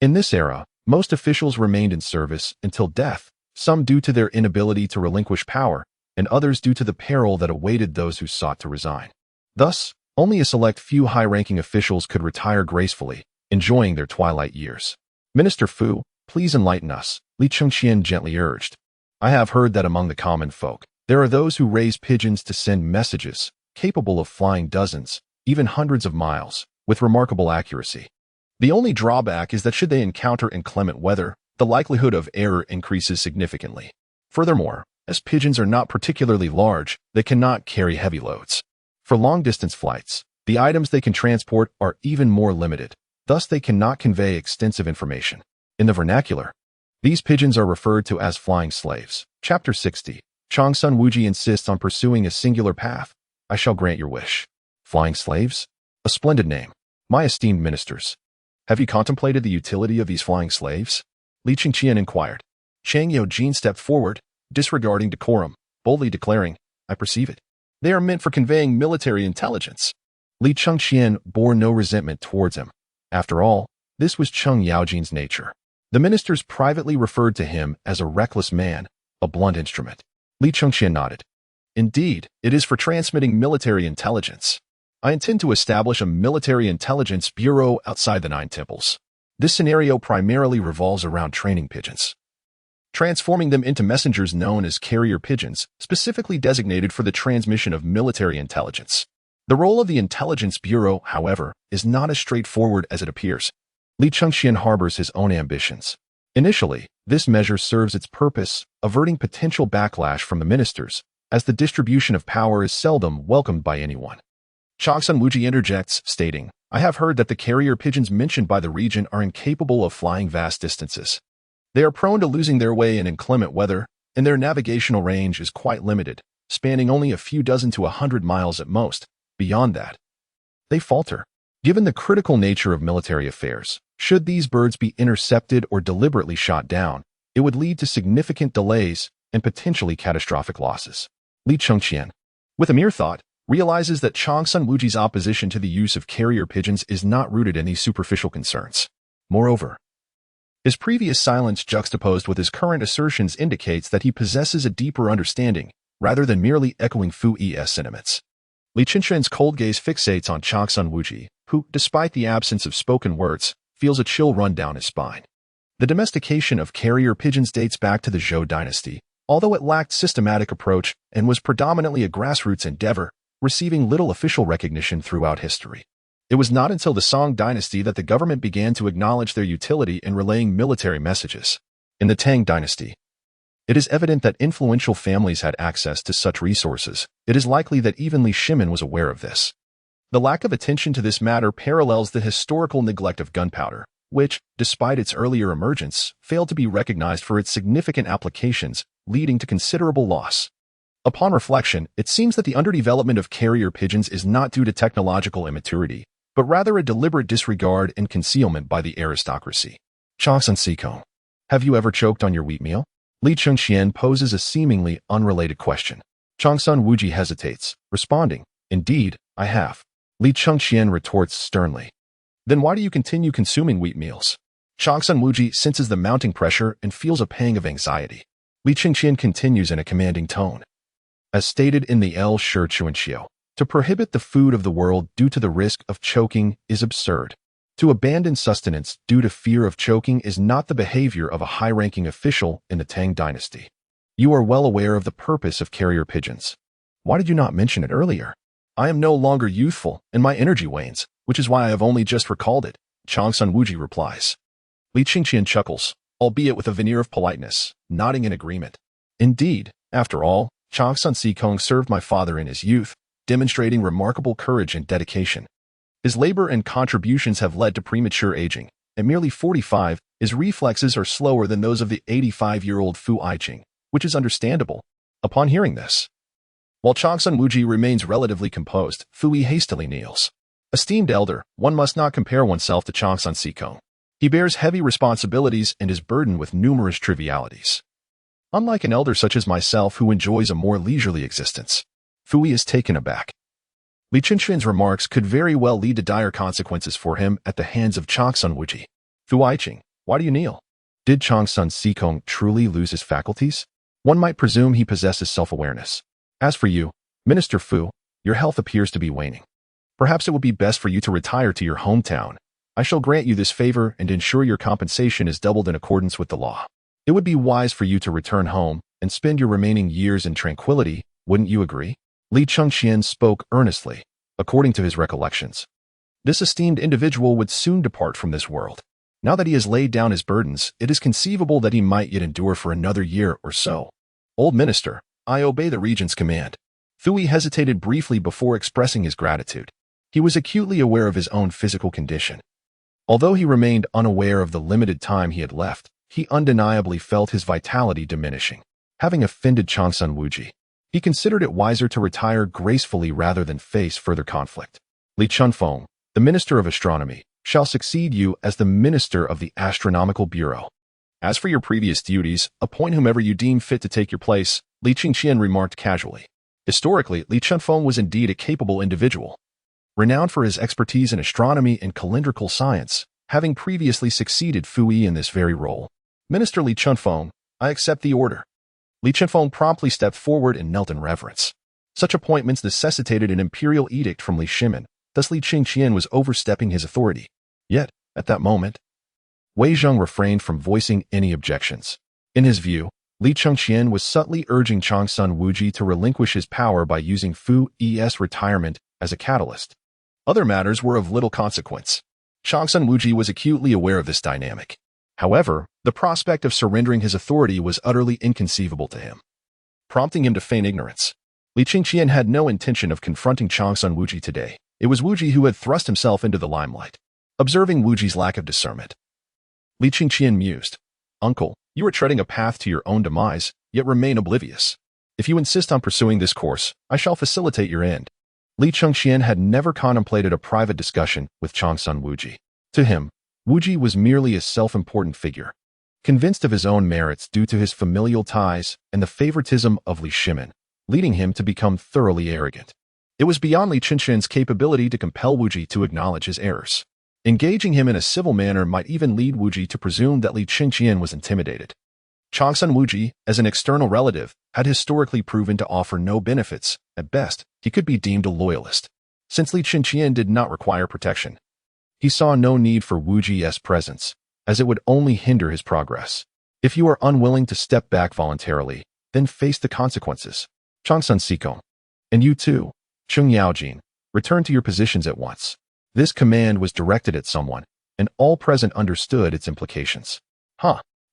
In this era, most officials remained in service until death, some due to their inability to relinquish power, and others due to the peril that awaited those who sought to resign. Thus, only a select few high-ranking officials could retire gracefully, enjoying their twilight years. Minister Fu, please enlighten us, Li Chengqian gently urged. I have heard that among the common folk, there are those who raise pigeons to send messages, capable of flying dozens, even hundreds of miles, with remarkable accuracy. The only drawback is that should they encounter inclement weather, the likelihood of error increases significantly. Furthermore, as pigeons are not particularly large, they cannot carry heavy loads. For long-distance flights, the items they can transport are even more limited. Thus, they cannot convey extensive information. In the vernacular, these pigeons are referred to as flying slaves. Chapter 60. Chang Sun Wuji insists on pursuing a singular path. I shall grant your wish. Flying slaves? A splendid name. My esteemed ministers, have you contemplated the utility of these flying slaves? Li Chengqian inquired. Chang Yojin stepped forward, disregarding decorum, boldly declaring, I perceive it. They are meant for conveying military intelligence. Li Chengqian bore no resentment towards him. After all, this was Cheng Yaojin's nature. The ministers privately referred to him as a reckless man, a blunt instrument. Li Chengqian nodded. Indeed, it is for transmitting military intelligence. I intend to establish a military intelligence bureau outside the Nine Temples. This scenario primarily revolves around training pigeons, transforming them into messengers known as carrier pigeons, specifically designated for the transmission of military intelligence. The role of the Intelligence Bureau, however, is not as straightforward as it appears. Li Chengqian harbors his own ambitions. Initially, this measure serves its purpose, averting potential backlash from the ministers, as the distribution of power is seldom welcomed by anyone. Changsun Wuji interjects, stating, "I have heard that the carrier pigeons mentioned by the regent are incapable of flying vast distances. They are prone to losing their way in inclement weather, and their navigational range is quite limited, spanning only a few dozen to 100 miles at most. Beyond that, they falter. Given the critical nature of military affairs, should these birds be intercepted or deliberately shot down, it would lead to significant delays and potentially catastrophic losses." Li Chengqian, with a mere thought, realizes that Changsun Wuji's opposition to the use of carrier pigeons is not rooted in these superficial concerns. Moreover, his previous silence juxtaposed with his current assertions indicates that he possesses a deeper understanding, rather than merely echoing Fu Yi's sentiments. Li Chengqian's cold gaze fixates on Changsun Wuji, who, despite the absence of spoken words, feels a chill run down his spine. The domestication of carrier pigeons dates back to the Zhou dynasty, although it lacked systematic approach and was predominantly a grassroots endeavor, receiving little official recognition throughout history. It was not until the Tang Dynasty that the government began to acknowledge their utility in relaying military messages. In the Tang Dynasty, it is evident that influential families had access to such resources. It is likely that even Li Shimin was aware of this. The lack of attention to this matter parallels the historical neglect of gunpowder, which, despite its earlier emergence, failed to be recognized for its significant applications, leading to considerable loss. Upon reflection, it seems that the underdevelopment of carrier pigeons is not due to technological immaturity, but rather a deliberate disregard and concealment by the aristocracy. Changsun Sikong, have you ever choked on your wheat meal? Li Chengqian poses a seemingly unrelated question. Changsun Wuji hesitates, responding, "Indeed, I have." Li Chengqian retorts sternly, "Then why do you continue consuming wheat meals?" Changsun Wuji senses the mounting pressure and feels a pang of anxiety. Li Chengqian continues in a commanding tone. As stated in the El Shi Chuanxiu, to prohibit the food of the world due to the risk of choking is absurd. To abandon sustenance due to fear of choking is not the behavior of a high-ranking official in the Tang Dynasty. You are well aware of the purpose of carrier pigeons. Why did you not mention it earlier? I am no longer youthful, and my energy wanes, which is why I have only just recalled it, Changsun Wuji replies. Li Chengqian chuckles, albeit with a veneer of politeness, nodding in agreement. Indeed, after all, Changsun Sikong served my father in his youth, demonstrating remarkable courage and dedication. His labor and contributions have led to premature aging. At merely 45, his reflexes are slower than those of the 85-year-old Fu Yiqing, which is understandable. Upon hearing this, while Changsun Wuji remains relatively composed, Fu Yi hastily kneels. Esteemed elder, one must not compare oneself to Changsun Sikong. He bears heavy responsibilities and is burdened with numerous trivialities. Unlike an elder such as myself who enjoys a more leisurely existence. Fu Yi is taken aback. Li Chengqian's remarks could very well lead to dire consequences for him at the hands of Changsun Wuji. Fu Yiqing, why do you kneel? Did Changsun Sikong truly lose his faculties? One might presume he possesses self-awareness. As for you, Minister Fu, your health appears to be waning. Perhaps it would be best for you to retire to your hometown. I shall grant you this favor and ensure your compensation is doubled in accordance with the law. It would be wise for you to return home and spend your remaining years in tranquility, wouldn't you agree? Li Chengqian spoke earnestly, according to his recollections. This esteemed individual would soon depart from this world. Now that he has laid down his burdens, it is conceivable that he might yet endure for another year or so. Old minister, I obey the regent's command. Fu Yi hesitated briefly before expressing his gratitude. He was acutely aware of his own physical condition. Although he remained unaware of the limited time he had left, he undeniably felt his vitality diminishing. Having offended Changsun Wuji, he considered it wiser to retire gracefully rather than face further conflict. Li Chunfeng, the Minister of Astronomy, shall succeed you as the Minister of the Astronomical Bureau. As for your previous duties, appoint whomever you deem fit to take your place, Li Chengqian remarked casually. Historically, Li Chunfeng was indeed a capable individual, renowned for his expertise in astronomy and calendrical science, having previously succeeded Fu Yi in this very role. Minister Li Chunfeng, I accept the order. Li Chunfeng promptly stepped forward and knelt in reverence. Such appointments necessitated an imperial edict from Li Shimin, thus Li Chengqian was overstepping his authority. Yet, at that moment, Wei Zheng refrained from voicing any objections. In his view, Li Chengqian was subtly urging Changsun Wuji to relinquish his power by using Fu-Es retirement as a catalyst. Other matters were of little consequence. Changsun Wuji was acutely aware of this dynamic. However, the prospect of surrendering his authority was utterly inconceivable to him, prompting him to feign ignorance. Li Chengqian had no intention of confronting Changsun Wuji today. It was Wuji who had thrust himself into the limelight. Observing Wuji's lack of discernment, Li Chengqian mused, "Uncle, you are treading a path to your own demise, yet remain oblivious. If you insist on pursuing this course, I shall facilitate your end." Li Chengqian had never contemplated a private discussion with Changsun Wuji. To him, Wuji was merely a self-important figure, convinced of his own merits due to his familial ties and the favoritism of Li Shimin, leading him to become thoroughly arrogant. It was beyond Li Chengqian's capability to compel Wuji to acknowledge his errors. Engaging him in a civil manner might even lead Wuji to presume that Li Chengqian was intimidated. Changsun Wuji, as an external relative, had historically proven to offer no benefits. At best, he could be deemed a loyalist. Since Li Chengqian did not require protection, he saw no need for Wuji's presence, as it would only hinder his progress. If you are unwilling to step back voluntarily, then face the consequences. Changsun Sikong. And you too, Cheng Yaojin, return to your positions at once. This command was directed at someone, and all present understood its implications.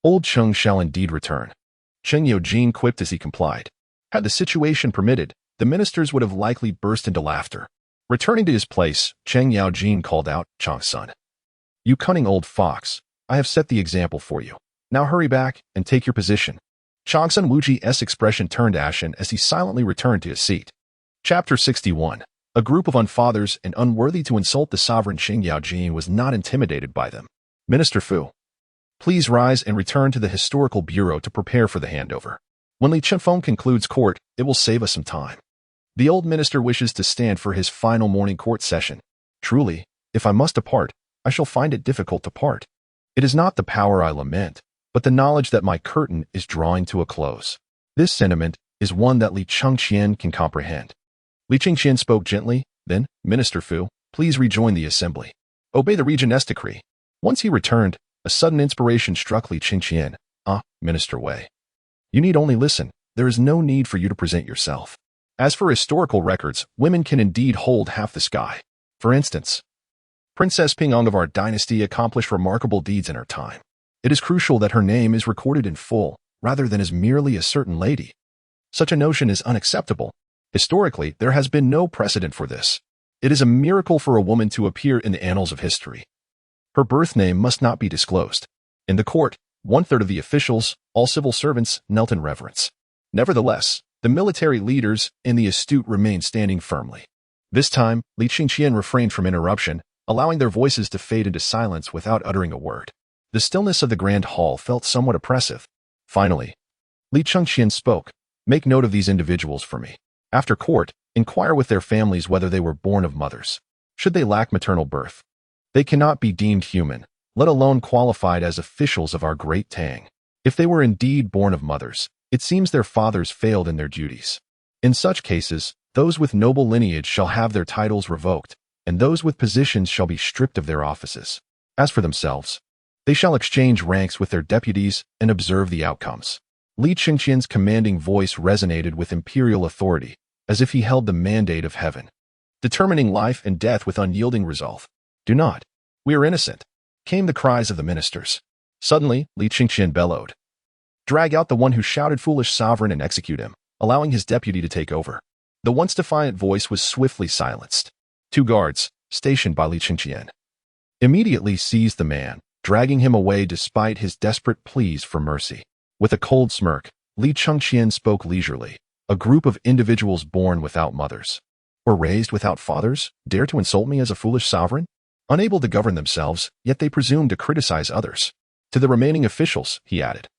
Old Cheng shall indeed return. Cheng Yaojin quipped as he complied. Had the situation permitted, the ministers would have likely burst into laughter. Returning to his place, Cheng Yaojin called out, "Changsun, you cunning old fox, I have set the example for you. Now hurry back and take your position." Changsun Wuji's expression turned ashen as he silently returned to his seat. Chapter 61. A group of unfathers and unworthy to insult the sovereign Cheng Yaojin was not intimidated by them. "Minister Fu, please rise and return to the Historical Bureau to prepare for the handover. When Li Chengfeng concludes court, it will save us some time. The old minister wishes to stand for his final morning court session. Truly, if I must depart, I shall find it difficult to part. It is not the power I lament, but the knowledge that my curtain is drawing to a close." This sentiment is one that Li Chengqian can comprehend. Li Chengqian spoke gently, then, "Minister Fu, please rejoin the assembly. Obey the regent's decree." Once he returned, a sudden inspiration struck Li Chengqian. Minister Wei, you need only listen. There is no need for you to present yourself. As for historical records, women can indeed hold half the sky. For instance, Princess Pingong of our dynasty accomplished remarkable deeds in her time. It is crucial that her name is recorded in full, rather than as merely a certain lady. Such a notion is unacceptable. Historically, there has been no precedent for this. It is a miracle for a woman to appear in the annals of history. Her birth name must not be disclosed. In the court, 1/3 of the officials, all civil servants, knelt in reverence. Nevertheless, the military leaders and the astute remained standing firmly. This time, Li Chengqian refrained from interruption, allowing their voices to fade into silence without uttering a word. The stillness of the grand hall felt somewhat oppressive. Finally, Li Chengqian spoke. "Make note of these individuals for me. After court, inquire with their families whether they were born of mothers. Should they lack maternal birth, they cannot be deemed human, let alone qualified as officials of our great Tang. If they were indeed born of mothers, it seems their fathers failed in their duties. In such cases, those with noble lineage shall have their titles revoked, and those with positions shall be stripped of their offices. As for themselves, they shall exchange ranks with their deputies and observe the outcomes." Li Chengqian's commanding voice resonated with imperial authority, as if he held the mandate of heaven, determining life and death with unyielding resolve. "Do not. We are innocent," came the cries of the ministers. Suddenly, Li Chengqian bellowed, "Drag out the one who shouted foolish sovereign and execute him," allowing his deputy to take over. The once defiant voice was swiftly silenced. 2 guards, stationed by Li Chengqian, immediately seized the man, dragging him away despite his desperate pleas for mercy. With a cold smirk, Li Chengqian spoke leisurely. "A group of individuals born without mothers, or raised without fathers, dare to insult me as a foolish sovereign? Unable to govern themselves, yet they presume to criticize others." To the remaining officials, he added,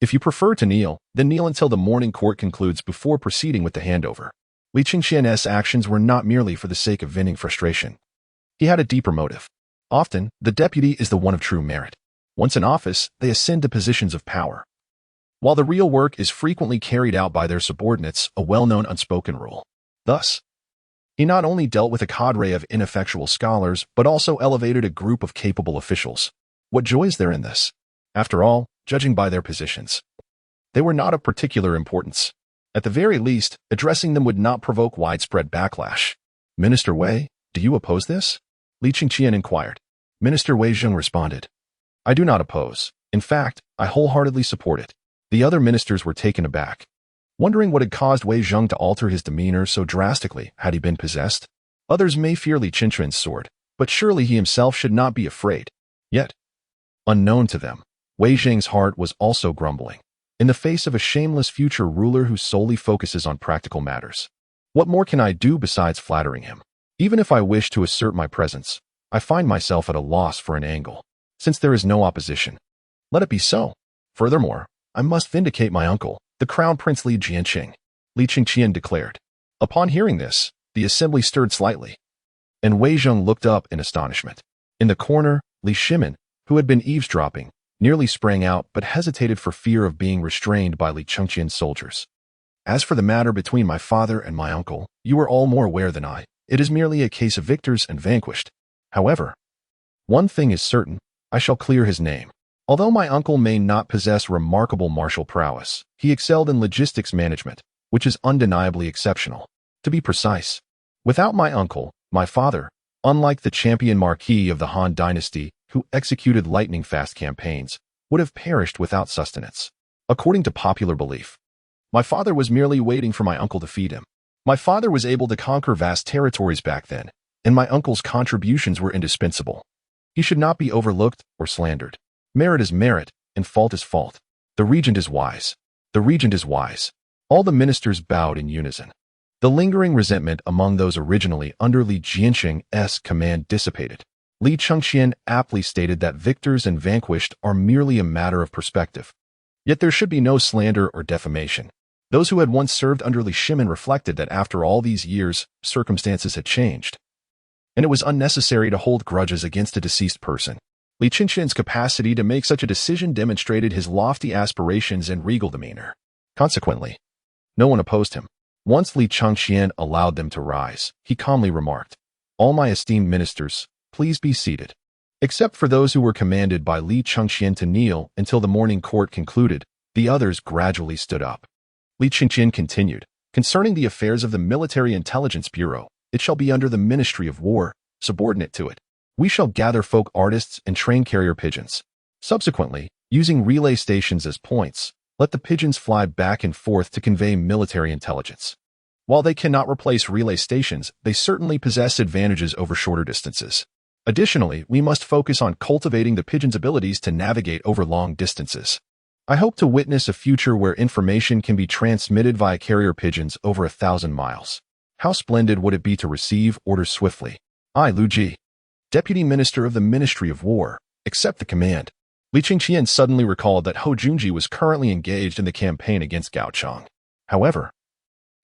"If you prefer to kneel, then kneel until the morning court concludes before proceeding with the handover." Li Chengqian's actions were not merely for the sake of venting frustration. He had a deeper motive. Often, the deputy is the one of true merit. Once in office, they ascend to positions of power, while the real work is frequently carried out by their subordinates, a well-known unspoken rule. Thus, He not only dealt with a cadre of ineffectual scholars, but also elevated a group of capable officials. What joy is there in this? After all, judging by their positions, they were not of particular importance. At the very least, addressing them would not provoke widespread backlash. Minister Wei, do you oppose this? Li Chengqian inquired. Minister Wei Zheng responded. I do not oppose. In fact, I wholeheartedly support it. The other ministers were taken aback, wondering what had caused Wei Zheng to alter his demeanor so drastically. Had he been possessed? Others may fear Li Chengqian's sword, but surely he himself should not be afraid. Yet, unknown to them, Wei Zheng's heart was also grumbling. In the face of a shameless future ruler who solely focuses on practical matters, what more can I do besides flattering him? Even if I wish to assert my presence, I find myself at a loss for an angle, since there is no opposition. Let it be so. Furthermore, I must vindicate my uncle, the Crown Prince Li Chengqian, Li Chengqian declared. Upon hearing this, the assembly stirred slightly, and Wei Zheng looked up in astonishment. In the corner, Li Shimin, who had been eavesdropping, nearly sprang out but hesitated for fear of being restrained by Li Chengqian's soldiers. As for the matter between my father and my uncle, you are all more aware than I. It is merely a case of victors and vanquished. However, one thing is certain, I shall clear his name. Although my uncle may not possess remarkable martial prowess, he excelled in logistics management, which is undeniably exceptional. To be precise, without my uncle, my father, unlike the champion marquis of the Han Dynasty, who executed lightning-fast campaigns, would have perished without sustenance. According to popular belief, my father was merely waiting for my uncle to feed him. My father was able to conquer vast territories back then, and my uncle's contributions were indispensable. He should not be overlooked or slandered. Merit is merit, and fault is fault. The regent is wise. The regent is wise. All the ministers bowed in unison. The lingering resentment among those originally under Li Chengqian's command dissipated. Li Chengqian aptly stated that victors and vanquished are merely a matter of perspective. Yet there should be no slander or defamation. Those who had once served under Li Shimin reflected that after all these years, circumstances had changed, and it was unnecessary to hold grudges against a deceased person. Li Chengqian's capacity to make such a decision demonstrated his lofty aspirations and regal demeanor. Consequently, no one opposed him. Once Li Chengqian allowed them to rise, he calmly remarked, "All my esteemed ministers, please be seated." Except for those who were commanded by Li Chengqian to kneel until the morning court concluded, the others gradually stood up. Li Chengqian continued, "Concerning the affairs of the Military Intelligence Bureau, it shall be under the Ministry of War, subordinate to it. We shall gather folk artists and train carrier pigeons. Subsequently, using relay stations as points, let the pigeons fly back and forth to convey military intelligence. While they cannot replace relay stations, they certainly possess advantages over shorter distances. Additionally, we must focus on cultivating the pigeons' abilities to navigate over long distances. I hope to witness a future where information can be transmitted via carrier pigeons over 1,000 miles. How splendid would it be to receive orders swiftly. I, Lu Ji, Deputy Minister of the Ministry of War, accept the command." Li Chengqian suddenly recalled that Hou Junji was currently engaged in the campaign against Gaochang. However,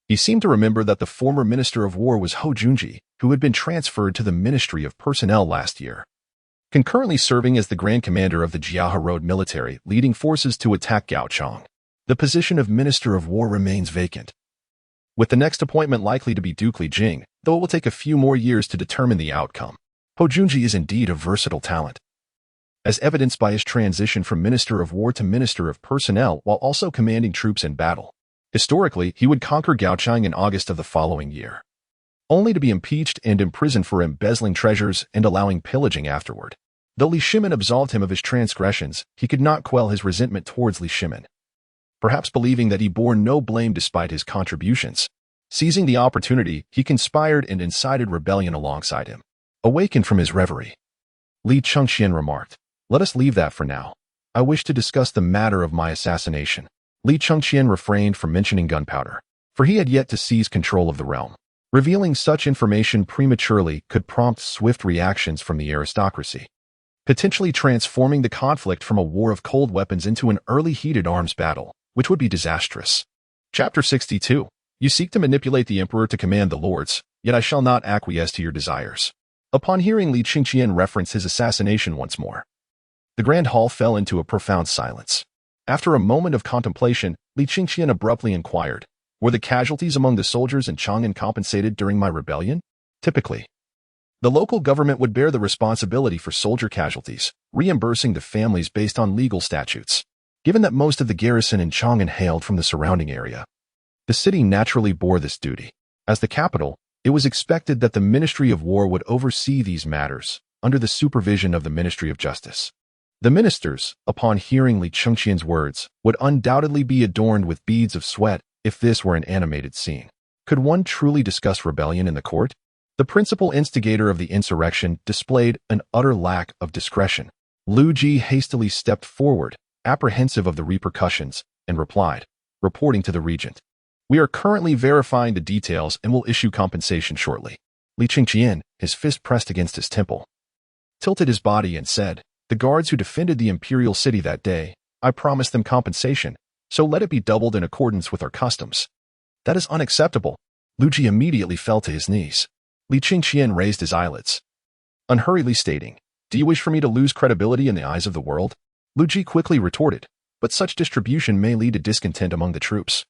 he seemed to remember that the former Minister of War was Hou Junji, who had been transferred to the Ministry of Personnel last year, concurrently serving as the Grand Commander of the Jiahe Road military, leading forces to attack Gaochang. The position of Minister of War remains vacant, with the next appointment likely to be Duke Li Jing, though it will take a few more years to determine the outcome. Hou Junji is indeed a versatile talent, as evidenced by his transition from Minister of War to Minister of Personnel while also commanding troops in battle. Historically, he would conquer Gaochang in August of the following year, only to be impeached and imprisoned for embezzling treasures and allowing pillaging afterward. Though Li Shimin absolved him of his transgressions, he could not quell his resentment towards Li Shimin, perhaps believing that he bore no blame despite his contributions. Seizing the opportunity, he conspired and incited rebellion alongside him. Awakened from his reverie, Li Chengqian remarked, "Let us leave that for now. I wish to discuss the matter of my assassination." Li Chengqian refrained from mentioning gunpowder, for he had yet to seize control of the realm. Revealing such information prematurely could prompt swift reactions from the aristocracy, potentially transforming the conflict from a war of cold weapons into an early heated arms battle, which would be disastrous. Chapter 62. You seek to manipulate the emperor to command the lords, yet I shall not acquiesce to your desires. Upon hearing Li Chengqian reference his assassination once more, the grand hall fell into a profound silence. After a moment of contemplation, Li Chengqian abruptly inquired, Were the casualties among the soldiers in Chang'an compensated during my rebellion? Typically, the local government would bear the responsibility for soldier casualties, reimbursing the families based on legal statutes. Given that most of the garrison in Chang'an hailed from the surrounding area, the city naturally bore this duty. As the capital, it was expected that the Ministry of War would oversee these matters, under the supervision of the Ministry of Justice. The ministers, upon hearing Li Chengqian's words, would undoubtedly be adorned with beads of sweat if this were an animated scene. Could one truly discuss rebellion in the court? The principal instigator of the insurrection displayed an utter lack of discretion. Lu Ji hastily stepped forward, apprehensive of the repercussions, and replied, reporting to the regent. We are currently verifying the details and will issue compensation shortly. Li Chengqian, his fist pressed against his temple, tilted his body and said, the guards who defended the imperial city that day, I promised them compensation, so let it be doubled in accordance with our customs. That is unacceptable. Lu Ji immediately fell to his knees. Li Chengqian raised his eyelids, unhurriedly stating, do you wish for me to lose credibility in the eyes of the world? Lu Ji quickly retorted, but such distribution may lead to discontent among the troops.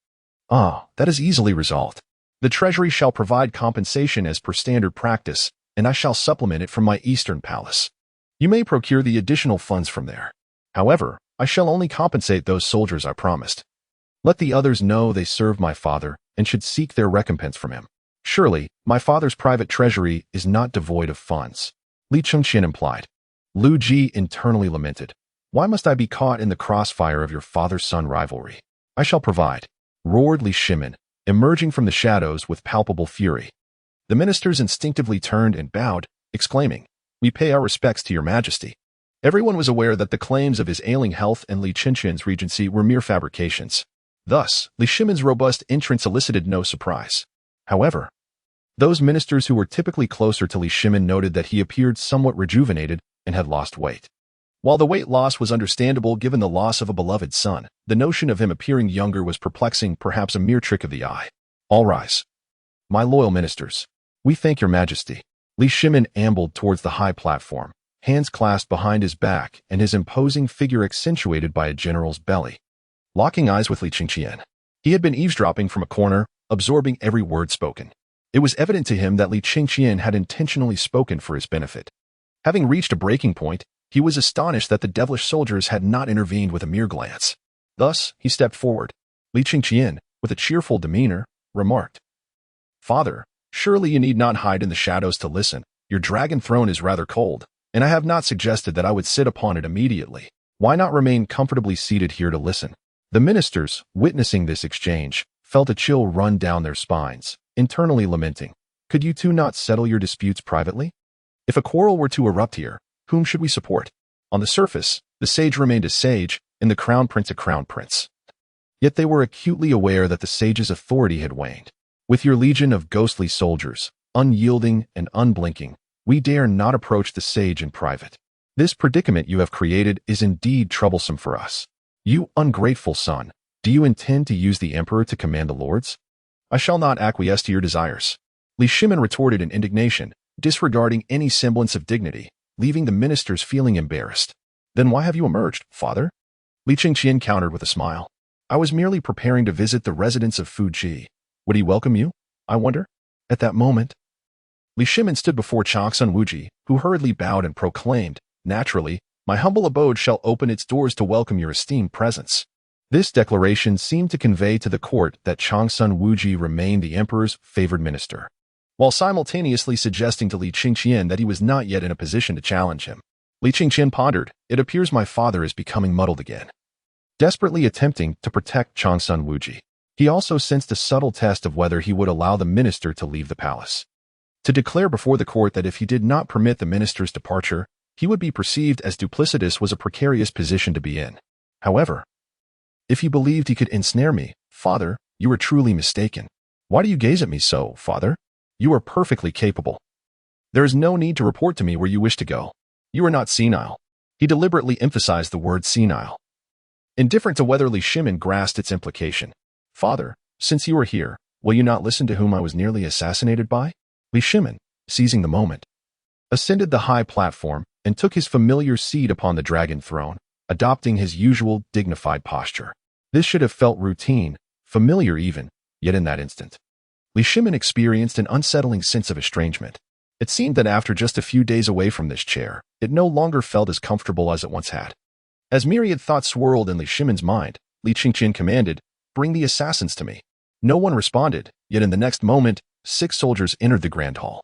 That is easily resolved. The treasury shall provide compensation as per standard practice, and I shall supplement it from my eastern palace. You may procure the additional funds from there. However, I shall only compensate those soldiers I promised. Let the others know they served my father and should seek their recompense from him. Surely, my father's private treasury is not devoid of funds. Li Chengqian implied. Lu Ji internally lamented. Why must I be caught in the crossfire of your father-son rivalry? I shall provide, roared Li Shimin, emerging from the shadows with palpable fury. The ministers instinctively turned and bowed, exclaiming, we pay our respects to your majesty. Everyone was aware that the claims of his ailing health and Li Chengqian's regency were mere fabrications. Thus, Li Shimin's robust entrance elicited no surprise. However, those ministers who were typically closer to Li Shimin noted that he appeared somewhat rejuvenated and had lost weight. While the weight loss was understandable given the loss of a beloved son, the notion of him appearing younger was perplexing, perhaps a mere trick of the eye. All rise. My loyal ministers, we thank your majesty. Li Shimin ambled towards the high platform, hands clasped behind his back and his imposing figure accentuated by a general's belly. Locking eyes with Li Chengqian, he had been eavesdropping from a corner, absorbing every word spoken. It was evident to him that Li Chengqian had intentionally spoken for his benefit. Having reached a breaking point, he was astonished that the devilish soldiers had not intervened with a mere glance. Thus, he stepped forward. Li Chengqian, with a cheerful demeanor, remarked, Father, surely you need not hide in the shadows to listen. Your dragon throne is rather cold, and I have not suggested that I would sit upon it immediately. Why not remain comfortably seated here to listen? The ministers, witnessing this exchange, felt a chill run down their spines, internally lamenting, could you two not settle your disputes privately? If a quarrel were to erupt here, whom should we support? On the surface, the sage remained a sage, and the crown prince a crown prince. Yet they were acutely aware that the sage's authority had waned. With your legion of ghostly soldiers, unyielding and unblinking, we dare not approach the sage in private. This predicament you have created is indeed troublesome for us. You ungrateful son, do you intend to use the emperor to command the lords? I shall not acquiesce to your desires. Li Shimin retorted in indignation, disregarding any semblance of dignity, leaving the ministers feeling embarrassed. Then why have you emerged, father? Li Chengqian countered with a smile. I was merely preparing to visit the residence of Fuji. Would he welcome you, I wonder? At that moment, Li Shimin stood before Changsun Wuji, who hurriedly bowed and proclaimed, naturally, my humble abode shall open its doors to welcome your esteemed presence. This declaration seemed to convey to the court that Changsun Wuji remained the emperor's favored minister, while simultaneously suggesting to Li Chengqian that he was not yet in a position to challenge him. Li Chengqian pondered, it appears my father is becoming muddled again. Desperately attempting to protect Changsun Wuji, he also sensed a subtle test of whether he would allow the minister to leave the palace. To declare before the court that if he did not permit the minister's departure, he would be perceived as duplicitous was a precarious position to be in. However, if he believed he could ensnare me, father, you are truly mistaken. Why do you gaze at me so, father? You are perfectly capable. There is no need to report to me where you wish to go. You are not senile. He deliberately emphasized the word senile, indifferent to whether Li Shimin grasped its implication. Father, since you are here, will you not listen to whom I was nearly assassinated by? Li Shimin, seizing the moment, ascended the high platform and took his familiar seat upon the dragon throne, adopting his usual dignified posture. This should have felt routine, familiar even, Yet in that instant, Li Shimin experienced an unsettling sense of estrangement. It seemed that after just a few days away from this chair, it no longer felt as comfortable as it once had. As myriad thoughts swirled in Li Shimin's mind, Li Chengqian commanded, "Bring the assassins to me." No one responded, yet in the next moment, 6 soldiers entered the grand hall,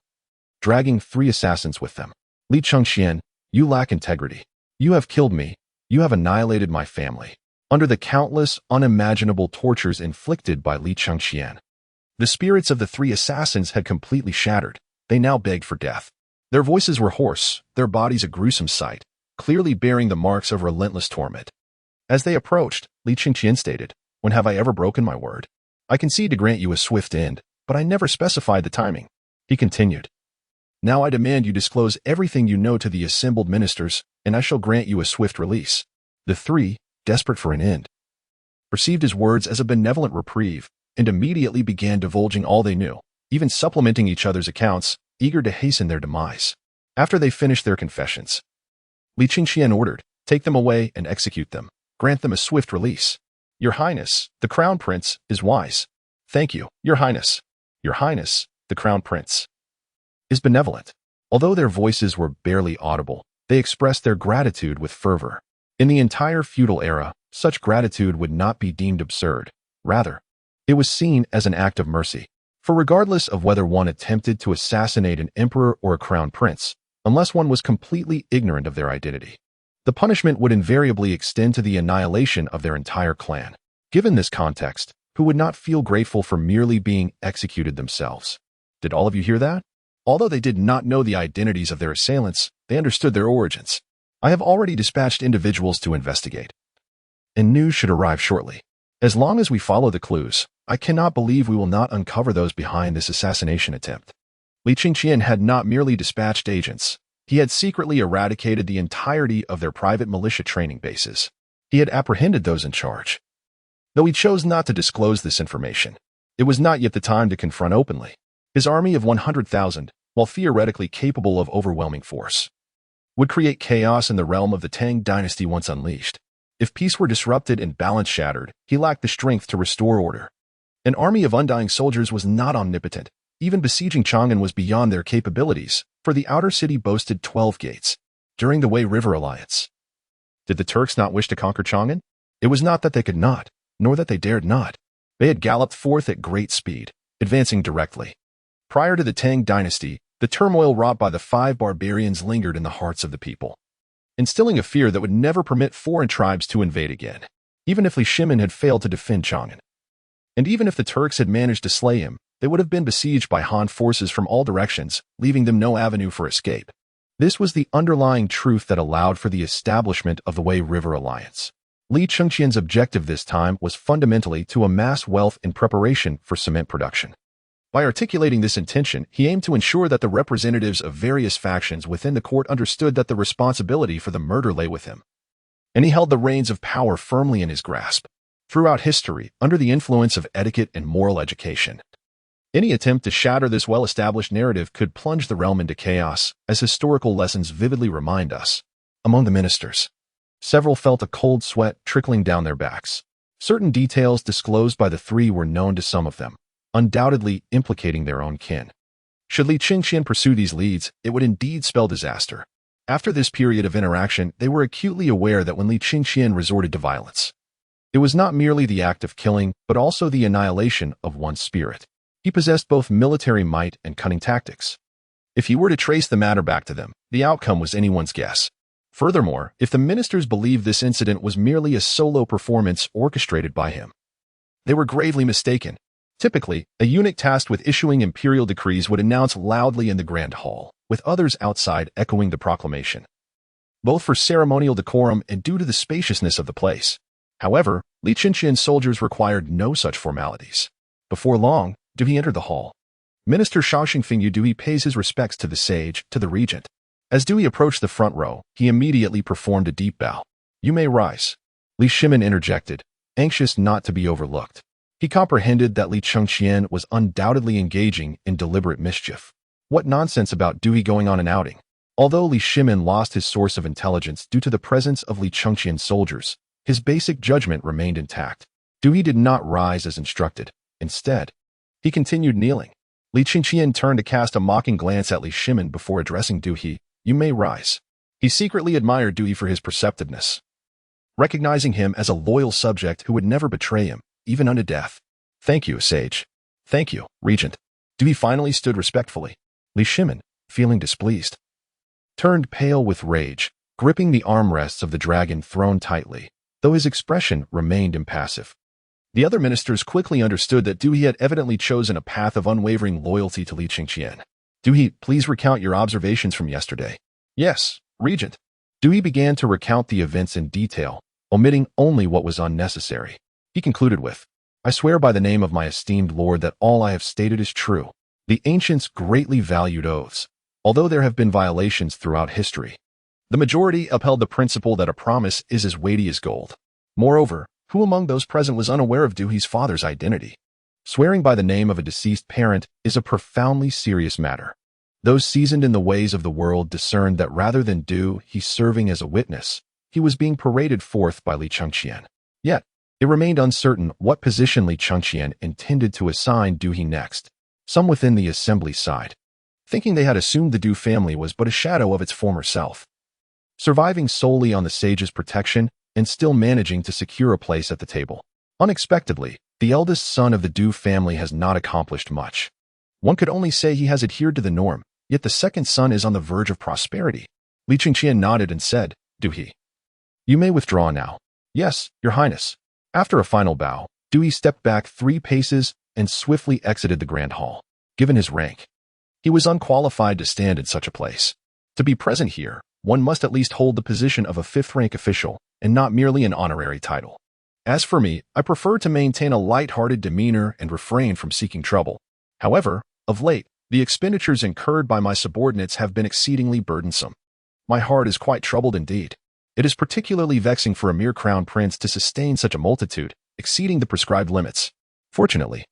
dragging 3 assassins with them. "Li Chengqian, you lack integrity. You have killed me. You have annihilated my family." Under the countless, unimaginable tortures inflicted by Li Chengqian, the spirits of the 3 assassins had completely shattered. They now begged for death. Their voices were hoarse, their bodies a gruesome sight, clearly bearing the marks of relentless torment. As they approached, Li Chengqian stated, "When have I ever broken my word? I concede to grant you a swift end, but I never specified the timing." He continued, "Now I demand you disclose everything you know to the assembled ministers, and I shall grant you a swift release." The 3, desperate for an end, perceived his words as a benevolent reprieve, and immediately began divulging all they knew, even supplementing each other's accounts, eager to hasten their demise. After they finished their confessions, Li Chengqian ordered, "Take them away and execute them. Grant them a swift release." "Your Highness, the Crown Prince, is wise." "Thank you, Your Highness." "Your Highness, the Crown Prince, is benevolent." Although their voices were barely audible, they expressed their gratitude with fervor. In the entire feudal era, such gratitude would not be deemed absurd. Rather, it was seen as an act of mercy. For regardless of whether one attempted to assassinate an emperor or a crown prince, unless one was completely ignorant of their identity, the punishment would invariably extend to the annihilation of their entire clan. Given this context, who would not feel grateful for merely being executed themselves? Did all of you hear that? Although they did not know the identities of their assailants, they understood their origins. I have already dispatched individuals to investigate, and news should arrive shortly. As long as we follow the clues, I cannot believe we will not uncover those behind this assassination attempt. Li Chengqian had not merely dispatched agents. He had secretly eradicated the entirety of their private militia training bases. He had apprehended those in charge. Though he chose not to disclose this information, it was not yet the time to confront openly. His army of 100,000, while theoretically capable of overwhelming force, would create chaos in the realm of the Tang Dynasty once unleashed. If peace were disrupted and balance shattered, he lacked the strength to restore order. An army of undying soldiers was not omnipotent. Even besieging Chang'an was beyond their capabilities, for the outer city boasted 12 gates. During the Wei River Alliance, did the Turks not wish to conquer Chang'an? It was not that they could not, nor that they dared not. They had galloped forth at great speed, advancing directly. Prior to the Tang Dynasty, the turmoil wrought by the 5 barbarians lingered in the hearts of the people, instilling a fear that would never permit foreign tribes to invade again, even if Li Shimin had failed to defend Chang'an. And even if the Turks had managed to slay him, they would have been besieged by Han forces from all directions, leaving them no avenue for escape. This was the underlying truth that allowed for the establishment of the Wei River Alliance. Li Chengqian's objective this time was fundamentally to amass wealth in preparation for cement production. By articulating this intention, he aimed to ensure that the representatives of various factions within the court understood that the responsibility for the murder lay with him, and he held the reins of power firmly in his grasp. Throughout history, under the influence of etiquette and moral education, any attempt to shatter this well-established narrative could plunge the realm into chaos, as historical lessons vividly remind us. Among the ministers, several felt a cold sweat trickling down their backs. Certain details disclosed by the 3 were known to some of them, undoubtedly implicating their own kin. Should Li Chengqian pursue these leads, it would indeed spell disaster. After this period of interaction, they were acutely aware that when Li Chengqian resorted to violence, it was not merely the act of killing, but also the annihilation of one's spirit. He possessed both military might and cunning tactics. If he were to trace the matter back to them, the outcome was anyone's guess. Furthermore, if the ministers believed this incident was merely a solo performance orchestrated by him, they were gravely mistaken. Typically, a eunuch tasked with issuing imperial decrees would announce loudly in the grand hall, with others outside echoing the proclamation, both for ceremonial decorum and due to the spaciousness of the place. However, Li Chengqian's soldiers required no such formalities. Before long, Dui entered the hall. Minister Shaoxingfeng Dui pays his respects to the sage, to the regent. As Dui approached the front row, he immediately performed a deep bow. "You may rise." Li Shimin interjected, anxious not to be overlooked. He comprehended that Li Chengqian was undoubtedly engaging in deliberate mischief. What nonsense about Dui going on an outing? Although Li Shimin lost his source of intelligence due to the presence of Li Chengqian's soldiers, his basic judgment remained intact. Dui did not rise as instructed. Instead, he continued kneeling. Li Chengqian turned to cast a mocking glance at Li Shimin before addressing Du He. You may rise. He secretly admired Du He for his perceptiveness, recognizing him as a loyal subject who would never betray him, even unto death. Thank you, sage. Thank you, regent. Du He finally stood respectfully. Li Shimin, feeling displeased, turned pale with rage, gripping the armrests of the dragon throne tightly, though his expression remained impassive. The other ministers quickly understood that Du He had evidently chosen a path of unwavering loyalty to Li Chengqian. Du He, please recount your observations from yesterday. Yes, regent. Du He began to recount the events in detail, omitting only what was unnecessary. He concluded with, I swear by the name of my esteemed lord that all I have stated is true. The ancients greatly valued oaths, although there have been violations throughout history. The majority upheld the principle that a promise is as weighty as gold. Moreover, who among those present was unaware of Du He's father's identity? Swearing by the name of a deceased parent is a profoundly serious matter. Those seasoned in the ways of the world discerned that rather than Du He serving as a witness, he was being paraded forth by Li Chengqian. Yet, it remained uncertain what position Li Chengqian intended to assign Du He next. Some within the assembly sighed, thinking they had assumed the Du family was but a shadow of its former self, surviving solely on the sage's protection and still managing to secure a place at the table. Unexpectedly, the eldest son of the Du family has not accomplished much. One could only say he has adhered to the norm, yet the second son is on the verge of prosperity. Li Chengqian nodded and said, Du He, you may withdraw now. Yes, your highness. After a final bow, Du He stepped back 3 paces and swiftly exited the grand hall. Given his rank, he was unqualified to stand in such a place. To be present here, one must at least hold the position of a 5th-rank official, and not merely an honorary title. As for me, I prefer to maintain a light-hearted demeanor and refrain from seeking trouble. However, of late, the expenditures incurred by my subordinates have been exceedingly burdensome. My heart is quite troubled indeed. It is particularly vexing for a mere crown prince to sustain such a multitude, exceeding the prescribed limits. Fortunately,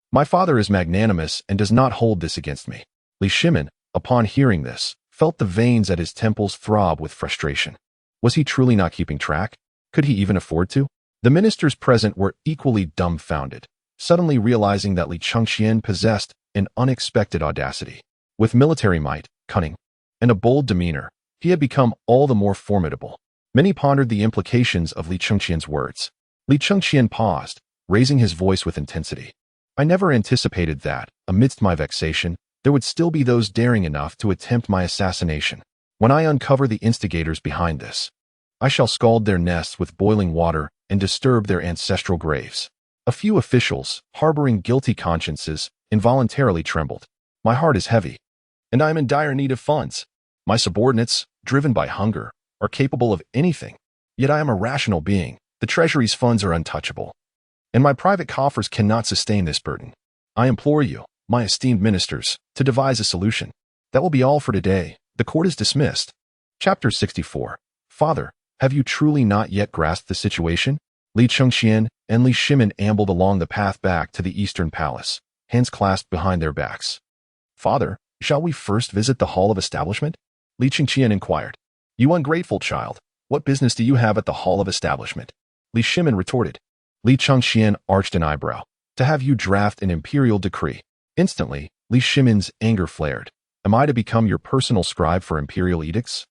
my father is magnanimous and does not hold this against me. Li Shimin, upon hearing this, felt the veins at his temples throb with frustration. Was he truly not keeping track? Could he even afford to? The ministers present were equally dumbfounded, suddenly realizing that Li Chengqian possessed an unexpected audacity. With military might, cunning, and a bold demeanor, he had become all the more formidable. Many pondered the implications of Li Chengqian's words. Li Chengqian paused, raising his voice with intensity. I never anticipated that, amidst my vexation, there would still be those daring enough to attempt my assassination. When I uncover the instigators behind this, I shall scald their nests with boiling water and disturb their ancestral graves. A few officials, harboring guilty consciences, involuntarily trembled. My heart is heavy, and I am in dire need of funds. My subordinates, driven by hunger, are capable of anything. Yet I am a rational being. The treasury's funds are untouchable, and my private coffers cannot sustain this burden. I implore you, my esteemed ministers, to devise a solution. That will be all for today. The court is dismissed. Chapter 64. Father, have you truly not yet grasped the situation? Li Chengqian and Li Shimin ambled along the path back to the eastern palace, hands clasped behind their backs. Father, shall we first visit the hall of establishment? Li Chengqian inquired. You ungrateful child, what business do you have at the hall of establishment? Li Shimin retorted. Li Chengqian arched an eyebrow. To have you draft an imperial decree. Instantly, Li Shimin's anger flared. Am I to become your personal scribe for imperial edicts?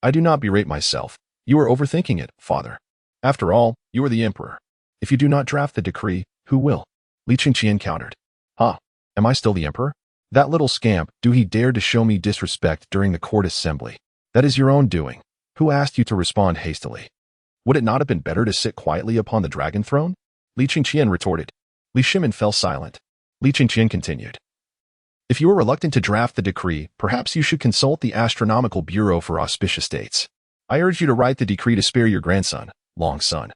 I do not berate myself. You are overthinking it, father. After all, you are the emperor. If you do not draft the decree, who will? Li Chengqian countered. Am I still the emperor? That little scamp, Du He dared to show me disrespect during the court assembly. That is your own doing. Who asked you to respond hastily? Would it not have been better to sit quietly upon the dragon throne? Li Chengqian retorted. Li Shimin fell silent. Li Chengqian continued. If you are reluctant to draft the decree, perhaps you should consult the Astronomical Bureau for auspicious dates. I urge you to write the decree to spare your grandson, Long Son,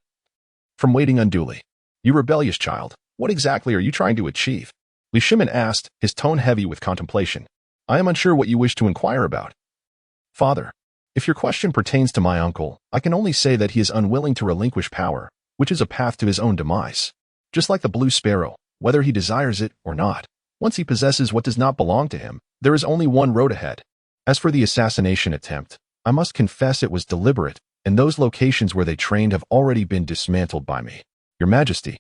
from waiting unduly. You rebellious child, what exactly are you trying to achieve? Li Shimin asked, his tone heavy with contemplation. I am unsure what you wish to inquire about. Father, if your question pertains to my uncle, I can only say that he is unwilling to relinquish power, which is a path to his own demise. Just like the blue sparrow, whether he desires it or not. Once he possesses what does not belong to him, there is only one road ahead. As for the assassination attempt, I must confess it was deliberate, and those locations where they trained have already been dismantled by me. Your Majesty,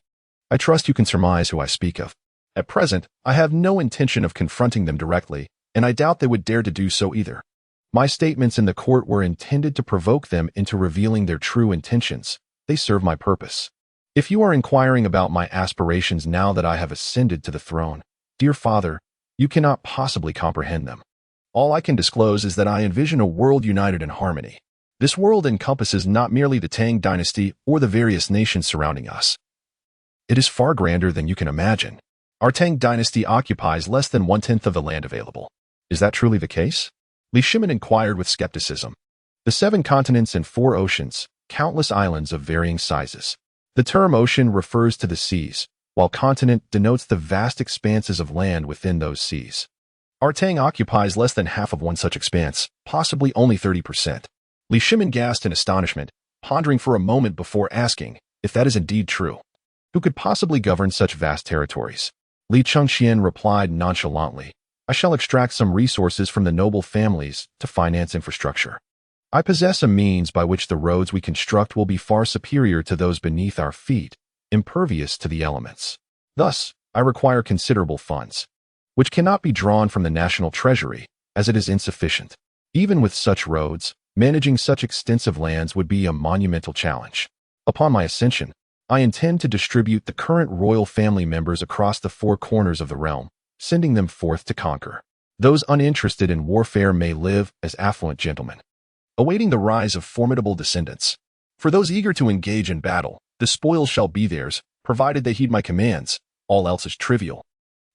I trust you can surmise who I speak of. At present, I have no intention of confronting them directly, and I doubt they would dare to do so either. My statements in the court were intended to provoke them into revealing their true intentions. They serve my purpose. If you are inquiring about my aspirations now that I have ascended to the throne, dear father, you cannot possibly comprehend them. All I can disclose is that I envision a world united in harmony. This world encompasses not merely the Tang Dynasty or the various nations surrounding us. It is far grander than you can imagine. Our Tang Dynasty occupies less than 1/10 of the land available. Is that truly the case? Li Chengqian inquired with skepticism. The 7 continents and 4 oceans, countless islands of varying sizes. The term ocean refers to the seas, while continent denotes the vast expanses of land within those seas. Our Tang occupies less than half of one such expanse, possibly only 30%. Li Chengqian gasped in astonishment, pondering for a moment before asking, if that is indeed true, who could possibly govern such vast territories? Li Chengqian replied nonchalantly, I shall extract some resources from the noble families to finance infrastructure. I possess a means by which the roads we construct will be far superior to those beneath our feet, impervious to the elements. Thus, I require considerable funds, which cannot be drawn from the national treasury, as it is insufficient. Even with such roads, managing such extensive lands would be a monumental challenge. Upon my ascension, I intend to distribute the current royal family members across the 4 corners of the realm, sending them forth to conquer. Those uninterested in warfare may live as affluent gentlemen, awaiting the rise of formidable descendants. For those eager to engage in battle, the spoils shall be theirs, provided they heed my commands. All else is trivial.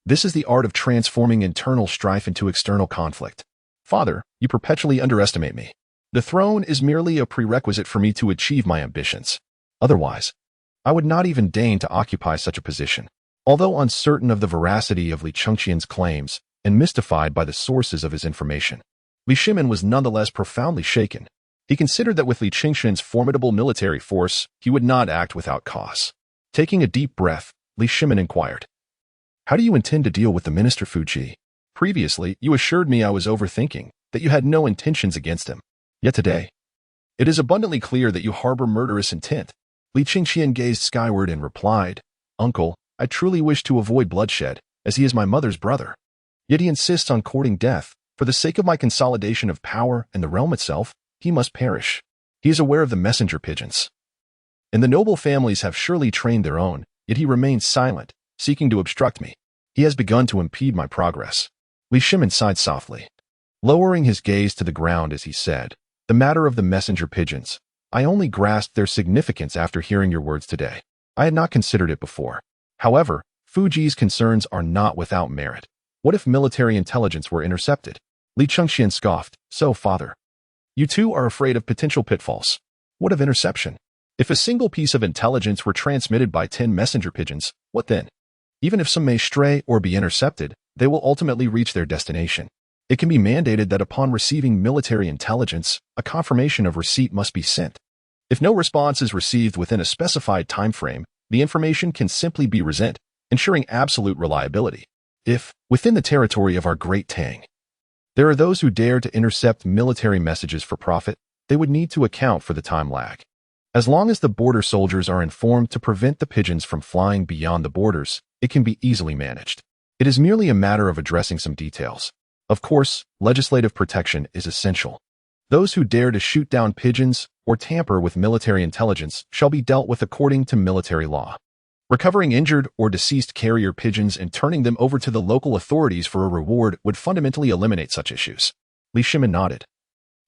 This is the art of transforming internal strife into external conflict. Father, you perpetually underestimate me. The throne is merely a prerequisite for me to achieve my ambitions. Otherwise, I would not even deign to occupy such a position. Although uncertain of the veracity of Li Chengqian's claims and mystified by the sources of his information, Li Chengqian was nonetheless profoundly shaken. He considered that with Li Chengqian's formidable military force, he would not act without cause. Taking a deep breath, Li Chengqian inquired, how do you intend to deal with the minister Fuji? Previously, you assured me I was overthinking, that you had no intentions against him. Yet today, it is abundantly clear that you harbor murderous intent. Li Chengqian gazed skyward and replied, Uncle, I truly wish to avoid bloodshed, as he is my mother's brother. Yet he insists on courting death. For the sake of my consolidation of power and the realm itself, he must perish. He is aware of the messenger pigeons, and the noble families have surely trained their own, yet he remains silent, seeking to obstruct me. He has begun to impede my progress. Li Chengqian sighed softly, lowering his gaze to the ground as he said, the matter of the messenger pigeons. I only grasped their significance after hearing your words today. I had not considered it before. However, Fuji's concerns are not without merit. What if military intelligence were intercepted? Li Chengqian scoffed, so father, you too are afraid of potential pitfalls. What of interception? If a single piece of intelligence were transmitted by 10 messenger pigeons, what then? Even if some may stray or be intercepted, they will ultimately reach their destination. It can be mandated that upon receiving military intelligence, a confirmation of receipt must be sent. If no response is received within a specified time frame, the information can simply be resent, ensuring absolute reliability. If, within the territory of our great Tang, there are those who dare to intercept military messages for profit, they would need to account for the time lag. As long as the border soldiers are informed to prevent the pigeons from flying beyond the borders, it can be easily managed. It is merely a matter of addressing some details. Of course, legislative protection is essential. Those who dare to shoot down pigeons or tamper with military intelligence shall be dealt with according to military law. Recovering injured or deceased carrier pigeons and turning them over to the local authorities for a reward would fundamentally eliminate such issues. Li Chengqian nodded,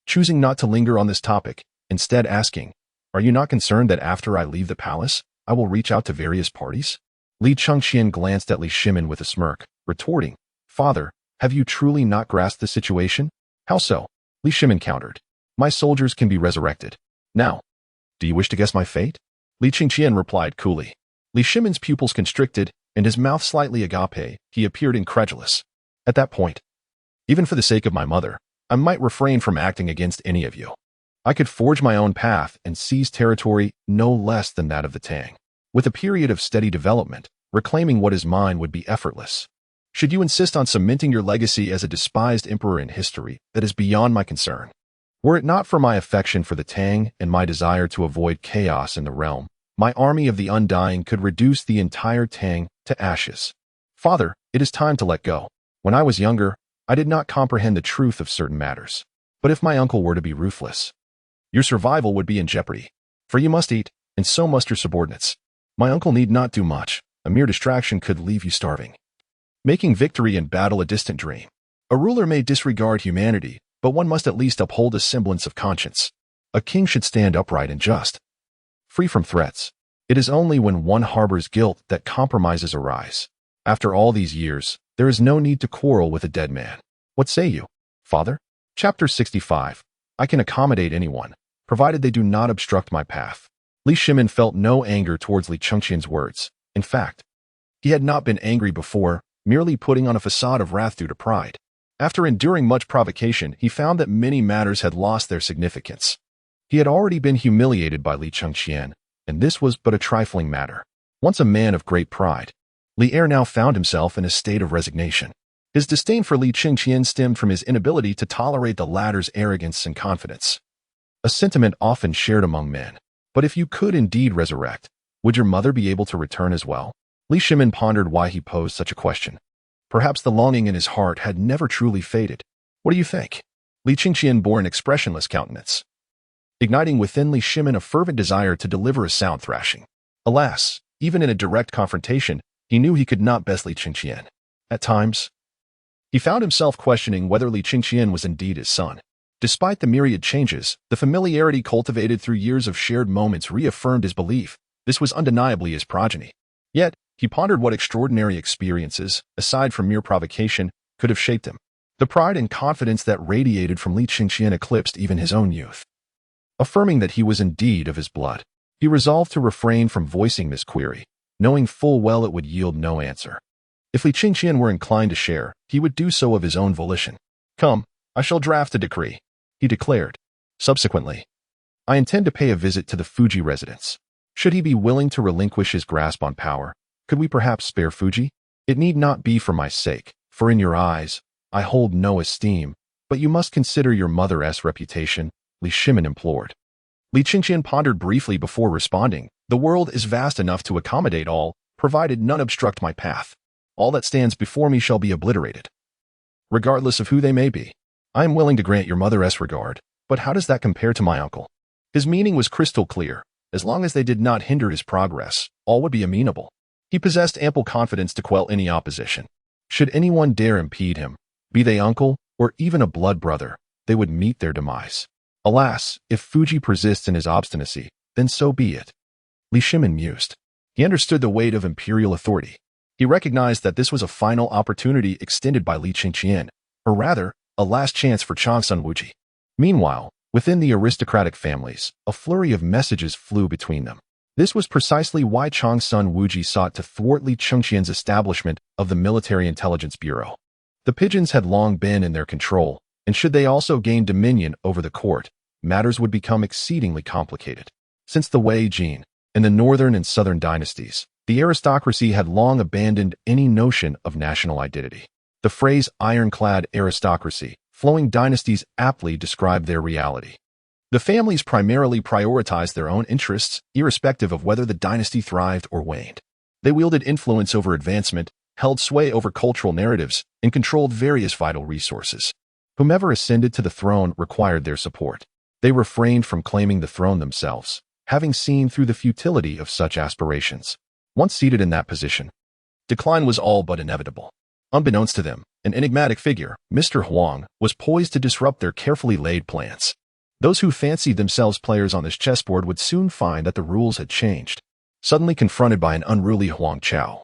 choosing not to linger on this topic, instead asking, are you not concerned that after I leave the palace, I will reach out to various parties? Li Chengqian glanced at Li Chengqian with a smirk, retorting, Father, have you truly not grasped the situation? How so? Li Chengqian countered, my soldiers can be resurrected. Now, do you wish to guess my fate? Li Chengqian replied coolly. Li Chengqian's pupils constricted, and his mouth slightly agape, he appeared incredulous. At that point, even for the sake of my mother, I might refrain from acting against any of you. I could forge my own path and seize territory no less than that of the Tang. With a period of steady development, reclaiming what is mine would be effortless. Should you insist on cementing your legacy as a despised emperor in history, that is beyond my concern. Were it not for my affection for the Tang and my desire to avoid chaos in the realm, my army of the Undying could reduce the entire Tang to ashes. Father, it is time to let go. When I was younger, I did not comprehend the truth of certain matters. But if my uncle were to be ruthless, your survival would be in jeopardy. For you must eat, and so must your subordinates. My uncle need not do much. A mere distraction could leave you starving, making victory in battle a distant dream. A ruler may disregard humanity, but one must at least uphold a semblance of conscience. A king should stand upright and just, free from threats. It is only when one harbors guilt that compromises arise. After all these years, there is no need to quarrel with a dead man. What say you, Father? Chapter 65. I can accommodate anyone, provided they do not obstruct my path. Li Chengqian felt no anger towards Li Chengqian's words. In fact, he had not been angry before, merely putting on a facade of wrath due to pride. After enduring much provocation, he found that many matters had lost their significance. He had already been humiliated by Li Chengqian, and this was but a trifling matter. Once a man of great pride, Li now found himself in a state of resignation. His disdain for Li Chengqian stemmed from his inability to tolerate the latter's arrogance and confidence, a sentiment often shared among men. But if you could indeed resurrect, would your mother be able to return as well? Li Chengqian pondered why he posed such a question. Perhaps the longing in his heart had never truly faded. What do you think? Li Chengqian bore an expressionless countenance, igniting within Li Chengqian a fervent desire to deliver a sound thrashing. Alas, even in a direct confrontation, he knew he could not best Li Chengqian. At times, he found himself questioning whether Li Chengqian was indeed his son. Despite the myriad changes, the familiarity cultivated through years of shared moments reaffirmed his belief. This was undeniably his progeny. Yet, he pondered what extraordinary experiences, aside from mere provocation, could have shaped him. The pride and confidence that radiated from Li Chengqian eclipsed even his own youth. Affirming that he was indeed of his blood, he resolved to refrain from voicing this query, knowing full well it would yield no answer. If Li Chengqian were inclined to share, he would do so of his own volition. Come, I shall draft a decree, he declared. Subsequently, I intend to pay a visit to the Fuji residence. Should he be willing to relinquish his grasp on power, could we perhaps spare Fuji? It need not be for my sake, for in your eyes, I hold no esteem, but you must consider your mother's reputation, Li Chengqian implored. Li Chengqian pondered briefly before responding. The world is vast enough to accommodate all, provided none obstruct my path. All that stands before me shall be obliterated, regardless of who they may be. I am willing to grant your mother's regard, but how does that compare to my uncle? His meaning was crystal clear. As long as they did not hinder his progress, all would be amenable. He possessed ample confidence to quell any opposition. Should anyone dare impede him, be they uncle or even a blood brother, they would meet their demise. Alas, if Fuji persists in his obstinacy, then so be it. Li Chengqian mused. He understood the weight of imperial authority. He recognized that this was a final opportunity extended by Li Chengqian, or rather, a last chance for Changsun Wuji. Meanwhile, within the aristocratic families, a flurry of messages flew between them. This was precisely why Changsun Wuji sought to thwart Li Chengqian's establishment of the Military Intelligence Bureau. The pigeons had long been in their control, and should they also gain dominion over the court, matters would become exceedingly complicated. Since the Wei Jin, in the northern and southern dynasties, the aristocracy had long abandoned any notion of national identity. The phrase ironclad aristocracy, flowing dynasties aptly describe their reality. The families primarily prioritized their own interests, irrespective of whether the dynasty thrived or waned. They wielded influence over advancement, held sway over cultural narratives, and controlled various vital resources. Whomever ascended to the throne required their support. They refrained from claiming the throne themselves, having seen through the futility of such aspirations. Once seated in that position, decline was all but inevitable. Unbeknownst to them, an enigmatic figure, Mr. Huang, was poised to disrupt their carefully laid plans. Those who fancied themselves players on this chessboard would soon find that the rules had changed. Suddenly confronted by an unruly Huang Chao,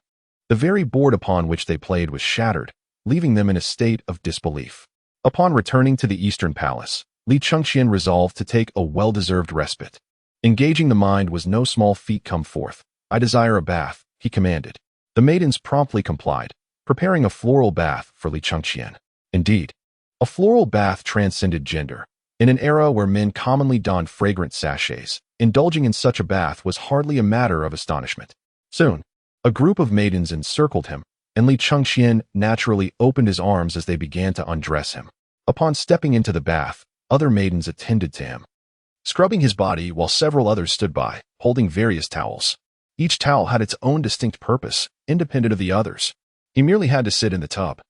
the very board upon which they played was shattered, leaving them in a state of disbelief. Upon returning to the Eastern Palace, Li Chengqian resolved to take a well-deserved respite. Engaging the mind was no small feat. Come forth. I desire a bath, he commanded. The maidens promptly complied, preparing a floral bath for Li Chengqian. Indeed, a floral bath transcended gender. In an era where men commonly donned fragrant sachets, indulging in such a bath was hardly a matter of astonishment. Soon, a group of maidens encircled him, and Li Chengqian naturally opened his arms as they began to undress him. Upon stepping into the bath, other maidens attended to him, scrubbing his body while several others stood by, holding various towels. Each towel had its own distinct purpose, independent of the others. He merely had to sit in the tub,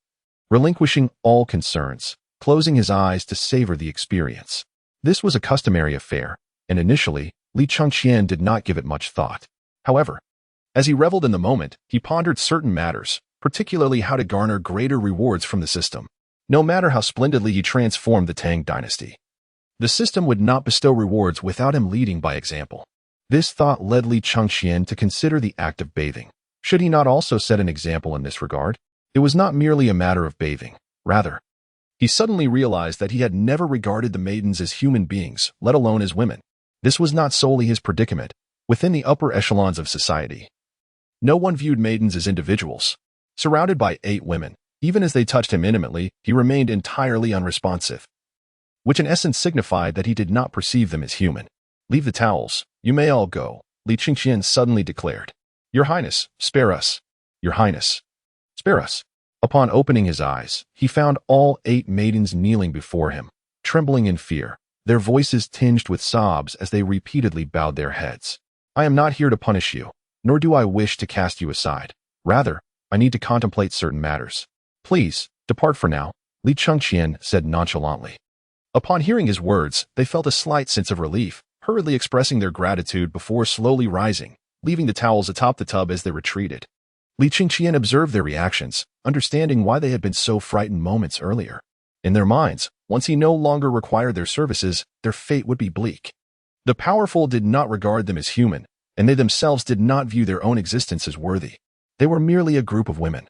relinquishing all concerns, closing his eyes to savor the experience. This was a customary affair, and initially, Li Chengqian did not give it much thought. However, as he reveled in the moment, he pondered certain matters, particularly how to garner greater rewards from the system. No matter how splendidly he transformed the Tang Dynasty, the system would not bestow rewards without him leading by example. This thought led Li Chengqian to consider the act of bathing. Should he not also set an example in this regard? It was not merely a matter of bathing. Rather, he suddenly realized that he had never regarded the maidens as human beings, let alone as women. This was not solely his predicament. Within the upper echelons of society, no one viewed maidens as individuals. Surrounded by 8 women, even as they touched him intimately, he remained entirely unresponsive, which in essence signified that he did not perceive them as human. "Leave the towels. You may all go," Li Chengqian suddenly declared. "Your Highness, spare us. Your Highness, spare us." Upon opening his eyes, he found all 8 maidens kneeling before him, trembling in fear, their voices tinged with sobs as they repeatedly bowed their heads. "I am not here to punish you, nor do I wish to cast you aside. Rather, I need to contemplate certain matters. Please, depart for now," Li Chengqian said nonchalantly. Upon hearing his words, they felt a slight sense of relief, hurriedly expressing their gratitude before slowly rising, leaving the towels atop the tub as they retreated. Li Chengqian observed their reactions, understanding why they had been so frightened moments earlier. In their minds, once he no longer required their services, their fate would be bleak. The powerful did not regard them as human, and they themselves did not view their own existence as worthy. They were merely a group of women,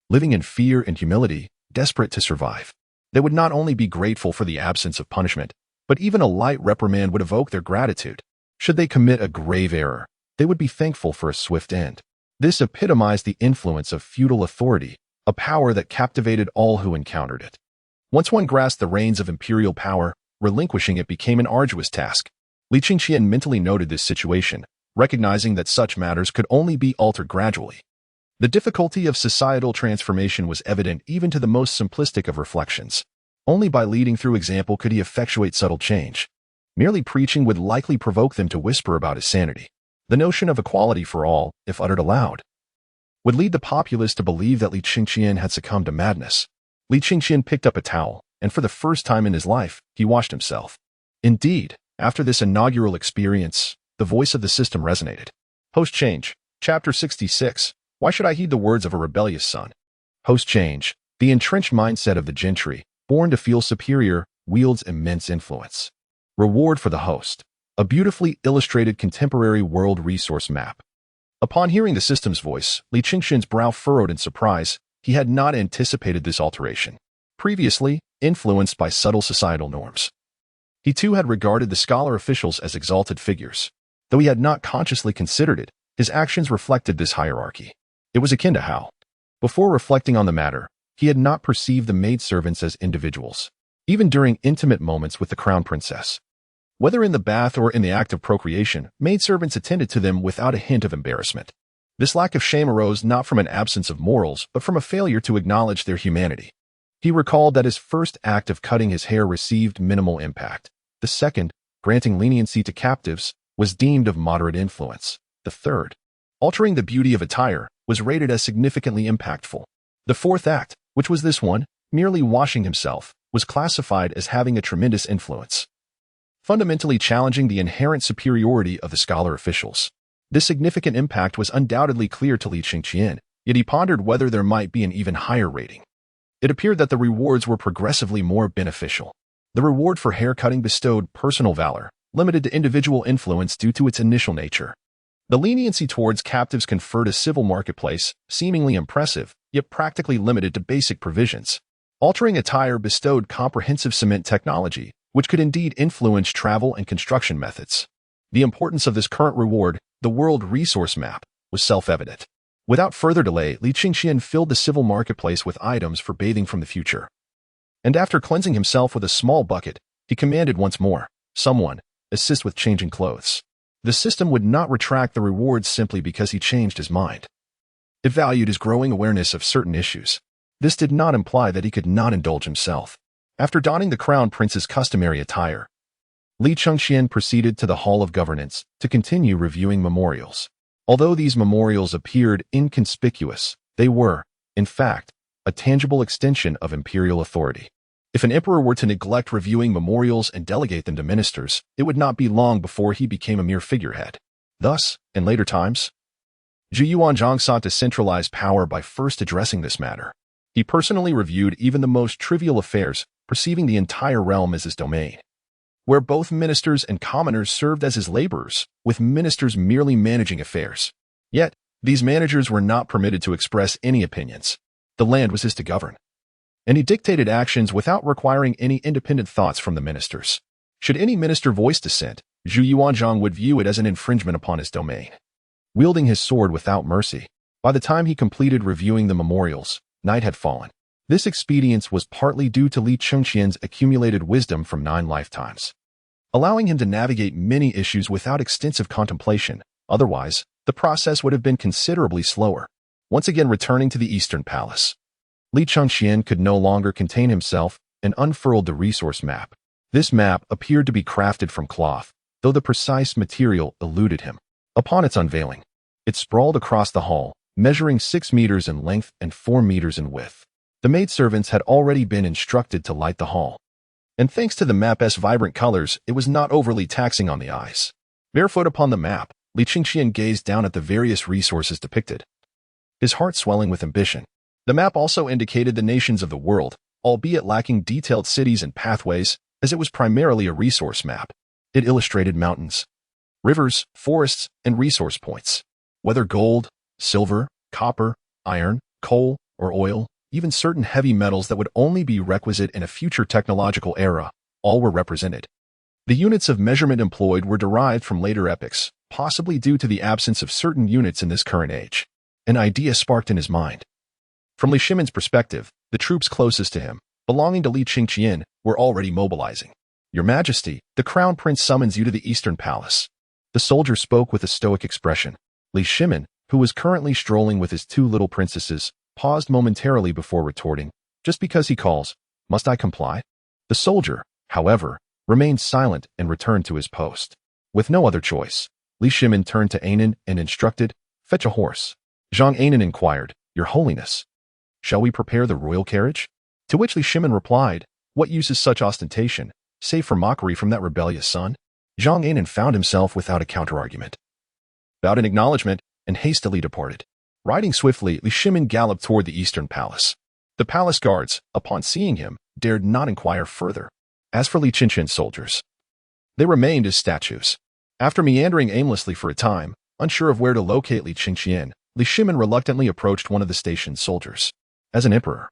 living in fear and humility, desperate to survive. They would not only be grateful for the absence of punishment, but even a light reprimand would evoke their gratitude. Should they commit a grave error, they would be thankful for a swift end. This epitomized the influence of feudal authority, a power that captivated all who encountered it. Once one grasped the reins of imperial power, relinquishing it became an arduous task. Li Chengqian mentally noted this situation, recognizing that such matters could only be altered gradually. The difficulty of societal transformation was evident even to the most simplistic of reflections. Only by leading through example could he effectuate subtle change. Merely preaching would likely provoke them to whisper about his sanity. The notion of equality for all, if uttered aloud, would lead the populace to believe that Li Chengqian had succumbed to madness. Li Chengqian picked up a towel, and for the first time in his life, he washed himself. Indeed, after this inaugural experience, the voice of the system resonated. Host change. Chapter 66. Why should I heed the words of a rebellious son? Host change. The entrenched mindset of the gentry, born to feel superior, wields immense influence. Reward for the host. A beautifully illustrated contemporary world resource map. Upon hearing the system's voice, Li Chengqian's brow furrowed in surprise. He had not anticipated this alteration. Previously, influenced by subtle societal norms, he too had regarded the scholar officials as exalted figures. Though he had not consciously considered it, his actions reflected this hierarchy. It was akin to how, before reflecting on the matter, he had not perceived the maidservants as individuals, even during intimate moments with the crown princess. Whether in the bath or in the act of procreation, maidservants attended to them without a hint of embarrassment. This lack of shame arose not from an absence of morals, but from a failure to acknowledge their humanity. He recalled that his first act of cutting his hair received minimal impact. The second, granting leniency to captives, was deemed of moderate influence. The third, altering the beauty of attire, was rated as significantly impactful. The fourth act, which was this one, merely washing himself, was classified as having a tremendous influence, fundamentally challenging the inherent superiority of the scholar officials. This significant impact was undoubtedly clear to Li Chengqian, yet he pondered whether there might be an even higher rating. It appeared that the rewards were progressively more beneficial. The reward for haircutting bestowed personal valor, limited to individual influence due to its initial nature. The leniency towards captives conferred a civil marketplace, seemingly impressive, yet practically limited to basic provisions. Altering attire bestowed comprehensive cement technology, which could indeed influence travel and construction methods. The importance of this current reward, the world resource map, was self-evident. Without further delay, Li Chengqian filled the civil marketplace with items for bathing from the future. And after cleansing himself with a small bucket, he commanded once more, "Someone, assist with changing clothes." The system would not retract the rewards simply because he changed his mind. It valued his growing awareness of certain issues. This did not imply that he could not indulge himself. After donning the crown prince's customary attire, Li Chengqian proceeded to the Hall of Governance to continue reviewing memorials. Although these memorials appeared inconspicuous, they were, In fact, a tangible extension of imperial authority. If an emperor were to neglect reviewing memorials and delegate them to ministers, it would not be long before he became a mere figurehead. Thus, in later times, Zhu Yuanzhang sought to centralize power by first addressing this matter. He personally reviewed even the most trivial affairs, perceiving the entire realm as his domain, where both ministers and commoners served as his laborers, with ministers merely managing affairs. Yet, these managers were not permitted to express any opinions. The land was his to govern, and he dictated actions without requiring any independent thoughts from the ministers. Should any minister voice dissent, Zhu Yuanzhang would view it as an infringement upon his domain. Wielding his sword without mercy, by the time he completed reviewing the memorials, night had fallen. This expedience was partly due to Li Chengqian's accumulated wisdom from 9 lifetimes, allowing him to navigate many issues without extensive contemplation. Otherwise, the process would have been considerably slower. Once again returning to the Eastern Palace, Li Chengqian could no longer contain himself and unfurled the resource map. This map appeared to be crafted from cloth, though the precise material eluded him. Upon its unveiling, it sprawled across the hall, measuring 6 meters in length and 4 meters in width. The maidservants had already been instructed to light the hall, and thanks to the map's vibrant colors, it was not overly taxing on the eyes. Barefoot upon the map, Li Chengqian gazed down at the various resources depicted, his heart swelling with ambition. The map also indicated the nations of the world, albeit lacking detailed cities and pathways, as it was primarily a resource map. It illustrated mountains, rivers, forests, and resource points. Whether gold, silver, copper, iron, coal, or oil, even certain heavy metals that would only be requisite in a future technological era, all were represented. The units of measurement employed were derived from later epochs, possibly due to the absence of certain units in this current age. An idea sparked in his mind. From Li Shimin's perspective, the troops closest to him, belonging to Li Chengqian, were already mobilizing. "Your Majesty, the Crown Prince summons you to the Eastern Palace." The soldier spoke with a stoic expression. Li Shimin, who was currently strolling with his 2 little princesses, paused momentarily before retorting. "Just because he calls, must I comply?" The soldier, however, remained silent and returned to his post. With no other choice, Li Shimin turned to Anan and instructed, "Fetch a horse." Zhang Anan inquired, "Your Holiness, shall we prepare the royal carriage?" To which Li Shimin replied, "What use is such ostentation, save for mockery from that rebellious son?" Zhang Anan found himself without a counterargument, bowed in acknowledgement, and hastily departed. Riding swiftly, Li Shimin galloped toward the Eastern Palace. The palace guards, upon seeing him, dared not inquire further. As for Li Chengqian's soldiers, they remained as statues. After meandering aimlessly for a time, unsure of where to locate Li Chengqian, Li Shimin reluctantly approached one of the station's soldiers. As an emperor,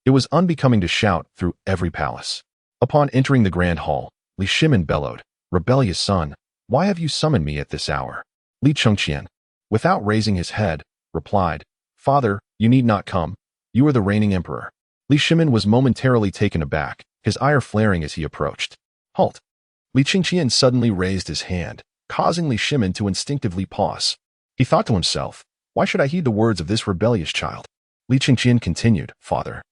it was unbecoming to shout through every palace. Upon entering the grand hall, Li Shimin bellowed, "Rebellious son, why have you summoned me at this hour?" Li Chengqian, without raising his head, replied, "Father, you need not come. You are the reigning emperor." Li Shimin was momentarily taken aback, his ire flaring as he approached. "Halt!" Li Chengqian suddenly raised his hand, causing Li Shimin to instinctively pause. He thought to himself, "Why should I heed the words of this rebellious child?" Li Chengqian continued, "Father,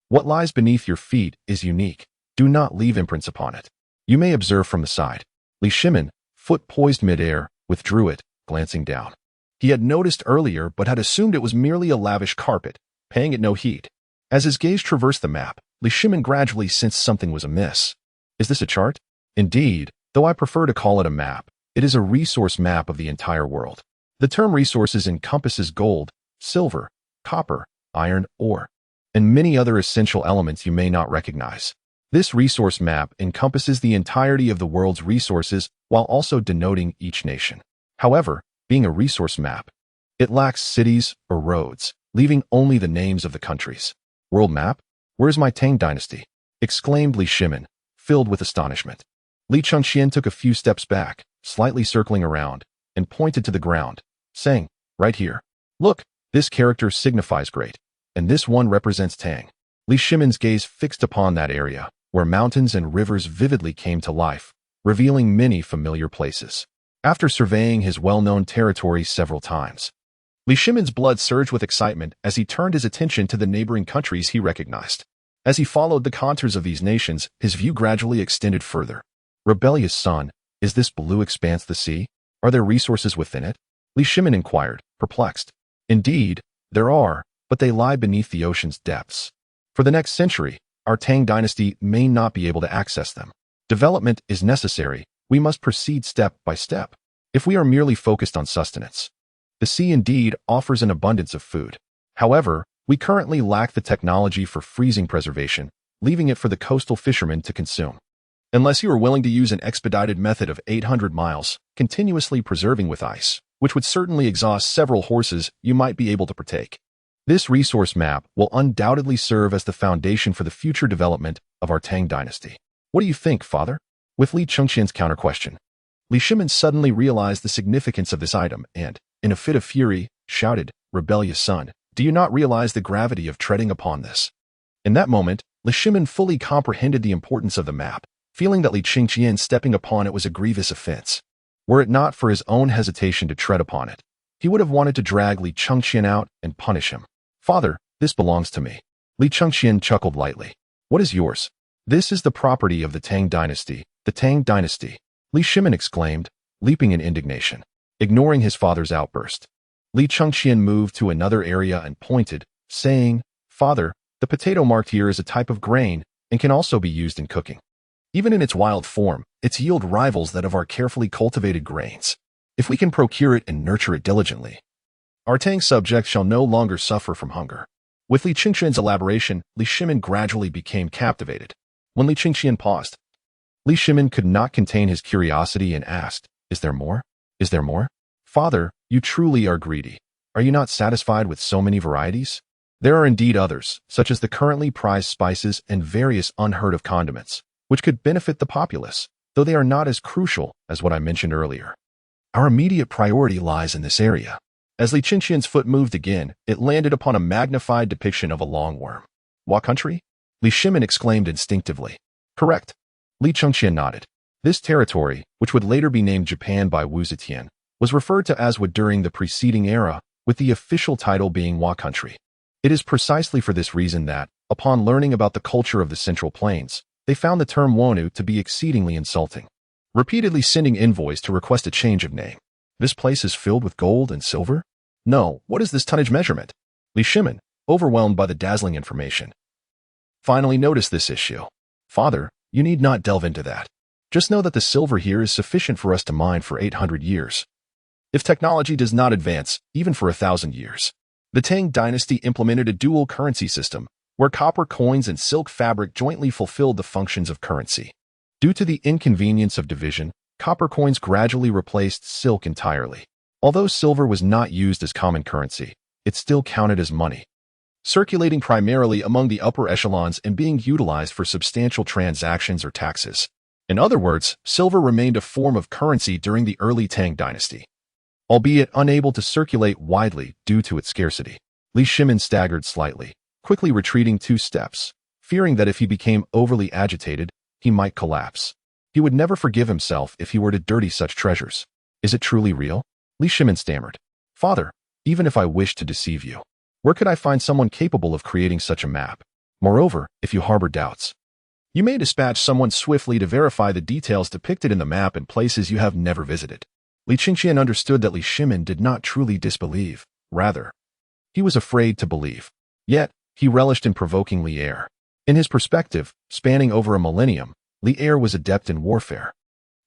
what lies beneath your feet is unique. Do not leave imprints upon it. You may observe from the side." Li Shimin, foot poised midair, withdrew it, glancing down. He had noticed earlier but had assumed it was merely a lavish carpet, paying it no heed. As his gaze traversed the map, Li Shimin gradually sensed something was amiss. Is this a chart? Indeed, though I prefer to call it a map, it is a resource map of the entire world. The term resources encompasses gold, silver, copper, iron, ore, and many other essential elements you may not recognize. This resource map encompasses the entirety of the world's resources while also denoting each nation. However, being a resource map, it lacks cities or roads, leaving only the names of the countries. "World map? Where's my Tang Dynasty?" exclaimed Li Shimin, filled with astonishment. Li Chengqian took a few steps back, slightly circling around, and pointed to the ground, saying, "Right here. Look, this character signifies great, and this one represents Tang." Li Shimin's gaze fixed upon that area, where mountains and rivers vividly came to life, revealing many familiar places. After surveying his well-known territory several times, Li Shimin's blood surged with excitement as he turned his attention to the neighboring countries he recognized. As he followed the contours of these nations, his view gradually extended further. "Rebellious son, is this blue expanse the sea? Are there resources within it?" Li Shimin inquired, perplexed. "Indeed, there are, but they lie beneath the ocean's depths. For the next century, our Tang Dynasty may not be able to access them. Development is necessary. We must proceed step by step. If we are merely focused on sustenance, the sea indeed offers an abundance of food. However, we currently lack the technology for freezing preservation, leaving it for the coastal fishermen to consume. Unless you are willing to use an expedited method of 800 miles, continuously preserving with ice, which would certainly exhaust several horses, you might be able to partake. This resource map will undoubtedly serve as the foundation for the future development of our Tang Dynasty. What do you think, father? With Li Chengqian's counter-question, Li Shimin suddenly realized the significance of this item and, in a fit of fury, shouted, "Rebellious son, do you not realize the gravity of treading upon this?" In that moment, Li Shimin fully comprehended the importance of the map, feeling that Li Chengqian stepping upon it was a grievous offense. Were it not for his own hesitation to tread upon it, he would have wanted to drag Li Chengqian out and punish him. "Father, this belongs to me." Li Chengqian chuckled lightly. "What is yours?" "This is the property of the Tang Dynasty." "The Tang Dynasty?" Li Shimin exclaimed, leaping in indignation. Ignoring his father's outburst, Li Chengqian moved to another area and pointed, saying, "Father, the potato marked here is a type of grain and can also be used in cooking. Even in its wild form, its yield rivals that of our carefully cultivated grains. If we can procure it and nurture it diligently, our Tang subjects shall no longer suffer from hunger." With Li Chengqian's elaboration, Li Shimin gradually became captivated. When Li Chengqian paused, Li Shimin could not contain his curiosity and asked, "Is there more? Is there more?" "Father, you truly are greedy. Are you not satisfied with so many varieties? There are indeed others, such as the currently prized spices and various unheard of condiments, which could benefit the populace, though they are not as crucial as what I mentioned earlier. Our immediate priority lies in this area." As Li Chengqian's foot moved again, it landed upon a magnified depiction of a longworm. "What country?" Li Shimin exclaimed instinctively. "Correct." Li Chengqian nodded. This territory, which would later be named Japan by Wu Zetian, was referred to as Wa during the preceding era, with the official title being Wa country. It is precisely for this reason that, upon learning about the culture of the Central Plains, they found the term Wonu to be exceedingly insulting, repeatedly sending envoys to request a change of name. "This place is filled with gold and silver?" "No, what is this tonnage measurement?" Li Shimin, overwhelmed by the dazzling information, finally noticed this issue. "Father, you need not delve into that. Just know that the silver here is sufficient for us to mine for 800 years. If technology does not advance, even for 1,000 years. The Tang Dynasty implemented a dual currency system, where copper coins and silk fabric jointly fulfilled the functions of currency. Due to the inconvenience of division, copper coins gradually replaced silk entirely. Although silver was not used as common currency, it still counted as money, circulating primarily among the upper echelons and being utilized for substantial transactions or taxes. In other words, silver remained a form of currency during the early Tang Dynasty, albeit unable to circulate widely due to its scarcity. Li Shimin staggered slightly, quickly retreating 2 steps, fearing that if he became overly agitated, he might collapse. He would never forgive himself if he were to dirty such treasures. "Is it truly real?" Li Shimin stammered. "Father, even if I wished to deceive you, where could I find someone capable of creating such a map? Moreover, if you harbor doubts, you may dispatch someone swiftly to verify the details depicted in the map in places you have never visited." Li Chengqian understood that Li Shimin did not truly disbelieve. Rather, he was afraid to believe. Yet, he relished in provoking Li Er. In his perspective, spanning over a millennium, Li Er was adept in warfare.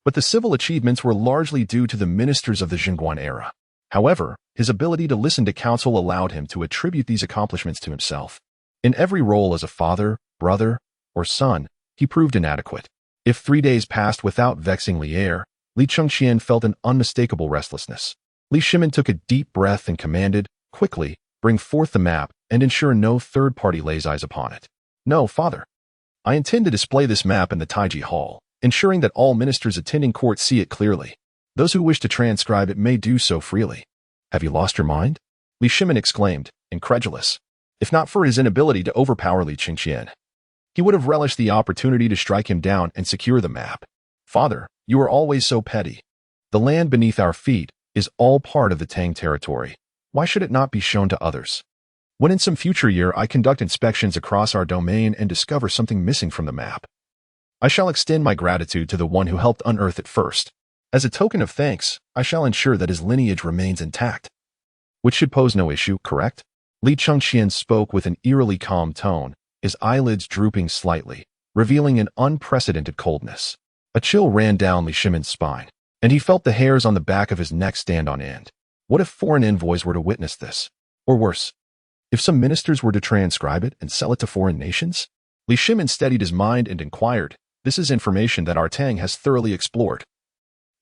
But the civil achievements were largely due to the ministers of the Jingguan era. However, his ability to listen to counsel allowed him to attribute these accomplishments to himself. In every role as a father, brother, or son, he proved inadequate. If 3 days passed without vexing Li Er, Li Chengqian felt an unmistakable restlessness. Li Shimin took a deep breath and commanded, "Quickly, bring forth the map and ensure no third party lays eyes upon it." "No, father. I intend to display this map in the Taiji Hall, ensuring that all ministers attending court see it clearly. Those who wish to transcribe it may do so freely." "Have you lost your mind?" Li Shimin exclaimed, incredulous. If not for his inability to overpower Li Chengqian, he would have relished the opportunity to strike him down and secure the map. "Father, you are always so petty. The land beneath our feet is all part of the Tang territory. Why should it not be shown to others? When in some future year I conduct inspections across our domain and discover something missing from the map, I shall extend my gratitude to the one who helped unearth it first. As a token of thanks, I shall ensure that his lineage remains intact." "Which should pose no issue, correct?" Li Chengqian spoke with an eerily calm tone, his eyelids drooping slightly, revealing an unprecedented coldness. A chill ran down Li Shimon's spine, and he felt the hairs on the back of his neck stand on end. What if foreign envoys were to witness this? Or worse, if some ministers were to transcribe it and sell it to foreign nations? Li Shimon steadied his mind and inquired, "This is information that our Tang has thoroughly explored.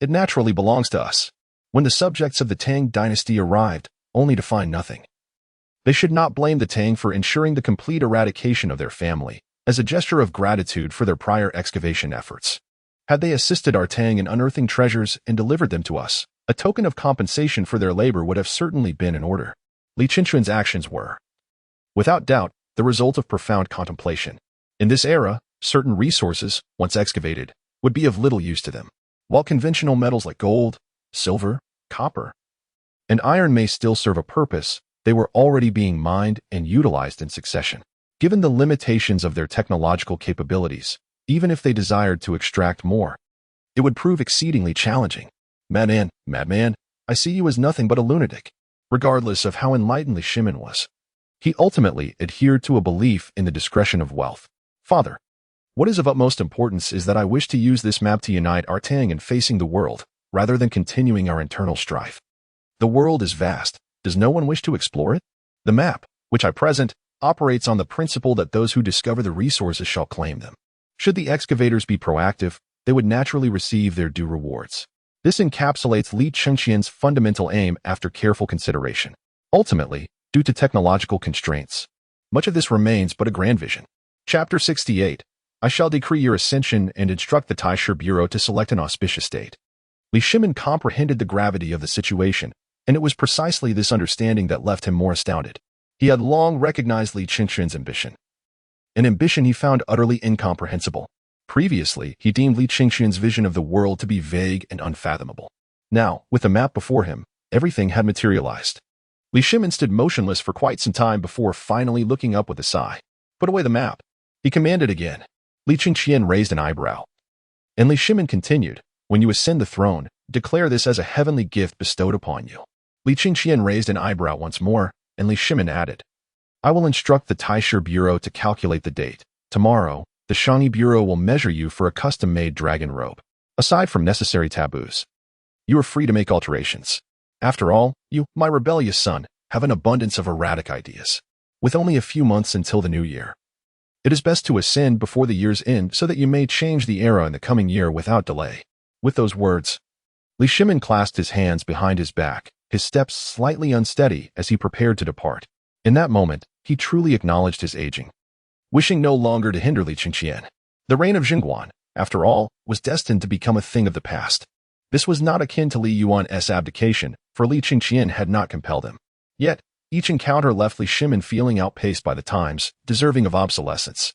It naturally belongs to us." When the subjects of the Tang Dynasty arrived, only to find nothing, they should not blame the Tang for ensuring the complete eradication of their family, as a gesture of gratitude for their prior excavation efforts. Had they assisted our Tang in unearthing treasures and delivered them to us, a token of compensation for their labor would have certainly been in order. Li Chengqian's actions were, without doubt, the result of profound contemplation. In this era, certain resources, once excavated, would be of little use to them, while conventional metals like gold, silver, copper, and iron may still serve a purpose. They were already being mined and utilized in succession. Given the limitations of their technological capabilities, even if they desired to extract more, it would prove exceedingly challenging. Madman, I see you as nothing but a lunatic. Regardless of how enlightened Li Shimon was, he ultimately adhered to a belief in the discretion of wealth. Father, what is of utmost importance is that I wish to use this map to unite our Tang in facing the world, rather than continuing our internal strife. The world is vast. Does no one wish to explore it? The map, which I present, operates on the principle that those who discover the resources shall claim them. Should the excavators be proactive, they would naturally receive their due rewards. This encapsulates Li Chengqian's fundamental aim after careful consideration. Ultimately, due to technological constraints, much of this remains but a grand vision. Chapter 68. I shall decree your ascension and instruct the Tai Bureau to select an auspicious date. Li Shimon comprehended the gravity of the situation, and it was precisely this understanding that left him more astounded. He had long recognized Li Chengqian's ambition, an ambition he found utterly incomprehensible. Previously, he deemed Li Chengqian's vision of the world to be vague and unfathomable. Now, with the map before him, everything had materialized. Li Shimon stood motionless for quite some time before finally looking up with a sigh. "Put away the map," he commanded again. Li Chengqian raised an eyebrow, and Li Shimon continued, "When you ascend the throne, declare this as a heavenly gift bestowed upon you." Li Chengqian raised an eyebrow once more, and Li Shimon added, "I will instruct the Tai Bureau to calculate the date. Tomorrow, the Shangyi Bureau will measure you for a custom-made dragon robe. Aside from necessary taboos, you are free to make alterations. After all, you, my rebellious son, have an abundance of erratic ideas. With only a few months until the new year, it is best to ascend before the year's end so that you may change the era in the coming year without delay." With those words, Li Shimon clasped his hands behind his back, his steps slightly unsteady as he prepared to depart. In that moment, he truly acknowledged his aging, wishing no longer to hinder Li Chengqian. The reign of Jingguan, after all, was destined to become a thing of the past. This was not akin to Li Yuan's abdication, for Li Chengqian had not compelled him. Yet, each encounter left Li Shimon feeling outpaced by the times, deserving of obsolescence.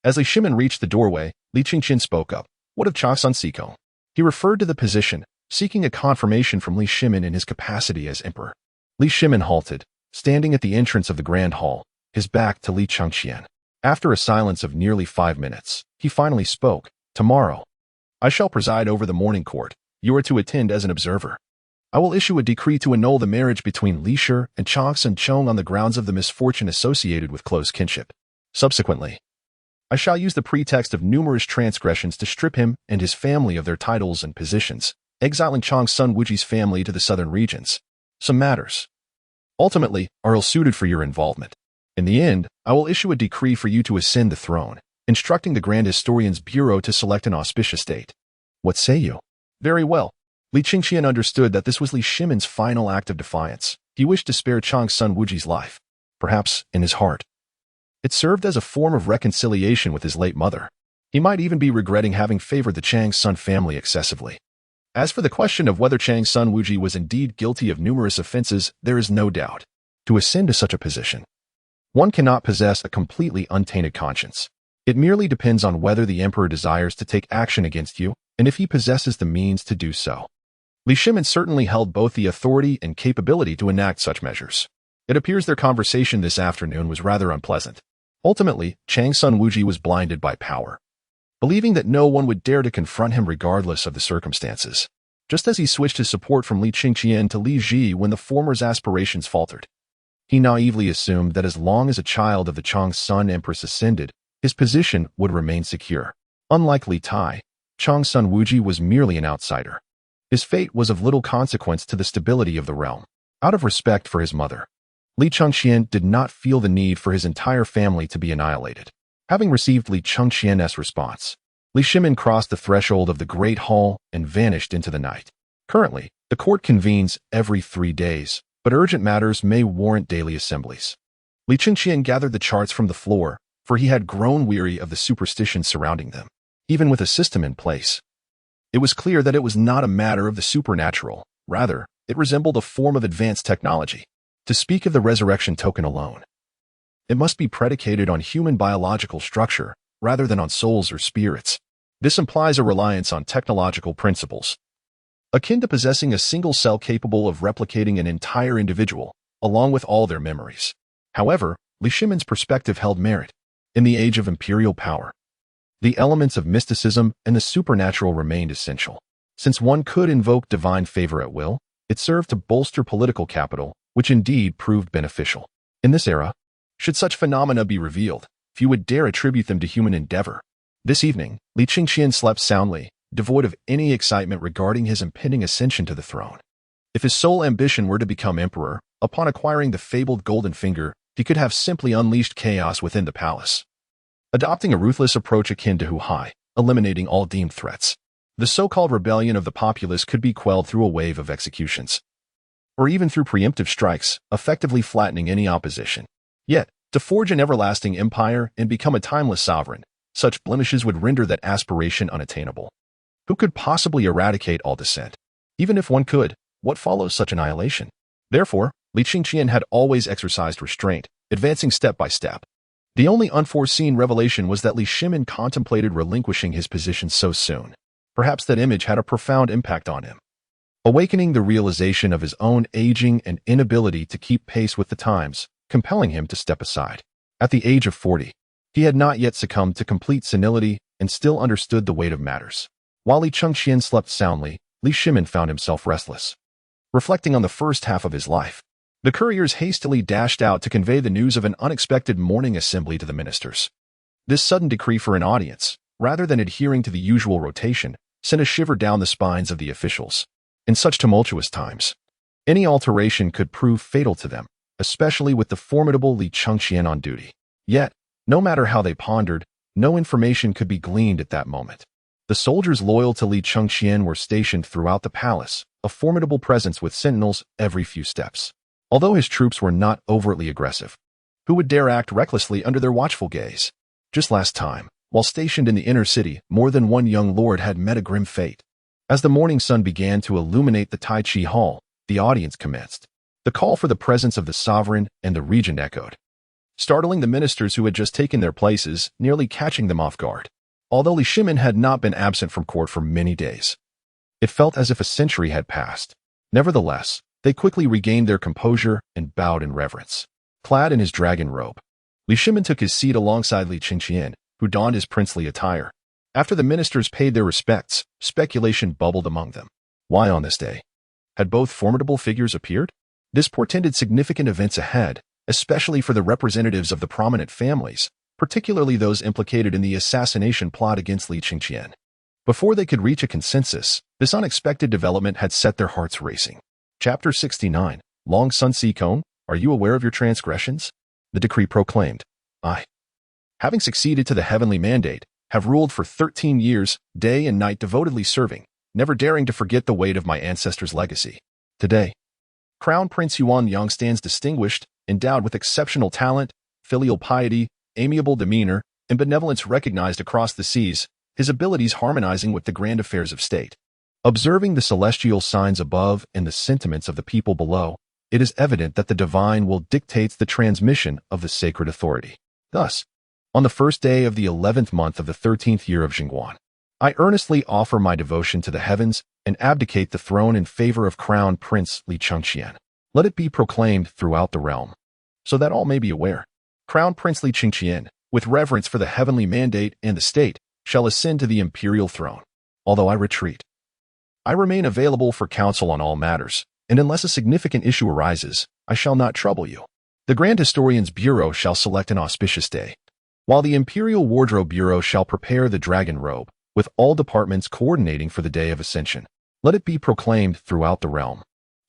As Li Shimon reached the doorway, Li Chengqian spoke up. "What of Chasun Siko?" He referred to the position, seeking a confirmation from Li Shimon in his capacity as emperor. Li Shimon halted, standing at the entrance of the grand hall, his back to Li Chengqian. After a silence of nearly 5 minutes, he finally spoke. "Tomorrow, I shall preside over the morning court. You are to attend as an observer. I will issue a decree to annul the marriage between Li Shi and Chasun Chong on the grounds of the misfortune associated with close kinship. Subsequently, I shall use the pretext of numerous transgressions to strip him and his family of their titles and positions, exiling Chang's son Wuji's family to the southern regions. Some matters, ultimately, are ill-suited for your involvement. In the end, I will issue a decree for you to ascend the throne, instructing the Grand Historian's Bureau to select an auspicious date. What say you?" Very well. Li Chengqian understood that this was Li Shimon's final act of defiance. He wished to spare Chang's son Wuji's life. Perhaps, in his heart, it served as a form of reconciliation with his late mother. He might even be regretting having favored the Chang's son family excessively. As for the question of whether Chang's son Wuji was indeed guilty of numerous offenses, there is no doubt. To ascend to such a position, one cannot possess a completely untainted conscience. It merely depends on whether the emperor desires to take action against you, and if he possesses the means to do so. Li Shimon certainly held both the authority and capability to enact such measures. It appears their conversation this afternoon was rather unpleasant. Ultimately, Chang's son Wuji was blinded by power, believing that no one would dare to confront him regardless of the circumstances, just as he switched his support from Li Chengqian to Li Ji when the former's aspirations faltered. He naively assumed that as long as a child of the Chang's Sun Empress ascended, his position would remain secure. Unlike Li Tai, Chang's son Wuji was merely an outsider. His fate was of little consequence to the stability of the realm. Out of respect for his mother, Li Chengqian did not feel the need for his entire family to be annihilated. Having received Li Chengqian's response, Li Shimin crossed the threshold of the Great Hall and vanished into the night. Currently, the court convenes every 3 days, but urgent matters may warrant daily assemblies. Li Chengqian gathered the charts from the floor, for he had grown weary of the superstitions surrounding them. Even with a system in place, it was clear that it was not a matter of the supernatural. Rather, it resembled a form of advanced technology. To speak of the resurrection token alone, it must be predicated on human biological structure rather than on souls or spirits. This implies a reliance on technological principles, akin to possessing a single cell capable of replicating an entire individual, along with all their memories. However, Li Shimin's perspective held merit. In the age of imperial power, the elements of mysticism and the supernatural remained essential. Since one could invoke divine favor at will, it served to bolster political capital, which indeed proved beneficial. In this era, should such phenomena be revealed, few would dare attribute them to human endeavor. This evening, Li Chengqian slept soundly, devoid of any excitement regarding his impending ascension to the throne. If his sole ambition were to become emperor, upon acquiring the fabled golden finger, he could have simply unleashed chaos within the palace, adopting a ruthless approach akin to Hu Hai, eliminating all deemed threats. The so-called rebellion of the populace could be quelled through a wave of executions, or even through preemptive strikes, effectively flattening any opposition. Yet, to forge an everlasting empire and become a timeless sovereign, such blemishes would render that aspiration unattainable. Who could possibly eradicate all dissent? Even if one could, what follows such annihilation? Therefore, Li Chengqian had always exercised restraint, advancing step by step. The only unforeseen revelation was that Li Shimin contemplated relinquishing his position so soon. Perhaps that image had a profound impact on him, awakening the realization of his own aging and inability to keep pace with the times, compelling him to step aside. At the age of 40, he had not yet succumbed to complete senility and still understood the weight of matters. While Li Chengqian slept soundly, Li Shimin found himself restless. Reflecting on the first half of his life, the couriers hastily dashed out to convey the news of an unexpected morning assembly to the ministers. This sudden decree for an audience, rather than adhering to the usual rotation, sent a shiver down the spines of the officials. In such tumultuous times, any alteration could prove fatal to them, especially with the formidable Li Chengqian on duty. Yet, no matter how they pondered, no information could be gleaned at that moment. The soldiers loyal to Li Chengqian were stationed throughout the palace, a formidable presence with sentinels every few steps. Although his troops were not overtly aggressive, who would dare act recklessly under their watchful gaze? Just last time, while stationed in the inner city, more than one young lord had met a grim fate. As the morning sun began to illuminate the Tai Chi Hall, the audience commenced. The call for the presence of the sovereign and the regent echoed, startling the ministers who had just taken their places, nearly catching them off guard. Although Li Shimin had not been absent from court for many days, it felt as if a century had passed. Nevertheless, they quickly regained their composure and bowed in reverence. Clad in his dragon robe, Li Shimin took his seat alongside Li Chengqian, who donned his princely attire. After the ministers paid their respects, speculation bubbled among them. Why on this day had both formidable figures appeared? This portended significant events ahead, especially for the representatives of the prominent families, particularly those implicated in the assassination plot against Li Chengqian. Before they could reach a consensus, this unexpected development had set their hearts racing. Chapter 69, Long Sun Si Kong, are you aware of your transgressions? The decree proclaimed, I, having succeeded to the heavenly mandate, have ruled for 13 years, day and night devotedly serving, never daring to forget the weight of my ancestors' legacy. Today, Crown Prince Yuan Yang stands distinguished, endowed with exceptional talent, filial piety, amiable demeanor, and benevolence recognized across the seas, his abilities harmonizing with the grand affairs of state. Observing the celestial signs above and the sentiments of the people below, it is evident that the divine will dictates the transmission of the sacred authority. Thus, on the first day of the 11th month of the 13th year of Jingguan, I earnestly offer my devotion to the heavens and abdicate the throne in favor of Crown Prince Li Chengqian. Let it be proclaimed throughout the realm, so that all may be aware. Crown Prince Li Chengqian, with reverence for the heavenly mandate and the state, shall ascend to the imperial throne. Although I retreat, I remain available for counsel on all matters, and unless a significant issue arises, I shall not trouble you. The Grand Historian's Bureau shall select an auspicious day, while the Imperial Wardrobe Bureau shall prepare the dragon robe, with all departments coordinating for the day of ascension. Let it be proclaimed throughout the realm,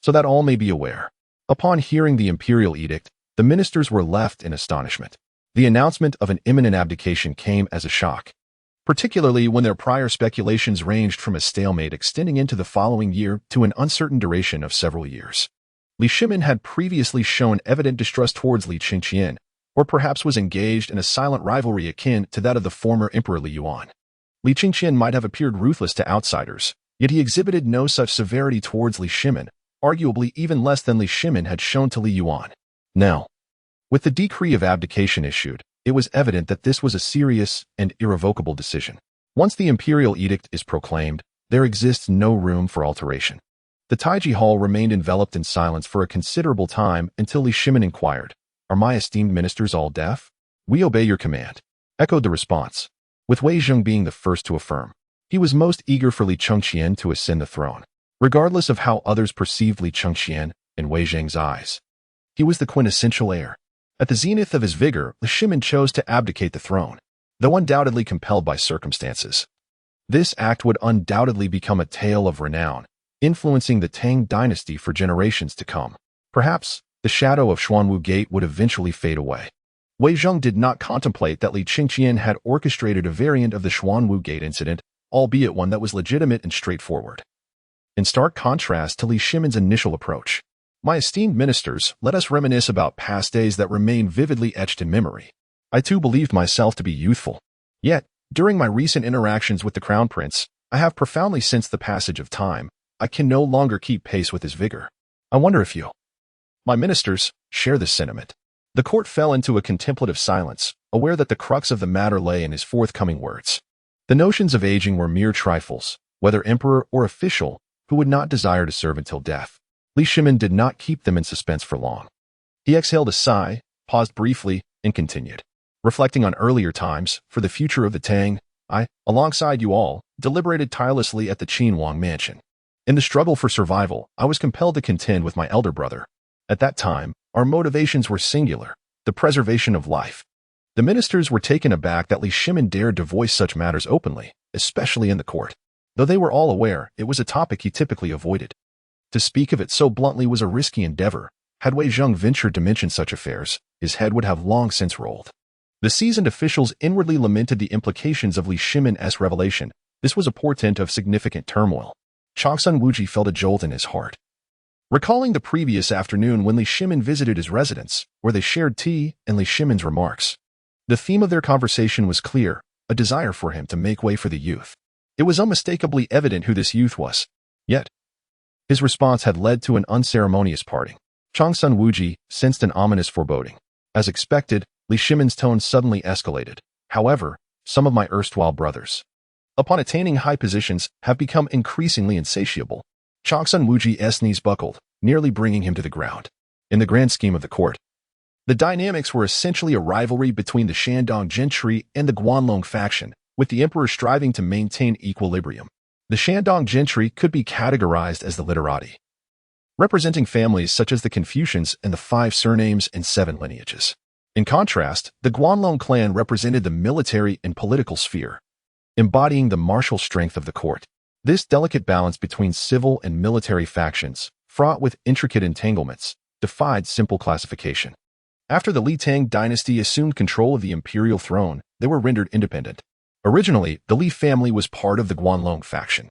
so that all may be aware. Upon hearing the imperial edict, the ministers were left in astonishment. The announcement of an imminent abdication came as a shock, particularly when their prior speculations ranged from a stalemate extending into the following year to an uncertain duration of several years. Li Shimin had previously shown evident distrust towards Li Chengqian, or perhaps was engaged in a silent rivalry akin to that of the former Emperor Li Yuan. Li Chengqian might have appeared ruthless to outsiders, yet he exhibited no such severity towards Li Shimin, arguably even less than Li Shimin had shown to Li Yuan. Now, with the decree of abdication issued, it was evident that this was a serious and irrevocable decision. Once the imperial edict is proclaimed, there exists no room for alteration. The Taiji Hall remained enveloped in silence for a considerable time until Li Shimin inquired, "Are my esteemed ministers all deaf?" "We obey your command," echoed the response, with Wei Zheng being the first to affirm. He was most eager for Li Chengqian to ascend the throne, regardless of how others perceived Li Chengqian in Wei Zheng's eyes. He was the quintessential heir. At the zenith of his vigor, Li Shimin chose to abdicate the throne, though undoubtedly compelled by circumstances. This act would undoubtedly become a tale of renown, influencing the Tang Dynasty for generations to come. Perhaps the shadow of Xuanwu Gate would eventually fade away. Wei Zheng did not contemplate that Li Chengqian had orchestrated a variant of the Xuanwu Gate incident, albeit one that was legitimate and straightforward. In stark contrast to Li Shimin's initial approach, "My esteemed ministers, let us reminisce about past days that remain vividly etched in memory. I too believed myself to be youthful. Yet, during my recent interactions with the Crown Prince, I have profoundly sensed the passage of time. I can no longer keep pace with his vigor. I wonder if you, my ministers, share this sentiment." The court fell into a contemplative silence, aware that the crux of the matter lay in his forthcoming words. The notions of aging were mere trifles, whether emperor or official, who would not desire to serve until death. Li Shimin did not keep them in suspense for long. He exhaled a sigh, paused briefly, and continued. "Reflecting on earlier times, for the future of the Tang, I, alongside you all, deliberated tirelessly at the Qinhuang mansion. In the struggle for survival, I was compelled to contend with my elder brother. At that time, our motivations were singular, the preservation of life." The ministers were taken aback that Li Shimin dared to voice such matters openly, especially in the court. Though they were all aware, it was a topic he typically avoided. To speak of it so bluntly was a risky endeavor. Had Wei Zheng ventured to mention such affairs, his head would have long since rolled. The seasoned officials inwardly lamented the implications of Li Shimin's revelation. This was a portent of significant turmoil. Changsun Wuji felt a jolt in his heart, recalling the previous afternoon when Li Shimin visited his residence, where they shared tea, and Li Shimin's remarks. The theme of their conversation was clear, a desire for him to make way for the youth. It was unmistakably evident who this youth was. Yet, his response had led to an unceremonious parting. Changsun Wuji sensed an ominous foreboding. As expected, Li Shimin's tone suddenly escalated. "However, some of my erstwhile brothers, upon attaining high positions, have become increasingly insatiable." Changsun Wuji's knees buckled, nearly bringing him to the ground. In the grand scheme of the court, the dynamics were essentially a rivalry between the Shandong gentry and the Guanlong faction, with the emperor striving to maintain equilibrium. The Shandong gentry could be categorized as the literati, representing families such as the Confucians and the 5 surnames and 7 lineages. In contrast, the Guanlong clan represented the military and political sphere, embodying the martial strength of the court. This delicate balance between civil and military factions, fraught with intricate entanglements, defied simple classification. After the Li Tang Dynasty assumed control of the imperial throne, they were rendered independent. Originally, the Li family was part of the Guanlong faction.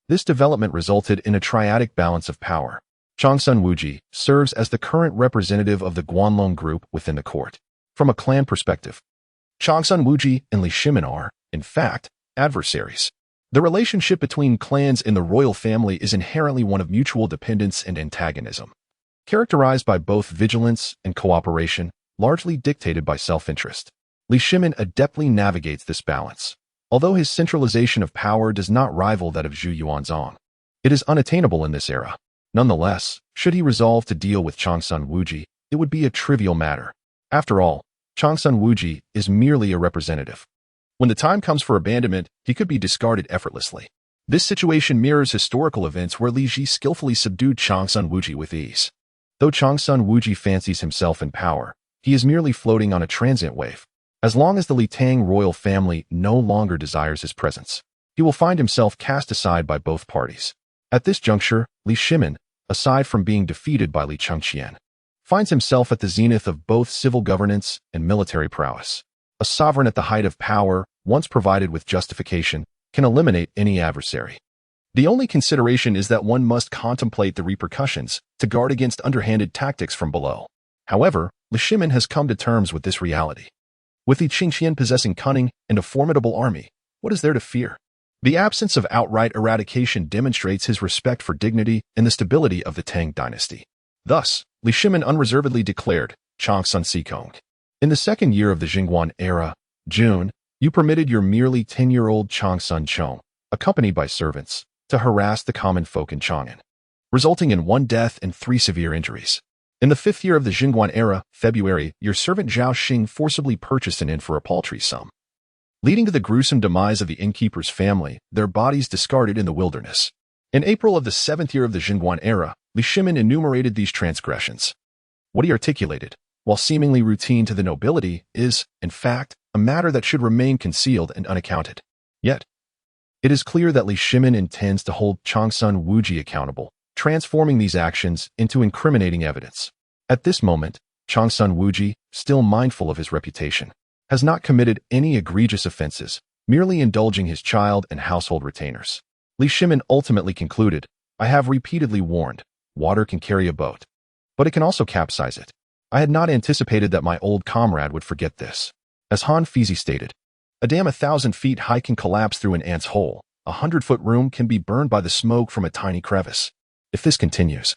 This development resulted in a triadic balance of power. Changsun Wuji serves as the current representative of the Guanlong group within the court. From a clan perspective, Changsun Wuji and Li Shimin are, in fact, adversaries. The relationship between clans in the royal family is inherently one of mutual dependence and antagonism, characterized by both vigilance and cooperation, largely dictated by self-interest. Li Shimin adeptly navigates this balance. Although his centralization of power does not rival that of Zhu Yuanzong, it is unattainable in this era. Nonetheless, should he resolve to deal with Changsun Wuji, it would be a trivial matter. After all, Changsun Wuji is merely a representative. When the time comes for abandonment, he could be discarded effortlessly. This situation mirrors historical events where Li Ji skillfully subdued Changsun Wuji with ease. Though Changsun Wuji fancies himself in power, He is merely floating on a transient wave. As long as the Li Tang royal family no longer desires his presence, he will find himself cast aside by both parties. At this juncture, Li Shimin, aside from being defeated by Li Chengqian, finds himself at the zenith of both civil governance and military prowess. A sovereign at the height of power, once provided with justification, can eliminate any adversary. The only consideration is that one must contemplate the repercussions to guard against underhanded tactics from below. However, Li Shimin has come to terms with this reality. With Li Chengqian possessing cunning and a formidable army, what is there to fear? The absence of outright eradication demonstrates his respect for dignity and the stability of the Tang Dynasty. Thus, Li Shimin unreservedly declared, Changsun Sikong. In the second year of the Jingguan era, June, you permitted your merely 10-year-old Changsun Chong, accompanied by servants, to harass the common folk in Chang'an, resulting in 1 death and 3 severe injuries. In the 5th year of the Jingguan era, February, your servant Zhao Xing forcibly purchased an inn for a paltry sum, leading to the gruesome demise of the innkeeper's family, their bodies discarded in the wilderness. In April of the 7th year of the Jingguan era, Li Shimin enumerated these transgressions. What he articulated, while seemingly routine to the nobility, is, in fact, a matter that should remain concealed and unaccounted. Yet, it is clear that Li Shimin intends to hold Changsun Wuji accountable, transforming these actions into incriminating evidence. At this moment, Changsun Wuji, still mindful of his reputation, has not committed any egregious offenses, merely indulging his child and household retainers. Li Shimin ultimately concluded, I have repeatedly warned, water can carry a boat, but it can also capsize it. I had not anticipated that my old comrade would forget this. As Han Fizi stated, a dam 1,000 feet high can collapse through an ant's hole. A 100-foot room can be burned by the smoke from a tiny crevice. If this continues,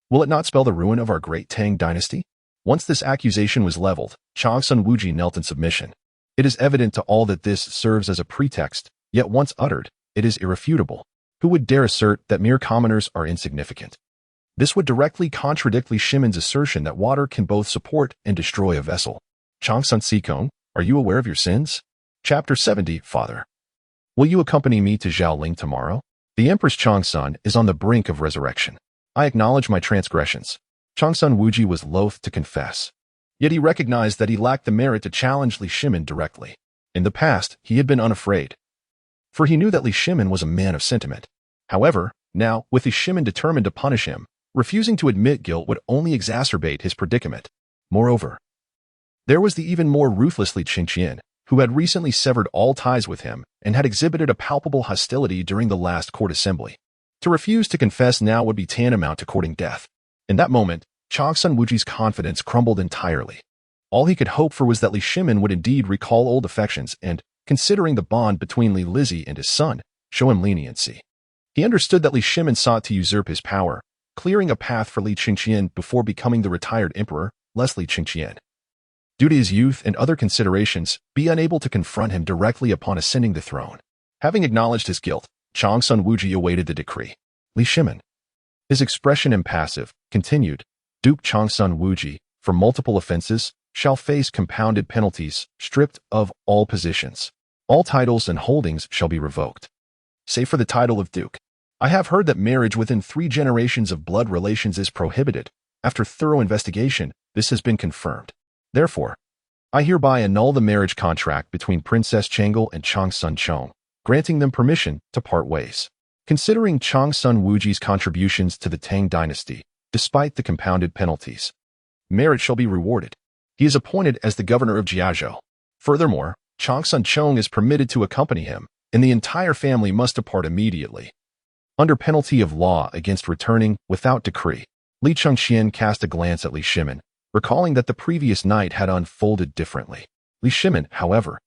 will it not spell the ruin of our great Tang Dynasty? Once this accusation was leveled, Changsun Wuji knelt in submission. It is evident to all that this serves as a pretext, yet once uttered, it is irrefutable. Who would dare assert that mere commoners are insignificant? This would directly contradict Li Shimin's assertion that water can both support and destroy a vessel. Changsun Sikong, are you aware of your sins? Chapter 70, Father. Will you accompany me to Zhaoling tomorrow? The Empress Changsun is on the brink of resurrection. I acknowledge my transgressions. Changsun Wuji was loath to confess. Yet he recognized that he lacked the merit to challenge Li Shimin directly. In the past, he had been unafraid, for he knew that Li Shimin was a man of sentiment. However, now, with Li Shimin determined to punish him, refusing to admit guilt would only exacerbate his predicament. Moreover, there was the even more ruthless Li Chengqian, who had recently severed all ties with him and had exhibited a palpable hostility during the last court assembly. To refuse to confess now would be tantamount to courting death. In that moment, Changsun Wuji's confidence crumbled entirely. All he could hope for was that Li Shimin would indeed recall old affections and, considering the bond between Li Lizzie and his son, show him leniency. He understood that Li Shimin sought to usurp his power, clearing a path for Li Chengqian before becoming the retired emperor, lest Li Chengqian, due to his youth and other considerations, be unable to confront him directly upon ascending the throne. Having acknowledged his guilt, Changsun Wuji awaited the decree. Li Shimin, his expression impassive, continued, Duke Changsun Wuji, for multiple offenses, shall face compounded penalties, stripped of all positions. All titles and holdings shall be revoked, save for the title of Duke. I have heard that marriage within 3 generations of blood relations is prohibited. After thorough investigation, this has been confirmed. Therefore, I hereby annul the marriage contract between Princess Chang'e and Changsun Chong, granting them permission to part ways. Considering Changsun Wuji's contributions to the Tang Dynasty, despite the compounded penalties, merit shall be rewarded. He is appointed as the governor of Jiazhou. Furthermore, Changsun Chong is permitted to accompany him, and the entire family must depart immediately, under penalty of law against returning without decree. Li Chengqian cast a glance at Li Shimin, recalling that the previous night had unfolded differently. Li Shimin, however,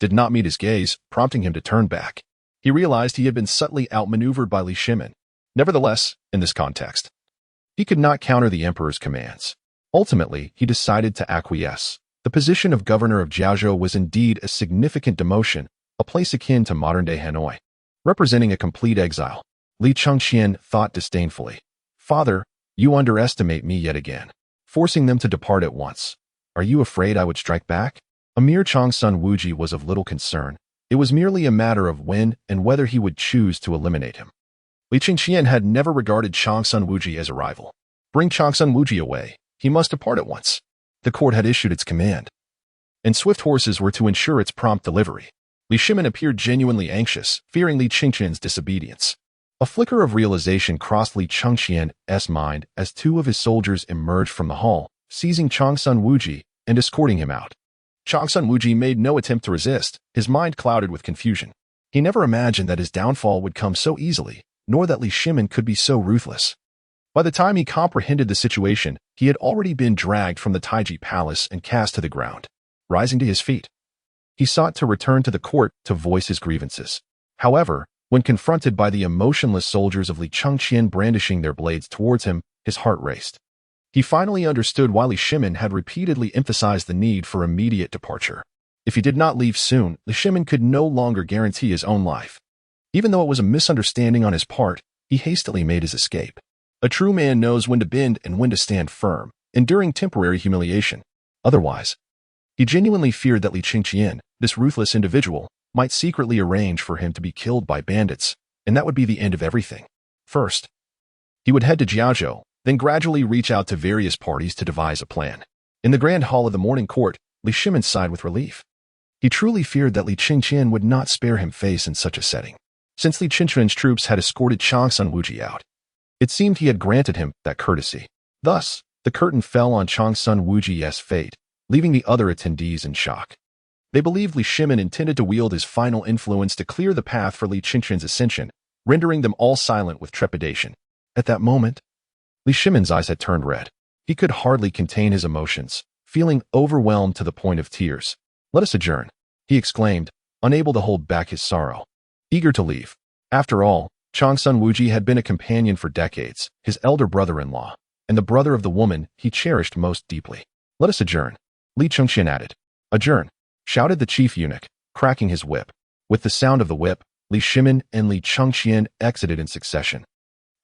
did not meet his gaze, prompting him to turn back. He realized he had been subtly outmaneuvered by Li Shimin. Nevertheless, in this context, he could not counter the emperor's commands. Ultimately, he decided to acquiesce. The position of governor of Jiazhou was indeed a significant demotion, a place akin to modern-day Hanoi, representing a complete exile. Li Chengqian thought disdainfully, Father, you underestimate me yet again, forcing them to depart at once. Are you afraid I would strike back? Emir Changsun Wuji was of little concern. It was merely a matter of when and whether he would choose to eliminate him. Li Chengqian had never regarded Changsun Wuji as a rival. Bring Changsun Wuji away. He must depart at once. The court had issued its command, and swift horses were to ensure its prompt delivery. Li Shimin appeared genuinely anxious, fearing Li Chengqian's disobedience. A flicker of realization crossed Li Chengqian's mind as two of his soldiers emerged from the hall, seizing Changsun Wuji and escorting him out. Changsun Wuji made no attempt to resist, his mind clouded with confusion. He never imagined that his downfall would come so easily, nor that Li Shimin could be so ruthless. By the time he comprehended the situation, he had already been dragged from the Taiji palace and cast to the ground. Rising to his feet, he sought to return to the court to voice his grievances. However, when confronted by the emotionless soldiers of Li Chengqian brandishing their blades towards him, his heart raced. He finally understood why Li Shimin had repeatedly emphasized the need for immediate departure. If he did not leave soon, Li Shimin could no longer guarantee his own life. Even though it was a misunderstanding on his part, he hastily made his escape. A true man knows when to bend and when to stand firm, enduring temporary humiliation. Otherwise, he genuinely feared that Li Chengqian, this ruthless individual, might secretly arrange for him to be killed by bandits, and that would be the end of everything. First, he would head to Jiaozhou, then gradually reach out to various parties to devise a plan. In the grand hall of the morning court, Li Shimin sighed with relief. He truly feared that Li Chengqian would not spare him face in such a setting. Since Li Chengqian's troops had escorted Changsun Wuji out, it seemed he had granted him that courtesy. Thus, the curtain fell on Changsun Wuji's fate, leaving the other attendees in shock. They believed Li Shimin intended to wield his final influence to clear the path for Li Chengqian's ascension, rendering them all silent with trepidation. At that moment, Li Shimin's eyes had turned red. He could hardly contain his emotions, feeling overwhelmed to the point of tears. "Let us adjourn," he exclaimed, unable to hold back his sorrow. Eager to leave. After all, Changsun Wuji had been a companion for decades, his elder brother-in-law, and the brother of the woman he cherished most deeply. "Let us adjourn," Li Chengqian added. "Adjourn," shouted the chief eunuch, cracking his whip. With the sound of the whip, Li Shimin and Li Chengqian exited in succession,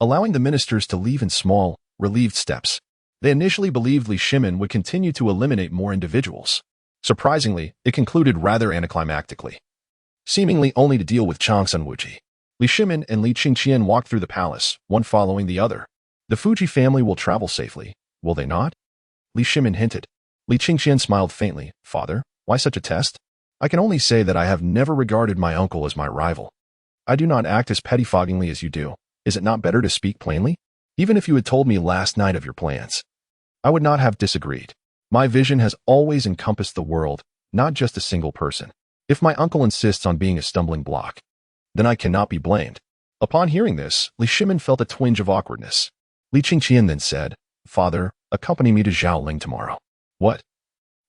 allowing the ministers to leave in small, relieved steps. They initially believed Li Shimin would continue to eliminate more individuals. Surprisingly, it concluded rather anticlimactically, seemingly only to deal with Changsun Wuji. Li Shimin and Li Chengqian walked through the palace, one following the other. "The Fuji family will travel safely, will they not?" Li Shimin hinted. Li Chengqian smiled faintly. "Father, why such a test? I can only say that I have never regarded my uncle as my rival. I do not act as pettifoggingly as you do. Is it not better to speak plainly? Even if you had told me last night of your plans, I would not have disagreed. My vision has always encompassed the world, not just a single person. If my uncle insists on being a stumbling block, then I cannot be blamed." Upon hearing this, Li Shimin felt a twinge of awkwardness. Li Chengqian then said, "Father, accompany me to Zhaoling tomorrow." "What?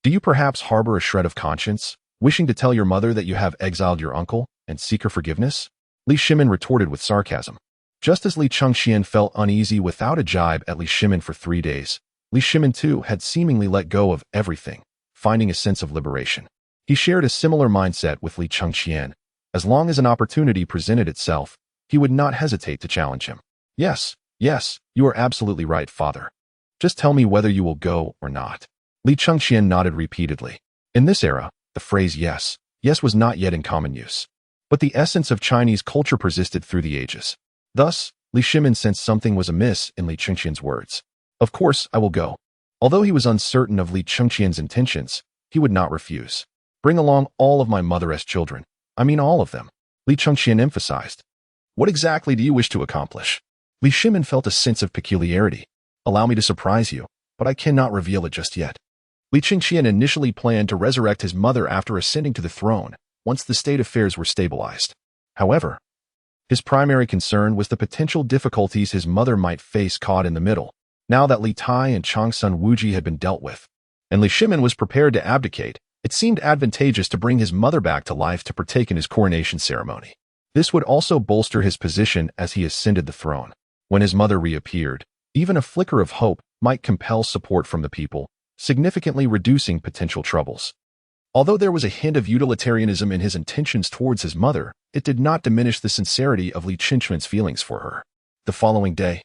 Do you perhaps harbor a shred of conscience, wishing to tell your mother that you have exiled your uncle and seek her forgiveness?" Li Shimin retorted with sarcasm. Just as Li Chengqian felt uneasy without a jibe at Li Shimin for 3 days, Li Shimin too had seemingly let go of everything, finding a sense of liberation. He shared a similar mindset with Li Chengqian. As long as an opportunity presented itself, he would not hesitate to challenge him. Yes, you are absolutely right, father. Just tell me whether you will go or not." Li Chengqian nodded repeatedly. In this era, the phrase yes was not yet in common use. But the essence of Chinese culture persisted through the ages. Thus, Li Shimin sensed something was amiss in Li Chengqian's words. "Of course, I will go." Although he was uncertain of Li Chengqian's intentions, he would not refuse. "Bring along all of my mother's children. I mean all of them," Li Chengqian emphasized. "What exactly do you wish to accomplish?" Li Shimin felt a sense of peculiarity. "Allow me to surprise you, but I cannot reveal it just yet." Li Chengqian initially planned to resurrect his mother after ascending to the throne, once the state affairs were stabilized. However, his primary concern was the potential difficulties his mother might face caught in the middle, now that Li Tai and Changsun Wuji had been dealt with, and Li Shimin was prepared to abdicate. It seemed advantageous to bring his mother back to life to partake in his coronation ceremony. This would also bolster his position as he ascended the throne. When his mother reappeared, even a flicker of hope might compel support from the people, significantly reducing potential troubles. Although there was a hint of utilitarianism in his intentions towards his mother, it did not diminish the sincerity of Li Chengqian's feelings for her. The following day,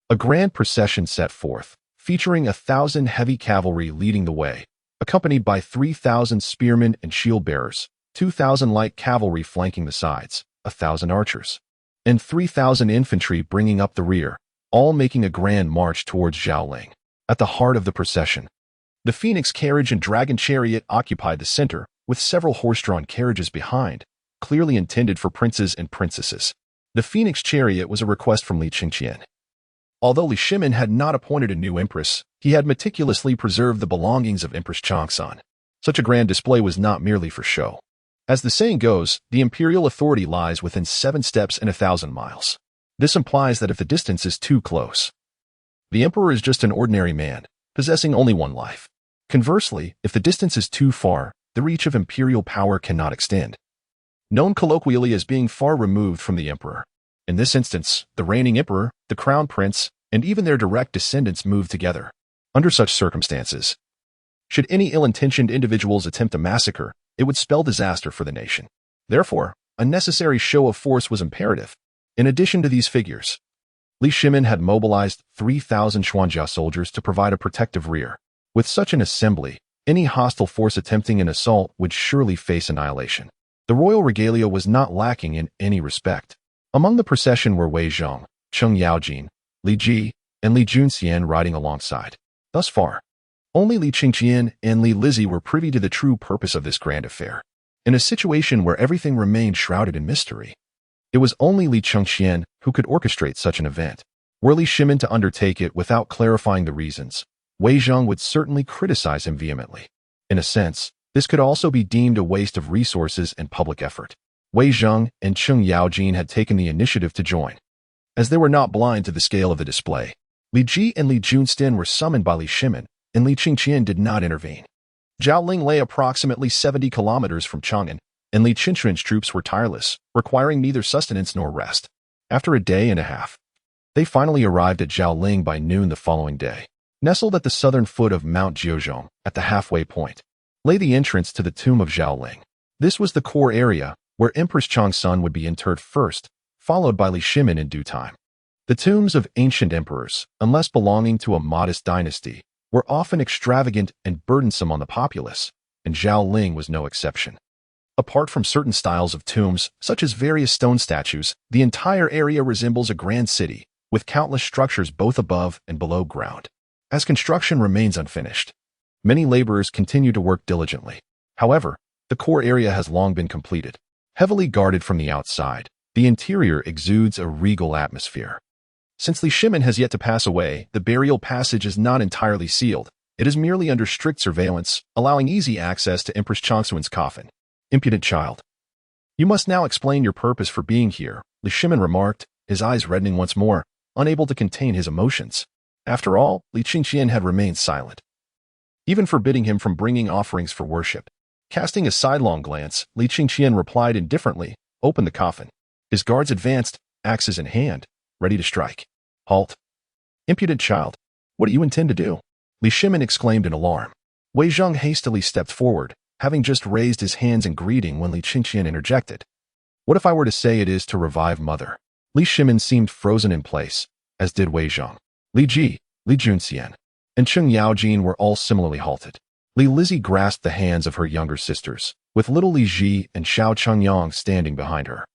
a grand procession set forth, featuring 1,000 heavy cavalry leading the way, accompanied by 3,000 spearmen and shield-bearers, 2,000 light cavalry flanking the sides, 1,000 archers, and 3,000 infantry bringing up the rear, all making a grand march towards Zhaoling. At the heart of the procession, The Phoenix carriage and dragon chariot occupied the center, with several horse-drawn carriages behind, clearly intended for princes and princesses. The Phoenix chariot was a request from Li Chengqian. Although Li Shimin had not appointed a new empress, he had meticulously preserved the belongings of Empress Changsan. Such a grand display was not merely for show. As the saying goes, the imperial authority lies within 7 steps and 1,000 miles. This implies that if the distance is too close, the emperor is just an ordinary man, possessing only one life. Conversely, if the distance is too far, the reach of imperial power cannot extend. Known colloquially as being far removed from the emperor. In this instance, the reigning emperor, the crown prince, and even their direct descendants move together. Under such circumstances, should any ill-intentioned individuals attempt a massacre, it would spell disaster for the nation. Therefore, a necessary show of force was imperative. In addition to these figures, Li Shimin had mobilized 3,000 Xuanjia soldiers to provide a protective rear. With such an assembly, any hostile force attempting an assault would surely face annihilation. The royal regalia was not lacking in any respect. Among the procession were Wei Zhong, Cheng Yaojin, Li Ji, and Li Junxian riding alongside. Thus far, only Li Chengqian and Li Lizzie were privy to the true purpose of this grand affair. In a situation where everything remained shrouded in mystery, it was only Li Chengqian who could orchestrate such an event. Were Li Shimin to undertake it without clarifying the reasons, Wei Zhong would certainly criticize him vehemently. In a sense, this could also be deemed a waste of resources and public effort. Wei Zhong and Cheng Yaojin had taken the initiative to join. As they were not blind to the scale of the display, Li Ji and Li Junxian were summoned by Li Shimin, and Li Chengqian did not intervene. Jiaoling lay approximately 70 kilometers from Chang'an, and Li Chengqian's troops were tireless, requiring neither sustenance nor rest. After a day and a half, they finally arrived at Jiaoling by noon the following day. Nestled at the southern foot of Mount Jiuzhong, at the halfway point, lay the entrance to the tomb of Jiaoling. This was the core area, where Empress Changsun would be interred first, followed by Li Shimin in due time. The tombs of ancient emperors, unless belonging to a modest dynasty, were often extravagant and burdensome on the populace, and Jiaoling was no exception. Apart from certain styles of tombs, such as various stone statues, the entire area resembles a grand city, with countless structures both above and below ground. As construction remains unfinished, many laborers continue to work diligently. However, the core area has long been completed. Heavily guarded from the outside, the interior exudes a regal atmosphere. Since Li Shimin has yet to pass away, the burial passage is not entirely sealed. It is merely under strict surveillance, allowing easy access to Empress Changsun's coffin. Impudent child. You must now explain your purpose for being here, Li Shimin remarked, his eyes reddening once more, unable to contain his emotions. After all, Li Chengqian had remained silent, even forbidding him from bringing offerings for worship. Casting a sidelong glance, Li Chengqian replied indifferently, "Open the coffin." His guards advanced, axes in hand, ready to strike. "Halt. Impudent child. What do you intend to do?" Li Shimin exclaimed in alarm. Wei Zhong hastily stepped forward, having just raised his hands in greeting when Li Chengqian interjected. "What if I were to say it is to revive mother?" Li Shimin seemed frozen in place, as did Wei Zhong. Li Ji, Li Junxian, and Cheng Yaojin were all similarly halted. Li Lizzie grasped the hands of her younger sisters, with little Li Ji and Xiao Chengyang standing behind her.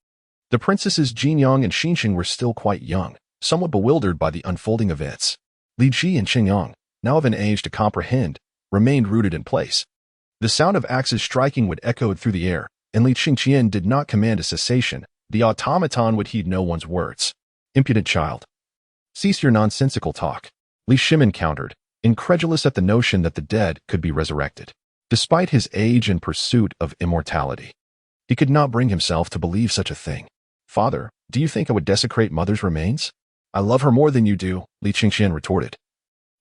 The princesses Jinyang and Xinxing were still quite young, somewhat bewildered by the unfolding events. Li Ji and Qingyang, now of an age to comprehend, remained rooted in place. The sound of axes striking would echo through the air, and Li Chengqian did not command a cessation. The automaton would heed no one's words. "Impudent child. Cease your nonsensical talk," Li Shimin countered, incredulous at the notion that the dead could be resurrected. Despite his age and pursuit of immortality, he could not bring himself to believe such a thing. "Father, do you think I would desecrate mother's remains?" "I love her more than you do," Li Chengqian retorted,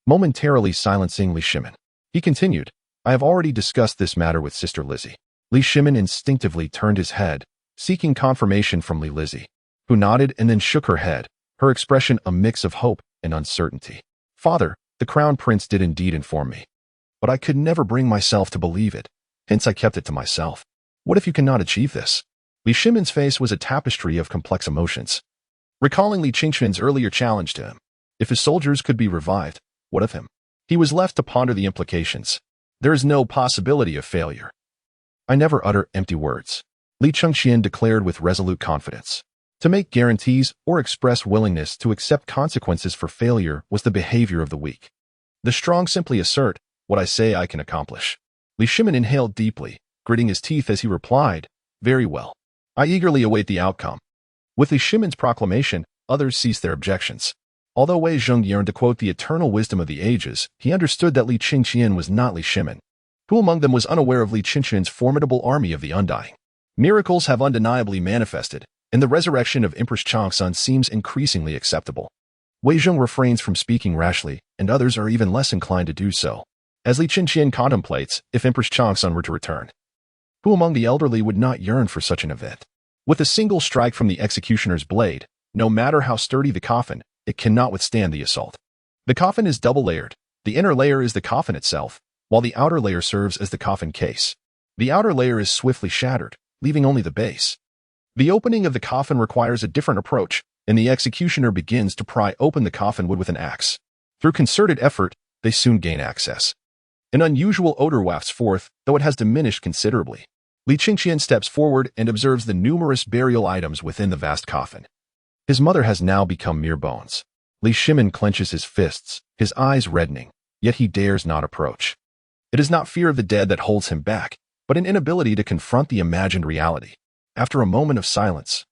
momentarily silencing Li Shimin. He continued, "I have already discussed this matter with Sister Lizzie." Li Shimin instinctively turned his head, seeking confirmation from Li Lizzie, who nodded and then shook her head, her expression a mix of hope and uncertainty. "Father, the crown prince did indeed inform me, but I could never bring myself to believe it, hence I kept it to myself. What if you cannot achieve this?" Li Shimin's face was a tapestry of complex emotions. Recalling Li Chengqian's earlier challenge to him, if his soldiers could be revived, what of him? He was left to ponder the implications. There is no possibility of failure. "I never utter empty words," Li Chengqian declared with resolute confidence. To make guarantees or express willingness to accept consequences for failure was the behavior of the weak. The strong simply assert, What I say I can accomplish." Li Shimin inhaled deeply, gritting his teeth as he replied, "Very well. I eagerly await the outcome." With Li Shimin's proclamation, others ceased their objections. Although Wei Zheng yearned to quote the eternal wisdom of the ages, he understood that Li Chengqian was not Li Shimin. Who among them was unaware of Li Chengqian's formidable army of the Undying? Miracles have undeniably manifested, and the resurrection of Empress Changsun seems increasingly acceptable. Wei Zheng refrains from speaking rashly, and others are even less inclined to do so, as Li Chengqian contemplates if Empress Changsun were to return. Who among the elderly would not yearn for such an event? With a single strike from the executioner's blade, no matter how sturdy the coffin, it cannot withstand the assault. The coffin is double-layered. The inner layer is the coffin itself, while the outer layer serves as the coffin case. The outer layer is swiftly shattered, leaving only the base. The opening of the coffin requires a different approach, and the executioner begins to pry open the coffin wood with an axe. Through concerted effort, they soon gain access. An unusual odor wafts forth, though it has diminished considerably. Li Chengqian steps forward and observes the numerous burial items within the vast coffin. His mother has now become mere bones. Li Shimin clenches his fists, his eyes reddening, yet he dares not approach. It is not fear of the dead that holds him back, but an inability to confront the imagined reality. After a moment of silence,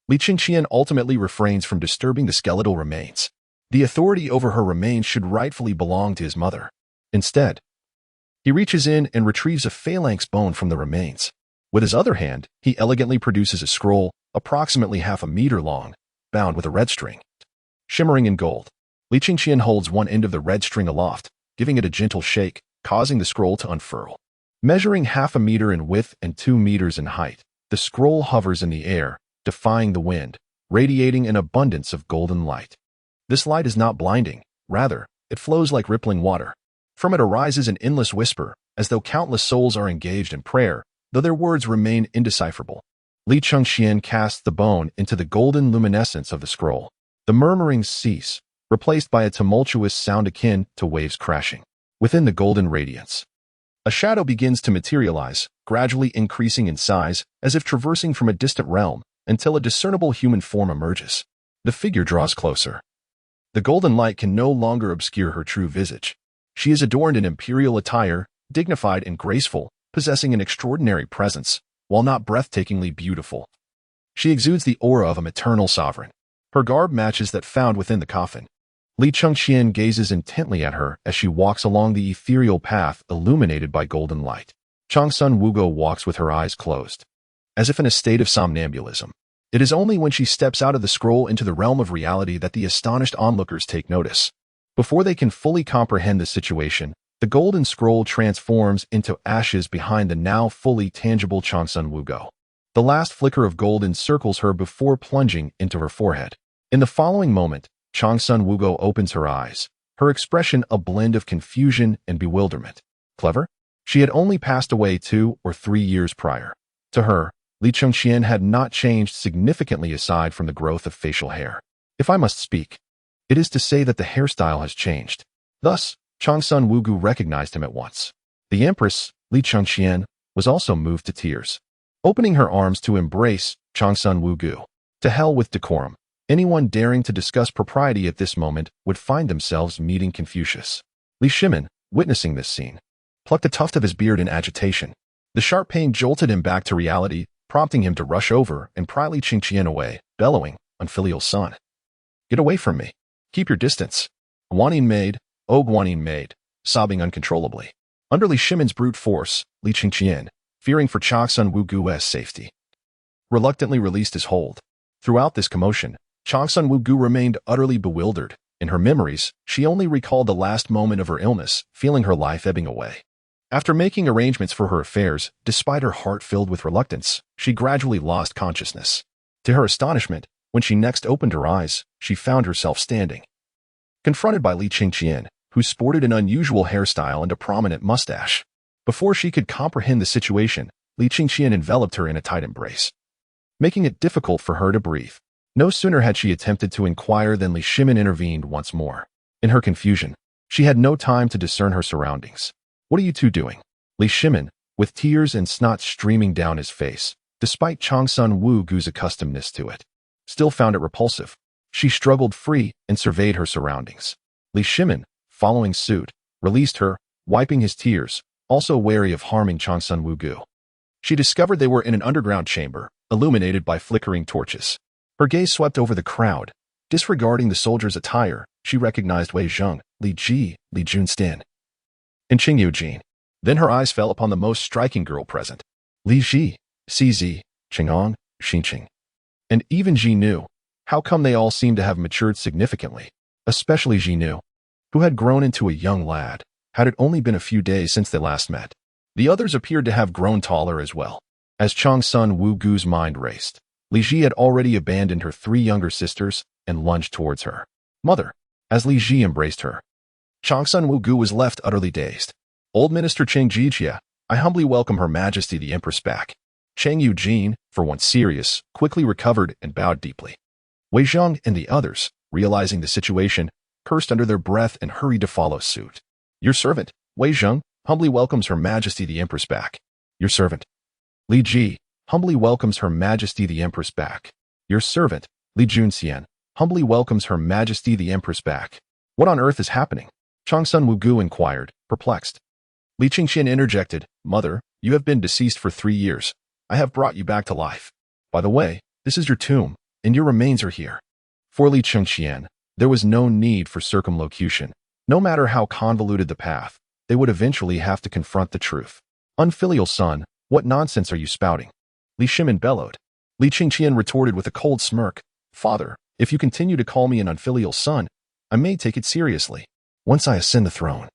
Li Chengqian ultimately refrains from disturbing the skeletal remains. The authority over her remains should rightfully belong to his mother. Instead, he reaches in and retrieves a phalanx bone from the remains. With his other hand, he elegantly produces a scroll, approximately half a meter long, bound with a red string. Shimmering in gold, Li Chengqian holds one end of the red string aloft, giving it a gentle shake, causing the scroll to unfurl. Measuring half a meter in width and 2 meters in height, the scroll hovers in the air, defying the wind, radiating an abundance of golden light. This light is not blinding, rather, it flows like rippling water. From it arises an endless whisper, as though countless souls are engaged in prayer, though their words remain indecipherable. Li Chengqian casts the bone into the golden luminescence of the scroll. The murmurings cease, replaced by a tumultuous sound akin to waves crashing. Within the golden radiance, a shadow begins to materialize, gradually increasing in size, as if traversing from a distant realm, until a discernible human form emerges. The figure draws closer. The golden light can no longer obscure her true visage. She is adorned in imperial attire, dignified and graceful, possessing an extraordinary presence, while not breathtakingly beautiful. She exudes the aura of a maternal sovereign. Her garb matches that found within the coffin. Li Chengqian gazes intently at her as she walks along the ethereal path illuminated by golden light. Changsun Wugo walks with her eyes closed, as if in a state of somnambulism. It is only when she steps out of the scroll into the realm of reality that the astonished onlookers take notice. Before they can fully comprehend the situation, the golden scroll transforms into ashes behind the now fully tangible Changsun Wugo. The last flicker of gold encircles her before plunging into her forehead. In the following moment, Changsun Wugo opens her eyes, her expression a blend of confusion and bewilderment. Clever? She had only passed away 2 or 3 years prior. To her, Li Chengqian had not changed significantly aside from the growth of facial hair. If I must speak, it is to say that the hairstyle has changed. Thus, Changsun Wugo recognized him at once. The Empress, Li Chengqian, was also moved to tears. Opening her arms to embrace Changsun Wugo. To hell with decorum. Anyone daring to discuss propriety at this moment would find themselves meeting Confucius. Li Shimin, witnessing this scene, plucked a tuft of his beard in agitation. The sharp pain jolted him back to reality, prompting him to rush over and pry Li Chengqian away, bellowing, "Unfilial son! Get away from me! Keep your distance!" Guanyin maid, oh Guanyin maid, sobbing uncontrollably. Under Li Shimin's brute force, Li Chengqian, fearing for Changsun Wugo's safety, reluctantly released his hold. Throughout this commotion, Changsun Wugo remained utterly bewildered. In her memories, she only recalled the last moment of her illness, feeling her life ebbing away. After making arrangements for her affairs, despite her heart filled with reluctance, she gradually lost consciousness. To her astonishment, when she next opened her eyes, she found herself standing, confronted by Li Chengqian, who sported an unusual hairstyle and a prominent mustache. Before she could comprehend the situation, Li Chengqian enveloped her in a tight embrace, making it difficult for her to breathe. No sooner had she attempted to inquire than Li Shimin intervened once more. In her confusion, she had no time to discern her surroundings. "What are you two doing?" Li Shimin, with tears and snot streaming down his face, despite Changsun Wugo's accustomedness to it, still found it repulsive. She struggled free and surveyed her surroundings. Li Shimin, following suit, released her, wiping his tears, also wary of harming Changsun Wugu. She discovered they were in an underground chamber, illuminated by flickering torches. Her gaze swept over the crowd. Disregarding the soldier's attire, she recognized Wei Zheng, Li Ji, Li Junstin, and Qing Yujin. Then her eyes fell upon the most striking girl present. Li Ji, CZ, Qingong, Xinqing. And even Ji knew. How come they all seemed to have matured significantly? Especially Ji knew, who had grown into a young lad, had it only been a few days since they last met. The others appeared to have grown taller as well. As Changsun Wugu's mind raced, Li Ji had already abandoned her 3 younger sisters and lunged towards her mother. As Li Ji embraced her, Changsun Wugu was left utterly dazed. Old Minister Cheng Jijia, I humbly welcome Her Majesty the Empress back. Cheng Yujin, for once serious, quickly recovered and bowed deeply. Wei Zheng and the others, realizing the situation, cursed under their breath and hurried to follow suit. Your servant, Wei Zheng, humbly welcomes Her Majesty the Empress back. Your servant. Li Ji, humbly welcomes Her Majesty the Empress back. Your servant, Li Junxian, humbly welcomes Her Majesty the Empress back. What on earth is happening? Changsun Wugu inquired, perplexed. Li Chengqian interjected, Mother, you have been deceased for 3 years. I have brought you back to life. By the way, this is your tomb, and your remains are here. For Li Chengqian, there was no need for circumlocution. No matter how convoluted the path, they would eventually have to confront the truth. Unfilial son, what nonsense are you spouting? Li Shimin bellowed. Li Chengqian retorted with a cold smirk, Father, if you continue to call me an unfilial son, I may take it seriously. Once I ascend the throne,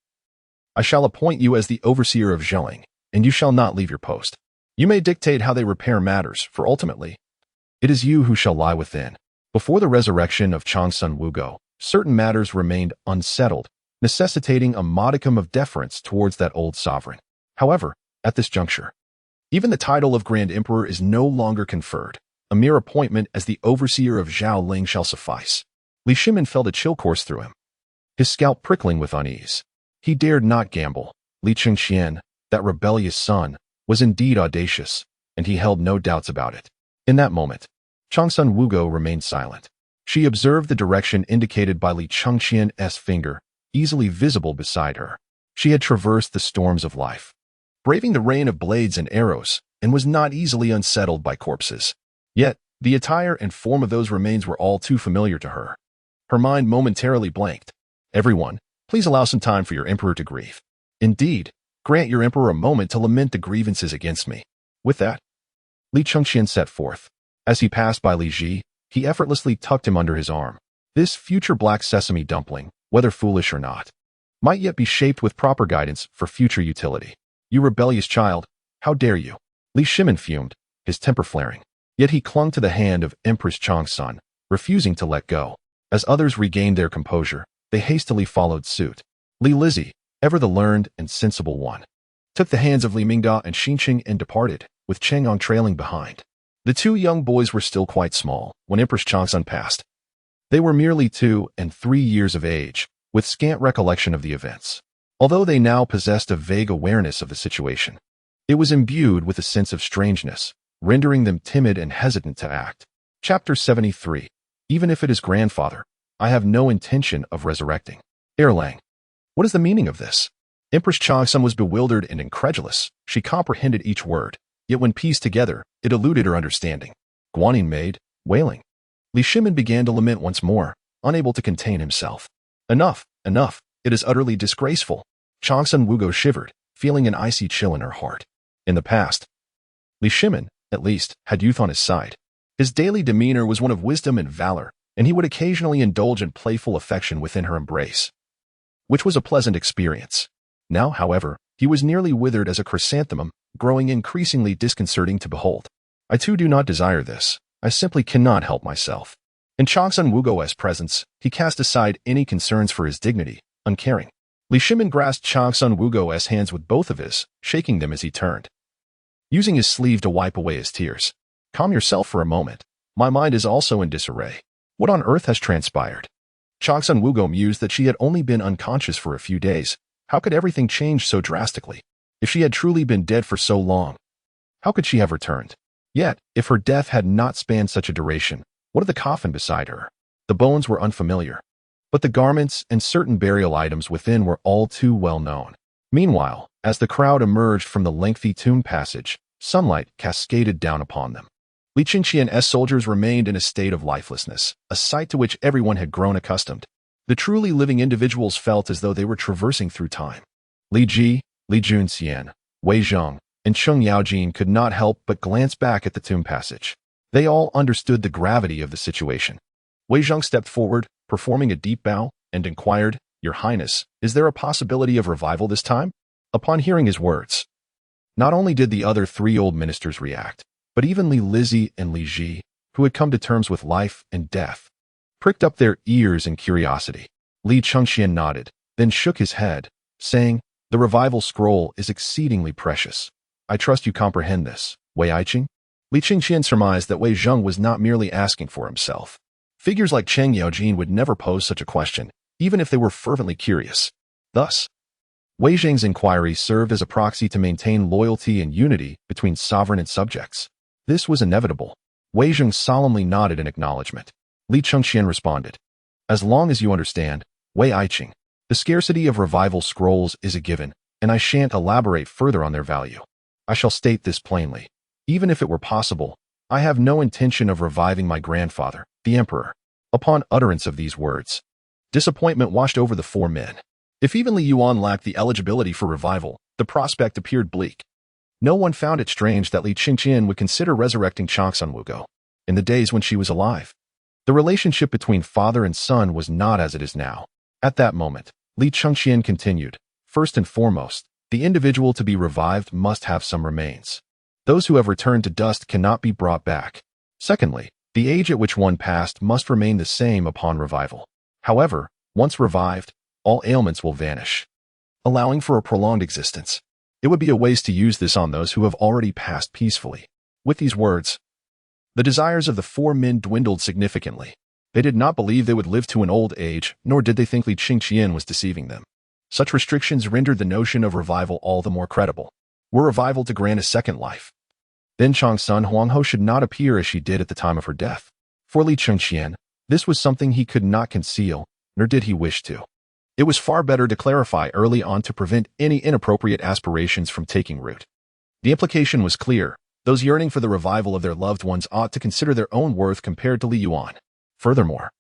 I shall appoint you as the overseer of Zheling, and you shall not leave your post. You may dictate how they repair matters, for ultimately, it is you who shall lie within. Before the resurrection of Changsun Wugo, certain matters remained unsettled, necessitating a modicum of deference towards that old sovereign. However, at this juncture, even the title of Grand Emperor is no longer conferred. A mere appointment as the overseer of Zhao Ling shall suffice. Li Shimin felt a chill course through him, his scalp prickling with unease. He dared not gamble. Li Chengqian, that rebellious son, was indeed audacious, and he held no doubts about it. In that moment, Changsun Wugo remained silent. She observed the direction indicated by Li Chengqian's finger, easily visible beside her. She had traversed the storms of life, braving the rain of blades and arrows, and was not easily unsettled by corpses. Yet, the attire and form of those remains were all too familiar to her. Her mind momentarily blanked. Everyone, please allow some time for your emperor to grieve. Indeed, grant your emperor a moment to lament the grievances against me. With that, Li Chengqian set forth. As he passed by Li Ji, he effortlessly tucked him under his arm. This future black sesame dumpling, whether foolish or not, might yet be shaped with proper guidance for future utility. You rebellious child, how dare you? Li Shimin fumed, his temper flaring. Yet he clung to the hand of Empress Changsun, refusing to let go. As others regained their composure, they hastily followed suit. Li Lizzie, ever the learned and sensible one, took the hands of Li Mingda and Xinqing and departed, with Chang'an trailing behind. The 2 young boys were still quite small when Empress Changsun passed. They were merely 2 and 3 years of age, with scant recollection of the events. Although they now possessed a vague awareness of the situation, it was imbued with a sense of strangeness, rendering them timid and hesitant to act. Chapter 73. Even if it is grandfather, I have no intention of resurrecting. Erlang. What is the meaning of this? Empress Changsun was bewildered and incredulous. She comprehended each word, yet when pieced together, it eluded her understanding. Guanyin maid, wailing. Li Shimin began to lament once more, unable to contain himself. Enough, enough, it is utterly disgraceful. Changsun Wugo shivered, feeling an icy chill in her heart. In the past, Li Shimin, at least, had youth on his side. His daily demeanor was one of wisdom and valor, and he would occasionally indulge in playful affection within her embrace, which was a pleasant experience. Now, however, he was nearly withered as a chrysanthemum, growing increasingly disconcerting to behold. I too do not desire this. I simply cannot help myself. In Changsun Wugo's presence, he cast aside any concerns for his dignity, uncaring. Li Shimin grasped Changsun Wugo's hands with both of his, shaking them as he turned, using his sleeve to wipe away his tears. Calm yourself for a moment. My mind is also in disarray. What on earth has transpired? Changsun Wugo mused that she had only been unconscious for a few days. How could everything change so drastically? If she had truly been dead for so long, how could she have returned? Yet, if her death had not spanned such a duration, what of the coffin beside her? The bones were unfamiliar, but the garments and certain burial items within were all too well known. Meanwhile, as the crowd emerged from the lengthy tomb passage, sunlight cascaded down upon them. Li Chengqian's soldiers remained in a state of lifelessness, a sight to which everyone had grown accustomed. The truly living individuals felt as though they were traversing through time. Li Ji, Li Junxian, Wei Zheng, and Cheng Yaojin could not help but glance back at the tomb passage. They all understood the gravity of the situation. Wei Zheng stepped forward, performing a deep bow, and inquired, "Your Highness, is there a possibility of revival this time?" Upon hearing his words, not only did the other three old ministers react, but even Li Lizzie and Li Ji, who had come to terms with life and death, pricked up their ears in curiosity. Li Chengqian nodded, then shook his head, saying, "The revival scroll is exceedingly precious. I trust you comprehend this, Wei Aiqing." Li Chengqian surmised that Wei Zheng was not merely asking for himself. Figures like Cheng Yaojin would never pose such a question, even if they were fervently curious. Thus, Wei Zheng's inquiry served as a proxy to maintain loyalty and unity between sovereign and subjects. This was inevitable. Wei Zheng solemnly nodded in acknowledgement. Li Chengqian responded, "As long as you understand, Wei Aiqing, the scarcity of revival scrolls is a given, and I shan't elaborate further on their value. I shall state this plainly. Even if it were possible, I have no intention of reviving my grandfather, the Emperor." Upon utterance of these words, disappointment washed over the four men. If even Li Yuan lacked the eligibility for revival, the prospect appeared bleak. No one found it strange that Li Chengqian would consider resurrecting Changsun Wugo in the days when she was alive. The relationship between father and son was not as it is now. At that moment, Li Chengqian continued, "First and foremost, the individual to be revived must have some remains. Those who have returned to dust cannot be brought back. Secondly, the age at which one passed must remain the same upon revival. However, once revived, all ailments will vanish, allowing for a prolonged existence. It would be a waste to use this on those who have already passed peacefully." With these words, the desires of the four men dwindled significantly. They did not believe they would live to an old age, nor did they think Li Chengqian was deceiving them. Such restrictions rendered the notion of revival all the more credible. Were revival to grant a second life, then Changsun Huangho should not appear as she did at the time of her death. For Li Chengqian, this was something he could not conceal, nor did he wish to. It was far better to clarify early on to prevent any inappropriate aspirations from taking root. The implication was clear. Those yearning for the revival of their loved ones ought to consider their own worth compared to Li Yuan. Furthermore,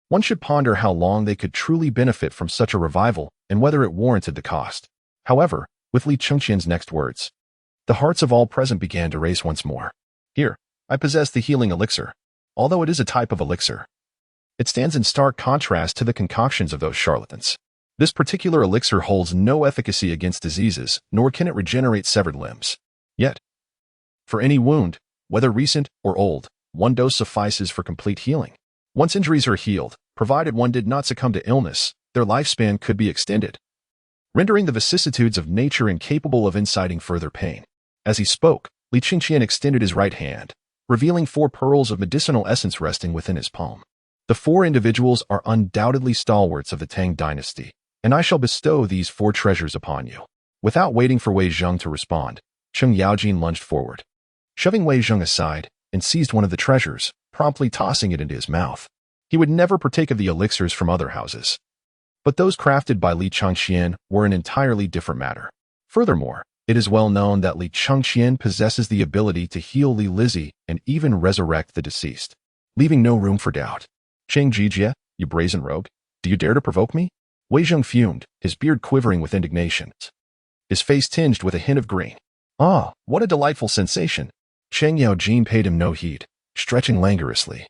one should ponder how long they could truly benefit from such a revival and whether it warranted the cost. However, with Li Chengqian's next words, the hearts of all present began to race once more. "Here, I possess the healing elixir. Although it is a type of elixir, it stands in stark contrast to the concoctions of those charlatans. This particular elixir holds no efficacy against diseases, nor can it regenerate severed limbs. Yet, for any wound, whether recent or old, one dose suffices for complete healing. Once injuries are healed, provided one did not succumb to illness, their lifespan could be extended, rendering the vicissitudes of nature incapable of inciting further pain." As he spoke, Li Chengqian extended his right hand, revealing 4 pearls of medicinal essence resting within his palm. "The 4 individuals are undoubtedly stalwarts of the Tang Dynasty, and I shall bestow these 4 treasures upon you." Without waiting for Wei Zheng to respond, Cheng Yaojin lunged forward, shoving Wei Zheng aside, and seized one of the treasures, promptly tossing it into his mouth. He would never partake of the elixirs from other houses, but those crafted by Li Chengqian were an entirely different matter. Furthermore, it is well known that Li Chengqian possesses the ability to heal Li Lizzie and even resurrect the deceased, leaving no room for doubt. "Cheng Jijie, you brazen rogue, do you dare to provoke me?" Wei Zheng fumed, his beard quivering with indignation, his face tinged with a hint of green. "Ah, what a delightful sensation!" Cheng Yaojin paid him no heed, stretching languorously,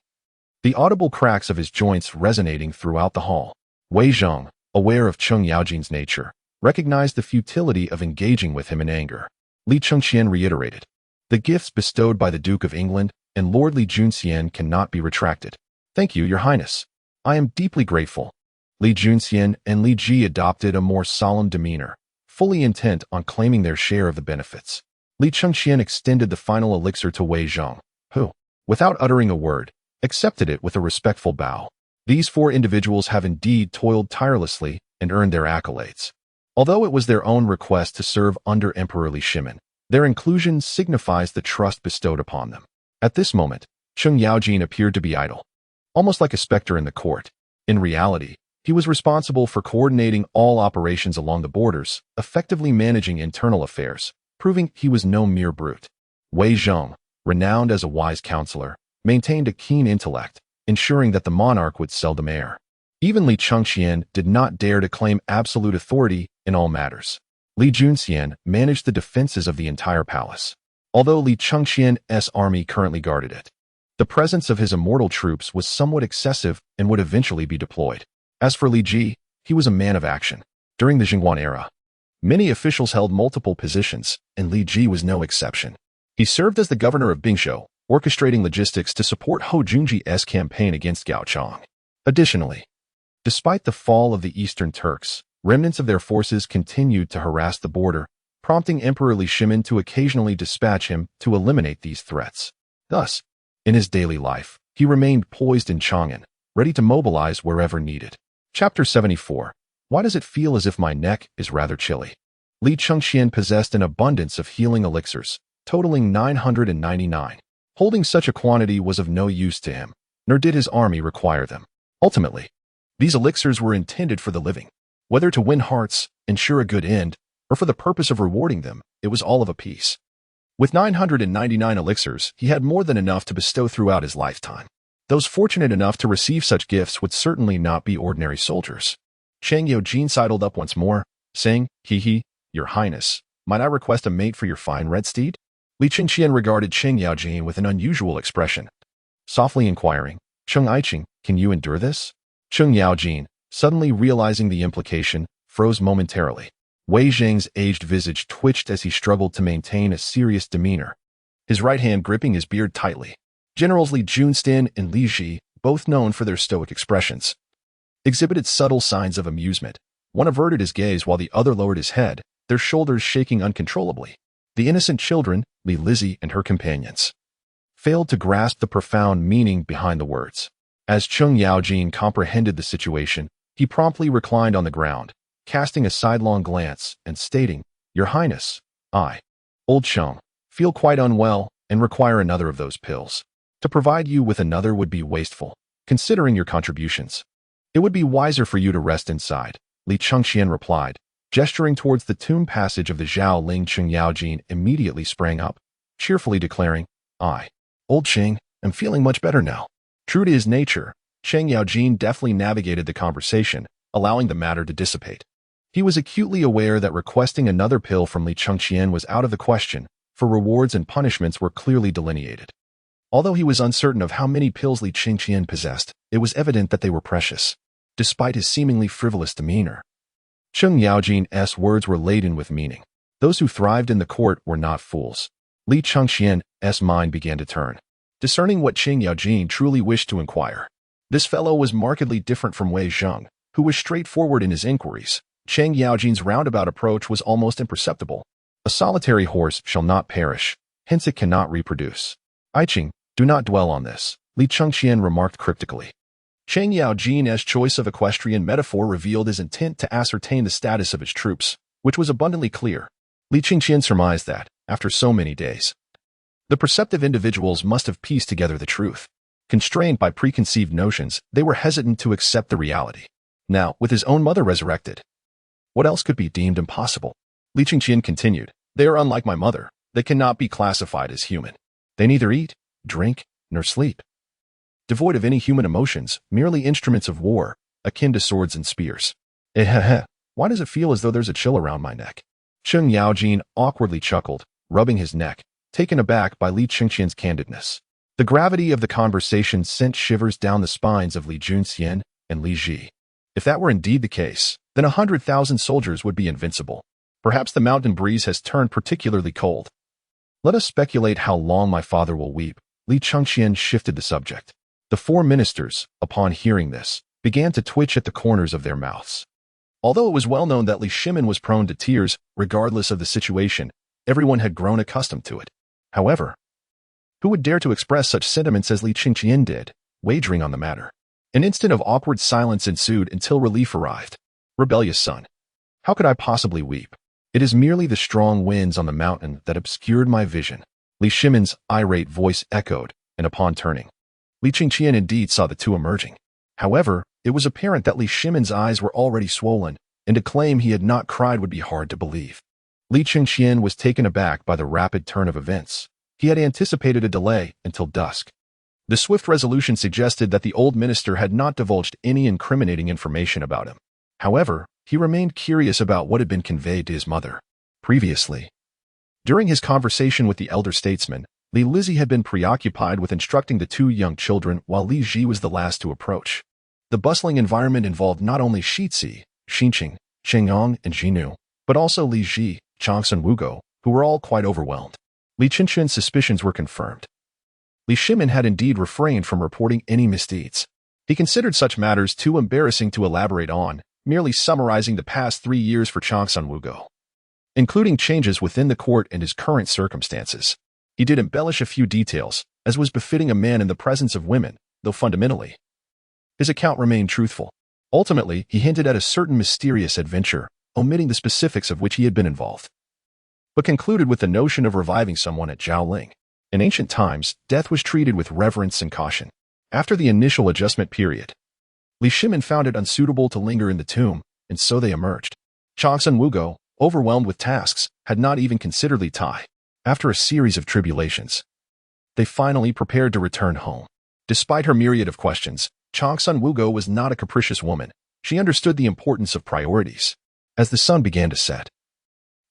the audible cracks of his joints resonating throughout the hall. Wei Zheng, aware of Cheng Yaojin's nature, recognized the futility of engaging with him in anger. Li Chengqian reiterated, "The gifts bestowed by the Duke of England and Lord Li Junxian cannot be retracted. Thank you, Your Highness. I am deeply grateful." Li Junxian and Li Ji adopted a more solemn demeanor, fully intent on claiming their share of the benefits. Li Chengqian extended the final elixir to Wei Zheng, who, without uttering a word, accepted it with a respectful bow. These 4 individuals have indeed toiled tirelessly and earned their accolades. Although it was their own request to serve under Emperor Li Shimin, their inclusion signifies the trust bestowed upon them. At this moment, Cheng Yaojin appeared to be idle, almost like a specter in the court. In reality, He was responsible for coordinating all operations along the borders, effectively managing internal affairs, proving he was no mere brute. Wei Zhong, renowned as a wise counselor, maintained a keen intellect, ensuring that the monarch would seldom err. Even Li Chengqian did not dare to claim absolute authority in all matters. Li Junxian managed the defenses of the entire palace, although Li Chengqian's army currently guarded it. The presence of his immortal troops was somewhat excessive and would eventually be deployed. As for Li Ji, he was a man of action. During the Jingguan era, many officials held multiple positions, and Li Ji was no exception. He served as the governor of Bingzhou, orchestrating logistics to support Hou Junji's campaign against Gaochang. Additionally, despite the fall of the Eastern Turks, remnants of their forces continued to harass the border, prompting Emperor Li Shimin to occasionally dispatch him to eliminate these threats. Thus, in his daily life, he remained poised in Chang'an, ready to mobilize wherever needed. Chapter 74. Why does it feel as if my neck is rather chilly? Li Chengqian possessed an abundance of healing elixirs, totaling 999. Holding such a quantity was of no use to him, nor did his army require them. Ultimately, these elixirs were intended for the living. Whether to win hearts, ensure a good end, or for the purpose of rewarding them, it was all of a piece. With 999 elixirs, he had more than enough to bestow throughout his lifetime. Those fortunate enough to receive such gifts would certainly not be ordinary soldiers. Chang Yojin sidled up once more, saying, "Hee, Your Highness, might I request a mate for your fine red steed?" Li Chengqian regarded Cheng Yaojin with an unusual expression, softly inquiring, "Cheng Aiqing, can you endure this?" Cheng Yaojin, suddenly realizing the implication, froze momentarily. Wei Zheng's aged visage twitched as he struggled to maintain a serious demeanor, his right hand gripping his beard tightly. Generals Li Junstin and Li Ji, both known for their stoic expressions, exhibited subtle signs of amusement. One averted his gaze while the other lowered his head, their shoulders shaking uncontrollably. The innocent children, Li Lizzie and her companions, failed to grasp the profound meaning behind the words. As Cheng Yaojin comprehended the situation, he promptly reclined on the ground, casting a sidelong glance and stating, "Your Highness, I, Old Cheng, feel quite unwell and require another of those pills. To provide you with another would be wasteful, considering your contributions. It would be wiser for you to rest inside," Li Chengqian replied. Gesturing towards the tomb passage of the Zhao Ling, Cheng Yaojin immediately sprang up, cheerfully declaring, "I, Old Cheng, am feeling much better now." True to his nature, Cheng Yaojin deftly navigated the conversation, allowing the matter to dissipate. He was acutely aware that requesting another pill from Li Chengqian was out of the question, for rewards and punishments were clearly delineated. Although he was uncertain of how many pills Li Chengqian possessed, it was evident that they were precious. Despite his seemingly frivolous demeanor, Cheng Yaojin's words were laden with meaning. Those who thrived in the court were not fools. Li Chengqian's mind began to turn, discerning what Cheng Yaojin truly wished to inquire. This fellow was markedly different from Wei Zhong, who was straightforward in his inquiries. Cheng Yaojin's roundabout approach was almost imperceptible. A solitary horse shall not perish, hence it cannot reproduce. "Aiqing, do not dwell on this," Li Chengqian remarked cryptically. Cheng Yaojin's choice of equestrian metaphor revealed his intent to ascertain the status of his troops, which was abundantly clear. Li Chengqian surmised that, after so many days, the perceptive individuals must have pieced together the truth. Constrained by preconceived notions, they were hesitant to accept the reality. Now, with his own mother resurrected, what else could be deemed impossible? Li Chengqian continued, "They are unlike my mother. They cannot be classified as human. They neither eat, drink, nor sleep. Devoid of any human emotions, merely instruments of war, akin to swords and spears." Why does it feel as though there's a chill around my neck? Cheng Yaojin awkwardly chuckled, rubbing his neck, taken aback by Li Chengqian's candidness. The gravity of the conversation sent shivers down the spines of Li Junxian and Li Ji. If that were indeed the case, then 100,000 soldiers would be invincible. Perhaps the mountain breeze has turned particularly cold. "Let us speculate how long my father will weep." Li Chengqian shifted the subject. The four ministers, upon hearing this, began to twitch at the corners of their mouths. Although it was well known that Li Shimin was prone to tears, regardless of the situation, everyone had grown accustomed to it. However, who would dare to express such sentiments as Li Chengqian did, wagering on the matter? An instant of awkward silence ensued until relief arrived. "Rebellious son, how could I possibly weep? It is merely the strong winds on the mountain that obscured my vision." Li Shimin's irate voice echoed, and upon turning, Li Chengqian indeed saw the two emerging. However, It was apparent that Li Shimon's eyes were already swollen, and to claim he had not cried would be hard to believe. Li Chengqian was taken aback by the rapid turn of events. He had anticipated a delay until dusk. The swift resolution suggested that the old minister had not divulged any incriminating information about him. However, he remained curious about what had been conveyed to his mother previously. During his conversation with the elder statesman, Li Lizzie had been preoccupied with instructing the two young children while Li Ji was the last to approach. The bustling environment involved not only Shixi, Xinqing, Chengyang, and Jinu, but also Li Ji, Changsun Wugo, who were all quite overwhelmed. Li Chengqian's suspicions were confirmed. Li Shimin had indeed refrained from reporting any misdeeds. He considered such matters too embarrassing to elaborate on, merely summarizing the past 3 years for Changsun Wugo, including changes within the court and his current circumstances. He did embellish a few details, as was befitting a man in the presence of women, though fundamentally, his account remained truthful. Ultimately, he hinted at a certain mysterious adventure, omitting the specifics of which he had been involved, but concluded with the notion of reviving someone at Jiaoling. In ancient times, death was treated with reverence and caution. After the initial adjustment period, Li Shimin found it unsuitable to linger in the tomb, and so they emerged. Changsun Wugo, overwhelmed with tasks, had not even considered Li Tai. After a series of tribulations, they finally prepared to return home. Despite her myriad of questions, Changsun Wugo was not a capricious woman. She understood the importance of priorities. As the sun began to set,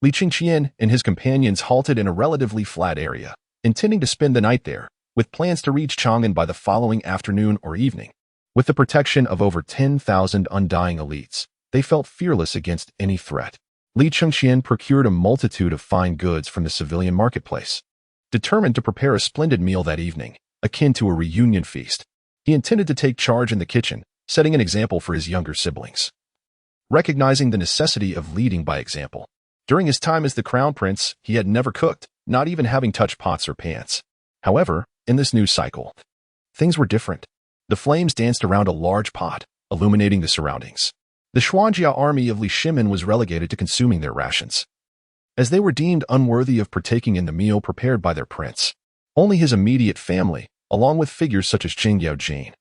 Li Chengqian and his companions halted in a relatively flat area, intending to spend the night there, with plans to reach Chang'an by the following afternoon or evening. With the protection of over 10,000 undying elites, they felt fearless against any threat. Li Chengqian procured a multitude of fine goods from the civilian marketplace. Determined to prepare a splendid meal that evening, akin to a reunion feast, he intended to take charge in the kitchen, setting an example for his younger siblings. Recognizing the necessity of leading by example, during his time as the crown prince, he had never cooked, not even having touched pots or pans. However, in this new cycle, things were different. The flames danced around a large pot, illuminating the surroundings. The Xuanjia army of Li Shimin was relegated to consuming their rations, as they were deemed unworthy of partaking in the meal prepared by their prince. Only his immediate family, along with figures such as Qing Yaojin,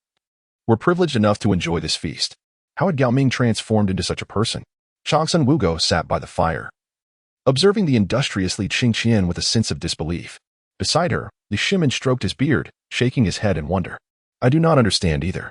were privileged enough to enjoy this feast. How had Gao Ming transformed into such a person? Changsun Wugo sat by the fire, observing the industrious Li Chengqian with a sense of disbelief. Beside her, Li Shimin stroked his beard, shaking his head in wonder. I do not understand either.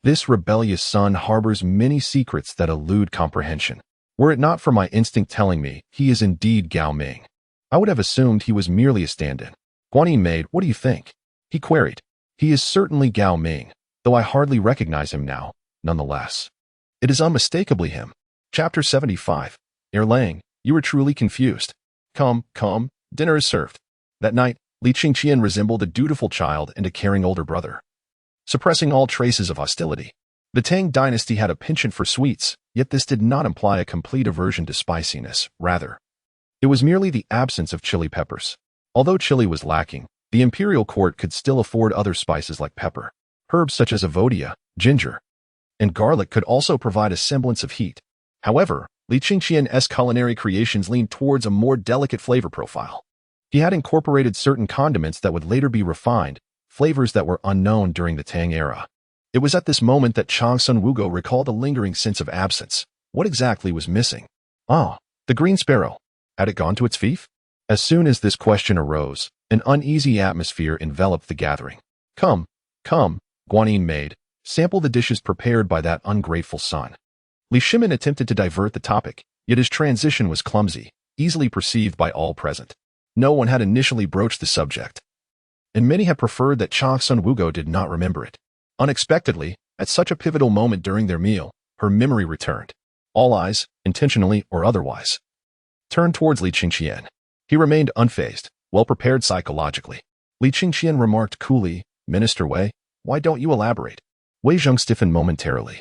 This rebellious son harbors many secrets that elude comprehension. Were it not for my instinct telling me he is indeed Gao Ming, I would have assumed he was merely a stand-in. Guanyin maid, what do you think? He queried. He is certainly Gao Ming, though I hardly recognize him now, nonetheless. It is unmistakably him. Chapter 75. Erlang, you were truly confused. Come, dinner is served. That night, Li Chengqian resembled a dutiful child and a caring older brother, suppressing all traces of hostility. The Tang Dynasty had a penchant for sweets, yet this did not imply a complete aversion to spiciness. Rather, it was merely the absence of chili peppers. Although chili was lacking, the imperial court could still afford other spices like pepper. Herbs such as avodia, ginger, and garlic could also provide a semblance of heat. However, Li Chengqian's culinary creations leaned towards a more delicate flavor profile. He had incorporated certain condiments that would later be refined, flavors that were unknown during the Tang era. It was at this moment that Changsun Wugo recalled a lingering sense of absence. What exactly was missing? Ah, the green sparrow. Had it gone to its fief? As soon as this question arose, an uneasy atmosphere enveloped the gathering. Come, Guanyin maid, sample the dishes prepared by that ungrateful son. Li Shimin attempted to divert the topic, yet his transition was clumsy, easily perceived by all present. No one had initially broached the subject, and many had preferred that Changsun Wugo did not remember it. Unexpectedly, at such a pivotal moment during their meal, her memory returned. All eyes, intentionally or otherwise, turned towards Li Chengqian. He remained unfazed, well-prepared psychologically. Li Chengqian remarked coolly, Minister Wei, why don't you elaborate? Wei Zheng stiffened momentarily.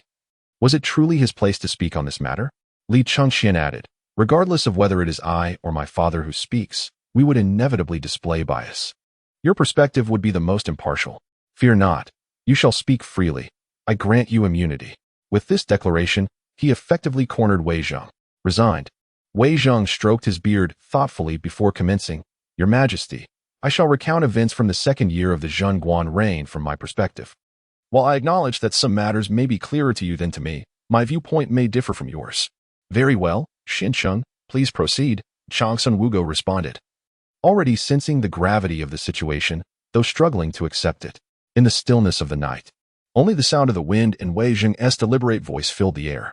Was it truly his place to speak on this matter? Li Chengqian added, regardless of whether it is I or my father who speaks, we would inevitably display bias. Your perspective would be the most impartial. Fear not. You shall speak freely. I grant you immunity. With this declaration, he effectively cornered Wei Zheng. Resigned, Wei Zheng stroked his beard thoughtfully before commencing. Your Majesty, I shall recount events from the second year of the Zhenguan reign from my perspective. While I acknowledge that some matters may be clearer to you than to me, my viewpoint may differ from yours. Very well, Xincheng, please proceed, Changsun Wugo responded, already sensing the gravity of the situation, though struggling to accept it. In the stillness of the night, only the sound of the wind and Wei Zheng's deliberate voice filled the air,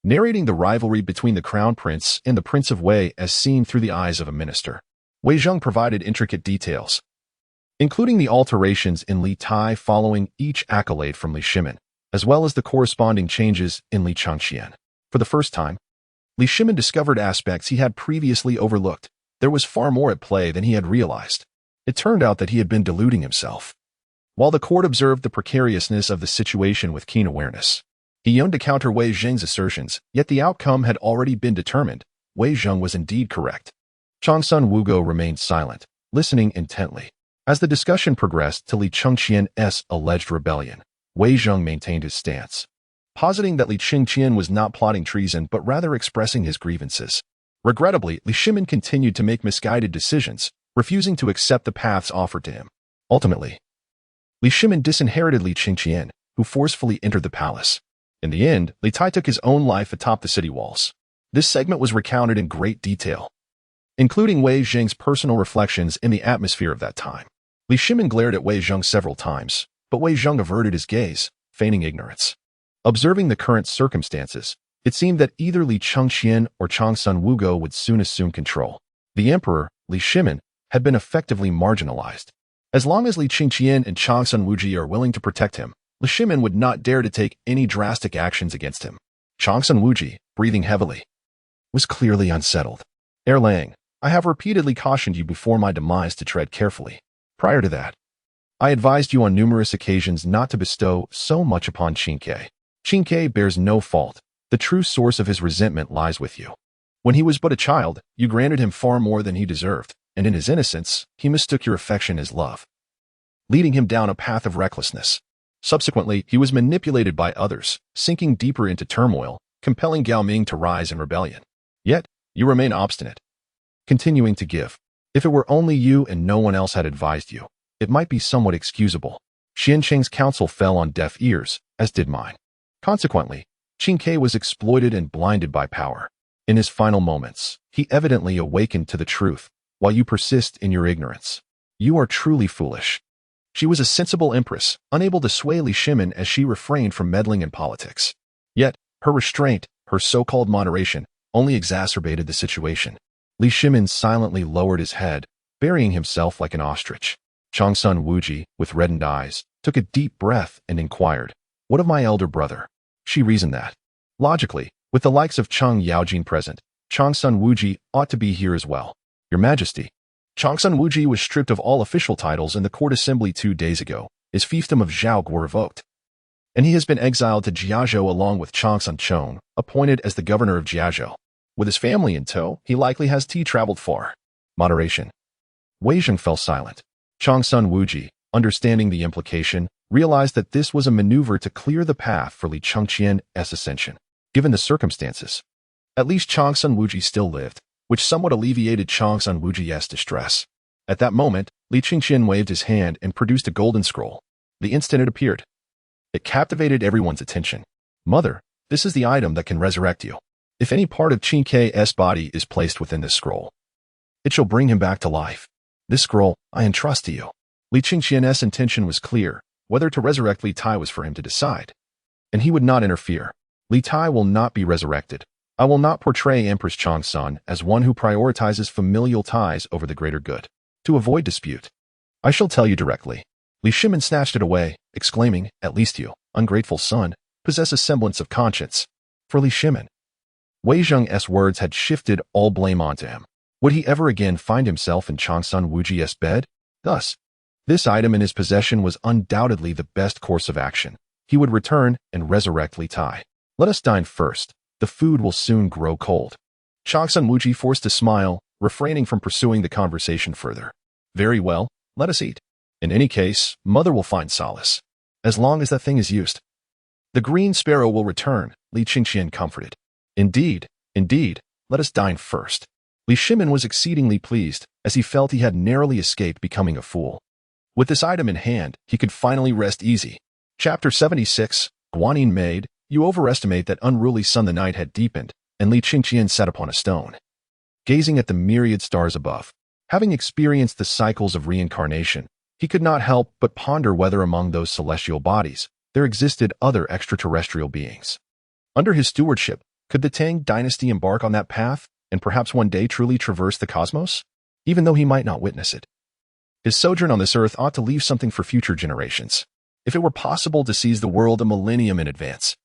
narrating the rivalry between the crown prince and the Prince of Wei as seen through the eyes of a minister. Wei Zheng provided intricate details, including the alterations in Li Tai following each accolade from Li Shimin, as well as the corresponding changes in Li Chengqian. For the first time, Li Shimin discovered aspects he had previously overlooked. There was far more at play than he had realized. It turned out that he had been deluding himself. While the court observed the precariousness of the situation with keen awareness, he yearned to counter Wei Zheng's assertions, yet the outcome had already been determined. Wei Zheng was indeed correct. Changsun Wugo remained silent, listening intently. As the discussion progressed to Li Chengqian's alleged rebellion, Wei Zheng maintained his stance, positing that Li Chengqian was not plotting treason but rather expressing his grievances. Regrettably, Li Shimin continued to make misguided decisions, refusing to accept the paths offered to him. Ultimately, Li Shimin disinherited Li Chengqian, who forcefully entered the palace. In the end, Li Tai took his own life atop the city walls. This segment was recounted in great detail, including Wei Zheng's personal reflections in the atmosphere of that time. Li Shimin glared at Wei Zheng several times, but Wei Zheng averted his gaze, feigning ignorance. Observing the current circumstances, it seemed that either Li Chengqian or Changsun Wugo would soon assume control. The emperor, Li Shimin, had been effectively marginalized. As long as Li Chengqian and Changsun Wuji are willing to protect him, Li Shimin would not dare to take any drastic actions against him. Changsun Wuji, breathing heavily, was clearly unsettled. Erlang, I have repeatedly cautioned you before my demise to tread carefully. Prior to that, I advised you on numerous occasions not to bestow so much upon Qingke. Qingke bears no fault. The true source of his resentment lies with you. When he was but a child, you granted him far more than he deserved, and in his innocence, he mistook your affection as love, leading him down a path of recklessness. Subsequently, he was manipulated by others, sinking deeper into turmoil, compelling Gao Ming to rise in rebellion. Yet, you remain obstinate, continuing to give. If it were only you and no one else had advised you, it might be somewhat excusable. Xiancheng's counsel fell on deaf ears, as did mine. Consequently, Qingke was exploited and blinded by power. In his final moments, he evidently awakened to the truth, while you persist in your ignorance. You are truly foolish. She was a sensible empress, unable to sway Li Shimin as she refrained from meddling in politics. Yet, her restraint, her so-called moderation, only exacerbated the situation. Li Shimin silently lowered his head, burying himself like an ostrich. Changsun Wuji, with reddened eyes, took a deep breath and inquired, "What of my elder brother?" She reasoned that, logically, with the likes of Cheng Yaojin present, Changsun Wuji ought to be here as well. Your Majesty. Changsun Wuji was stripped of all official titles in the court assembly 2 days ago. His fiefdom of Zhaog were revoked, and he has been exiled to Jiazhou along with Changsun Chong, appointed as the governor of Jiazhou. With his family in tow, he likely has traveled far. Moderation. Wei Zheng fell silent. Changsun Wuji, understanding the implication, realized that this was a maneuver to clear the path for Li Chengqian's ascension. Given the circumstances, at least Changsun Wuji still lived, which somewhat alleviated Changsun Wuji's distress. At that moment, Li Chengqian waved his hand and produced a golden scroll. The instant it appeared, it captivated everyone's attention. Mother, this is the item that can resurrect you. If any part of Qingke's body is placed within this scroll, it shall bring him back to life. This scroll, I entrust to you. Li Chengqian's intention was clear. Whether to resurrect Li Tai was for him to decide, and he would not interfere. Li Tai will not be resurrected. I will not portray Empress Changsun as one who prioritizes familial ties over the greater good. To avoid dispute, I shall tell you directly. Li Shimin snatched it away, exclaiming, "At least you, ungrateful son, possess a semblance of conscience." For Li Shimin, Wei Zheng's words had shifted all blame onto him. Would he ever again find himself in Changsun Wuji's bed? Thus, this item in his possession was undoubtedly the best course of action. He would return and resurrect Li Tai. Let us dine first. The food will soon grow cold. Changsun Wuji forced a smile, refraining from pursuing the conversation further. Very well, let us eat. In any case, Mother will find solace, as long as that thing is used. The green sparrow will return, Li Chengqian comforted. Indeed, let us dine first. Li Shimin was exceedingly pleased, as he felt he had narrowly escaped becoming a fool. With this item in hand, he could finally rest easy. Chapter 76, Guanyin Maid. You overestimate that unruly sun. The night had deepened, and Li Chengqian sat upon a stone, gazing at the myriad stars above. Having experienced the cycles of reincarnation, he could not help but ponder whether among those celestial bodies there existed other extraterrestrial beings. Under his stewardship, could the Tang Dynasty embark on that path and perhaps one day truly traverse the cosmos, even though he might not witness it? His sojourn on this earth ought to leave something for future generations. If it were possible to seize the world a millennium in advance,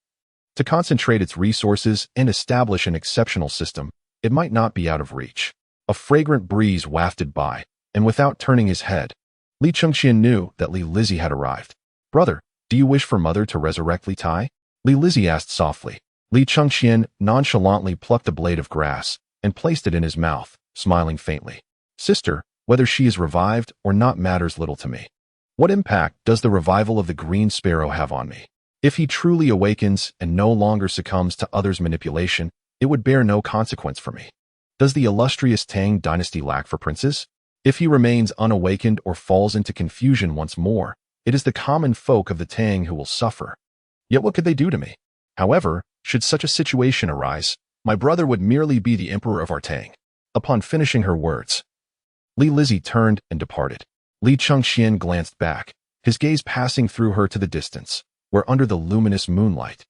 to concentrate its resources and establish an exceptional system, it might not be out of reach. A fragrant breeze wafted by, and without turning his head, Li Chengqian knew that Li Lizzie had arrived. "Brother, do you wish for mother to resurrect Li Tai?" Li Lizzie asked softly. Li Chengqian nonchalantly plucked a blade of grass and placed it in his mouth, smiling faintly. "Sister, whether she is revived or not matters little to me. What impact does the revival of the green sparrow have on me? If he truly awakens and no longer succumbs to others' manipulation, it would bear no consequence for me. Does the illustrious Tang Dynasty lack for princes? If he remains unawakened or falls into confusion once more, it is the common folk of the Tang who will suffer. Yet what could they do to me? However, should such a situation arise, my brother would merely be the emperor of our Tang." Upon finishing her words, Li Lizzie turned and departed. Li Chengqian glanced back, his gaze passing through her to the distance, where under the luminous moonlight,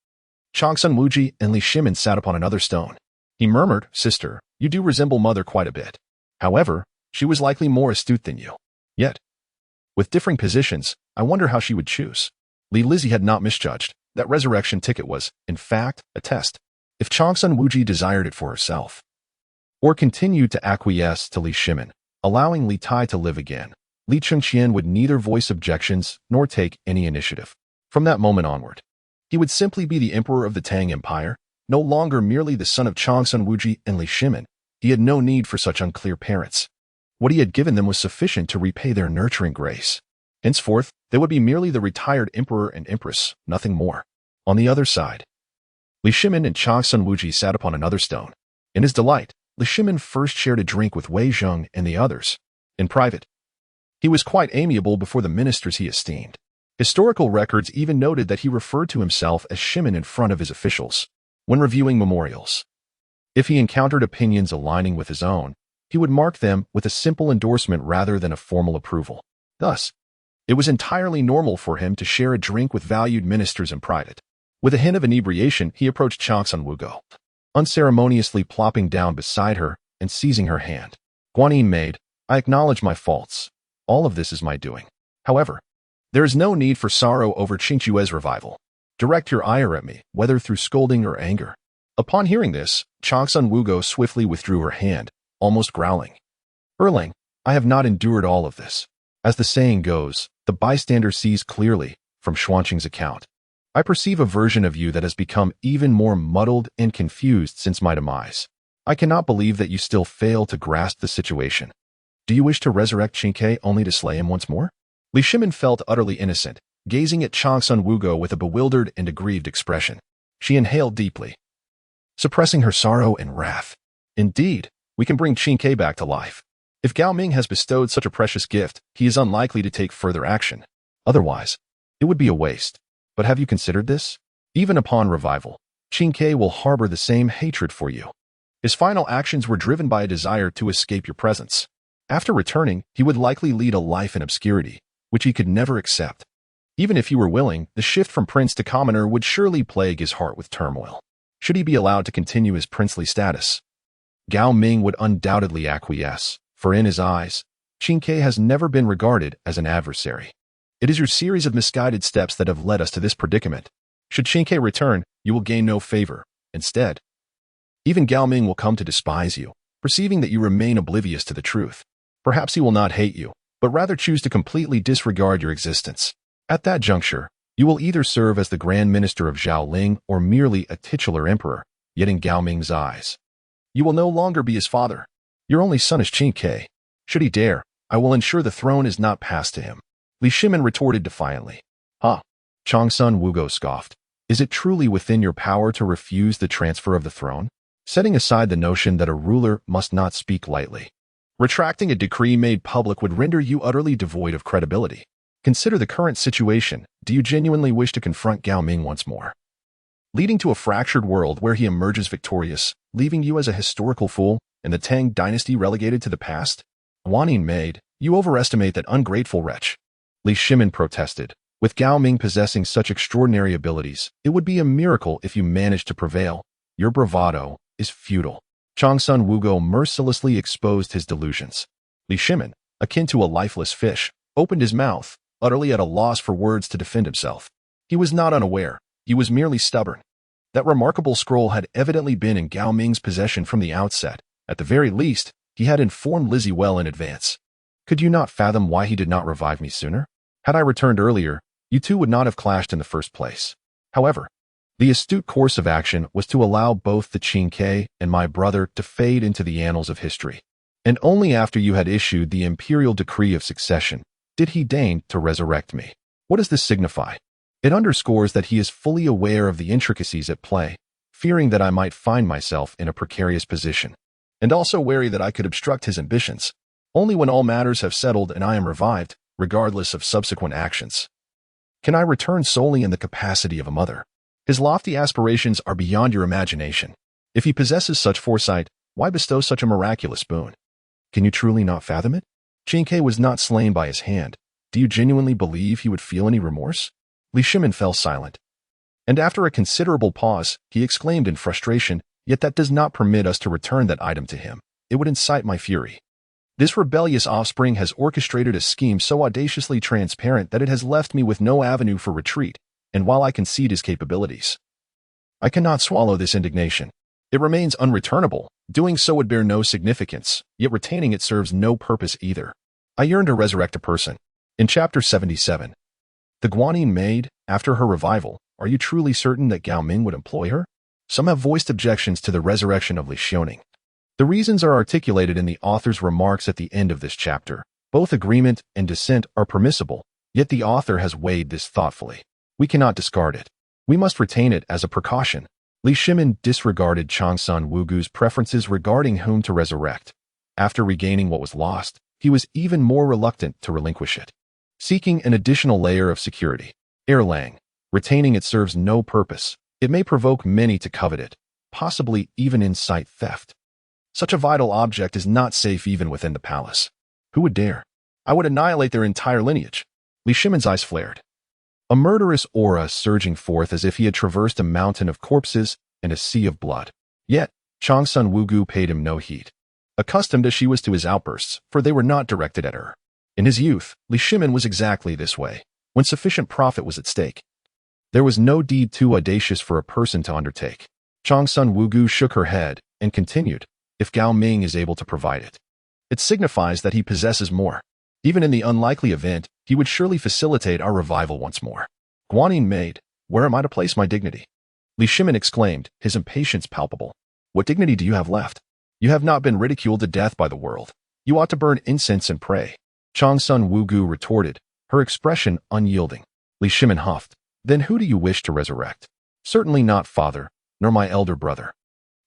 Changsun Wuji and Li Shimin sat upon another stone. He murmured, "Sister, you do resemble mother quite a bit. However, she was likely more astute than you. Yet, with differing positions, I wonder how she would choose." Li Lizzie had not misjudged. That resurrection ticket was, in fact, a test. If Changsun Wuji desired it for herself, or continued to acquiesce to Li Shimin, allowing Li Tai to live again, Li Chengqian would neither voice objections nor take any initiative. From that moment onward, he would simply be the emperor of the Tang Empire, no longer merely the son of Changsun Wuji and Li Shimin. He had no need for such unclear parents. What he had given them was sufficient to repay their nurturing grace. Henceforth, they would be merely the retired emperor and empress, nothing more. On the other side, Li Shimin and Changsun Wuji sat upon another stone. In his delight, Li Shimin first shared a drink with Wei Zheng and the others. In private, he was quite amiable before the ministers he esteemed. Historical records even noted that he referred to himself as Shimin in front of his officials when reviewing memorials. If he encountered opinions aligning with his own, he would mark them with a simple endorsement rather than a formal approval. Thus, it was entirely normal for him to share a drink with valued ministers in private. With a hint of inebriation, he approached Changsun Wugo, unceremoniously plopping down beside her and seizing her hand. "Guanyin Maid, I acknowledge my faults. All of this is my doing. However, there is no need for sorrow over Qingque's revival. Direct your ire at me, whether through scolding or anger." Upon hearing this, Changsun Wugo swiftly withdrew her hand, almost growling. "Erlang, I have not endured all of this. As the saying goes, the bystander sees clearly, from Xuanqing's account. I perceive a version of you that has become even more muddled and confused since my demise. I cannot believe that you still fail to grasp the situation. Do you wish to resurrect Qingque only to slay him once more?" Li Shimin felt utterly innocent, gazing at Changsun Wugo with a bewildered and aggrieved expression. She inhaled deeply, suppressing her sorrow and wrath. "Indeed, we can bring Qingque back to life. If Gao Ming has bestowed such a precious gift, he is unlikely to take further action. Otherwise, it would be a waste. But have you considered this? Even upon revival, Qingque will harbor the same hatred for you. His final actions were driven by a desire to escape your presence. After returning, he would likely lead a life in obscurity, which he could never accept. Even if you were willing, the shift from prince to commoner would surely plague his heart with turmoil. Should he be allowed to continue his princely status, Gao Ming would undoubtedly acquiesce, for in his eyes, Qingque has never been regarded as an adversary. It is your series of misguided steps that have led us to this predicament. Should Qingque return, you will gain no favor. Instead, even Gao Ming will come to despise you, perceiving that you remain oblivious to the truth. Perhaps he will not hate you, but rather choose to completely disregard your existence. At that juncture, you will either serve as the Grand Minister of Zhaoling or merely a titular emperor, yet in Gao Ming's eyes, you will no longer be his father. Your only son is Qingque. Should he dare, I will ensure the throne is not passed to him." Li Shimin retorted defiantly. "Ha!" Changsun Wugo scoffed. "Is it truly within your power to refuse the transfer of the throne? Setting aside the notion that a ruler must not speak lightly, retracting a decree made public would render you utterly devoid of credibility. Consider the current situation. Do you genuinely wish to confront Gao Ming once more? Leading to a fractured world where he emerges victorious, leaving you as a historical fool and the Tang Dynasty relegated to the past? Guanyin maid, you overestimate that ungrateful wretch. Li Shimin protested. With Gao Ming possessing such extraordinary abilities, it would be a miracle if you managed to prevail. Your bravado is futile. Changsun Wugo mercilessly exposed his delusions. Li Shimin, akin to a lifeless fish, opened his mouth, utterly at a loss for words to defend himself. He was not unaware. He was merely stubborn. That remarkable scroll had evidently been in Gao Ming's possession from the outset. At the very least, he had informed Lizzie well in advance. Could you not fathom why he did not revive me sooner? Had I returned earlier, you two would not have clashed in the first place. However, the astute course of action was to allow both the Chengqian and my brother to fade into the annals of history. And only after you had issued the imperial decree of succession did he deign to resurrect me. What does this signify? It underscores that he is fully aware of the intricacies at play, fearing that I might find myself in a precarious position, and also wary that I could obstruct his ambitions. Only when all matters have settled and I am revived, regardless of subsequent actions, can I return solely in the capacity of a mother. His lofty aspirations are beyond your imagination. If he possesses such foresight, why bestow such a miraculous boon? Can you truly not fathom it? Chengqian was not slain by his hand. Do you genuinely believe he would feel any remorse? Li Shimin fell silent. And after a considerable pause, he exclaimed in frustration, "Yet that does not permit us to return that item to him. It would incite my fury. This rebellious offspring has orchestrated a scheme so audaciously transparent that it has left me with no avenue for retreat, and while I concede his capabilities, I cannot swallow this indignation. It remains unreturnable. Doing so would bear no significance, yet retaining it serves no purpose either. I yearn to resurrect a person." In Chapter 77. The Guanyin maid, after her revival, are you truly certain that Gao Ming would employ her? Some have voiced objections to the resurrection of Li Xiaoning. The reasons are articulated in the author's remarks at the end of this chapter. Both agreement and dissent are permissible, yet the author has weighed this thoughtfully. We cannot discard it. We must retain it as a precaution. Li Shimin disregarded Changsun Wugu's preferences regarding whom to resurrect. After regaining what was lost, he was even more reluctant to relinquish it. Seeking an additional layer of security. Erlang. Retaining it serves no purpose. It may provoke many to covet it, possibly even incite theft. Such a vital object is not safe even within the palace. Who would dare? I would annihilate their entire lineage. Li Shimin's eyes flared. A murderous aura surging forth as if he had traversed a mountain of corpses and a sea of blood. Yet, Changsun Wugu paid him no heed. Accustomed as she was to his outbursts, for they were not directed at her. In his youth, Li Shimin was exactly this way, when sufficient profit was at stake. There was no deed too audacious for a person to undertake. Changsun Wugu shook her head and continued, "If Gao Ming is able to provide it, it signifies that he possesses more. Even in the unlikely event, he would surely facilitate our revival once more." Guanyin maid, where am I to place my dignity? Li Shimin exclaimed, his impatience palpable. What dignity do you have left? You have not been ridiculed to death by the world. You ought to burn incense and pray. Changsun Wugu retorted, her expression unyielding. Li Shimin huffed. Then who do you wish to resurrect? Certainly not father, nor my elder brother.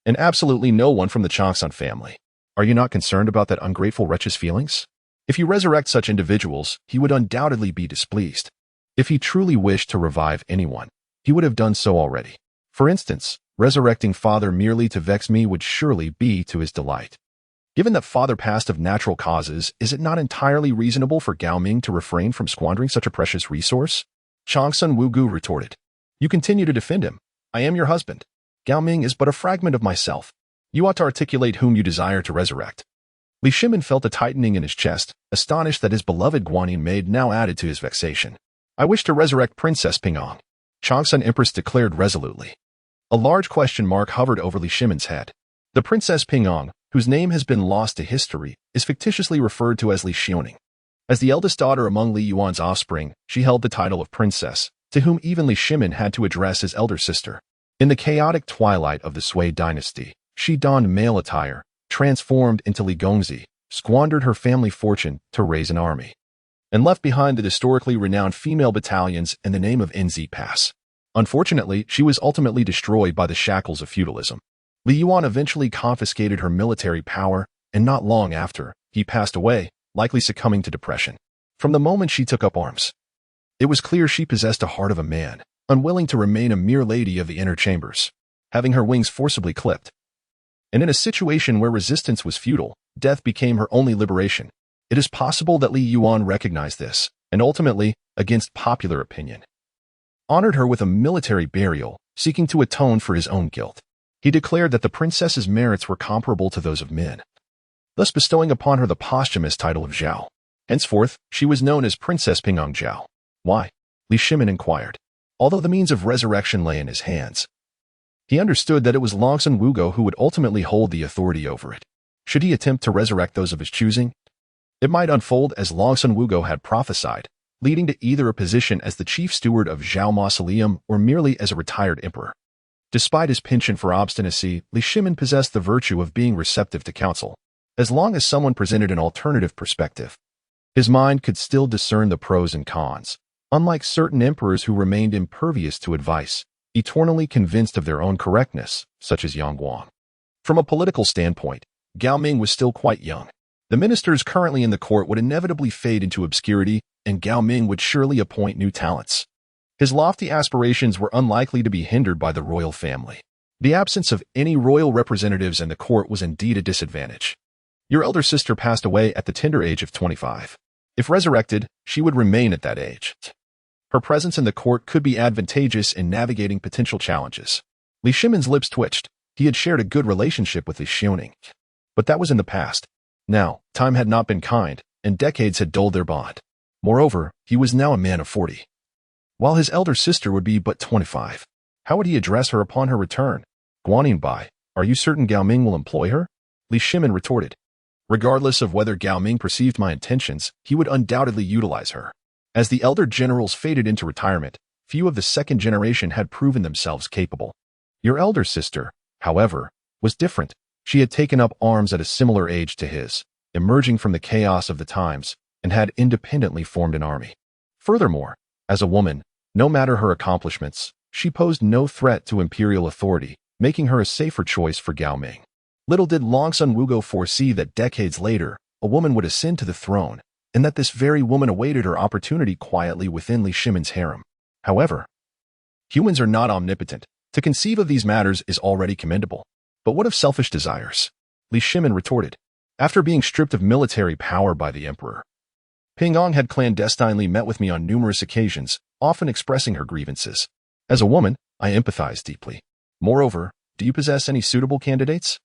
And absolutely no one from the Changsun family. Are you not concerned about that ungrateful wretch's feelings? If you resurrect such individuals, he would undoubtedly be displeased. If he truly wished to revive anyone, he would have done so already. For instance, resurrecting father merely to vex me would surely be to his delight. Given that father passed of natural causes, is it not entirely reasonable for Gao Ming to refrain from squandering such a precious resource? Changsun Wugu retorted. You continue to defend him. I am your husband. Gao Ming is but a fragment of myself. You ought to articulate whom you desire to resurrect. Li Shimin felt a tightening in his chest, astonished that his beloved Guanyin maid now added to his vexation. I wish to resurrect Princess Pingong. Changsun Empress declared resolutely. A large question mark hovered over Li Shimin's head. The Princess Pingong, whose name has been lost to history, is fictitiously referred to as Li Xiaoning. As the eldest daughter among Li Yuan's offspring, she held the title of princess, to whom even Li Shimin had to address his elder sister. In the chaotic twilight of the Sui dynasty, she donned male attire, transformed into Li Gongzi, squandered her family fortune to raise an army, and left behind the historically renowned female battalions in the name of NZ Pass. Unfortunately, she was ultimately destroyed by the shackles of feudalism. Li Yuan eventually confiscated her military power, and not long after, he passed away, likely succumbing to depression. From the moment she took up arms, It was clear she possessed a heart of a man, unwilling to remain a mere lady of the inner chambers, having her wings forcibly clipped. And in a situation where resistance was futile, death became her only liberation. It is possible that Li Yuan recognized this, and ultimately, against popular opinion, honored her with a military burial, seeking to atone for his own guilt. He declared that the princess's merits were comparable to those of men, thus bestowing upon her the posthumous title of Zhao. Henceforth, she was known as Princess Pingyang Zhao. Why? Li Shimin inquired. Although the means of resurrection lay in his hands, he understood that it was Longsun Wugo who would ultimately hold the authority over it. Should he attempt to resurrect those of his choosing, it might unfold as Longsun Wugo had prophesied, leading to either a position as the chief steward of Zhao Mausoleum or merely as a retired emperor. Despite his penchant for obstinacy, Li Shimin possessed the virtue of being receptive to counsel. As long as someone presented an alternative perspective, his mind could still discern the pros and cons. Unlike certain emperors who remained impervious to advice, eternally convinced of their own correctness, such as Yang Guang. From a political standpoint, Gao Ming was still quite young. The ministers currently in the court would inevitably fade into obscurity, and Gao Ming would surely appoint new talents. His lofty aspirations were unlikely to be hindered by the royal family. The absence of any royal representatives in the court was indeed a disadvantage. Your elder sister passed away at the tender age of 25. If resurrected, she would remain at that age. Her presence in the court could be advantageous in navigating potential challenges. Li Shimin's lips twitched. He had shared a good relationship with Li Xiaoning. But that was in the past. Now, time had not been kind, and decades had dulled their bond. Moreover, he was now a man of 40, while his elder sister would be but 25. How would he address her upon her return? Guanyin Bai, are you certain Gao Ming will employ her? Li Shimin retorted. Regardless of whether Gao Ming perceived my intentions, he would undoubtedly utilize her. As the elder generals faded into retirement, few of the second generation had proven themselves capable. Your elder sister, however, was different. She had taken up arms at a similar age to his, emerging from the chaos of the times, and had independently formed an army. Furthermore, as a woman, no matter her accomplishments, she posed no threat to imperial authority, making her a safer choice for Gao Ming. Little did Longsun Wugo foresee that decades later, a woman would ascend to the throne, and that this very woman awaited her opportunity quietly within Li Shimin's harem. However, humans are not omnipotent. To conceive of these matters is already commendable. But what of selfish desires? Li Shimin retorted. After being stripped of military power by the emperor, Pingyang had clandestinely met with me on numerous occasions, often expressing her grievances. As a woman, I empathize deeply. Moreover, do you possess any suitable candidates?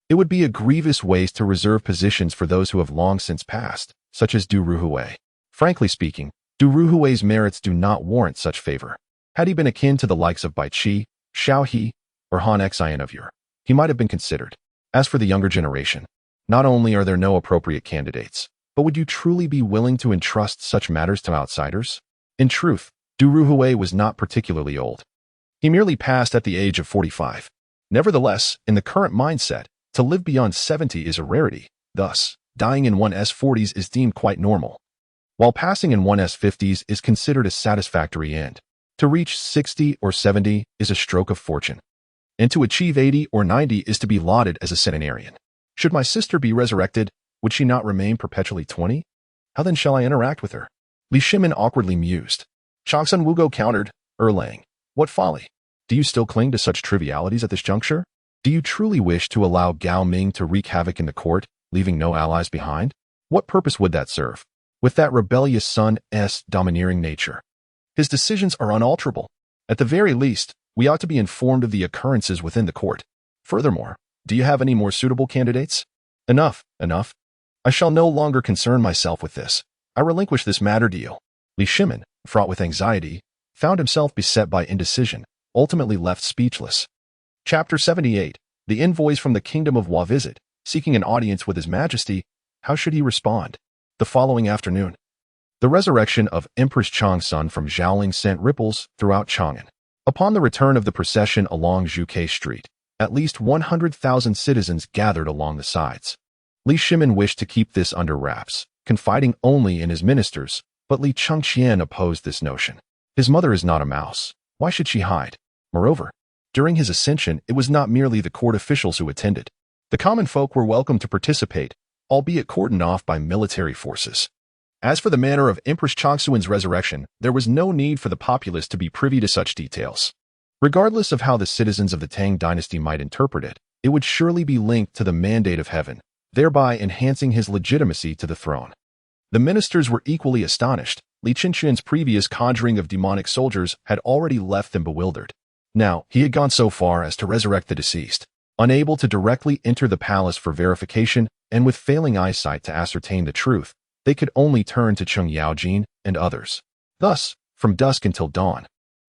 It would be a grievous waste to reserve positions for those who have long since passed, such as Du Ruhui. Frankly speaking, Du Ruhui's merits do not warrant such favor. Had he been akin to the likes of Bai Qi, Xiao He, or Han Xian of Ur, he might have been considered. As for the younger generation, not only are there no appropriate candidates, but would you truly be willing to entrust such matters to outsiders? In truth, Du Ruhui was not particularly old. He merely passed at the age of 45. Nevertheless, in the current mindset, to live beyond 70 is a rarity. Thus, dying in one's 40s is deemed quite normal, while passing in one's 50s is considered a satisfactory end. To reach 60 or 70 is a stroke of fortune, and to achieve 80 or 90 is to be lauded as a centenarian. Should my sister be resurrected, would she not remain perpetually 20? How then shall I interact with her? Li Shimin awkwardly mused. Longsun Wugo countered, Erlang, what folly! Do you still cling to such trivialities at this juncture? Do you truly wish to allow Gao Ming to wreak havoc in the court, leaving no allies behind? What purpose would that serve? With that rebellious son's domineering nature, his decisions are unalterable. At the very least, we ought to be informed of the occurrences within the court. Furthermore, do you have any more suitable candidates? Enough. I shall no longer concern myself with this. I relinquish this matter to you. Li Shimin, fraught with anxiety, found himself beset by indecision, ultimately left speechless. Chapter 78. The envoys from the Kingdom of Hua visit, seeking an audience with His Majesty. How should he respond? The following afternoon, the resurrection of Empress Changsun from Zhaoling sent ripples throughout Chang'an. Upon the return of the procession along Zhuke Street, at least 100,000 citizens gathered along the sides. Li Shimin wished to keep this under wraps, confiding only in his ministers, but Li Chengqian opposed this notion. His mother is not a mouse. Why should she hide? Moreover, during his ascension, it was not merely the court officials who attended. The common folk were welcome to participate, albeit cordoned off by military forces. As for the manner of Empress Changsuan's resurrection, there was no need for the populace to be privy to such details. Regardless of how the citizens of the Tang Dynasty might interpret it, it would surely be linked to the mandate of heaven, thereby enhancing his legitimacy to the throne. The ministers were equally astonished. Li Chengqian's previous conjuring of demonic soldiers had already left them bewildered. Now, he had gone so far as to resurrect the deceased. Unable to directly enter the palace for verification and with failing eyesight to ascertain the truth, they could only turn to Cheng Yaojin and others. Thus, from dusk until dawn,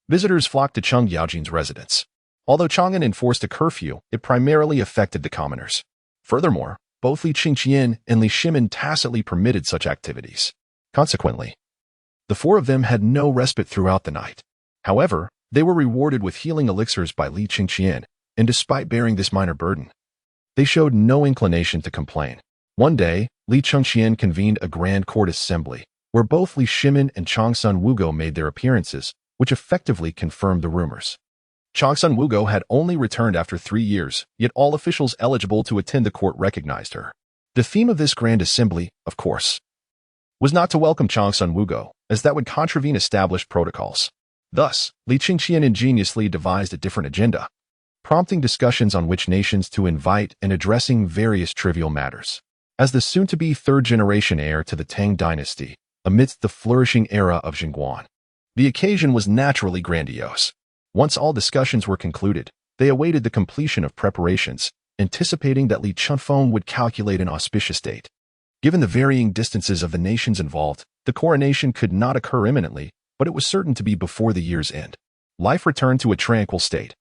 visitors flocked to Cheng Yaojin's residence. Although Chang'an enforced a curfew, it primarily affected the commoners. Furthermore, both Li Chengqian and Li Shimin tacitly permitted such activities. Consequently, the four of them had no respite throughout the night. However, they were rewarded with healing elixirs by Li Chengqian, and despite bearing this minor burden, they showed no inclination to complain. One day, Li Chengqian convened a grand court assembly, where both Li Shimin and Changsun Wugo made their appearances, which effectively confirmed the rumors. Changsun Wugo had only returned after 3 years, yet all officials eligible to attend the court recognized her. The theme of this grand assembly, of course, was not to welcome Changsun Wugo, as that would contravene established protocols. Thus, Li Chengqian ingeniously devised a different agenda, prompting discussions on which nations to invite and addressing various trivial matters. As the soon-to-be third-generation heir to the Tang Dynasty, amidst the flourishing era of Jingguan, the occasion was naturally grandiose. Once all discussions were concluded, they awaited the completion of preparations, anticipating that Li Chunfeng would calculate an auspicious date. Given the varying distances of the nations involved, the coronation could not occur imminently, but it was certain to be before the year's end. Life returned to a tranquil state,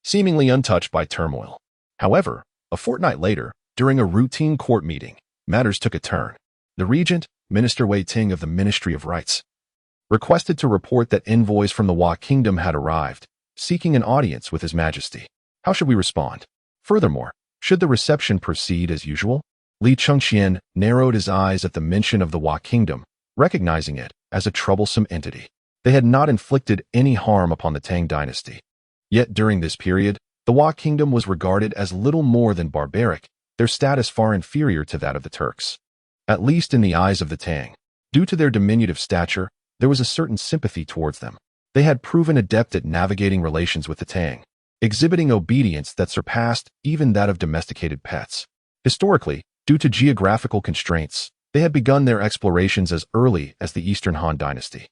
seemingly untouched by turmoil. However, a fortnight later, during a routine court meeting, matters took a turn. The regent, Minister Wei Ting of the Ministry of Rights, requested to report that envoys from the Hua Kingdom had arrived, seeking an audience with His Majesty. How should we respond? Furthermore, should the reception proceed as usual? Li Chengqian narrowed his eyes at the mention of the Hua Kingdom, recognizing it as a troublesome entity. They had not inflicted any harm upon the Tang Dynasty. Yet during this period, the Hua Kingdom was regarded as little more than barbaric, their status far inferior to that of the Turks. At least in the eyes of the Tang, due to their diminutive stature, there was a certain sympathy towards them. They had proven adept at navigating relations with the Tang, exhibiting obedience that surpassed even that of domesticated pets. Historically, due to geographical constraints, they had begun their explorations as early as the Eastern Han Dynasty,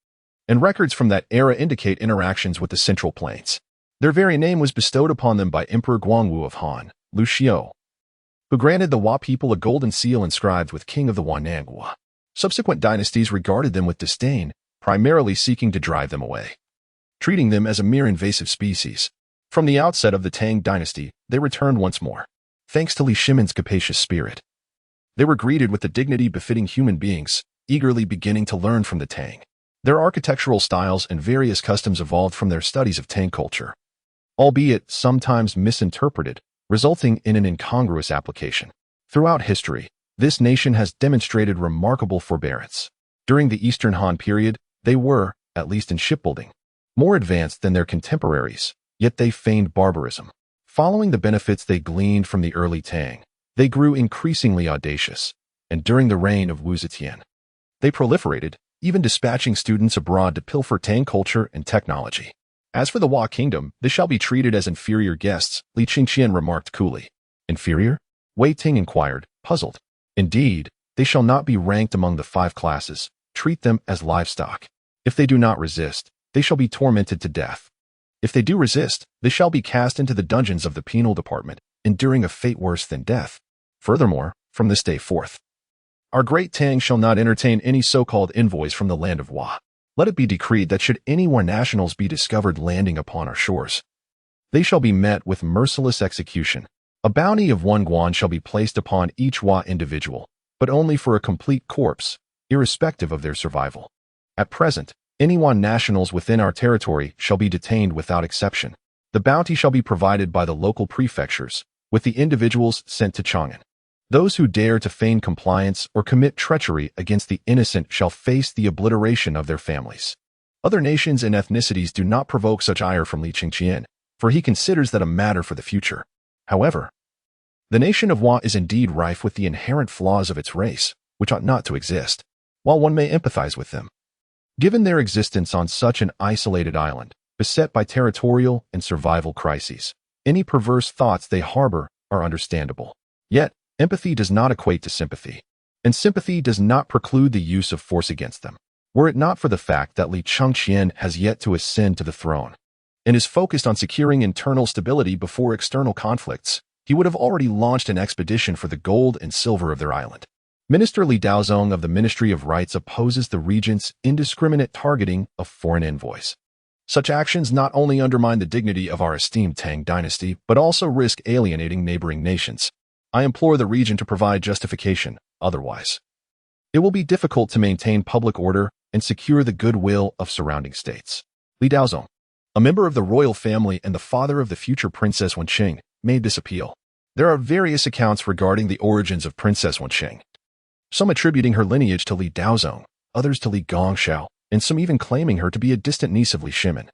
and records from that era indicate interactions with the Central Plains. Their very name was bestowed upon them by Emperor Guangwu of Han, Lu Xiao, who granted the Hua people a golden seal inscribed with King of the Huananghua. Subsequent dynasties regarded them with disdain, primarily seeking to drive them away, treating them as a mere invasive species. From the outset of the Tang Dynasty, they returned once more. Thanks to Li Shimin's capacious spirit, they were greeted with the dignity befitting human beings, eagerly beginning to learn from the Tang. Their architectural styles and various customs evolved from their studies of Tang culture, albeit sometimes misinterpreted, resulting in an incongruous application. Throughout history, this nation has demonstrated remarkable forbearance. During the Eastern Han period, they were, at least in shipbuilding, more advanced than their contemporaries, yet they feigned barbarism. Following the benefits they gleaned from the early Tang, they grew increasingly audacious, and during the reign of Wu Zetian, they proliferated, even dispatching students abroad to pilfer Tang culture and technology. As for the Hua Kingdom, they shall be treated as inferior guests, Li Chengqian remarked coolly. Inferior? Wei Ting inquired, puzzled. Indeed, they shall not be ranked among the 5 classes. Treat them as livestock. If they do not resist, they shall be tormented to death. If they do resist, they shall be cast into the dungeons of the penal department, enduring a fate worse than death. Furthermore, from this day forth, our great Tang shall not entertain any so-called envoys from the land of Hua. Let it be decreed that should any Hua nationals be discovered landing upon our shores, they shall be met with merciless execution. A bounty of 1 guan shall be placed upon each Hua individual, but only for a complete corpse, irrespective of their survival. At present, any Hua nationals within our territory shall be detained without exception. The bounty shall be provided by the local prefectures, with the individuals sent to Chang'an. Those who dare to feign compliance or commit treachery against the innocent shall face the obliteration of their families. Other nations and ethnicities do not provoke such ire from Li Chengqian, for he considers that a matter for the future. However, the nation of Hua is indeed rife with the inherent flaws of its race, which ought not to exist. while one may empathize with them. Given their existence on such an isolated island, beset by territorial and survival crises, any perverse thoughts they harbor are understandable. Yet, empathy does not equate to sympathy, and sympathy does not preclude the use of force against them. Were it not for the fact that Li Chengqian has yet to ascend to the throne, and is focused on securing internal stability before external conflicts, he would have already launched an expedition for the gold and silver of their island. Minister Li Daozong of the Ministry of Rights opposes the regent's indiscriminate targeting of foreign envoys. Such actions not only undermine the dignity of our esteemed Tang Dynasty, but also risk alienating neighboring nations. I implore the regent to provide justification, otherwise it will be difficult to maintain public order and secure the goodwill of surrounding states. Li Daozong, a member of the royal family and the father of the future Princess Wenqing, made this appeal. There are various accounts regarding the origins of Princess Wenqing, some attributing her lineage to Li Daozong, others to Li Gongxiao, and some even claiming her to be a distant niece of Li Shimin,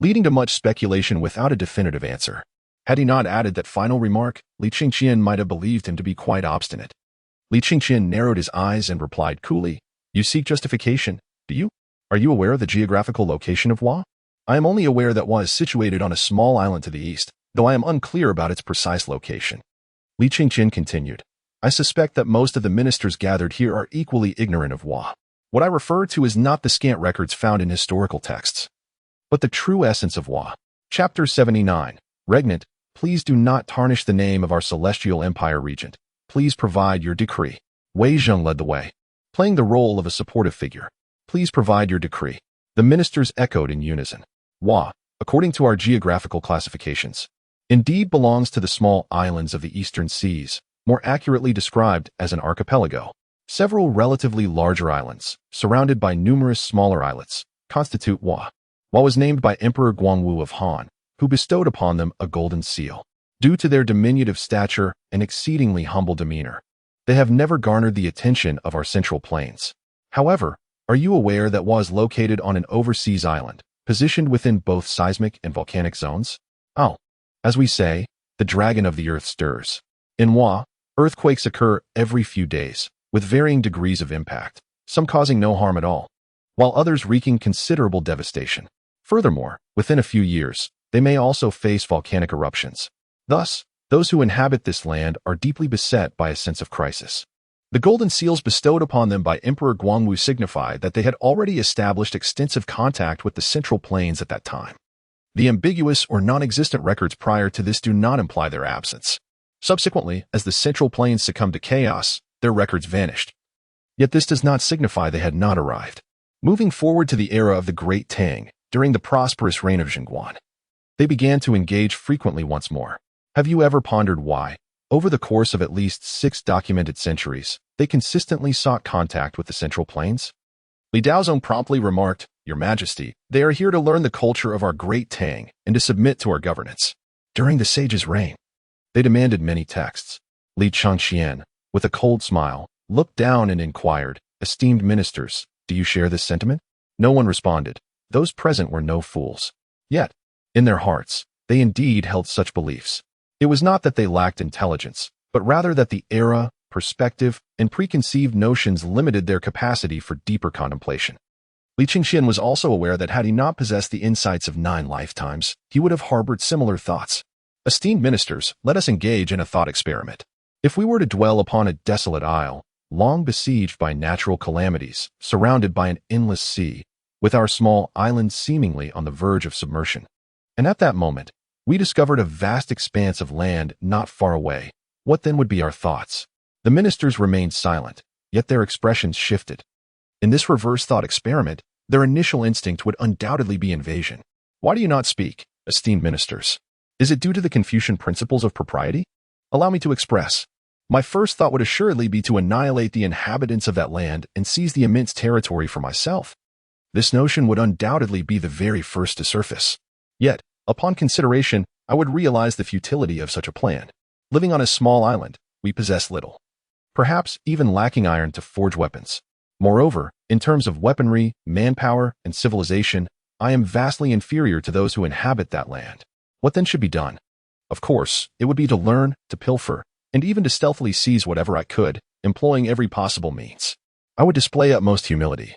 leading to much speculation without a definitive answer. Had he not added that final remark, Li Chengqian might have believed him to be quite obstinate. Li Chengqian narrowed his eyes and replied coolly, "You seek justification, do you? Are you aware of the geographical location of Hua? I am only aware that Hua is situated on a small island to the east, though I am unclear about its precise location." Li Chengqian continued, "I suspect that most of the ministers gathered here are equally ignorant of Hua. What I refer to is not the scant records found in historical texts, but the true essence of Hua." Chapter 79. Regnant, please do not tarnish the name of our celestial empire regent. Please provide your decree. Wei Zheng led the way, playing the role of a supportive figure. Please provide your decree. The ministers echoed in unison. Hua, according to our geographical classifications, indeed belongs to the small islands of the eastern seas, more accurately described as an archipelago. Several relatively larger islands, surrounded by numerous smaller islets, constitute Hua. Hua was named by Emperor Guangwu of Han, who bestowed upon them a golden seal. Due to their diminutive stature and exceedingly humble demeanor, they have never garnered the attention of our central plains. However, are you aware that Hua is located on an overseas island, positioned within both seismic and volcanic zones? Oh, as we say, the dragon of the earth stirs. In Hua, earthquakes occur every few days, with varying degrees of impact, some causing no harm at all, while others wreaking considerable devastation. Furthermore, within a few years, they may also face volcanic eruptions. Thus, those who inhabit this land are deeply beset by a sense of crisis. The golden seals bestowed upon them by Emperor Guangwu signify that they had already established extensive contact with the central plains at that time. The ambiguous or non-existent records prior to this do not imply their absence. Subsequently, as the central plains succumbed to chaos, their records vanished. Yet this does not signify they had not arrived. Moving forward to the era of the Great Tang, during the prosperous reign of Zhengguan, they began to engage frequently once more. Have you ever pondered why, over the course of at least 6 documented centuries, they consistently sought contact with the central plains? Li Daozong promptly remarked, "Your Majesty, they are here to learn the culture of our Great Tang and to submit to our governance." During the sage's reign, they demanded many texts. Li Chengqian, with a cold smile, looked down and inquired, "Esteemed ministers, do you share this sentiment?" No one responded. Those present were no fools. Yet, in their hearts, they indeed held such beliefs. It was not that they lacked intelligence, but rather that the era, perspective, and preconceived notions limited their capacity for deeper contemplation. Li Chengqian was also aware that had he not possessed the insights of 9 lifetimes, he would have harbored similar thoughts. Esteemed ministers, let us engage in a thought experiment. If we were to dwell upon a desolate isle, long besieged by natural calamities, surrounded by an endless sea, with our small island seemingly on the verge of submersion, and at that moment, we discovered a vast expanse of land not far away, what then would be our thoughts? The ministers remained silent, yet their expressions shifted. In this reverse thought experiment, their initial instinct would undoubtedly be invasion. Why do you not speak, esteemed ministers? Is it due to the Confucian principles of propriety? Allow me to express. My first thought would assuredly be to annihilate the inhabitants of that land and seize the immense territory for myself. This notion would undoubtedly be the very first to surface. Yet, upon consideration, I would realize the futility of such a plan. Living on a small island, we possess little, perhaps even lacking iron to forge weapons. Moreover, in terms of weaponry, manpower, and civilization, I am vastly inferior to those who inhabit that land. What then should be done? Of course, it would be to learn, to pilfer, and even to stealthily seize whatever I could, employing every possible means. I would display utmost humility,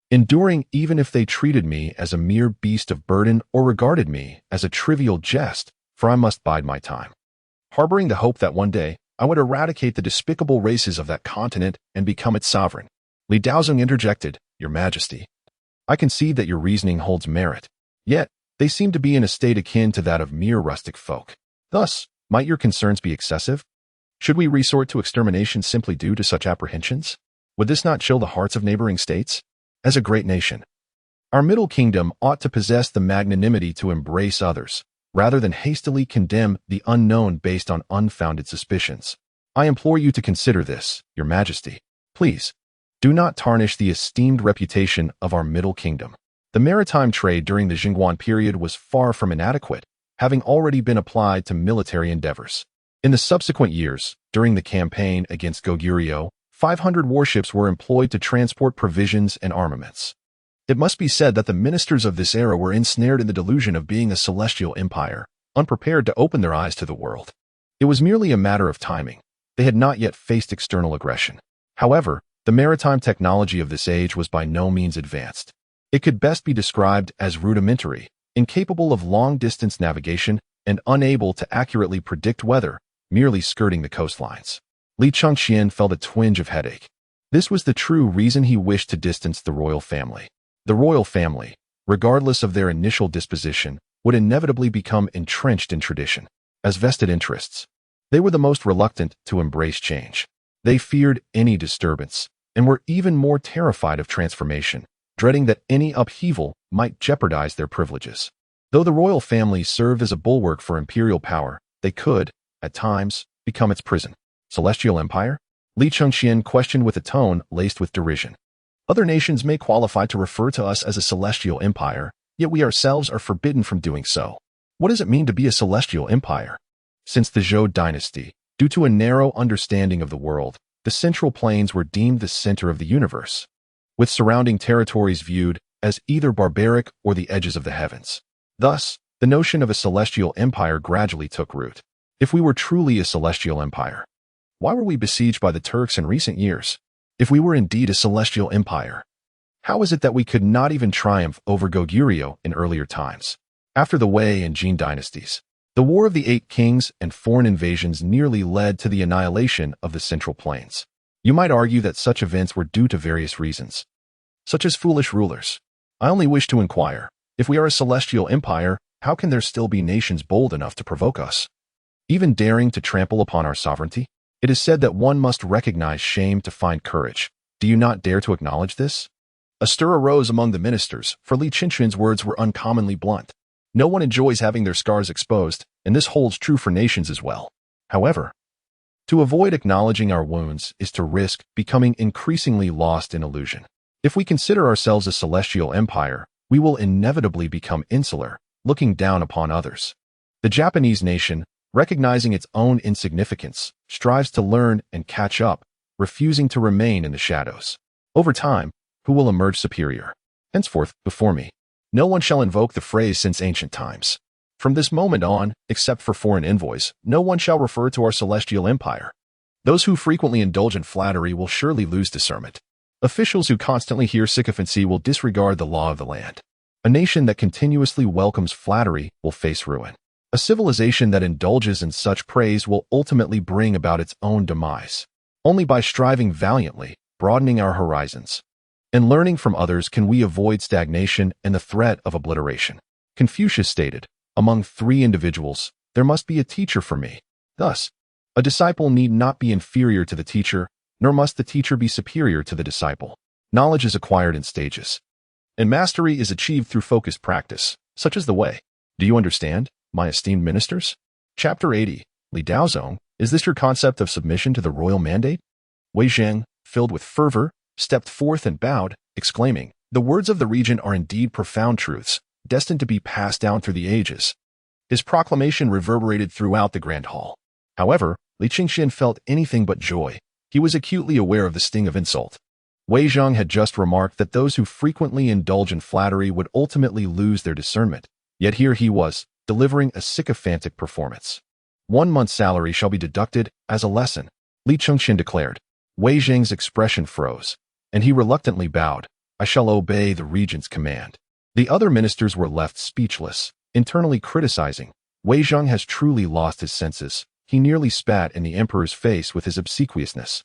enduring even if they treated me as a mere beast of burden or regarded me as a trivial jest, for I must bide my time. Harboring the hope that one day I would eradicate the despicable races of that continent and become its sovereign. Li Daozong interjected, Your Majesty, I concede that your reasoning holds merit, yet they seem to be in a state akin to that of mere rustic folk. Thus, might your concerns be excessive? Should we resort to extermination simply due to such apprehensions? Would this not chill the hearts of neighboring states? As a great nation, our Middle Kingdom ought to possess the magnanimity to embrace others, rather than hastily condemn the unknown based on unfounded suspicions. I implore you to consider this, Your Majesty. Please, do not tarnish the esteemed reputation of our Middle Kingdom. The maritime trade during the Jingguan period was far from inadequate, having already been applied to military endeavors. In the subsequent years, during the campaign against Goguryeo, 500 warships were employed to transport provisions and armaments. It must be said that the ministers of this era were ensnared in the delusion of being a celestial empire, unprepared to open their eyes to the world. It was merely a matter of timing. They had not yet faced external aggression. However, the maritime technology of this age was by no means advanced. It could best be described as rudimentary, incapable of long-distance navigation, and unable to accurately predict weather, merely skirting the coastlines. Li Chengqian felt a twinge of headache. This was the true reason he wished to distance the royal family. The royal family, regardless of their initial disposition, would inevitably become entrenched in tradition. As vested interests, they were the most reluctant to embrace change. They feared any disturbance, and were even more terrified of transformation, dreading that any upheaval might jeopardize their privileges. Though the royal family served as a bulwark for imperial power, they could, at times, become its prison. Celestial Empire? Li Chengqian questioned with a tone laced with derision. Other nations may qualify to refer to us as a celestial empire, yet we ourselves are forbidden from doing so. What does it mean to be a celestial empire? Since the Zhou dynasty, due to a narrow understanding of the world, the central plains were deemed the center of the universe, with surrounding territories viewed as either barbaric or the edges of the heavens. Thus, the notion of a celestial empire gradually took root. If we were truly a celestial empire, why were we besieged by the Turks in recent years? If we were indeed a celestial empire, how is it that we could not even triumph over Goguryeo in earlier times? After the Wei and Jin dynasties, the War of the Eight Kings and foreign invasions nearly led to the annihilation of the Central Plains. You might argue that such events were due to various reasons, such as foolish rulers. I only wish to inquire, if we are a celestial empire, how can there still be nations bold enough to provoke us, even daring to trample upon our sovereignty? It is said that one must recognize shame to find courage. Do you not dare to acknowledge this? A stir arose among the ministers, for Li Chengqian's words were uncommonly blunt. No one enjoys having their scars exposed, and this holds true for nations as well. However, to avoid acknowledging our wounds is to risk becoming increasingly lost in illusion. If we consider ourselves a celestial empire, we will inevitably become insular, looking down upon others. The Japanese nation, recognizing its own insignificance, strives to learn and catch up, refusing to remain in the shadows. Over time, who will emerge superior? Henceforth, before me, no one shall invoke the phrase since ancient times. From this moment on, except for foreign envoys, no one shall refer to our celestial empire. Those who frequently indulge in flattery will surely lose discernment. Officials who constantly hear sycophancy will disregard the law of the land. A nation that continuously welcomes flattery will face ruin. A civilization that indulges in such praise will ultimately bring about its own demise. Only by striving valiantly, broadening our horizons, and learning from others can we avoid stagnation and the threat of obliteration. Confucius stated, among three individuals, there must be a teacher for me. Thus, a disciple need not be inferior to the teacher, nor must the teacher be superior to the disciple. Knowledge is acquired in stages, and mastery is achieved through focused practice, such as the Way. Do you understand, my esteemed ministers? Chapter 80. Li Daozong, is this your concept of submission to the royal mandate? Wei Zheng, filled with fervor, stepped forth and bowed, exclaiming, the words of the regent are indeed profound truths, destined to be passed down through the ages. His proclamation reverberated throughout the grand hall. However, Li Chengqian felt anything but joy. He was acutely aware of the sting of insult. Wei Zheng had just remarked that those who frequently indulge in flattery would ultimately lose their discernment. Yet here he was, delivering a sycophantic performance. 1 month's salary shall be deducted as a lesson, Li Chengqian declared. Wei Zheng's expression froze. and he reluctantly bowed. I shall obey the regent's command. The other ministers were left speechless, internally criticizing. Wei Zheng has truly lost his senses. He nearly spat in the emperor's face with his obsequiousness.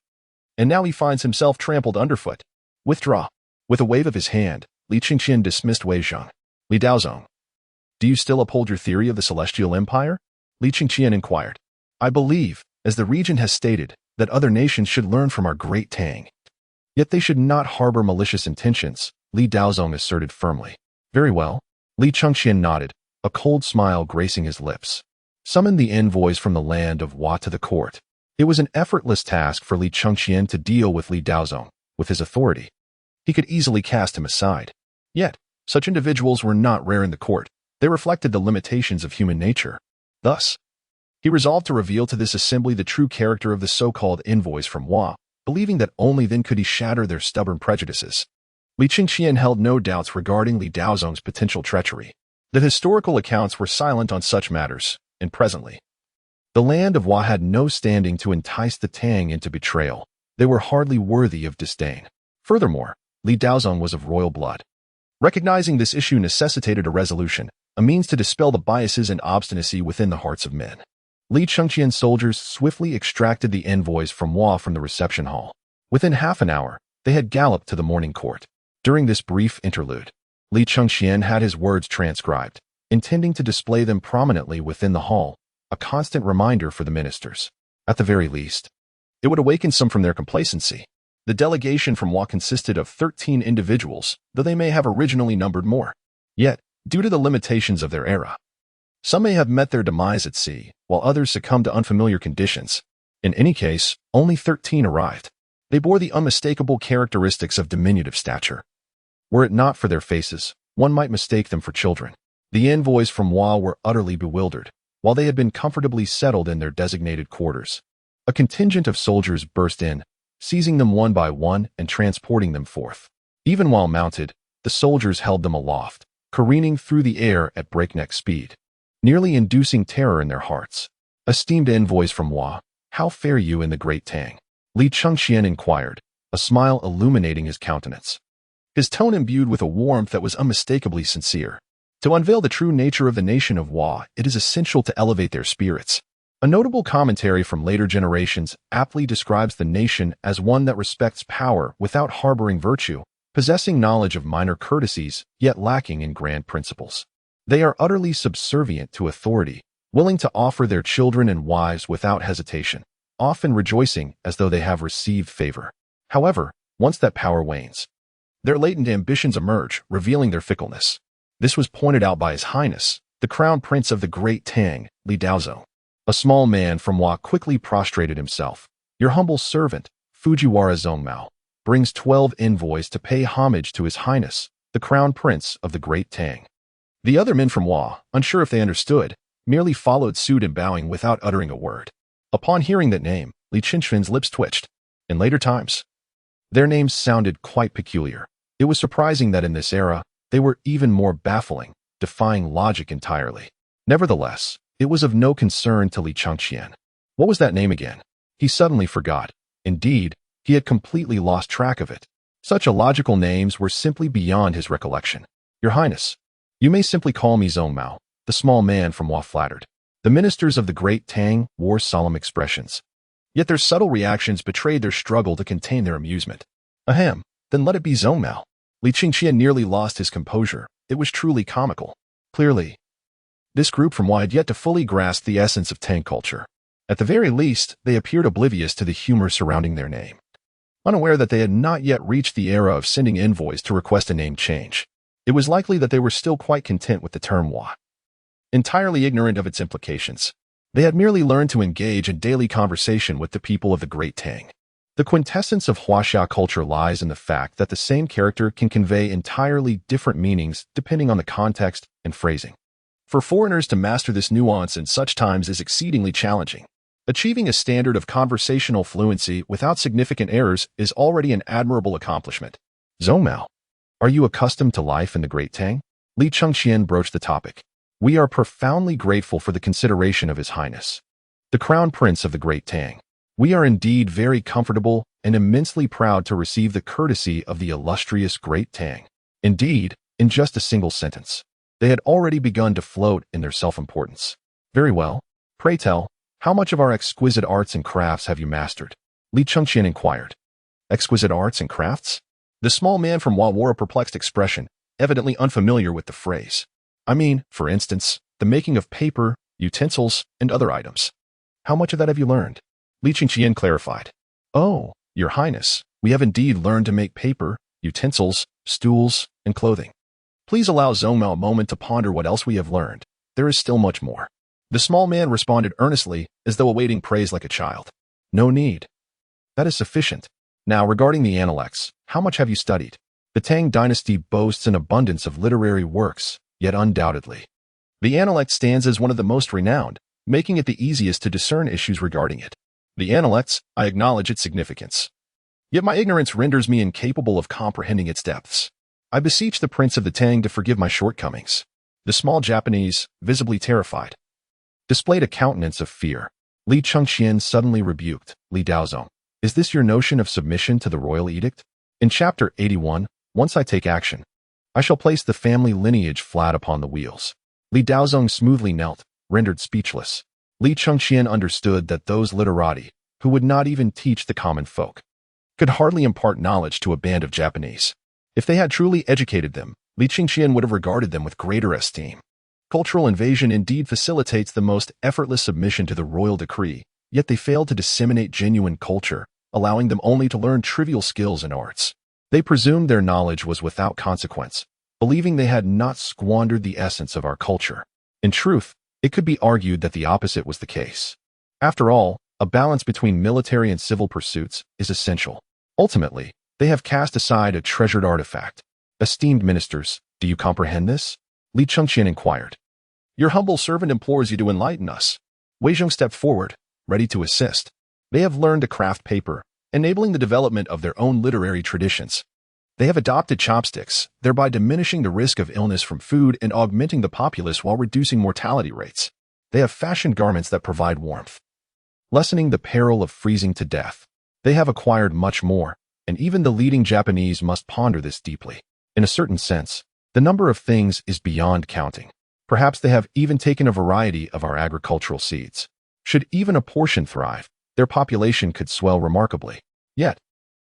And now he finds himself trampled underfoot. Withdraw. With a wave of his hand, Li Chengqian dismissed Wei Zheng. Li Daozong, do you still uphold your theory of the Celestial Empire? Li Chengqian inquired. I believe, as the regent has stated, that other nations should learn from our great Tang. Yet they should not harbor malicious intentions, Li Daozong asserted firmly. Very well. Li Chengqian nodded, a cold smile gracing his lips. Summon the envoys from the land of Hua to the court. It was an effortless task for Li Chengqian to deal with Li Daozong. With his authority, he could easily cast him aside. Yet, such individuals were not rare in the court. They reflected the limitations of human nature. Thus, he resolved to reveal to this assembly the true character of the so-called envoys from Hua, believing that only then could he shatter their stubborn prejudices. Li Chengqian held no doubts regarding Li Daozong's potential treachery. The historical accounts were silent on such matters, and presently, the land of Hua had no standing to entice the Tang into betrayal. They were hardly worthy of disdain. Furthermore, Li Daozong was of royal blood. Recognizing this issue necessitated a resolution, a means to dispel the biases and obstinacy within the hearts of men. Li Chengqian's soldiers swiftly extracted the envoys from Hua from the reception hall. Within half an hour, they had galloped to the morning court. During this brief interlude, Li Chengqian had his words transcribed, intending to display them prominently within the hall, a constant reminder for the ministers. At the very least, it would awaken some from their complacency. The delegation from Hua consisted of 13 individuals, though they may have originally numbered more. Yet, due to the limitations of their era, some may have met their demise at sea, while others succumbed to unfamiliar conditions. In any case, only 13 arrived. They bore the unmistakable characteristics of diminutive stature. Were it not for their faces, one might mistake them for children. The envoys from Hua were utterly bewildered, while they had been comfortably settled in their designated quarters. A contingent of soldiers burst in, seizing them one by one and transporting them forth. Even while mounted, the soldiers held them aloft, careening through the air at breakneck speed, nearly inducing terror in their hearts. Esteemed envoys from Hua, how fare you in the great Tang? Li Chengqian inquired, a smile illuminating his countenance. His tone imbued with a warmth that was unmistakably sincere. To unveil the true nature of the nation of Hua, it is essential to elevate their spirits. A notable commentary from later generations aptly describes the nation as one that respects power without harboring virtue, possessing knowledge of minor courtesies, yet lacking in grand principles. They are utterly subservient to authority, willing to offer their children and wives without hesitation, often rejoicing as though they have received favor. However, once that power wanes, their latent ambitions emerge, revealing their fickleness. This was pointed out by His Highness, the Crown Prince of the Great Tang, Li Daozong. A small man from Hua quickly prostrated himself. Your humble servant, Fujiwara Zongmao, brings 12 envoys to pay homage to His Highness, the Crown Prince of the Great Tang. The other men from Hua, unsure if they understood, merely followed suit in bowing without uttering a word. Upon hearing that name, Li Chengqian's lips twitched. In later times, their names sounded quite peculiar. It was surprising that in this era, they were even more baffling, defying logic entirely. Nevertheless, it was of no concern to Li Chengqian. What was that name again? He suddenly forgot. Indeed, he had completely lost track of it. Such illogical names were simply beyond his recollection. Your Highness, you may simply call me Zongmao, the small man from Hua flattered. The ministers of the Great Tang wore solemn expressions. Yet their subtle reactions betrayed their struggle to contain their amusement. Ahem, then let it be Zongmao. Li Chengqian nearly lost his composure. It was truly comical. Clearly, this group from Hua had yet to fully grasp the essence of Tang culture. At the very least, they appeared oblivious to the humor surrounding their name, unaware that they had not yet reached the era of sending envoys to request a name change. It was likely that they were still quite content with the term Hua, entirely ignorant of its implications. They had merely learned to engage in daily conversation with the people of the Great Tang. The quintessence of Huaxia culture lies in the fact that the same character can convey entirely different meanings depending on the context and phrasing. For foreigners to master this nuance in such times is exceedingly challenging. Achieving a standard of conversational fluency without significant errors is already an admirable accomplishment. Zongmao, are you accustomed to life in the Great Tang? Li Chengqian broached the topic. We are profoundly grateful for the consideration of His Highness, the Crown Prince of the Great Tang. We are indeed very comfortable and immensely proud to receive the courtesy of the illustrious Great Tang. Indeed, in just a single sentence, they had already begun to float in their self-importance. Very well. Pray tell, how much of our exquisite arts and crafts have you mastered? Li Chengqian inquired. Exquisite arts and crafts? The small man from Wa wore a perplexed expression, evidently unfamiliar with the phrase. I mean, for instance, the making of paper, utensils, and other items. How much of that have you learned? Li Chengqian clarified. Oh, Your Highness, we have indeed learned to make paper, utensils, stools, and clothing. Please allow Zhongmao a moment to ponder what else we have learned. There is still much more. The small man responded earnestly, as though awaiting praise like a child. No need. That is sufficient. Now, regarding the Analects, how much have you studied? The Tang Dynasty boasts an abundance of literary works, yet undoubtedly, the Analect stands as one of the most renowned, making it the easiest to discern issues regarding it. The Analects, I acknowledge its significance. Yet my ignorance renders me incapable of comprehending its depths. I beseech the Prince of the Tang to forgive my shortcomings. The small Japanese, visibly terrified, displayed a countenance of fear. Li Chengqian suddenly rebuked Li Daozong. Is this your notion of submission to the royal edict? In Chapter 81, once I take action, I shall place the family lineage flat upon the wheels. Li Daozong smoothly knelt, rendered speechless. Li Chengqian understood that those literati, who would not even teach the common folk, could hardly impart knowledge to a band of Japanese. If they had truly educated them, Li Chengqian would have regarded them with greater esteem. Cultural invasion indeed facilitates the most effortless submission to the royal decree, yet they failed to disseminate genuine culture, allowing them only to learn trivial skills and arts. They presumed their knowledge was without consequence, believing they had not squandered the essence of our culture. In truth, it could be argued that the opposite was the case. After all, a balance between military and civil pursuits is essential. Ultimately, they have cast aside a treasured artifact. Esteemed ministers, do you comprehend this? Li Chengqian inquired. Your humble servant implores you to enlighten us. Wei Zhong stepped forward, ready to assist. They have learned to craft paper, enabling the development of their own literary traditions. They have adopted chopsticks, thereby diminishing the risk of illness from food and augmenting the populace while reducing mortality rates. They have fashioned garments that provide warmth, lessening the peril of freezing to death. They have acquired much more, and even the leading Japanese must ponder this deeply. In a certain sense, the number of things is beyond counting. Perhaps they have even taken a variety of our agricultural seeds. Should even a portion thrive, their population could swell remarkably. Yet,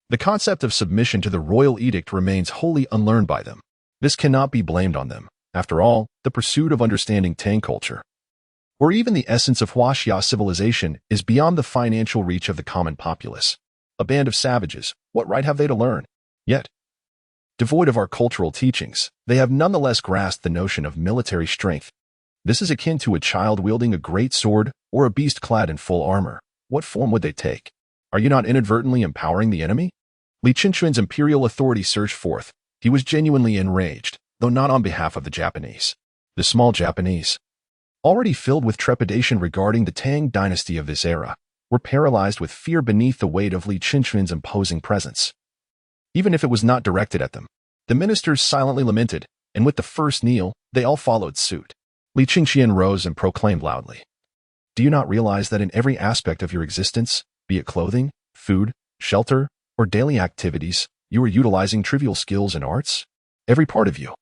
the concept of submission to the royal edict remains wholly unlearned by them. This cannot be blamed on them. After all, the pursuit of understanding Tang culture, or even the essence of Huaxia civilization, is beyond the financial reach of the common populace. A band of savages, what right have they to learn? Yet, devoid of our cultural teachings, they have nonetheless grasped the notion of military strength. This is akin to a child wielding a great sword or a beast clad in full armor. What form would they take? Are you not inadvertently empowering the enemy? Li Chengqian's imperial authority surged forth. He was genuinely enraged, though not on behalf of the Japanese. The small Japanese, already filled with trepidation regarding the Tang Dynasty of this era, were paralyzed with fear beneath the weight of Li Chengqian's imposing presence. Even if it was not directed at them, the ministers silently lamented, and with the first kneel, they all followed suit. Li Chengqian rose and proclaimed loudly. Do you not realize that in every aspect of your existence, be it clothing, food, shelter, or daily activities, you are utilizing trivial skills and arts? Every part of you,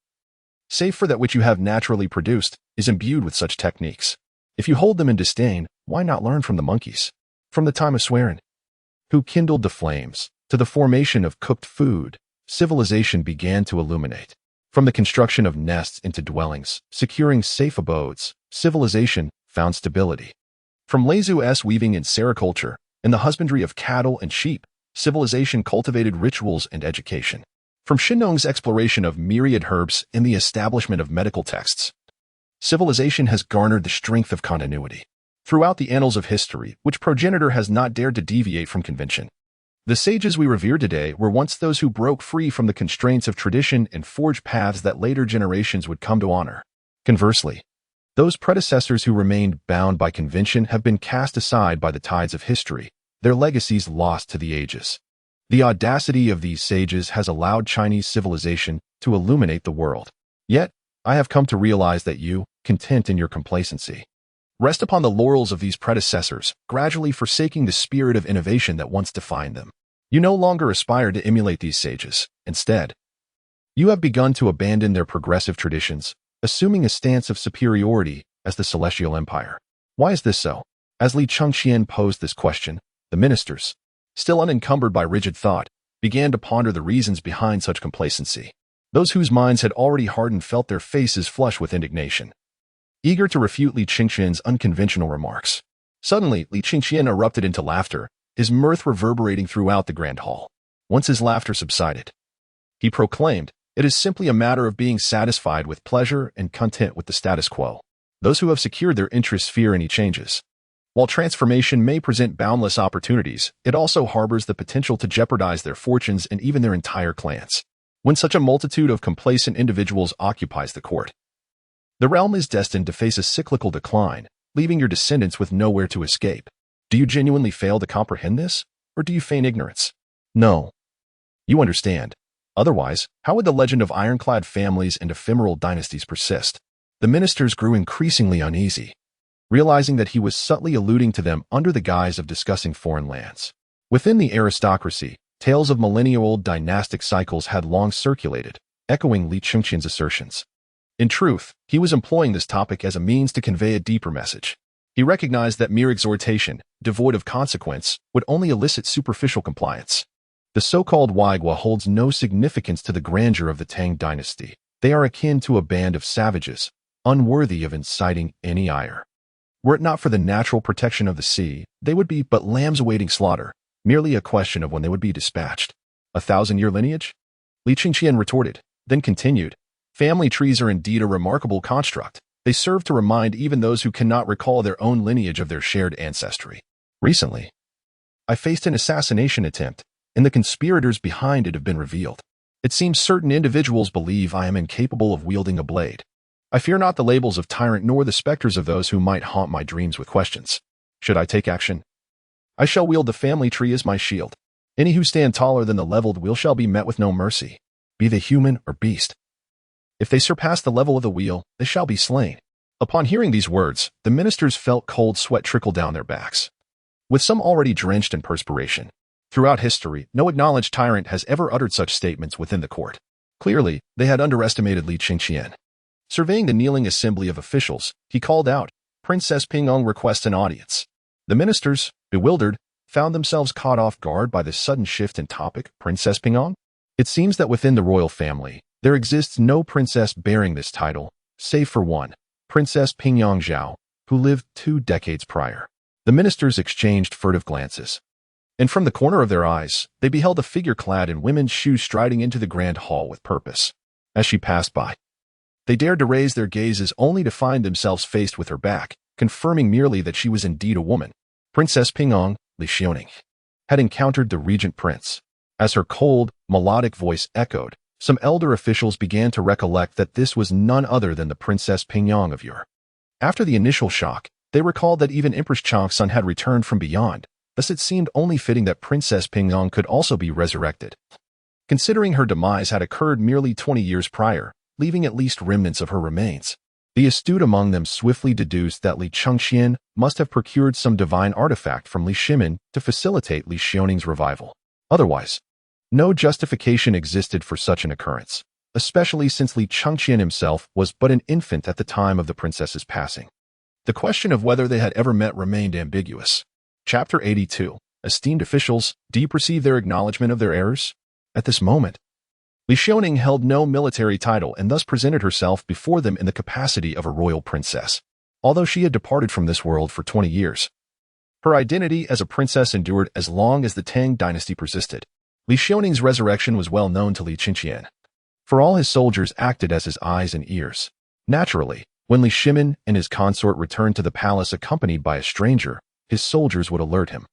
save for that which you have naturally produced, is imbued with such techniques. If you hold them in disdain, why not learn from the monkeys? From the time of Swearin, who kindled the flames, to the formation of cooked food, civilization began to illuminate. From the construction of nests into dwellings, securing safe abodes, civilization found stability. From Lezu's weaving in sericulture and the husbandry of cattle and sheep, civilization cultivated rituals and education. From Shinong's exploration of myriad herbs and the establishment of medical texts, civilization has garnered the strength of continuity. Throughout the annals of history, which progenitor has not dared to deviate from convention. The sages we revere today were once those who broke free from the constraints of tradition and forged paths that later generations would come to honor. Conversely, those predecessors who remained bound by convention have been cast aside by the tides of history, their legacies lost to the ages. The audacity of these sages has allowed Chinese civilization to illuminate the world. Yet, I have come to realize that you, content in your complacency, rest upon the laurels of these predecessors, gradually forsaking the spirit of innovation that once defined them. You no longer aspire to emulate these sages. Instead, you have begun to abandon their progressive traditions, assuming a stance of superiority as the Celestial Empire. Why is this so? As Li Chengqian posed this question, the ministers, still unencumbered by rigid thought, began to ponder the reasons behind such complacency. Those whose minds had already hardened felt their faces flush with indignation, eager to refute Li Chengqian's unconventional remarks. Suddenly, Li Chengqian erupted into laughter, his mirth reverberating throughout the grand hall. Once his laughter subsided, he proclaimed, "It is simply a matter of being satisfied with pleasure and content with the status quo. Those who have secured their interests fear any changes. While transformation may present boundless opportunities, it also harbors the potential to jeopardize their fortunes and even their entire clans. When such a multitude of complacent individuals occupies the court, the realm is destined to face a cyclical decline, leaving your descendants with nowhere to escape. Do you genuinely fail to comprehend this, or do you feign ignorance? No. You understand. Otherwise, how would the legend of ironclad families and ephemeral dynasties persist?" The ministers grew increasingly uneasy, realizing that he was subtly alluding to them under the guise of discussing foreign lands. Within the aristocracy, tales of millennia-old dynastic cycles had long circulated, echoing Li Chengqian's assertions. In truth, he was employing this topic as a means to convey a deeper message. He recognized that mere exhortation, devoid of consequence, would only elicit superficial compliance. The so-called Waigwa holds no significance to the grandeur of the Tang Dynasty. They are akin to a band of savages, unworthy of inciting any ire. Were it not for the natural protection of the sea, they would be but lambs awaiting slaughter, merely a question of when they would be dispatched. 1,000-year lineage? Li Chengqian retorted, then continued, "Family trees are indeed a remarkable construct. They serve to remind even those who cannot recall their own lineage of their shared ancestry. Recently, I faced an assassination attempt, and the conspirators behind it have been revealed. It seems certain individuals believe I am incapable of wielding a blade. I fear not the labels of tyrant nor the specters of those who might haunt my dreams with questions. Should I take action? I shall wield the family tree as my shield. Any who stand taller than the leveled wheel shall be met with no mercy, be they human or beast. If they surpass the level of the wheel, they shall be slain." Upon hearing these words, the ministers felt cold sweat trickle down their backs, with some already drenched in perspiration. Throughout history, no acknowledged tyrant has ever uttered such statements within the court. Clearly, they had underestimated Li Chengqian. Surveying the kneeling assembly of officials, he called out, "Princess Pingong requests an audience." The ministers, bewildered, found themselves caught off guard by this sudden shift in topic. Princess Pingong? It seems that within the royal family, there exists no princess bearing this title, save for one, Princess Pingong Zhao, who lived 2 decades prior. The ministers exchanged furtive glances, and from the corner of their eyes, they beheld a figure clad in women's shoes striding into the grand hall with purpose. As she passed by, they dared to raise their gazes only to find themselves faced with her back, confirming merely that she was indeed a woman. Princess Pingong, Li Xiaoning, had encountered the regent prince. As her cold, melodic voice echoed, some elder officials began to recollect that this was none other than the Princess Pingong of yore. After the initial shock, they recalled that even Empress Changsun had returned from beyond, thus it seemed only fitting that Princess Pingong could also be resurrected. Considering her demise had occurred merely 20 years prior, leaving at least remnants of her remains, the astute among them swiftly deduced that Li Chengqian must have procured some divine artifact from Li Shimin to facilitate Li Xiaoning's revival. Otherwise, no justification existed for such an occurrence, especially since Li Chengqian himself was but an infant at the time of the princess's passing. The question of whether they had ever met remained ambiguous. Chapter 82. Esteemed officials, do you perceive their acknowledgement of their errors? At this moment, Li Xiaoning held no military title and thus presented herself before them in the capacity of a royal princess. Although she had departed from this world for 20 years, her identity as a princess endured as long as the Tang Dynasty persisted. Li Xiaoning's resurrection was well known to Li Chengqian, for all his soldiers acted as his eyes and ears. Naturally, when Li Shimin and his consort returned to the palace accompanied by a stranger, his soldiers would alert him.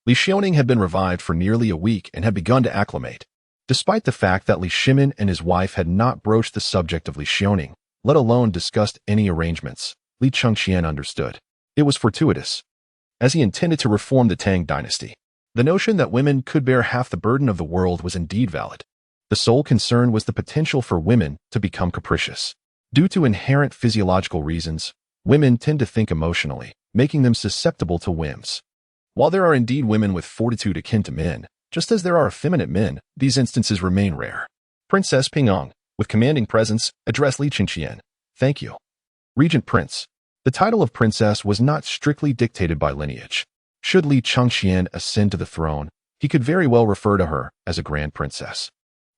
Li Xiaoning had been revived for nearly a week and had begun to acclimate. Despite the fact that Li Shimin and his wife had not broached the subject of Li Xiaoning, let alone discussed any arrangements, Li Chengqian understood. It was fortuitous, as he intended to reform the Tang Dynasty. The notion that women could bear half the burden of the world was indeed valid. The sole concern was the potential for women to become capricious. Due to inherent physiological reasons, women tend to think emotionally, making them susceptible to whims. While there are indeed women with fortitude akin to men, just as there are effeminate men, these instances remain rare. Princess Pingyang, with commanding presence, addressed Li Chengqian. Thank you. Regent Prince. The title of princess was not strictly dictated by lineage. Should Li Chengqian ascend to the throne, he could very well refer to her as a grand princess.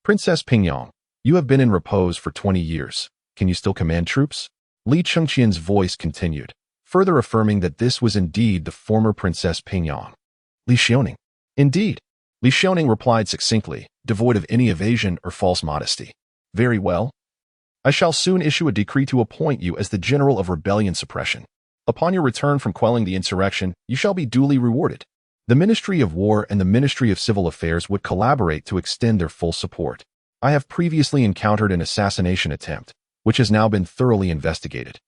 Princess Pingyang, you have been in repose for 20 years. Can you still command troops? Li Chengqian's voice continued, further affirming that this was indeed the former Princess Pingyang. Li Xiaoning. Indeed. Li Xiaoning replied succinctly, devoid of any evasion or false modesty. Very well. I shall soon issue a decree to appoint you as the General of Rebellion Suppression. Upon your return from quelling the insurrection, you shall be duly rewarded. The Ministry of War and the Ministry of Civil Affairs would collaborate to extend their full support. I have previously encountered an assassination attempt, which has now been thoroughly investigated.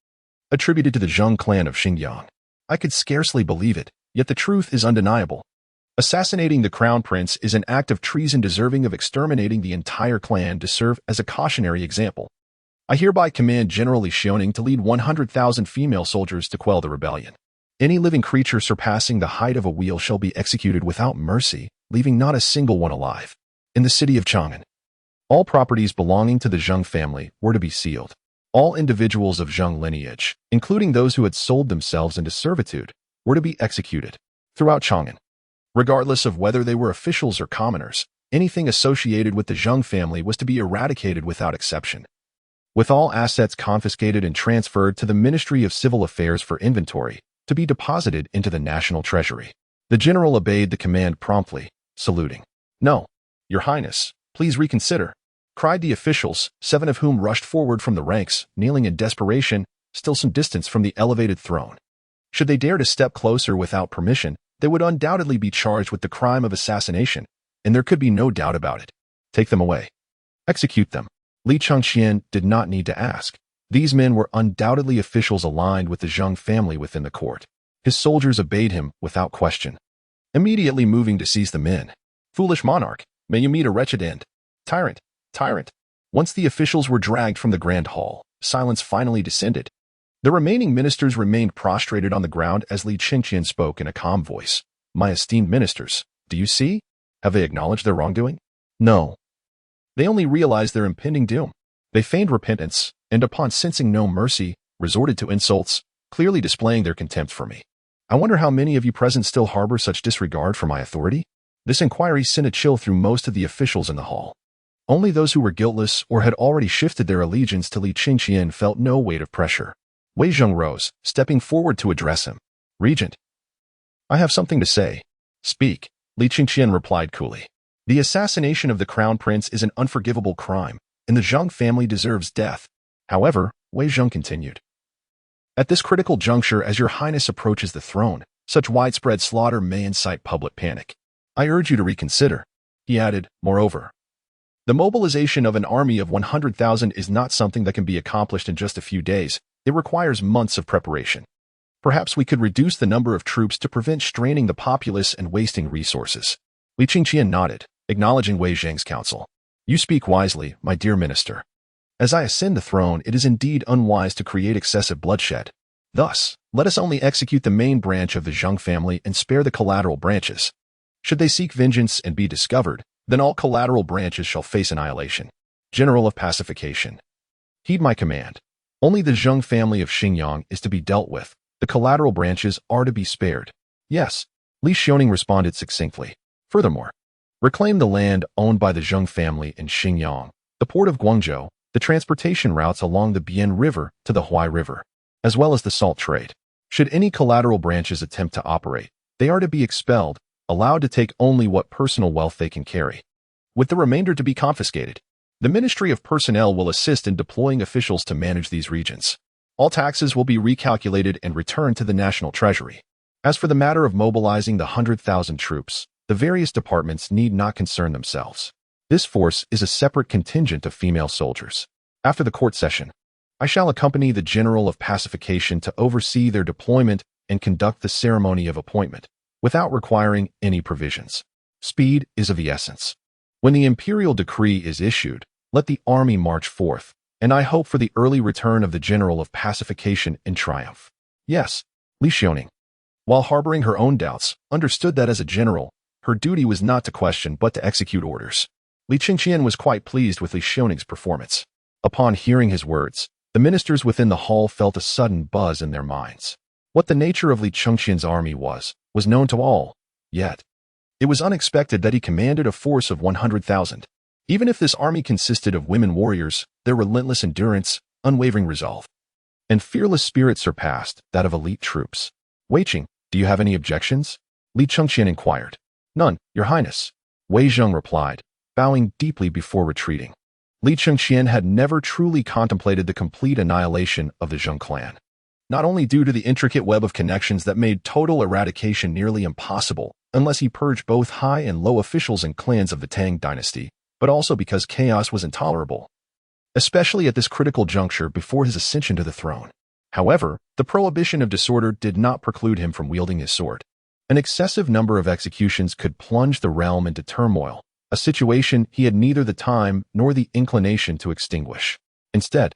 Attributed to the Zheng clan of Xinjiang. I could scarcely believe it, yet the truth is undeniable. Assassinating the crown prince is an act of treason deserving of exterminating the entire clan to serve as a cautionary example. I hereby command General Li Xiaoning to lead 100,000 female soldiers to quell the rebellion. Any living creature surpassing the height of a wheel shall be executed without mercy, leaving not a single one alive. In the city of Chang'an, all properties belonging to the Zheng family were to be sealed. All individuals of Zheng lineage, including those who had sold themselves into servitude, were to be executed. Throughout Chang'an, regardless of whether they were officials or commoners, anything associated with the Zheng family was to be eradicated without exception. With all assets confiscated and transferred to the Ministry of Civil Affairs for inventory, to be deposited into the national treasury. The general obeyed the command promptly, saluting. No, Your Highness, please reconsider, cried the officials, 7 of whom rushed forward from the ranks, kneeling in desperation, still some distance from the elevated throne. Should they dare to step closer without permission, they would undoubtedly be charged with the crime of assassination, and there could be no doubt about it. Take them away. Execute them. Li Chengqian did not need to ask. These men were undoubtedly officials aligned with the Zheng family within the court. His soldiers obeyed him without question, immediately moving to seize the men. Foolish monarch, may you meet a wretched end. Tyrant, tyrant. Once the officials were dragged from the grand hall, silence finally descended. The remaining ministers remained prostrated on the ground as Li Chengqian spoke in a calm voice. My esteemed ministers, do you see? Have they acknowledged their wrongdoing? No. They only realized their impending doom. They feigned repentance, and upon sensing no mercy, resorted to insults, clearly displaying their contempt for me. I wonder how many of you present still harbor such disregard for my authority? This inquiry sent a chill through most of the officials in the hall. Only those who were guiltless or had already shifted their allegiance to Li Chengqian felt no weight of pressure. Wei Zheng rose, stepping forward to address him. Regent, I have something to say. Speak, Li Chengqian replied coolly. The assassination of the crown prince is an unforgivable crime, and the Zheng family deserves death. However, Wei Zheng continued. At this critical juncture, as your highness approaches the throne, such widespread slaughter may incite public panic. I urge you to reconsider. He added, moreover, the mobilization of an army of 100,000 is not something that can be accomplished in just a few days. It requires months of preparation. Perhaps we could reduce the number of troops to prevent straining the populace and wasting resources. Li Chengqian nodded, acknowledging Wei Zheng's counsel. You speak wisely, my dear minister. As I ascend the throne, it is indeed unwise to create excessive bloodshed. Thus, let us only execute the main branch of the Zheng family and spare the collateral branches. Should they seek vengeance and be discovered, then all collateral branches shall face annihilation. General of Pacification. Heed my command. Only the Zheng family of Xinjiang is to be dealt with. The collateral branches are to be spared. Yes, Li Xiaoning responded succinctly. Furthermore, reclaim the land owned by the Zheng family in Xinjiang, the port of Guangzhou, the transportation routes along the Bian River to the Huai River, as well as the salt trade. Should any collateral branches attempt to operate, they are to be expelled, allowed to take only what personal wealth they can carry, with the remainder to be confiscated. The Ministry of Personnel will assist in deploying officials to manage these regions. All taxes will be recalculated and returned to the national treasury. As for the matter of mobilizing the 100,000 troops, the various departments need not concern themselves. This force is a separate contingent of female soldiers. After the court session, I shall accompany the General of Pacification to oversee their deployment and conduct the ceremony of appointment, without requiring any provisions. Speed is of the essence. When the imperial decree is issued, let the army march forth, and I hope for the early return of the General of Pacification in triumph. Yes, Li Xiaoning. while harboring her own doubts, understood that as a general, her duty was not to question but to execute orders. Li Chengqian was quite pleased with Li Shioning's performance. Upon hearing his words, the ministers within the hall felt a sudden buzz in their minds. What the nature of Li Chengqian's army was known to all, yet it was unexpected that he commanded a force of 100,000. Even if this army consisted of women warriors, their relentless endurance, unwavering resolve, and fearless spirit surpassed that of elite troops. Wei Qing, do you have any objections? Li Chengqian inquired. None, Your Highness, Wei Zheng replied, bowing deeply before retreating. Li Chengqian had never truly contemplated the complete annihilation of the Zheng clan. Not only due to the intricate web of connections that made total eradication nearly impossible unless he purged both high and low officials and clans of the Tang Dynasty, but also because chaos was intolerable, especially at this critical juncture before his ascension to the throne. However, the prohibition of disorder did not preclude him from wielding his sword. An excessive number of executions could plunge the realm into turmoil, a situation he had neither the time nor the inclination to extinguish. Instead,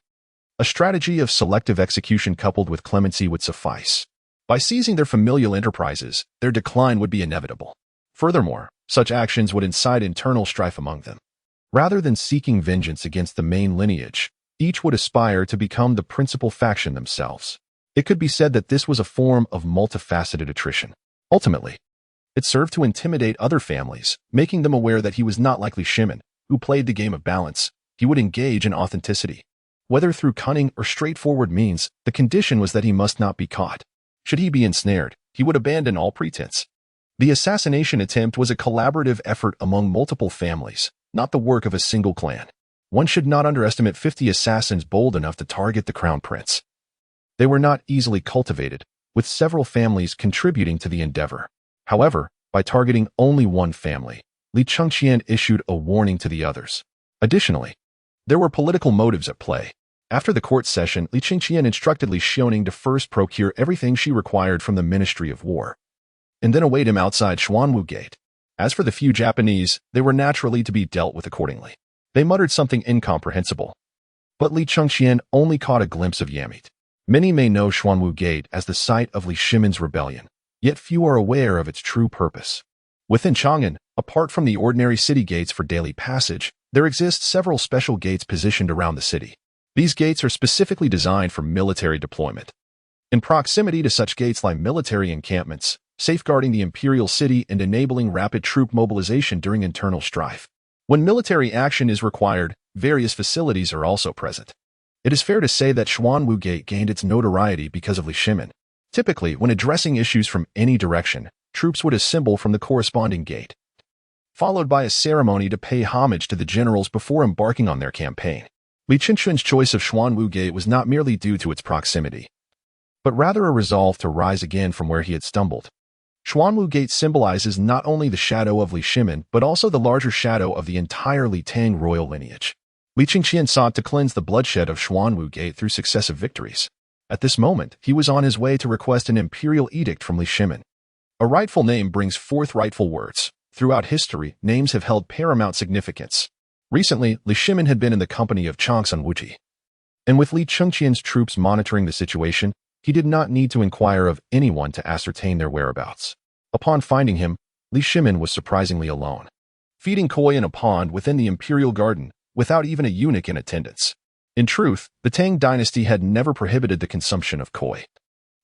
a strategy of selective execution coupled with clemency would suffice. By seizing their familial enterprises, their decline would be inevitable. Furthermore, such actions would incite internal strife among them. Rather than seeking vengeance against the main lineage, each would aspire to become the principal faction themselves. It could be said that this was a form of multifaceted attrition. Ultimately, it served to intimidate other families, making them aware that he was not like Li Shimin, who played the game of balance. He would engage in authenticity. Whether through cunning or straightforward means, the condition was that he must not be caught. Should he be ensnared, he would abandon all pretense. The assassination attempt was a collaborative effort among multiple families, not the work of a single clan. One should not underestimate 50 assassins bold enough to target the crown prince. They were not easily cultivated, with several families contributing to the endeavor. However, by targeting only one family, Li Chengqian issued a warning to the others. Additionally, there were political motives at play. After the court session, Li Chengqian instructed Li Xiaoning to first procure everything she required from the Ministry of War, and then await him outside Xuanwu Gate. As for the few Japanese, they were naturally to be dealt with accordingly. They muttered something incomprehensible, but Li Chengqian only caught a glimpse of Yamit. Many may know Xuanwu Gate as the site of Li Shimin's rebellion, yet few are aware of its true purpose. Within Chang'an, apart from the ordinary city gates for daily passage, there exist several special gates positioned around the city. These gates are specifically designed for military deployment. In proximity to such gates lie military encampments, safeguarding the imperial city and enabling rapid troop mobilization during internal strife. When military action is required, various facilities are also present. It is fair to say that Xuanwu Gate gained its notoriety because of Li Shimin. Typically, when addressing issues from any direction, troops would assemble from the corresponding gate, followed by a ceremony to pay homage to the generals before embarking on their campaign. Li Chengqian's choice of Xuanwu Gate was not merely due to its proximity, but rather a resolve to rise again from where he had stumbled. Xuanwu Gate symbolizes not only the shadow of Li Shimin, but also the larger shadow of the entire Li Tang royal lineage. Li Chengqian sought to cleanse the bloodshed of Xuanwu Gate through successive victories. At this moment, he was on his way to request an imperial edict from Li Shimin. A rightful name brings forth rightful words. Throughout history, names have held paramount significance. Recently, Li Shimin had been in the company of Changsun Wuji, and with Li Chengqian's troops monitoring the situation, he did not need to inquire of anyone to ascertain their whereabouts. Upon finding him, Li Shimin was surprisingly alone, feeding koi in a pond within the imperial garden, without even a eunuch in attendance. In truth, the Tang Dynasty had never prohibited the consumption of koi,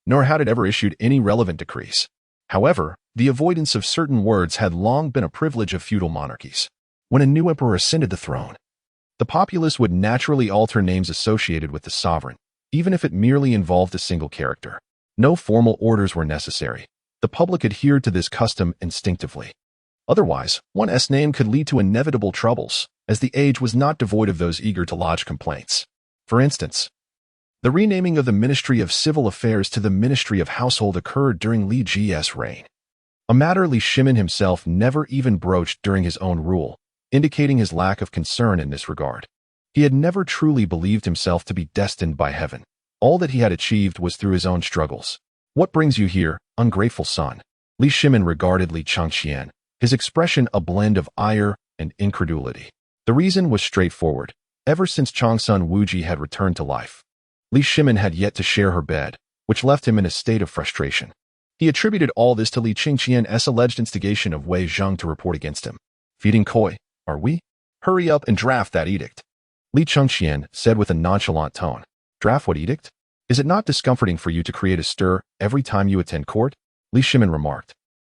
nor had it ever issued any relevant decrees. However, the avoidance of certain words had long been a privilege of feudal monarchies. When a new emperor ascended the throne, the populace would naturally alter names associated with the sovereign, even if it merely involved a single character. No formal orders were necessary. The public adhered to this custom instinctively. Otherwise, one's name could lead to inevitable troubles, as the age was not devoid of those eager to lodge complaints. For instance, the renaming of the Ministry of Civil Affairs to the Ministry of Household occurred during Li Ji's reign, a matter Li Shimin himself never even broached during his own rule, indicating his lack of concern in this regard. He had never truly believed himself to be destined by heaven. All that he had achieved was through his own struggles. What brings you here, ungrateful son? Li Shimin regarded Li Chengqian, his expression a blend of ire and incredulity. The reason was straightforward. Ever since Changsun Wuji had returned to life, Li Shimin had yet to share her bed, which left him in a state of frustration. He attributed all this to Li Chengqian's alleged instigation of Wei Zheng to report against him. Feeding koi, are we? Hurry up and draft that edict. Li Chengqian said with a nonchalant tone. Draft what edict? Is it not discomforting for you to create a stir every time you attend court? Li Shimin remarked,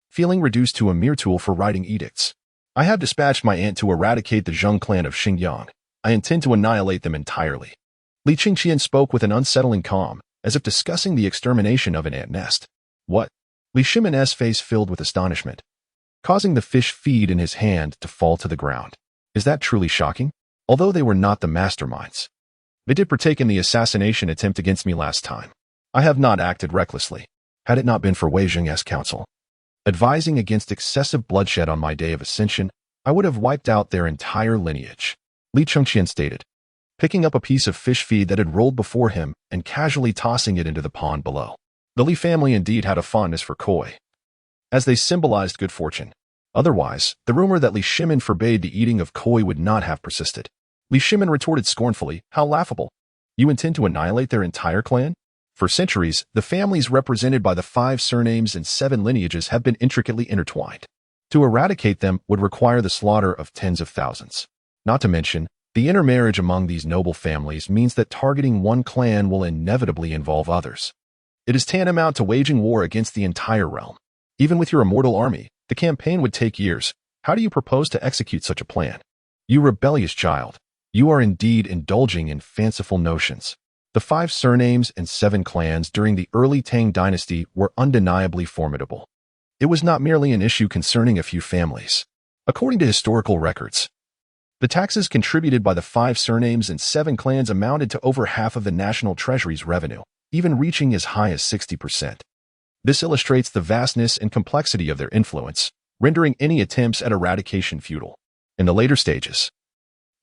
feeling reduced to a mere tool for writing edicts. I have dispatched my aunt to eradicate the Zheng clan of Xinjiang. I intend to annihilate them entirely. Li Chengqian spoke with an unsettling calm, as if discussing the extermination of an ant nest. What? Li Shimin's face filled with astonishment, causing the fish feed in his hand to fall to the ground. Is that truly shocking? Although they were not the masterminds, they did partake in the assassination attempt against me last time. I have not acted recklessly, had it not been for Wei Zheng's counsel. Advising against excessive bloodshed on my day of ascension, I would have wiped out their entire lineage, Li Chengqian stated, picking up a piece of fish feed that had rolled before him and casually tossing it into the pond below. The Li family indeed had a fondness for koi, as they symbolized good fortune. Otherwise, the rumor that Li Shimin forbade the eating of koi would not have persisted. Li Shimin retorted scornfully, how laughable. You intend to annihilate their entire clan? For centuries, the families represented by the 5 surnames and 7 lineages have been intricately intertwined. To eradicate them would require the slaughter of tens of thousands. Not to mention, the intermarriage among these noble families means that targeting one clan will inevitably involve others. It is tantamount to waging war against the entire realm. Even with your immortal army, the campaign would take years. How do you propose to execute such a plan? You rebellious child, you are indeed indulging in fanciful notions. The 5 surnames and 7 clans during the early Tang Dynasty were undeniably formidable. It was not merely an issue concerning a few families. According to historical records, the taxes contributed by the 5 surnames and 7 clans amounted to over half of the national treasury's revenue, even reaching as high as 60%. This illustrates the vastness and complexity of their influence, rendering any attempts at eradication futile. In the later stages,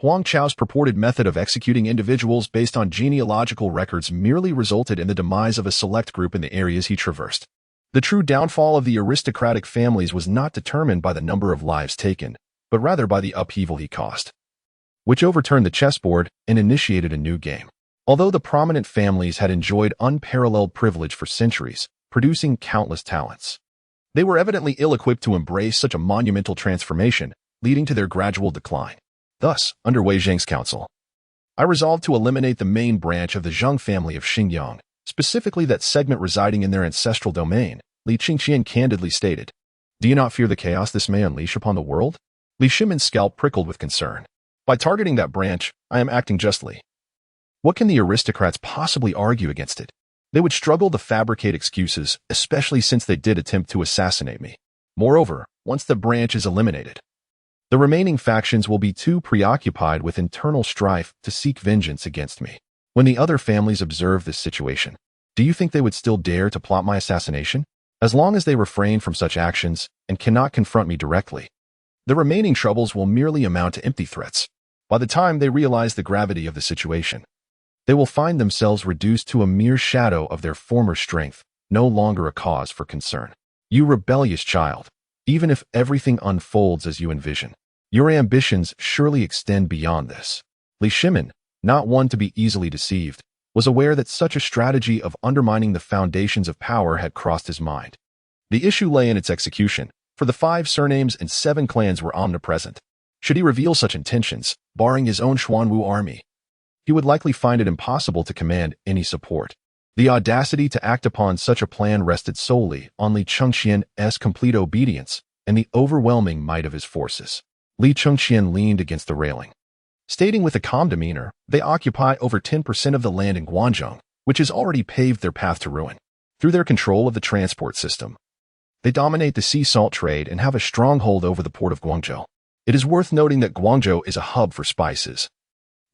Huang Chao's purported method of executing individuals based on genealogical records merely resulted in the demise of a select group in the areas he traversed. The true downfall of the aristocratic families was not determined by the number of lives taken, but rather by the upheaval he caused, which overturned the chessboard and initiated a new game. Although the prominent families had enjoyed unparalleled privilege for centuries, producing countless talents, they were evidently ill-equipped to embrace such a monumental transformation, leading to their gradual decline. Thus, under Wei Zheng's counsel, I resolved to eliminate the main branch of the Zheng family of Xinjiang, specifically that segment residing in their ancestral domain, Li Chengqian candidly stated. Do you not fear the chaos this may unleash upon the world? Li Shimin's scalp prickled with concern. By targeting that branch, I am acting justly. What can the aristocrats possibly argue against it? They would struggle to fabricate excuses, especially since they did attempt to assassinate me. Moreover, once the branch is eliminated, the remaining factions will be too preoccupied with internal strife to seek vengeance against me. When the other families observe this situation, do you think they would still dare to plot my assassination? As long as they refrain from such actions and cannot confront me directly, the remaining troubles will merely amount to empty threats. By the time they realize the gravity of the situation, they will find themselves reduced to a mere shadow of their former strength, no longer a cause for concern. You rebellious child, even if everything unfolds as you envision, your ambitions surely extend beyond this. Li Shimin, not one to be easily deceived, was aware that such a strategy of undermining the foundations of power had crossed his mind. The issue lay in its execution, for the 5 surnames and 7 clans were omnipresent. Should he reveal such intentions, barring his own Xuanwu army, he would likely find it impossible to command any support. The audacity to act upon such a plan rested solely on Li Chengqian's complete obedience and the overwhelming might of his forces. Li Chengqian leaned against the railing, stating with a calm demeanor, they occupy over 10% of the land in Guangzhou, which has already paved their path to ruin. Through their control of the transport system, they dominate the sea salt trade and have a stronghold over the port of Guangzhou. It is worth noting that Guangzhou is a hub for spices.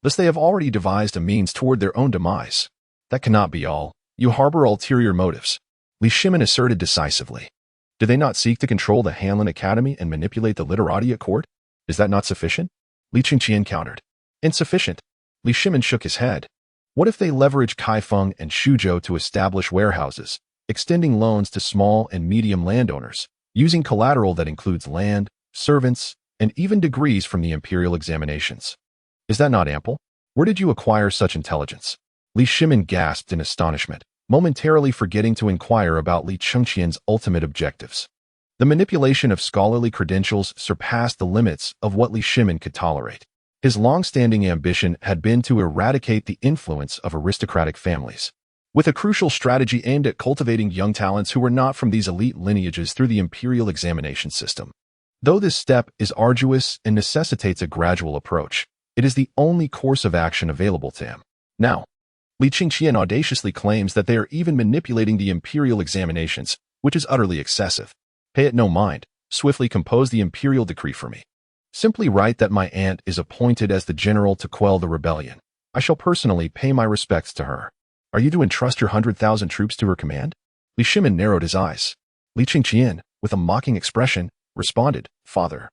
Thus they have already devised a means toward their own demise. That cannot be all. You harbor ulterior motives, Li Shimin asserted decisively. Do they not seek to control the Hanlin Academy and manipulate the literati at court? Is that not sufficient? Li Chengqian countered. Insufficient. Li Shimin shook his head. What if they leverage Kaifeng and Shuzhou to establish warehouses, extending loans to small and medium landowners, using collateral that includes land, servants, and even degrees from the imperial examinations? Is that not ample? Where did you acquire such intelligence? Li Shimin gasped in astonishment. momentarily forgetting to inquire about Li Chengqian's ultimate objectives. The manipulation of scholarly credentials surpassed the limits of what Li Shimin could tolerate. His long-standing ambition had been to eradicate the influence of aristocratic families, with a crucial strategy aimed at cultivating young talents who were not from these elite lineages through the imperial examination system. Though this step is arduous and necessitates a gradual approach, it is the only course of action available to him. Now, Li Chengqian audaciously claims that they are even manipulating the imperial examinations, which is utterly excessive. Pay it no mind. Swiftly compose the imperial decree for me. Simply write that my aunt is appointed as the general to quell the rebellion. I shall personally pay my respects to her. Are you to entrust your 100,000 troops to her command? Li Shimin narrowed his eyes. Li Chengqian, with a mocking expression, responded, Father,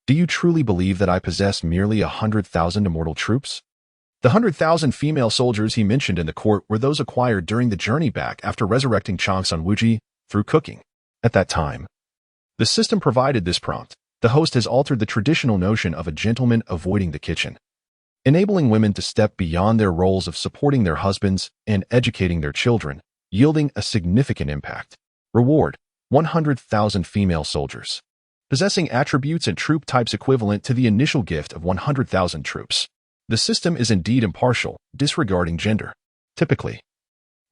do you truly believe that I possess merely 100,000 immortal troops? The 100,000 female soldiers he mentioned in the court were those acquired during the journey back after resurrecting Changsun Wuji through cooking. At that time, the system provided this prompt. The host has altered the traditional notion of a gentleman avoiding the kitchen, enabling women to step beyond their roles of supporting their husbands and educating their children, yielding a significant impact. Reward: 100,000 female soldiers, possessing attributes and troop types equivalent to the initial gift of 100,000 troops. The system is indeed impartial, disregarding gender. Typically,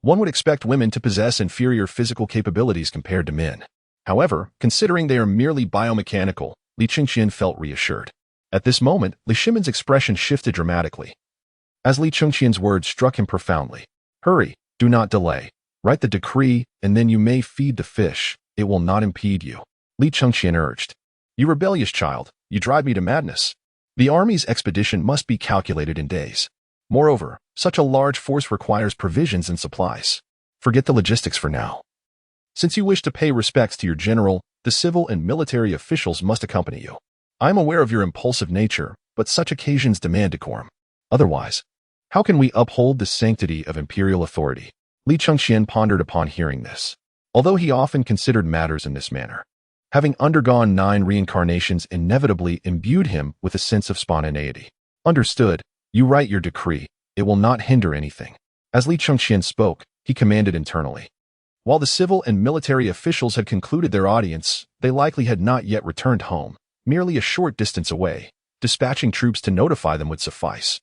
one would expect women to possess inferior physical capabilities compared to men. However, considering they are merely biomechanical, Li Chengqian felt reassured. At this moment, Li Shimin's expression shifted dramatically, as Li Chengqian's words struck him profoundly. Hurry, do not delay. Write the decree, and then you may feed the fish. It will not impede you. Li Chengqian urged. You rebellious child, you drive me to madness. The army's expedition must be calculated in days. Moreover, such a large force requires provisions and supplies. Forget the logistics for now. Since you wish to pay respects to your general, the civil and military officials must accompany you. I am aware of your impulsive nature, but such occasions demand decorum. Otherwise, how can we uphold the sanctity of imperial authority? Li Chengqian pondered upon hearing this. Although he often considered matters in this manner, having undergone 9 reincarnations inevitably imbued him with a sense of spontaneity. Understood. You write your decree. It will not hinder anything. As Li Chengqian spoke, he commanded internally. While the civil and military officials had concluded their audience, they likely had not yet returned home, merely a short distance away. Dispatching troops to notify them would suffice.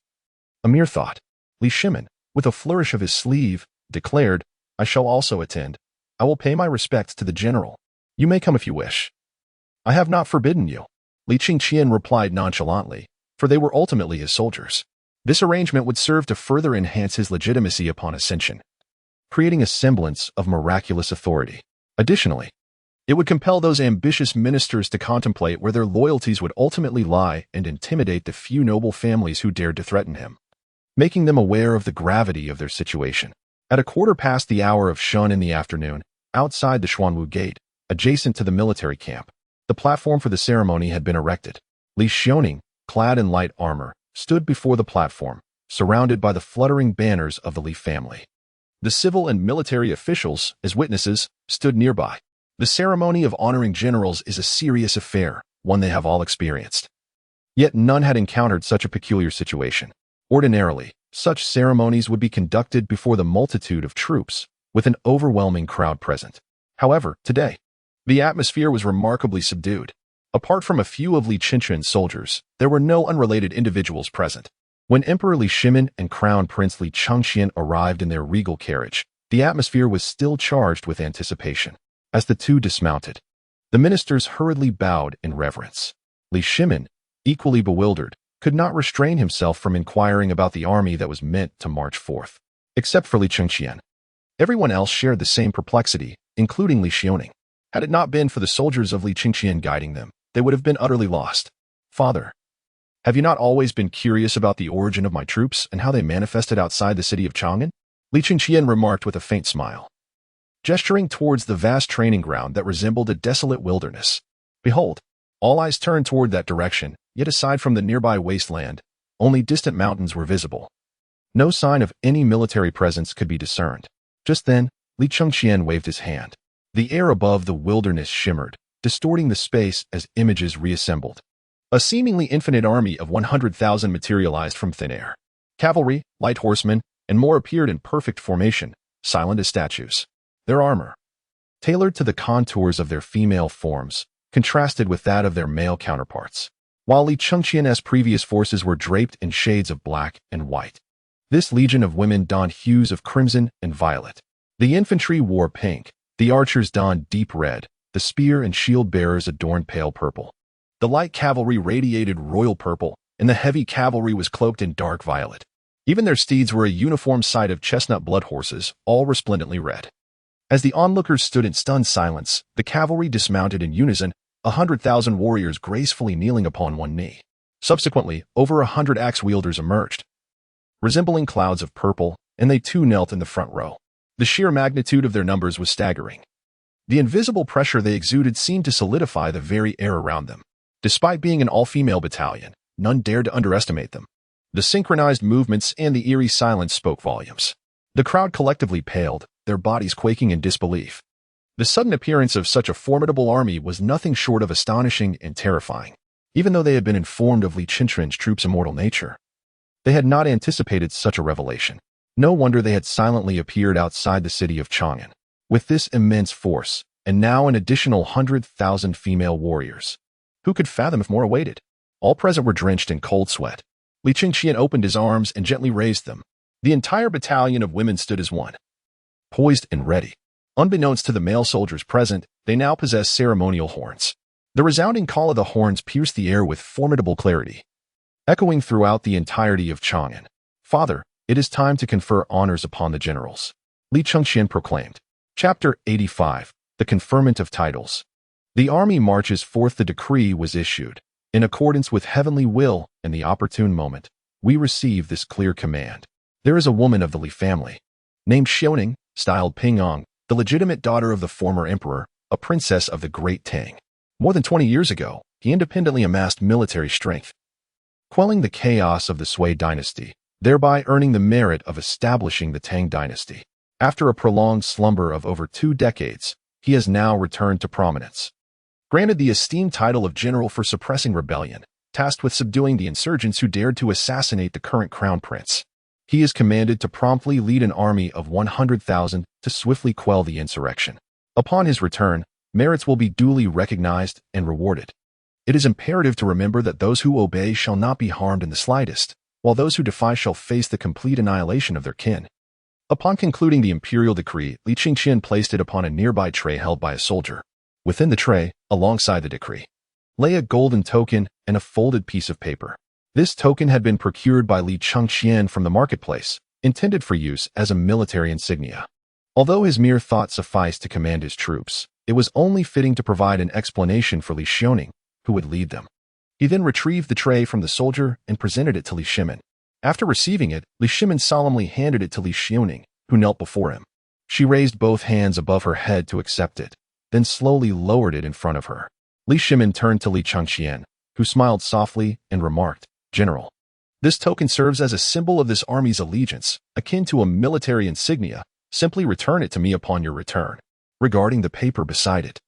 A mere thought. Li Shimin, with a flourish of his sleeve, declared, I shall also attend. I will pay my respects to the general. You may come if you wish. I have not forbidden you. Li Chengqian replied nonchalantly, for they were ultimately his soldiers. This arrangement would serve to further enhance his legitimacy upon ascension, creating a semblance of miraculous authority. Additionally, it would compel those ambitious ministers to contemplate where their loyalties would ultimately lie and intimidate the few noble families who dared to threaten him, making them aware of the gravity of their situation. At a quarter past the hour of Shun in the afternoon, outside the Xuanwu Gate, adjacent to the military camp, the platform for the ceremony had been erected. Li Xiaoning, clad in light armor, stood before the platform, surrounded by the fluttering banners of the Li family. The civil and military officials, as witnesses, stood nearby. The ceremony of honoring generals is a serious affair, one they have all experienced. Yet none had encountered such a peculiar situation. Ordinarily, such ceremonies would be conducted before the multitude of troops, with an overwhelming crowd present. However, today, the atmosphere was remarkably subdued. Apart from a few of Li Chengqian's soldiers, there were no unrelated individuals present. When Emperor Li Shimin and Crown Prince Li Chengqian arrived in their regal carriage, the atmosphere was still charged with anticipation. As the two dismounted, the ministers hurriedly bowed in reverence. Li Shimin, equally bewildered, could not restrain himself from inquiring about the army that was meant to march forth. Except for Li Chengqian, everyone else shared the same perplexity, including Li Xiaoning. Had it not been for the soldiers of Li Chengqian guiding them, they would have been utterly lost. Father, have you not always been curious about the origin of my troops and how they manifested outside the city of Chang'an? Li Chengqian remarked with a faint smile, gesturing towards the vast training ground that resembled a desolate wilderness. Behold, all eyes turned toward that direction, yet aside from the nearby wasteland, only distant mountains were visible. No sign of any military presence could be discerned. Just then, Li Chengqian waved his hand. The air above the wilderness shimmered, distorting the space as images reassembled. A seemingly infinite army of 100,000 materialized from thin air. Cavalry, light horsemen, and more appeared in perfect formation, silent as statues. Their armor, tailored to the contours of their female forms, contrasted with that of their male counterparts, while Li Chengqian's previous forces were draped in shades of black and white. This legion of women donned hues of crimson and violet. The infantry wore pink, the archers donned deep red, the spear and shield bearers adorned pale purple. The light cavalry radiated royal purple, and the heavy cavalry was cloaked in dark violet. Even their steeds were a uniform sight of chestnut blood horses, all resplendently red. As the onlookers stood in stunned silence, the cavalry dismounted in unison, 100,000 warriors gracefully kneeling upon one knee. Subsequently, over 100 axe-wielders emerged, resembling clouds of purple, and they too knelt in the front row. The sheer magnitude of their numbers was staggering. The invisible pressure they exuded seemed to solidify the very air around them. Despite being an all-female battalion, none dared to underestimate them. The synchronized movements and the eerie silence spoke volumes. The crowd collectively paled, their bodies quaking in disbelief. The sudden appearance of such a formidable army was nothing short of astonishing and terrifying. Even though they had been informed of Li Chengqian's troops' immortal nature, they had not anticipated such a revelation. No wonder they had silently appeared outside the city of Chang'an. With this immense force, and now an additional 100,000 female warriors. Who could fathom if more awaited? All present were drenched in cold sweat. Li Chengqian opened his arms and gently raised them. The entire battalion of women stood as one, poised and ready. Unbeknownst to the male soldiers present, they now possessed ceremonial horns. The resounding call of the horns pierced the air with formidable clarity, echoing throughout the entirety of Chang'an. "Father, it is time to confer honors upon the generals," Li Chengqian proclaimed. Chapter 85, The Conferment of Titles. The army marches forth. The decree was issued. In accordance with heavenly will and the opportune moment, we receive this clear command. There is a woman of the Li family, named Xiaoning, styled Pingong, the legitimate daughter of the former emperor, a princess of the great Tang. More than 20 years ago, he independently amassed military strength, quelling the chaos of the Sui dynasty, thereby earning the merit of establishing the Tang Dynasty. After a prolonged slumber of over 2 decades, he has now returned to prominence. Granted the esteemed title of general for suppressing rebellion, tasked with subduing the insurgents who dared to assassinate the current crown prince, he is commanded to promptly lead an army of 100,000 to swiftly quell the insurrection. Upon his return, merits will be duly recognized and rewarded. It is imperative to remember that those who obey shall not be harmed in the slightest, while those who defy shall face the complete annihilation of their kin. Upon concluding the imperial decree, Li Chengqian placed it upon a nearby tray held by a soldier. Within the tray, alongside the decree, lay a golden token and a folded piece of paper. This token had been procured by Li Chengqian from the marketplace, intended for use as a military insignia. Although his mere thought sufficed to command his troops, it was only fitting to provide an explanation for Li Xiaoning, who would lead them. He then retrieved the tray from the soldier and presented it to Li Shimin. After receiving it, Li Shimin solemnly handed it to Li Xiaoning, who knelt before him. She raised both hands above her head to accept it, then slowly lowered it in front of her. Li Shimin turned to Li Chengqian, who smiled softly and remarked, "General, this token serves as a symbol of this army's allegiance, akin to a military insignia. Simply return it to me upon your return." Regarding the paper beside it,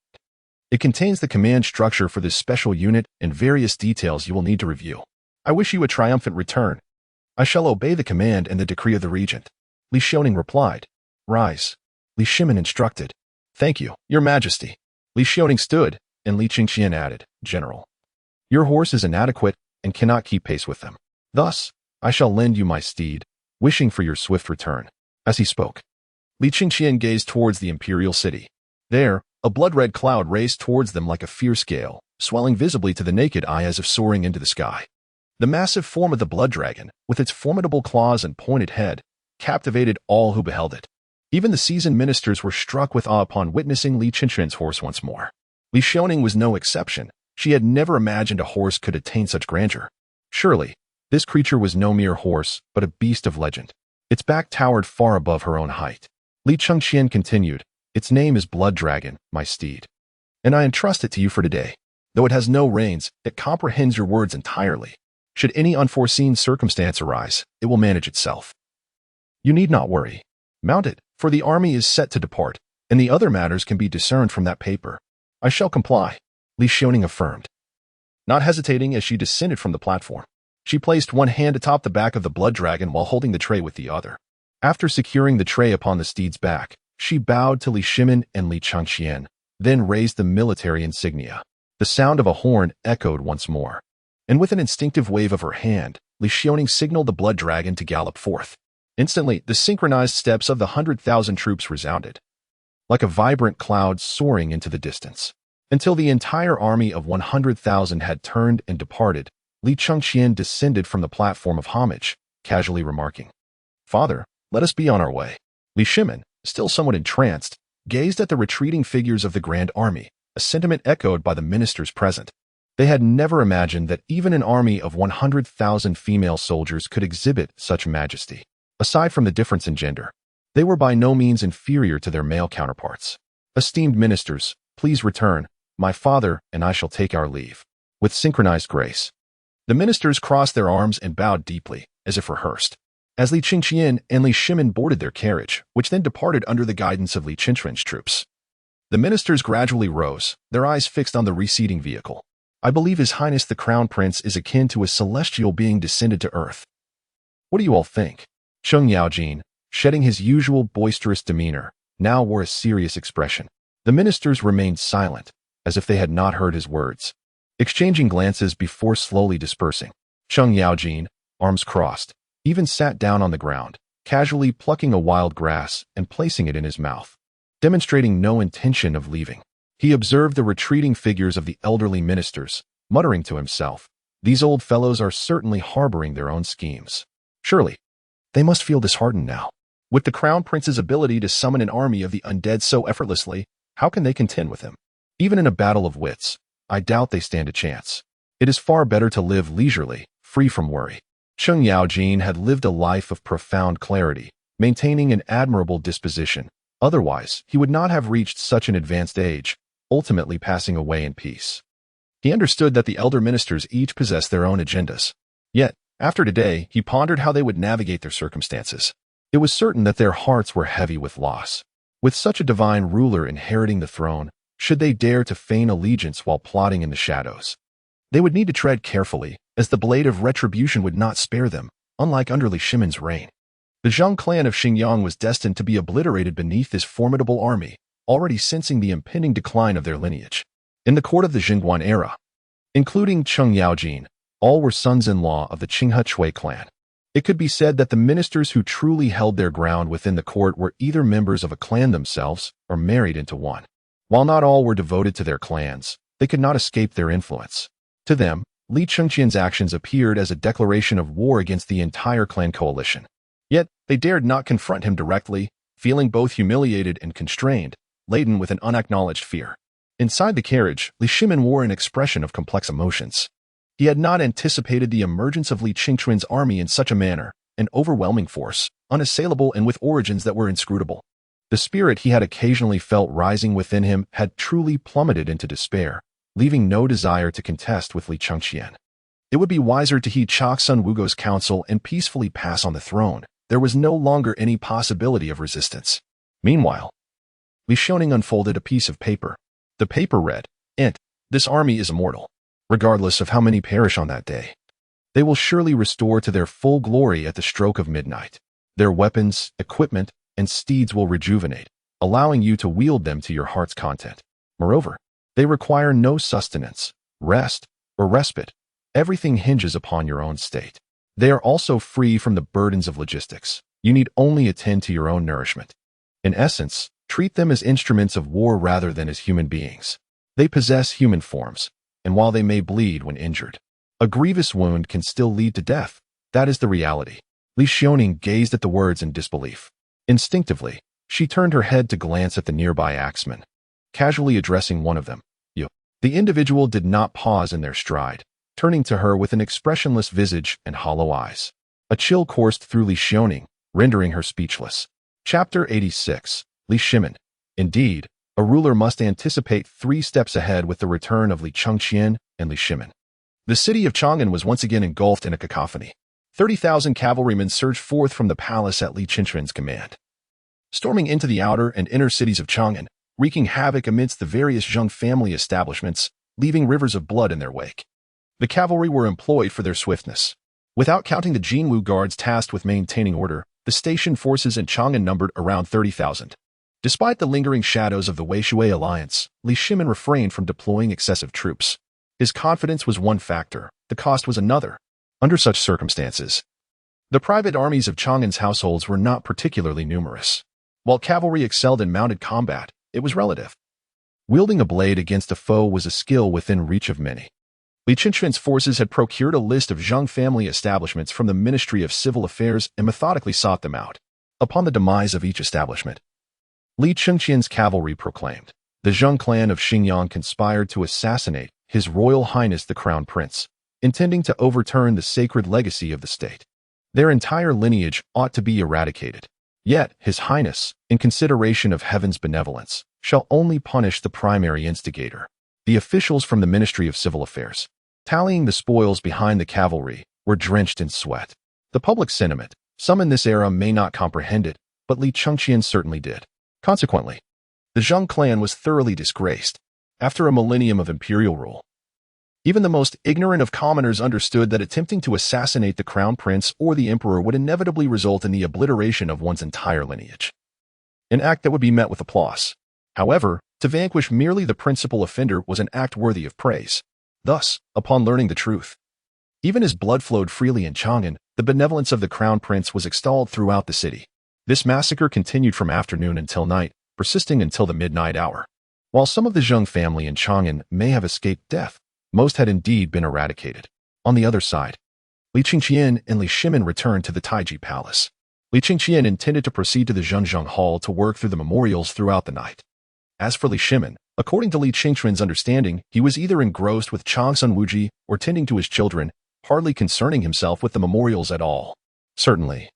it contains the command structure for this special unit and various details you will need to review. I wish you a triumphant return. I shall obey the command and the decree of the regent. Li Xiaoning replied. "Rise," Li Shimin instructed. "Thank you, your majesty." Li Xiaoning stood, and Li Chengqian added, "General, your horse is inadequate and cannot keep pace with them. Thus, I shall lend you my steed, wishing for your swift return." As he spoke, Li Chengqian gazed towards the imperial city. There, a blood-red cloud raced towards them like a fierce gale, swelling visibly to the naked eye as if soaring into the sky. The massive form of the blood dragon, with its formidable claws and pointed head, captivated all who beheld it. Even the seasoned ministers were struck with awe upon witnessing Li Chengqian's horse once more. Li Xiaoning was no exception. She had never imagined a horse could attain such grandeur. Surely, this creature was no mere horse, but a beast of legend. Its back towered far above her own height. Li Chengqian continued, "Its name is Blood Dragon, my steed, and I entrust it to you for today. Though it has no reins, it comprehends your words entirely. Should any unforeseen circumstance arise, it will manage itself. You need not worry. Mount it, for the army is set to depart, and the other matters can be discerned from that paper." "I shall comply," Li Xiaoning affirmed. Not hesitating as she descended from the platform, she placed one hand atop the back of the blood dragon while holding the tray with the other. After securing the tray upon the steed's back, she bowed to Li Shimin and Li Chengqian, then raised the military insignia. The sound of a horn echoed once more, and with an instinctive wave of her hand, Li Xiaoning signaled the blood dragon to gallop forth. Instantly, the synchronized steps of the 100,000 troops resounded, like a vibrant cloud soaring into the distance. Until the entire army of 100,000 had turned and departed, Li Chengqian descended from the platform of homage, casually remarking, "Father, let us be on our way." Li Shimin, still somewhat entranced, gazed at the retreating figures of the grand army, a sentiment echoed by the ministers present. They had never imagined that even an army of 100,000 female soldiers could exhibit such majesty. Aside from the difference in gender, they were by no means inferior to their male counterparts. "Esteemed ministers, please return. My father and I shall take our leave." With synchronized grace, the ministers crossed their arms and bowed deeply, as if rehearsed. As Li Chengqian and Li Shimin boarded their carriage, which then departed under the guidance of Li Chengqian's troops, the ministers gradually rose, their eyes fixed on the receding vehicle. "I believe His Highness the Crown Prince is akin to a celestial being descended to earth. What do you all think?" Cheng Yaojin, shedding his usual boisterous demeanor, now wore a serious expression. The ministers remained silent, as if they had not heard his words, exchanging glances before slowly dispersing. Cheng Yaojin, arms crossed, even sat down on the ground, casually plucking a wild grass and placing it in his mouth, demonstrating no intention of leaving. He observed the retreating figures of the elderly ministers, muttering to himself, "These old fellows are certainly harboring their own schemes. Surely, they must feel disheartened now. With the Crown Prince's ability to summon an army of the undead so effortlessly, how can they contend with him? Even in a battle of wits, I doubt they stand a chance. It is far better to live leisurely, free from worry." Cheng Yaojin had lived a life of profound clarity, maintaining an admirable disposition. Otherwise, he would not have reached such an advanced age, ultimately passing away in peace. He understood that the elder ministers each possessed their own agendas. Yet, after today, he pondered how they would navigate their circumstances. It was certain that their hearts were heavy with loss. With such a divine ruler inheriting the throne, should they dare to feign allegiance while plotting in the shadows? They would need to tread carefully, as the blade of retribution would not spare them, unlike under Li Shimin's reign. The Zhang clan of Xinjiang was destined to be obliterated beneath this formidable army, already sensing the impending decline of their lineage. In the court of the Jingguan era, including Cheng Yaojin, all were sons-in-law of the Qinghe Chui clan. It could be said that the ministers who truly held their ground within the court were either members of a clan themselves or married into one. While not all were devoted to their clans, they could not escape their influence. To them, Li Chengqian's actions appeared as a declaration of war against the entire clan coalition. Yet, they dared not confront him directly, feeling both humiliated and constrained, laden with an unacknowledged fear. Inside the carriage, Li Shimin wore an expression of complex emotions. He had not anticipated the emergence of Li Chengqian's army in such a manner, an overwhelming force, unassailable and with origins that were inscrutable. The spirit he had occasionally felt rising within him had truly plummeted into despair, leaving no desire to contest with Li Chengqian. It would be wiser to heed Chok Sun Wugo's counsel and peacefully pass on the throne. There was no longer any possibility of resistance. Meanwhile, Li Xiaoning unfolded a piece of paper. The paper read, "Int, this army is immortal. Regardless of how many perish on that day, they will surely restore to their full glory at the stroke of midnight. Their weapons, equipment, and steeds will rejuvenate, allowing you to wield them to your heart's content. Moreover, they require no sustenance, rest, or respite. Everything hinges upon your own state. They are also free from the burdens of logistics. You need only attend to your own nourishment. In essence, treat them as instruments of war rather than as human beings. They possess human forms, and while they may bleed when injured, a grievous wound can still lead to death. That is the reality." Li Xiaoning gazed at the words in disbelief. Instinctively, she turned her head to glance at the nearby axemen, casually addressing one of them. "You." The individual did not pause in their stride, turning to her with an expressionless visage and hollow eyes. A chill coursed through Li Xiaoning, rendering her speechless. Chapter 86. Li Shimin. Indeed, a ruler must anticipate 3 steps ahead with the return of Li Chengqian and Li Shimin. The city of Chang'an was once again engulfed in a cacophony. 30,000 cavalrymen surged forth from the palace at Li Chengqian's command, storming into the outer and inner cities of Chang'an, wreaking havoc amidst the various Zheng family establishments, leaving rivers of blood in their wake. The cavalry were employed for their swiftness. Without counting the Jinwu guards tasked with maintaining order, the station forces in Chang'an numbered around 30,000. Despite the lingering shadows of the Weishui alliance, Li Shimin refrained from deploying excessive troops. His confidence was one factor, the cost was another. Under such circumstances, the private armies of Chang'an's households were not particularly numerous. While cavalry excelled in mounted combat, it was relative. Wielding a blade against a foe was a skill within reach of many. Li Chengqian's forces had procured a list of Zheng family establishments from the Ministry of Civil Affairs and methodically sought them out. Upon the demise of each establishment, Li Chengqian's cavalry proclaimed, the Zheng clan of Xingyang conspired to assassinate His Royal Highness the Crown Prince, intending to overturn the sacred legacy of the state. Their entire lineage ought to be eradicated. Yet, His Highness, in consideration of heaven's benevolence, shall only punish the primary instigator. The officials from the Ministry of Civil Affairs, tallying the spoils behind the cavalry, were drenched in sweat. The public sentiment, some in this era may not comprehend it, but Li Chengqian certainly did. Consequently, the Zheng clan was thoroughly disgraced. After a millennium of imperial rule, even the most ignorant of commoners understood that attempting to assassinate the crown prince or the emperor would inevitably result in the obliteration of one's entire lineage. An act that would be met with applause. However, to vanquish merely the principal offender was an act worthy of praise. Thus, upon learning the truth, even as blood flowed freely in Chang'an, the benevolence of the crown prince was extolled throughout the city. This massacre continued from afternoon until night, persisting until the midnight hour. While some of the Zheng family in Chang'an may have escaped death, most had indeed been eradicated. On the other side, Li Chengqian and Li Shimin returned to the Taiji Palace. Li Chengqian intended to proceed to the Zhengzheng Hall to work through the memorials throughout the night. As for Li Shimin, according to Li Chengqian's understanding, he was either engrossed with Changsun Wuji or tending to his children, hardly concerning himself with the memorials at all. Certainly,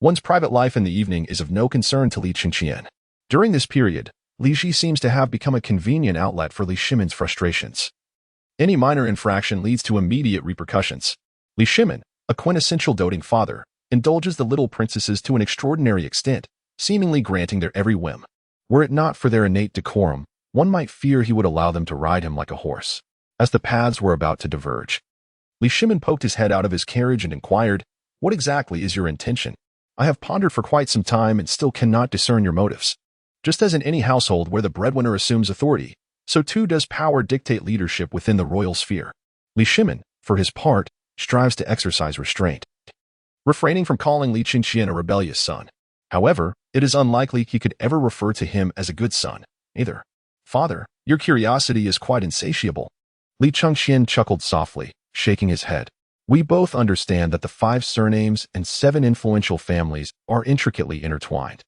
one's private life in the evening is of no concern to Li Chengqian. During this period, Li Ji seems to have become a convenient outlet for Li Shimin's frustrations. Any minor infraction leads to immediate repercussions. Li Shimin, a quintessential doting father, indulges the little princesses to an extraordinary extent, seemingly granting their every whim. Were it not for their innate decorum, one might fear he would allow them to ride him like a horse. As the paths were about to diverge, Li Shimin poked his head out of his carriage and inquired, "What exactly is your intention? I have pondered for quite some time and still cannot discern your motives." Just as in any household where the breadwinner assumes authority, so too does power dictate leadership within the royal sphere. Li Shimin, for his part, strives to exercise restraint, refraining from calling Li Chengqian a rebellious son. However, it is unlikely he could ever refer to him as a good son, either. "Father, your curiosity is quite insatiable." Li Chengqian chuckled softly, shaking his head. "We both understand that the 5 surnames and 7 influential families are intricately intertwined.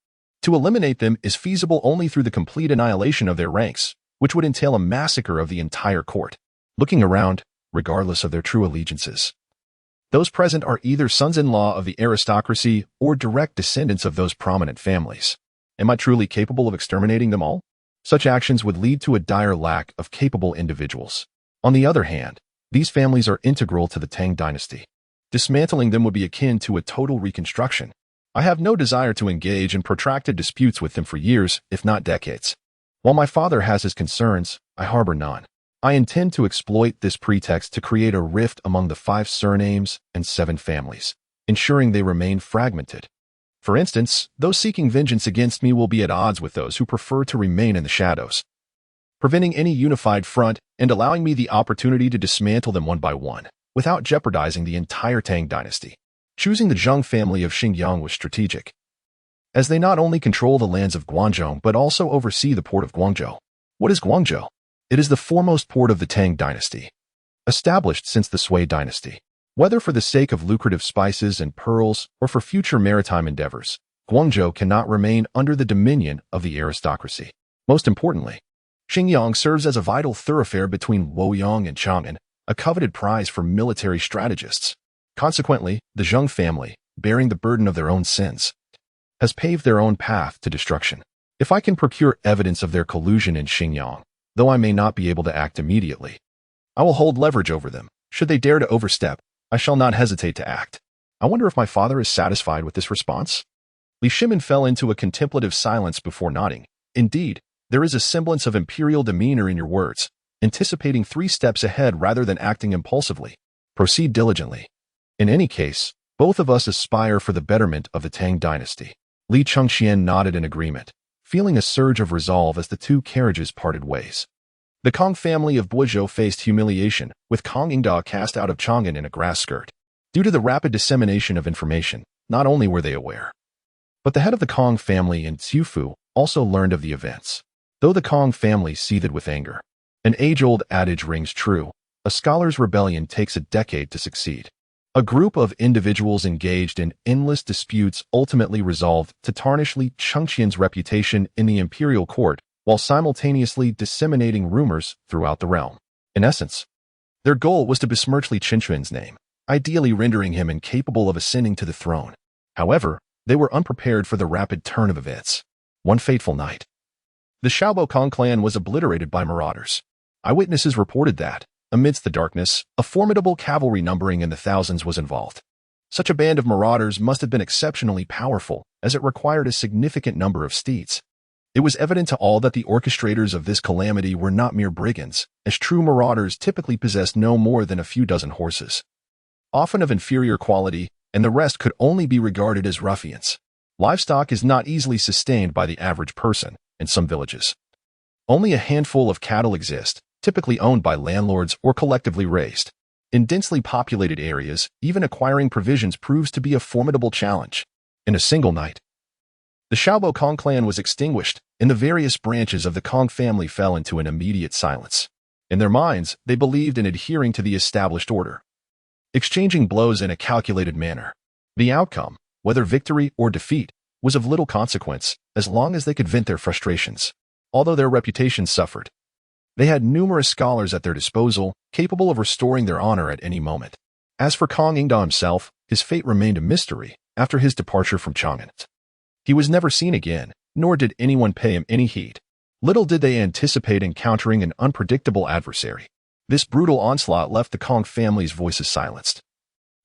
To eliminate them is feasible only through the complete annihilation of their ranks, which would entail a massacre of the entire court." Looking around, regardless of their true allegiances, those present are either sons-in-law of the aristocracy or direct descendants of those prominent families. Am I truly capable of exterminating them all? Such actions would lead to a dire lack of capable individuals. On the other hand, these families are integral to the Tang Dynasty. Dismantling them would be akin to a total reconstruction. I have no desire to engage in protracted disputes with them for years, if not decades. While my father has his concerns, I harbor none. I intend to exploit this pretext to create a rift among the 5 surnames and 7 families, ensuring they remain fragmented. For instance, those seeking vengeance against me will be at odds with those who prefer to remain in the shadows, preventing any unified front and allowing me the opportunity to dismantle them one by one, without jeopardizing the entire Tang Dynasty. Choosing the Zheng family of Xingyang was strategic, as they not only control the lands of Guangzhou but also oversee the port of Guangzhou. What is Guangzhou? It is the foremost port of the Tang Dynasty, established since the Sui Dynasty. Whether for the sake of lucrative spices and pearls or for future maritime endeavors, Guangzhou cannot remain under the dominion of the aristocracy. Most importantly, Xingyang serves as a vital thoroughfare between Luoyang and Chang'an, a coveted prize for military strategists. Consequently, the Zheng family, bearing the burden of their own sins, has paved their own path to destruction. If I can procure evidence of their collusion in Xingyang, though I may not be able to act immediately, I will hold leverage over them. Should they dare to overstep, I shall not hesitate to act. I wonder if my father is satisfied with this response? Li Shimin fell into a contemplative silence before nodding. Indeed, there is a semblance of imperial demeanor in your words, anticipating 3 steps ahead rather than acting impulsively. Proceed diligently. In any case, Both of us aspire for the betterment of the Tang Dynasty. Li Chengqian nodded in agreement, feeling a surge of resolve as the two carriages parted ways. The Kong family of Guizhou faced humiliation, with Kong Ingda cast out of Chang'an in a grass skirt. Due to the rapid dissemination of information, not only were they aware, but the head of the Kong family in Xiufu also learned of the events. Though the Kong family seethed with anger, an age-old adage rings true: a scholar's rebellion takes a decade to succeed. A group of individuals engaged in endless disputes ultimately resolved to tarnish Li Chengqian's reputation in the imperial court while simultaneously disseminating rumors throughout the realm. In essence, their goal was to besmirch Li Chengqian's name, ideally rendering him incapable of ascending to the throne. However, they were unprepared for the rapid turn of events. One fateful night, the Xiaobo Kong clan was obliterated by marauders. Eyewitnesses reported that, amidst the darkness, a formidable cavalry numbering in the thousands was involved. Such a band of marauders must have been exceptionally powerful, as it required a significant number of steeds. It was evident to all that the orchestrators of this calamity were not mere brigands, as true marauders typically possessed no more than a few dozen horses, often of inferior quality, and the rest could only be regarded as ruffians. Livestock is not easily sustained by the average person in some villages. Only a handful of cattle exist, typically owned by landlords or collectively raised. In densely populated areas, even acquiring provisions proves to be a formidable challenge. In a single night, the Xiaobo Kong clan was extinguished, and the various branches of the Kong family fell into an immediate silence. In their minds, they believed in adhering to the established order, exchanging blows in a calculated manner. The outcome, whether victory or defeat, was of little consequence, as long as they could vent their frustrations. Although their reputations suffered, they had numerous scholars at their disposal, capable of restoring their honor at any moment. As for Kong Ingda himself, his fate remained a mystery after his departure from Chang'an. He was never seen again, nor did anyone pay him any heed. Little did they anticipate encountering an unpredictable adversary. This brutal onslaught left the Kong family's voices silenced,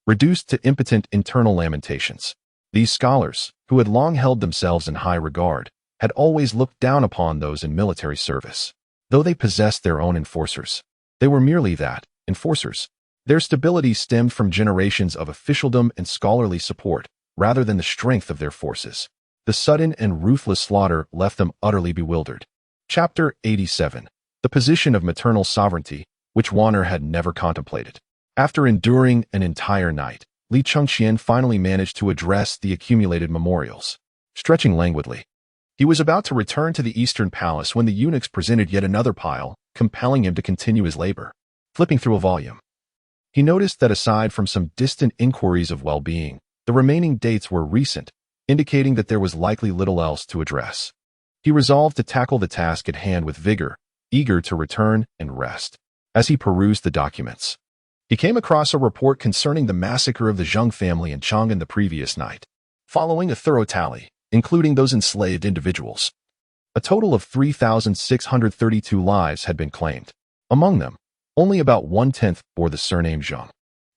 reduced to impotent internal lamentations. These scholars, who had long held themselves in high regard, had always looked down upon those in military service. Though they possessed their own enforcers, they were merely that, enforcers. Their stability stemmed from generations of officialdom and scholarly support, rather than the strength of their forces. The sudden and ruthless slaughter left them utterly bewildered. Chapter 87. The position of maternal sovereignty, which Warner had never contemplated. After enduring an entire night, Li Chengqian finally managed to address the accumulated memorials. Stretching languidly, he was about to return to the Eastern Palace when the eunuchs presented yet another pile, compelling him to continue his labor. Flipping through a volume, he noticed that aside from some distant inquiries of well-being, the remaining dates were recent, indicating that there was likely little else to address. He resolved to tackle the task at hand with vigor, eager to return and rest. As he perused the documents, he came across a report concerning the massacre of the Zheng family in Chang'an the previous night. Following a thorough tally, including those enslaved individuals, a total of 3,632 lives had been claimed. Among them, only about 1/10 bore the surname Zheng.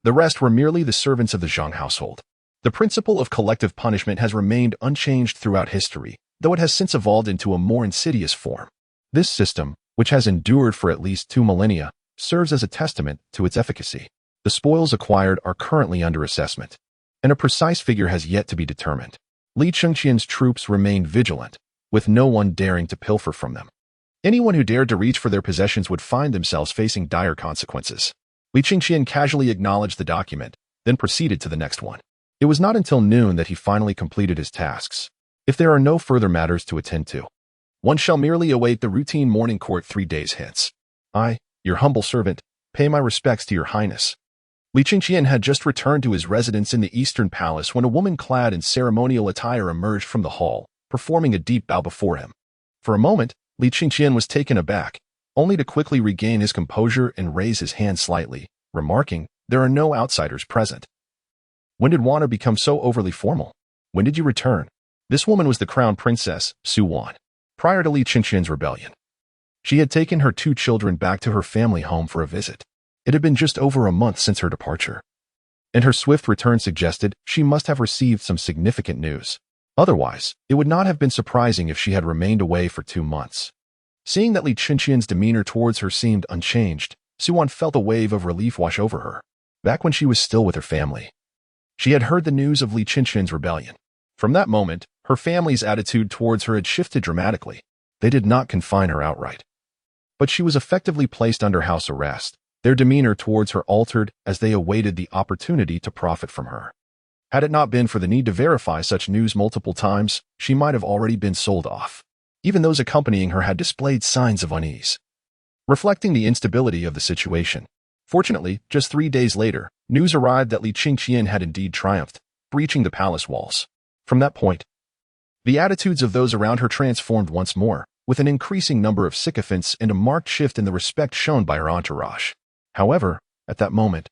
The rest were merely the servants of the Zheng household. The principle of collective punishment has remained unchanged throughout history, though it has since evolved into a more insidious form. This system, which has endured for at least 2 millennia, serves as a testament to its efficacy. The spoils acquired are currently under assessment, and a precise figure has yet to be determined. Li Chengqian's troops remained vigilant, with no one daring to pilfer from them. Anyone who dared to reach for their possessions would find themselves facing dire consequences. Li Chengqian casually acknowledged the document, then proceeded to the next one. It was not until noon that he finally completed his tasks. If there are no further matters to attend to, one shall merely await the routine morning court 3 days hence. I, your humble servant, pay my respects to your highness. Li Chengqian had just returned to his residence in the Eastern Palace when a woman clad in ceremonial attire emerged from the hall, performing a deep bow before him. For a moment, Li Chengqian was taken aback, only to quickly regain his composure and raise his hand slightly, remarking, "There are no outsiders present." When did Wana become so overly formal? When did you return? This woman was the crown princess, Su Wan. Prior to Li Chengqian's rebellion, she had taken her 2 children back to her family home for a visit. It had been just over a month since her departure, and her swift return suggested she must have received some significant news. Otherwise, it would not have been surprising if she had remained away for 2 months. Seeing that Li Chengqian's demeanor towards her seemed unchanged, Su Wan felt a wave of relief wash over her. Back when she was still with her family, She had heard the news of Li Chengqian's rebellion. From that moment, her family's attitude towards her had shifted dramatically. They did not confine her outright, but she was effectively placed under house arrest. Their demeanor towards her altered as they awaited the opportunity to profit from her. Had it not been for the need to verify such news multiple times, she might have already been sold off. Even those accompanying her had displayed signs of unease, reflecting the instability of the situation. Fortunately, just 3 days later, news arrived that Li Chengqian had indeed triumphed, breaching the palace walls. From that point, the attitudes of those around her transformed once more, with an increasing number of sycophants and a marked shift in the respect shown by her entourage. However, at that moment,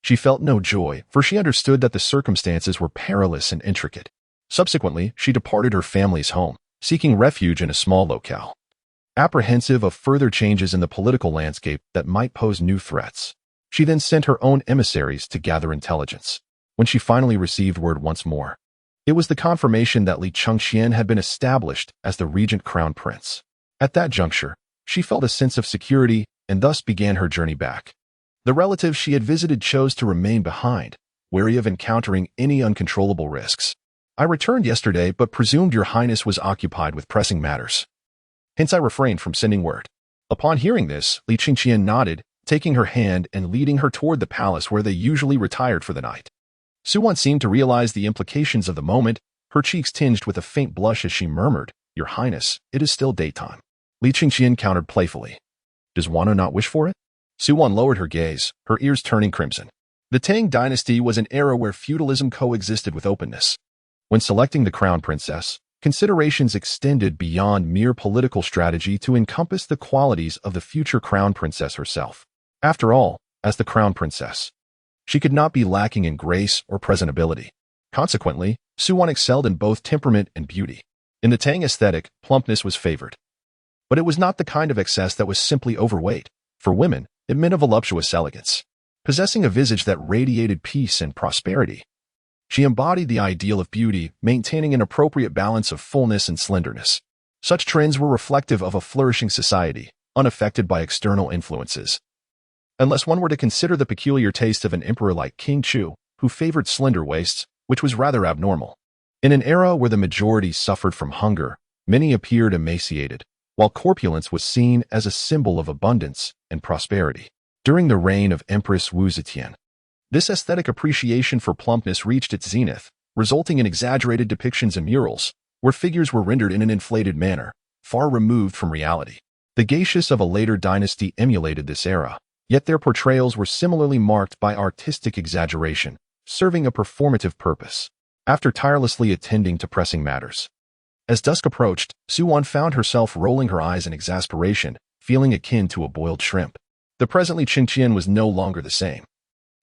she felt no joy, for she understood that the circumstances were perilous and intricate. Subsequently, she departed her family's home, seeking refuge in a small locale, apprehensive of further changes in the political landscape that might pose new threats. She then sent her own emissaries to gather intelligence. When she finally received word once more, it was the confirmation that Li Chengqian had been established as the regent crown prince. At that juncture, she felt a sense of security and thus began her journey back. The relatives she had visited chose to remain behind, wary of encountering any uncontrollable risks. I returned yesterday but presumed your highness was occupied with pressing matters. Hence I refrained from sending word. Upon hearing this, Li Chengqian nodded, taking her hand and leading her toward the palace where they usually retired for the night. Suwon seemed to realize the implications of the moment, her cheeks tinged with a faint blush as she murmured, "Your highness, it is still daytime." Li Chengqian countered playfully, "Does Wano not wish for it?" Suwon lowered her gaze, her ears turning crimson. The Tang Dynasty was an era where feudalism coexisted with openness. When selecting the crown princess, considerations extended beyond mere political strategy to encompass the qualities of the future crown princess herself. After all, as the crown princess, she could not be lacking in grace or presentability. Consequently, Suwon excelled in both temperament and beauty. In the Tang aesthetic, plumpness was favored. But it was not the kind of excess that was simply overweight. For women, it meant a voluptuous elegance, possessing a visage that radiated peace and prosperity. She embodied the ideal of beauty, maintaining an appropriate balance of fullness and slenderness. Such trends were reflective of a flourishing society, unaffected by external influences. Unless one were to consider the peculiar taste of an emperor like King Chu, who favored slender waists, which was rather abnormal. In an era where the majority suffered from hunger, many appeared emaciated, while corpulence was seen as a symbol of abundance and prosperity. During the reign of Empress Wu Zetian, this aesthetic appreciation for plumpness reached its zenith, resulting in exaggerated depictions in murals, where figures were rendered in an inflated manner, far removed from reality. The geishas of a later dynasty emulated this era, yet their portrayals were similarly marked by artistic exaggeration, serving a performative purpose. After tirelessly attending to pressing matters, as dusk approached, Suwon found herself rolling her eyes in exasperation, feeling akin to a boiled shrimp. The present Li Chengqian was no longer the same.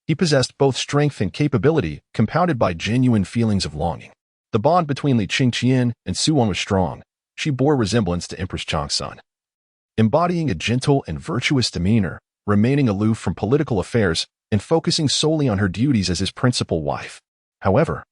He possessed both strength and capability, compounded by genuine feelings of longing. The bond between Li Chengqian and Suwon was strong. She bore resemblance to Empress Changsun, embodying a gentle and virtuous demeanor, remaining aloof from political affairs, and focusing solely on her duties as his principal wife. However,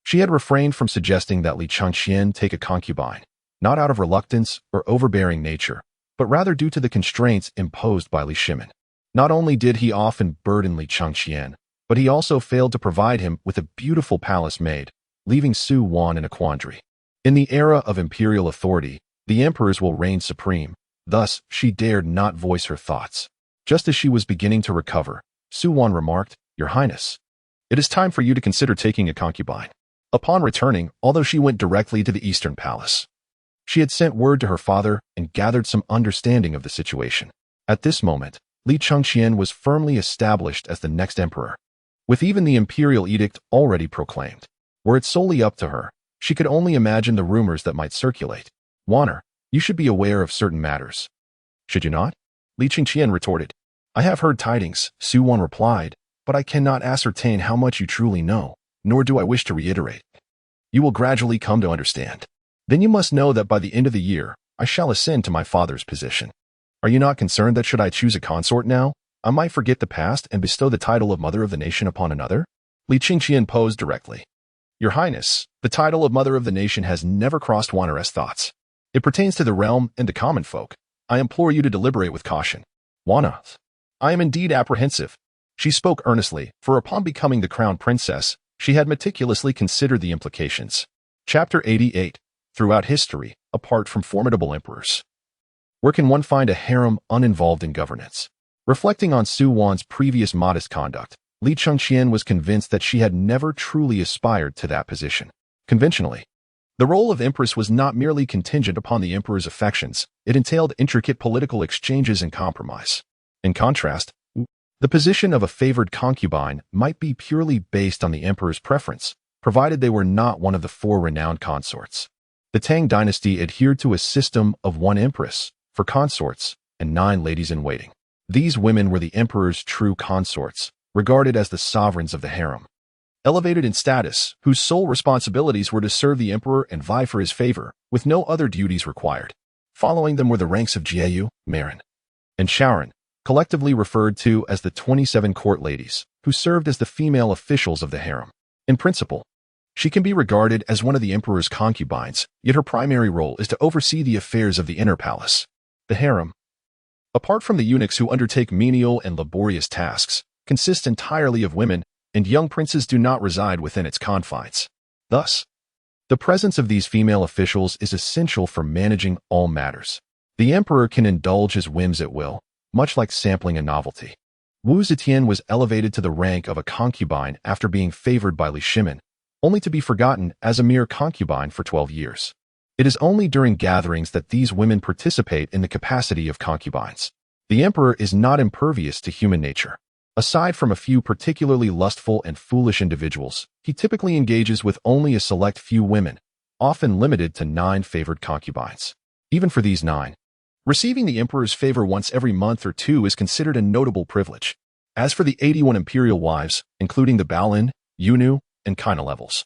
she had refrained from suggesting that Li Chengqian take a concubine, not out of reluctance or overbearing nature, but rather due to the constraints imposed by Li Shimin. Not only did he often burden Li Chengqian, but he also failed to provide him with a beautiful palace maid, leaving Suwon in a quandary. In the era of imperial authority, the emperors will reign supreme. Thus, she dared not voice her thoughts. Just as she was beginning to recover, Suwon remarked, "Your Highness, it is time for you to consider taking a concubine." Upon returning, although she went directly to the Eastern Palace, she had sent word to her father and gathered some understanding of the situation. At this moment, Li Chengqian was firmly established as the next emperor, with even the imperial edict already proclaimed. Were it solely up to her, she could only imagine the rumors that might circulate. "Wanner, you should be aware of certain matters. Should you not?" Li Chengqian retorted. "I have heard tidings," Suwon replied, "but I cannot ascertain how much you truly know, nor do I wish to reiterate. You will gradually come to understand. Then you must know that by the end of the year, I shall ascend to my father's position. Are you not concerned that should I choose a consort now, I might forget the past and bestow the title of Mother of the Nation upon another?" Li Chengqian posed directly. "Your Highness, the title of Mother of the Nation has never crossed Wanner's thoughts. It pertains to the realm and the common folk. I implore you to deliberate with caution." "Wanna, I am indeed apprehensive." She spoke earnestly, for upon becoming the crown princess, She had meticulously considered the implications. Chapter 88. Throughout history, apart from formidable emperors, where can one find a harem uninvolved in governance? Reflecting on Su Wan's previous modest conduct, Li Chengqian was convinced that she had never truly aspired to that position. Conventionally, the role of empress was not merely contingent upon the emperor's affections, it entailed intricate political exchanges and compromise. In contrast, the position of a favored concubine might be purely based on the emperor's preference, provided they were not one of the four renowned consorts. The Tang Dynasty adhered to a system of one empress for consorts and 9 ladies-in-waiting. These women were the emperor's true consorts, regarded as the sovereigns of the harem. Elevated in status, whose sole responsibilities were to serve the emperor and vie for his favor, with no other duties required. Following them were the ranks of Jiayu, Marin, and Sharon, collectively referred to as the 27 court ladies, who served as the female officials of the harem. In principle, she can be regarded as one of the emperor's concubines, yet her primary role is to oversee the affairs of the inner palace, the harem. Apart from the eunuchs who undertake menial and laborious tasks, consists entirely of women, and young princes do not reside within its confines. Thus, the presence of these female officials is essential for managing all matters. The emperor can indulge his whims at will, much like sampling a novelty. Wu Zetian was elevated to the rank of a concubine after being favored by Li Shimin, only to be forgotten as a mere concubine for 12 years. It is only during gatherings that these women participate in the capacity of concubines. The emperor is not impervious to human nature. Aside from a few particularly lustful and foolish individuals, he typically engages with only a select few women, often limited to 9 favored concubines. Even for these 9, receiving the emperor's favor once every month or 2 is considered a notable privilege. As for the 81 imperial wives, including the Balin, Yunu, and Kina levels,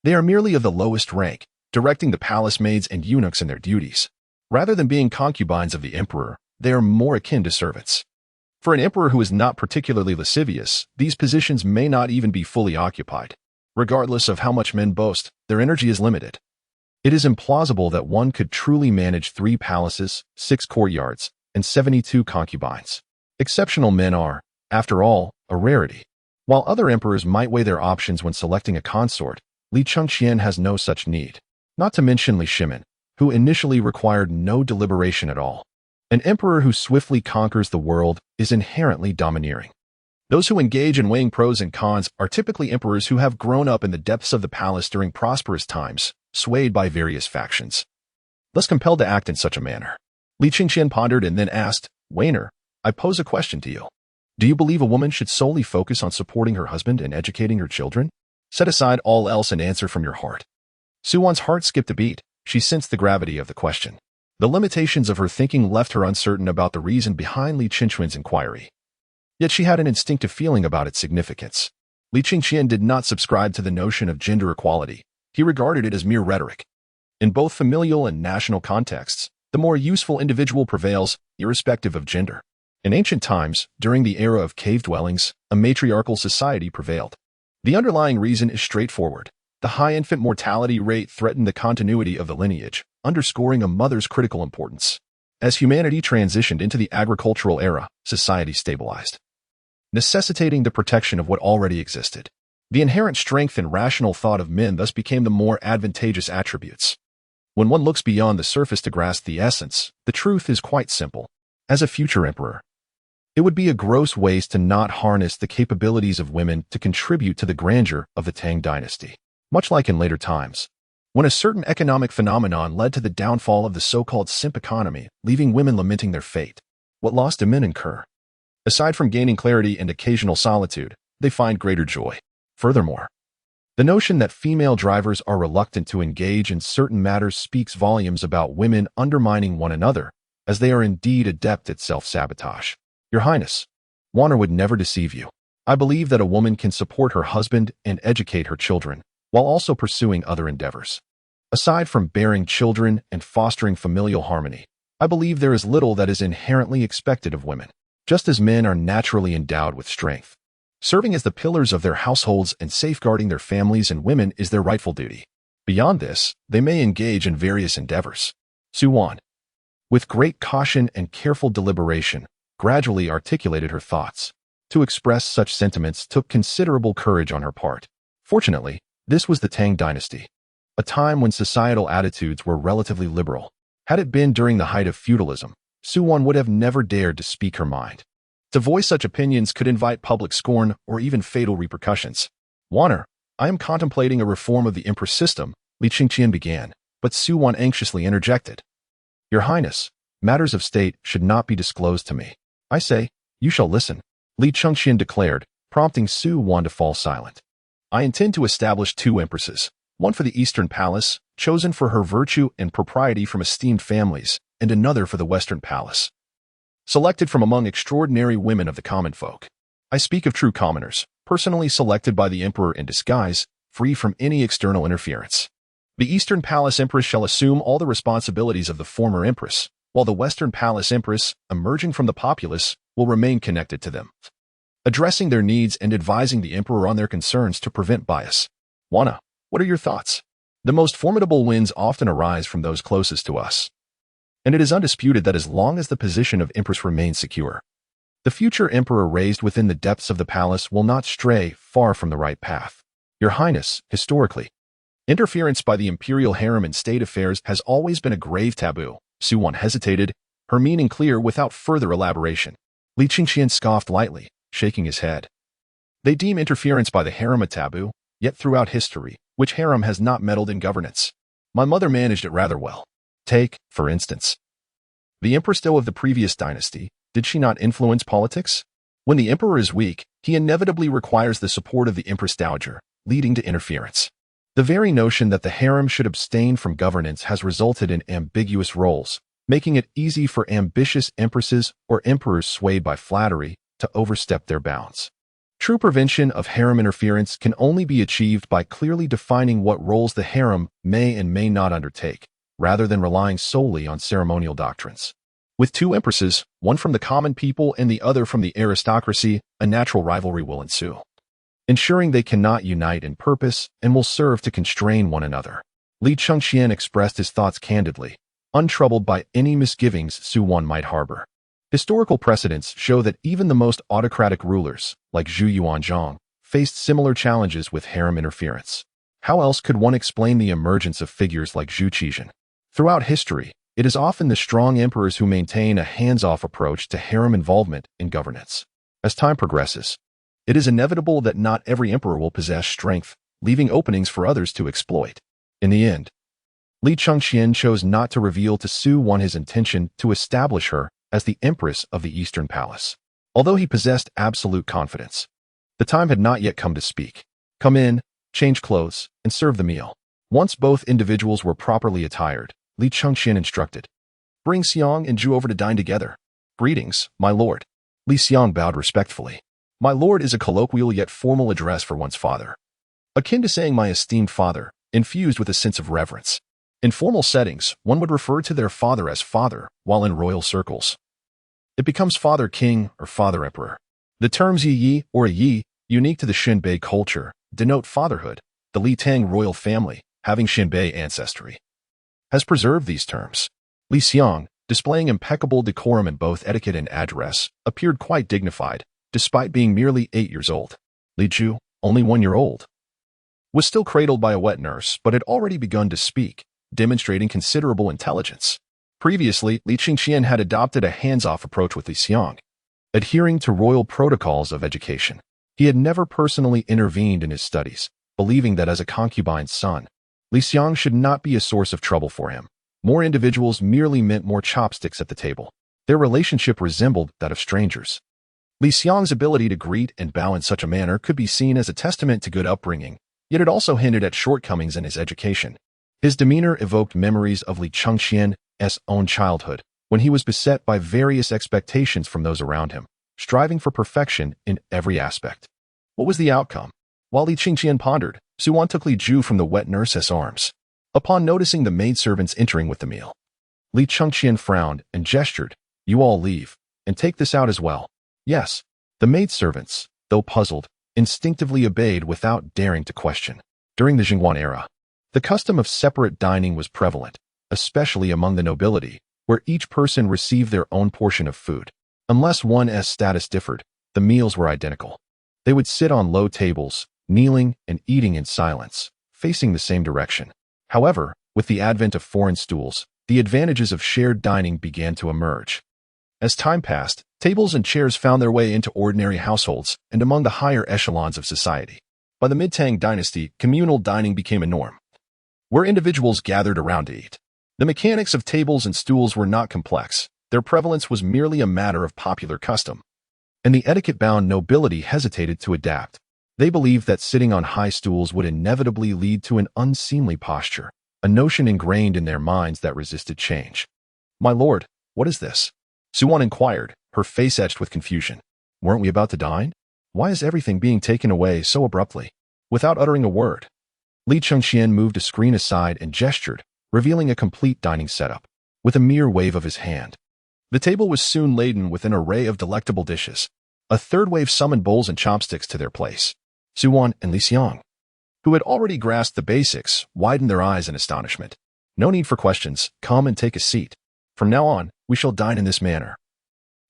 they are merely of the lowest rank, directing the palace maids and eunuchs in their duties. Rather than being concubines of the emperor, they are more akin to servants. For an emperor who is not particularly lascivious, these positions may not even be fully occupied. Regardless of how much men boast, their energy is limited. It is implausible that one could truly manage 3 palaces, 6 courtyards, and 72 concubines. Exceptional men are, after all, a rarity. While other emperors might weigh their options when selecting a consort, Li Chengqian has no such need. Not to mention Li Shimin, who initially required no deliberation at all. An emperor who swiftly conquers the world is inherently domineering. Those who engage in weighing pros and cons are typically emperors who have grown up in the depths of the palace during prosperous times, swayed by various factions. Thus compelled to act in such a manner. Li Chengqian pondered and then asked, "Wainer, I pose a question to you. Do you believe a woman should solely focus on supporting her husband and educating her children? Set aside all else and answer from your heart." Su Wan's heart skipped a beat. She sensed the gravity of the question. The limitations of her thinking left her uncertain about the reason behind Li Chengqian's inquiry. Yet she had an instinctive feeling about its significance. Li Chengqian did not subscribe to the notion of gender equality. He regarded it as mere rhetoric. In both familial and national contexts, the more useful individual prevails, irrespective of gender. In ancient times, during the era of cave dwellings, a matriarchal society prevailed. The underlying reason is straightforward. The high infant mortality rate threatened the continuity of the lineage, underscoring a mother's critical importance. As humanity transitioned into the agricultural era, society stabilized, necessitating the protection of what already existed. The inherent strength and rational thought of men thus became the more advantageous attributes. When one looks beyond the surface to grasp the essence, the truth is quite simple. As a future emperor, it would be a gross waste to not harness the capabilities of women to contribute to the grandeur of the Tang Dynasty. Much like in later times, when a certain economic phenomenon led to the downfall of the so-called simp economy, leaving women lamenting their fate, what loss do men incur? Aside from gaining clarity and occasional solitude, they find greater joy. Furthermore, the notion that female drivers are reluctant to engage in certain matters speaks volumes about women undermining one another, as they are indeed adept at self-sabotage. Your Highness, Wanner would never deceive you. I believe that a woman can support her husband and educate her children, while also pursuing other endeavors. Aside from bearing children and fostering familial harmony, I believe there is little that is inherently expected of women. Just as men are naturally endowed with strength, serving as the pillars of their households and safeguarding their families and women is their rightful duty. Beyond this, they may engage in various endeavors. Su Wan, with great caution and careful deliberation, gradually articulated her thoughts. To express such sentiments took considerable courage on her part. Fortunately, this was the Tang Dynasty, a time when societal attitudes were relatively liberal. Had it been during the height of feudalism, Su-wan would have never dared to speak her mind. To voice such opinions could invite public scorn or even fatal repercussions. "Wanner, I am contemplating a reform of the Emperor's system," Li Chengqian began, but Su-wan anxiously interjected. "Your Highness, matters of state should not be disclosed to me. I say, you shall listen," Li Chengqian declared, prompting Su-wan to fall silent. "I intend to establish 2 empresses, one for the Eastern Palace, chosen for her virtue and propriety from esteemed families, and another for the Western Palace, selected from among extraordinary women of the common folk. I speak of true commoners, personally selected by the Emperor in disguise, free from any external interference. The Eastern Palace Empress shall assume all the responsibilities of the former Empress, while the Western Palace Empress, emerging from the populace, will remain connected to them, addressing their needs and advising the Emperor on their concerns to prevent bias. Wana, what are your thoughts? The most formidable wins often arise from those closest to us, and it is undisputed that as long as the position of Empress remains secure, the future Emperor raised within the depths of the palace will not stray far from the right path. Your Highness, historically, interference by the imperial harem in state affairs has always been a grave taboo." Su-wan hesitated, her meaning clear without further elaboration. Li Chengqian scoffed lightly, shaking his head. "They deem interference by the harem a taboo, yet throughout history, which harem has not meddled in governance? My mother managed it rather well. Take, for instance, the Empress Do of the previous dynasty. Did she not influence politics? When the emperor is weak, he inevitably requires the support of the Empress Dowager, leading to interference. The very notion that the harem should abstain from governance has resulted in ambiguous roles, making it easy for ambitious empresses or emperors swayed by flattery to overstep their bounds. True prevention of harem interference can only be achieved by clearly defining what roles the harem may and may not undertake, rather than relying solely on ceremonial doctrines. With 2 empresses, one from the common people and the other from the aristocracy, a natural rivalry will ensue, ensuring they cannot unite in purpose and will serve to constrain one another. Li Chengqian expressed his thoughts candidly, untroubled by any misgivings Su-wan might harbor. Historical precedents show that even the most autocratic rulers, like Zhu Yuanzhang, faced similar challenges with harem interference. How else could one explain the emergence of figures like Zhu Qizhan? Throughout history, it is often the strong emperors who maintain a hands-off approach to harem involvement in governance. As time progresses, it is inevitable that not every emperor will possess strength, leaving openings for others to exploit. In the end, Li Chengqian chose not to reveal to Su-wan his intention to establish her as the Empress of the Eastern Palace. Although he possessed absolute confidence, the time had not yet come to speak. "Come in, change clothes, and serve the meal." Once both individuals were properly attired, Li Chengqian instructed, "Bring Xiang and Zhu over to dine together." "Greetings, my lord." Li Xiang bowed respectfully. "My lord" is a colloquial yet formal address for one's father, akin to saying "my esteemed father," infused with a sense of reverence. In formal settings, one would refer to their father as father, while in royal circles, it becomes father king or father emperor. The terms yi or yi, unique to the Xinbei culture, denote fatherhood. The Li Tang royal family, having Xinbei ancestry, has preserved these terms. Li Xiang, displaying impeccable decorum in both etiquette and address, appeared quite dignified, despite being merely 8 years old. Li Zhu, only 1 year old, was still cradled by a wet nurse but had already begun to speak, demonstrating considerable intelligence. Previously, Li Chengqian had adopted a hands-off approach with Li Xiang, adhering to royal protocols of education. He had never personally intervened in his studies, believing that as a concubine's son, Li Xiang should not be a source of trouble for him. More individuals merely meant more chopsticks at the table. Their relationship resembled that of strangers. Li Xiang's ability to greet and bow in such a manner could be seen as a testament to good upbringing, yet it also hinted at shortcomings in his education. His demeanor evoked memories of Li Chengqian's own childhood, when he was beset by various expectations from those around him, striving for perfection in every aspect. What was the outcome? While Li Chengqian pondered, Su-wan took Li Zhu from the wet nurse's arms. Upon noticing the maidservants entering with the meal, Li Chengqian frowned and gestured, "You all leave, and take this out as well." Yes, the maidservants, though puzzled, instinctively obeyed without daring to question. During the Jingguan era, the custom of separate dining was prevalent, especially among the nobility, where each person received their own portion of food. Unless one's status differed, the meals were identical. They would sit on low tables, kneeling and eating in silence, facing the same direction. However, with the advent of foreign stools, the advantages of shared dining began to emerge. As time passed, tables and chairs found their way into ordinary households and among the higher echelons of society. By the mid-Tang Dynasty, communal dining became a norm, where individuals gathered around to eat. The mechanics of tables and stools were not complex. Their prevalence was merely a matter of popular custom, and the etiquette-bound nobility hesitated to adapt. They believed that sitting on high stools would inevitably lead to an unseemly posture, a notion ingrained in their minds that resisted change. "My lord, what is this?" Suwon inquired, her face etched with confusion. "Weren't we about to dine? Why is everything being taken away so abruptly?" Without uttering a word, Li Chengqian moved a screen aside and gestured, revealing a complete dining setup. With a mere wave of his hand, the table was soon laden with an array of delectable dishes. A third wave summoned bowls and chopsticks to their place. Suwon and Li Xiang, who had already grasped the basics, widened their eyes in astonishment. "No need for questions. Come and take a seat. From now on, we shall dine in this manner,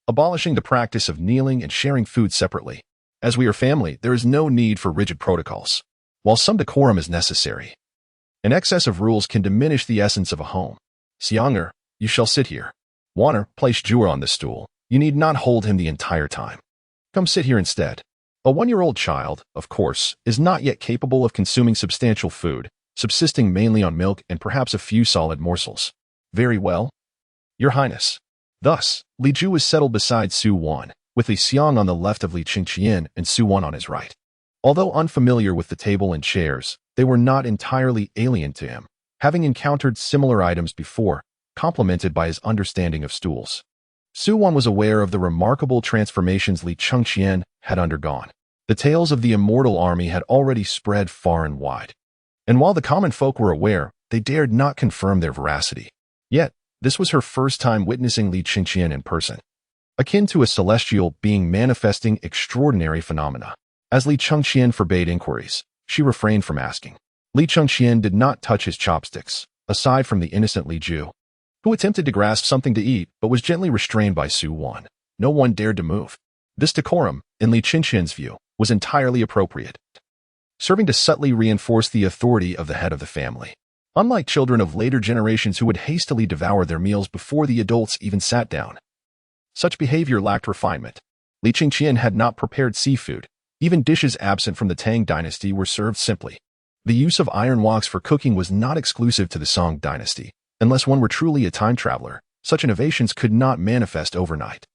abolishing the practice of kneeling and sharing food separately. As we are family, there is no need for rigid protocols. While some decorum is necessary, an excess of rules can diminish the essence of a home. Xianger, you shall sit here. Wanner, place Jua on this stool. You need not hold him the entire time. Come sit here instead." A 1-year-old child, of course, is not yet capable of consuming substantial food, subsisting mainly on milk and perhaps a few solid morsels. "Very well, Your Highness." Thus, Li Ju was settled beside Suwon, with Li Xiang on the left of Li Chengqian and Suwon on his right. Although unfamiliar with the table and chairs, they were not entirely alien to him, having encountered similar items before, complemented by his understanding of stools. Suwon was aware of the remarkable transformations Li Chengqian had undergone. The tales of the immortal army had already spread far and wide. And while the common folk were aware, they dared not confirm their veracity. Yet, this was her first time witnessing Li Chengqian in person, akin to a celestial being manifesting extraordinary phenomena. As Li Chengqian forbade inquiries, she refrained from asking. Li Chengqian did not touch his chopsticks, aside from the innocent Li Ju, who attempted to grasp something to eat but was gently restrained by Suwon. No one dared to move. This decorum, in Li Chengqian's view, was entirely appropriate, serving to subtly reinforce the authority of the head of the family. Unlike children of later generations who would hastily devour their meals before the adults even sat down, such behavior lacked refinement. Li Chengqian had not prepared seafood. Even dishes absent from the Tang Dynasty were served simply. The use of iron woks for cooking was not exclusive to the Song Dynasty. Unless one were truly a time traveler, such innovations could not manifest overnight.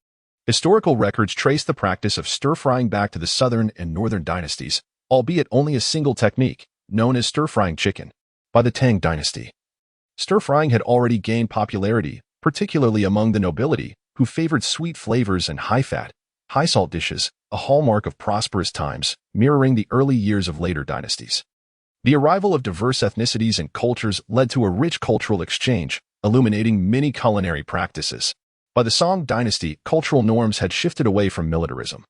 Historical records trace the practice of stir-frying back to the southern and northern dynasties, albeit only a single technique, known as stir-frying chicken, by the Tang Dynasty. Stir-frying had already gained popularity, particularly among the nobility, who favored sweet flavors and high-fat, high-salt dishes, a hallmark of prosperous times, mirroring the early years of later dynasties. The arrival of diverse ethnicities and cultures led to a rich cultural exchange, illuminating many culinary practices. By the Song Dynasty, cultural norms had shifted away from militarism.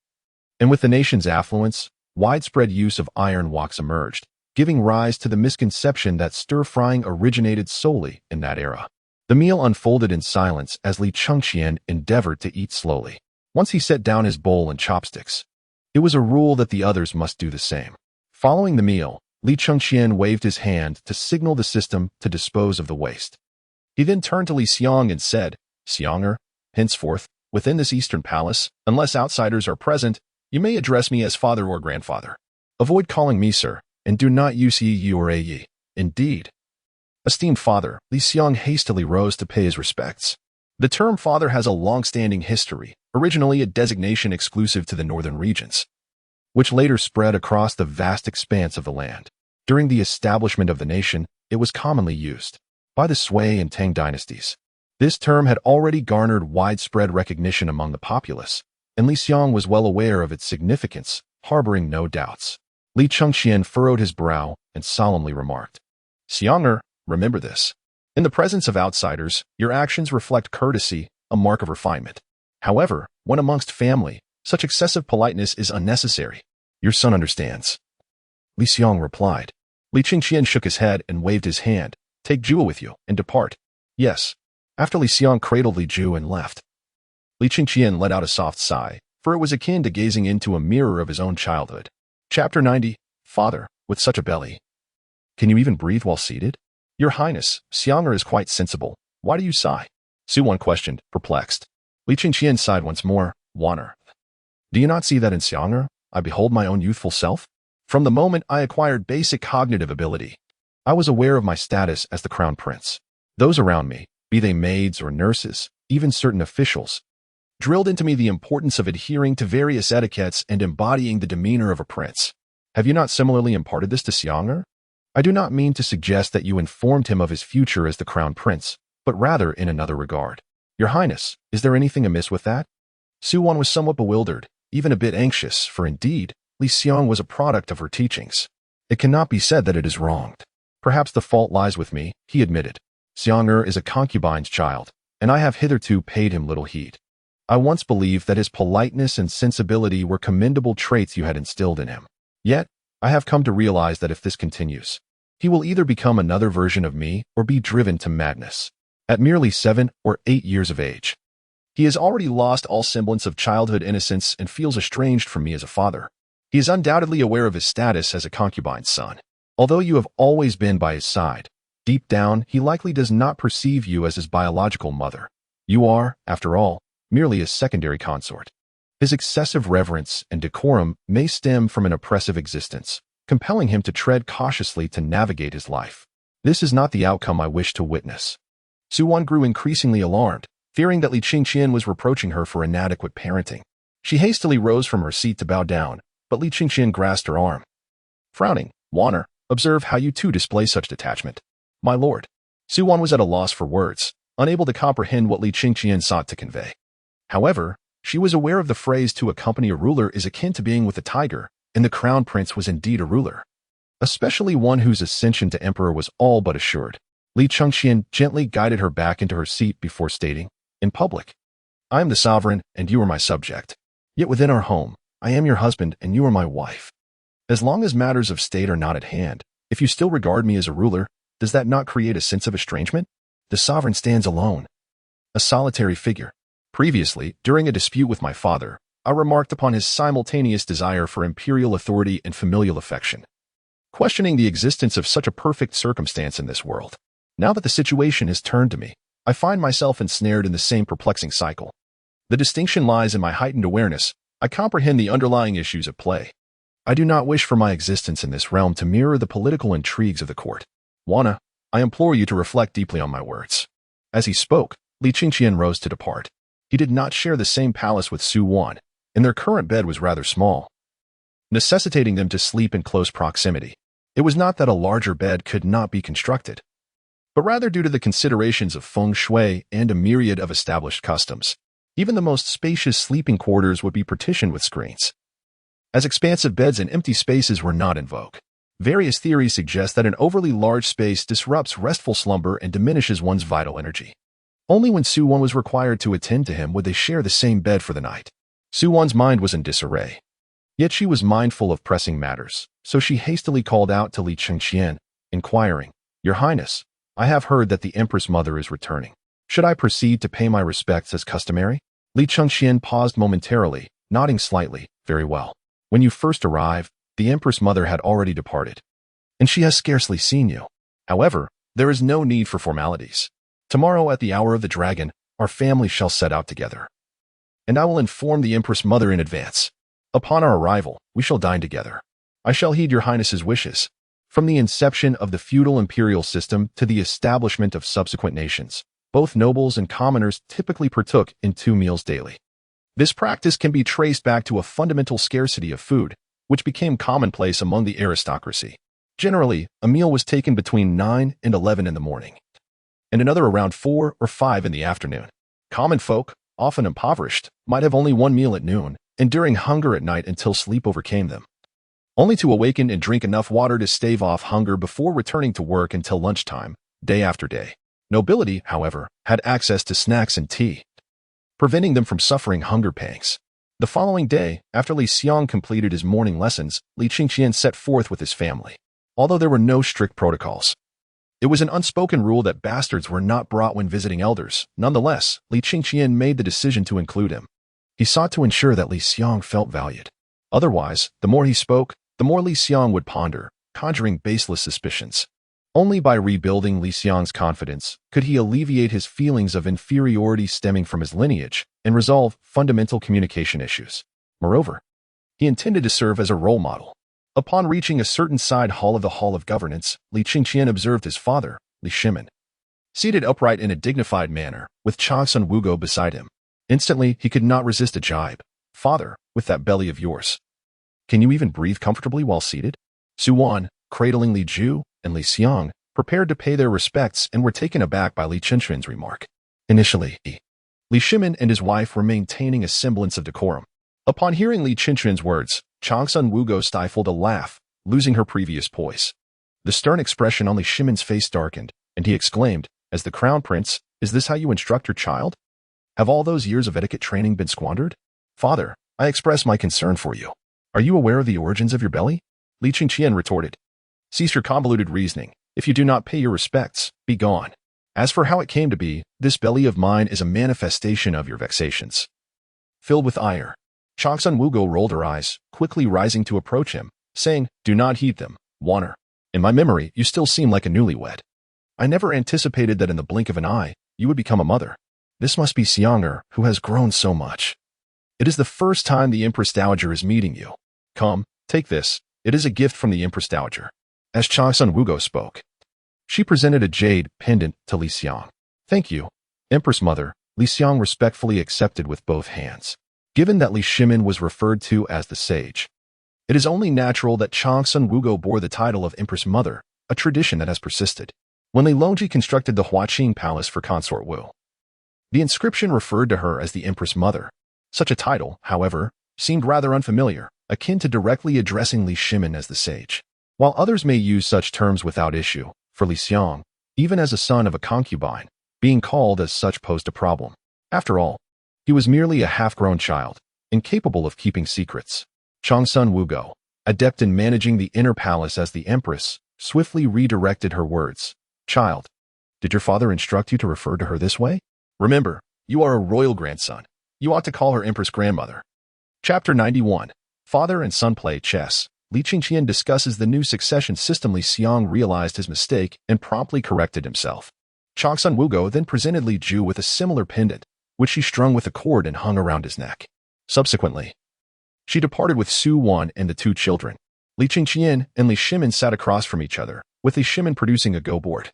And with the nation's affluence, widespread use of iron woks emerged, giving rise to the misconception that stir-frying originated solely in that era. The meal unfolded in silence as Li Chengqian endeavored to eat slowly. Once he set down his bowl and chopsticks, it was a rule that the others must do the same. Following the meal, Li Chengqian waved his hand to signal the system to dispose of the waste. He then turned to Li Xiang and said, "Xianger, henceforth, within this eastern palace, unless outsiders are present, you may address me as father or grandfather. Avoid calling me sir, and do not use ye, you, or a ye. Indeed." Esteemed father, Li Xiang hastily rose to pay his respects. The term father has a long-standing history, originally a designation exclusive to the northern regions, which later spread across the vast expanse of the land. During the establishment of the nation, it was commonly used by the Sui and Tang dynasties. This term had already garnered widespread recognition among the populace, and Li Xiang was well aware of its significance, harboring no doubts. Li Chengqian furrowed his brow and solemnly remarked, "Xianger, remember this. In the presence of outsiders, your actions reflect courtesy, a mark of refinement. However, when amongst family, such excessive politeness is unnecessary. Your son understands." Li Xiang replied. Li Chengqian shook his head and waved his hand. "Take Jua with you and depart." "Yes." After Li Xiang cradled Li Ju and left, Li Chengqian let out a soft sigh, for it was akin to gazing into a mirror of his own childhood. Chapter 90, Father, with such a belly. Can you even breathe while seated? Your Highness, Xiang'er is quite sensible. Why do you sigh? Su-Wan questioned, perplexed. Li Chengqian sighed once more. Waner. Do you not see that in Xiang'er, I behold my own youthful self? From the moment I acquired basic cognitive ability, I was aware of my status as the crown prince. Those around me, be they maids or nurses, even certain officials, drilled into me the importance of adhering to various etiquettes and embodying the demeanor of a prince. Have you not similarly imparted this to Xiang'er? I do not mean to suggest that you informed him of his future as the crown prince, but rather in another regard. Your Highness, is there anything amiss with that? Su-Wan was somewhat bewildered, even a bit anxious, for indeed, Li Xiang was a product of her teachings. It cannot be said that it is wronged. Perhaps the fault lies with me, he admitted. Xiang'er is a concubine's child, and I have hitherto paid him little heed. I once believed that his politeness and sensibility were commendable traits you had instilled in him. Yet, I have come to realize that if this continues, he will either become another version of me or be driven to madness. At merely 7 or 8 years of age, he has already lost all semblance of childhood innocence and feels estranged from me as a father. He is undoubtedly aware of his status as a concubine's son. Although you have always been by his side, deep down, he likely does not perceive you as his biological mother. You are, after all, merely a secondary consort. His excessive reverence and decorum may stem from an oppressive existence, compelling him to tread cautiously to navigate his life. This is not the outcome I wish to witness. Su-Wan grew increasingly alarmed, fearing that Li Chengqian was reproaching her for inadequate parenting. She hastily rose from her seat to bow down, but Li Chengqian grasped her arm. Frowning, Waner, observe how you too display such detachment. My lord. Su-Wan was at a loss for words, unable to comprehend what Li Chengqian sought to convey. However, she was aware of the phrase to accompany a ruler is akin to being with a tiger, and the crown prince was indeed a ruler, especially one whose ascension to emperor was all but assured. Li Chengqian gently guided her back into her seat before stating, in public, I am the sovereign and you are my subject. Yet within our home, I am your husband and you are my wife. As long as matters of state are not at hand, if you still regard me as a ruler, does that not create a sense of estrangement? The sovereign stands alone, a solitary figure. Previously, during a dispute with my father, I remarked upon his simultaneous desire for imperial authority and familial affection, questioning the existence of such a perfect circumstance in this world. Now that the situation has turned to me, I find myself ensnared in the same perplexing cycle. The distinction lies in my heightened awareness. I comprehend the underlying issues at play. I do not wish for my existence in this realm to mirror the political intrigues of the court. Wana, I implore you to reflect deeply on my words. As he spoke, Li Chengqian rose to depart. He did not share the same palace with Su-Wan, and their current bed was rather small, necessitating them to sleep in close proximity. It was not that a larger bed could not be constructed, but rather due to the considerations of feng shui and a myriad of established customs. Even the most spacious sleeping quarters would be partitioned with screens, as expansive beds and empty spaces were not in vogue. Various theories suggest that an overly large space disrupts restful slumber and diminishes one's vital energy. Only when Su-Wan was required to attend to him would they share the same bed for the night. Su-Wan's mind was in disarray. Yet she was mindful of pressing matters, so she hastily called out to Li Chengqian, inquiring, Your Highness, I have heard that the Empress Mother is returning. Should I proceed to pay my respects as customary? Li Chengqian paused momentarily, nodding slightly. Very well. When you first arrived, the Empress Mother had already departed, and she has scarcely seen you. However, there is no need for formalities. Tomorrow at the hour of the dragon, our family shall set out together, and I will inform the Empress Mother in advance. Upon our arrival, we shall dine together. I shall heed your Highness's wishes. From the inception of the feudal imperial system to the establishment of subsequent nations, both nobles and commoners typically partook in 2 meals daily. This practice can be traced back to a fundamental scarcity of food, which became commonplace among the aristocracy. Generally, a meal was taken between 9 and 11 in the morning, and another around 4 or 5 in the afternoon. Common folk, often impoverished, might have only 1 meal at noon, enduring hunger at night until sleep overcame them, only to awaken and drink enough water to stave off hunger before returning to work until lunchtime, day after day. Nobility, however, had access to snacks and tea, preventing them from suffering hunger pangs. The following day, after Li Xiang completed his morning lessons, Li Chengqian set forth with his family. Although there were no strict protocols, it was an unspoken rule that bastards were not brought when visiting elders. Nonetheless, Li Chengqian made the decision to include him. He sought to ensure that Li Xiang felt valued. Otherwise, the more he spoke, the more Li Xiang would ponder, conjuring baseless suspicions. Only by rebuilding Li Xiang's confidence could he alleviate his feelings of inferiority stemming from his lineage and resolve fundamental communication issues. Moreover, he intended to serve as a role model. Upon reaching a certain side hall of the Hall of Governance, Li Chengqian observed his father, Li Shimin, seated upright in a dignified manner, with Changsun Wugo beside him. Instantly, he could not resist a jibe. "Father, with that belly of yours, can you even breathe comfortably while seated?" Su Wan, cradling Li Ju, and Li Xiang, prepared to pay their respects and were taken aback by Li Chengqian's remark. Initially, Li Shimin and his wife were maintaining a semblance of decorum. Upon hearing Li Chengqian's words, Changsun Wugo stifled a laugh, losing her previous poise. The stern expression on Li Shimin's face darkened, and he exclaimed, "As the crown prince, is this how you instruct your child? Have all those years of etiquette training been squandered? Father, I express my concern for you. Are you aware of the origins of your belly?" Li Chengqian retorted, "Cease your convoluted reasoning. If you do not pay your respects, be gone. As for how it came to be, this belly of mine is a manifestation of your vexations." Filled with ire, Changsun Wugo rolled her eyes, quickly rising to approach him, saying, "Do not heed them, Wanner. In my memory, you still seem like a newlywed. I never anticipated that in the blink of an eye, you would become a mother. This must be Xiang'er, who has grown so much. It is the first time the Empress Dowager is meeting you. Come, take this. It is a gift from the Empress Dowager." As Changsun Wugo spoke, she presented a jade pendant to Li Xiang. "Thank you, Empress Mother," Li Xiang respectfully accepted with both hands. Given that Li Shimin was referred to as the sage, it is only natural that Changsun Wugo bore the title of Empress Mother, a tradition that has persisted. When Li Longji constructed the Huaqing Palace for Consort Wu, the inscription referred to her as the Empress Mother. Such a title, however, seemed rather unfamiliar, akin to directly addressing Li Shimin as the sage. While others may use such terms without issue, for Li Xiang, even as a son of a concubine, being called as such posed a problem. After all, he was merely a half-grown child, incapable of keeping secrets. Changsun Wugo, adept in managing the inner palace as the Empress, swiftly redirected her words. "Child, did your father instruct you to refer to her this way? Remember, you are a royal grandson. You ought to call her Empress Grandmother." Chapter 91. Father and Son Play Chess. Li Chengqian discusses the new succession system. Li Xiang realized his mistake and promptly corrected himself. Changsun Wugo then presented Li Ju with a similar pendant, which she strung with a cord and hung around his neck. Subsequently, she departed with Su Wan and the two children. Li Chengqian and Li Shimin sat across from each other, with Li Shimin producing a go board.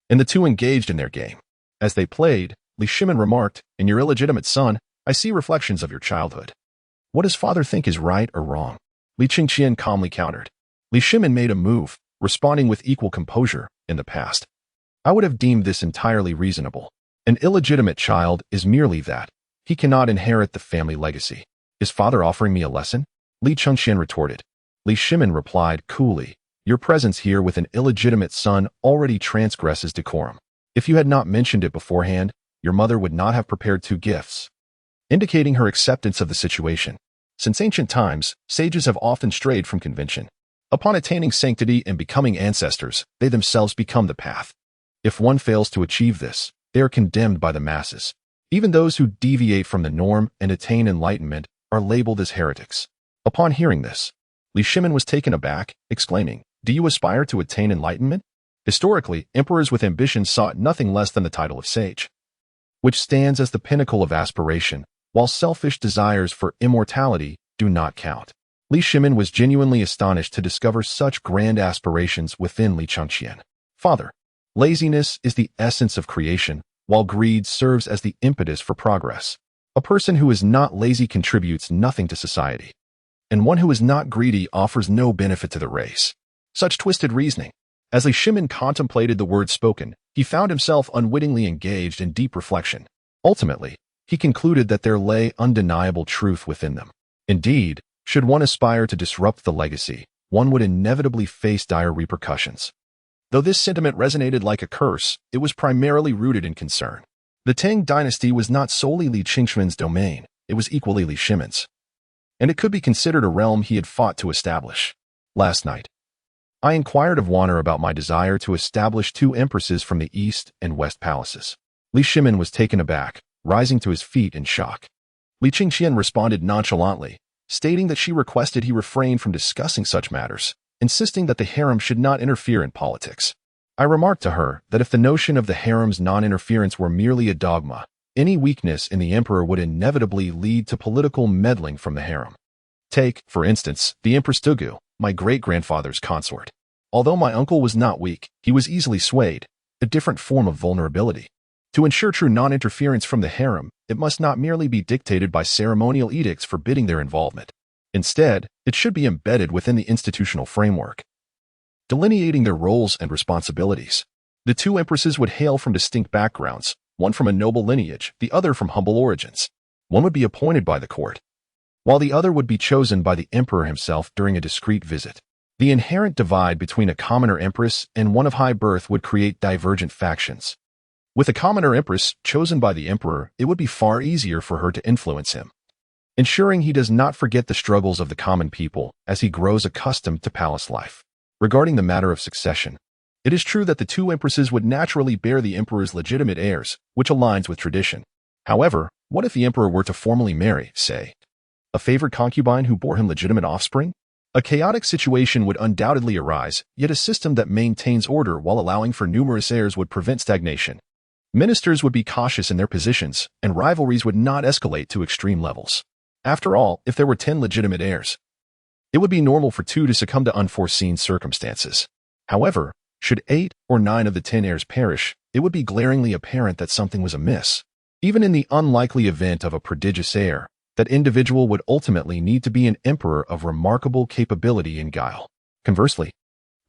And the two engaged in their game. As they played, Li Shimin remarked, "In your illegitimate son, I see reflections of your childhood. What does father think is right or wrong?" Li Chengqian calmly countered. Li Shimin made a move, responding with equal composure. "In the past, I would have deemed this entirely reasonable. An illegitimate child is merely that. He cannot inherit the family legacy. Is father offering me a lesson?" Li Chengqian retorted. Li Shimin replied coolly, "Your presence here with an illegitimate son already transgresses decorum. If you had not mentioned it beforehand, your mother would not have prepared two gifts," indicating her acceptance of the situation. Since ancient times, sages have often strayed from convention. Upon attaining sanctity and becoming ancestors, they themselves become the path. If one fails to achieve this, they are condemned by the masses. Even those who deviate from the norm and attain enlightenment are labeled as heretics. Upon hearing this, Li Shimin was taken aback, exclaiming, "Do you aspire to attain enlightenment?" Historically, emperors with ambition sought nothing less than the title of sage, which stands as the pinnacle of aspiration, while selfish desires for immortality do not count. Li Shimin was genuinely astonished to discover such grand aspirations within Li Chengqian. "Father, laziness is the essence of creation, while greed serves as the impetus for progress. A person who is not lazy contributes nothing to society, and one who is not greedy offers no benefit to the race." Such twisted reasoning. As Li Shimin contemplated the words spoken, he found himself unwittingly engaged in deep reflection. Ultimately, he concluded that there lay undeniable truth within them. Indeed, should one aspire to disrupt the legacy, one would inevitably face dire repercussions. Though this sentiment resonated like a curse, it was primarily rooted in concern. The Tang Dynasty was not solely Li Chengqian's domain, it was equally Li Shimin's. And it could be considered a realm he had fought to establish. Last night, I inquired of Wanner about my desire to establish two empresses from the East and West palaces. Li Shimin was taken aback, rising to his feet in shock. Li Chengqian responded nonchalantly, stating that she requested he refrain from discussing such matters, insisting that the harem should not interfere in politics. I remarked to her that if the notion of the harem's non-interference were merely a dogma, any weakness in the emperor would inevitably lead to political meddling from the harem. Take, for instance, the Empress Dugu, my great-grandfather's consort. Although my uncle was not weak, he was easily swayed, a different form of vulnerability. To ensure true non-interference from the harem, it must not merely be dictated by ceremonial edicts forbidding their involvement. Instead, it should be embedded within the institutional framework, delineating their roles and responsibilities. The two empresses would hail from distinct backgrounds, one from a noble lineage, the other from humble origins. One would be appointed by the court, while the other would be chosen by the emperor himself during a discreet visit. The inherent divide between a commoner empress and one of high birth would create divergent factions. With a commoner empress chosen by the emperor, it would be far easier for her to influence him, ensuring he does not forget the struggles of the common people as he grows accustomed to palace life. Regarding the matter of succession, it is true that the two empresses would naturally bear the emperor's legitimate heirs, which aligns with tradition. However, what if the emperor were to formally marry, say, a favored concubine who bore him legitimate offspring? A chaotic situation would undoubtedly arise, yet a system that maintains order while allowing for numerous heirs would prevent stagnation. Ministers would be cautious in their positions, and rivalries would not escalate to extreme levels. After all, if there were 10 legitimate heirs, it would be normal for 2 to succumb to unforeseen circumstances. However, should 8 or 9 of the 10 heirs perish, it would be glaringly apparent that something was amiss. Even in the unlikely event of a prodigious heir, that individual would ultimately need to be an emperor of remarkable capability and guile. Conversely,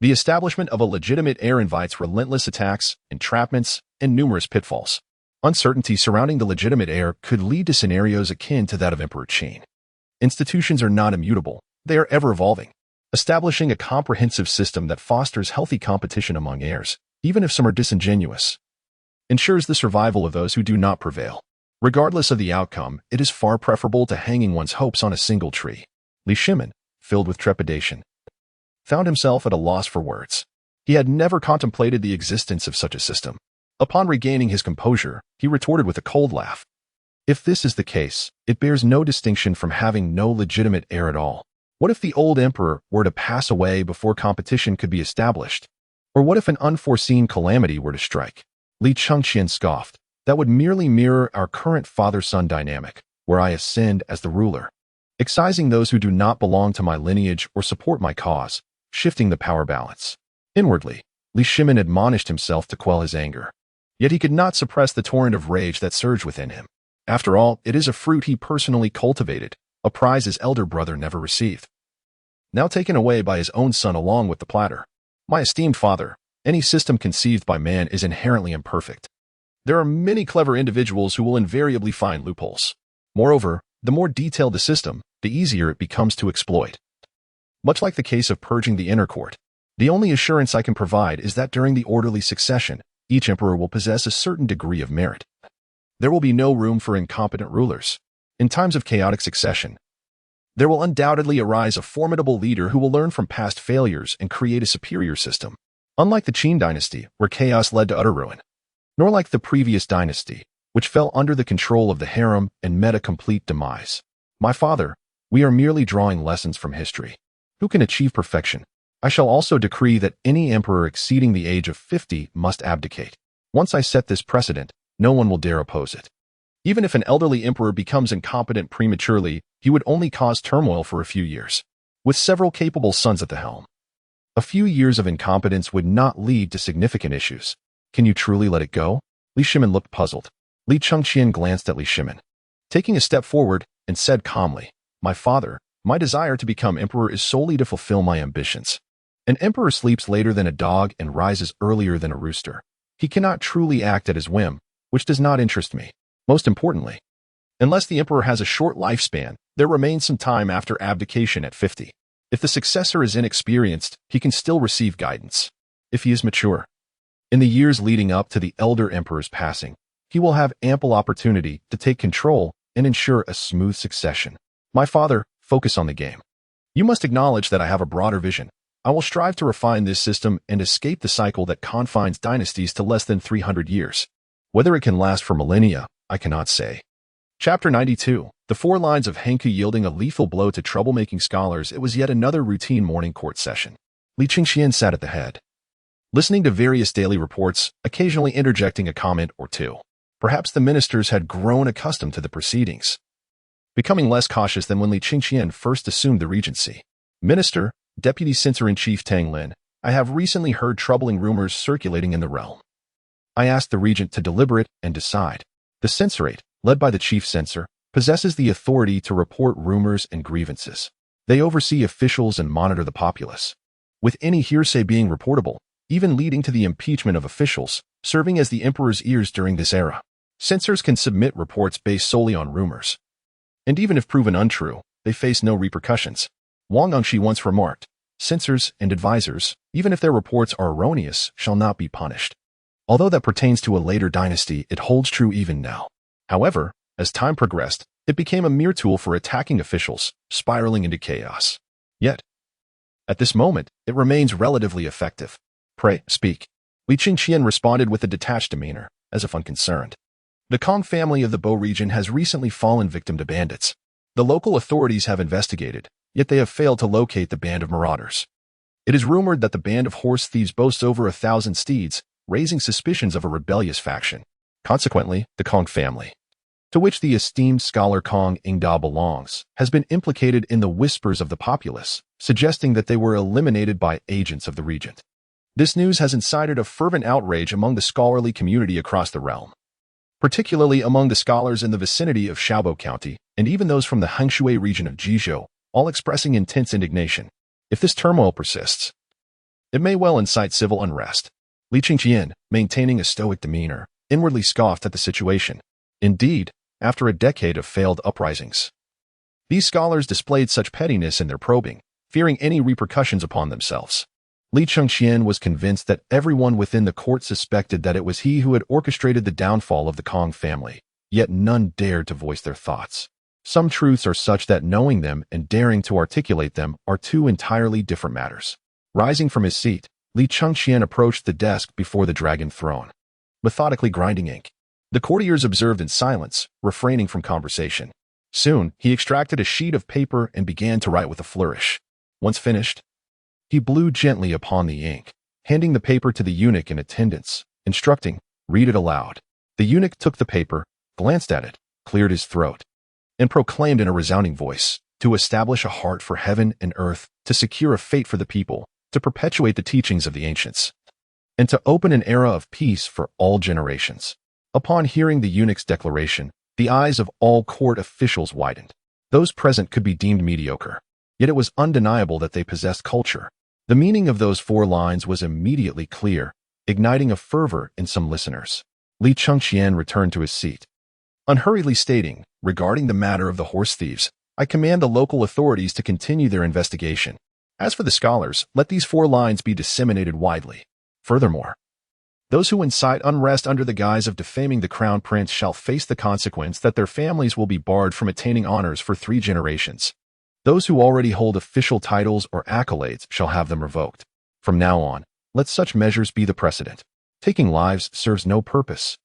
the establishment of a legitimate heir invites relentless attacks, entrapments, and numerous pitfalls. Uncertainty surrounding the legitimate heir could lead to scenarios akin to that of Emperor Qin. Institutions are not immutable, they are ever-evolving. Establishing a comprehensive system that fosters healthy competition among heirs, even if some are disingenuous, ensures the survival of those who do not prevail. Regardless of the outcome, it is far preferable to hanging one's hopes on a single tree. Li Chengqian, filled with trepidation, found himself at a loss for words. He had never contemplated the existence of such a system. Upon regaining his composure, he retorted with a cold laugh. If this is the case, it bears no distinction from having no legitimate heir at all. What if the old emperor were to pass away before competition could be established? Or what if an unforeseen calamity were to strike? Li Chengqian scoffed. That would merely mirror our current father-son dynamic, where I ascend as the ruler, excising those who do not belong to my lineage or support my cause, shifting the power balance. Inwardly, Li Chengqian admonished himself to quell his anger. Yet he could not suppress the torrent of rage that surged within him. After all, it is a fruit he personally cultivated, a prize his elder brother never received, now taken away by his own son along with the platter. My esteemed father, any system conceived by man is inherently imperfect. There are many clever individuals who will invariably find loopholes. Moreover, the more detailed the system, the easier it becomes to exploit. Much like the case of purging the inner court, the only assurance I can provide is that during the orderly succession, each emperor will possess a certain degree of merit. There will be no room for incompetent rulers. In times of chaotic succession, there will undoubtedly arise a formidable leader who will learn from past failures and create a superior system. Unlike the Qin dynasty, where chaos led to utter ruin, nor like the previous dynasty, which fell under the control of the harem and met a complete demise. My father, we are merely drawing lessons from history. Who can achieve perfection? I shall also decree that any emperor exceeding the age of 50 must abdicate. Once I set this precedent, no one will dare oppose it. Even if an elderly emperor becomes incompetent prematurely, he would only cause turmoil for a few years. With several capable sons at the helm, a few years of incompetence would not lead to significant issues. Can you truly let it go? Li Chengqian looked puzzled. Li Chengqian glanced at Li Chengqian, taking a step forward, and said calmly, My father, my desire to become emperor is solely to fulfill my ambitions. An emperor sleeps later than a dog and rises earlier than a rooster. He cannot truly act at his whim, which does not interest me. Most importantly, unless the emperor has a short lifespan, there remains some time after abdication at 50. If the successor is inexperienced, he can still receive guidance. If he is mature, in the years leading up to the elder emperor's passing, he will have ample opportunity to take control and ensure a smooth succession. My father, focus on the game. You must acknowledge that I have a broader vision. I will strive to refine this system and escape the cycle that confines dynasties to less than 300 years. Whether it can last for millennia, I cannot say. Chapter 92. The four lines of Henku yielding a lethal blow to troublemaking scholars. It was yet another routine morning court session. Li Chengqian sat at the head, listening to various daily reports, occasionally interjecting a comment or two. Perhaps the ministers had grown accustomed to the proceedings, becoming less cautious than when Li Chengqian first assumed the regency. Minister, Deputy Censor-in-Chief Tang Lin, I have recently heard troubling rumors circulating in the realm. I asked the regent to deliberate and decide. The censorate, led by the chief censor, possesses the authority to report rumors and grievances. They oversee officials and monitor the populace, with any hearsay being reportable, even leading to the impeachment of officials, serving as the emperor's ears during this era. Censors can submit reports based solely on rumors, and even if proven untrue, they face no repercussions. Wang Angshi once remarked, censors and advisors, even if their reports are erroneous, shall not be punished. Although that pertains to a later dynasty, it holds true even now. However, as time progressed, it became a mere tool for attacking officials, spiraling into chaos. Yet, at this moment, it remains relatively effective. Pray, speak. Li Chengqian responded with a detached demeanor, as if unconcerned. The Kong family of the Bo region has recently fallen victim to bandits. The local authorities have investigated, yet they have failed to locate the band of marauders. It is rumored that the band of horse thieves boasts over 1,000 steeds, raising suspicions of a rebellious faction. Consequently, the Kong family, to which the esteemed scholar Kong Ingda belongs, has been implicated in the whispers of the populace, suggesting that they were eliminated by agents of the regent. This news has incited a fervent outrage among the scholarly community across the realm, particularly among the scholars in the vicinity of Shaobo County, and even those from the Hangshui region of Jizhou, all expressing intense indignation. If this turmoil persists, it may well incite civil unrest. Li Chengqian, maintaining a stoic demeanor, inwardly scoffed at the situation. Indeed, after a decade of failed uprisings, these scholars displayed such pettiness in their probing, fearing any repercussions upon themselves. Li Chengqian was convinced that everyone within the court suspected that it was he who had orchestrated the downfall of the Kong family, yet none dared to voice their thoughts. Some truths are such that knowing them and daring to articulate them are two entirely different matters. Rising from his seat, Li Chengqian approached the desk before the dragon throne, methodically grinding ink. The courtiers observed in silence, refraining from conversation. Soon, he extracted a sheet of paper and began to write with a flourish. Once finished, he blew gently upon the ink, handing the paper to the eunuch in attendance, instructing, "Read it aloud." The eunuch took the paper, glanced at it, cleared his throat, and proclaimed in a resounding voice, "To establish a heart for heaven and earth, to secure a fate for the people, to perpetuate the teachings of the ancients, and to open an era of peace for all generations." Upon hearing the eunuch's declaration, the eyes of all court officials widened. Those present could be deemed mediocre, yet it was undeniable that they possessed culture. The meaning of those four lines was immediately clear, igniting a fervor in some listeners. Li Chengqian returned to his seat, unhurriedly stating, "Regarding the matter of the horse thieves, I command the local authorities to continue their investigation. As for the scholars, let these four lines be disseminated widely. Furthermore, those who incite unrest under the guise of defaming the crown prince shall face the consequence that their families will be barred from attaining honors for 3 generations. Those who already hold official titles or accolades shall have them revoked. From now on, let such measures be the precedent. Taking lives serves no purpose.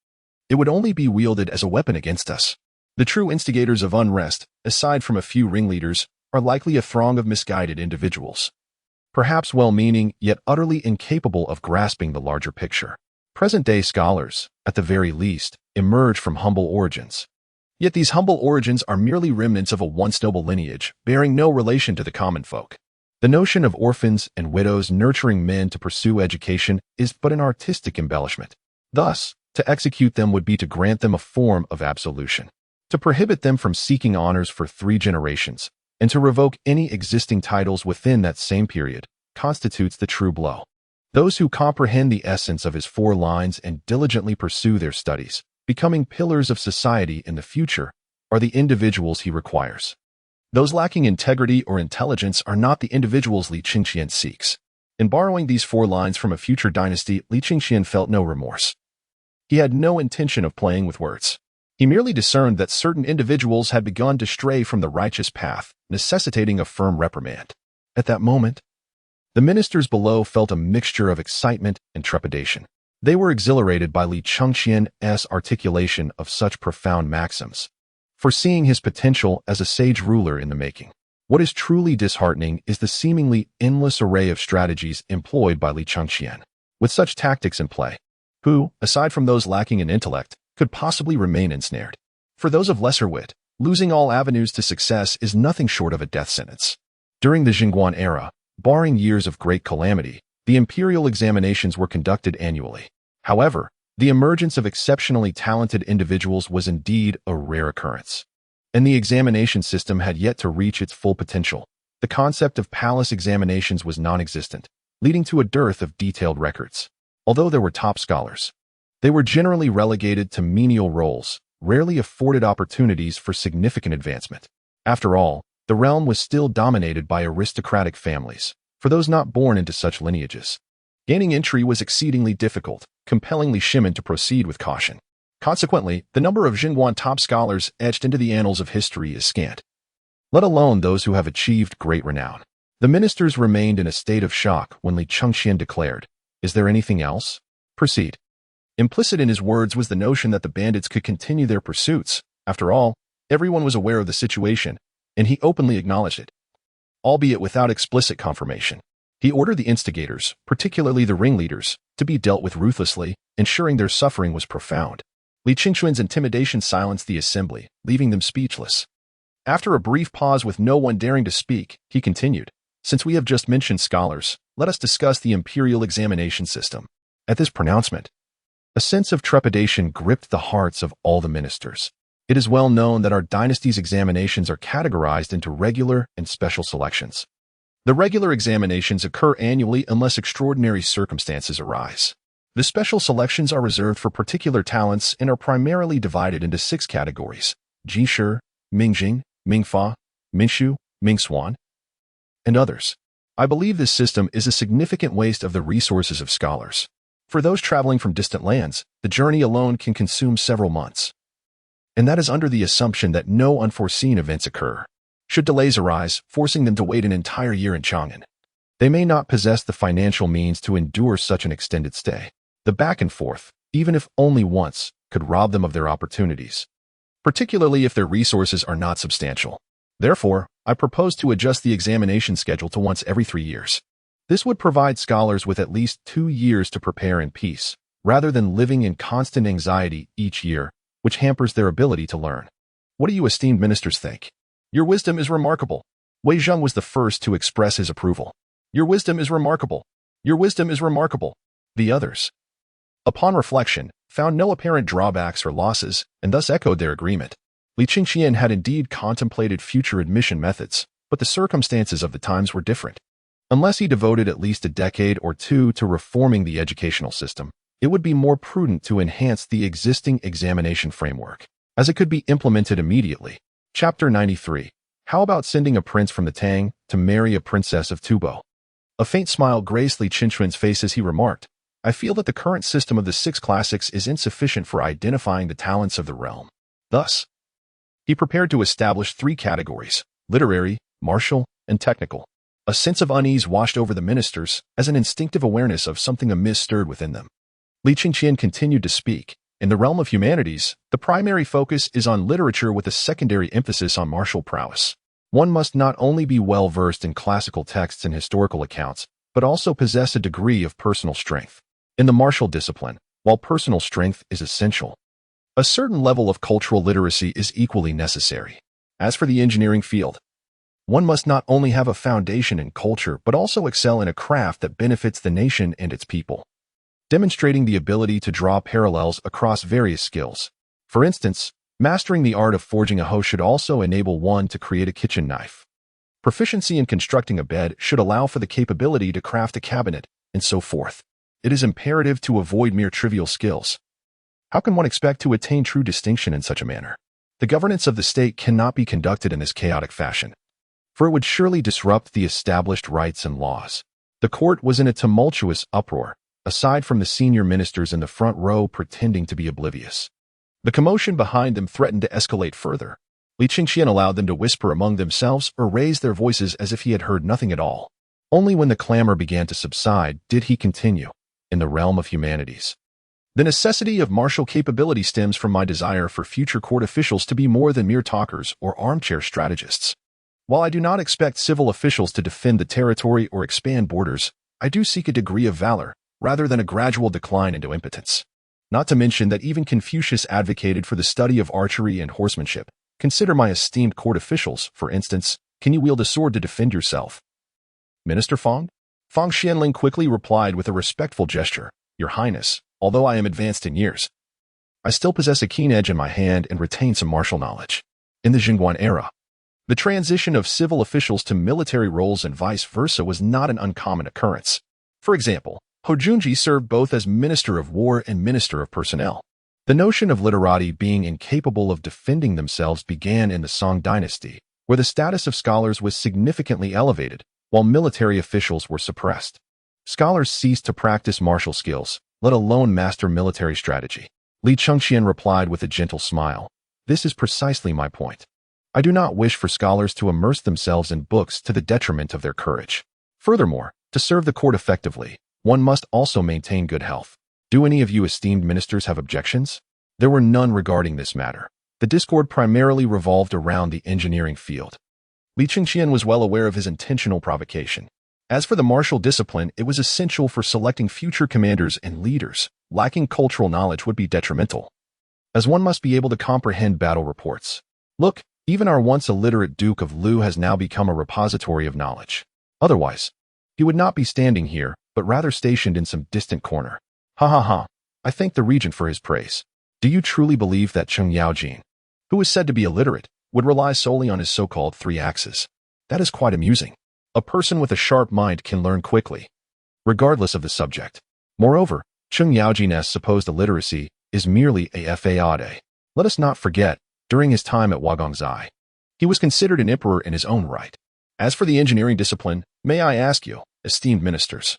It would only be wielded as a weapon against us. The true instigators of unrest, aside from a few ringleaders, are likely a throng of misguided individuals, perhaps well-meaning yet utterly incapable of grasping the larger picture. Present-day scholars, at the very least, emerge from humble origins. Yet these humble origins are merely remnants of a once noble lineage, bearing no relation to the common folk. The notion of orphans and widows nurturing men to pursue education is but an artistic embellishment. Thus, to execute them would be to grant them a form of absolution, to prohibit them from seeking honors for 3 generations, and to revoke any existing titles within that same period, constitutes the true blow. Those who comprehend the essence of his 4 lines and diligently pursue their studies, becoming pillars of society in the future, are the individuals he requires. Those lacking integrity or intelligence are not the individuals Li Chengqian seeks. In borrowing these 4 lines from a future dynasty, Li Chengqian felt no remorse. He had no intention of playing with words. He merely discerned that certain individuals had begun to stray from the righteous path, necessitating a firm reprimand. At that moment, the ministers below felt a mixture of excitement and trepidation. They were exhilarated by Li Chengqian's articulation of such profound maxims, foreseeing his potential as a sage ruler in the making. What is truly disheartening is the seemingly endless array of strategies employed by Li Chengqian. With such tactics in play, who, aside from those lacking in intellect, could possibly remain ensnared? For those of lesser wit, losing all avenues to success is nothing short of a death sentence. During the Jingguan era, barring years of great calamity, the imperial examinations were conducted annually. However, the emergence of exceptionally talented individuals was indeed a rare occurrence. And the examination system had yet to reach its full potential. The concept of palace examinations was non-existent, leading to a dearth of detailed records. Although there were top scholars, they were generally relegated to menial roles, rarely afforded opportunities for significant advancement. After all, the realm was still dominated by aristocratic families, for those not born into such lineages. Gaining entry was exceedingly difficult, compelling Li Shimin to proceed with caution. Consequently, the number of Jingguan top scholars etched into the annals of history is scant, let alone those who have achieved great renown. The ministers remained in a state of shock when Li Chengqian declared, "Is there anything else? Proceed." Implicit in his words was the notion that the bandits could continue their pursuits. After all, everyone was aware of the situation, and he openly acknowledged it, albeit without explicit confirmation. He ordered the instigators, particularly the ringleaders, to be dealt with ruthlessly, ensuring their suffering was profound. Li Chengqian's intimidation silenced the assembly, leaving them speechless. After a brief pause with no one daring to speak, he continued, "Since we have just mentioned scholars, let us discuss the imperial examination system." At this pronouncement, a sense of trepidation gripped the hearts of all the ministers. It is well known that our dynasty's examinations are categorized into regular and special selections. The regular examinations occur annually unless extraordinary circumstances arise. The special selections are reserved for particular talents and are primarily divided into 6 categories: Jishu, Mingjing, Mingfa, Minshu, Mingshuan, and others. I believe this system is a significant waste of the resources of scholars. For those traveling from distant lands, the journey alone can consume several months. And that is under the assumption that no unforeseen events occur. Should delays arise, forcing them to wait an entire year in Chang'an, they may not possess the financial means to endure such an extended stay. The back and forth, even if only once, could rob them of their opportunities, particularly if their resources are not substantial. Therefore, I propose to adjust the examination schedule to once every 3 years. This would provide scholars with at least 2 years to prepare in peace, rather than living in constant anxiety each year, which hampers their ability to learn. What do you esteemed ministers think? Your wisdom is remarkable. Wei Zheng was the first to express his approval. Your wisdom is remarkable. Your wisdom is remarkable. The others, upon reflection, found no apparent drawbacks or losses, and thus echoed their agreement. Li Chengqian had indeed contemplated future admission methods, but the circumstances of the times were different. Unless he devoted at least a decade or 2 to reforming the educational system, it would be more prudent to enhance the existing examination framework, as it could be implemented immediately. Chapter 93. How about sending a prince from the Tang to marry a princess of Tubo? A faint smile graced Li Chengqian's face as he remarked, "I feel that the current system of the 6 classics is insufficient for identifying the talents of the realm." Thus, he prepared to establish 3 categories: literary, martial, and technical. A sense of unease washed over the ministers, as an instinctive awareness of something amiss stirred within them. Li Chengqian continued to speak. In the realm of humanities, the primary focus is on literature with a secondary emphasis on martial prowess. One must not only be well-versed in classical texts and historical accounts, but also possess a degree of personal strength. In the martial discipline, while personal strength is essential, a certain level of cultural literacy is equally necessary. As for the engineering field, one must not only have a foundation in culture but also excel in a craft that benefits the nation and its people, demonstrating the ability to draw parallels across various skills. For instance, mastering the art of forging a hoe should also enable one to create a kitchen knife. Proficiency in constructing a bed should allow for the capability to craft a cabinet, and so forth. It is imperative to avoid mere trivial skills. How can one expect to attain true distinction in such a manner? The governance of the state cannot be conducted in this chaotic fashion, for it would surely disrupt the established rights and laws. The court was in a tumultuous uproar, aside from the senior ministers in the front row pretending to be oblivious. The commotion behind them threatened to escalate further. Li Chengqian allowed them to whisper among themselves or raise their voices as if he had heard nothing at all. Only when the clamor began to subside did he continue. In the realm of humanities, The necessity of martial capability stems from my desire for future court officials to be more than mere talkers or armchair strategists. While I do not expect civil officials to defend the territory or expand borders, I do seek a degree of valor, rather than a gradual decline into impotence. Not to mention that even Confucius advocated for the study of archery and horsemanship. Consider my esteemed court officials, for instance. Can you wield a sword to defend yourself? Minister Fang? Fang Xianling quickly replied with a respectful gesture. Your Highness, although I am advanced in years, I still possess a keen edge in my hand and retain some martial knowledge. In the Jingguan era, the transition of civil officials to military roles and vice versa was not an uncommon occurrence. For example, Hou Junji served both as Minister of War and Minister of Personnel. The notion of literati being incapable of defending themselves began in the Tang Dynasty, where the status of scholars was significantly elevated, while military officials were suppressed. Scholars ceased to practice martial skills, let alone master military strategy. Li Chengqian replied with a gentle smile. This is precisely my point. I do not wish for scholars to immerse themselves in books to the detriment of their courage. Furthermore, to serve the court effectively, one must also maintain good health. Do any of you esteemed ministers have objections? There were none regarding this matter. The discord primarily revolved around the engineering field. Li Chengqian was well aware of his intentional provocation. As for the martial discipline, it was essential for selecting future commanders and leaders. Lacking cultural knowledge would be detrimental, as one must be able to comprehend battle reports. Look, even our once illiterate Duke of Lu has now become a repository of knowledge. Otherwise, he would not be standing here, but rather stationed in some distant corner. Ha ha ha, I thank the regent for his praise. Do you truly believe that Cheng Yaojin, who is said to be illiterate, would rely solely on his so-called three axes? That is quite amusing. A person with a sharp mind can learn quickly, regardless of the subject. Moreover, Cheng Yaojin's supposed illiteracy is merely a fade. Let us not forget, during his time at Wagongzai, he was considered an emperor in his own right. As for the engineering discipline, may I ask you, esteemed ministers,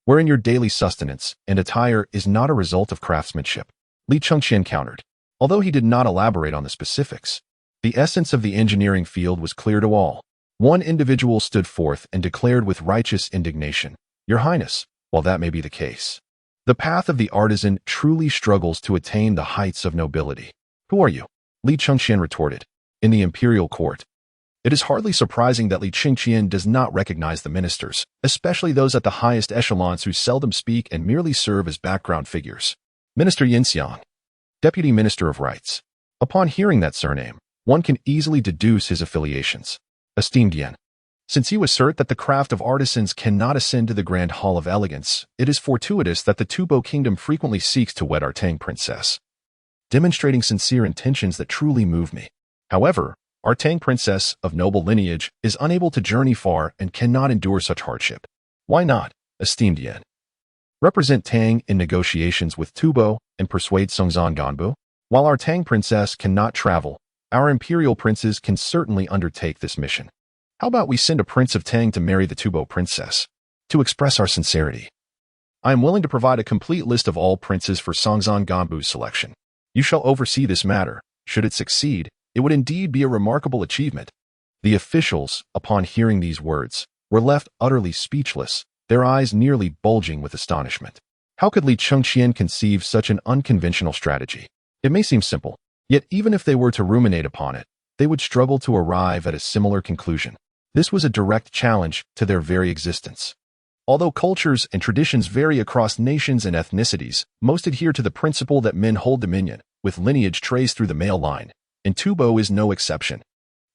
wherein your daily sustenance and attire is not a result of craftsmanship? Li Chengqian countered. Although he did not elaborate on the specifics, the essence of the engineering field was clear to all. One individual stood forth and declared with righteous indignation, Your Highness, while that may be the case, the path of the artisan truly struggles to attain the heights of nobility. Who are you? Li Chengqian retorted. In the imperial court, it is hardly surprising that Li Chengqian does not recognize the ministers, especially those at the highest echelons who seldom speak and merely serve as background figures. Minister Yinxiang, Deputy Minister of Rights. Upon hearing that surname, one can easily deduce his affiliations. Esteemed Yen, since you assert that the craft of artisans cannot ascend to the Grand Hall of Elegance, it is fortuitous that the Tubo Kingdom frequently seeks to wed our Tang Princess, demonstrating sincere intentions that truly move me. However, our Tang Princess of noble lineage is unable to journey far and cannot endure such hardship. Why not, esteemed Yen, represent Tang in negotiations with Tubo and persuade Songzhan Ganbu? While our Tang Princess cannot travel, our imperial princes can certainly undertake this mission. How about we send a prince of Tang to marry the Tubo princess? To express our sincerity, I am willing to provide a complete list of all princes for Songzhan Ganbu's selection. You shall oversee this matter. Should it succeed, it would indeed be a remarkable achievement. The officials, upon hearing these words, were left utterly speechless, their eyes nearly bulging with astonishment. How could Li Chengqian conceive such an unconventional strategy? It may seem simple, yet even if they were to ruminate upon it, they would struggle to arrive at a similar conclusion. This was a direct challenge to their very existence. Although cultures and traditions vary across nations and ethnicities, most adhere to the principle that men hold dominion, with lineage traced through the male line, and Tubo is no exception.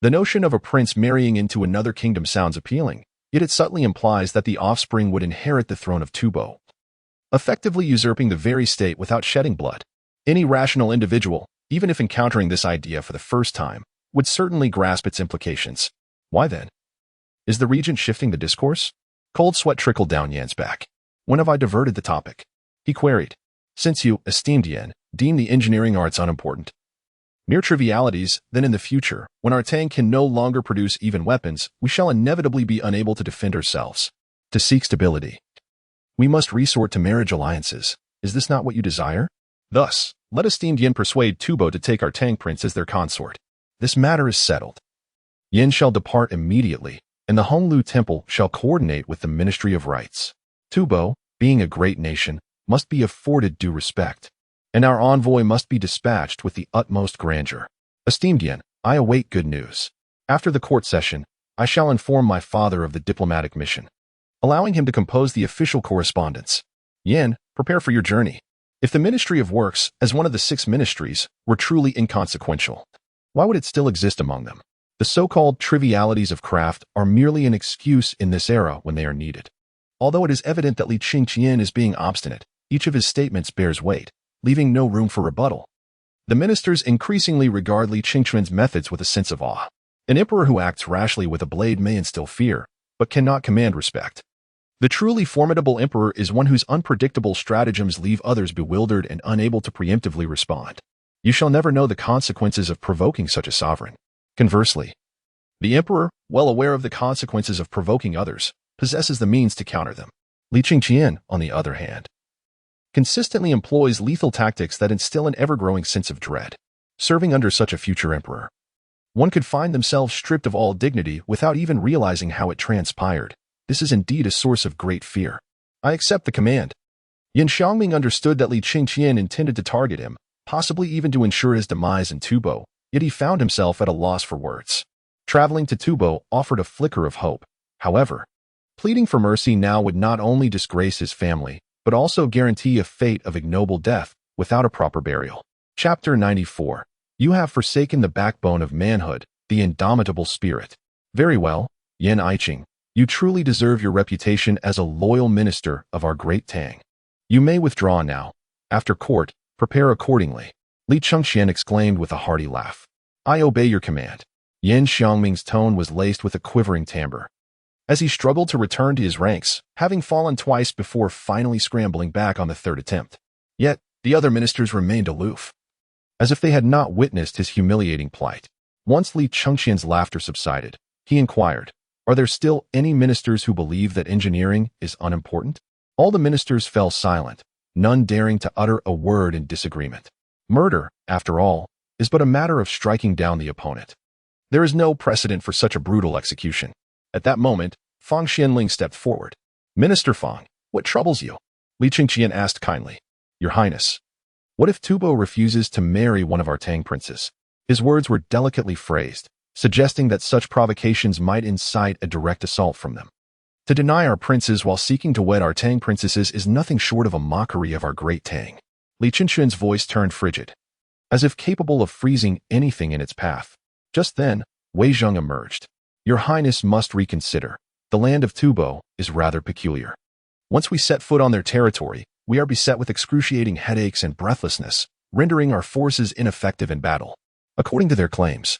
The notion of a prince marrying into another kingdom sounds appealing, yet it subtly implies that the offspring would inherit the throne of Tubo, effectively usurping the very state without shedding blood. Any rational individual, even if encountering this idea for the first time, would certainly grasp its implications. Why then? Is the regent shifting the discourse? Cold sweat trickled down Yan's back. When have I diverted the topic? He queried. Since you, esteemed Yan, deem the engineering arts unimportant, mere trivialities, then in the future, when our Tang can no longer produce even weapons, we shall inevitably be unable to defend ourselves. To seek stability, we must resort to marriage alliances. Is this not what you desire? Thus, let esteemed Yin persuade Tubo to take our Tang prince as their consort. This matter is settled. Yin shall depart immediately, and the Honglu Temple shall coordinate with the Ministry of Rights. Tubo, being a great nation, must be afforded due respect, and our envoy must be dispatched with the utmost grandeur. Esteemed Yin, I await good news. After the court session, I shall inform my father of the diplomatic mission, allowing him to compose the official correspondence. Yin, prepare for your journey. If the Ministry of Works, as one of the 6 ministries, were truly inconsequential, why would it still exist among them? The so-called trivialities of craft are merely an excuse in this era when they are needed. Although it is evident that Li Chengqian is being obstinate, each of his statements bears weight, leaving no room for rebuttal. The ministers increasingly regard Li Chengqian's methods with a sense of awe. An emperor who acts rashly with a blade may instill fear, but cannot command respect. The truly formidable emperor is one whose unpredictable stratagems leave others bewildered and unable to preemptively respond. You shall never know the consequences of provoking such a sovereign. Conversely, the emperor, well aware of the consequences of provoking others, possesses the means to counter them. Li Chengqian, on the other hand, consistently employs lethal tactics that instill an ever-growing sense of dread. Serving under such a future emperor, one could find themselves stripped of all dignity without even realizing how it transpired. This is indeed a source of great fear. I accept the command. Yin Xiangming understood that Li Chengqian intended to target him, possibly even to ensure his demise in Tubo, yet he found himself at a loss for words. Traveling to Tubo offered a flicker of hope. However, pleading for mercy now would not only disgrace his family, but also guarantee a fate of ignoble death without a proper burial. Chapter 94. You have forsaken the backbone of manhood, the indomitable spirit. Very well, Yin Aiqing. You truly deserve your reputation as a loyal minister of our great Tang. You may withdraw now. After court, prepare accordingly. Li Chengqian exclaimed with a hearty laugh. I obey your command. Yin Xiangming's tone was laced with a quivering timbre. As he struggled to return to his ranks, having fallen twice before finally scrambling back on the 3rd attempt. Yet, the other ministers remained aloof, as if they had not witnessed his humiliating plight. Once Li Chengqian's laughter subsided, he inquired, are there still any ministers who believe that engineering is unimportant? All the ministers fell silent, none daring to utter a word in disagreement. Murder, after all, is but a matter of striking down the opponent. There is no precedent for such a brutal execution. At that moment, Fang Xianling stepped forward. Minister Fang, what troubles you? Li Chengqian asked kindly. Your Highness, what if Tubo refuses to marry one of our Tang princes? His words were delicately phrased, suggesting that such provocations might incite a direct assault from them. To deny our princes while seeking to wed our Tang princesses is nothing short of a mockery of our great Tang. Li Chengqian's voice turned frigid, as if capable of freezing anything in its path. Just then, Wei Zheng emerged. Your Highness must reconsider. The land of Tubo is rather peculiar. Once we set foot on their territory, we are beset with excruciating headaches and breathlessness, rendering our forces ineffective in battle. According to their claims,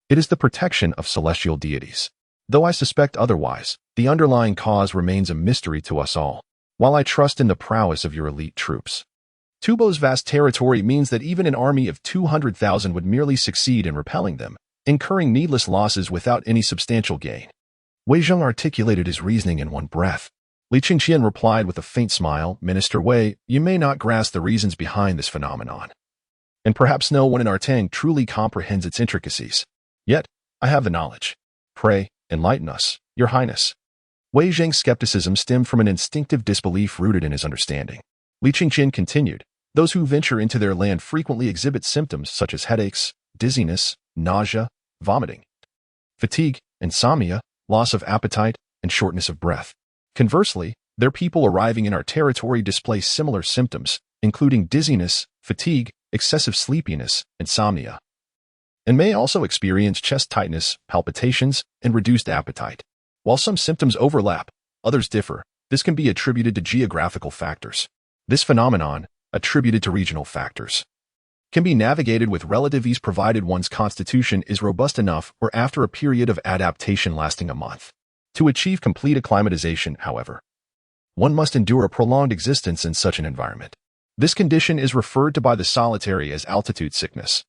it is the protection of celestial deities. Though I suspect otherwise, the underlying cause remains a mystery to us all, while I trust in the prowess of your elite troops. Tubo's vast territory means that even an army of 200,000 would merely succeed in repelling them, incurring needless losses without any substantial gain. Wei Zheng articulated his reasoning in one breath. Li Chengqian replied with a faint smile, Minister Wei, you may not grasp the reasons behind this phenomenon, and perhaps no one in our Tang truly comprehends its intricacies. Yet, I have the knowledge. Pray, enlighten us, Your Highness. Wei Zheng's skepticism stemmed from an instinctive disbelief rooted in his understanding. Li Chengqian continued, those who venture into their land frequently exhibit symptoms such as headaches, dizziness, nausea, vomiting, fatigue, insomnia, loss of appetite, and shortness of breath. Conversely, their people arriving in our territory display similar symptoms, including dizziness, fatigue, excessive sleepiness, insomnia, and may also experience chest tightness, palpitations, and reduced appetite. While some symptoms overlap, others differ. This can be attributed to geographical factors. This phenomenon, attributed to regional factors, can be navigated with relative ease provided one's constitution is robust enough or after a period of adaptation lasting a month. To achieve complete acclimatization, however, one must endure a prolonged existence in such an environment. This condition is referred to by the solitary as altitude sickness.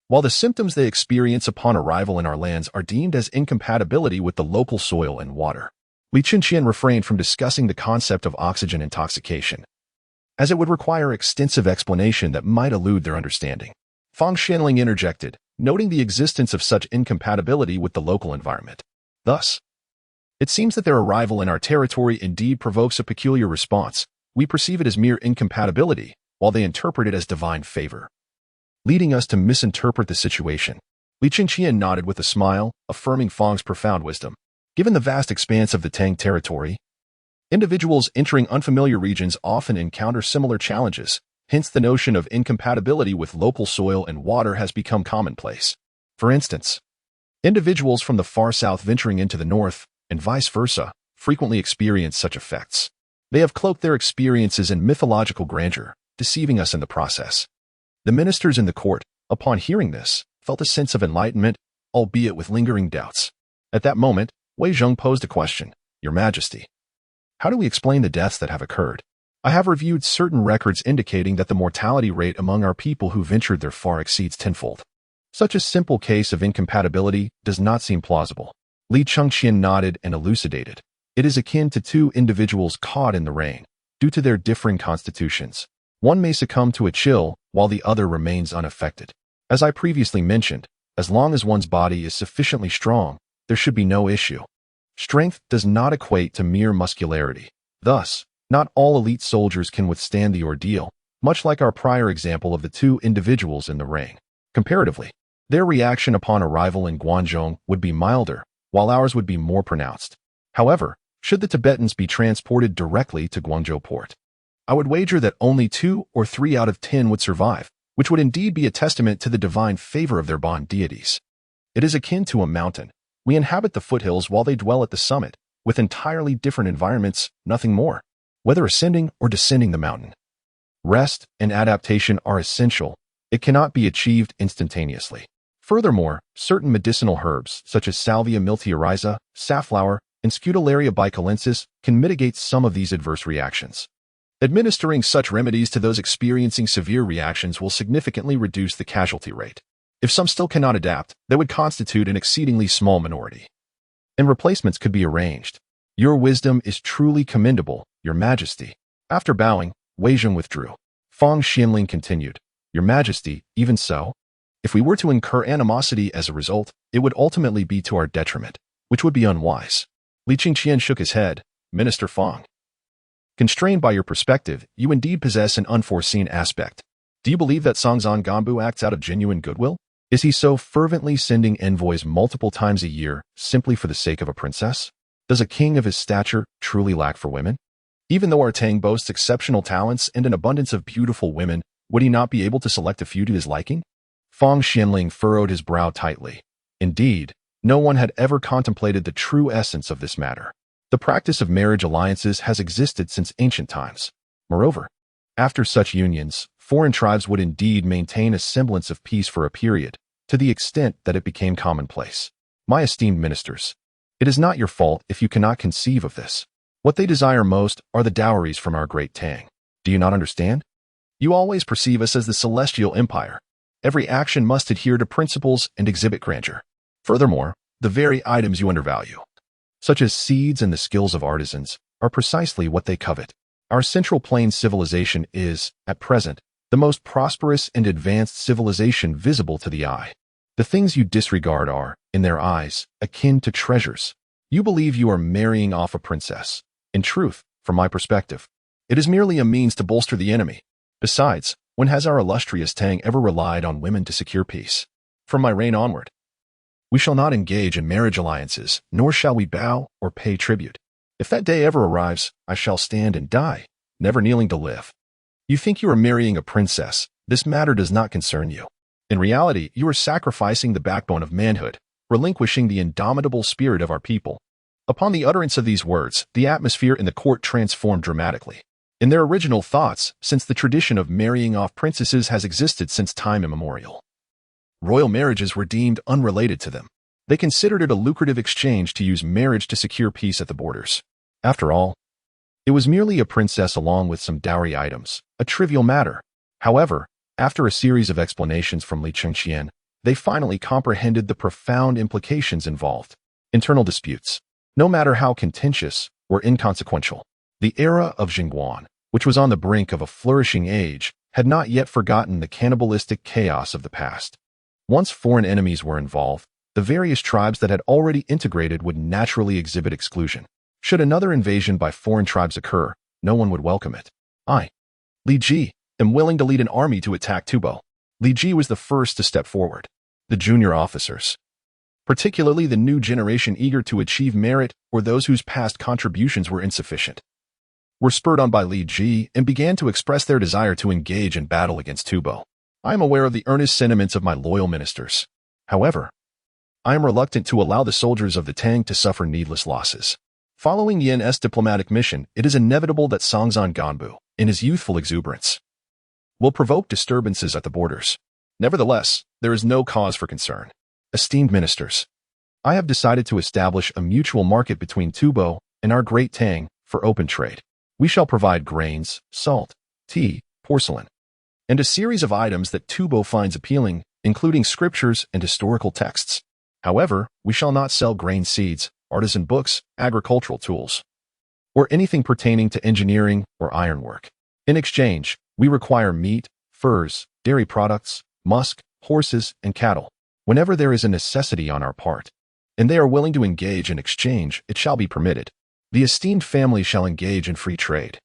While the symptoms they experience upon arrival in our lands are deemed as incompatibility with the local soil and water, Li Chengqian refrained from discussing the concept of oxygen intoxication, as it would require extensive explanation that might elude their understanding. Fang Xianling interjected, noting the existence of such incompatibility with the local environment. Thus, it seems that their arrival in our territory indeed provokes a peculiar response, We perceive it as mere incompatibility, while they interpret it as divine favor, leading us to misinterpret the situation. Li Chengqian nodded with a smile, affirming Fang's profound wisdom. Given the vast expanse of the Tang territory, individuals entering unfamiliar regions often encounter similar challenges, hence the notion of incompatibility with local soil and water has become commonplace. For instance, individuals from the far south venturing into the north, and vice versa, frequently experience such effects. They have cloaked their experiences in mythological grandeur, deceiving us in the process. The ministers in the court, upon hearing this, felt a sense of enlightenment, albeit with lingering doubts. At that moment, Wei Zheng posed a question. Your Majesty, how do we explain the deaths that have occurred? I have reviewed certain records indicating that the mortality rate among our people who ventured there far exceeds tenfold. Such a simple case of incompatibility does not seem plausible. Li Chengqian nodded and elucidated. It is akin to two individuals caught in the rain. Due to their differing constitutions, one may succumb to a chill while the other remains unaffected. As I previously mentioned, as long as one's body is sufficiently strong, there should be no issue. Strength does not equate to mere muscularity. Thus, not all elite soldiers can withstand the ordeal, much like our prior example of the two individuals in the rain. Comparatively, their reaction upon arrival in Guangzhou would be milder, while ours would be more pronounced. However, should the Tibetans be transported directly to Guangzhou port, I would wager that only 2 or 3 out of 10 would survive, which would indeed be a testament to the divine favor of their bond deities. It is akin to a mountain. We inhabit the foothills while they dwell at the summit, with entirely different environments, nothing more. Whether ascending or descending the mountain, rest and adaptation are essential. It cannot be achieved instantaneously. Furthermore, certain medicinal herbs, such as Salvia miltiariza, safflower, and Scutellaria bicalensis, can mitigate some of these adverse reactions. Administering such remedies to those experiencing severe reactions will significantly reduce the casualty rate. If some still cannot adapt, they would constitute an exceedingly small minority, and replacements could be arranged. Your wisdom is truly commendable, Your Majesty. After bowing, Wei Zheng withdrew. Fang Xianling continued. Your Majesty, even so, if we were to incur animosity as a result, it would ultimately be to our detriment, which would be unwise. Li Chengqian shook his head. Minister Fang, constrained by your perspective, you indeed possess an unforeseen aspect. Do you believe that Songzhan Gambu acts out of genuine goodwill? Is he so fervently sending envoys multiple times a year simply for the sake of a princess? Does a king of his stature truly lack for women? Even though our Tang boasts exceptional talents and an abundance of beautiful women, would he not be able to select a few to his liking? Fang Xianling furrowed his brow tightly. Indeed, no one had ever contemplated the true essence of this matter. The practice of marriage alliances has existed since ancient times. Moreover, after such unions, foreign tribes would indeed maintain a semblance of peace for a period, to the extent that it became commonplace. My esteemed ministers, it is not your fault if you cannot conceive of this. What they desire most are the dowries from our great Tang. Do you not understand? You always perceive us as the celestial empire. Every action must adhere to principles and exhibit grandeur. Furthermore, the very items you undervalue, such as seeds and the skills of artisans, are precisely what they covet. Our Central Plain civilization is, at present, the most prosperous and advanced civilization visible to the eye. The things you disregard are, in their eyes, akin to treasures. You believe you are marrying off a princess. In truth, from my perspective, it is merely a means to bolster the enemy. Besides, when has our illustrious Tang ever relied on women to secure peace? From my reign onward, we shall not engage in marriage alliances, nor shall we bow or pay tribute. If that day ever arrives, I shall stand and die, never kneeling to live. You think you are marrying a princess. This matter does not concern you. In reality, you are sacrificing the backbone of manhood, relinquishing the indomitable spirit of our people. Upon the utterance of these words, the atmosphere in the court transformed dramatically. In their original thoughts, since the tradition of marrying off princesses has existed since time immemorial, royal marriages were deemed unrelated to them. They considered it a lucrative exchange to use marriage to secure peace at the borders. After all, it was merely a princess along with some dowry items, a trivial matter. However, after a series of explanations from Li Chengqian, they finally comprehended the profound implications involved. Internal disputes, no matter how contentious, were inconsequential. The era of Jingguan, which was on the brink of a flourishing age, had not yet forgotten the cannibalistic chaos of the past. Once foreign enemies were involved, the various tribes that had already integrated would naturally exhibit exclusion. Should another invasion by foreign tribes occur, no one would welcome it. I, Li Ji, am willing to lead an army to attack Tubo. Li Ji was the first to step forward. The junior officers, particularly the new generation eager to achieve merit or those whose past contributions were insufficient, were spurred on by Li Ji and began to express their desire to engage in battle against Tubo. I am aware of the earnest sentiments of my loyal ministers. However, I am reluctant to allow the soldiers of the Tang to suffer needless losses. Following Yan's diplomatic mission, it is inevitable that Songzhan Ganbu, in his youthful exuberance, will provoke disturbances at the borders. Nevertheless, there is no cause for concern. Esteemed ministers, I have decided to establish a mutual market between Tubo and our great Tang for open trade. We shall provide grains, salt, tea, porcelain, and a series of items that Tubo finds appealing, including scriptures and historical texts. However, we shall not sell grain seeds, artisan books, agricultural tools, or anything pertaining to engineering or ironwork. In exchange, we require meat, furs, dairy products, musk, horses, and cattle. Whenever there is a necessity on our part, and they are willing to engage in exchange, it shall be permitted. The esteemed family shall engage in free trade,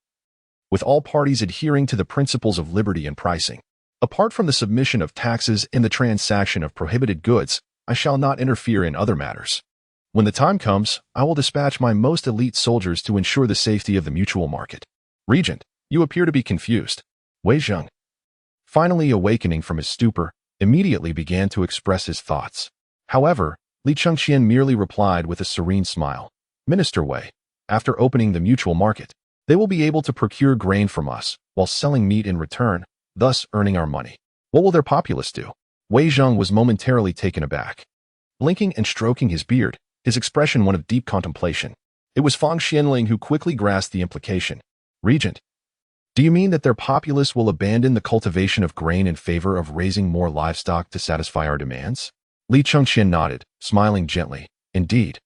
with all parties adhering to the principles of liberty and pricing. Apart from the submission of taxes and the transaction of prohibited goods, I shall not interfere in other matters. When the time comes, I will dispatch my most elite soldiers to ensure the safety of the mutual market. Regent, you appear to be confused. Wei Zheng, finally awakening from his stupor, immediately began to express his thoughts. However, Li Chengqian merely replied with a serene smile. Minister Wei, after opening the mutual market, they will be able to procure grain from us while selling meat in return, thus earning our money. What will their populace do? Wei Zheng was momentarily taken aback. Blinking and stroking his beard, his expression one of deep contemplation. It was Fang Xianling who quickly grasped the implication. Regent, do you mean that their populace will abandon the cultivation of grain in favor of raising more livestock to satisfy our demands? Li Chengqian nodded, smiling gently. Indeed.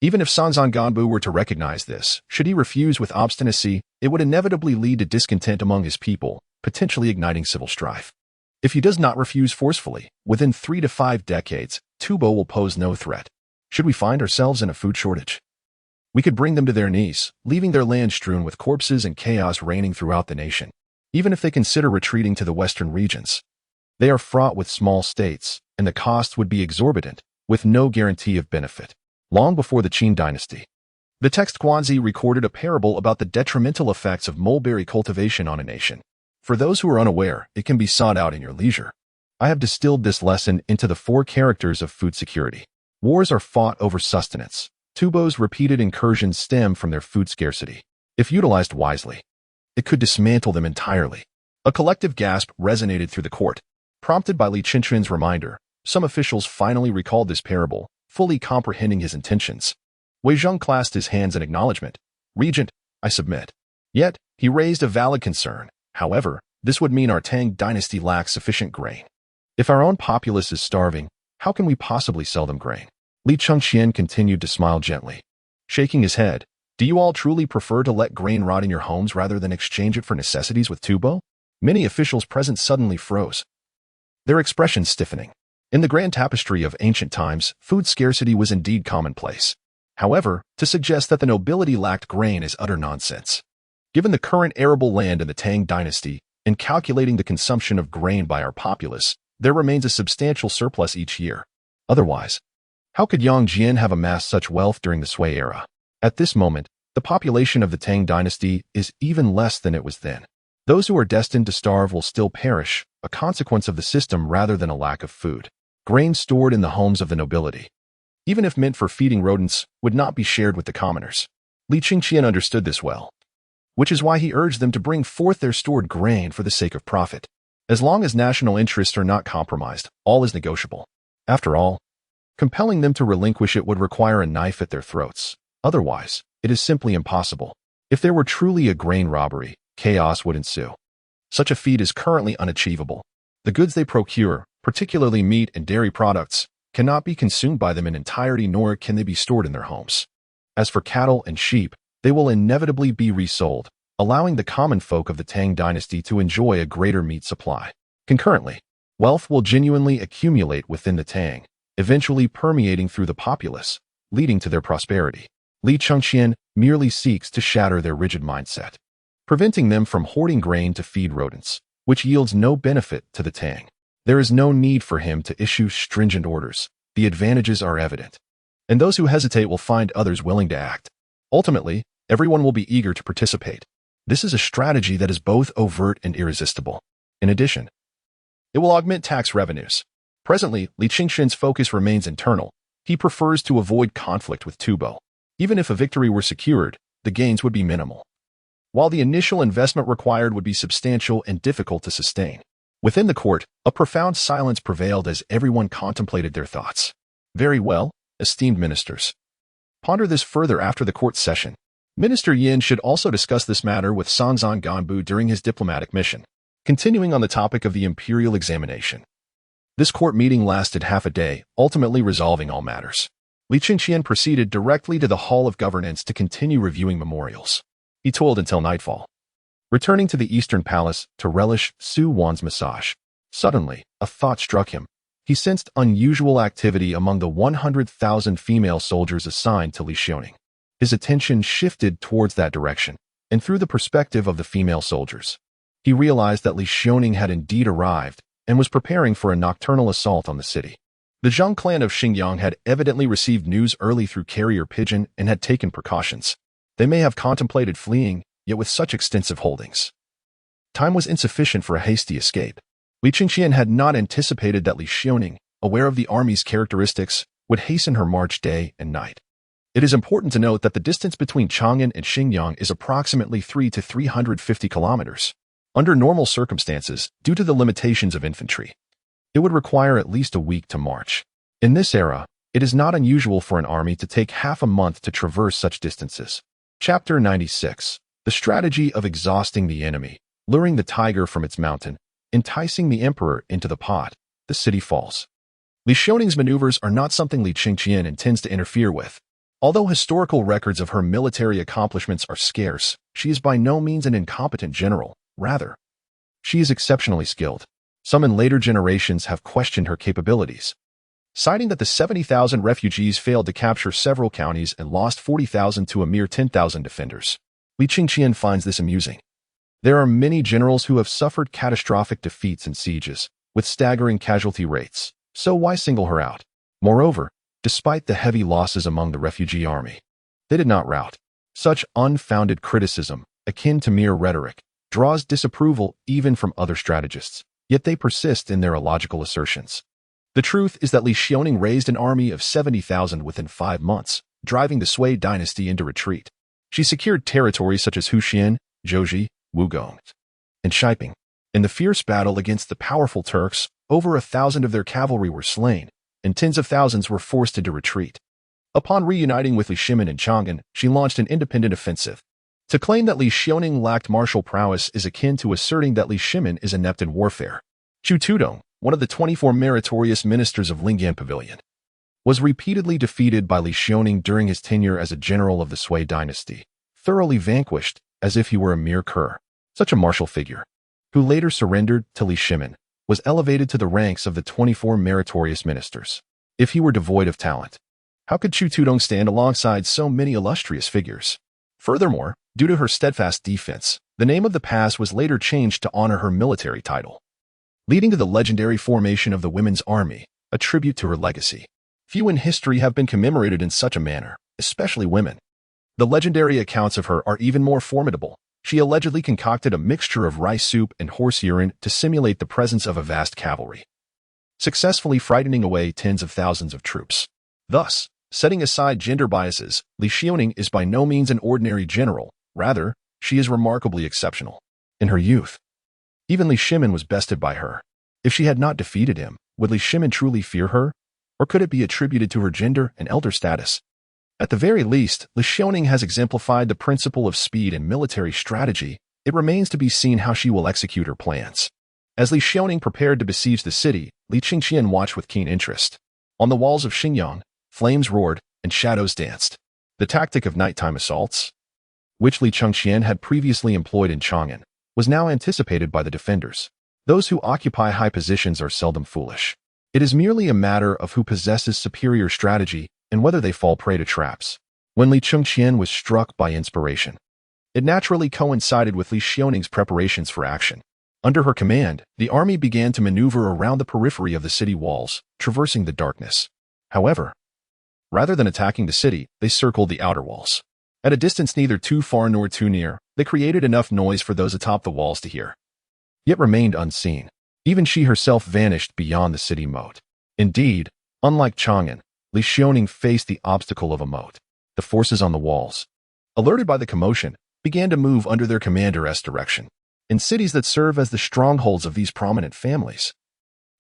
Even if Songzhan Ganbu were to recognize this, should he refuse with obstinacy, it would inevitably lead to discontent among his people, potentially igniting civil strife. If he does not refuse forcefully, within 3 to 5 decades, Tubo will pose no threat. Should we find ourselves in a food shortage, we could bring them to their knees, leaving their land strewn with corpses and chaos reigning throughout the nation. Even if they consider retreating to the western regions, they are fraught with small states, and the cost would be exorbitant, with no guarantee of benefit. Long before the Qin dynasty, the text Guanzi recorded a parable about the detrimental effects of mulberry cultivation on a nation. For those who are unaware, it can be sought out in your leisure. I have distilled this lesson into the 4 characters of food security. Wars are fought over sustenance. Tubo's repeated incursions stem from their food scarcity. If utilized wisely, it could dismantle them entirely. A collective gasp resonated through the court. Prompted by Li Chengqian's reminder, some officials finally recalled this parable, fully comprehending his intentions. Wei Zheng clasped his hands in acknowledgement. Regent, I submit. Yet, he raised a valid concern. However, this would mean our Tang Dynasty lacks sufficient grain. If our own populace is starving, how can we possibly sell them grain? Li Chengqian continued to smile gently. Shaking his head, do you all truly prefer to let grain rot in your homes rather than exchange it for necessities with Tubo? Many officials present suddenly froze, their expressions stiffening. In the grand tapestry of ancient times, food scarcity was indeed commonplace. However, to suggest that the nobility lacked grain is utter nonsense. Given the current arable land in the Tang Dynasty, and calculating the consumption of grain by our populace, there remains a substantial surplus each year. Otherwise, how could Yang Jian have amassed such wealth during the Sui era? At this moment, the population of the Tang Dynasty is even less than it was then. Those who are destined to starve will still perish, a consequence of the system rather than a lack of food. Grain stored in the homes of the nobility, even if meant for feeding rodents, would not be shared with the commoners. Li Chengqian understood this well, which is why he urged them to bring forth their stored grain for the sake of profit. As long as national interests are not compromised, all is negotiable. After all, compelling them to relinquish it would require a knife at their throats. Otherwise, it is simply impossible. If there were truly a grain robbery, chaos would ensue. Such a feat is currently unachievable. The goods they procure, particularly meat and dairy products, cannot be consumed by them in entirety, nor can they be stored in their homes. As for cattle and sheep, they will inevitably be resold, allowing the common folk of the Tang Dynasty to enjoy a greater meat supply. Concurrently, wealth will genuinely accumulate within the Tang, eventually permeating through the populace, leading to their prosperity. Li Chengqian merely seeks to shatter their rigid mindset. preventing them from hoarding grain to feed rodents, which yields no benefit to the Tang. There is no need for him to issue stringent orders. The advantages are evident, and those who hesitate will find others willing to act. Ultimately, everyone will be eager to participate. This is a strategy that is both overt and irresistible. In addition, it will augment tax revenues. Presently, Li Chengqian's focus remains internal. He prefers to avoid conflict with Tubo. Even if a victory were secured, the gains would be minimal, while the initial investment required would be substantial and difficult to sustain. Within the court, a profound silence prevailed as everyone contemplated their thoughts. Very well, esteemed ministers. Ponder this further after the court session. Minister Yin should also discuss this matter with Sanzan Ganbu during his diplomatic mission. Continuing on the topic of the imperial examination. This court meeting lasted half a day, ultimately resolving all matters. Li Chengqian proceeded directly to the Hall of Governance to continue reviewing memorials. He toiled until nightfall, returning to the Eastern Palace to relish Su Wan's massage. Suddenly, a thought struck him. He sensed unusual activity among the 100,000 female soldiers assigned to Li Xiaoning. His attention shifted towards that direction, and through the perspective of the female soldiers, he realized that Li Xiaoning had indeed arrived and was preparing for a nocturnal assault on the city. The Zhang clan of Xingyang had evidently received news early through carrier pigeon and had taken precautions. They may have contemplated fleeing, yet with such extensive holdings, time was insufficient for a hasty escape. Li Chengqian had not anticipated that Li Xiaoning, aware of the army's characteristics, would hasten her march day and night. It is important to note that the distance between Chang'an and Xingyang is approximately 3 to 350 kilometers. Under normal circumstances, due to the limitations of infantry, it would require at least a week to march. In this era, it is not unusual for an army to take half a month to traverse such distances. Chapter 96. The strategy of exhausting the enemy, luring the tiger from its mountain, enticing the emperor into the pot. The city falls. Li Xiaoning's maneuvers are not something Li Chengqian intends to interfere with. Although historical records of her military accomplishments are scarce, she is by no means an incompetent general. Rather, she is exceptionally skilled. Some in later generations have questioned her capabilities, citing that the 70,000 refugees failed to capture several counties and lost 40,000 to a mere 10,000 defenders. Li Chengqian finds this amusing. There are many generals who have suffered catastrophic defeats in sieges, with staggering casualty rates, so why single her out? Moreover, despite the heavy losses among the refugee army, they did not rout. Such unfounded criticism, akin to mere rhetoric, draws disapproval even from other strategists, yet they persist in their illogical assertions. The truth is that Li Xiaoning raised an army of 70,000 within 5 months, driving the Sui dynasty into retreat. She secured territories such as Huxian, Zhouji, Wugong, and Shiping. In the fierce battle against the powerful Turks, over 1,000 of their cavalry were slain, and tens of thousands were forced into retreat. Upon reuniting with Li Shimin and Chang'an, she launched an independent offensive. To claim that Li Xiaoning lacked martial prowess is akin to asserting that Li Shimin is inept in warfare. Chu Tudong, one of the 24 meritorious ministers of Lingyan Pavilion, was repeatedly defeated by Li Xiaoning during his tenure as a general of the Sui dynasty, thoroughly vanquished as if he were a mere cur. Such a martial figure, who later surrendered to Li Shimin, was elevated to the ranks of the 24 meritorious ministers. If he were devoid of talent, how could Chu Tudong stand alongside so many illustrious figures? Furthermore, due to her steadfast defense, the name of the pass was later changed to honor her military title, leading to the legendary formation of the Women's Army, a tribute to her legacy. Few in history have been commemorated in such a manner, especially women. The legendary accounts of her are even more formidable. She allegedly concocted a mixture of rice soup and horse urine to simulate the presence of a vast cavalry, successfully frightening away tens of thousands of troops. Thus, setting aside gender biases, Li Xiaoning is by no means an ordinary general. Rather, she is remarkably exceptional. In her youth, even Li Shimin was bested by her. If she had not defeated him, would Li Shimin truly fear her? Or could it be attributed to her gender and elder status? At the very least, Li Xiaoning has exemplified the principle of speed and military strategy. It remains to be seen how she will execute her plans. As Li Xiaoning prepared to besiege the city, Li Chengqian watched with keen interest. On the walls of Xingyang, flames roared and shadows danced. The tactic of nighttime assaults, which Li Chengqian had previously employed in Chang'an, was now anticipated by the defenders. Those who occupy high positions are seldom foolish. It is merely a matter of who possesses superior strategy and whether they fall prey to traps. When Li Chengqian was struck by inspiration, It naturally coincided with Li Xiaoning's preparations for action. Under her command, the army began to maneuver around the periphery of the city walls, traversing the darkness. However, rather than attacking the city, they circled the outer walls. At a distance neither too far nor too near, they created enough noise for those atop the walls to hear, yet remained unseen. Even she herself vanished beyond the city moat. Indeed, unlike Chang'an, Li Xiaoning faced the obstacle of a moat. The forces on the walls, alerted by the commotion, began to move under their commander's direction. In cities that serve as the strongholds of these prominent families,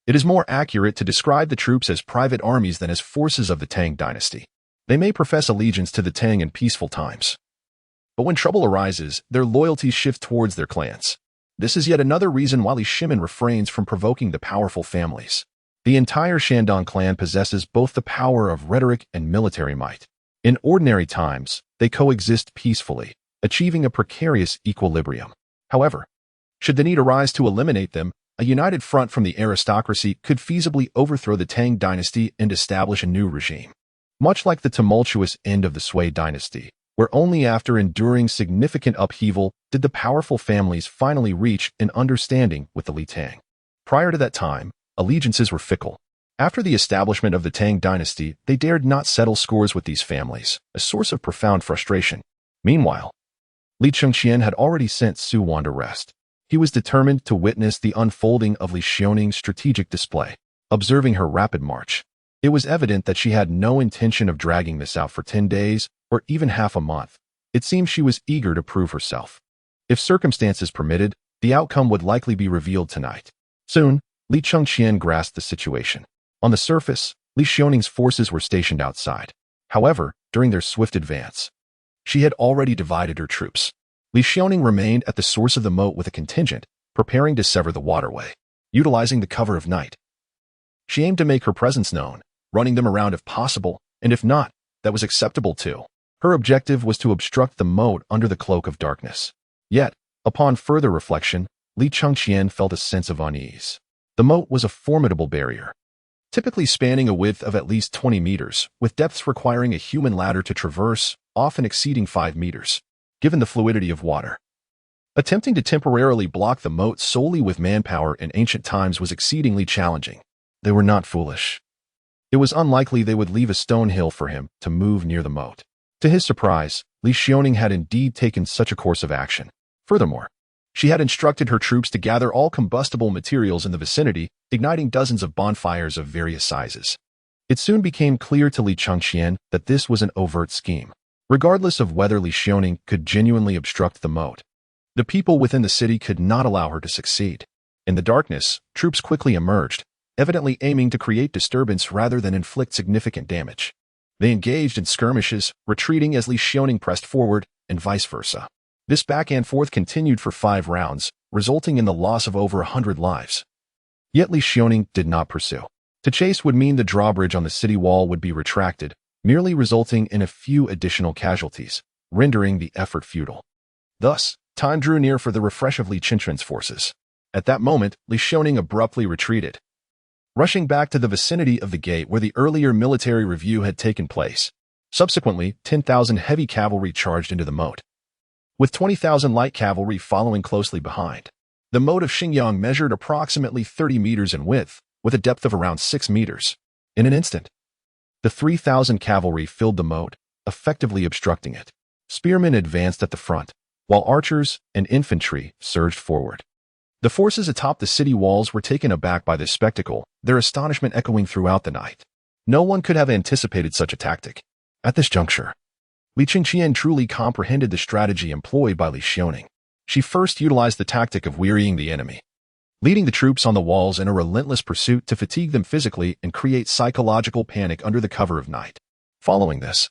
it is more accurate to describe the troops as private armies than as forces of the Tang Dynasty. They may profess allegiance to the Tang in peaceful times, but when trouble arises, their loyalties shift towards their clans. This is yet another reason why Li Shimin refrains from provoking the powerful families. The entire Shandong clan possesses both the power of rhetoric and military might. In ordinary times, they coexist peacefully, achieving a precarious equilibrium. However, should the need arise to eliminate them, a united front from the aristocracy could feasibly overthrow the Tang Dynasty and establish a new regime. Much like the tumultuous end of the Sui Dynasty, where only after enduring significant upheaval did the powerful families finally reach an understanding with the Li Tang. Prior to that time, allegiances were fickle. After the establishment of the Tang Dynasty, they dared not settle scores with these families, a source of profound frustration. Meanwhile, Li Chengqian had already sent Su Wan to rest. He was determined to witness the unfolding of Li Xiaoning's strategic display. Observing her rapid march, it was evident that she had no intention of dragging this out for 10 days or even half a month. It seemed she was eager to prove herself. If circumstances permitted, the outcome would likely be revealed tonight. Soon, Li Chengqian grasped the situation. On the surface, Li Xiaoning's forces were stationed outside. However, during their swift advance, she had already divided her troops. Li Xiaoning remained at the source of the moat with a contingent, preparing to sever the waterway. Utilizing the cover of night, she aimed to make her presence known, running them around if possible, and if not, that was acceptable too. Her objective was to obstruct the moat under the cloak of darkness. Yet, upon further reflection, Li Chengqian felt a sense of unease. The moat was a formidable barrier, typically spanning a width of at least 20 meters, with depths requiring a human ladder to traverse, often exceeding 5 meters. Given the fluidity of water, attempting to temporarily block the moat solely with manpower in ancient times was exceedingly challenging. They were not foolish. It was unlikely they would leave a stone hill for him to move near the moat. To his surprise, Li Xiaoning had indeed taken such a course of action. Furthermore, she had instructed her troops to gather all combustible materials in the vicinity, igniting dozens of bonfires of various sizes. It soon became clear to Li Chengqian that this was an overt scheme. Regardless of whether Li Xiaoning could genuinely obstruct the moat, the people within the city could not allow her to succeed. In the darkness, troops quickly emerged, evidently aiming to create disturbance rather than inflict significant damage. They engaged in skirmishes, retreating as Li Xiaoning pressed forward, and vice versa. This back and forth continued for 5 rounds, resulting in the loss of over 100 lives. Yet Li Xiaoning did not pursue. To chase would mean the drawbridge on the city wall would be retracted, merely resulting in a few additional casualties, rendering the effort futile. Thus, time drew near for the refresh of Li Chengqian's forces. At that moment, Li Xiaoning abruptly retreated, rushing back to the vicinity of the gate where the earlier military review had taken place. Subsequently, 10,000 heavy cavalry charged into the moat, with 20,000 light cavalry following closely behind. The moat of Xingyang measured approximately 30 meters in width, with a depth of around 6 meters. In an instant, the 3,000 cavalry filled the moat, effectively obstructing it. Spearmen advanced at the front, while archers and infantry surged forward. The forces atop the city walls were taken aback by this spectacle, their astonishment echoing throughout the night. No one could have anticipated such a tactic. At this juncture, Li Chengqian truly comprehended the strategy employed by Li Xiaoning. She first utilized the tactic of wearying the enemy, leading the troops on the walls in a relentless pursuit to fatigue them physically and create psychological panic under the cover of night. Following this,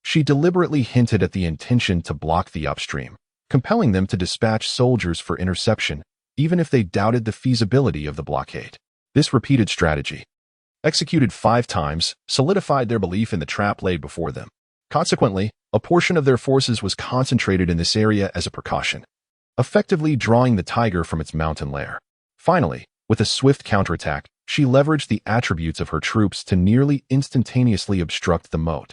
she deliberately hinted at the intention to block the upstream, compelling them to dispatch soldiers for interception, even if they doubted the feasibility of the blockade. This repeated strategy, executed 5 times, solidified their belief in the trap laid before them. Consequently, a portion of their forces was concentrated in this area as a precaution, effectively drawing the tiger from its mountain lair. Finally, with a swift counterattack, she leveraged the attributes of her troops to nearly instantaneously obstruct the moat,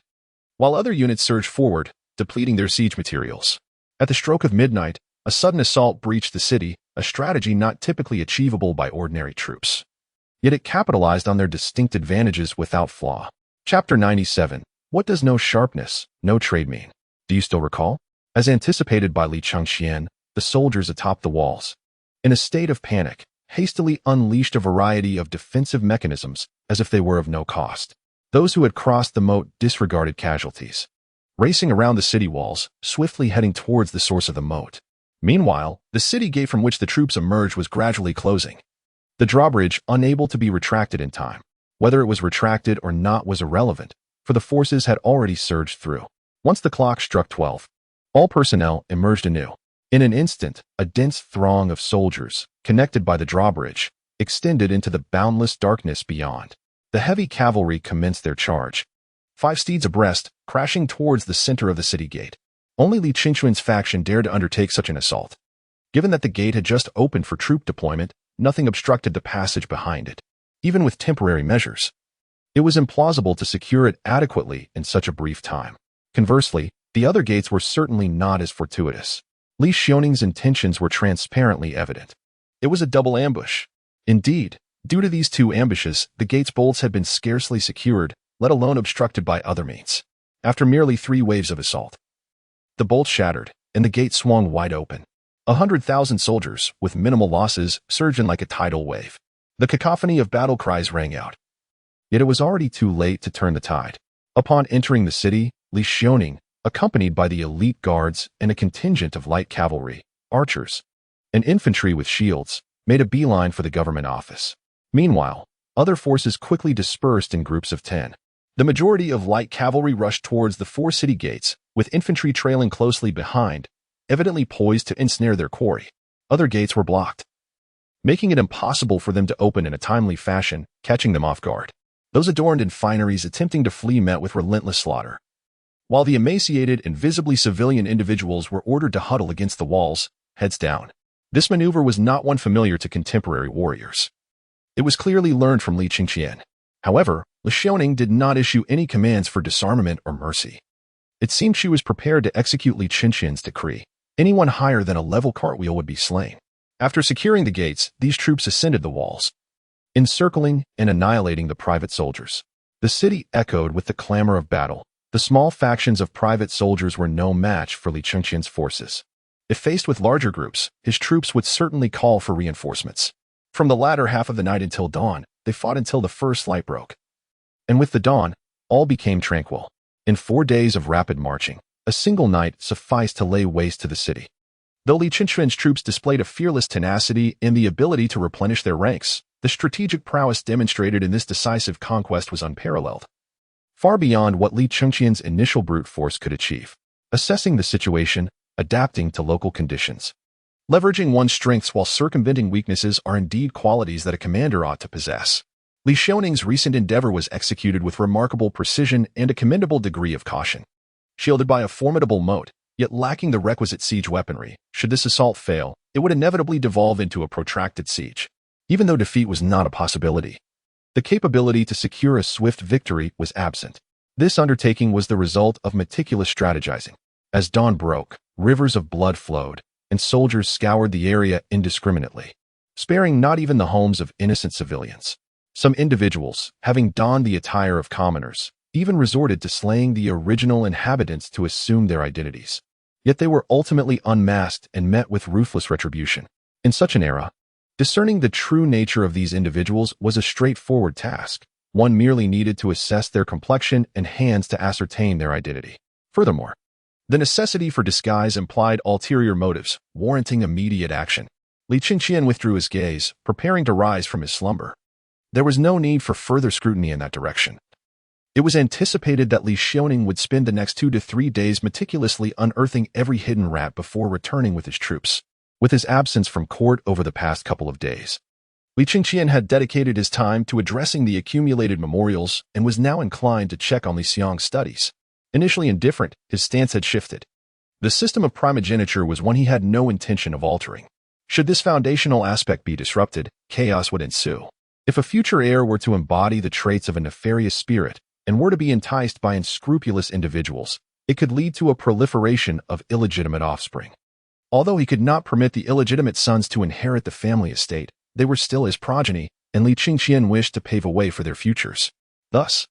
while other units surged forward, depleting their siege materials. At the stroke of midnight, a sudden assault breached the city, a strategy not typically achievable by ordinary troops. Yet it capitalized on their distinct advantages without flaw. Chapter 97. What does no sharpness, no trade mean? Do you still recall? As anticipated by Li Chengqian, the soldiers atop the walls, in a state of panic, hastily unleashed a variety of defensive mechanisms as if they were of no cost. Those who had crossed the moat disregarded casualties, racing around the city walls, swiftly heading towards the source of the moat. Meanwhile, the city gate from which the troops emerged was gradually closing. The drawbridge, unable to be retracted in time. Whether it was retracted or not was irrelevant, for the forces had already surged through. Once the clock struck 12, all personnel emerged anew. In an instant, a dense throng of soldiers, connected by the drawbridge, extended into the boundless darkness beyond. The heavy cavalry commenced their charge, 5 steeds abreast, crashing towards the center of the city gate. Only Li Chengqian's faction dared to undertake such an assault. Given that the gate had just opened for troop deployment, nothing obstructed the passage behind it. Even with temporary measures, it was implausible to secure it adequately in such a brief time. Conversely, the other gates were certainly not as fortuitous. Li Xiaoning's intentions were transparently evident. It was a double ambush. Indeed, due to these 2 ambushes, the gate's bolts had been scarcely secured, let alone obstructed by other means. After merely 3 waves of assault, the bolts shattered, and the gate swung wide open. 100,000 soldiers, with minimal losses, surged in like a tidal wave. The cacophony of battle cries rang out. Yet it was already too late to turn the tide. Upon entering the city, Li Xiaoning, accompanied by the elite guards and a contingent of light cavalry, archers, and infantry with shields, made a beeline for the government office. Meanwhile, other forces quickly dispersed in groups of 10. The majority of light cavalry rushed towards the 4 city gates, with infantry trailing closely behind, evidently poised to ensnare their quarry. Other gates were blocked, making it impossible for them to open in a timely fashion, catching them off guard. Those adorned in fineries attempting to flee met with relentless slaughter, while the emaciated and visibly civilian individuals were ordered to huddle against the walls, heads down. This maneuver was not one familiar to contemporary warriors. It was clearly learned from Li Chengqian. However, Li Xiaoning did not issue any commands for disarmament or mercy. It seemed she was prepared to execute Li Chengqian's decree. Anyone higher than a level cartwheel would be slain. After securing the gates, these troops ascended the walls, encircling and annihilating the private soldiers. The city echoed with the clamor of battle. The small factions of private soldiers were no match for Li Chengqian's forces. If faced with larger groups, his troops would certainly call for reinforcements. From the latter half of the night until dawn, they fought until the first light broke. And with the dawn, all became tranquil. In 4 days of rapid marching, a single night sufficed to lay waste to the city. Though Li Chengqian's troops displayed a fearless tenacity and the ability to replenish their ranks, the strategic prowess demonstrated in this decisive conquest was unparalleled, far beyond what Li Chengqian's initial brute force could achieve. Assessing the situation, adapting to local conditions, leveraging one's strengths while circumventing weaknesses are indeed qualities that a commander ought to possess. Li Xiaoning's recent endeavor was executed with remarkable precision and a commendable degree of caution. Shielded by a formidable moat, yet lacking the requisite siege weaponry, should this assault fail, it would inevitably devolve into a protracted siege. Even though defeat was not a possibility, the capability to secure a swift victory was absent. This undertaking was the result of meticulous strategizing. As dawn broke, rivers of blood flowed, and soldiers scoured the area indiscriminately, sparing not even the homes of innocent civilians. Some individuals, having donned the attire of commoners, even resorted to slaying the original inhabitants to assume their identities. Yet they were ultimately unmasked and met with ruthless retribution. In such an era, discerning the true nature of these individuals was a straightforward task. One merely needed to assess their complexion and hands to ascertain their identity. Furthermore, the necessity for disguise implied ulterior motives, warranting immediate action. Li Chengqian withdrew his gaze, preparing to rise from his slumber. There was no need for further scrutiny in that direction. It was anticipated that Li Xiaoning would spend the next 2 to 3 days meticulously unearthing every hidden rat before returning with his troops. With his absence from court over the past couple of days, Li Chengqian had dedicated his time to addressing the accumulated memorials and was now inclined to check on Li Xiong's studies. Initially indifferent, his stance had shifted. The system of primogeniture was one he had no intention of altering. Should this foundational aspect be disrupted, chaos would ensue. If a future heir were to embody the traits of a nefarious spirit and were to be enticed by unscrupulous individuals, it could lead to a proliferation of illegitimate offspring. Although he could not permit the illegitimate sons to inherit the family estate, they were still his progeny, and Li Chengqian wished to pave a way for their futures. Thus,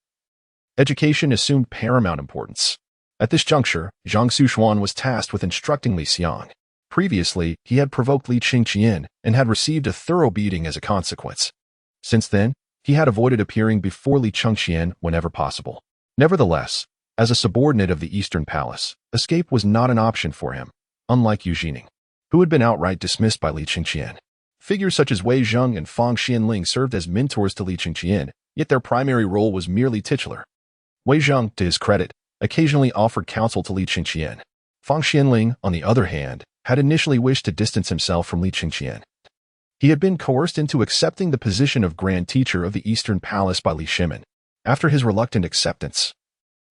education assumed paramount importance. At this juncture, Zhang Xuxuan was tasked with instructing Li Xiang. Previously, he had provoked Li Chengqian and had received a thorough beating as a consequence. Since then, he had avoided appearing before Li Chengqian whenever possible. Nevertheless, as a subordinate of the Eastern Palace, escape was not an option for him, unlike Yu Jining, who had been outright dismissed by Li Chengqian. Figures such as Wei Zheng and Fang Xianling served as mentors to Li Chengqian, yet their primary role was merely titular. Wei Zheng, to his credit, occasionally offered counsel to Li Chengqian. Fang Xianling, on the other hand, had initially wished to distance himself from Li Chengqian. He had been coerced into accepting the position of Grand Teacher of the Eastern Palace by Li Shimin. After his reluctant acceptance,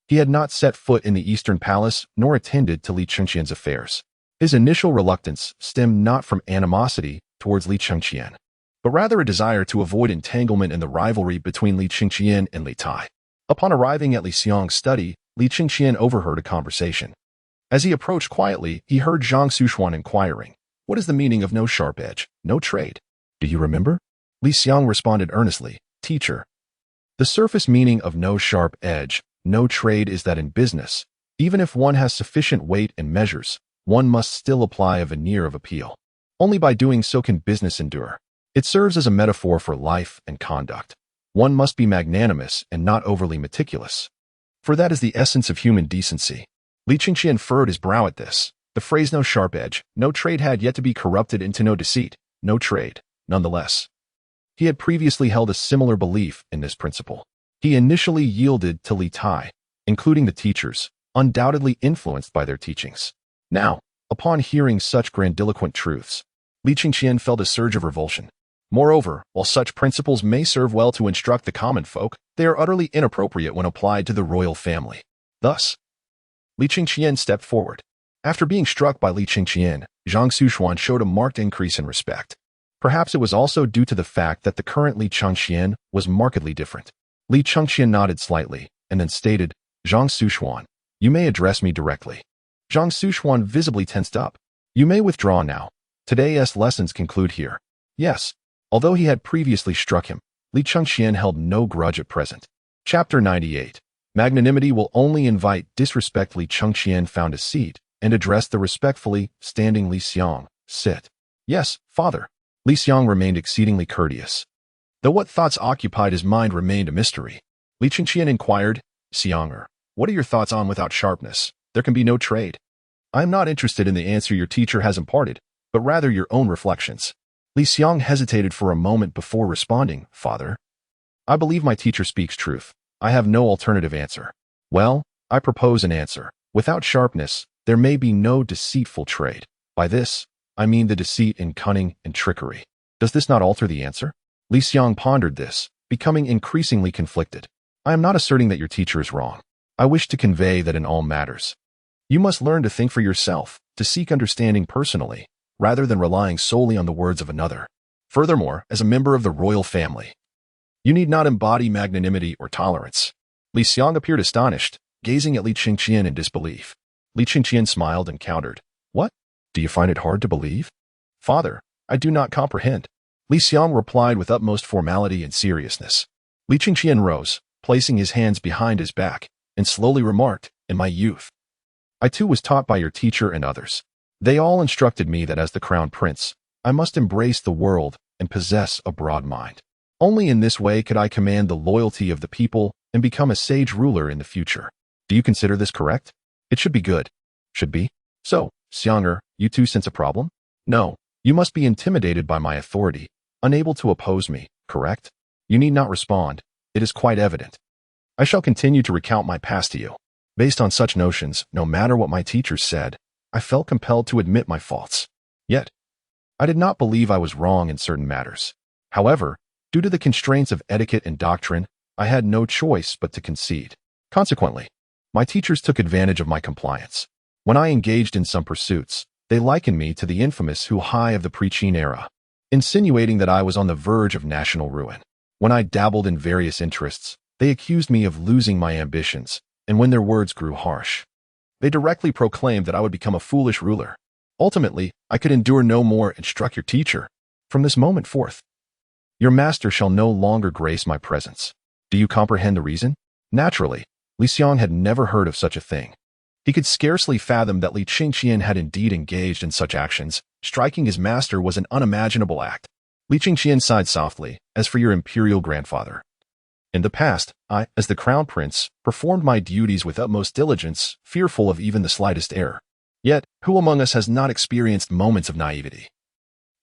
he had not set foot in the Eastern Palace nor attended to Li Chengqian's affairs. His initial reluctance stemmed not from animosity towards Li Chengqian, but rather a desire to avoid entanglement in the rivalry between Li Chengqian and Li Tai. Upon arriving at Li Xiang's study, Li Chengqian overheard a conversation. As he approached quietly, he heard Zhang Xuxuan inquiring, "What is the meaning of no sharp edge, no trade? Do you remember?" Li Xiang responded earnestly, "Teacher, the surface meaning of no sharp edge, no trade is that in business, even if one has sufficient weight and measures, one must still apply a veneer of appeal. Only by doing so can business endure. It serves as a metaphor for life and conduct. One must be magnanimous and not overly meticulous, for that is the essence of human decency." Li Chengqian furrowed his brow at this. The phrase no sharp edge, no trade had yet to be corrupted into no deceit, no trade, nonetheless. He had previously held a similar belief in this principle. He initially yielded to Li Tai, including the teachers, undoubtedly influenced by their teachings. Now, upon hearing such grandiloquent truths, Li Chengqian felt a surge of revulsion. Moreover, while such principles may serve well to instruct the common folk, they are utterly inappropriate when applied to the royal family. Thus, Li Chengqian stepped forward. After being struck by Li Chengqian, Zhang Xuxuan showed a marked increase in respect. Perhaps it was also due to the fact that the current Li Chengqian was markedly different. Li Chengqian nodded slightly, and then stated, "Zhang Xuxuan, you may address me directly." Zhang Xuxuan visibly tensed up. "You may withdraw now. Today's lessons conclude here." Yes. Although he had previously struck him, Li Chengqian held no grudge at present. Chapter 98. Magnanimity will only invite disrespect. Li Chengqian found a seat and addressed the respectfully standing Li Xiang. "Sit." "Yes, father." Li Xiang remained exceedingly courteous. Though what thoughts occupied his mind remained a mystery. Li Chengqian inquired, "Xianger, what are your thoughts on without sharpness? There can be no trade." "I am not interested in the answer your teacher has imparted, but rather your own reflections." Li Xiang hesitated for a moment before responding, "Father, I believe my teacher speaks truth. I have no alternative answer." "Well, I propose an answer. Without sharpness, there may be no deceitful trade. By this, I mean the deceit in cunning and trickery. Does this not alter the answer?" Li Xiang pondered this, becoming increasingly conflicted. "I am not asserting that your teacher is wrong. I wish to convey that in all matters, you must learn to think for yourself, to seek understanding personally, rather than relying solely on the words of another. Furthermore, as a member of the royal family, you need not embody magnanimity or tolerance." Li Xiang appeared astonished, gazing at Li Chengqian in disbelief. Li Chengqian smiled and countered, "What? Do you find it hard to believe?" "Father, I do not comprehend." Li Xiang replied with utmost formality and seriousness. Li Chengqian rose, placing his hands behind his back, and slowly remarked, "In my youth, I too was taught by your teacher and others. They all instructed me that as the crown prince, I must embrace the world and possess a broad mind. Only in this way could I command the loyalty of the people and become a sage ruler in the future. Do you consider this correct? It should be good." "Should be? So, Xianger, you too sense a problem?" "No, you must be intimidated by my authority, unable to oppose me, correct? You need not respond. It is quite evident. I shall continue to recount my past to you. Based on such notions, no matter what my teachers said, I felt compelled to admit my faults. Yet, I did not believe I was wrong in certain matters. However, due to the constraints of etiquette and doctrine, I had no choice but to concede. Consequently, my teachers took advantage of my compliance. When I engaged in some pursuits, they likened me to the infamous Hu Hai of the pre-Qin era, insinuating that I was on the verge of national ruin. When I dabbled in various interests, they accused me of losing my ambitions, and when their words grew harsh, They directly proclaimed that I would become a foolish ruler. Ultimately, I could endure no more and struck your teacher. From this moment forth, your master shall no longer grace my presence. Do you comprehend the reason? Naturally, Li Xiang had never heard of such a thing. He could scarcely fathom that Li Chengqian had indeed engaged in such actions. Striking his master was an unimaginable act. Li Chengqian sighed softly. As for your imperial grandfather, in the past, I, as the crown prince, performed my duties with utmost diligence, fearful of even the slightest error. Yet, who among us has not experienced moments of naivety,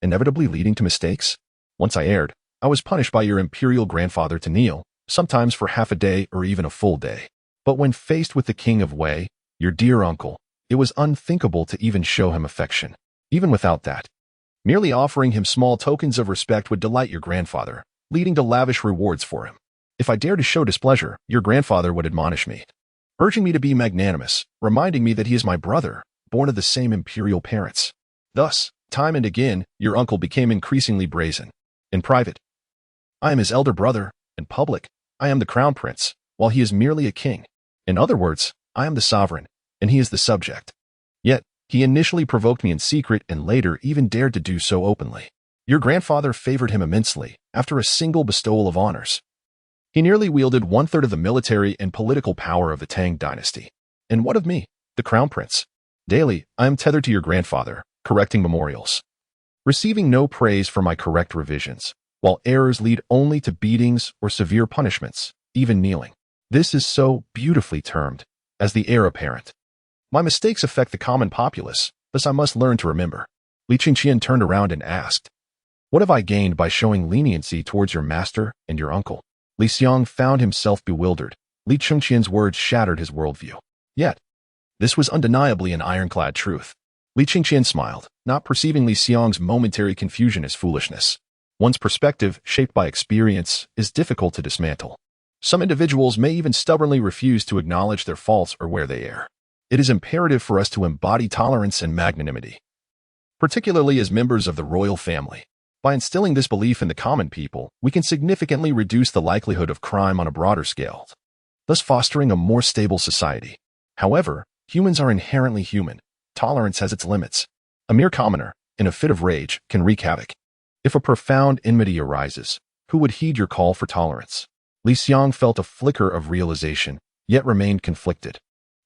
inevitably leading to mistakes? Once I erred, I was punished by your imperial grandfather to kneel, sometimes for half a day or even a full day. But when faced with the king of Wei, your dear uncle, it was unthinkable to even show him affection. Even without that, merely offering him small tokens of respect would delight your grandfather, leading to lavish rewards for him. If I dared to show displeasure, your grandfather would admonish me, urging me to be magnanimous, reminding me that he is my brother, born of the same imperial parents. Thus, time and again, your uncle became increasingly brazen. In private, I am his elder brother. In public, I am the crown prince, while he is merely a king. In other words, I am the sovereign, and he is the subject. Yet, he initially provoked me in secret and later even dared to do so openly. Your grandfather favored him immensely, after a single bestowal of honors. He nearly wielded one-third of the military and political power of the Tang Dynasty. And what of me, the crown prince? Daily, I am tethered to your grandfather, correcting memorials, receiving no praise for my correct revisions, while errors lead only to beatings or severe punishments, even kneeling. This is so beautifully termed as the heir apparent. My mistakes affect the common populace, thus I must learn to remember. Li Chengqian turned around and asked, what have I gained by showing leniency towards your master and your uncle? Li Xiang found himself bewildered. Li Chengqian's words shattered his worldview. Yet, this was undeniably an ironclad truth. Li Chengqian smiled, not perceiving Li Xiang's momentary confusion as foolishness. One's perspective, shaped by experience, is difficult to dismantle. Some individuals may even stubbornly refuse to acknowledge their faults or where they err. It is imperative for us to embody tolerance and magnanimity, particularly as members of the royal family. By instilling this belief in the common people, we can significantly reduce the likelihood of crime on a broader scale, thus fostering a more stable society. However, humans are inherently human. Tolerance has its limits. A mere commoner, in a fit of rage, can wreak havoc. If a profound enmity arises, who would heed your call for tolerance? Li Xiang felt a flicker of realization, yet remained conflicted.